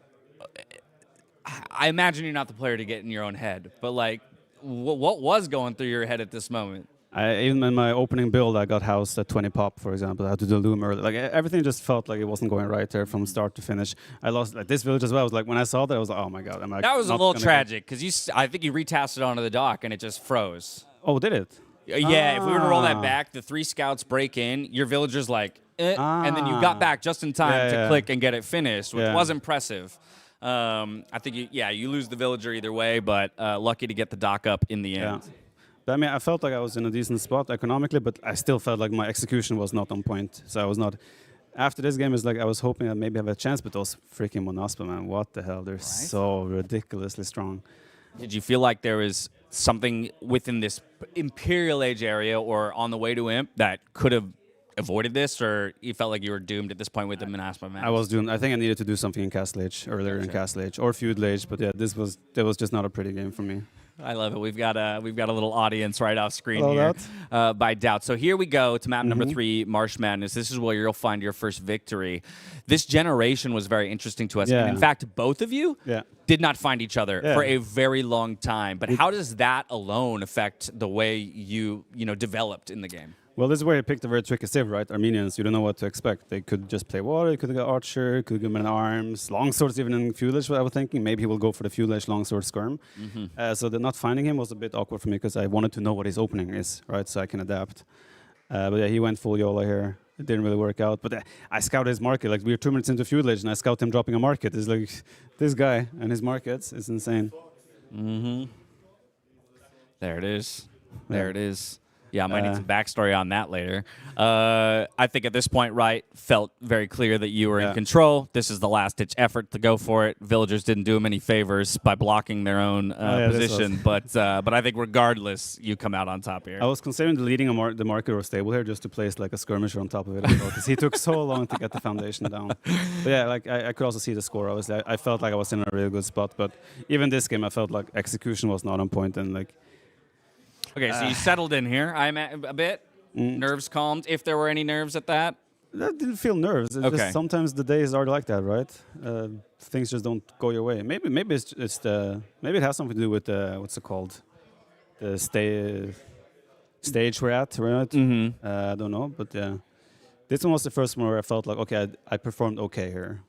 I imagine you're not the player to get in your own head, but like, what was going through your head at this moment? Even in my opening build, I got housed at 20 pop, for example. I had to do loom early. Like everything just felt like it wasn't going right there from start to finish. I lost like this village as well. I was like, when I saw that, I was like, oh my god, that was a little tragic because I think you retasted onto the dock and it just froze. Oh, did it? Yeah, if we were to roll that back, the 3 scouts break in, your villager's like, and then you got back just in time to click and get it finished, which was impressive. I think, you lose the villager either way, but lucky to get the dock up in the end. I mean, I felt like I was in a decent spot economically, but I still felt like my execution was not on point. So I was not... After this game, it's like I was hoping I'd maybe have a chance, but those freaking Monaspa, man, what the hell? They're so ridiculously strong. Did you feel like there was something within this Imperial Age area or on the way to Imp that could have avoided this, or you felt like you were doomed at this point with the Monaspa match? I was doomed. I think I needed to do something in Castle Age, earlier in Castle Age, or Feudal Age, but yeah, that was just not a pretty game for me. I love it. We've got a little audience right off screen here by DauT. So here we go to map number 3, Marsh Madness. This is where you'll find your first victory. This generation was very interesting to us. And in fact, both of you did not find each other for a very long time. But how does that alone affect the way you developed in the game? Well, this is where you picked a very tricky civ, right? Armenians, you don't know what to expect. They could just play water, they could go archer, could go in arms, longswords even in Feudalish, what I was thinking. Maybe he will go for the Feudalish longsword skirm. So the not finding him was a bit awkward for me because I wanted to know what his opening is, right? So I can adapt. But yeah, he went full Yola here. It didn't really work out. But I scouted his market. Like, we were 2 minutes into Feudalish and I scout him dropping a market. It's like, this guy and his markets is insane. There it is. There it is. Yeah, I might need some backstory on that later. I think at this point, felt very clear that you were in control. This is the last-ditch effort to go for it. Villagers didn't do him any favors by blocking their own position, but I think regardless, you come out on top here. I was considering deleting the market or stable here just to place like a skirmisher on top of it as well, because he took so long to get the foundation down. But yeah, like I could also see the score. I felt like I was in a really good spot, but even this game, I felt like execution was not on point and like. Okay, so you settled in here, a bit. Nerves calmed, if there were any nerves at that. That didn't feel nerves. It's just sometimes the days are like that, right? Things just don't go your way. Maybe it's maybe it has something to do with what's it called, the stage we're at, right? I don't know, but yeah, this one was the first one where I felt like I performed okay here.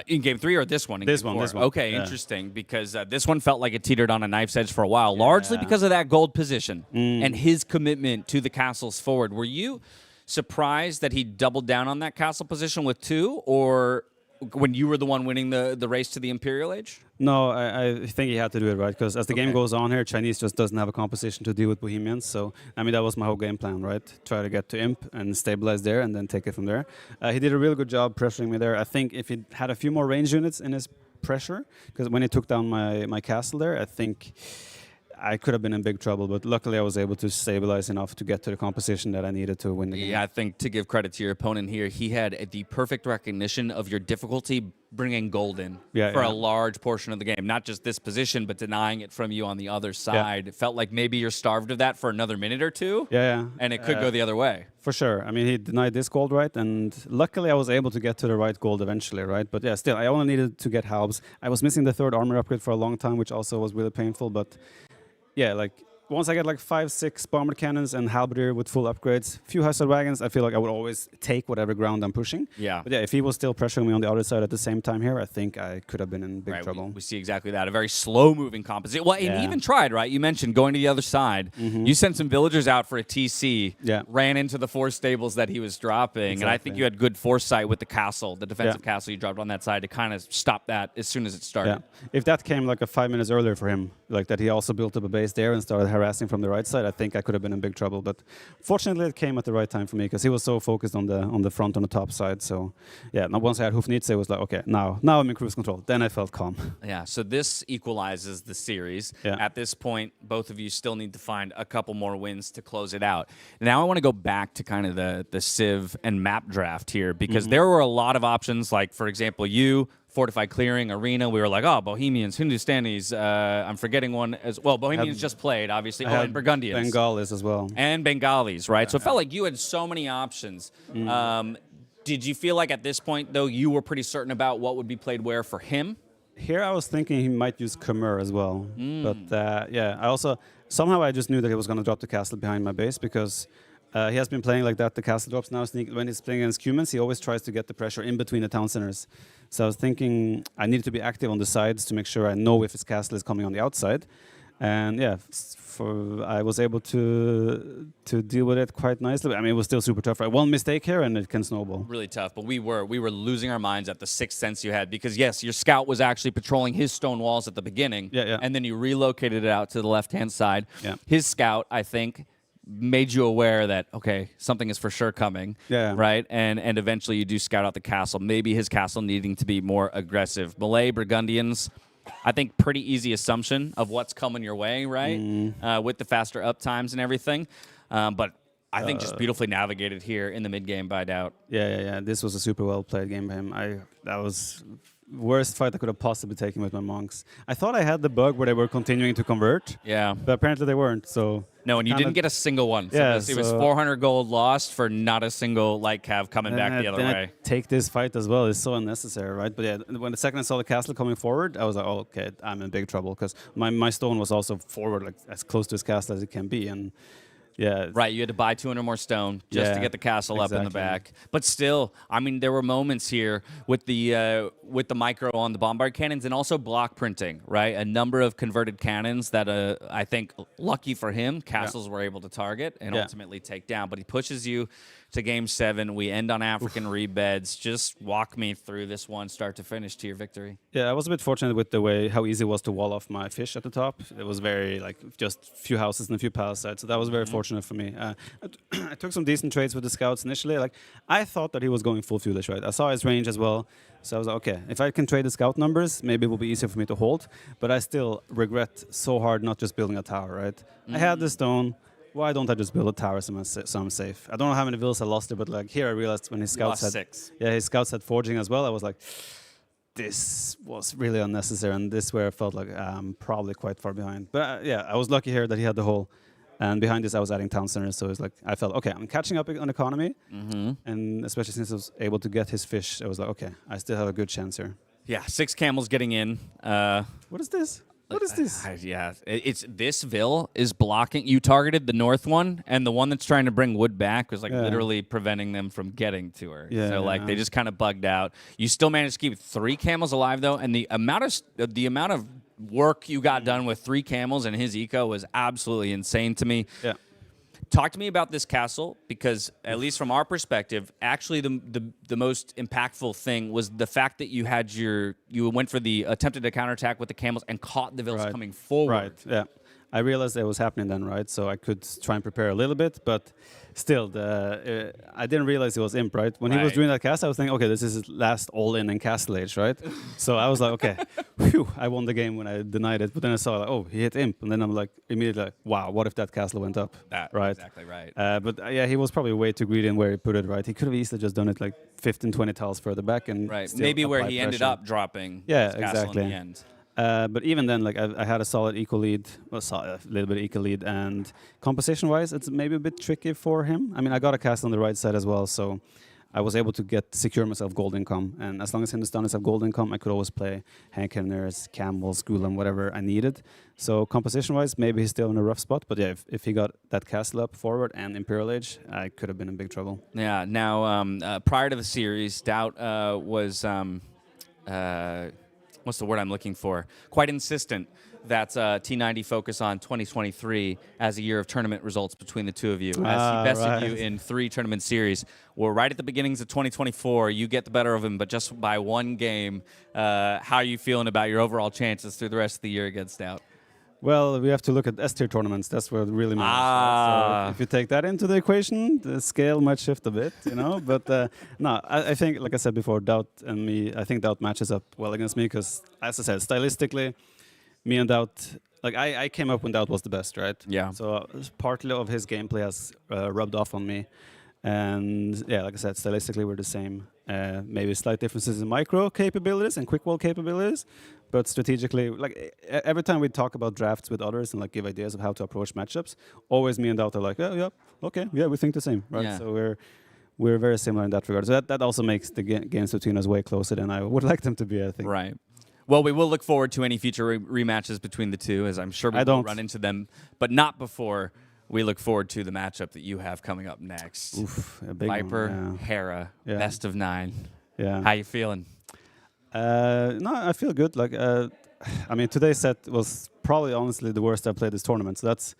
In game 3 or this one? This one. Okay, interesting, because this one felt like it teetered on a knife's edge for a while, largely because of that gold position and his commitment to the castles forward. Were you surprised that he doubled down on that castle position with 2, or when you were the one winning the race to the Imperial Age? No, I think he had to do it, right? Because as the game goes on here, Chinese just doesn't have a composition to deal with Bohemians. So, I mean, that was my whole game plan, right? Try to get to Imp and stabilize there and then take it from there. He did a really good job pressuring me there. I think if he had a few more range units in his pressure, because when he took down my castle there, I think I could have been in big trouble, but luckily I was able to stabilize enough to get to the composition that I needed to win the game. Yeah, I think to give credit to your opponent here, he had the perfect recognition of your difficulty bringing gold in for a large portion of the game. Not just this position, but denying it from you on the other side. It felt like maybe you're starved of that for another minute or two. And it could go the other way. For sure. I mean, he denied this gold, right? And luckily I was able to get to the right gold eventually, right? But yeah, still, I only needed to get halves. I was missing the 3rd armor upgrade for a long time, which also was really painful. But yeah, like once I get like 5, 6 bomber cannons and halberdier with full upgrades, few hussar wagons, I feel like I would always take whatever ground I'm pushing. Yeah. But yeah, if he was still pressuring me on the other side at the same time here, I think I could have been in big trouble. We see exactly that. A very slow-moving composition. Well, and he even tried, right? You mentioned going to the other side. You sent some villagers out for a TC, ran into the 4 stables that he was dropping, and I think you had good foresight with the castle, the defensive castle you dropped on that side to kind of stop that as soon as it started. If that came like a 5 minutes earlier for him, like that he also built up a base there and started harassing from the right side, I think I could have been in big trouble. But fortunately, it came at the right time for me because he was so focused on the front, on the top side. So yeah, now once I had Hufnitze, it was like, okay, now I'm in cruise control. Then I felt calm. Yeah, so this equalizes the series. At this point, both of you still need to find a couple more wins to close it out. Now I want to go back to kind of the Civ and map draft here because there were a lot of options. Like, for example, you, Fortified Clearing, Arena, we were like, oh, Bohemians, Hindustanis, I'm forgetting one as well. Bohemians just played, obviously. And Burgundians. Bengalis as well. And Bengalis, right? So it felt like you had so many options. Did you feel like at this point, though, you were pretty certain about what would be played where for him? Here I was thinking he might use Khmer as well. But yeah, somehow I just knew that he was going to drop the castle behind my base because he has been playing like that. The castle drops now. When he's playing against Cumans, he always tries to get the pressure in between the town centers. So I was thinking I needed to be active on the sides to make sure I know if his castle is coming on the outside. And yeah, I was able to deal with it quite nicely. I mean, it was still super tough. Right? One mistake here and it can snowball. Really tough, but we were losing our minds at the 6th sense you had because yes, your scout was actually patrolling his stone walls at the beginning, and then you relocated it out to the left-hand side. His scout, I think, made you aware that, okay, something is for sure coming, right? And eventually you do scout out the castle. Maybe his castle needing to be more aggressive. Malay, Burgundians, I think pretty easy assumption of what's coming your way, right? With the faster up times and everything. But I think just beautifully navigated here in the mid-game by DauT. Yeah. This was a super well-played game by him. That was worst fight I could have possibly taken with my monks. I thought I had the bug where they were continuing to convert. But apparently they weren't, so... No, and you didn't get a single one. So it was 400 gold lost for not a single light cav coming back the other way. Take this fight as well is so unnecessary, right? But yeah, when the second I saw the castle coming forward, I was like, oh, okay, I'm in big trouble because my stone was also forward, like as close to his castle as it can be, and yeah. Right, you had to buy 200 more stone just to get the castle up in the back. But still, I mean, there were moments here with the micro on the bombard cannons and also block printing, right? A number of converted cannons that I think, lucky for him, castles were able to target and ultimately take down. But he pushes you to Game 7. We end on African rebeds. Just walk me through this one, start to finish, to your victory. Yeah, I was a bit fortunate with the way how easy it was to wall off my fish at the top. It was very like just few houses and a few palace sites, so that was very fortunate for me. I took some decent trades with the scouts initially. Like I thought that he was going full Fuelish, right? I saw his range as well, so I was like, okay, if I can trade the scout numbers, maybe it will be easier for me to hold. But I still regret so hard not just building a tower, right? I had the stone. Why don't I just build a tower so I'm safe? I don't know how many villas I lost it, but like here I realized when his scouts had 6. Yeah, his scouts had forging as well. I was like, this was really unnecessary, and this is where I felt like I'm probably quite far behind. But yeah, I was lucky here that he had the whole, and behind this I was adding town centers, so it's like I felt okay, I'm catching up on economy, and especially since I was able to get his fish, I was like, okay, I still have a good chance here. Yeah, 6 camels getting in. What is this? What is this? It's this Vil is blocking. You targeted the north one, and the one that's trying to bring wood back was like literally preventing them from getting to her. So like they just kind of bugged out. You still managed to keep 3 camels alive though, and the amount of work you got done with 3 camels and his eco was absolutely insane to me. Yeah. Talk to me about this castle, because at least from our perspective, actually the most impactful thing was the fact that you went for the attempted to counterattack with the camels and caught the Vils coming forward. Right. Yeah. I realized it was happening then, right? So I could try and prepare a little bit, but still, I didn't realize it was imp, right? When he was doing that cast, I was thinking, okay, this is his last all-in and castle age, right? So I was like, okay, phew, I won the game when I denied it. But then I saw, like, oh, he hit imp, and then I'm like, immediately like, wow, what if that castle went up? Right? Exactly right. But yeah, he was probably way too greedy in where he put it, right? He could have easily just done it like 15, 20 tiles further back and still maybe where apply he ended pressure. up dropping Yeah, his castle exactly. in the end. But even then, like I had a solid equal lead, well, a little bit equal lead, and composition-wise, it's maybe a bit tricky for him. I mean, I got a cast on the right side as well, so I was able to secure myself gold income. And as long as Hindustanis have gold income, I could always play Handcannoners, Camels, Gulam, whatever I needed. So composition-wise, maybe he's still in a rough spot. But yeah, if he got that castle up forward and Imperial Age, I could have been in big trouble. Yeah. Now, prior to the series, DauT was. What's the word I'm looking for? Quite insistent that T90 focus on 2023 as a year of tournament results between the two of you. As he bested you in 3 tournament series. Well, right at the beginnings of 2024, you get the better of him, but just by 1 game. How are you feeling about your overall chances through the rest of the year against DauT? Well, we have to look at S-tier tournaments. That's what really matters. So if you take that into the equation, the scale might shift a bit, you know. But no, I think, like I said before, DauT and me, I think DauT matches up well against me because, as I said, stylistically, me and DauT, like I came up when DauT was the best, right? Yeah. So partly of his gameplay has rubbed off on me. And yeah, like I said, stylistically we're the same. Maybe slight differences in micro capabilities and quick wall capabilities, but strategically, like every time we talk about drafts with others and like give ideas of how to approach matchups, always me and DauT are like, yeah, okay, yeah, we think the same, right? Yeah. So we're very similar in that regard. So that also makes the games between us way closer than I would like them to be, I think. Right. Well, we will look forward to any future rematches between the two, as I'm sure we will run into them, but not before we look forward to the matchup that you have coming up next. Oof, a big Viper, one, yeah. Hera, Yeah. best of 9. Yeah. How you feeling? No, I feel good. Like, I mean, today's set was probably honestly the worst I've played this tournament. So that's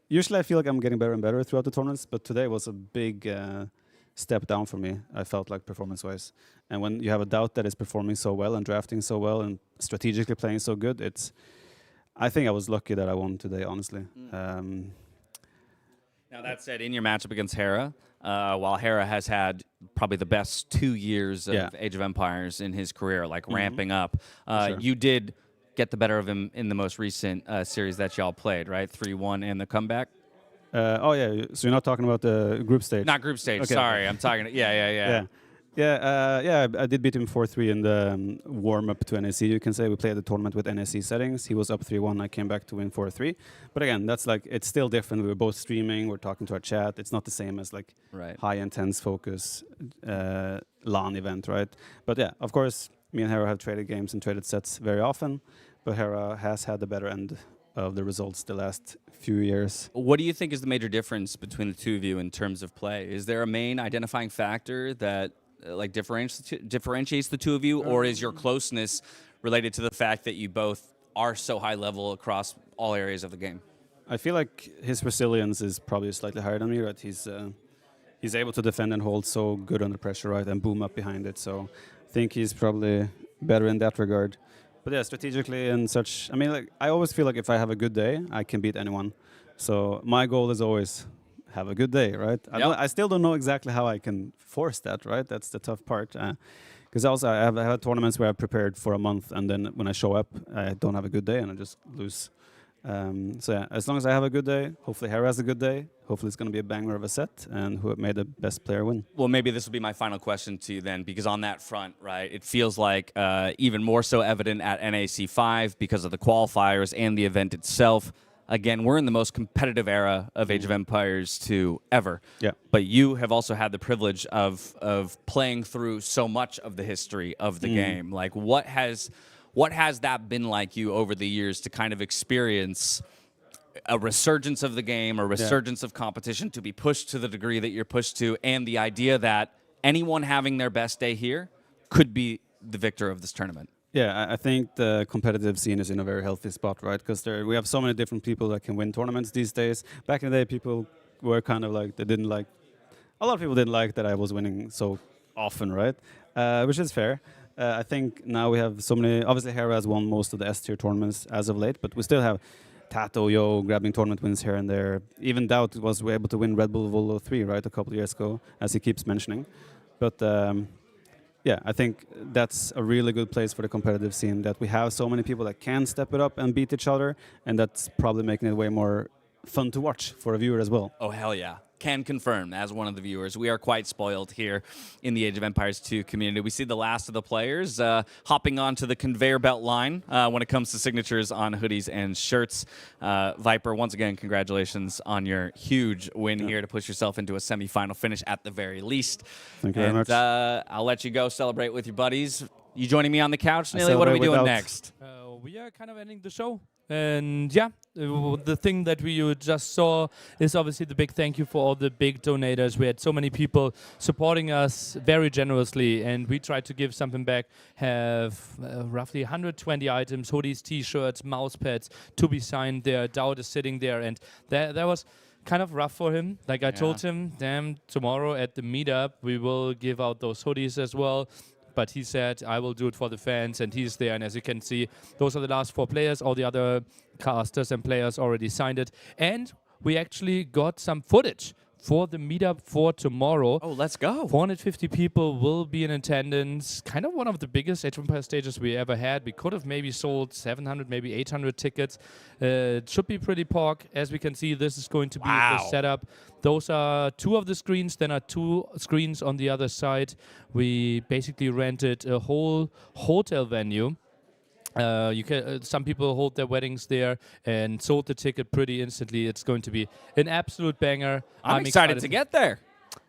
usually I feel like I'm getting better and better throughout the tournaments, but today was a big step down for me. I felt like performance-wise, and when you have a DauT that is performing so well and drafting so well and strategically playing so good, I think I was lucky that I won today. Honestly. Now, that said, in your matchup against Hera, while Hera has had probably the best 2 years of Age of Empires in his career, like ramping up, you did get the better of him in the most recent series that y'all played, right? 3-1 and the comeback? Oh, yeah. So you're not talking about the group stage? Not group stage, Okay. sorry. I'm talking, Yeah, I did beat him 4-3 in the warm-up to NAC, you can say. We played the tournament with NAC settings. He was up 3-1. I came back to win 4-3. But again, that's like, it's still different. We were both streaming. We're talking to our chat. It's not the same as like high intense focus LAN event, right? But yeah, of course, me and Hera have traded games and traded sets very often. But Hera has had the better end of the results the last few years. What do you think is the major difference between the two of you in terms of play? Is there a main identifying factor that like differentiates the two of you, or is your closeness related to the fact that you both are so high level across all areas of the game? I feel like his resilience is probably slightly higher than me, right? He's able to defend and hold so good under pressure, right, and boom up behind it. So I think he's probably better in that regard. But yeah, strategically and such, I mean, like I always feel like if I have a good day, I can beat anyone. So my goal is always have a good day, right? I still don't know exactly how I can force that, right? That's the tough part. Because also I have had tournaments where I prepared for a month, and then when I show up, I don't have a good day and I just lose. So yeah, as long as I have a good day, hopefully Hera has a good day. Hopefully it's going to be a banger of a set, and who made the best player win. Well, maybe this will be my final question to you then, because on that front, right, it feels like even more so evident at NAC 5 because of the qualifiers and the event itself. Again, we're in the most competitive era of Age of Empires 2 ever. Yeah. But you have also had the privilege of playing through so much of the history of the game. Like, what has that been like you over the years to kind of experience a resurgence of the game, a resurgence of competition, to be pushed to the degree that you're pushed to, and the idea that anyone having their best day here could be the victor of this tournament? Yeah, I think the competitive scene is in a very healthy spot, right? Because we have so many different people that can win tournaments these days. Back in the day, people were kind of like, a lot of people didn't like that I was winning so often, right? Which is fair. I think now we have so many, obviously Hera has won most of the S-tier tournaments as of late, but we still have TaToH, Yo grabbing tournament wins here and there. Even DauT was able to win Red Bull Volo 3, right, a couple of years ago, as he keeps mentioning. But yeah, I think that's a really good place for the competitive scene, that we have so many people that can step it up and beat each other, and that's probably making it way more fun to watch for a viewer as well. Oh, hell yeah. Can confirm, as one of the viewers, we are quite spoiled here in the Age of Empires 2 community. We see the last of the players hopping onto the conveyor belt line when it comes to signatures on hoodies and shirts. Viper, once again, congratulations on your huge win here to push yourself into a semifinal finish at the very least. Thank you very much. I'll let you go celebrate with your buddies. You joining me on the couch, Nilly? What are we doing next? We are kind of ending the show. And yeah, the thing that you just saw is obviously the big thank you for all the big donators. We had so many people supporting us very generously, and we tried to give something back. Have roughly 120 items, hoodies, t-shirts, mouse pads to be signed there. DauT is sitting there, and that was kind of rough for him. Like I told him, damn, tomorrow at the meetup, we will give out those hoodies as well. But he said, I will do it for the fans, and he's there. And as you can see, those are the last 4 players. All the other casters and players already signed it. And we actually got some footage for the meetup for tomorrow. Oh, let's go. 450 people will be in attendance. Kind of one of the biggest Age of Empires stages we ever had. We could have maybe sold 700, maybe 800 tickets. It should be pretty pork. As we can see, this is going to be the setup. Those are 2 of the screens. Then are 2 screens on the other side. We basically rented a whole hotel venue. You can. Some people hold their weddings there and sold the ticket pretty instantly. It's going to be an absolute banger. I'm excited to get there.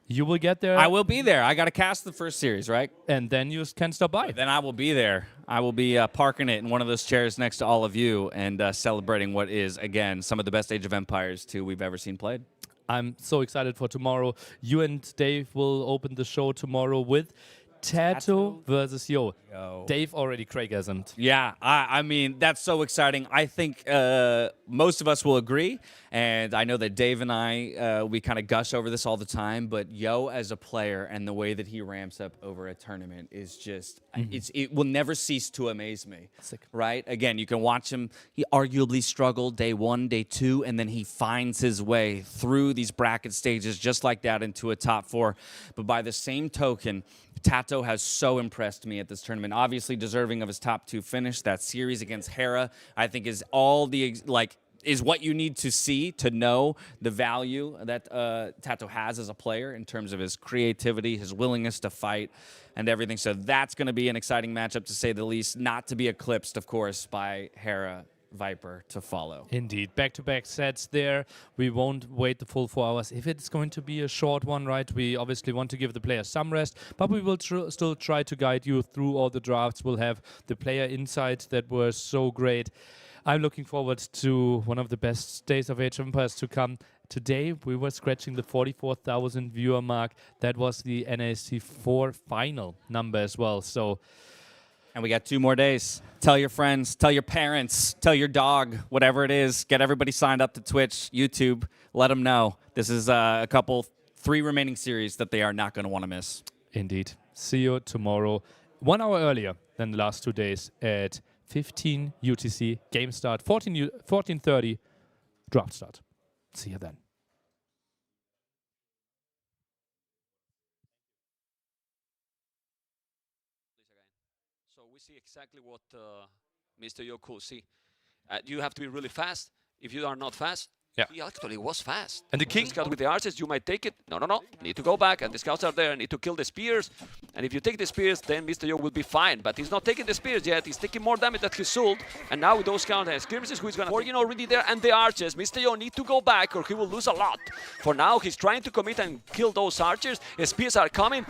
You will get there. I will be there. I got to cast the first series, right? And then you can stop by. Then I will be there. I will be parking it in one of those chairs next to all of you and celebrating what is, again, some of the best Age of Empires 2 we've ever seen played. I'm so excited for tomorrow. You and Dave will open the show tomorrow with TaToH versus Yo. Dave already Craigasmed. Yeah, I mean, that's so exciting. I think most of us will agree, and I know that Dave and I, we kind of gush over this all the time, but Yo as a player and the way that he ramps up over a tournament is just, it will never cease to amaze me. Sick. Right? Again, you can watch him. He arguably struggled day 1, day 2, and then he finds his way through these bracket stages just like that into a top 4. But by the same token, TaToH has so impressed me at this tournament. Obviously deserving of his top 2 finish. That series against Hera, I think, is all the is what you need to see to know the value that TaToH has as a player in terms of his creativity, his willingness to fight, and everything. So that's going to be an exciting matchup, to say the least. Not to be eclipsed, of course, by Hera Viper to follow. Indeed. Back-to-back sets there. We won't wait the full 4 hours. If it's going to be a short one, right, we obviously want to give the players some rest, but we will still try to guide you through all the drafts. We'll have the player insights that were so great. I'm looking forward to one of the best days of Age of Empires to come. Today, we were scratching the 44,000 viewer mark. That was the NAC 4 final number as well. So, and we got 2 more days. Tell your friends, tell your parents, tell your dog, whatever it is. Get everybody signed up to Twitch, YouTube. Let them know. This is a couple, 3 remaining series that they are not going to want to miss. Indeed. See you tomorrow, 1 hour earlier than the last 2 days at 15 UTC. Game start, 14:30 draft start. See you then. So we see exactly what Mr. Yo could see. You have to be really fast. If you are not fast, he actually was fast. And the king? The scout with the archers, you might take it. No. Need to go back, and the scouts are there. Need to kill the spears. And if you take the spears, then Mr. Yo will be fine. But he's not taking the spears yet. He's taking more damage than he should. And now with those counter skirmishes, who is going to... Morgan already there, and the archers. Mr. Yo need to go back, or he will lose a lot. For now, he's trying to commit and kill those archers. His spears are coming.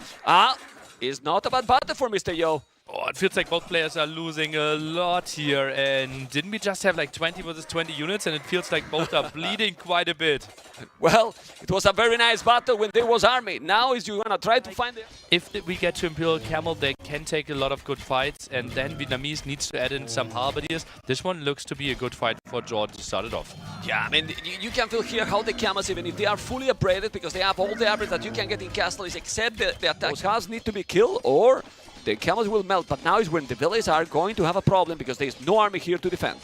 It's not a bad battle for Mr. Yo. Oh, it feels like both players are losing a lot here, and didn't we just have like 20 versus 20 units, and it feels like both are bleeding quite a bit. Well, it was a very nice battle when there was army. Now is you gonna try to find it. If we get to Imperial Camel, they can take a lot of good fights, and then Vietnamese needs to add in some halberdiers. This one looks to be a good fight for JorDan to start it off. Yeah, I mean, you can feel here how the camels, even if they are fully upgraded, because they have all the upgrades that you can get in castles, except the attack cars need to be killed, or the camels will melt, but now is when the villages are going to have a problem because there's no army here to defend.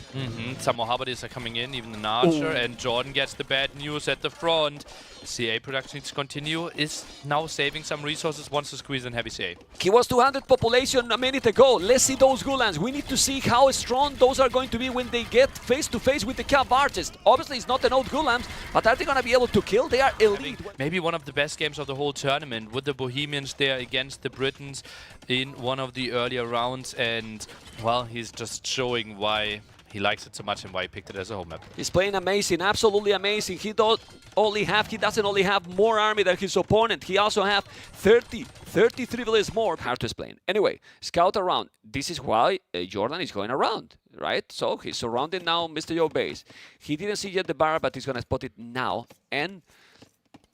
Some more Habadis are coming in, even an archer, and JorDan gets the bad news at the front. CA production needs to continue, is now saving some resources, wants to squeeze in heavy CA. He was 200 population a minute ago. Let's see those Gulans. We need to see how strong those are going to be when they get face to face with the Cav artist. Obviously, it's not an old Gulans, but are they going to be able to kill? They are elite. Maybe one of the best games of the whole tournament with the Bohemians there against the Britons in one of the earlier rounds, and well, he's just showing why he likes it so much and why he picked it as a home map. He's playing amazing, absolutely amazing. He doesn't only have more army than his opponent. He also have 33 villages more. Hard to explain. Anyway, scout around. This is why JorDan is going around, right? So he's surrounding now Mr. Yo base. He didn't see yet the bar, but he's gonna spot it now. And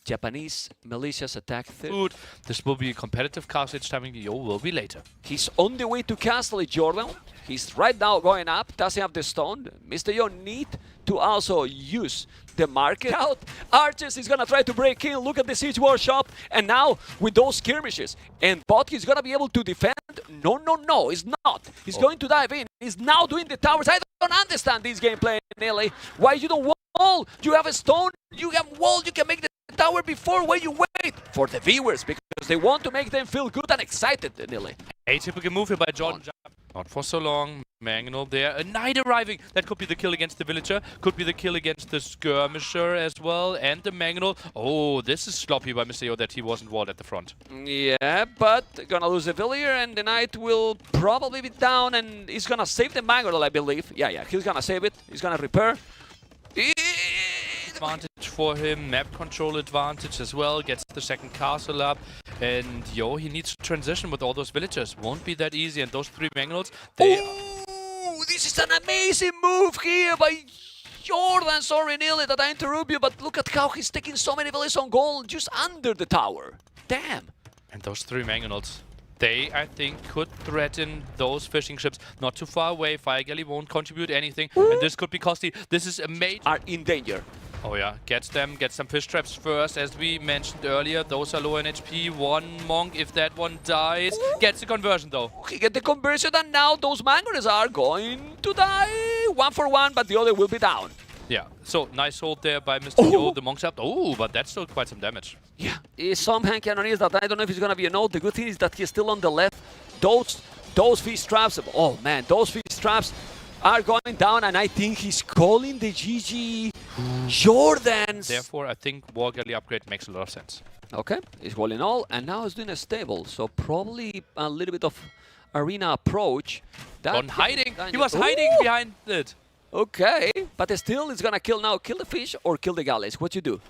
Japanese militias attack Food. This will be a competitive castle each time. Yo will be later. He's on the way to castle JorDan. He's right now going up. Doesn't have the stone. Mr. Yo need to also use the market. Out. Archers is gonna try to break in. Look at the siege workshop. And now with those skirmishes. And Botki is gonna be able to defend. No, he's not. He's going to dive in. He's now doing the towers. I don't understand this gameplay, Nelly. Why you don't wall? You have a stone. You have wall. You can make the tower before when you wait for the viewers because they want to make them feel good and excited, Nelly. Atypical move here by JorDan. Not for so long. Mangonel there. A knight arriving. That could be the kill against the villager. Could be the kill against the skirmisher as well. And the Mangonel. Oh, this is sloppy by Mr. Yo that he wasn't walled at the front. Yeah, but gonna lose the villager and the knight will probably be down and he's gonna save the Mangonel, I believe. Yeah, he's gonna save it. He's gonna repair. Advantage for him, map control advantage as well, gets the second castle up, and Yo, he needs to transition with all those villagers. Won't be that easy, and those 3 Mangonels, they... Ooh, this is an amazing move here by JorDan. Sorry, Neely, that I interrupt you, but look at how he's taking so many villages on goal just under the tower. Damn. And those 3 Mangonels, they, I think, could threaten those fishing ships not too far away. Fire Galley won't contribute anything, and this could be costly. This is a major... Are in danger. Oh yeah, gets some fish traps first, as we mentioned earlier. Those are low in HP. One Monk, if that one dies, gets the conversion though. He get the conversion, and now those Mangonels are going to die. 1 for 1, but the other will be down. Yeah, so nice hold there by Mr. Yo. The Monk's up. Oh, but that's still quite some damage. Yeah, some hand cannoneers that I don't know if it's gonna be a no. The good thing is that he's still on the left. Those fish traps. Oh man, those fish traps are going down, and I think he's calling the GG JorDans. Therefore, I think War Galley upgrade makes a lot of sense. Okay, he's walling all, and now he's doing a stable, so probably a little bit of arena approach. On hiding! He was hiding behind it! Okay, but still, it's gonna kill now. Kill the fish or kill the galleys? What you do?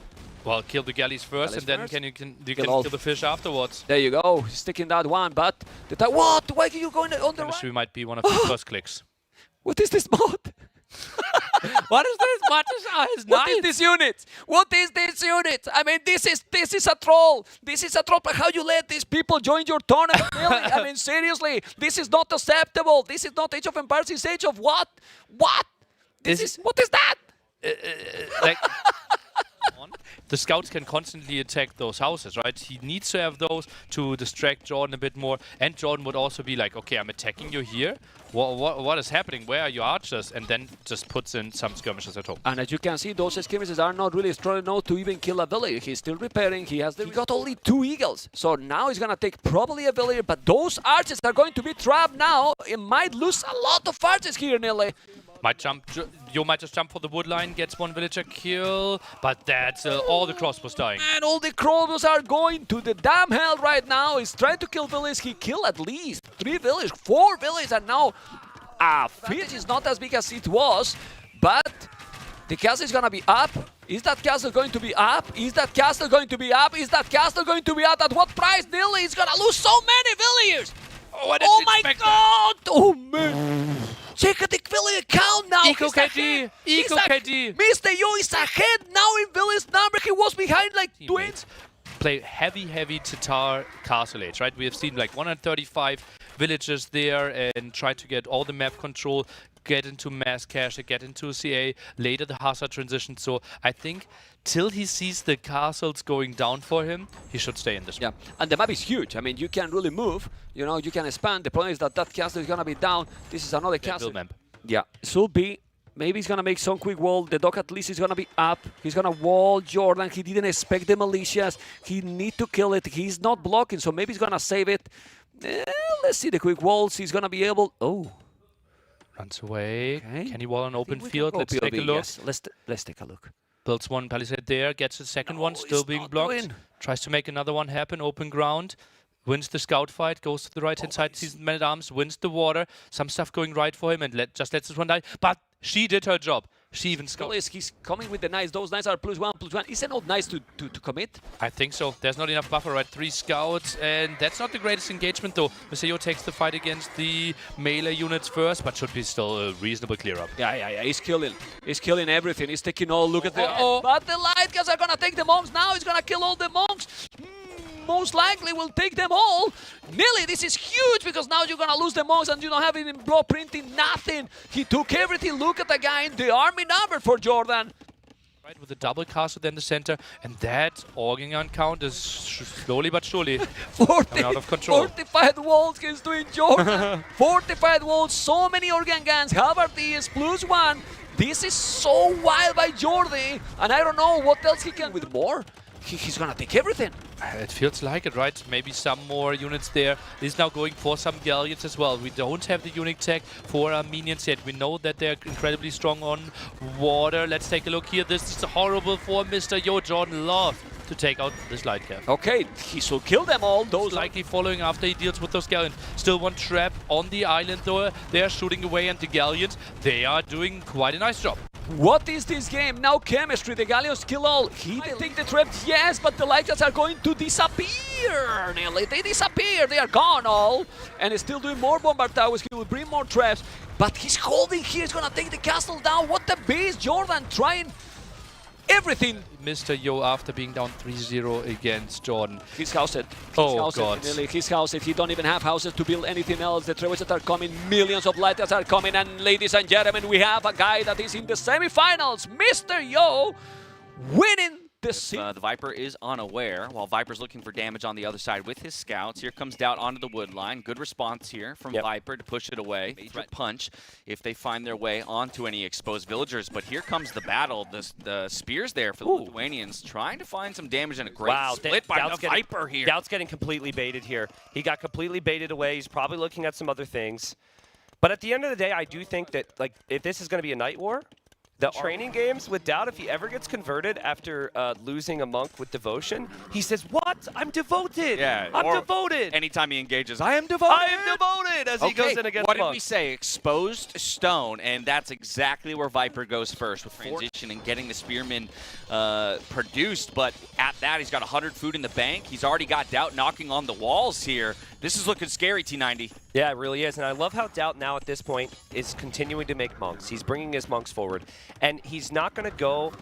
Well, kill the galleys first, and then you can kill the fish afterwards. There you go. He's sticking that one, but what? Why are you going on the right? Chemistry might be one of the first clicks. What is this mod? What is this? What is this unit? What is this unit? I mean, this is a troll. This is a troll. How you let these people join your tournament? Really? I mean, seriously, this is not acceptable. This is not Age of Empires. It's Age of what? What? What is that? Like, the scouts can constantly attack those houses, right? He needs to have those to distract JorDan a bit more. And JorDan would also be like, okay, I'm attacking you here. What is happening? Where are your archers? And then just puts in some skirmishes at home. And as you can see, those skirmishes are not really strong enough to even kill a villager. He's still repairing. He got only 2 eagles. So now he's going to take probably a villager. But those archers are going to be trapped now. It might lose a lot of archers here, Nile. You might just jump for the wood line, gets 1 villager kill, but that's all the crossbows dying. And all the crossbows are going to the damn hell right now. He's trying to kill villages. He killed at least 3 villages, 4 villages, and now fish is not as big as it was, but the castle is gonna be up. Is that castle going to be up? Is that castle going to be up? Is that castle going to be up? At what price? Nearly, he's gonna lose so many villagers. Oh my god! Oh man! Check the villager count now. Eco KD. Mr. Yo is ahead now in village number. He was behind like 20. Play heavy Tatar castle age, right? We have seen like 135 villages there and try to get all the map control. get into mass cache, get into CA, later the Hazard transition. So I think till he sees the castles going down for him, he should stay in this one. Yeah, and the map is huge. I mean, you can really move. You know, you can expand. The problem is that that castle is going to be down. This is another castle. Map. Yeah, should be. Maybe he's going to make some quick wall. The dog at least is going to be up. He's going to wall JorDan. He didn't expect the militias. He need to kill it. He's not blocking, so maybe he's going to save it. Let's see the quick walls. He's going to be able... Oh. Runs away. Okay. Can he wall an open field? Let's take a POV, look. Yes. Let's take a look. Builds one palisade there, gets a second one, still being blocked. Tries to make another one happen, open ground. Wins the scout fight, goes to the right-hand side, sees the man-at-arms, wins the water. Some stuff going right for him and just lets this one die. But she did her job. She even scouted. He's coming with the knights. Those knights are +1/+1. Is it not nice to commit? I think so. There's not enough buffer, right? 3 scouts, and that's not the greatest engagement, though. Maseo takes the fight against the melee units first, but should be still a reasonable clear up. Yeah. He's killing. He's killing everything. He's taking all. Look at the... But the light guys are going to take the monks now. He's going to kill all the monks. Most likely will take them all. Nearly, this is huge because now you're gonna lose the monks and you don't have any block printing, nothing. He took everything. Look at the guy in the army number for JorDan. Right, with a double castle in the center, and that Organ count is slowly but surely coming out of control. Fortified walls he's doing JorDan. Fortified walls, so many organ guns. Halberdiers +1. This is so wild by JorDan, and I don't know what else he can with more. He's gonna take everything. It feels like it, right? Maybe some more units there. He's now going for some galleons as well. We don't have the unique tech for Armenians yet. We know that they're incredibly strong on water. Let's take a look here. This is horrible for Mr. JorDan. Love to take out this light cap. Okay, he should kill them all. Those likely following after he deals with those galleons. Still one trap on the island though. They are shooting away, and the galleons, they are doing quite a nice job. What is this game? Now chemistry, the galleons kill all. He didn't take the traps, yes, but the light guys are going to disappear. Nearly, they disappear, they are gone all. And he's still doing more bombard towers, he will bring more traps. But he's holding here, he's gonna take the castle down. What the beast, JorDan trying everything. Mr. Yo, after being down 3-0 against JorDan. He's housed. Oh, God. He's housed. He don't even have houses to build anything else. The treasures are coming. Millions of lighters are coming. And ladies and gentlemen, we have a guy that is in the semifinals. Mr. Yo winning the Viper is unaware, while Viper's looking for damage on the other side with his scouts. Here comes DauT onto the wood line. Good response here from Viper to push it away. Major punch if they find their way onto any exposed villagers. But here comes the battle. The spears there for the Lithuanians, trying to find some damage, and a great split by the Viper here. DauT's getting completely baited here. He got completely baited away. He's probably looking at some other things. But at the end of the day, I do think that, like, if this is going to be a night war, the training games with DauT, if he ever gets converted after losing a monk with devotion, he says, "What? I'm devoted. Yeah, I'm devoted." Anytime he engages, I am devoted. I am devoted as he goes in against what did monk. we say? Exposed stone, and that's exactly where Viper goes first with transition and getting the spearman produced. But at that, he's got 100 food in the bank. He's already got DauT knocking on the walls here. This is looking scary, T90. Yeah, it really is. And I love how DauT now at this point is continuing to make monks. He's bringing his monks forward. And he's not going to go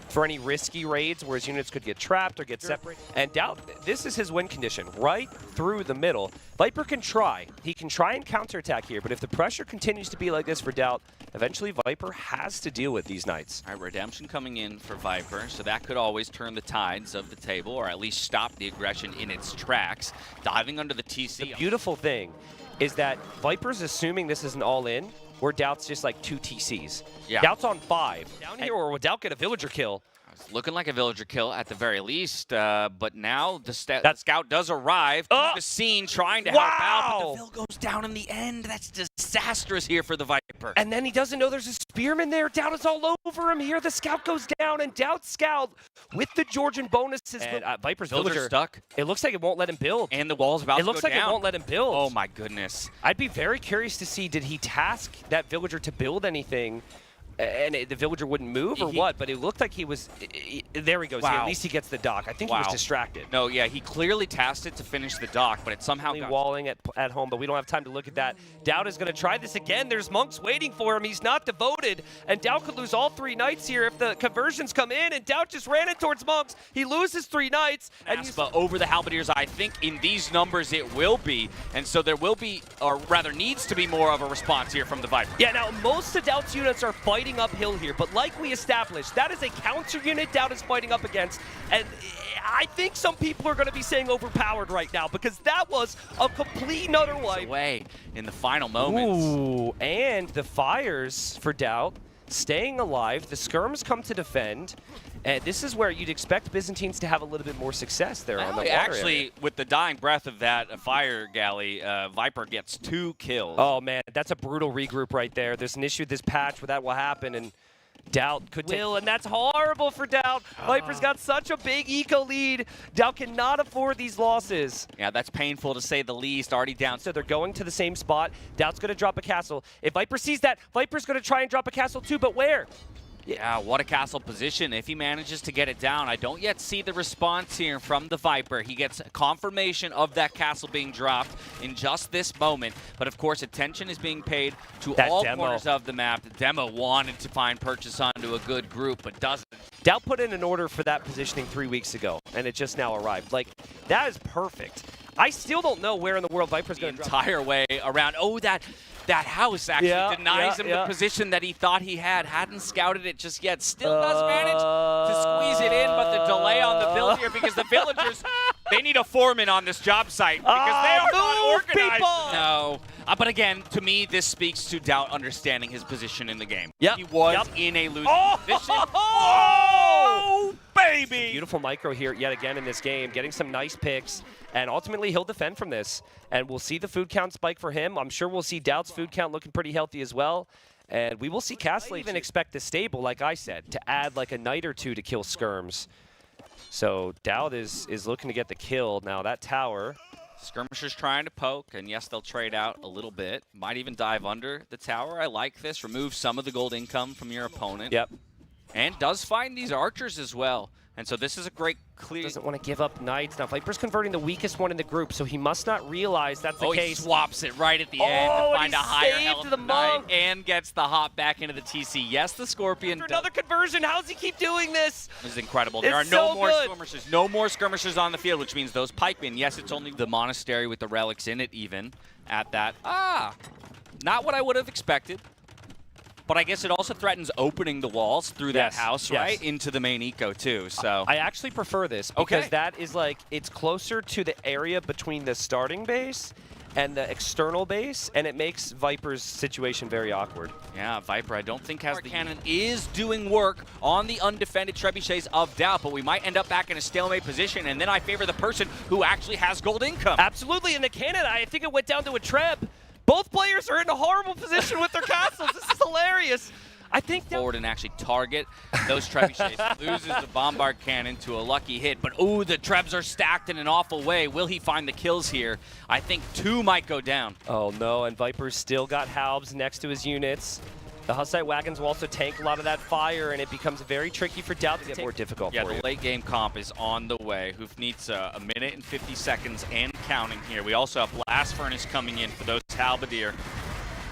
for any risky raids where his units could get trapped or get separated. And DauT, this is his win condition, right through the middle. Viper can try. He can try and counterattack here, but if the pressure continues to be like this for DauT, eventually Viper has to deal with these knights. All right, redemption coming in for Viper, so that could always turn the tides of the table, or at least stop the aggression in its tracks. Diving under the TC. The beautiful thing is that Viper's assuming this is an all-in, where DauT's just like 2 TCs. Yeah. DauT's on 5. Down here, or will DauT get a villager kill? It's looking like a villager kill at the very least, but now the scout does arrive to the scene trying to help out, but the Vil goes down in the end. That's disastrous here for the Viper. And then he doesn't know there's a spearman there. DauT is all over him here. The scout goes down, and DauT's scout with the Georgian bonuses. And Viper's villager stuck. It looks like it won't let him build. And the wall's about to go down. It looks like it won't let him build. Oh my goodness. I'd be very curious to see, did he task that villager to build anything and the villager wouldn't move or what, but it looked like he was, there he goes. Wow. At least he gets the dock. I think he was distracted. No, yeah, he clearly tasked it to finish the dock, but it somehow got walling at home, but we don't have time to look at that. DauT is going to try this again. There's monks waiting for him. He's not devoted, and DauT could lose all 3 knights here if the conversions come in, and DauT just ran it towards monks. He loses 3 knights. And but over the halberdiers, I think in these numbers it will be, and so there will be, or rather needs to be more of a response here from the Viper. Yeah, now most of DauT's units are fighting uphill here, but like we established, that is a counter unit DauT is fighting up against, and I think some people are going to be saying overpowered right now because that was a complete and utter wipe. Away in the final moments. Ooh, and the fires for DauT staying alive. The skirms come to defend. And this is where you'd expect Byzantines to have a little bit more success there on the water Actually, area. with the dying breath of that fire galley, Viper gets 2 kills. Oh, man, that's a brutal regroup right there. There's an issue with this patch where that will happen, and DauT could will, and that's horrible for DauT. Viper's got such a big eco lead. DauT cannot afford these losses. Yeah, that's painful to say the least. Already down. So they're going to the same spot. DauT's going to drop a castle. If Viper sees that, Viper's going to try and drop a castle too, but where? Yeah, what a castle position if he manages to get it down. I don't yet see the response here from the Viper. He gets confirmation of that castle being dropped in just this moment. But of course, attention is being paid to all corners of the map. The demo wanted to find purchase onto a good group, but doesn't. DauT put in an order for that positioning 3 weeks ago, and it just now arrived. Like, that is perfect. I still don't know where in the world Viper's going to drop. Entire way around. Oh, that house actually denies him the position that he thought he had. Hadn't scouted it just yet. Still does manage to squeeze it in, but the delay on the build here because the villagers, they need a foreman on this job site because they are not organized. People. No. But again, to me, this speaks to DauT understanding his position in the game. Yep. He was in a losing position. Oh, baby! Beautiful micro here yet again in this game, getting some nice picks, and ultimately he'll defend from this. And we'll see the food count spike for him. I'm sure we'll see DauT's food count looking pretty healthy as well. And we will see Castle even expect the stable, like I said, to add like a knight or 2 to kill skirms. So DauT is looking to get the kill. Now that tower. Skirmishers trying to poke, and yes, they'll trade out a little bit. Might even dive under the tower. I like this. Remove some of the gold income from your opponent. Yep. And does find these archers as well. And so this is a great clear. Doesn't want to give up knights. Now Viper's converting the weakest one in the group, so he must not realize that's the case. He swaps it right at the end to find a higher health the monk. and gets the hop back into the TC. Yes, the Scorpion. Another conversion. How does he keep doing this? This is incredible. There are no more skirmishers. No more skirmishers on the field, which means those pikemen. Yes, it's only the monastery with the relics in it even at that. Not what I would have expected. But I guess it also threatens opening the walls through that house, right? Into the main eco, too. So I actually prefer this because that is like, it's closer to the area between the starting base and the external base, and it makes Viper's situation very awkward. Yeah, Viper, I don't think has the cannon is doing work on the undefended trebuchets of DauT, but we might end up back in a stalemate position, and then I favor the person who actually has gold income. Absolutely, and the cannon, I think it went down to a treb. Both players are in a horrible position with their castles. This is hilarious. I think forward and actually target those trebuchets. Loses the bombard cannon to a lucky hit, but ooh, the trebs are stacked in an awful way. Will he find the kills here? I think 2 might go down. Oh no, and Viper's still got halbs next to his units. The Hussite wagons will also tank a lot of that fire, and it becomes very tricky for DauT to get more difficult for you. Yeah, the late game comp is on the way. Hoof needs a minute and 50 seconds and counting here. We also have Blast Furnace coming in for those Halberdier.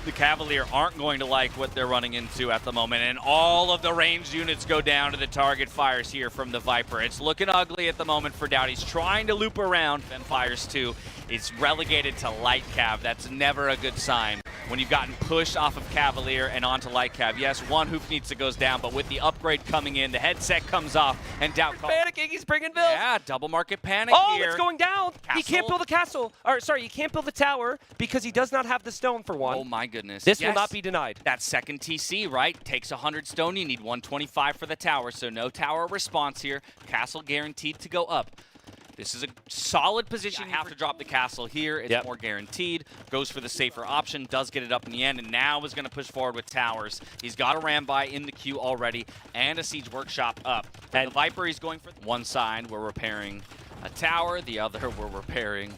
The Cavalier aren't going to like what they're running into at the moment, and all of the ranged units go down to the target fires here from the Viper. It's looking ugly at the moment for DauT. He's trying to loop around, then fires too. It's relegated to light cav. That's never a good sign when you've gotten pushed off of Cavalier and onto light cav. Yes, one Hoofnitsa goes down, but with the upgrade coming in, the headset comes off, and DauT panicking. He's bringing builds. Yeah, double market panic here. Oh, it's going down. Castle. He can't build a castle. Or sorry, he can't build a tower because he does not have the stone for one. Oh my goodness. This will not be denied. That second TC, right? Takes 100 stone. You need 125 for the tower, so no tower response here. Castle guaranteed to go up. This is a solid position. You have to drop the castle here. It's more guaranteed. Goes for the safer option. Does get it up in the end, and now is going to push forward with towers. He's got a Rambai in the queue already and a Siege Workshop up. And the Viper, he's going for one side. We're repairing a tower. The other, we're repairing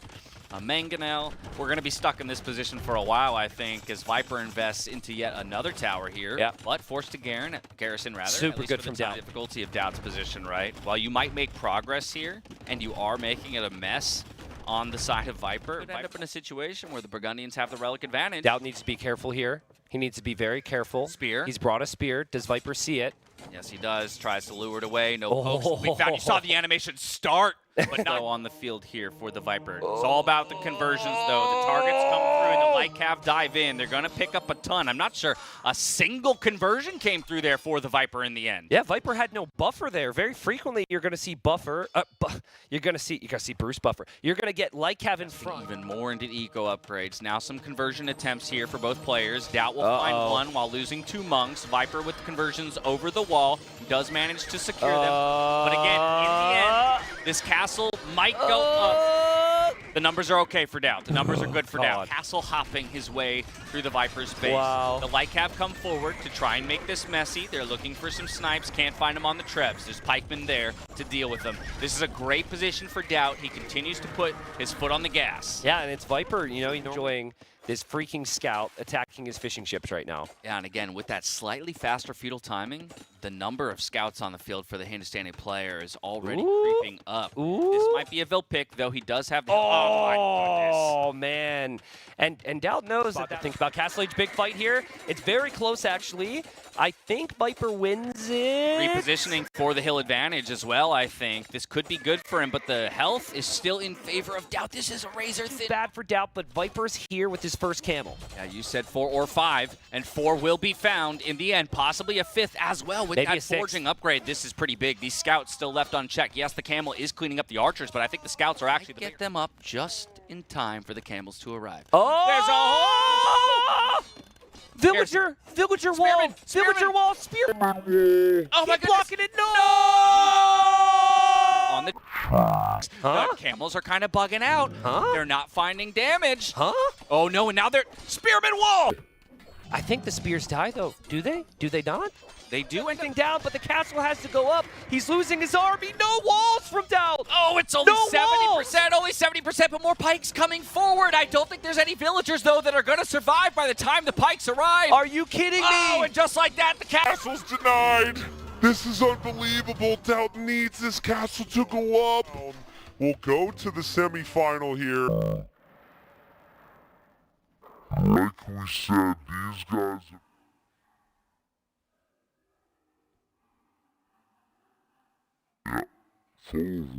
a Mangonel. We're going to be stuck in this position for a while, I think, as Viper invests into yet another tower here. Yeah. But forced to garrison, rather. Super good from the DauT. difficulty of DauT's position, right? While you might make progress here, and you are making it a mess on the side of Viper, could end up in a situation where the Burgundians have the relic advantage. DauT needs to be careful here. He needs to be very careful. Spear. He's brought a spear. Does Viper see it? Yes, he does. Tries to lure it away. No pokes. We found. You saw the animation start, but not on the field here for the Viper. It's all about the conversions, though. The targets come through, and the light cav dive in. They're going to pick up a ton. I'm not sure a single conversion came through there for the Viper in the end. Yeah, Viper had no buffer there. Very frequently, you're going to see buffer. You're going to see Bruce buffer. You're going to get light cav in front. Even more into eco upgrades. Now some conversion attempts here for both players. DauT will find one while losing 2 monks. Viper with the conversions over the wall. Does manage to secure them. But again, in the end, this castle might go up. The numbers are okay for DauT. The numbers are good for DauT. Castle hopping his way through the Viper's base. Wow. The light cap come forward to try and make this messy. They're looking for some snipes. Can't find them on the trebs. There's pikemen there to deal with them. This is a great position for DauT. He continues to put his foot on the gas. Yeah, and it's Viper, you know, enjoying this freaking scout attacking his fishing ships right now. Yeah, and again, with that slightly faster feudal timing, the number of scouts on the field for the Hindustani player is already creeping up. This might be a Vil pick, though he does have the... Oh, man. And DauT knows that. Think about Castle Age big fight here. It's very close, actually. I think Viper wins it. Repositioning for the hill advantage as well, I think. This could be good for him, but the health is still in favor of DauT. This is a razor thin. Bad for DauT, but Viper's here with his first camel. Yeah, you said 4 or 5, and 4 will be found in the end. Possibly a 5th as well with Maybe that a 6th. forging upgrade. This is pretty big. These scouts still left unchecked. Yes, the camel is cleaning up the archers, but I think the scouts are actually get them up just in time for the camels to arrive. Oh! There's a Villager wall! Villager wall! Spear! Oh my goodness! Blocking it! No! On the The camels are kind of bugging out. They're not finding damage. Oh no, and now they're Spearman wall! I think the spears die though. Do they? Do they not? They do anything down, but the castle has to go up. He's losing his army. No walls from DauT. Oh, it's only No 70%, only 70%, but more pikes coming forward. I don't think there's any villagers, though, that are going to survive by the time the pikes arrive. Are you kidding me? Oh, and just like that, the Castle's denied. This is unbelievable. DauT needs this castle to go up. We'll go to the semifinal here. Like we said, these guys... Yeah, full of